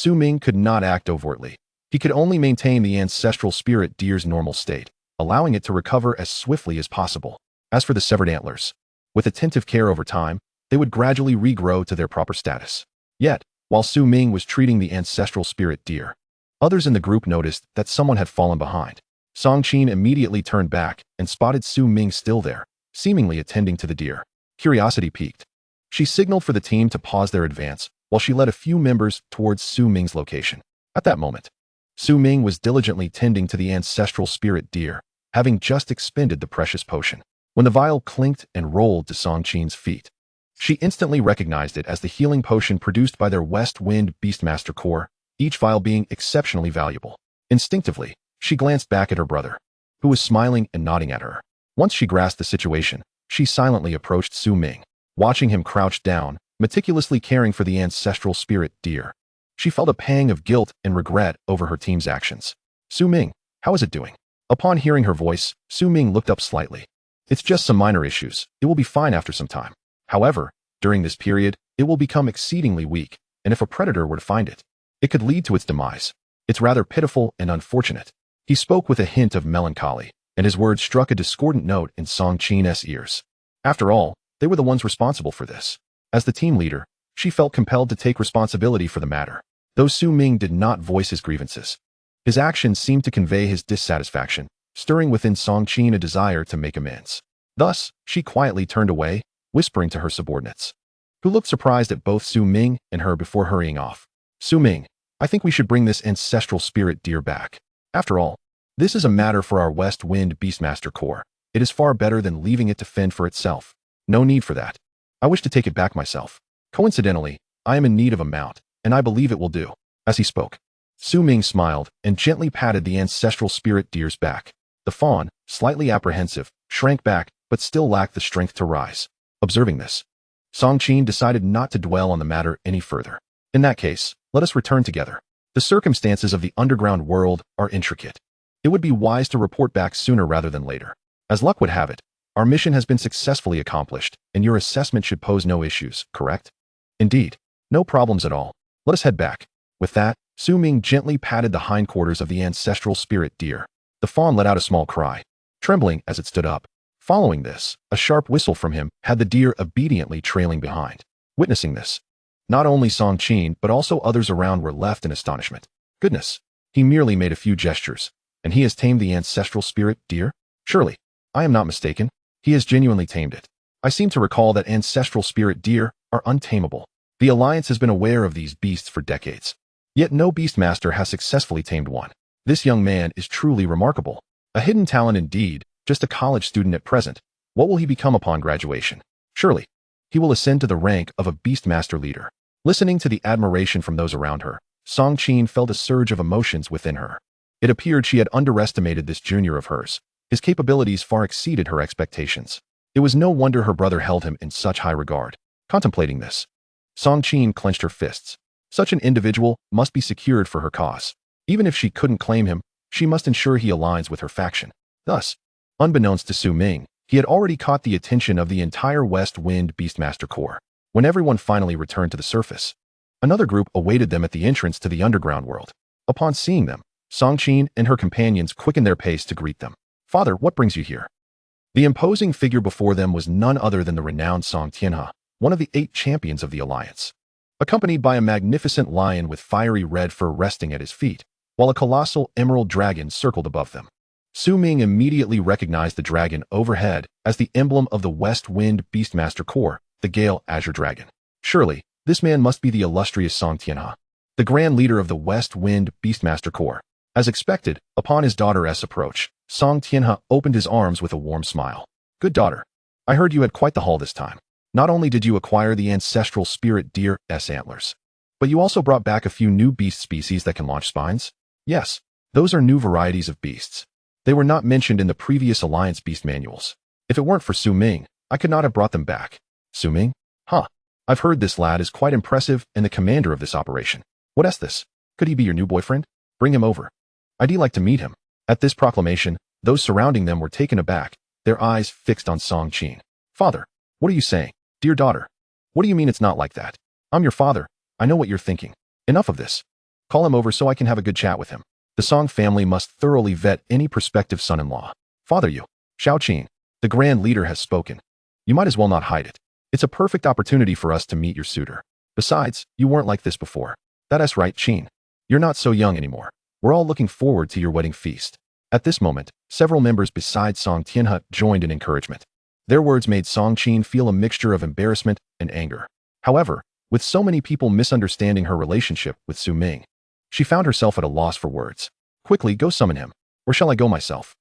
Ming could not act overtly. He could only maintain the ancestral spirit deer's normal state, allowing it to recover as swiftly as possible. As for the severed antlers, with attentive care over time, they would gradually regrow to their proper status. Yet, while Ming was treating the ancestral spirit deer, others in the group noticed that someone had fallen behind. Songqin immediately turned back and spotted Ming still there, seemingly attending to the deer. Curiosity piqued. She signaled for the team to pause their advance while she led a few members towards Ming's location. At that moment, Ming was diligently tending to the ancestral spirit deer, having just expended the precious potion. When the vial clinked and rolled to Songqin's feet, she instantly recognized it as the healing potion produced by their West Wind Beastmaster core, each vial being exceptionally valuable. Instinctively, she glanced back at her brother, who was smiling and nodding at her. Once she grasped the situation, she silently approached Ming, watching him crouch down, meticulously caring for the ancestral spirit deer. She felt a pang of guilt and regret over her team's actions. Ming, how is it doing? Upon hearing her voice, Ming looked up slightly. It's just some minor issues. It will be fine after some time. However, during this period, it will become exceedingly weak, and if a predator were to find it, it could lead to its demise. It's rather pitiful and unfortunate. He spoke with a hint of melancholy, and his words struck a discordant note in Songqin's ears. After all, they were the ones responsible for this. As the team leader, she felt compelled to take responsibility for the matter. Though Ming did not voice his grievances, his actions seemed to convey his dissatisfaction, stirring within Songqin a desire to make amends. Thus, she quietly turned away, whispering to her subordinates, who looked surprised at both Ming and her before hurrying off. Ming, I think we should bring this ancestral spirit deer back. After all, this is a matter for our West Wind Beastmaster Corps. It is far better than leaving it to fend for itself. No need for that. I wish to take it back myself. Coincidentally, I am in need of a mount, and I believe it will do. As he spoke, Ming smiled and gently patted the ancestral spirit deer's back. The fawn, slightly apprehensive, shrank back but still lacked the strength to rise. Observing this, Songqin decided not to dwell on the matter any further. In that case, let us return together. The circumstances of the underground world are intricate. It would be wise to report back sooner rather than later. As luck would have it, our mission has been successfully accomplished, and your assessment should pose no issues, correct? Indeed, no problems at all. Let us head back. With that, Ming gently patted the hindquarters of the ancestral spirit deer. The fawn let out a small cry, trembling as it stood up. Following this, a sharp whistle from him had the deer obediently trailing behind. Witnessing this, not only Songqin but also others around were left in astonishment. Goodness, he merely made a few gestures, and he has tamed the ancestral spirit deer? Surely, I am not mistaken. He has genuinely tamed it. I seem to recall that ancestral spirit deer are untamable. The Alliance has been aware of these beasts for decades. Yet no beastmaster has successfully tamed one. This young man is truly remarkable. A hidden talent indeed, just a college student at present. What will he become upon graduation? Surely, he will ascend to the rank of a beastmaster leader. Listening to the admiration from those around her, Songqin felt a surge of emotions within her. It appeared she had underestimated this junior of hers. His capabilities far exceeded her expectations. It was no wonder her brother held him in such high regard. Contemplating this, Songqin clenched her fists. Such an individual must be secured for her cause. Even if she couldn't claim him, she must ensure he aligns with her faction. Thus, unbeknownst to Ming, he had already caught the attention of the entire West Wind Beastmaster Corps. When everyone finally returned to the surface, another group awaited them at the entrance to the underground world. Upon seeing them, Songqin and her companions quickened their pace to greet them. Father, what brings you here? The imposing figure before them was none other than the renowned Song Tianhe, one of the 8 champions of the Alliance. Accompanied by a magnificent lion with fiery red fur resting at his feet, while a colossal emerald dragon circled above them. Ming immediately recognized the dragon overhead as the emblem of the West Wind Beastmaster Corps, the Gale Azure Dragon. Surely, this man must be the illustrious Song Tianhe, the grand leader of the West Wind Beastmaster Corps. As expected, upon his daughter's approach, Song Tianhe opened his arms with a warm smile. Good daughter, I heard you had quite the haul this time. Not only did you acquire the ancestral spirit deer's antlers, but you also brought back a few new beast species that can launch spines? Yes, those are new varieties of beasts. They were not mentioned in the previous Alliance beast manuals. If it weren't for Ming, I could not have brought them back. Ming? Huh. I've heard this lad is quite impressive and the commander of this operation. What is this? Could he be your new boyfriend? Bring him over. I'd like to meet him. At this proclamation, those surrounding them were taken aback, their eyes fixed on Song Qin. Father, what are you saying? Dear daughter, what do you mean it's not like that? I'm your father. I know what you're thinking. Enough of this. Call him over so I can have a good chat with him. The Song family must thoroughly vet any prospective son-in-law. Father, you, Xiao Qin, the grand leader has spoken. You might as well not hide it. It's a perfect opportunity for us to meet your suitor. Besides, you weren't like this before. That's right, Qin. You're not so young anymore. We're all looking forward to your wedding feast. At this moment, several members besides Song Tianhe joined in encouragement. Their words made Song Qin feel a mixture of embarrassment and anger. However, with so many people misunderstanding her relationship with Su Ming, she found herself at a loss for words. Quickly, go summon him. Or shall I go myself?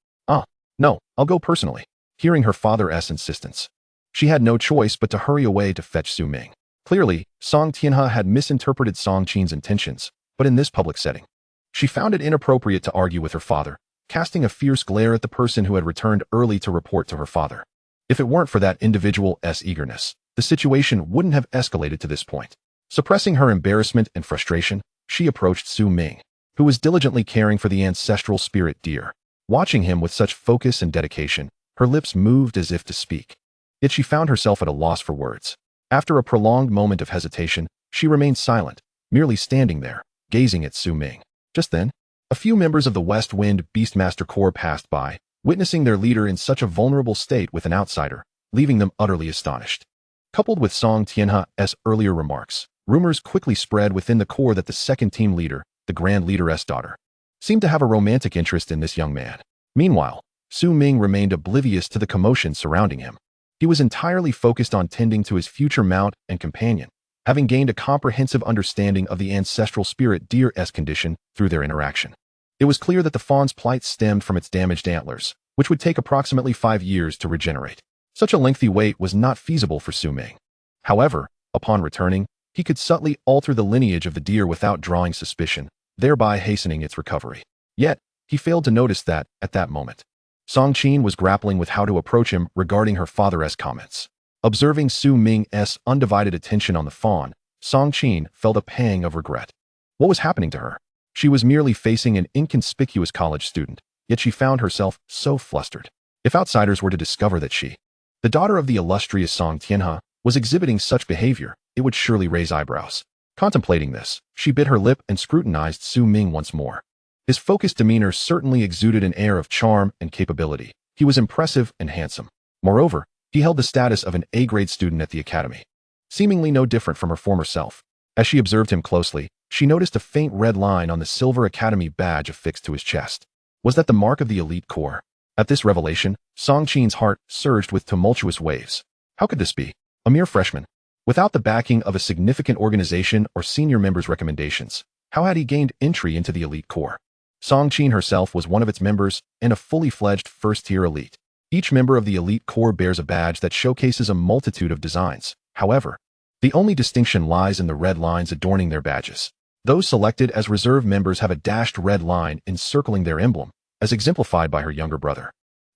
No, I'll go personally. Hearing her father's insistence, she had no choice but to hurry away to fetch Su Ming. Clearly, Song Tianhe had misinterpreted Song Qin's intentions, but in this public setting, she found it inappropriate to argue with her father, casting a fierce glare at the person who had returned early to report to her father. If it weren't for that individual's eagerness, the situation wouldn't have escalated to this point. Suppressing her embarrassment and frustration, she approached Su Ming, who was diligently caring for the ancestral spirit deer. Watching him with such focus and dedication, her lips moved as if to speak. Yet she found herself at a loss for words. After a prolonged moment of hesitation, she remained silent, merely standing there, gazing at Su Ming. Just then, a few members of the West Wind Beastmaster Corps passed by, witnessing their leader in such a vulnerable state with an outsider, leaving them utterly astonished. Coupled with Song Tianhe's earlier remarks, rumors quickly spread within the Corps that the second team leader, the Grand Leader's daughter, seemed to have a romantic interest in this young man. Meanwhile, Su Ming remained oblivious to the commotion surrounding him. He was entirely focused on tending to his future mount and companion, having gained a comprehensive understanding of the ancestral spirit deer's condition through their interaction. It was clear that the fawn's plight stemmed from its damaged antlers, which would take approximately 5 years to regenerate. Such a lengthy wait was not feasible for Su Ming. However, upon returning, he could subtly alter the lineage of the deer without drawing suspicion, thereby hastening its recovery. Yet, he failed to notice that, at that moment, Song Qin was grappling with how to approach him regarding her father's comments. Observing Su Ming's undivided attention on the fawn, Song Qin felt a pang of regret. What was happening to her? She was merely facing an inconspicuous college student, yet she found herself so flustered. If outsiders were to discover that she, the daughter of the illustrious Song Tianhe, was exhibiting such behavior, it would surely raise eyebrows. Contemplating this, she bit her lip and scrutinized Su Ming once more. His focused demeanor certainly exuded an air of charm and capability. He was impressive and handsome. Moreover, he held the status of an A-grade student at the academy, seemingly no different from her former self. As she observed him closely, she noticed a faint red line on the Silver Academy badge affixed to his chest. Was that the mark of the elite corps? At this revelation, Song Qin's heart surged with tumultuous waves. How could this be? A mere freshman, without the backing of a significant organization or senior members' recommendations, how had he gained entry into the elite corps? Song Qin herself was one of its members and a fully fledged first-tier elite. Each member of the elite corps bears a badge that showcases a multitude of designs. However, the only distinction lies in the red lines adorning their badges. Those selected as reserve members have a dashed red line encircling their emblem, as exemplified by her younger brother,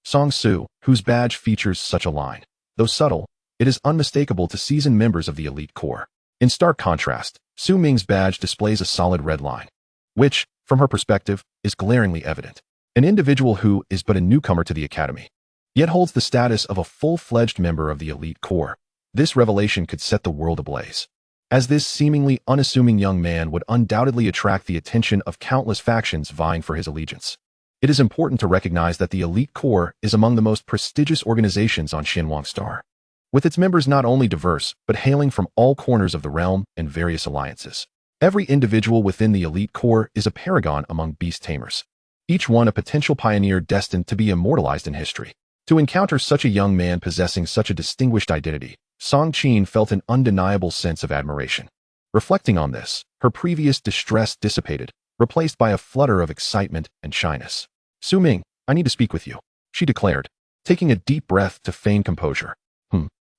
Song Su, whose badge features such a line. Though subtle, it is unmistakable to seasoned members of the elite corps. In stark contrast, Su Ming's badge displays a solid red line, which, from her perspective, is glaringly evident. An individual who is but a newcomer to the academy, yet holds the status of a full-fledged member of the elite corps. This revelation could set the world ablaze, as this seemingly unassuming young man would undoubtedly attract the attention of countless factions vying for his allegiance. It is important to recognize that the elite corps is among the most prestigious organizations on Xuanhuang Star, with its members not only diverse, but hailing from all corners of the realm and various alliances. Every individual within the elite corps is a paragon among beast tamers, each one a potential pioneer destined to be immortalized in history. To encounter such a young man possessing such a distinguished identity, Song Qin felt an undeniable sense of admiration. Reflecting on this, her previous distress dissipated, replaced by a flutter of excitement and shyness. Su Ming, I need to speak with you, she declared, taking a deep breath to feign composure.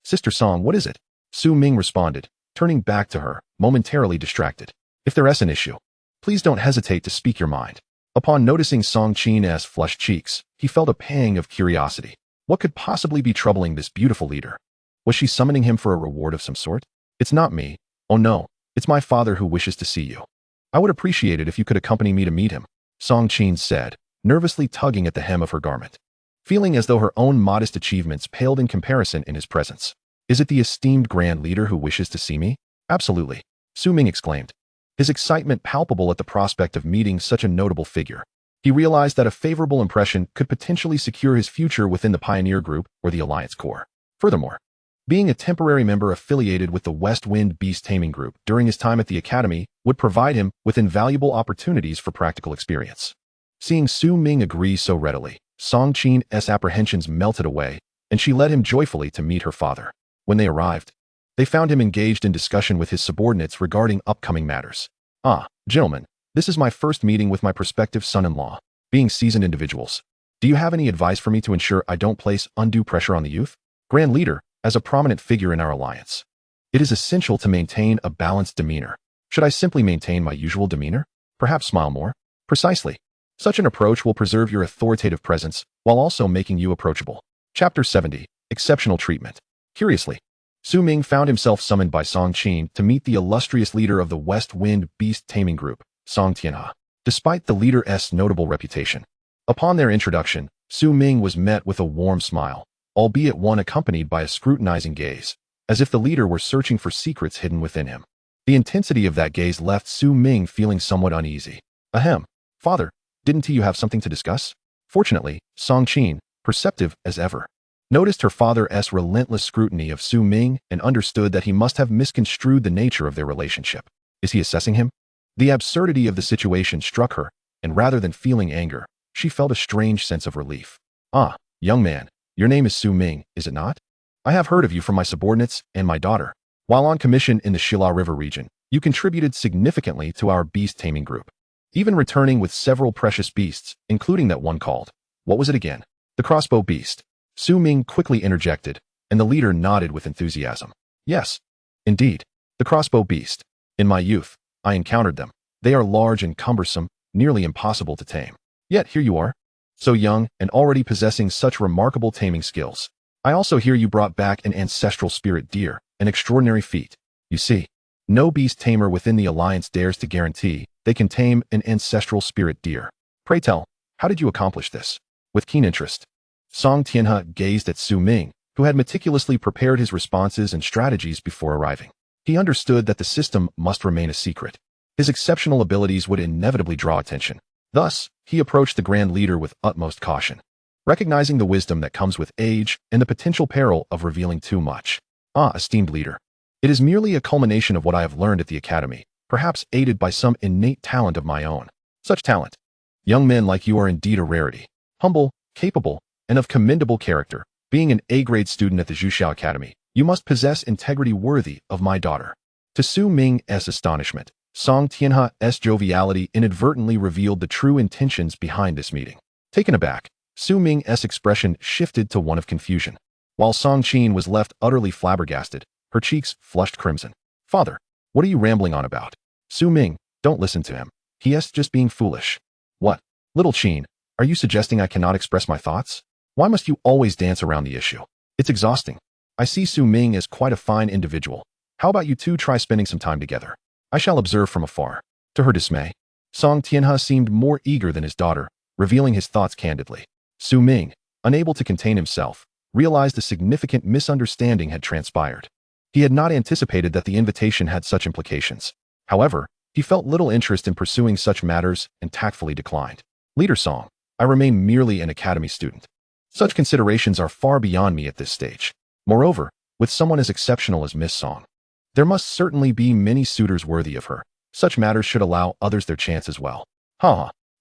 Sister Song, what is it? Su Ming responded, turning back to her, momentarily distracted. If there's an issue, please don't hesitate to speak your mind. Upon noticing Song Qin's flushed cheeks, he felt a pang of curiosity. What could possibly be troubling this beautiful leader? Was she summoning him for a reward of some sort? It's not me. Oh no, it's my father who wishes to see you. I would appreciate it if you could accompany me to meet him, Song Qin said, nervously tugging at the hem of her garment, feeling as though her own modest achievements paled in comparison in his presence. Is it the esteemed Grand Leader who wishes to see me? Absolutely, Su Ming exclaimed, his excitement palpable at the prospect of meeting such a notable figure. He realized that a favorable impression could potentially secure his future within the Pioneer Group or the Alliance Corps. Furthermore, being a temporary member affiliated with the West Wind Beast Taming Group during his time at the Academy would provide him with invaluable opportunities for practical experience. Seeing Su Ming agree so readily, Song Qin's apprehensions melted away, and she led him joyfully to meet her father. When they arrived, they found him engaged in discussion with his subordinates regarding upcoming matters. Gentlemen, this is my first meeting with my prospective son-in-law. Being seasoned individuals, do you have any advice for me to ensure I don't place undue pressure on the youth? Grand Leader, as a prominent figure in our alliance, it is essential to maintain a balanced demeanor. Should I simply maintain my usual demeanor? Perhaps smile more? Precisely. Such an approach will preserve your authoritative presence while also making you approachable. Chapter 70. Exceptional Treatment. Curiously, Su Ming found himself summoned by Song Qin to meet the illustrious leader of the West Wind Beast Taming Group, Song Tianhe. Despite the leader's notable reputation, upon their introduction, Su Ming was met with a warm smile, albeit one accompanied by a scrutinizing gaze, as if the leader were searching for secrets hidden within him. The intensity of that gaze left Su Ming feeling somewhat uneasy. Ahem, father, didn't you have something to discuss? Fortunately, Song Qin, perceptive as ever, noticed her father's relentless scrutiny of Su Ming and understood that he must have misconstrued the nature of their relationship. Is he assessing him? The absurdity of the situation struck her, and rather than feeling anger, she felt a strange sense of relief. Young man, your name is Su Ming, is it not? I have heard of you from my subordinates and my daughter. While on commission in the Shila River region, you contributed significantly to our beast taming group, even returning with several precious beasts, including that one called, what was it again? The crossbow beast. Su Ming quickly interjected, and the leader nodded with enthusiasm. Yes, indeed, the crossbow beast. In my youth, I encountered them. They are large and cumbersome, nearly impossible to tame. Yet here you are, so young and already possessing such remarkable taming skills. I also hear you brought back an ancestral spirit deer, an extraordinary feat. You see, no beast tamer within the Alliance dares to guarantee they can tame an ancestral spirit deer. Pray tell, how did you accomplish this? With keen interest, Song Tianhe gazed at Su Ming, who had meticulously prepared his responses and strategies before arriving. He understood that the system must remain a secret. His exceptional abilities would inevitably draw attention. Thus, he approached the Grand Leader with utmost caution, recognizing the wisdom that comes with age and the potential peril of revealing too much. Esteemed leader, it is merely a culmination of what I have learned at the Academy, perhaps aided by some innate talent of my own. Such talent. Young men like you are indeed a rarity. Humble, capable, and of commendable character. Being an A-grade student at the Zhuxiao Academy, you must possess integrity worthy of my daughter. To Su Ming's astonishment, Song Tianhe's joviality inadvertently revealed the true intentions behind this meeting. Taken aback, Su Ming's expression shifted to one of confusion, while Song Qin was left utterly flabbergasted, her cheeks flushed crimson. Father, what are you rambling on about? Su Ming, don't listen to him. He's just being foolish. What? Little Qin, are you suggesting I cannot express my thoughts? Why must you always dance around the issue? It's exhausting. I see Su Ming as quite a fine individual. How about you two try spending some time together? I shall observe from afar. To her dismay, Song Tianhe seemed more eager than his daughter, revealing his thoughts candidly. Su Ming, unable to contain himself, realized a significant misunderstanding had transpired. He had not anticipated that the invitation had such implications. However, he felt little interest in pursuing such matters and tactfully declined. Leader Song, I remain merely an academy student. Such considerations are far beyond me at this stage. Moreover, with someone as exceptional as Miss Song, there must certainly be many suitors worthy of her. Such matters should allow others their chance as well.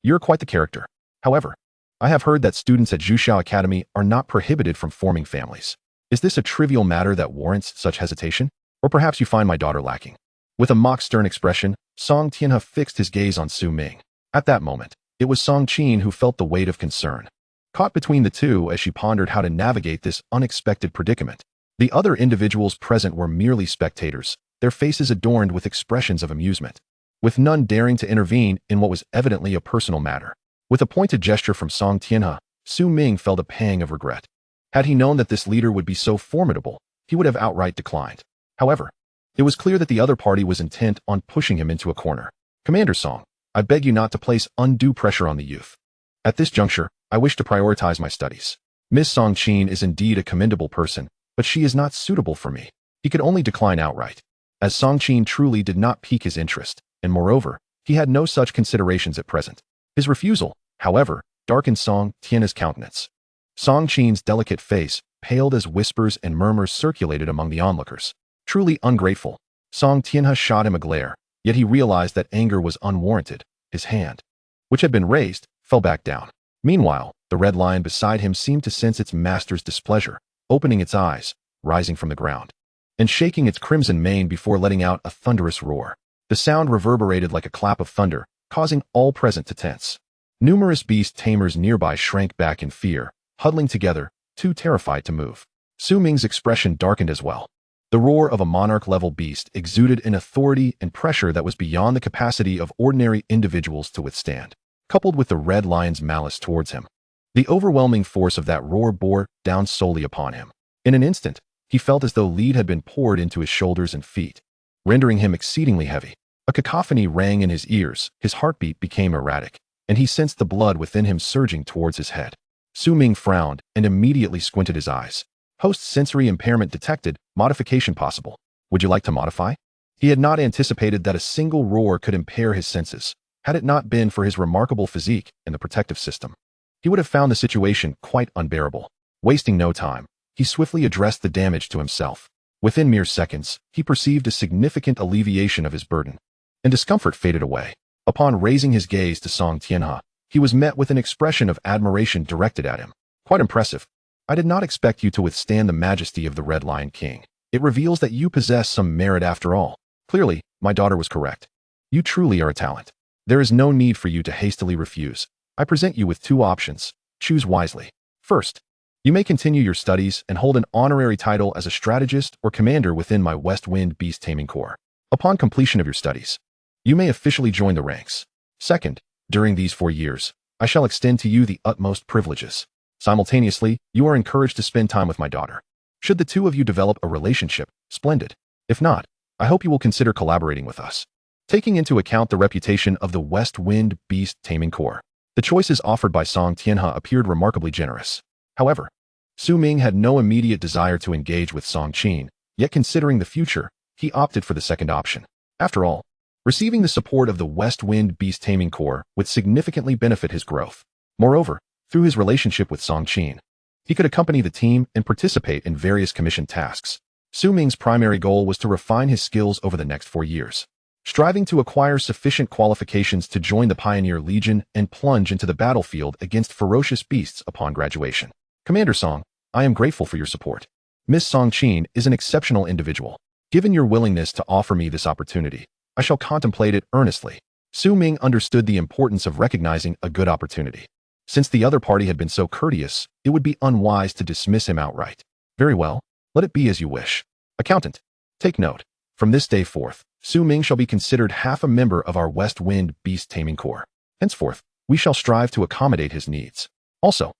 You're quite the character. However, I have heard that students at Zhuxiao Academy are not prohibited from forming families. Is this a trivial matter that warrants such hesitation? Or perhaps you find my daughter lacking? With a mock stern expression, Song Tianhe fixed his gaze on Su Ming. At that moment, it was Song Qin who felt the weight of concern. Caught between the two as she pondered how to navigate this unexpected predicament. The other individuals present were merely spectators, their faces adorned with expressions of amusement, with none daring to intervene in what was evidently a personal matter. With a pointed gesture from Song Tianhe, Su Ming felt a pang of regret. Had he known that this leader would be so formidable, he would have outright declined. However, it was clear that the other party was intent on pushing him into a corner. Commander Song, I beg you not to place undue pressure on the youth. At this juncture, I wish to prioritize my studies. Miss Song Qin is indeed a commendable person, but she is not suitable for me. He could only decline outright, as Song Qin truly did not pique his interest, and moreover, he had no such considerations at present. His refusal, however, darkened Song Tianha's countenance. Song Qin's delicate face paled as whispers and murmurs circulated among the onlookers. Truly ungrateful, Song Tianha shot him a glare, yet he realized that anger was unwarranted. His hand, which had been raised, fell back down. Meanwhile, the red lion beside him seemed to sense its master's displeasure, opening its eyes, rising from the ground, and shaking its crimson mane before letting out a thunderous roar. The sound reverberated like a clap of thunder, causing all present to tense. Numerous beast tamers nearby shrank back in fear, huddling together, too terrified to move. Su Ming's expression darkened as well. The roar of a monarch-level beast exuded an authority and pressure that was beyond the capacity of ordinary individuals to withstand, coupled with the red lion's malice towards him. The overwhelming force of that roar bore down solely upon him. In an instant, he felt as though lead had been poured into his shoulders and feet, rendering him exceedingly heavy. A cacophony rang in his ears, his heartbeat became erratic, and he sensed the blood within him surging towards his head. Su Ming frowned and immediately squinted his eyes. Post-sensory impairment detected, modification possible. Would you like to modify? He had not anticipated that a single roar could impair his senses, had it not been for his remarkable physique and the protective system. He would have found the situation quite unbearable. Wasting no time, he swiftly addressed the damage to himself. Within mere seconds, he perceived a significant alleviation of his burden, and discomfort faded away. Upon raising his gaze to Song Tianha, he was met with an expression of admiration directed at him. Quite impressive. I did not expect you to withstand the majesty of the Red Lion King. It reveals that you possess some merit after all. Clearly, my daughter was correct. You truly are a talent. There is no need for you to hastily refuse. I present you with two options. Choose wisely. First, you may continue your studies and hold an honorary title as a strategist or commander within my West Wind Beast Taming Corps. Upon completion of your studies, you may officially join the ranks. Second, during these 4 years, I shall extend to you the utmost privileges. Simultaneously, you are encouraged to spend time with my daughter. Should the two of you develop a relationship, splendid. If not, I hope you will consider collaborating with us. Taking into account the reputation of the West Wind Beast Taming Corps, the choices offered by Song Tianha appeared remarkably generous. However, Su Ming had no immediate desire to engage with Song Qin, yet considering the future, he opted for the second option. After all, receiving the support of the West Wind Beast Taming Corps would significantly benefit his growth. Moreover, through his relationship with Song Qin, he could accompany the team and participate in various commissioned tasks. Su Ming's primary goal was to refine his skills over the next 4 years, striving to acquire sufficient qualifications to join the Pioneer Legion and plunge into the battlefield against ferocious beasts upon graduation. Commander Song, I am grateful for your support. Miss Song Qin is an exceptional individual. Given your willingness to offer me this opportunity, I shall contemplate it earnestly. Su Ming understood the importance of recognizing a good opportunity. Since the other party had been so courteous, it would be unwise to dismiss him outright. Very well, let it be as you wish. Accountant, take note. From this day forth, Su Ming shall be considered half a member of our West Wind Beast Taming Corps. Henceforth, we shall strive to accommodate his needs. Also,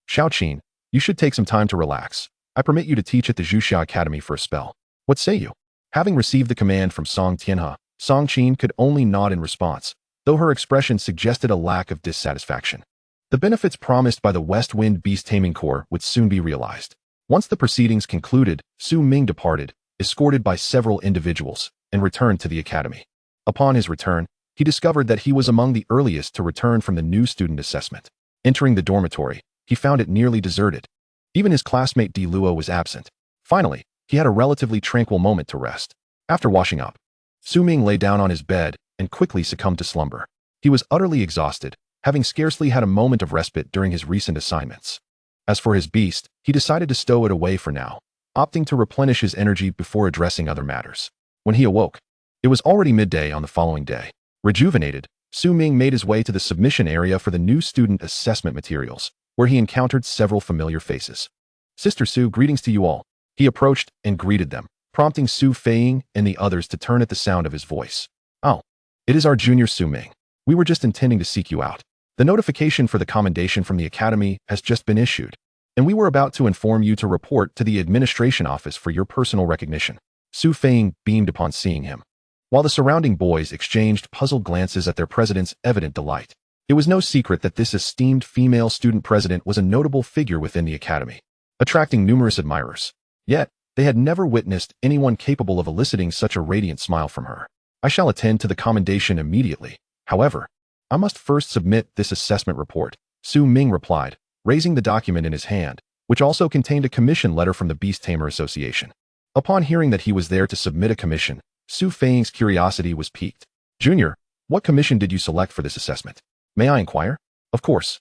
Xiao Qin, you should take some time to relax. I permit you to teach at the Zhuxia Academy for a spell. What say you? Having received the command from Song Tianha, Song Qin could only nod in response, though her expression suggested a lack of dissatisfaction. The benefits promised by the West Wind Beast Taming Corps would soon be realized. Once the proceedings concluded, Su Ming departed, escorted by several individuals, and returned to the academy. Upon his return, he discovered that he was among the earliest to return from the new student assessment. Entering the dormitory, he found it nearly deserted. Even his classmate Di Luo was absent. Finally, he had a relatively tranquil moment to rest. After washing up, Su Ming lay down on his bed and quickly succumbed to slumber. He was utterly exhausted, having scarcely had a moment of respite during his recent assignments. As for his beast, he decided to stow it away for now, opting to replenish his energy before addressing other matters. When he awoke, it was already midday on the following day. Rejuvenated, Su Ming made his way to the submission area for the new student assessment materials, where he encountered several familiar faces. Sister Su, greetings to you all. He approached and greeted them, prompting Su Feiying and the others to turn at the sound of his voice. Oh, it is our junior Su Ming. We were just intending to seek you out. The notification for the commendation from the academy has just been issued, and we were about to inform you to report to the administration office for your personal recognition. Su Feiying beamed upon seeing him. while the surrounding boys exchanged puzzled glances at their president's evident delight. It was no secret that this esteemed female student president was a notable figure within the academy, attracting numerous admirers. Yet, they had never witnessed anyone capable of eliciting such a radiant smile from her. I shall attend to the commendation immediately. However, I must first submit this assessment report, Su Ming replied, raising the document in his hand, which also contained a commission letter from the Beast Tamer Association. Upon hearing that he was there to submit a commission, Su Feiying's curiosity was piqued. Junior, what commission did you select for this assessment? May I inquire? Of course.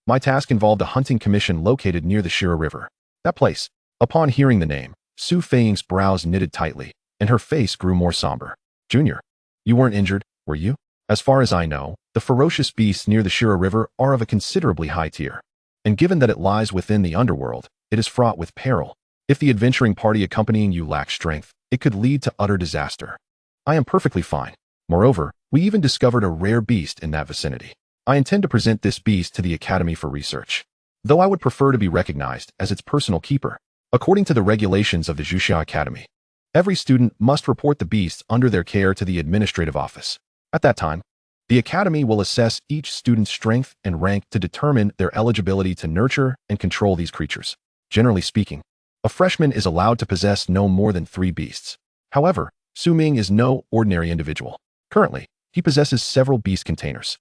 My task involved a hunting commission located near the Shira River. That place. Upon hearing the name, Su Feiying's brows knitted tightly, and her face grew more somber. Junior, you weren't injured, were you? As far as I know, the ferocious beasts near the Shira River are of a considerably high tier. And given that it lies within the underworld, it is fraught with peril. If the adventuring party accompanying you lacks strength, it could lead to utter disaster. I am perfectly fine. Moreover, we even discovered a rare beast in that vicinity. I intend to present this beast to the Academy for research, though I would prefer to be recognized as its personal keeper. According to the regulations of the Xuanhuang Academy, every student must report the beasts under their care to the administrative office. At that time, the Academy will assess each student's strength and rank to determine their eligibility to nurture and control these creatures. Generally speaking, a freshman is allowed to possess no more than 3 beasts. However, Su Ming is no ordinary individual. Currently, he possesses several beast containers,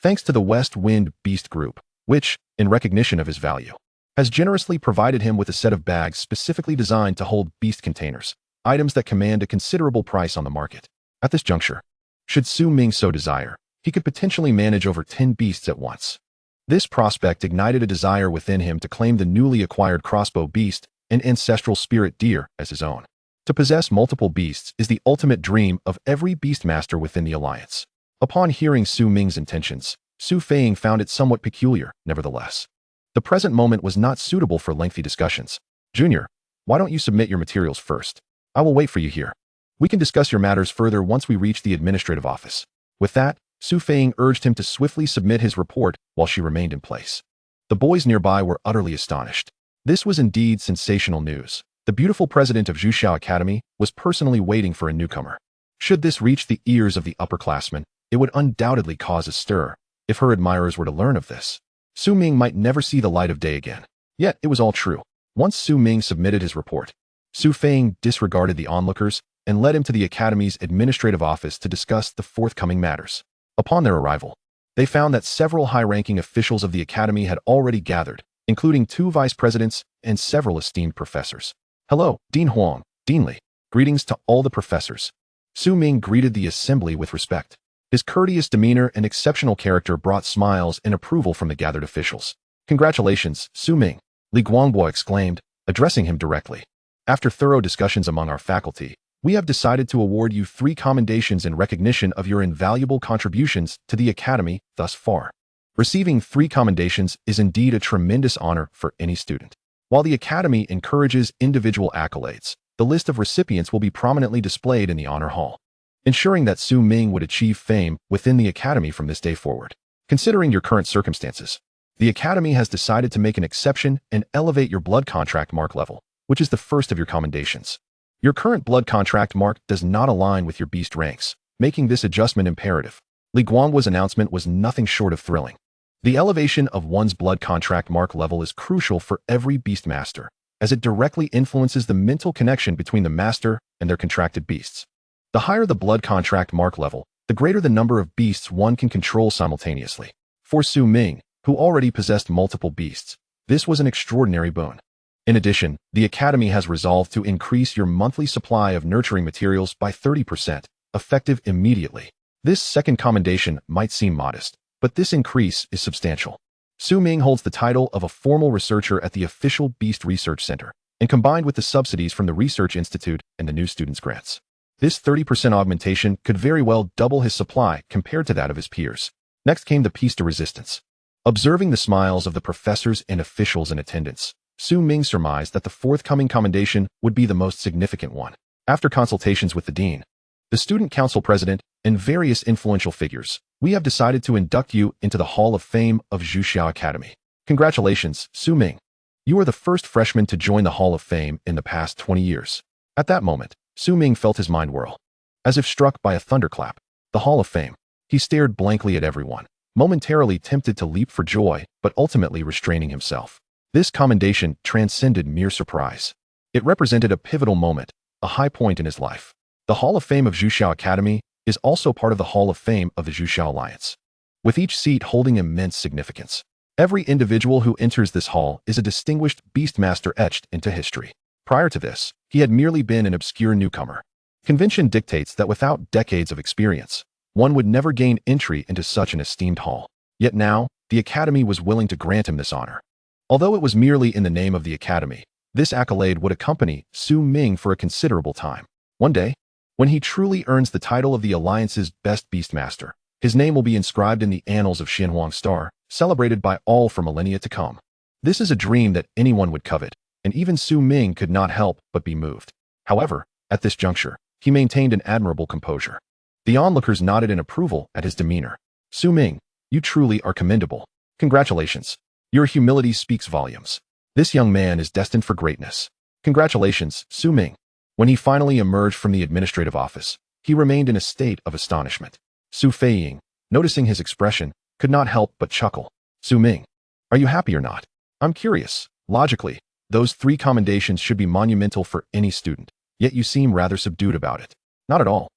thanks to the West Wind Beast Group, which, in recognition of his value, has generously provided him with a set of bags specifically designed to hold beast containers, items that command a considerable price on the market. At this juncture, should Su Ming so desire, he could potentially manage over 10 beasts at once. This prospect ignited a desire within him to claim the newly acquired crossbow beast and ancestral spirit deer as his own. To possess multiple beasts is the ultimate dream of every beastmaster within the alliance. Upon hearing Su Ming's intentions, Su Feiying found it somewhat peculiar, nevertheless. The present moment was not suitable for lengthy discussions. Junior, why don't you submit your materials first? I will wait for you here. We can discuss your matters further once we reach the administrative office. With that, Su Feiying urged him to swiftly submit his report while she remained in place. The boys nearby were utterly astonished. This was indeed sensational news. The beautiful president of Xuanhuang Academy was personally waiting for a newcomer. Should this reach the ears of the upperclassmen, it would undoubtedly cause a stir. If her admirers were to learn of this, Su Ming might never see the light of day again. Yet, it was all true. Once Su Ming submitted his report, Su Feiying disregarded the onlookers and led him to the Academy's administrative office to discuss the forthcoming matters. Upon their arrival, they found that several high-ranking officials of the Academy had already gathered, including 2 vice presidents and several esteemed professors. Hello, Dean Huang, Dean Li. Greetings to all the professors. Su Ming greeted the assembly with respect. His courteous demeanor and exceptional character brought smiles and approval from the gathered officials. Congratulations, Su Ming, Li Guangbo exclaimed, addressing him directly. After thorough discussions among our faculty, we have decided to award you 3 commendations in recognition of your invaluable contributions to the Academy thus far. Receiving 3 commendations is indeed a tremendous honor for any student. While the Academy encourages individual accolades, the list of recipients will be prominently displayed in the Honor Hall, ensuring that Su Ming would achieve fame within the Academy from this day forward. Considering your current circumstances, the Academy has decided to make an exception and elevate your blood contract mark level, which is the first of your commendations. Your current blood contract mark does not align with your beast ranks, making this adjustment imperative. Li Guangbo's announcement was nothing short of thrilling. The elevation of one's blood contract mark level is crucial for every beastmaster, as it directly influences the mental connection between the master and their contracted beasts. The higher the blood contract mark level, the greater the number of beasts one can control simultaneously. For Su Ming, who already possessed multiple beasts, this was an extraordinary boon. In addition, the Academy has resolved to increase your monthly supply of nurturing materials by 30%, effective immediately. This second commendation might seem modest, but this increase is substantial. Su Ming holds the title of a formal researcher at the official Beast Research Center, and combined with the subsidies from the Research Institute and the new students' grants, this 30% augmentation could very well double his supply compared to that of his peers. Next came the piece de resistance. Observing the smiles of the professors and officials in attendance, Su Ming surmised that the forthcoming commendation would be the most significant one. After consultations with the dean, the student council president, and various influential figures, we have decided to induct you into the Hall of Fame of Xuanhuang Academy. Congratulations, Su Ming. You are the first freshman to join the Hall of Fame in the past 20 years. At that moment, Su Ming felt his mind whirl. As if struck by a thunderclap, the Hall of Fame. He stared blankly at everyone, momentarily tempted to leap for joy, but ultimately restraining himself. This commendation transcended mere surprise. It represented a pivotal moment, a high point in his life. The Hall of Fame of Xuxiao Academy is also part of the Hall of Fame of the Xuxiao Alliance, with each seat holding immense significance. Every individual who enters this hall is a distinguished beastmaster etched into history. Prior to this, he had merely been an obscure newcomer. Convention dictates that without decades of experience, one would never gain entry into such an esteemed hall. Yet now, the Academy was willing to grant him this honor. Although it was merely in the name of the Academy, this accolade would accompany Ming for a considerable time. One day, when he truly earns the title of the Alliance's best beastmaster, his name will be inscribed in the annals of Xuanhuang Star, celebrated by all for millennia to come. This is a dream that anyone would covet, and even Ming could not help but be moved. However, at this juncture, he maintained an admirable composure. The onlookers nodded in approval at his demeanor. Ming, you truly are commendable. Congratulations. Your humility speaks volumes. This young man is destined for greatness. Congratulations, Ming. When he finally emerged from the administrative office, he remained in a state of astonishment. Su Feiying, noticing his expression, could not help but chuckle. Ming, are you happy or not? I'm curious. Logically, those 3 commendations should be monumental for any student, yet you seem rather subdued about it. Not at all.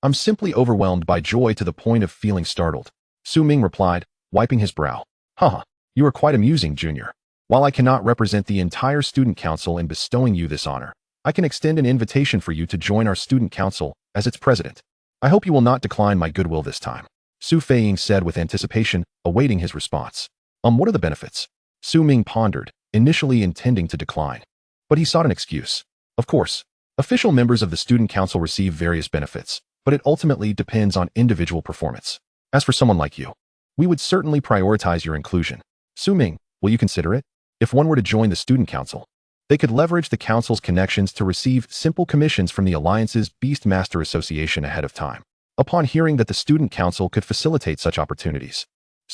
I'm simply overwhelmed by joy to the point of feeling startled. Ming replied, wiping his brow. Haha, you are quite amusing, Junior. While I cannot represent the entire student council in bestowing you this honor, I can extend an invitation for you to join our student council as its president. I hope you will not decline my goodwill this time. Su Feiying said with anticipation, awaiting his response. What are the benefits? Ming pondered, initially intending to decline. But he sought an excuse. Of course, official members of the student council receive various benefits, but it ultimately depends on individual performance. As for someone like you, we would certainly prioritize your inclusion. Ming, will you consider it? If one were to join the student council, they could leverage the council's connections to receive simple commissions from the Alliance's Beastmaster Association ahead of time. Upon hearing that the student council could facilitate such opportunities,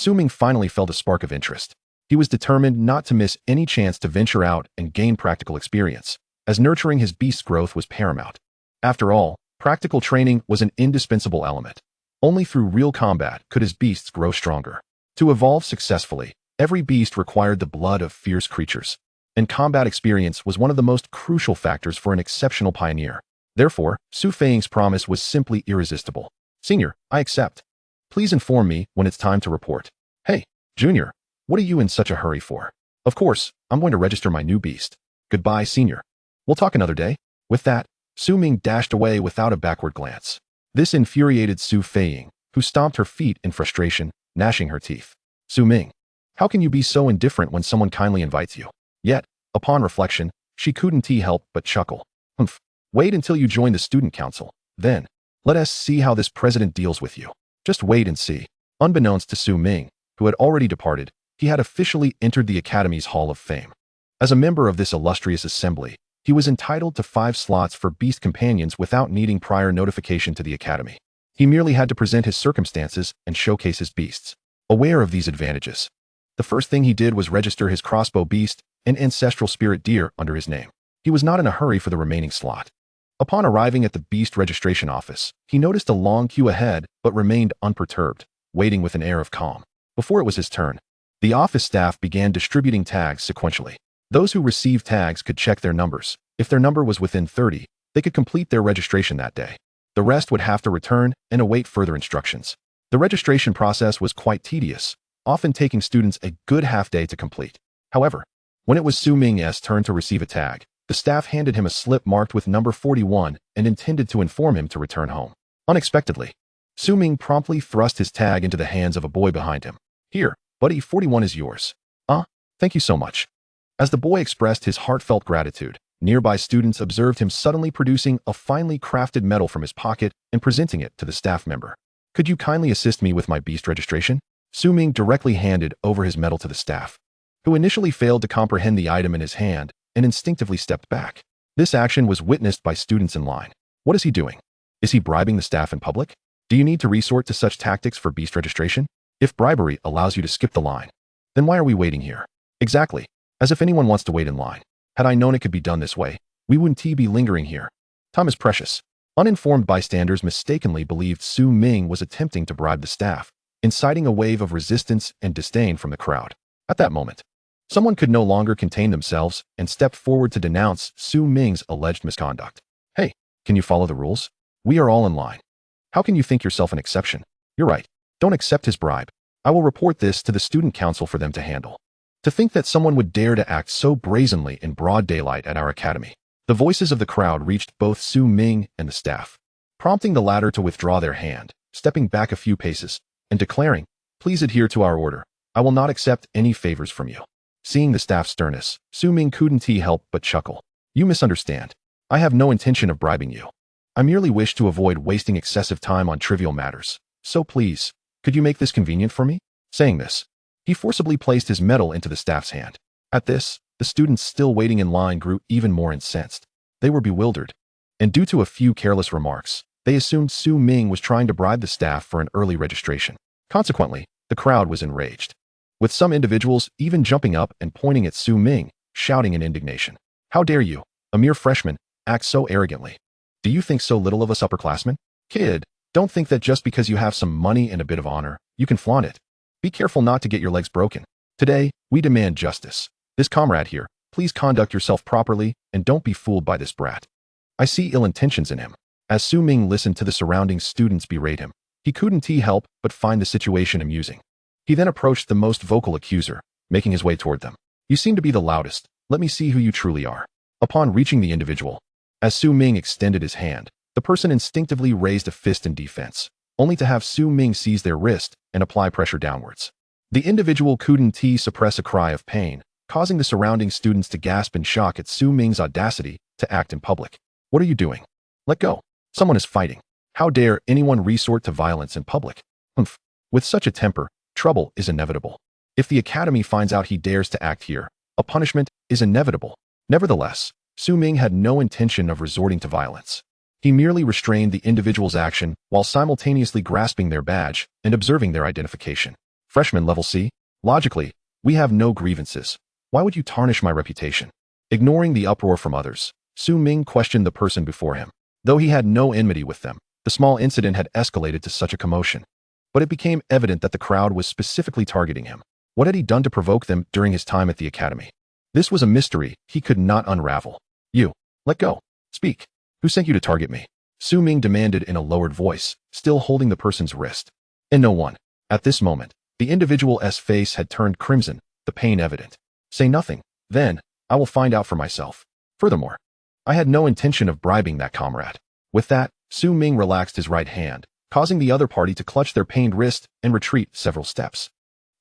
Ming finally felt a spark of interest. He was determined not to miss any chance to venture out and gain practical experience, as nurturing his beast's growth was paramount. After all, practical training was an indispensable element. Only through real combat could his beasts grow stronger. To evolve successfully, every beast required the blood of fierce creatures, and combat experience was one of the most crucial factors for an exceptional pioneer. Therefore, Su Feiying's promise was simply irresistible. Senior, I accept. Please inform me when it's time to report. Hey, Junior, what are you in such a hurry for? Of course, I'm going to register my new beast. Goodbye, Senior. We'll talk another day. With that, Ming dashed away without a backward glance. This infuriated Su Feiying, who stomped her feet in frustration, gnashing her teeth. Ming, how can you be so indifferent when someone kindly invites you? Yet, upon reflection, she couldn't help but chuckle. Humph. Wait until you join the student council. Then, let us see how this president deals with you. Just wait and see. Unbeknownst to Ming, who had already departed, he had officially entered the Academy's Hall of Fame. As a member of this illustrious assembly, he was entitled to 5 slots for beast companions without needing prior notification to the Academy. He merely had to present his circumstances and showcase his beasts. Aware of these advantages, the first thing he did was register his crossbow beast and ancestral spirit deer under his name. He was not in a hurry for the remaining slot. Upon arriving at the beast registration office, he noticed a long queue ahead but remained unperturbed, waiting with an air of calm. Before it was his turn, the office staff began distributing tags sequentially. Those who received tags could check their numbers. If their number was within 30, they could complete their registration that day. The rest would have to return and await further instructions. The registration process was quite tedious, often taking students a good half-day to complete. However, when it was Ming's turn to receive a tag, the staff handed him a slip marked with number 41 and intended to inform him to return home. Unexpectedly, Ming promptly thrust his tag into the hands of a boy behind him. Here, buddy, 41 is yours. Thank you so much. As the boy expressed his heartfelt gratitude, nearby students observed him suddenly producing a finely crafted medal from his pocket and presenting it to the staff member. Could you kindly assist me with my beast registration? Ming directly handed over his medal to the staff, who initially failed to comprehend the item in his hand and instinctively stepped back. This action was witnessed by students in line. What is he doing? Is he bribing the staff in public? Do you need to resort to such tactics for beast registration? If bribery allows you to skip the line, then why are we waiting here? Exactly. As if anyone wants to wait in line. Had I known it could be done this way, we wouldn't be lingering here. Time is precious. Uninformed bystanders mistakenly believed Su Ming was attempting to bribe the staff, inciting a wave of resistance and disdain from the crowd. At that moment, someone could no longer contain themselves and stepped forward to denounce Su Ming's alleged misconduct. Hey, can you follow the rules? We are all in line. How can you think yourself an exception? You're right. Don't accept his bribe. I will report this to the student council for them to handle. To think that someone would dare to act so brazenly in broad daylight at our academy. The voices of the crowd reached both Su Ming and the staff, prompting the latter to withdraw their hand, stepping back a few paces, and declaring, "Please adhere to our order. I will not accept any favors from you." Seeing the staff's sternness, Su Ming couldn't help but chuckle. "You misunderstand. I have no intention of bribing you. I merely wish to avoid wasting excessive time on trivial matters. So please, could you make this convenient for me?" Saying this, he forcibly placed his medal into the staff's hand. At this, the students still waiting in line grew even more incensed. They were bewildered, and due to a few careless remarks, they assumed Su Ming was trying to bribe the staff for an early registration. Consequently, the crowd was enraged, with some individuals even jumping up and pointing at Su Ming, shouting in indignation. "How dare you, a mere freshman, act so arrogantly? Do you think so little of us upperclassmen? Kid, don't think that just because you have some money and a bit of honor, you can flaunt it. Be careful not to get your legs broken. Today, we demand justice. This comrade here, please conduct yourself properly and don't be fooled by this brat." I see ill intentions in him. As Su Ming listened to the surrounding students berate him, he couldn't help but find the situation amusing. He then approached the most vocal accuser, making his way toward them. "You seem to be the loudest. Let me see who you truly are." Upon reaching the individual, as Su Ming extended his hand, the person instinctively raised a fist in defense, only to have Su Ming seize their wrist and apply pressure downwards. The individual couldn't suppress a cry of pain, causing the surrounding students to gasp in shock at Su Ming's audacity to act in public. "What are you doing? Let go. Someone is fighting. How dare anyone resort to violence in public?" Humph. With such a temper, trouble is inevitable. If the academy finds out he dares to act here, a punishment is inevitable. Nevertheless, Su Ming had no intention of resorting to violence. He merely restrained the individual's action while simultaneously grasping their badge and observing their identification. "Freshman level C? Logically, we have no grievances. Why would you tarnish my reputation?" Ignoring the uproar from others, Su Ming questioned the person before him. Though he had no enmity with them, the small incident had escalated to such a commotion. But it became evident that the crowd was specifically targeting him. What had he done to provoke them during his time at the academy? This was a mystery he could not unravel. "You, let go. Speak. Who sent you to target me?" Su Ming demanded in a lowered voice, still holding the person's wrist. And no one. At this moment, the individual's face had turned crimson, the pain evident. "Say nothing. Then, I will find out for myself. Furthermore, I had no intention of bribing that comrade." With that, Su Ming relaxed his right hand, causing the other party to clutch their pained wrist and retreat several steps.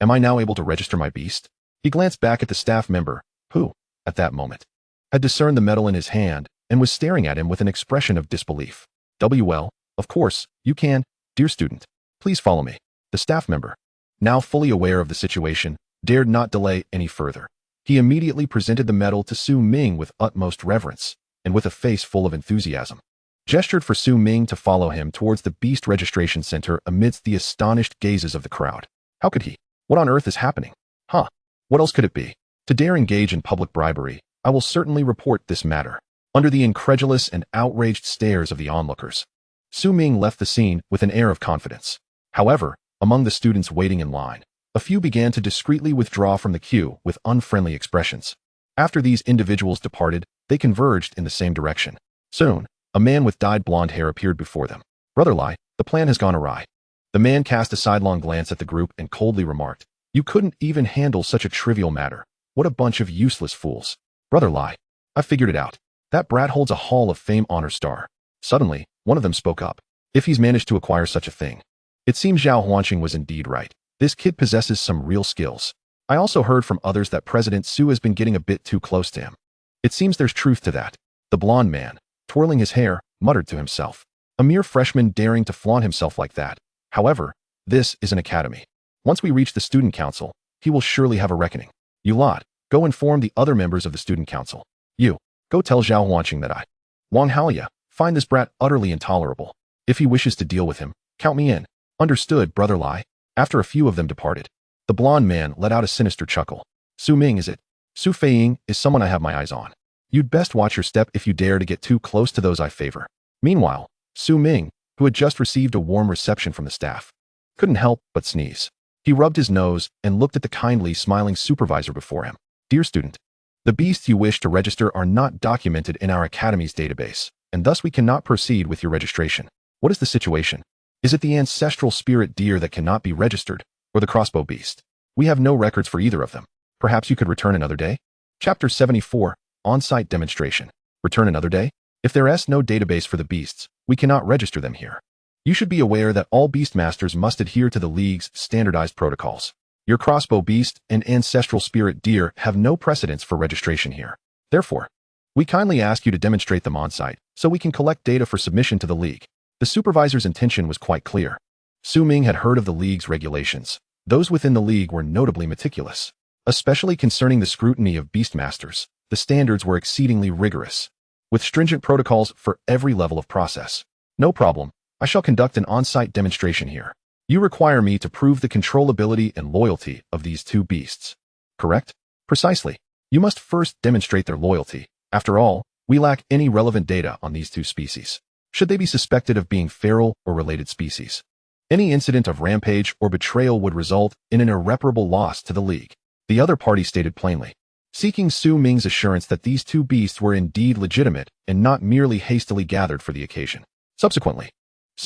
"Am I now able to register my beast?" He glanced back at the staff member, who, at that moment, had discerned the medal in his hand and was staring at him with an expression of disbelief. "Well, of course, you can, dear student. Please follow me." The staff member, now fully aware of the situation, dared not delay any further. He immediately presented the medal to Su Ming with utmost reverence, and with a face full of enthusiasm, gestured for Su Ming to follow him towards the Beast Registration Center amidst the astonished gazes of the crowd. How could he? What on earth is happening? What else could it be? To dare engage in public bribery, I will certainly report this matter. Under the incredulous and outraged stares of the onlookers, Su Ming left the scene with an air of confidence. However, among the students waiting in line, a few began to discreetly withdraw from the queue with unfriendly expressions. After these individuals departed, they converged in the same direction. Soon, a man with dyed blonde hair appeared before them. "Bloodline, the plan has gone awry." The man cast a sidelong glance at the group and coldly remarked, "You couldn't even handle such a trivial matter. What a bunch of useless fools." "Bloodline, I figured it out. That brat holds a Hall of Fame honor star." Suddenly, one of them spoke up. "If he's managed to acquire such a thing, it seems Xuanhuang was indeed right. This kid possesses some real skills. I also heard from others that President Su has been getting a bit too close to him. It seems there's truth to that." The blonde man, twirling his hair, muttered to himself. A mere freshman daring to flaunt himself like that. However, this is an academy. Once we reach the student council, he will surely have a reckoning. "You lot, go inform the other members of the student council. You, go tell Xuanhuang that I, Wang Haoya, find this brat utterly intolerable. If he wishes to deal with him, count me in." "Understood, brother Lai." After a few of them departed, the blonde man let out a sinister chuckle. "Su Ming is it? Su Feiying is someone I have my eyes on. You'd best watch your step if you dare to get too close to those I favor." Meanwhile, Ming, who had just received a warm reception from the staff, couldn't help but sneeze. He rubbed his nose and looked at the kindly, smiling supervisor before him. Dear student, the beasts you wish to register are not documented in our academy's database, and thus we cannot proceed with your registration. What is the situation? Is it the ancestral spirit deer that cannot be registered, or the crossbow beast? We have no records for either of them. Perhaps you could return another day? Chapter 74, On-Site Demonstration. Return another day? If there is no database for the beasts, we cannot register them here. You should be aware that all beastmasters must adhere to the League's standardized protocols. Your crossbow beast and ancestral spirit deer have no precedence for registration here. Therefore, we kindly ask you to demonstrate them on-site, so we can collect data for submission to the League. The supervisor's intention was quite clear. Ming had heard of the League's regulations. Those within the League were notably meticulous. Especially concerning the scrutiny of beastmasters, the standards were exceedingly rigorous, with stringent protocols for every level of process. No problem, I shall conduct an on-site demonstration here. You require me to prove the controllability and loyalty of these two beasts. Correct? Precisely. You must first demonstrate their loyalty. After all, we lack any relevant data on these two species. Should they be suspected of being feral or related species, any incident of rampage or betrayal would result in an irreparable loss to the League. The other party stated plainly, seeking Ming's assurance that these two beasts were indeed legitimate and not merely hastily gathered for the occasion. Subsequently,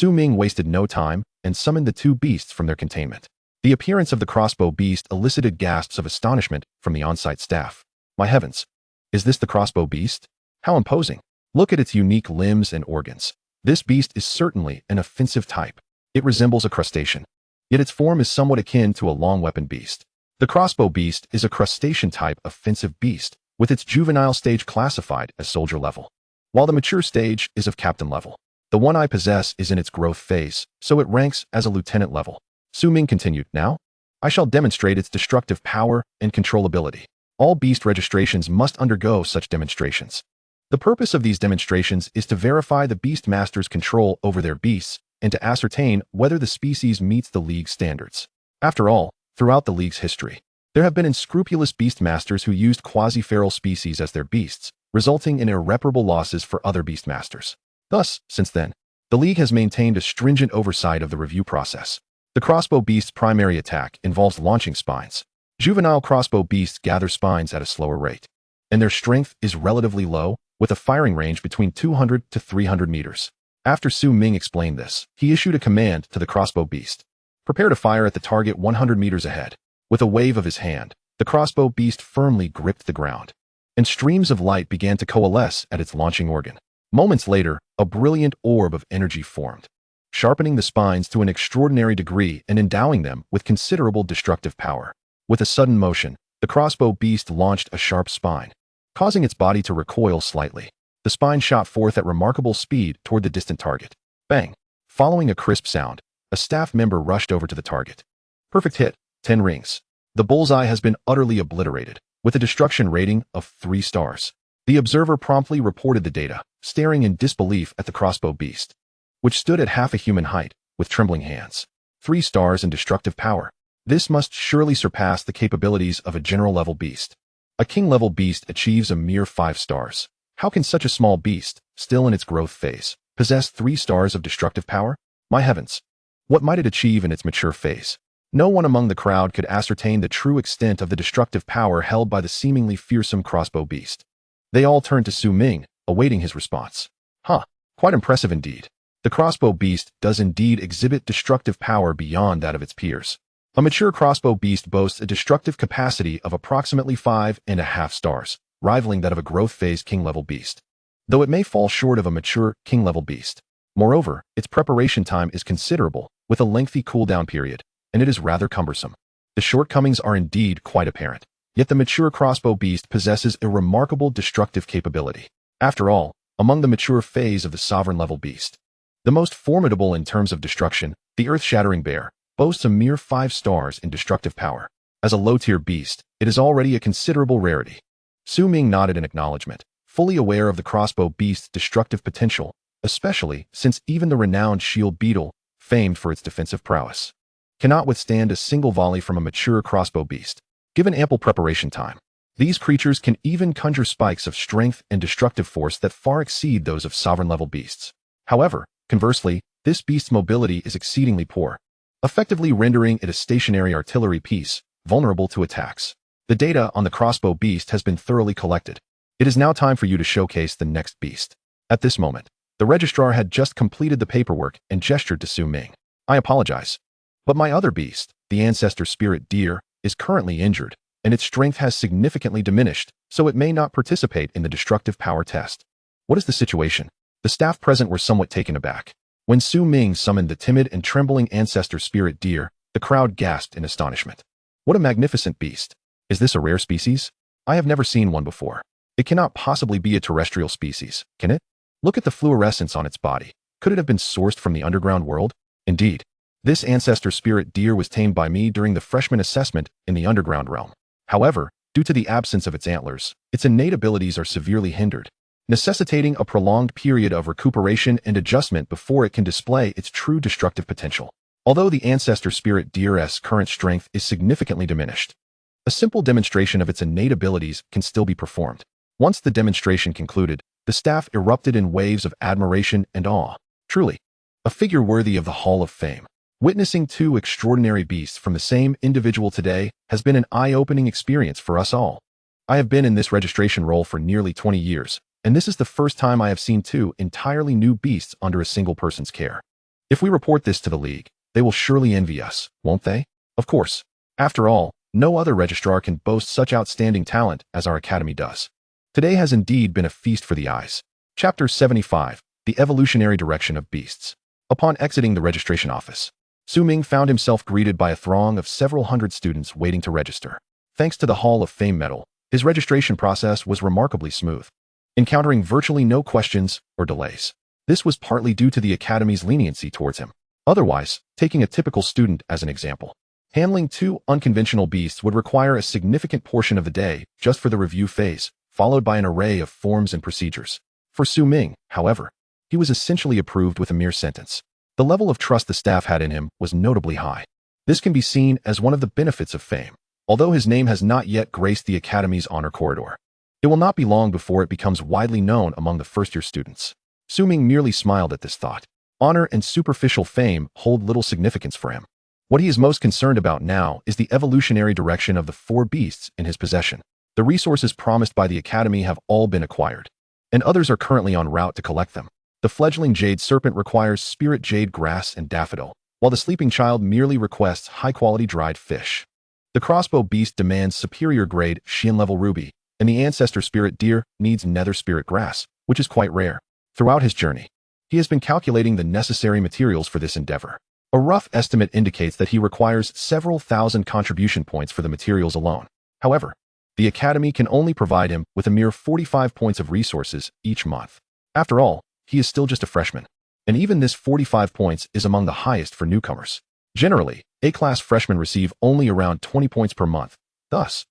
Ming wasted no time and summoned the two beasts from their containment. The appearance of the crossbow beast elicited gasps of astonishment from the on-site staff. My heavens! Is this the crossbow beast? How imposing! Look at its unique limbs and organs. This beast is certainly an offensive type. It resembles a crustacean, yet its form is somewhat akin to a long-weapon beast. The crossbow beast is a crustacean-type offensive beast, with its juvenile stage classified as soldier level, while the mature stage is of captain level. The one I possess is in its growth phase, so it ranks as a lieutenant level. Ming continued, now, I shall demonstrate its destructive power and controllability. All beast registrations must undergo such demonstrations. The purpose of these demonstrations is to verify the beastmaster's control over their beasts and to ascertain whether the species meets the League's standards. After all, throughout the League's history, there have been unscrupulous beastmasters who used quasi-feral species as their beasts, resulting in irreparable losses for other beastmasters. Thus, since then, the League has maintained a stringent oversight of the review process. The crossbow beast's primary attack involves launching spines. Juvenile crossbow beasts gather spines at a slower rate, and their strength is relatively low, with a firing range between 200 to 300 meters. After Ming explained this, he issued a command to the crossbow beast. Prepare to fire at the target 100 meters ahead. With a wave of his hand, the crossbow beast firmly gripped the ground, and streams of light began to coalesce at its launching organ. Moments later, a brilliant orb of energy formed, sharpening the spines to an extraordinary degree and endowing them with considerable destructive power. With a sudden motion, the crossbow beast launched a sharp spine, causing its body to recoil slightly. The spine shot forth at remarkable speed toward the distant target. Bang! Following a crisp sound, a staff member rushed over to the target. Perfect hit, 10 rings. The bullseye has been utterly obliterated, with a destruction rating of 3 stars. The observer promptly reported the data, staring in disbelief at the crossbow beast, which stood at half a human height, with trembling hands. 3 stars in destructive power. This must surely surpass the capabilities of a general-level beast. A king-level beast achieves a mere 5 stars. How can such a small beast, still in its growth phase, possess 3 stars of destructive power? My heavens! What might it achieve in its mature phase? No one among the crowd could ascertain the true extent of the destructive power held by the seemingly fearsome crossbow beast. They all turned to Ming, awaiting his response. Quite impressive indeed. The crossbow beast does indeed exhibit destructive power beyond that of its peers. A mature crossbow beast boasts a destructive capacity of approximately 5.5 stars, rivaling that of a growth phase king-level beast, though it may fall short of a mature king-level beast. Moreover, its preparation time is considerable, with a lengthy cooldown period, and it is rather cumbersome. The shortcomings are indeed quite apparent, yet the mature crossbow beast possesses a remarkable destructive capability. After all, among the mature phase of the sovereign-level beast, the most formidable in terms of destruction, the earth-shattering bear, boasts a mere 5 stars in destructive power. As a low-tier beast, it is already a considerable rarity. Ming nodded in acknowledgement, fully aware of the crossbow beast's destructive potential, especially since even the renowned shield beetle, famed for its defensive prowess, cannot withstand a single volley from a mature crossbow beast. Given ample preparation time, these creatures can even conjure spikes of strength and destructive force that far exceed those of sovereign-level beasts. However, Conversely, this beast's mobility is exceedingly poor, effectively rendering it a stationary artillery piece, vulnerable to attacks. The data on the crossbow beast has been thoroughly collected. It is now time for you to showcase the next beast. At this moment, the registrar had just completed the paperwork and gestured to Su Ming. I apologize, but my other beast, the ancestor spirit deer, is currently injured, and its strength has significantly diminished, so it may not participate in the destructive power test. What is the situation? The staff present were somewhat taken aback. When Su Ming summoned the timid and trembling ancestor spirit deer, the crowd gasped in astonishment. What a magnificent beast! Is this a rare species? I have never seen one before. It cannot possibly be a terrestrial species, can it? Look at the fluorescence on its body. Could it have been sourced from the underground world? Indeed. This ancestor spirit deer was tamed by me during the freshman assessment in the underground realm. However, due to the absence of its antlers, its innate abilities are severely hindered, necessitating a prolonged period of recuperation and adjustment before it can display its true destructive potential. Although the ancestor spirit deer's current strength is significantly diminished, a simple demonstration of its innate abilities can still be performed. Once the demonstration concluded, the staff erupted in waves of admiration and awe. Truly, a figure worthy of the Hall of Fame. Witnessing two extraordinary beasts from the same individual today has been an eye-opening experience for us all. I have been in this registration role for nearly 20 years, and this is the first time I have seen two entirely new beasts under a single person's care. If we report this to the League, they will surely envy us, won't they? Of course. After all, no other registrar can boast such outstanding talent as our academy does. Today has indeed been a feast for the eyes. Chapter 75, The Evolutionary Direction of Beasts. Upon exiting the registration office, Su Ming found himself greeted by a throng of several hundred students waiting to register. Thanks to the Hall of Fame medal, his registration process was remarkably smooth, encountering virtually no questions or delays. This was partly due to the Academy's leniency towards him. Otherwise, taking a typical student as an example, handling two unconventional beasts would require a significant portion of the day just for the review phase, followed by an array of forms and procedures. For Su Ming, however, he was essentially approved with a mere sentence. The level of trust the staff had in him was notably high. This can be seen as one of the benefits of fame. Although his name has not yet graced the Academy's honor corridor, it will not be long before it becomes widely known among the first-year students. Su Ming merely smiled at this thought. Honor and superficial fame hold little significance for him. What he is most concerned about now is the evolutionary direction of the four beasts in his possession. The resources promised by the Academy have all been acquired, and others are currently en route to collect them. The fledgling jade serpent requires spirit jade grass and daffodil, while the sleeping child merely requests high-quality dried fish. The crossbow beast demands superior-grade Xian-level ruby, and the ancestor spirit deer needs nether spirit grass, which is quite rare. Throughout his journey, he has been calculating the necessary materials for this endeavor. A rough estimate indicates that he requires several thousand contribution points for the materials alone. However, the Academy can only provide him with a mere 45 points of resources each month. After all, he is still just a freshman, and even this 45 points is among the highest for newcomers. Generally, A-class freshmen receive only around 20 points per month. Thus,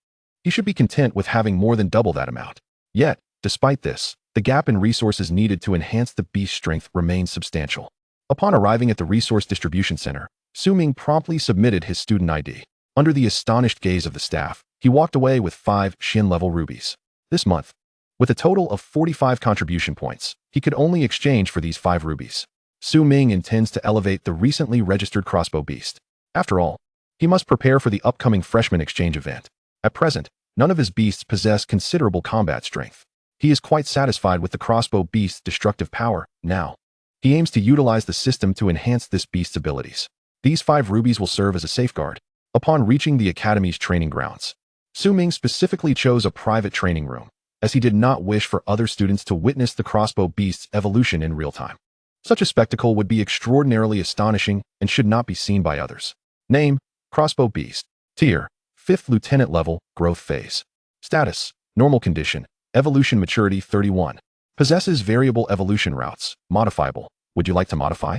he should be content with having more than double that amount. Yet, despite this, the gap in resources needed to enhance the beast's strength remains substantial. Upon arriving at the Resource Distribution Center, Su Ming promptly submitted his student ID. Under the astonished gaze of the staff, he walked away with 5 Xian-level rubies. This month, with a total of 45 contribution points, he could only exchange for these 5 rubies. Su Ming intends to elevate the recently registered crossbow beast. After all, he must prepare for the upcoming freshman exchange event. At present, none of his beasts possess considerable combat strength. He is quite satisfied with the crossbow beast's destructive power. Now, he aims to utilize the system to enhance this beast's abilities. These 5 rubies will serve as a safeguard. Upon reaching the Academy's training grounds, Su Ming specifically chose a private training room, as he did not wish for other students to witness the crossbow beast's evolution in real time. Such a spectacle would be extraordinarily astonishing and should not be seen by others. Name: Crossbow Beast. Tier: 5th Lieutenant level, Growth Phase. Status: Normal Condition. Evolution Maturity 31. Possesses variable evolution routes. Modifiable. Would you like to modify?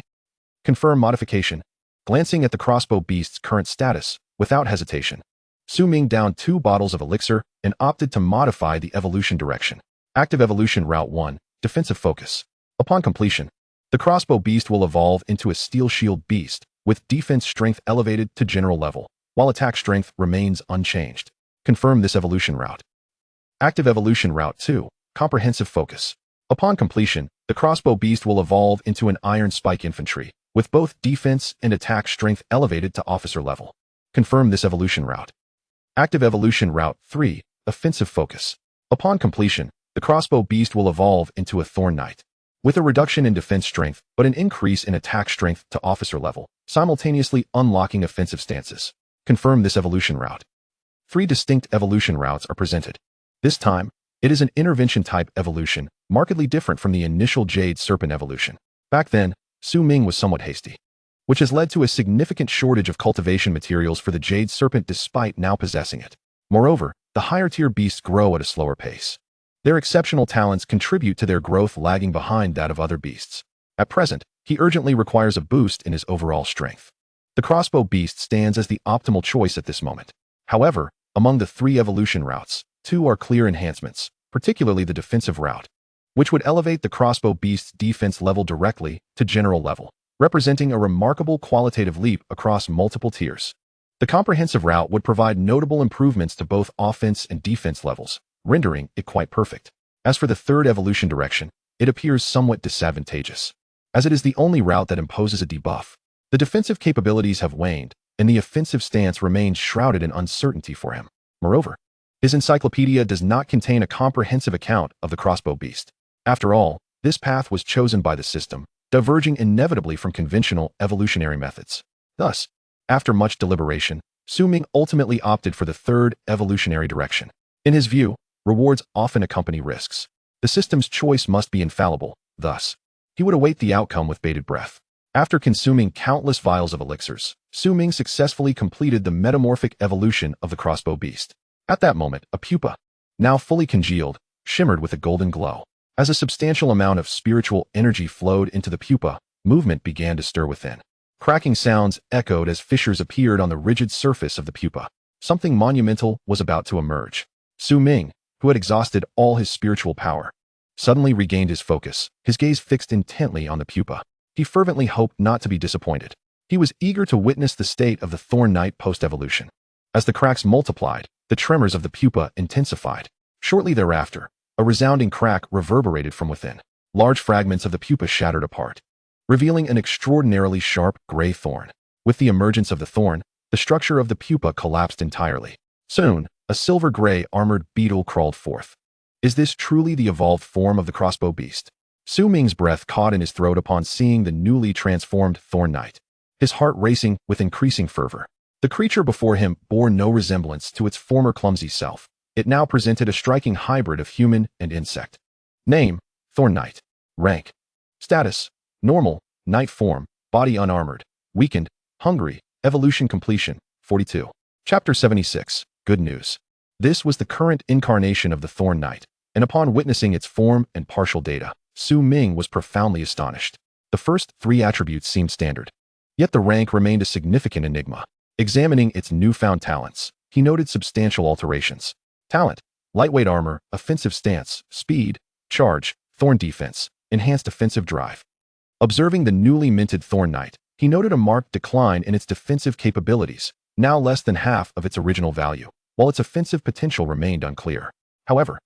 Confirm modification. Glancing at the crossbow beast's current status, without hesitation, Su Ming downed 2 bottles of elixir and opted to modify the evolution direction. Active Evolution Route 1, Defensive Focus. Upon completion, the crossbow beast will evolve into a steel shield beast, with defense strength elevated to general level, while attack strength remains unchanged. Confirm this evolution route. Active Evolution Route 2, Comprehensive Focus. Upon completion, The crossbow beast will evolve into an iron spike infantry, with both defense and attack strength elevated to officer level. Confirm this evolution route. Active Evolution Route 3, Offensive Focus. Upon completion, the crossbow beast will evolve into a Thorn Knight, with a reduction in defense strength but an increase in attack strength to officer level, simultaneously unlocking offensive stances. Confirm this evolution route. 3 distinct evolution routes are presented. This time, it is an intervention-type evolution, markedly different from the initial Jade Serpent evolution. Back then, Ming was somewhat hasty, which has led to a significant shortage of cultivation materials for the Jade Serpent despite now possessing it. Moreover, the higher-tier beasts grow at a slower pace. Their exceptional talents contribute to their growth lagging behind that of other beasts. At present, he urgently requires a boost in his overall strength. The crossbow beast stands as the optimal choice at this moment. However, among the 3 evolution routes, 2 are clear enhancements, particularly the defensive route, which would elevate the crossbow beast's defense level directly to general level, representing a remarkable qualitative leap across multiple tiers. The comprehensive route would provide notable improvements to both offense and defense levels, rendering it quite perfect. As for the 3rd evolution direction, it appears somewhat disadvantageous, as it is the only route that imposes a debuff. The defensive capabilities have waned, and the offensive stance remains shrouded in uncertainty for him. Moreover, his encyclopedia does not contain a comprehensive account of the crossbow beast. After all, this path was chosen by the system, diverging inevitably from conventional evolutionary methods. Thus, after much deliberation, Ming ultimately opted for the 3rd evolutionary direction. In his view, rewards often accompany risks. The system's choice must be infallible, thus, he would await the outcome with bated breath. After consuming countless vials of elixirs, Ming successfully completed the metamorphic evolution of the crossbow beast. At that moment, a pupa, now fully congealed, shimmered with a golden glow. As a substantial amount of spiritual energy flowed into the pupa, movement began to stir within. Cracking sounds echoed as fissures appeared on the rigid surface of the pupa. Something monumental was about to emerge. Ming, who had exhausted all his spiritual power, suddenly regained his focus, his gaze fixed intently on the pupa. He fervently hoped not to be disappointed. He was eager to witness the state of the Thorn Knight post-evolution. As the cracks multiplied, the tremors of the pupa intensified. Shortly thereafter, a resounding crack reverberated from within. Large fragments of the pupa shattered apart, revealing an extraordinarily sharp gray thorn. With the emergence of the thorn, the structure of the pupa collapsed entirely. Soon, a silver-gray armored beetle crawled forth. Is this truly the evolved form of the crossbow beast? Ming's breath caught in his throat upon seeing the newly transformed Thorn Knight, his heart racing with increasing fervor. The creature before him bore no resemblance to its former clumsy self. It now presented a striking hybrid of human and insect. Name: Thorn Knight. Rank: Status: Normal, Knight form, body unarmored, weakened, hungry, evolution completion, 42. Chapter 76, Good News. This was the current incarnation of the Thorn Knight, and upon witnessing its form and partial data, Ming was profoundly astonished. The first 3 attributes seemed standard, yet the rank remained a significant enigma. Examining its newfound talents, he noted substantial alterations. Talent: lightweight armor, offensive stance, speed, charge, thorn defense, enhanced offensive drive. Observing the newly minted Thorn Knight, he noted a marked decline in its defensive capabilities, now less than half of its original value, while its offensive potential remained unclear. However,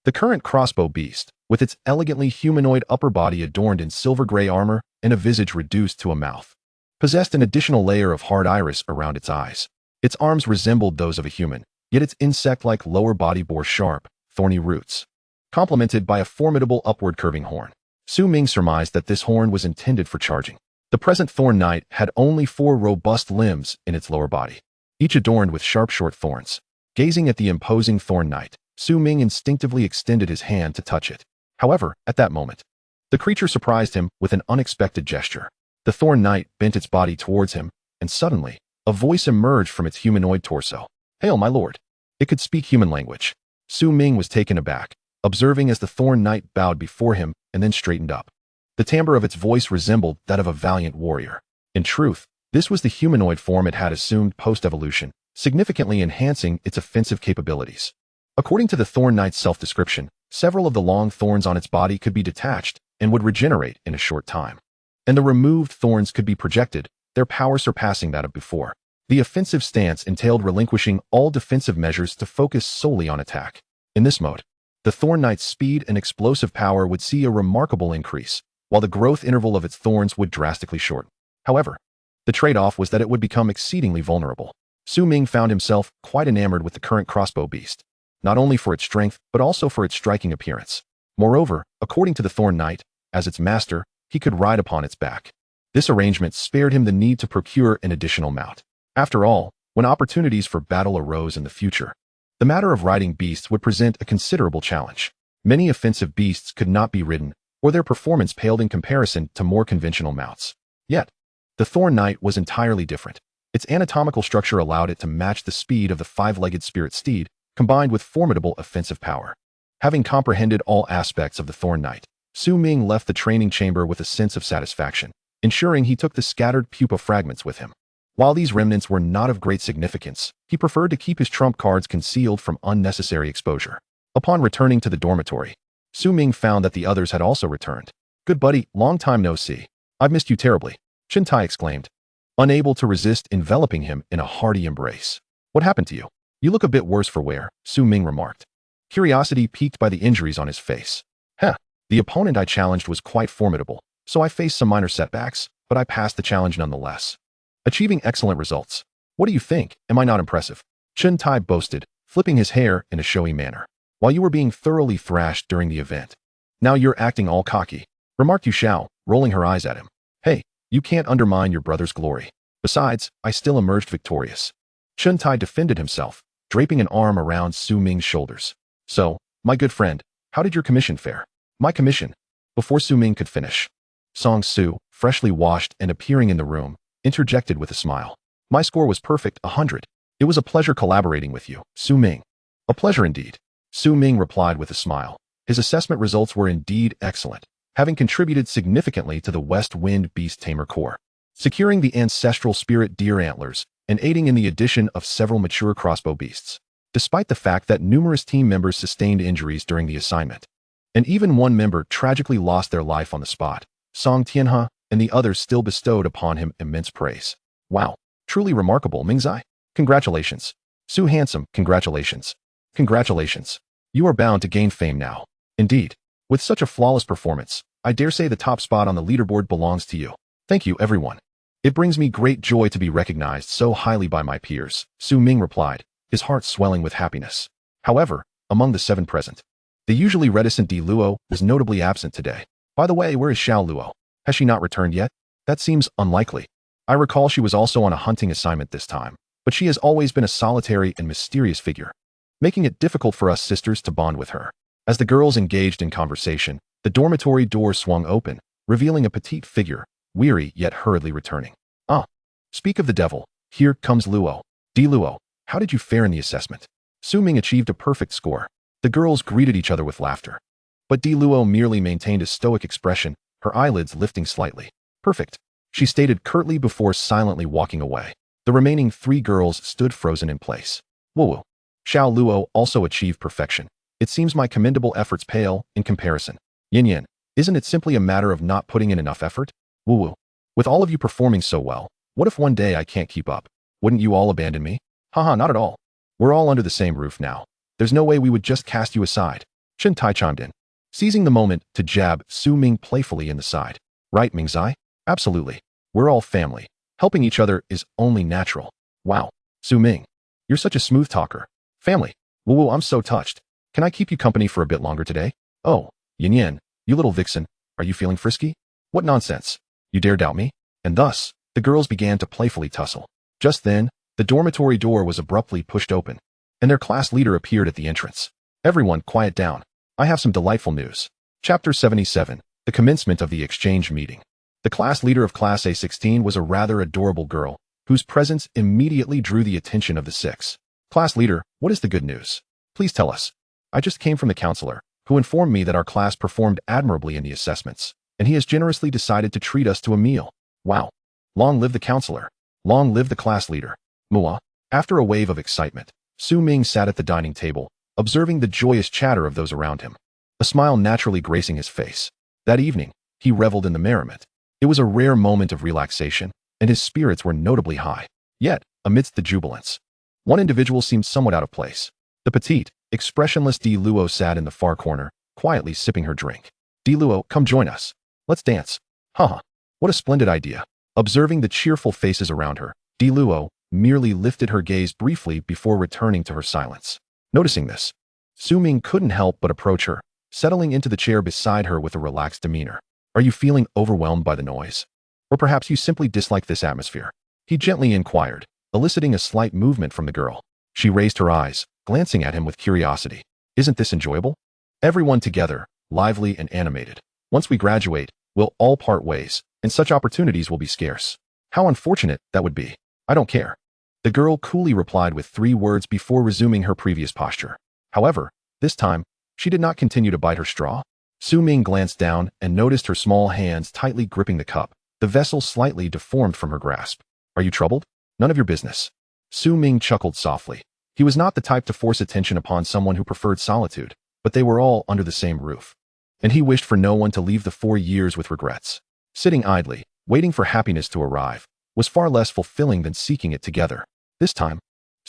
the current crossbow beast, with its elegantly humanoid upper body adorned in silver-gray armor and a visage reduced to a mouth, possessed an additional layer of hard iris around its eyes. Its arms resembled those of a human, yet its insect-like lower body bore sharp, thorny roots, complemented by a formidable upward curving horn. Ming surmised that this horn was intended for charging. The present Thorn Knight had only 4 robust limbs in its lower body, each adorned with sharp short thorns. Gazing at the imposing Thorn Knight, Ming instinctively extended his hand to touch it. However, at that moment, the creature surprised him with an unexpected gesture. The Thorn Knight bent its body towards him, and suddenly, a voice emerged from its humanoid torso. "Hail, my lord." It could speak human language. Ming was taken aback, observing as the Thorn Knight bowed before him and then straightened up. The timbre of its voice resembled that of a valiant warrior. In truth, this was the humanoid form it had assumed post-evolution, significantly enhancing its offensive capabilities. According to the Thorn Knight's self-description, several of the long thorns on its body could be detached and would regenerate in a short time. And the removed thorns could be projected, their power surpassing that of before. The offensive stance entailed relinquishing all defensive measures to focus solely on attack. In this mode, The Thorn Knight's speed and explosive power would see a remarkable increase, while the growth interval of its thorns would drastically shorten. However, the trade-off was that it would become exceedingly vulnerable. Ming found himself quite enamored with the current crossbow beast, not only for its strength, but also for its striking appearance. Moreover, according to the Thorn Knight, as its master, he could ride upon its back. This arrangement spared him the need to procure an additional mount. After all, when opportunities for battle arose in the future, the matter of riding beasts would present a considerable challenge. Many offensive beasts could not be ridden, or their performance paled in comparison to more conventional mounts. Yet, the Thorn Knight was entirely different. Its anatomical structure allowed it to match the speed of the five-legged spirit steed, combined with formidable offensive power. Having comprehended all aspects of the Thorn Knight, Ming left the training chamber with a sense of satisfaction, ensuring he took the scattered pupa fragments with him. While these remnants were not of great significance, he preferred to keep his trump cards concealed from unnecessary exposure. Upon returning to the dormitory, Ming found that the others had also returned. "Good buddy, long time no see. I've missed you terribly," Tai exclaimed, unable to resist enveloping him in a hearty embrace. "What happened to you? You look a bit worse for wear," Ming remarked, curiosity piqued by the injuries on his face. The opponent I challenged was quite formidable, so I faced some minor setbacks, but I passed the challenge nonetheless, achieving excellent results. "What do you think? Am I not impressive?" Tai boasted, flipping his hair in a showy manner. "While you were being thoroughly thrashed during the event. Now you're acting all cocky," remarked Xiao, rolling her eyes at him. "Hey, you can't undermine your brother's glory. Besides, I still emerged victorious." Tai defended himself, draping an arm around Ming's shoulders. "So, my good friend, how did your commission fare?" "My commission?" Before Ming could finish, Song Su, freshly washed and appearing in the room, interjected with a smile. "My score was perfect, 100. It was a pleasure collaborating with you, Ming." "A pleasure indeed," Ming replied with a smile. His assessment results were indeed excellent, having contributed significantly to the West Wind Beast Tamer Corps, securing the ancestral spirit deer antlers and aiding in the addition of several mature crossbow beasts. Despite the fact that numerous team members sustained injuries during the assignment, and even one member tragically lost their life on the spot, Song Tianhe and the others still bestowed upon him immense praise. "Wow, truly remarkable, Mingzai. Congratulations. Su Handsome, congratulations. Congratulations. You are bound to gain fame now. Indeed, with such a flawless performance, I dare say the top spot on the leaderboard belongs to you. Thank you, everyone. It brings me great joy to be recognized so highly by my peers," Ming replied, his heart swelling with happiness. However, among the 7 present, the usually reticent Di Luo was notably absent today. "By the way, where is Xiao Luo? Has she not returned yet?" "That seems unlikely. I recall she was also on a hunting assignment this time, but she has always been a solitary and mysterious figure, making it difficult for us sisters to bond with her." As the girls engaged in conversation, the dormitory door swung open, revealing a petite figure, weary yet hurriedly returning. "Ah, speak of the devil, here comes Luo. Di Luo, how did you fare in the assessment?" Ming achieved a perfect score. The girls greeted each other with laughter, but Di Luo merely maintained a stoic expression, her eyelids lifting slightly. "Perfect," she stated curtly before silently walking away. The remaining 3 girls stood frozen in place. "Woo-woo. Xiao Luo also achieved perfection. It seems my commendable efforts pale in comparison. Yin, isn't it simply a matter of not putting in enough effort? Woo-woo. With all of you performing so well, what if one day I can't keep up? Wouldn't you all abandon me?" "Haha, not at all. We're all under the same roof now. There's no way we would just cast you aside." Tai chimed in, seizing the moment to jab Ming playfully in the side. "Right, Mingzai? Absolutely. We're all family. Helping each other is only natural." "Wow, Ming, you're such a smooth talker. Family. Woo-woo, I'm so touched. Can I keep you company for a bit longer today?" "Oh, Yin, you little vixen, are you feeling frisky? What nonsense. You dare doubt me?" And thus, the girls began to playfully tussle. Just then, the dormitory door was abruptly pushed open, and their class leader appeared at the entrance. "Everyone, quiet down. I have some delightful news." Chapter 77, The Commencement of the Exchange Meeting. The class leader of Class A16 was a rather adorable girl, whose presence immediately drew the attention of the 6. "Class leader, what is the good news? Please tell us." "I just came from the counselor, who informed me that our class performed admirably in the assessments, and he has generously decided to treat us to a meal." "Wow. Long live the counselor. Long live the class leader." Mua. After a wave of excitement, Ming sat at the dining table, observing the joyous chatter of those around him, a smile naturally gracing his face. That evening, he reveled in the merriment. It was a rare moment of relaxation, and his spirits were notably high. Yet, amidst the jubilance, one individual seemed somewhat out of place. The petite, expressionless Di Luo sat in the far corner, quietly sipping her drink. Di Luo, come join us. Let's dance. Haha. What a splendid idea. Observing the cheerful faces around her, Di Luo merely lifted her gaze briefly before returning to her silence. Noticing this, Ming couldn't help but approach her, settling into the chair beside her with a relaxed demeanor. Are you feeling overwhelmed by the noise? Or perhaps you simply dislike this atmosphere? He gently inquired, eliciting a slight movement from the girl. She raised her eyes, glancing at him with curiosity. Isn't this enjoyable? Everyone together, lively and animated. Once we graduate, we'll all part ways, and such opportunities will be scarce. How unfortunate that would be. I don't care. The girl coolly replied with 3 words before resuming her previous posture. However, this time, she did not continue to bite her straw. Ming glanced down and noticed her small hands tightly gripping the cup, the vessel slightly deformed from her grasp. Are you troubled? None of your business. Ming chuckled softly. He was not the type to force attention upon someone who preferred solitude, but they were all under the same roof. And he wished for no one to leave the 4 years with regrets. Sitting idly, waiting for happiness to arrive, was far less fulfilling than seeking it together. This time,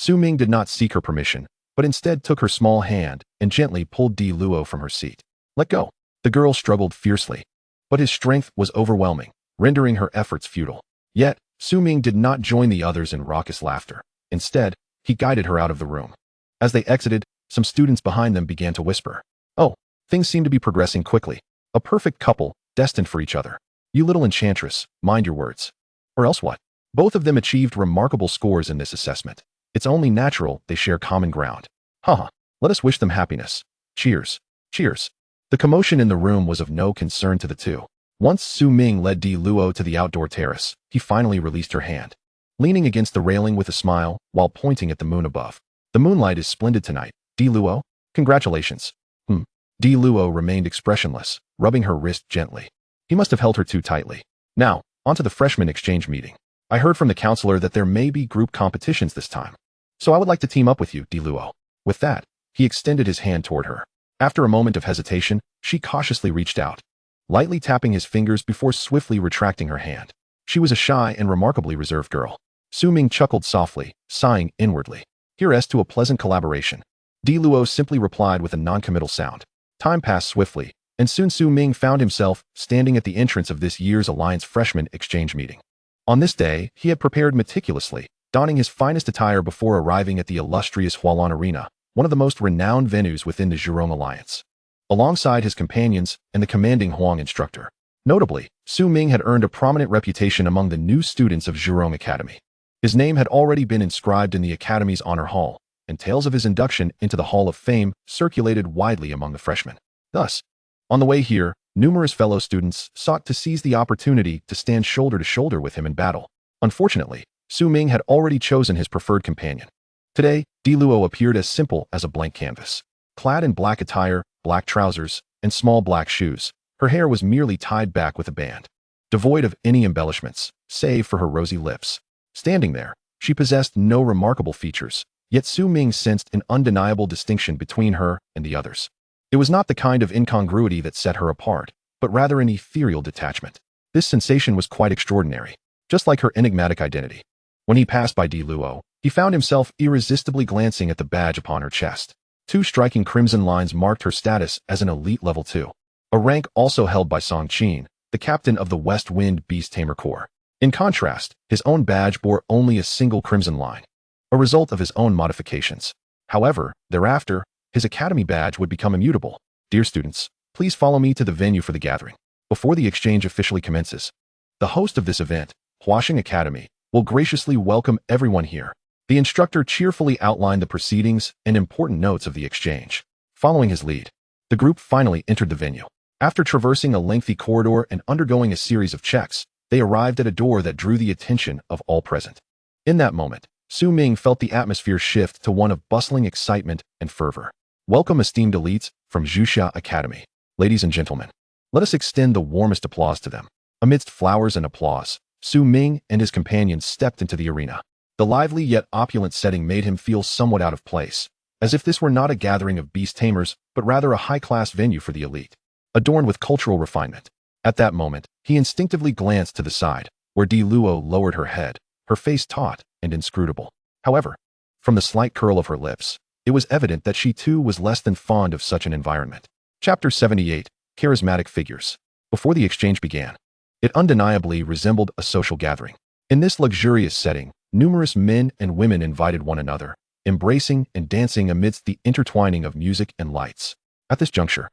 Ming did not seek her permission, but instead took her small hand and gently pulled Di Luo from her seat. Let go. The girl struggled fiercely, but his strength was overwhelming, rendering her efforts futile. Yet, Ming did not join the others in raucous laughter. Instead, he guided her out of the room. As they exited, some students behind them began to whisper. Oh, things seem to be progressing quickly. A perfect couple, destined for each other. You little enchantress, mind your words. Or else what? Both of them achieved remarkable scores in this assessment. It's only natural they share common ground. Haha, let us wish them happiness. Cheers. Cheers. The commotion in the room was of no concern to the two. Once Ming led Di Luo to the outdoor terrace, he finally released her hand. Leaning against the railing with a smile, while pointing at the moon above. The moonlight is splendid tonight. Di Luo, congratulations. Di Luo remained expressionless, rubbing her wrist gently. He must have held her too tightly. Now, onto the freshman exchange meeting. I heard from the counselor that there may be group competitions this time. So I would like to team up with you, Di Luo. With that, he extended his hand toward her. After a moment of hesitation, she cautiously reached out, lightly tapping his fingers before swiftly retracting her hand. She was a shy and remarkably reserved girl. Ming chuckled softly, sighing inwardly. Here's to a pleasant collaboration. Di Luo simply replied with a non-committal sound. Time passed swiftly, and soon Ming found himself standing at the entrance of this year's Alliance freshman exchange meeting. On this day, he had prepared meticulously, donning his finest attire before arriving at the illustrious Hualan Arena, one of the most renowned venues within the Zhurong Alliance. Alongside his companions and the commanding Huang instructor. Notably, Ming had earned a prominent reputation among the new students of Zhurong Academy. His name had already been inscribed in the Academy's honor hall, and tales of his induction into the Hall of Fame circulated widely among the freshmen. Thus, on the way here, numerous fellow students sought to seize the opportunity to stand shoulder to shoulder with him in battle. Unfortunately, Ming had already chosen his preferred companion. Today, Di Luo appeared as simple as a blank canvas. Clad in black attire, black trousers, and small black shoes, her hair was merely tied back with a band. Devoid of any embellishments, save for her rosy lips. Standing there, she possessed no remarkable features, yet Ming sensed an undeniable distinction between her and the others. It was not the kind of incongruity that set her apart, but rather an ethereal detachment. This sensation was quite extraordinary, just like her enigmatic identity. When he passed by Di Luo, he found himself irresistibly glancing at the badge upon her chest. 2 striking crimson lines marked her status as an elite level 2. A rank also held by Song Qin, the captain of the West Wind Beast Tamer Corps. In contrast, his own badge bore only a single crimson line, a result of his own modifications. However, thereafter, his academy badge would become immutable. Dear students, please follow me to the venue for the gathering. Before the exchange officially commences, the host of this event, Huaxing Academy, will graciously welcome everyone here. The instructor cheerfully outlined the proceedings and important notes of the exchange. Following his lead, the group finally entered the venue. After traversing a lengthy corridor and undergoing a series of checks, they arrived at a door that drew the attention of all present. In that moment, Ming felt the atmosphere shift to one of bustling excitement and fervor. Welcome, esteemed elites from Zhuxia Academy. Ladies and gentlemen, let us extend the warmest applause to them. Amidst flowers and applause, Ming and his companions stepped into the arena. The lively yet opulent setting made him feel somewhat out of place, as if this were not a gathering of beast tamers, but rather a high-class venue for the elite, adorned with cultural refinement. At that moment, he instinctively glanced to the side, where Di Luo lowered her head, her face taut and inscrutable. However, from the slight curl of her lips, it was evident that she too was less than fond of such an environment. Chapter 78. Charismatic Figures. Before the exchange began, it undeniably resembled a social gathering. In this luxurious setting, numerous men and women invited one another, embracing and dancing amidst the intertwining of music and lights. At this juncture,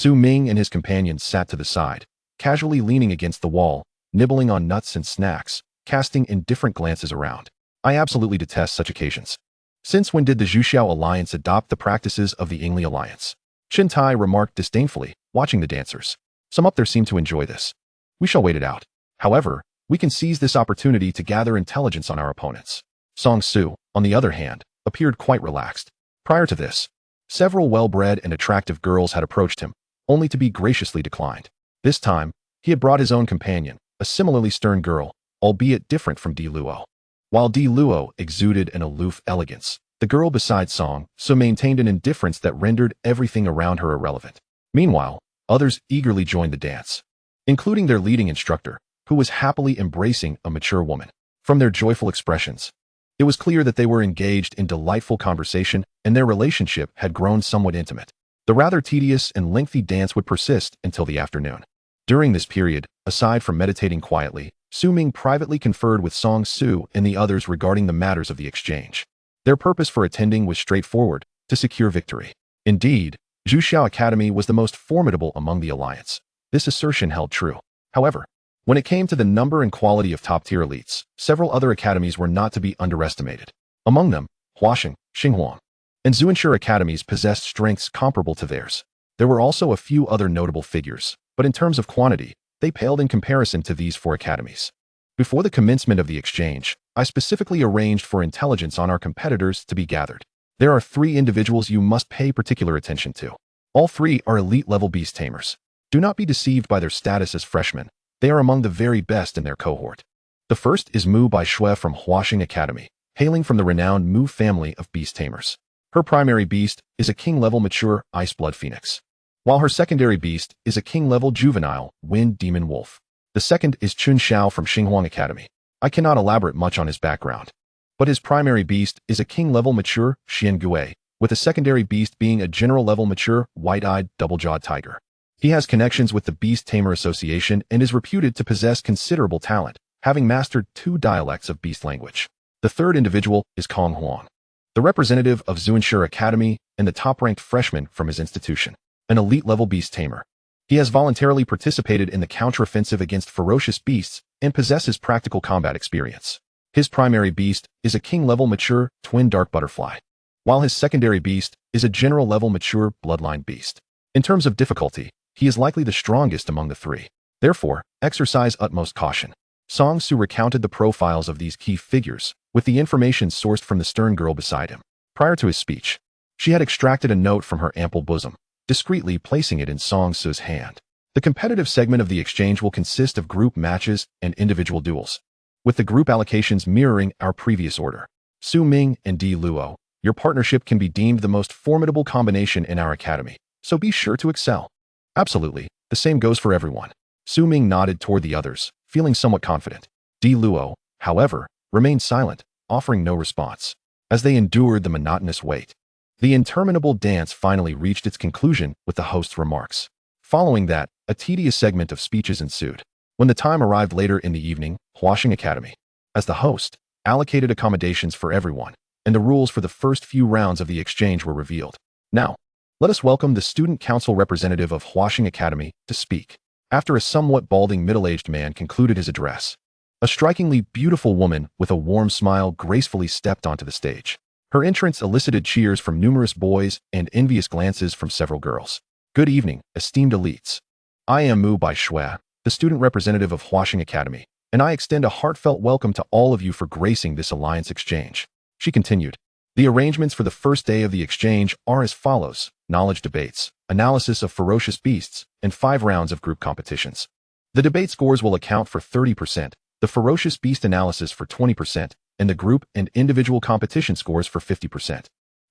Ming and his companions sat to the side, casually leaning against the wall, nibbling on nuts and snacks, casting indifferent glances around. I absolutely detest such occasions. Since when did the Zhuxiao Alliance adopt the practices of the Yingli Alliance? Qin Tai remarked disdainfully, watching the dancers. Some up there seem to enjoy this. We shall wait it out. However, we can seize this opportunity to gather intelligence on our opponents. Song Su, on the other hand, appeared quite relaxed. Prior to this, several well-bred and attractive girls had approached him, only to be graciously declined. This time, he had brought his own companion, a similarly stern girl, albeit different from Di Luo. While Di Luo exuded an aloof elegance, the girl beside Song Su maintained an indifference that rendered everything around her irrelevant. Meanwhile, others eagerly joined the dance, including their leading instructor, who was happily embracing a mature woman. From their joyful expressions, it was clear that they were engaged in delightful conversation and their relationship had grown somewhat intimate. The rather tedious and lengthy dance would persist until the afternoon. During this period, aside from meditating quietly, Ming privately conferred with Song Su and the others regarding the matters of the exchange. Their purpose for attending was straightforward, to secure victory. Indeed, Zhuxiao Academy was the most formidable among the alliance. This assertion held true. However, when it came to the number and quality of top-tier elites, several other academies were not to be underestimated. Among them, Huaxing, Xuanhuang, and Xuanhuang academies possessed strengths comparable to theirs. There were also a few other notable figures, but in terms of quantity, they paled in comparison to these four academies. Before the commencement of the exchange, I specifically arranged for intelligence on our competitors to be gathered. There are 3 individuals you must pay particular attention to. All 3 are elite-level beast tamers. Do not be deceived by their status as freshmen. They are among the very best in their cohort. The first is Mu Baixue from Huaxing Academy, hailing from the renowned Mu family of beast tamers. Her primary beast is a king-level mature ice blood phoenix, while her secondary beast is a king-level juvenile wind demon wolf. The second is Chun Xiao from Xuanhuang Academy. I cannot elaborate much on his background, but his primary beast is a king-level mature Xian Gui, with a secondary beast being a general-level mature white-eyed double-jawed tiger. He has connections with the Beast Tamer Association and is reputed to possess considerable talent, having mastered 2 dialects of beast language. The third individual is Kong Huang, the representative of Xuanhuang Academy and the top-ranked freshman from his institution, an elite-level beast tamer. He has voluntarily participated in the counteroffensive against ferocious beasts and possesses practical combat experience. His primary beast is a king-level mature twin dark butterfly, while his secondary beast is a general-level mature bloodline beast. In terms of difficulty, he is likely the strongest among the 3. Therefore, exercise utmost caution. Song Su recounted the profiles of these key figures, with the information sourced from the stern girl beside him. Prior to his speech, she had extracted a note from her ample bosom, discreetly placing it in Song Su's hand. The competitive segment of the exchange will consist of group matches and individual duels, with the group allocations mirroring our previous order. Ming and Di Luo, your partnership can be deemed the most formidable combination in our academy, so be sure to excel. Absolutely, the same goes for everyone. Ming nodded toward the others, feeling somewhat confident. Di Luo, however, remained silent, offering no response. As they endured the monotonous wait, the interminable dance finally reached its conclusion with the host's remarks. Following that, a tedious segment of speeches ensued. When the time arrived later in the evening, Huaxing Academy, as the host, allocated accommodations for everyone, and the rules for the first few rounds of the exchange were revealed. Now, let us welcome the student council representative of Huaxing Academy to speak. After a somewhat balding middle-aged man concluded his address, a strikingly beautiful woman with a warm smile gracefully stepped onto the stage. Her entrance elicited cheers from numerous boys and envious glances from several girls. Good evening, esteemed elites. I am Mu Baixue, the student representative of Huaxing Academy, and I extend a heartfelt welcome to all of you for gracing this alliance exchange. She continued. The arrangements for the first day of the exchange are as follows: knowledge debates, analysis of ferocious beasts, and 5 rounds of group competitions. The debate scores will account for 30%, the ferocious beast analysis for 20%, and the group and individual competition scores for 50%.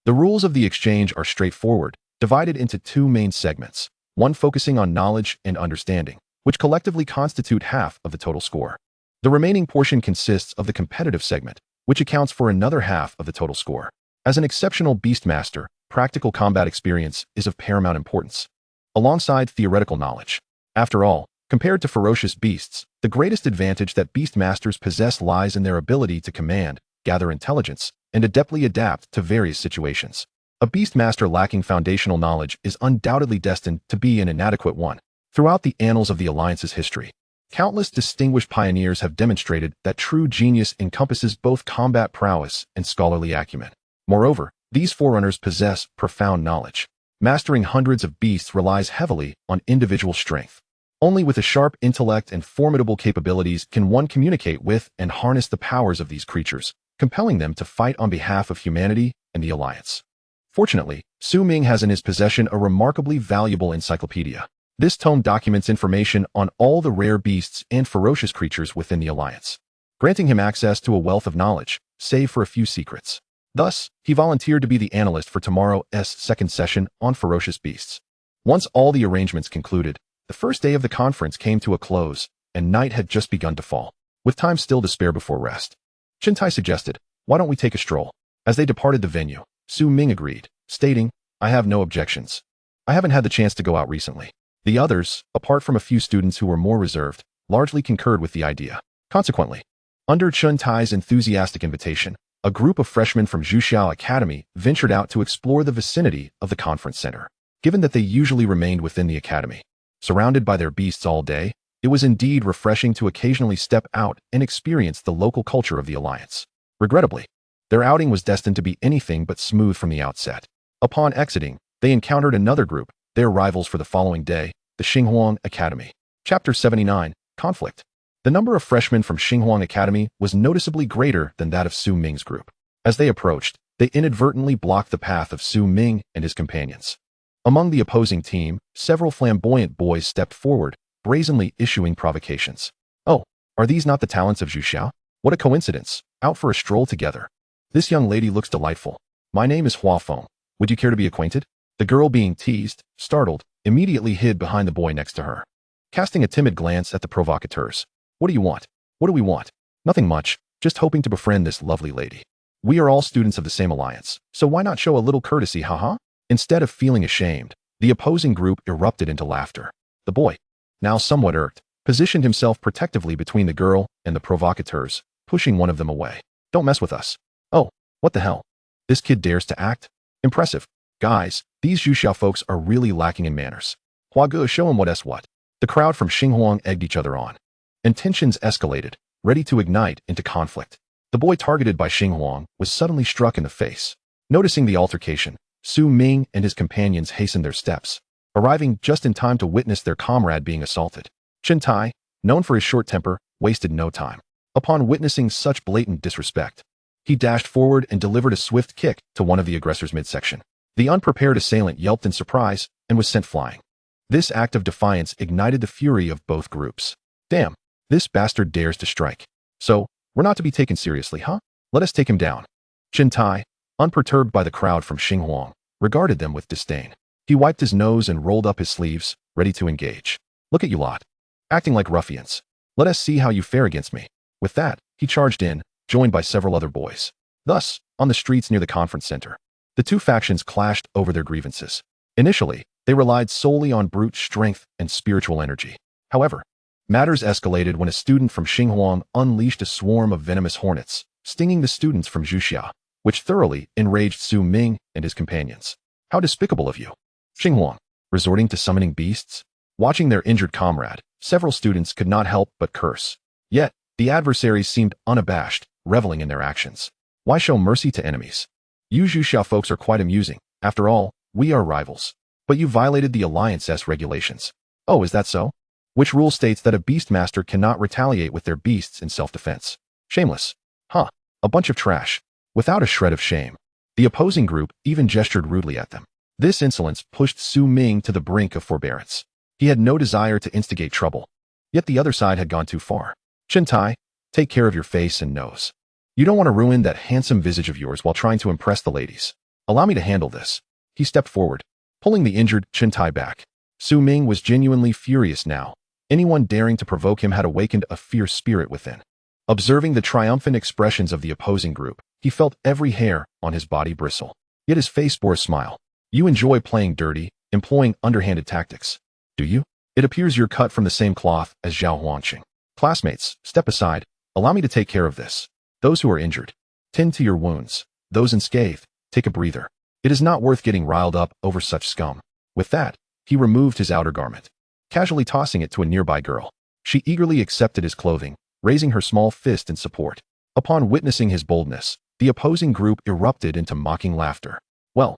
The rules of the exchange are straightforward, divided into 2 main segments, one focusing on knowledge and understanding, which collectively constitute half of the total score. The remaining portion consists of the competitive segment, which accounts for another half of the total score. As an exceptional beastmaster, practical combat experience is of paramount importance, alongside theoretical knowledge. After all, compared to ferocious beasts, the greatest advantage that beastmasters possess lies in their ability to command, gather intelligence, and adeptly adapt to various situations. A beastmaster lacking foundational knowledge is undoubtedly destined to be an inadequate one. Throughout the annals of the Alliance's history, countless distinguished pioneers have demonstrated that true genius encompasses both combat prowess and scholarly acumen. Moreover, these forerunners possess profound knowledge. Mastering hundreds of beasts relies heavily on individual strength. Only with a sharp intellect and formidable capabilities can one communicate with and harness the powers of these creatures, compelling them to fight on behalf of humanity and the Alliance. Fortunately, Ming has in his possession a remarkably valuable encyclopedia. This tome documents information on all the rare beasts and ferocious creatures within the Alliance, granting him access to a wealth of knowledge, save for a few secrets. Thus, he volunteered to be the analyst for tomorrow's second session on ferocious beasts. Once all the arrangements concluded, the first day of the conference came to a close, and night had just begun to fall. With time still to spare before rest, Chintai suggested, "Why don't we take a stroll?" As they departed the venue, Ming agreed, stating, "I have no objections. I haven't had the chance to go out recently." The others, apart from a few students who were more reserved, largely concurred with the idea. Consequently, under Chuntai's enthusiastic invitation, a group of freshmen from Xuanhuang Academy ventured out to explore the vicinity of the conference center. Given that they usually remained within the academy, surrounded by their beasts all day, it was indeed refreshing to occasionally step out and experience the local culture of the Alliance. Regrettably, their outing was destined to be anything but smooth from the outset. Upon exiting, they encountered another group, their rivals for the following day, the Xuanhuang Academy. Chapter 79, Conflict. The number of freshmen from Xuanhuang Academy was noticeably greater than that of Ming's group. As they approached, they inadvertently blocked the path of Ming and his companions. Among the opposing team, several flamboyant boys stepped forward, brazenly issuing provocations. "Oh, are these not the talents of Xuanhuang? What a coincidence, out for a stroll together. This young lady looks delightful. My name is Huafeng. Would you care to be acquainted?" The girl, being teased, startled, immediately hid behind the boy next to her. Casting a timid glance at the provocateurs, "What do you want?" "What do we want?" "Nothing much, just hoping to befriend this lovely lady. We are all students of the same alliance, so why not show a little courtesy, haha?" Instead of feeling ashamed, the opposing group erupted into laughter. The boy, now somewhat irked, positioned himself protectively between the girl and the provocateurs, pushing one of them away. "Don't mess with us." "Oh, what the hell? This kid dares to act? Impressive. Guys, these Xuanhuang folks are really lacking in manners. Huagu, show him what's what." The crowd from Xuanhuang egged each other on, and tensions escalated, ready to ignite into conflict. The boy targeted by Xuanhuang was suddenly struck in the face. Noticing the altercation, Ming and his companions hastened their steps, arriving just in time to witness their comrade being assaulted. Chintai, known for his short temper, wasted no time. Upon witnessing such blatant disrespect, he dashed forward and delivered a swift kick to one of the aggressors midsection. The unprepared assailant yelped in surprise and was sent flying. This act of defiance ignited the fury of both groups. "Damn, this bastard dares to strike. So, we're not to be taken seriously, huh? Let us take him down." Chintai, unperturbed by the crowd from Xuanhuang, regarded them with disdain. He wiped his nose and rolled up his sleeves, ready to engage. "Look at you lot, acting like ruffians. Let us see how you fare against me." With that, he charged in, joined by several other boys. Thus, on the streets near the conference center, the two factions clashed over their grievances. Initially, they relied solely on brute strength and spiritual energy. However, matters escalated when a student from Xuanhuang unleashed a swarm of venomous hornets, stinging the students from Xuanhuang, which thoroughly enraged Ming and his companions. "How despicable of you!" Xuanhuang, resorting to summoning beasts? Watching their injured comrade, several students could not help but curse. Yet, the adversaries seemed unabashed, reveling in their actions. Why show mercy to enemies? You Xuanhuang folks are quite amusing. After all, we are rivals. But you violated the Alliance's regulations. "Oh, is that so? Which rule states that a beastmaster cannot retaliate with their beasts in self-defense? Shameless. Huh, a bunch of trash." Without a shred of shame, the opposing group even gestured rudely at them. This insolence pushed Ming to the brink of forbearance. He had no desire to instigate trouble, yet the other side had gone too far. "Chintai, take care of your face and nose. You don't want to ruin that handsome visage of yours while trying to impress the ladies. Allow me to handle this." He stepped forward, pulling the injured Chintai back. Ming was genuinely furious now. Anyone daring to provoke him had awakened a fierce spirit within. Observing the triumphant expressions of the opposing group, he felt every hair on his body bristle. Yet his face bore a smile. You enjoy playing dirty, employing underhanded tactics. Do you? It appears you're cut from the same cloth as Xuanhuang. Classmates, step aside. Allow me to take care of this. Those who are injured, tend to your wounds. Those unscathed, take a breather. It is not worth getting riled up over such scum. With that, he removed his outer garment, casually tossing it to a nearby girl. She eagerly accepted his clothing, raising her small fist in support. Upon witnessing his boldness, the opposing group erupted into mocking laughter. Well,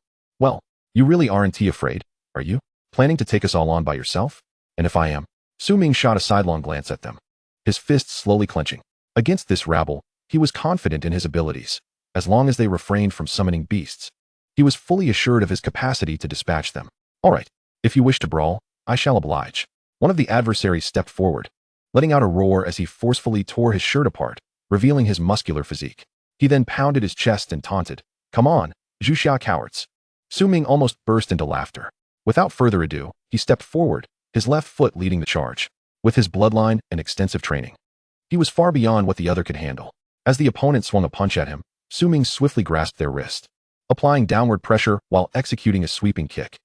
you really aren't afraid, are you? Planning to take us all on by yourself? And if I am? Ming shot a sidelong glance at them, his fists slowly clenching. Against this rabble, he was confident in his abilities. As long as they refrained from summoning beasts, he was fully assured of his capacity to dispatch them. All right, if you wish to brawl, I shall oblige. One of the adversaries stepped forward, letting out a roar as he forcefully tore his shirt apart, revealing his muscular physique. He then pounded his chest and taunted, "Come on, Zhuxia cowards." Ming almost burst into laughter. Without further ado, he stepped forward, his left foot leading the charge. With his bloodline and extensive training, he was far beyond what the other could handle. As the opponent swung a punch at him, Ming swiftly grasped their wrist, applying downward pressure while executing a sweeping kick.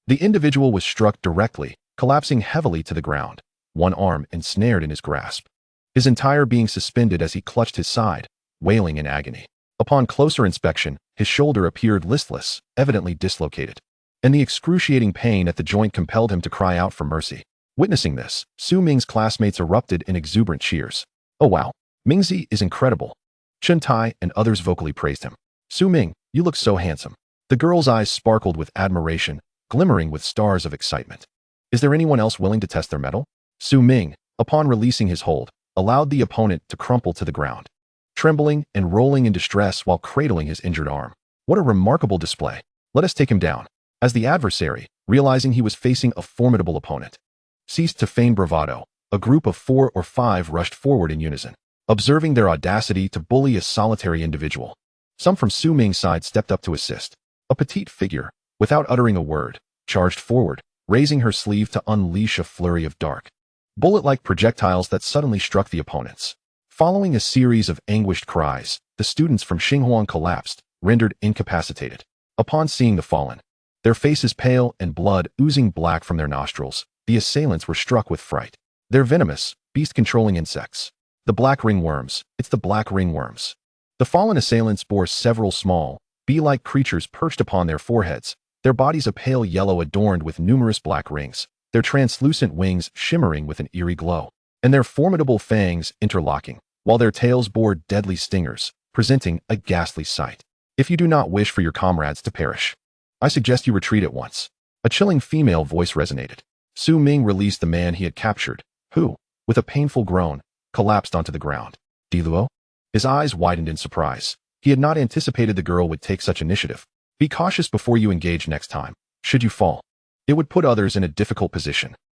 The individual was struck directly, collapsing heavily to the ground, one arm ensnared in his grasp. His entire being suspended as he clutched his side, wailing in agony. Upon closer inspection, his shoulder appeared listless, evidently dislocated, and the excruciating pain at the joint compelled him to cry out for mercy. Witnessing this, Ming's classmates erupted in exuberant cheers. "Oh wow, Mingzi is incredible." Chen Tai and others vocally praised him. Ming, you look so handsome." The girl's eyes sparkled with admiration, glimmering with stars of excitement. "Is there anyone else willing to test their mettle?" Ming, upon releasing his hold, allowed the opponent to crumple to the ground, trembling and rolling in distress while cradling his injured arm. What a remarkable display. Let us take him down. As the adversary, realizing he was facing a formidable opponent, ceased to feign bravado, a group of 4 or 5 rushed forward in unison, observing their audacity to bully a solitary individual. Some from Ming's side stepped up to assist. A petite figure, without uttering a word, charged forward, raising her sleeve to unleash a flurry of dark, bullet-like projectiles that suddenly struck the opponents. Following a series of anguished cries, the students from Xuanhuang collapsed, rendered incapacitated. Upon seeing the fallen, their faces pale and blood oozing black from their nostrils, the assailants were struck with fright. They're venomous, beast-controlling insects. The black ringworms. It's the black ringworms. The fallen assailants bore several small, bee-like creatures perched upon their foreheads, their bodies a pale yellow adorned with numerous black rings, their translucent wings shimmering with an eerie glow, and their formidable fangs interlocking, while their tails bore deadly stingers, presenting a ghastly sight. "If you do not wish for your comrades to perish, I suggest you retreat at once." A chilling female voice resonated. Ming released the man he had captured, who, with a painful groan, collapsed onto the ground. "Diluo?" His eyes widened in surprise. He had not anticipated the girl would take such initiative. "Be cautious before you engage next time. Should you fall, it would put others in a difficult position."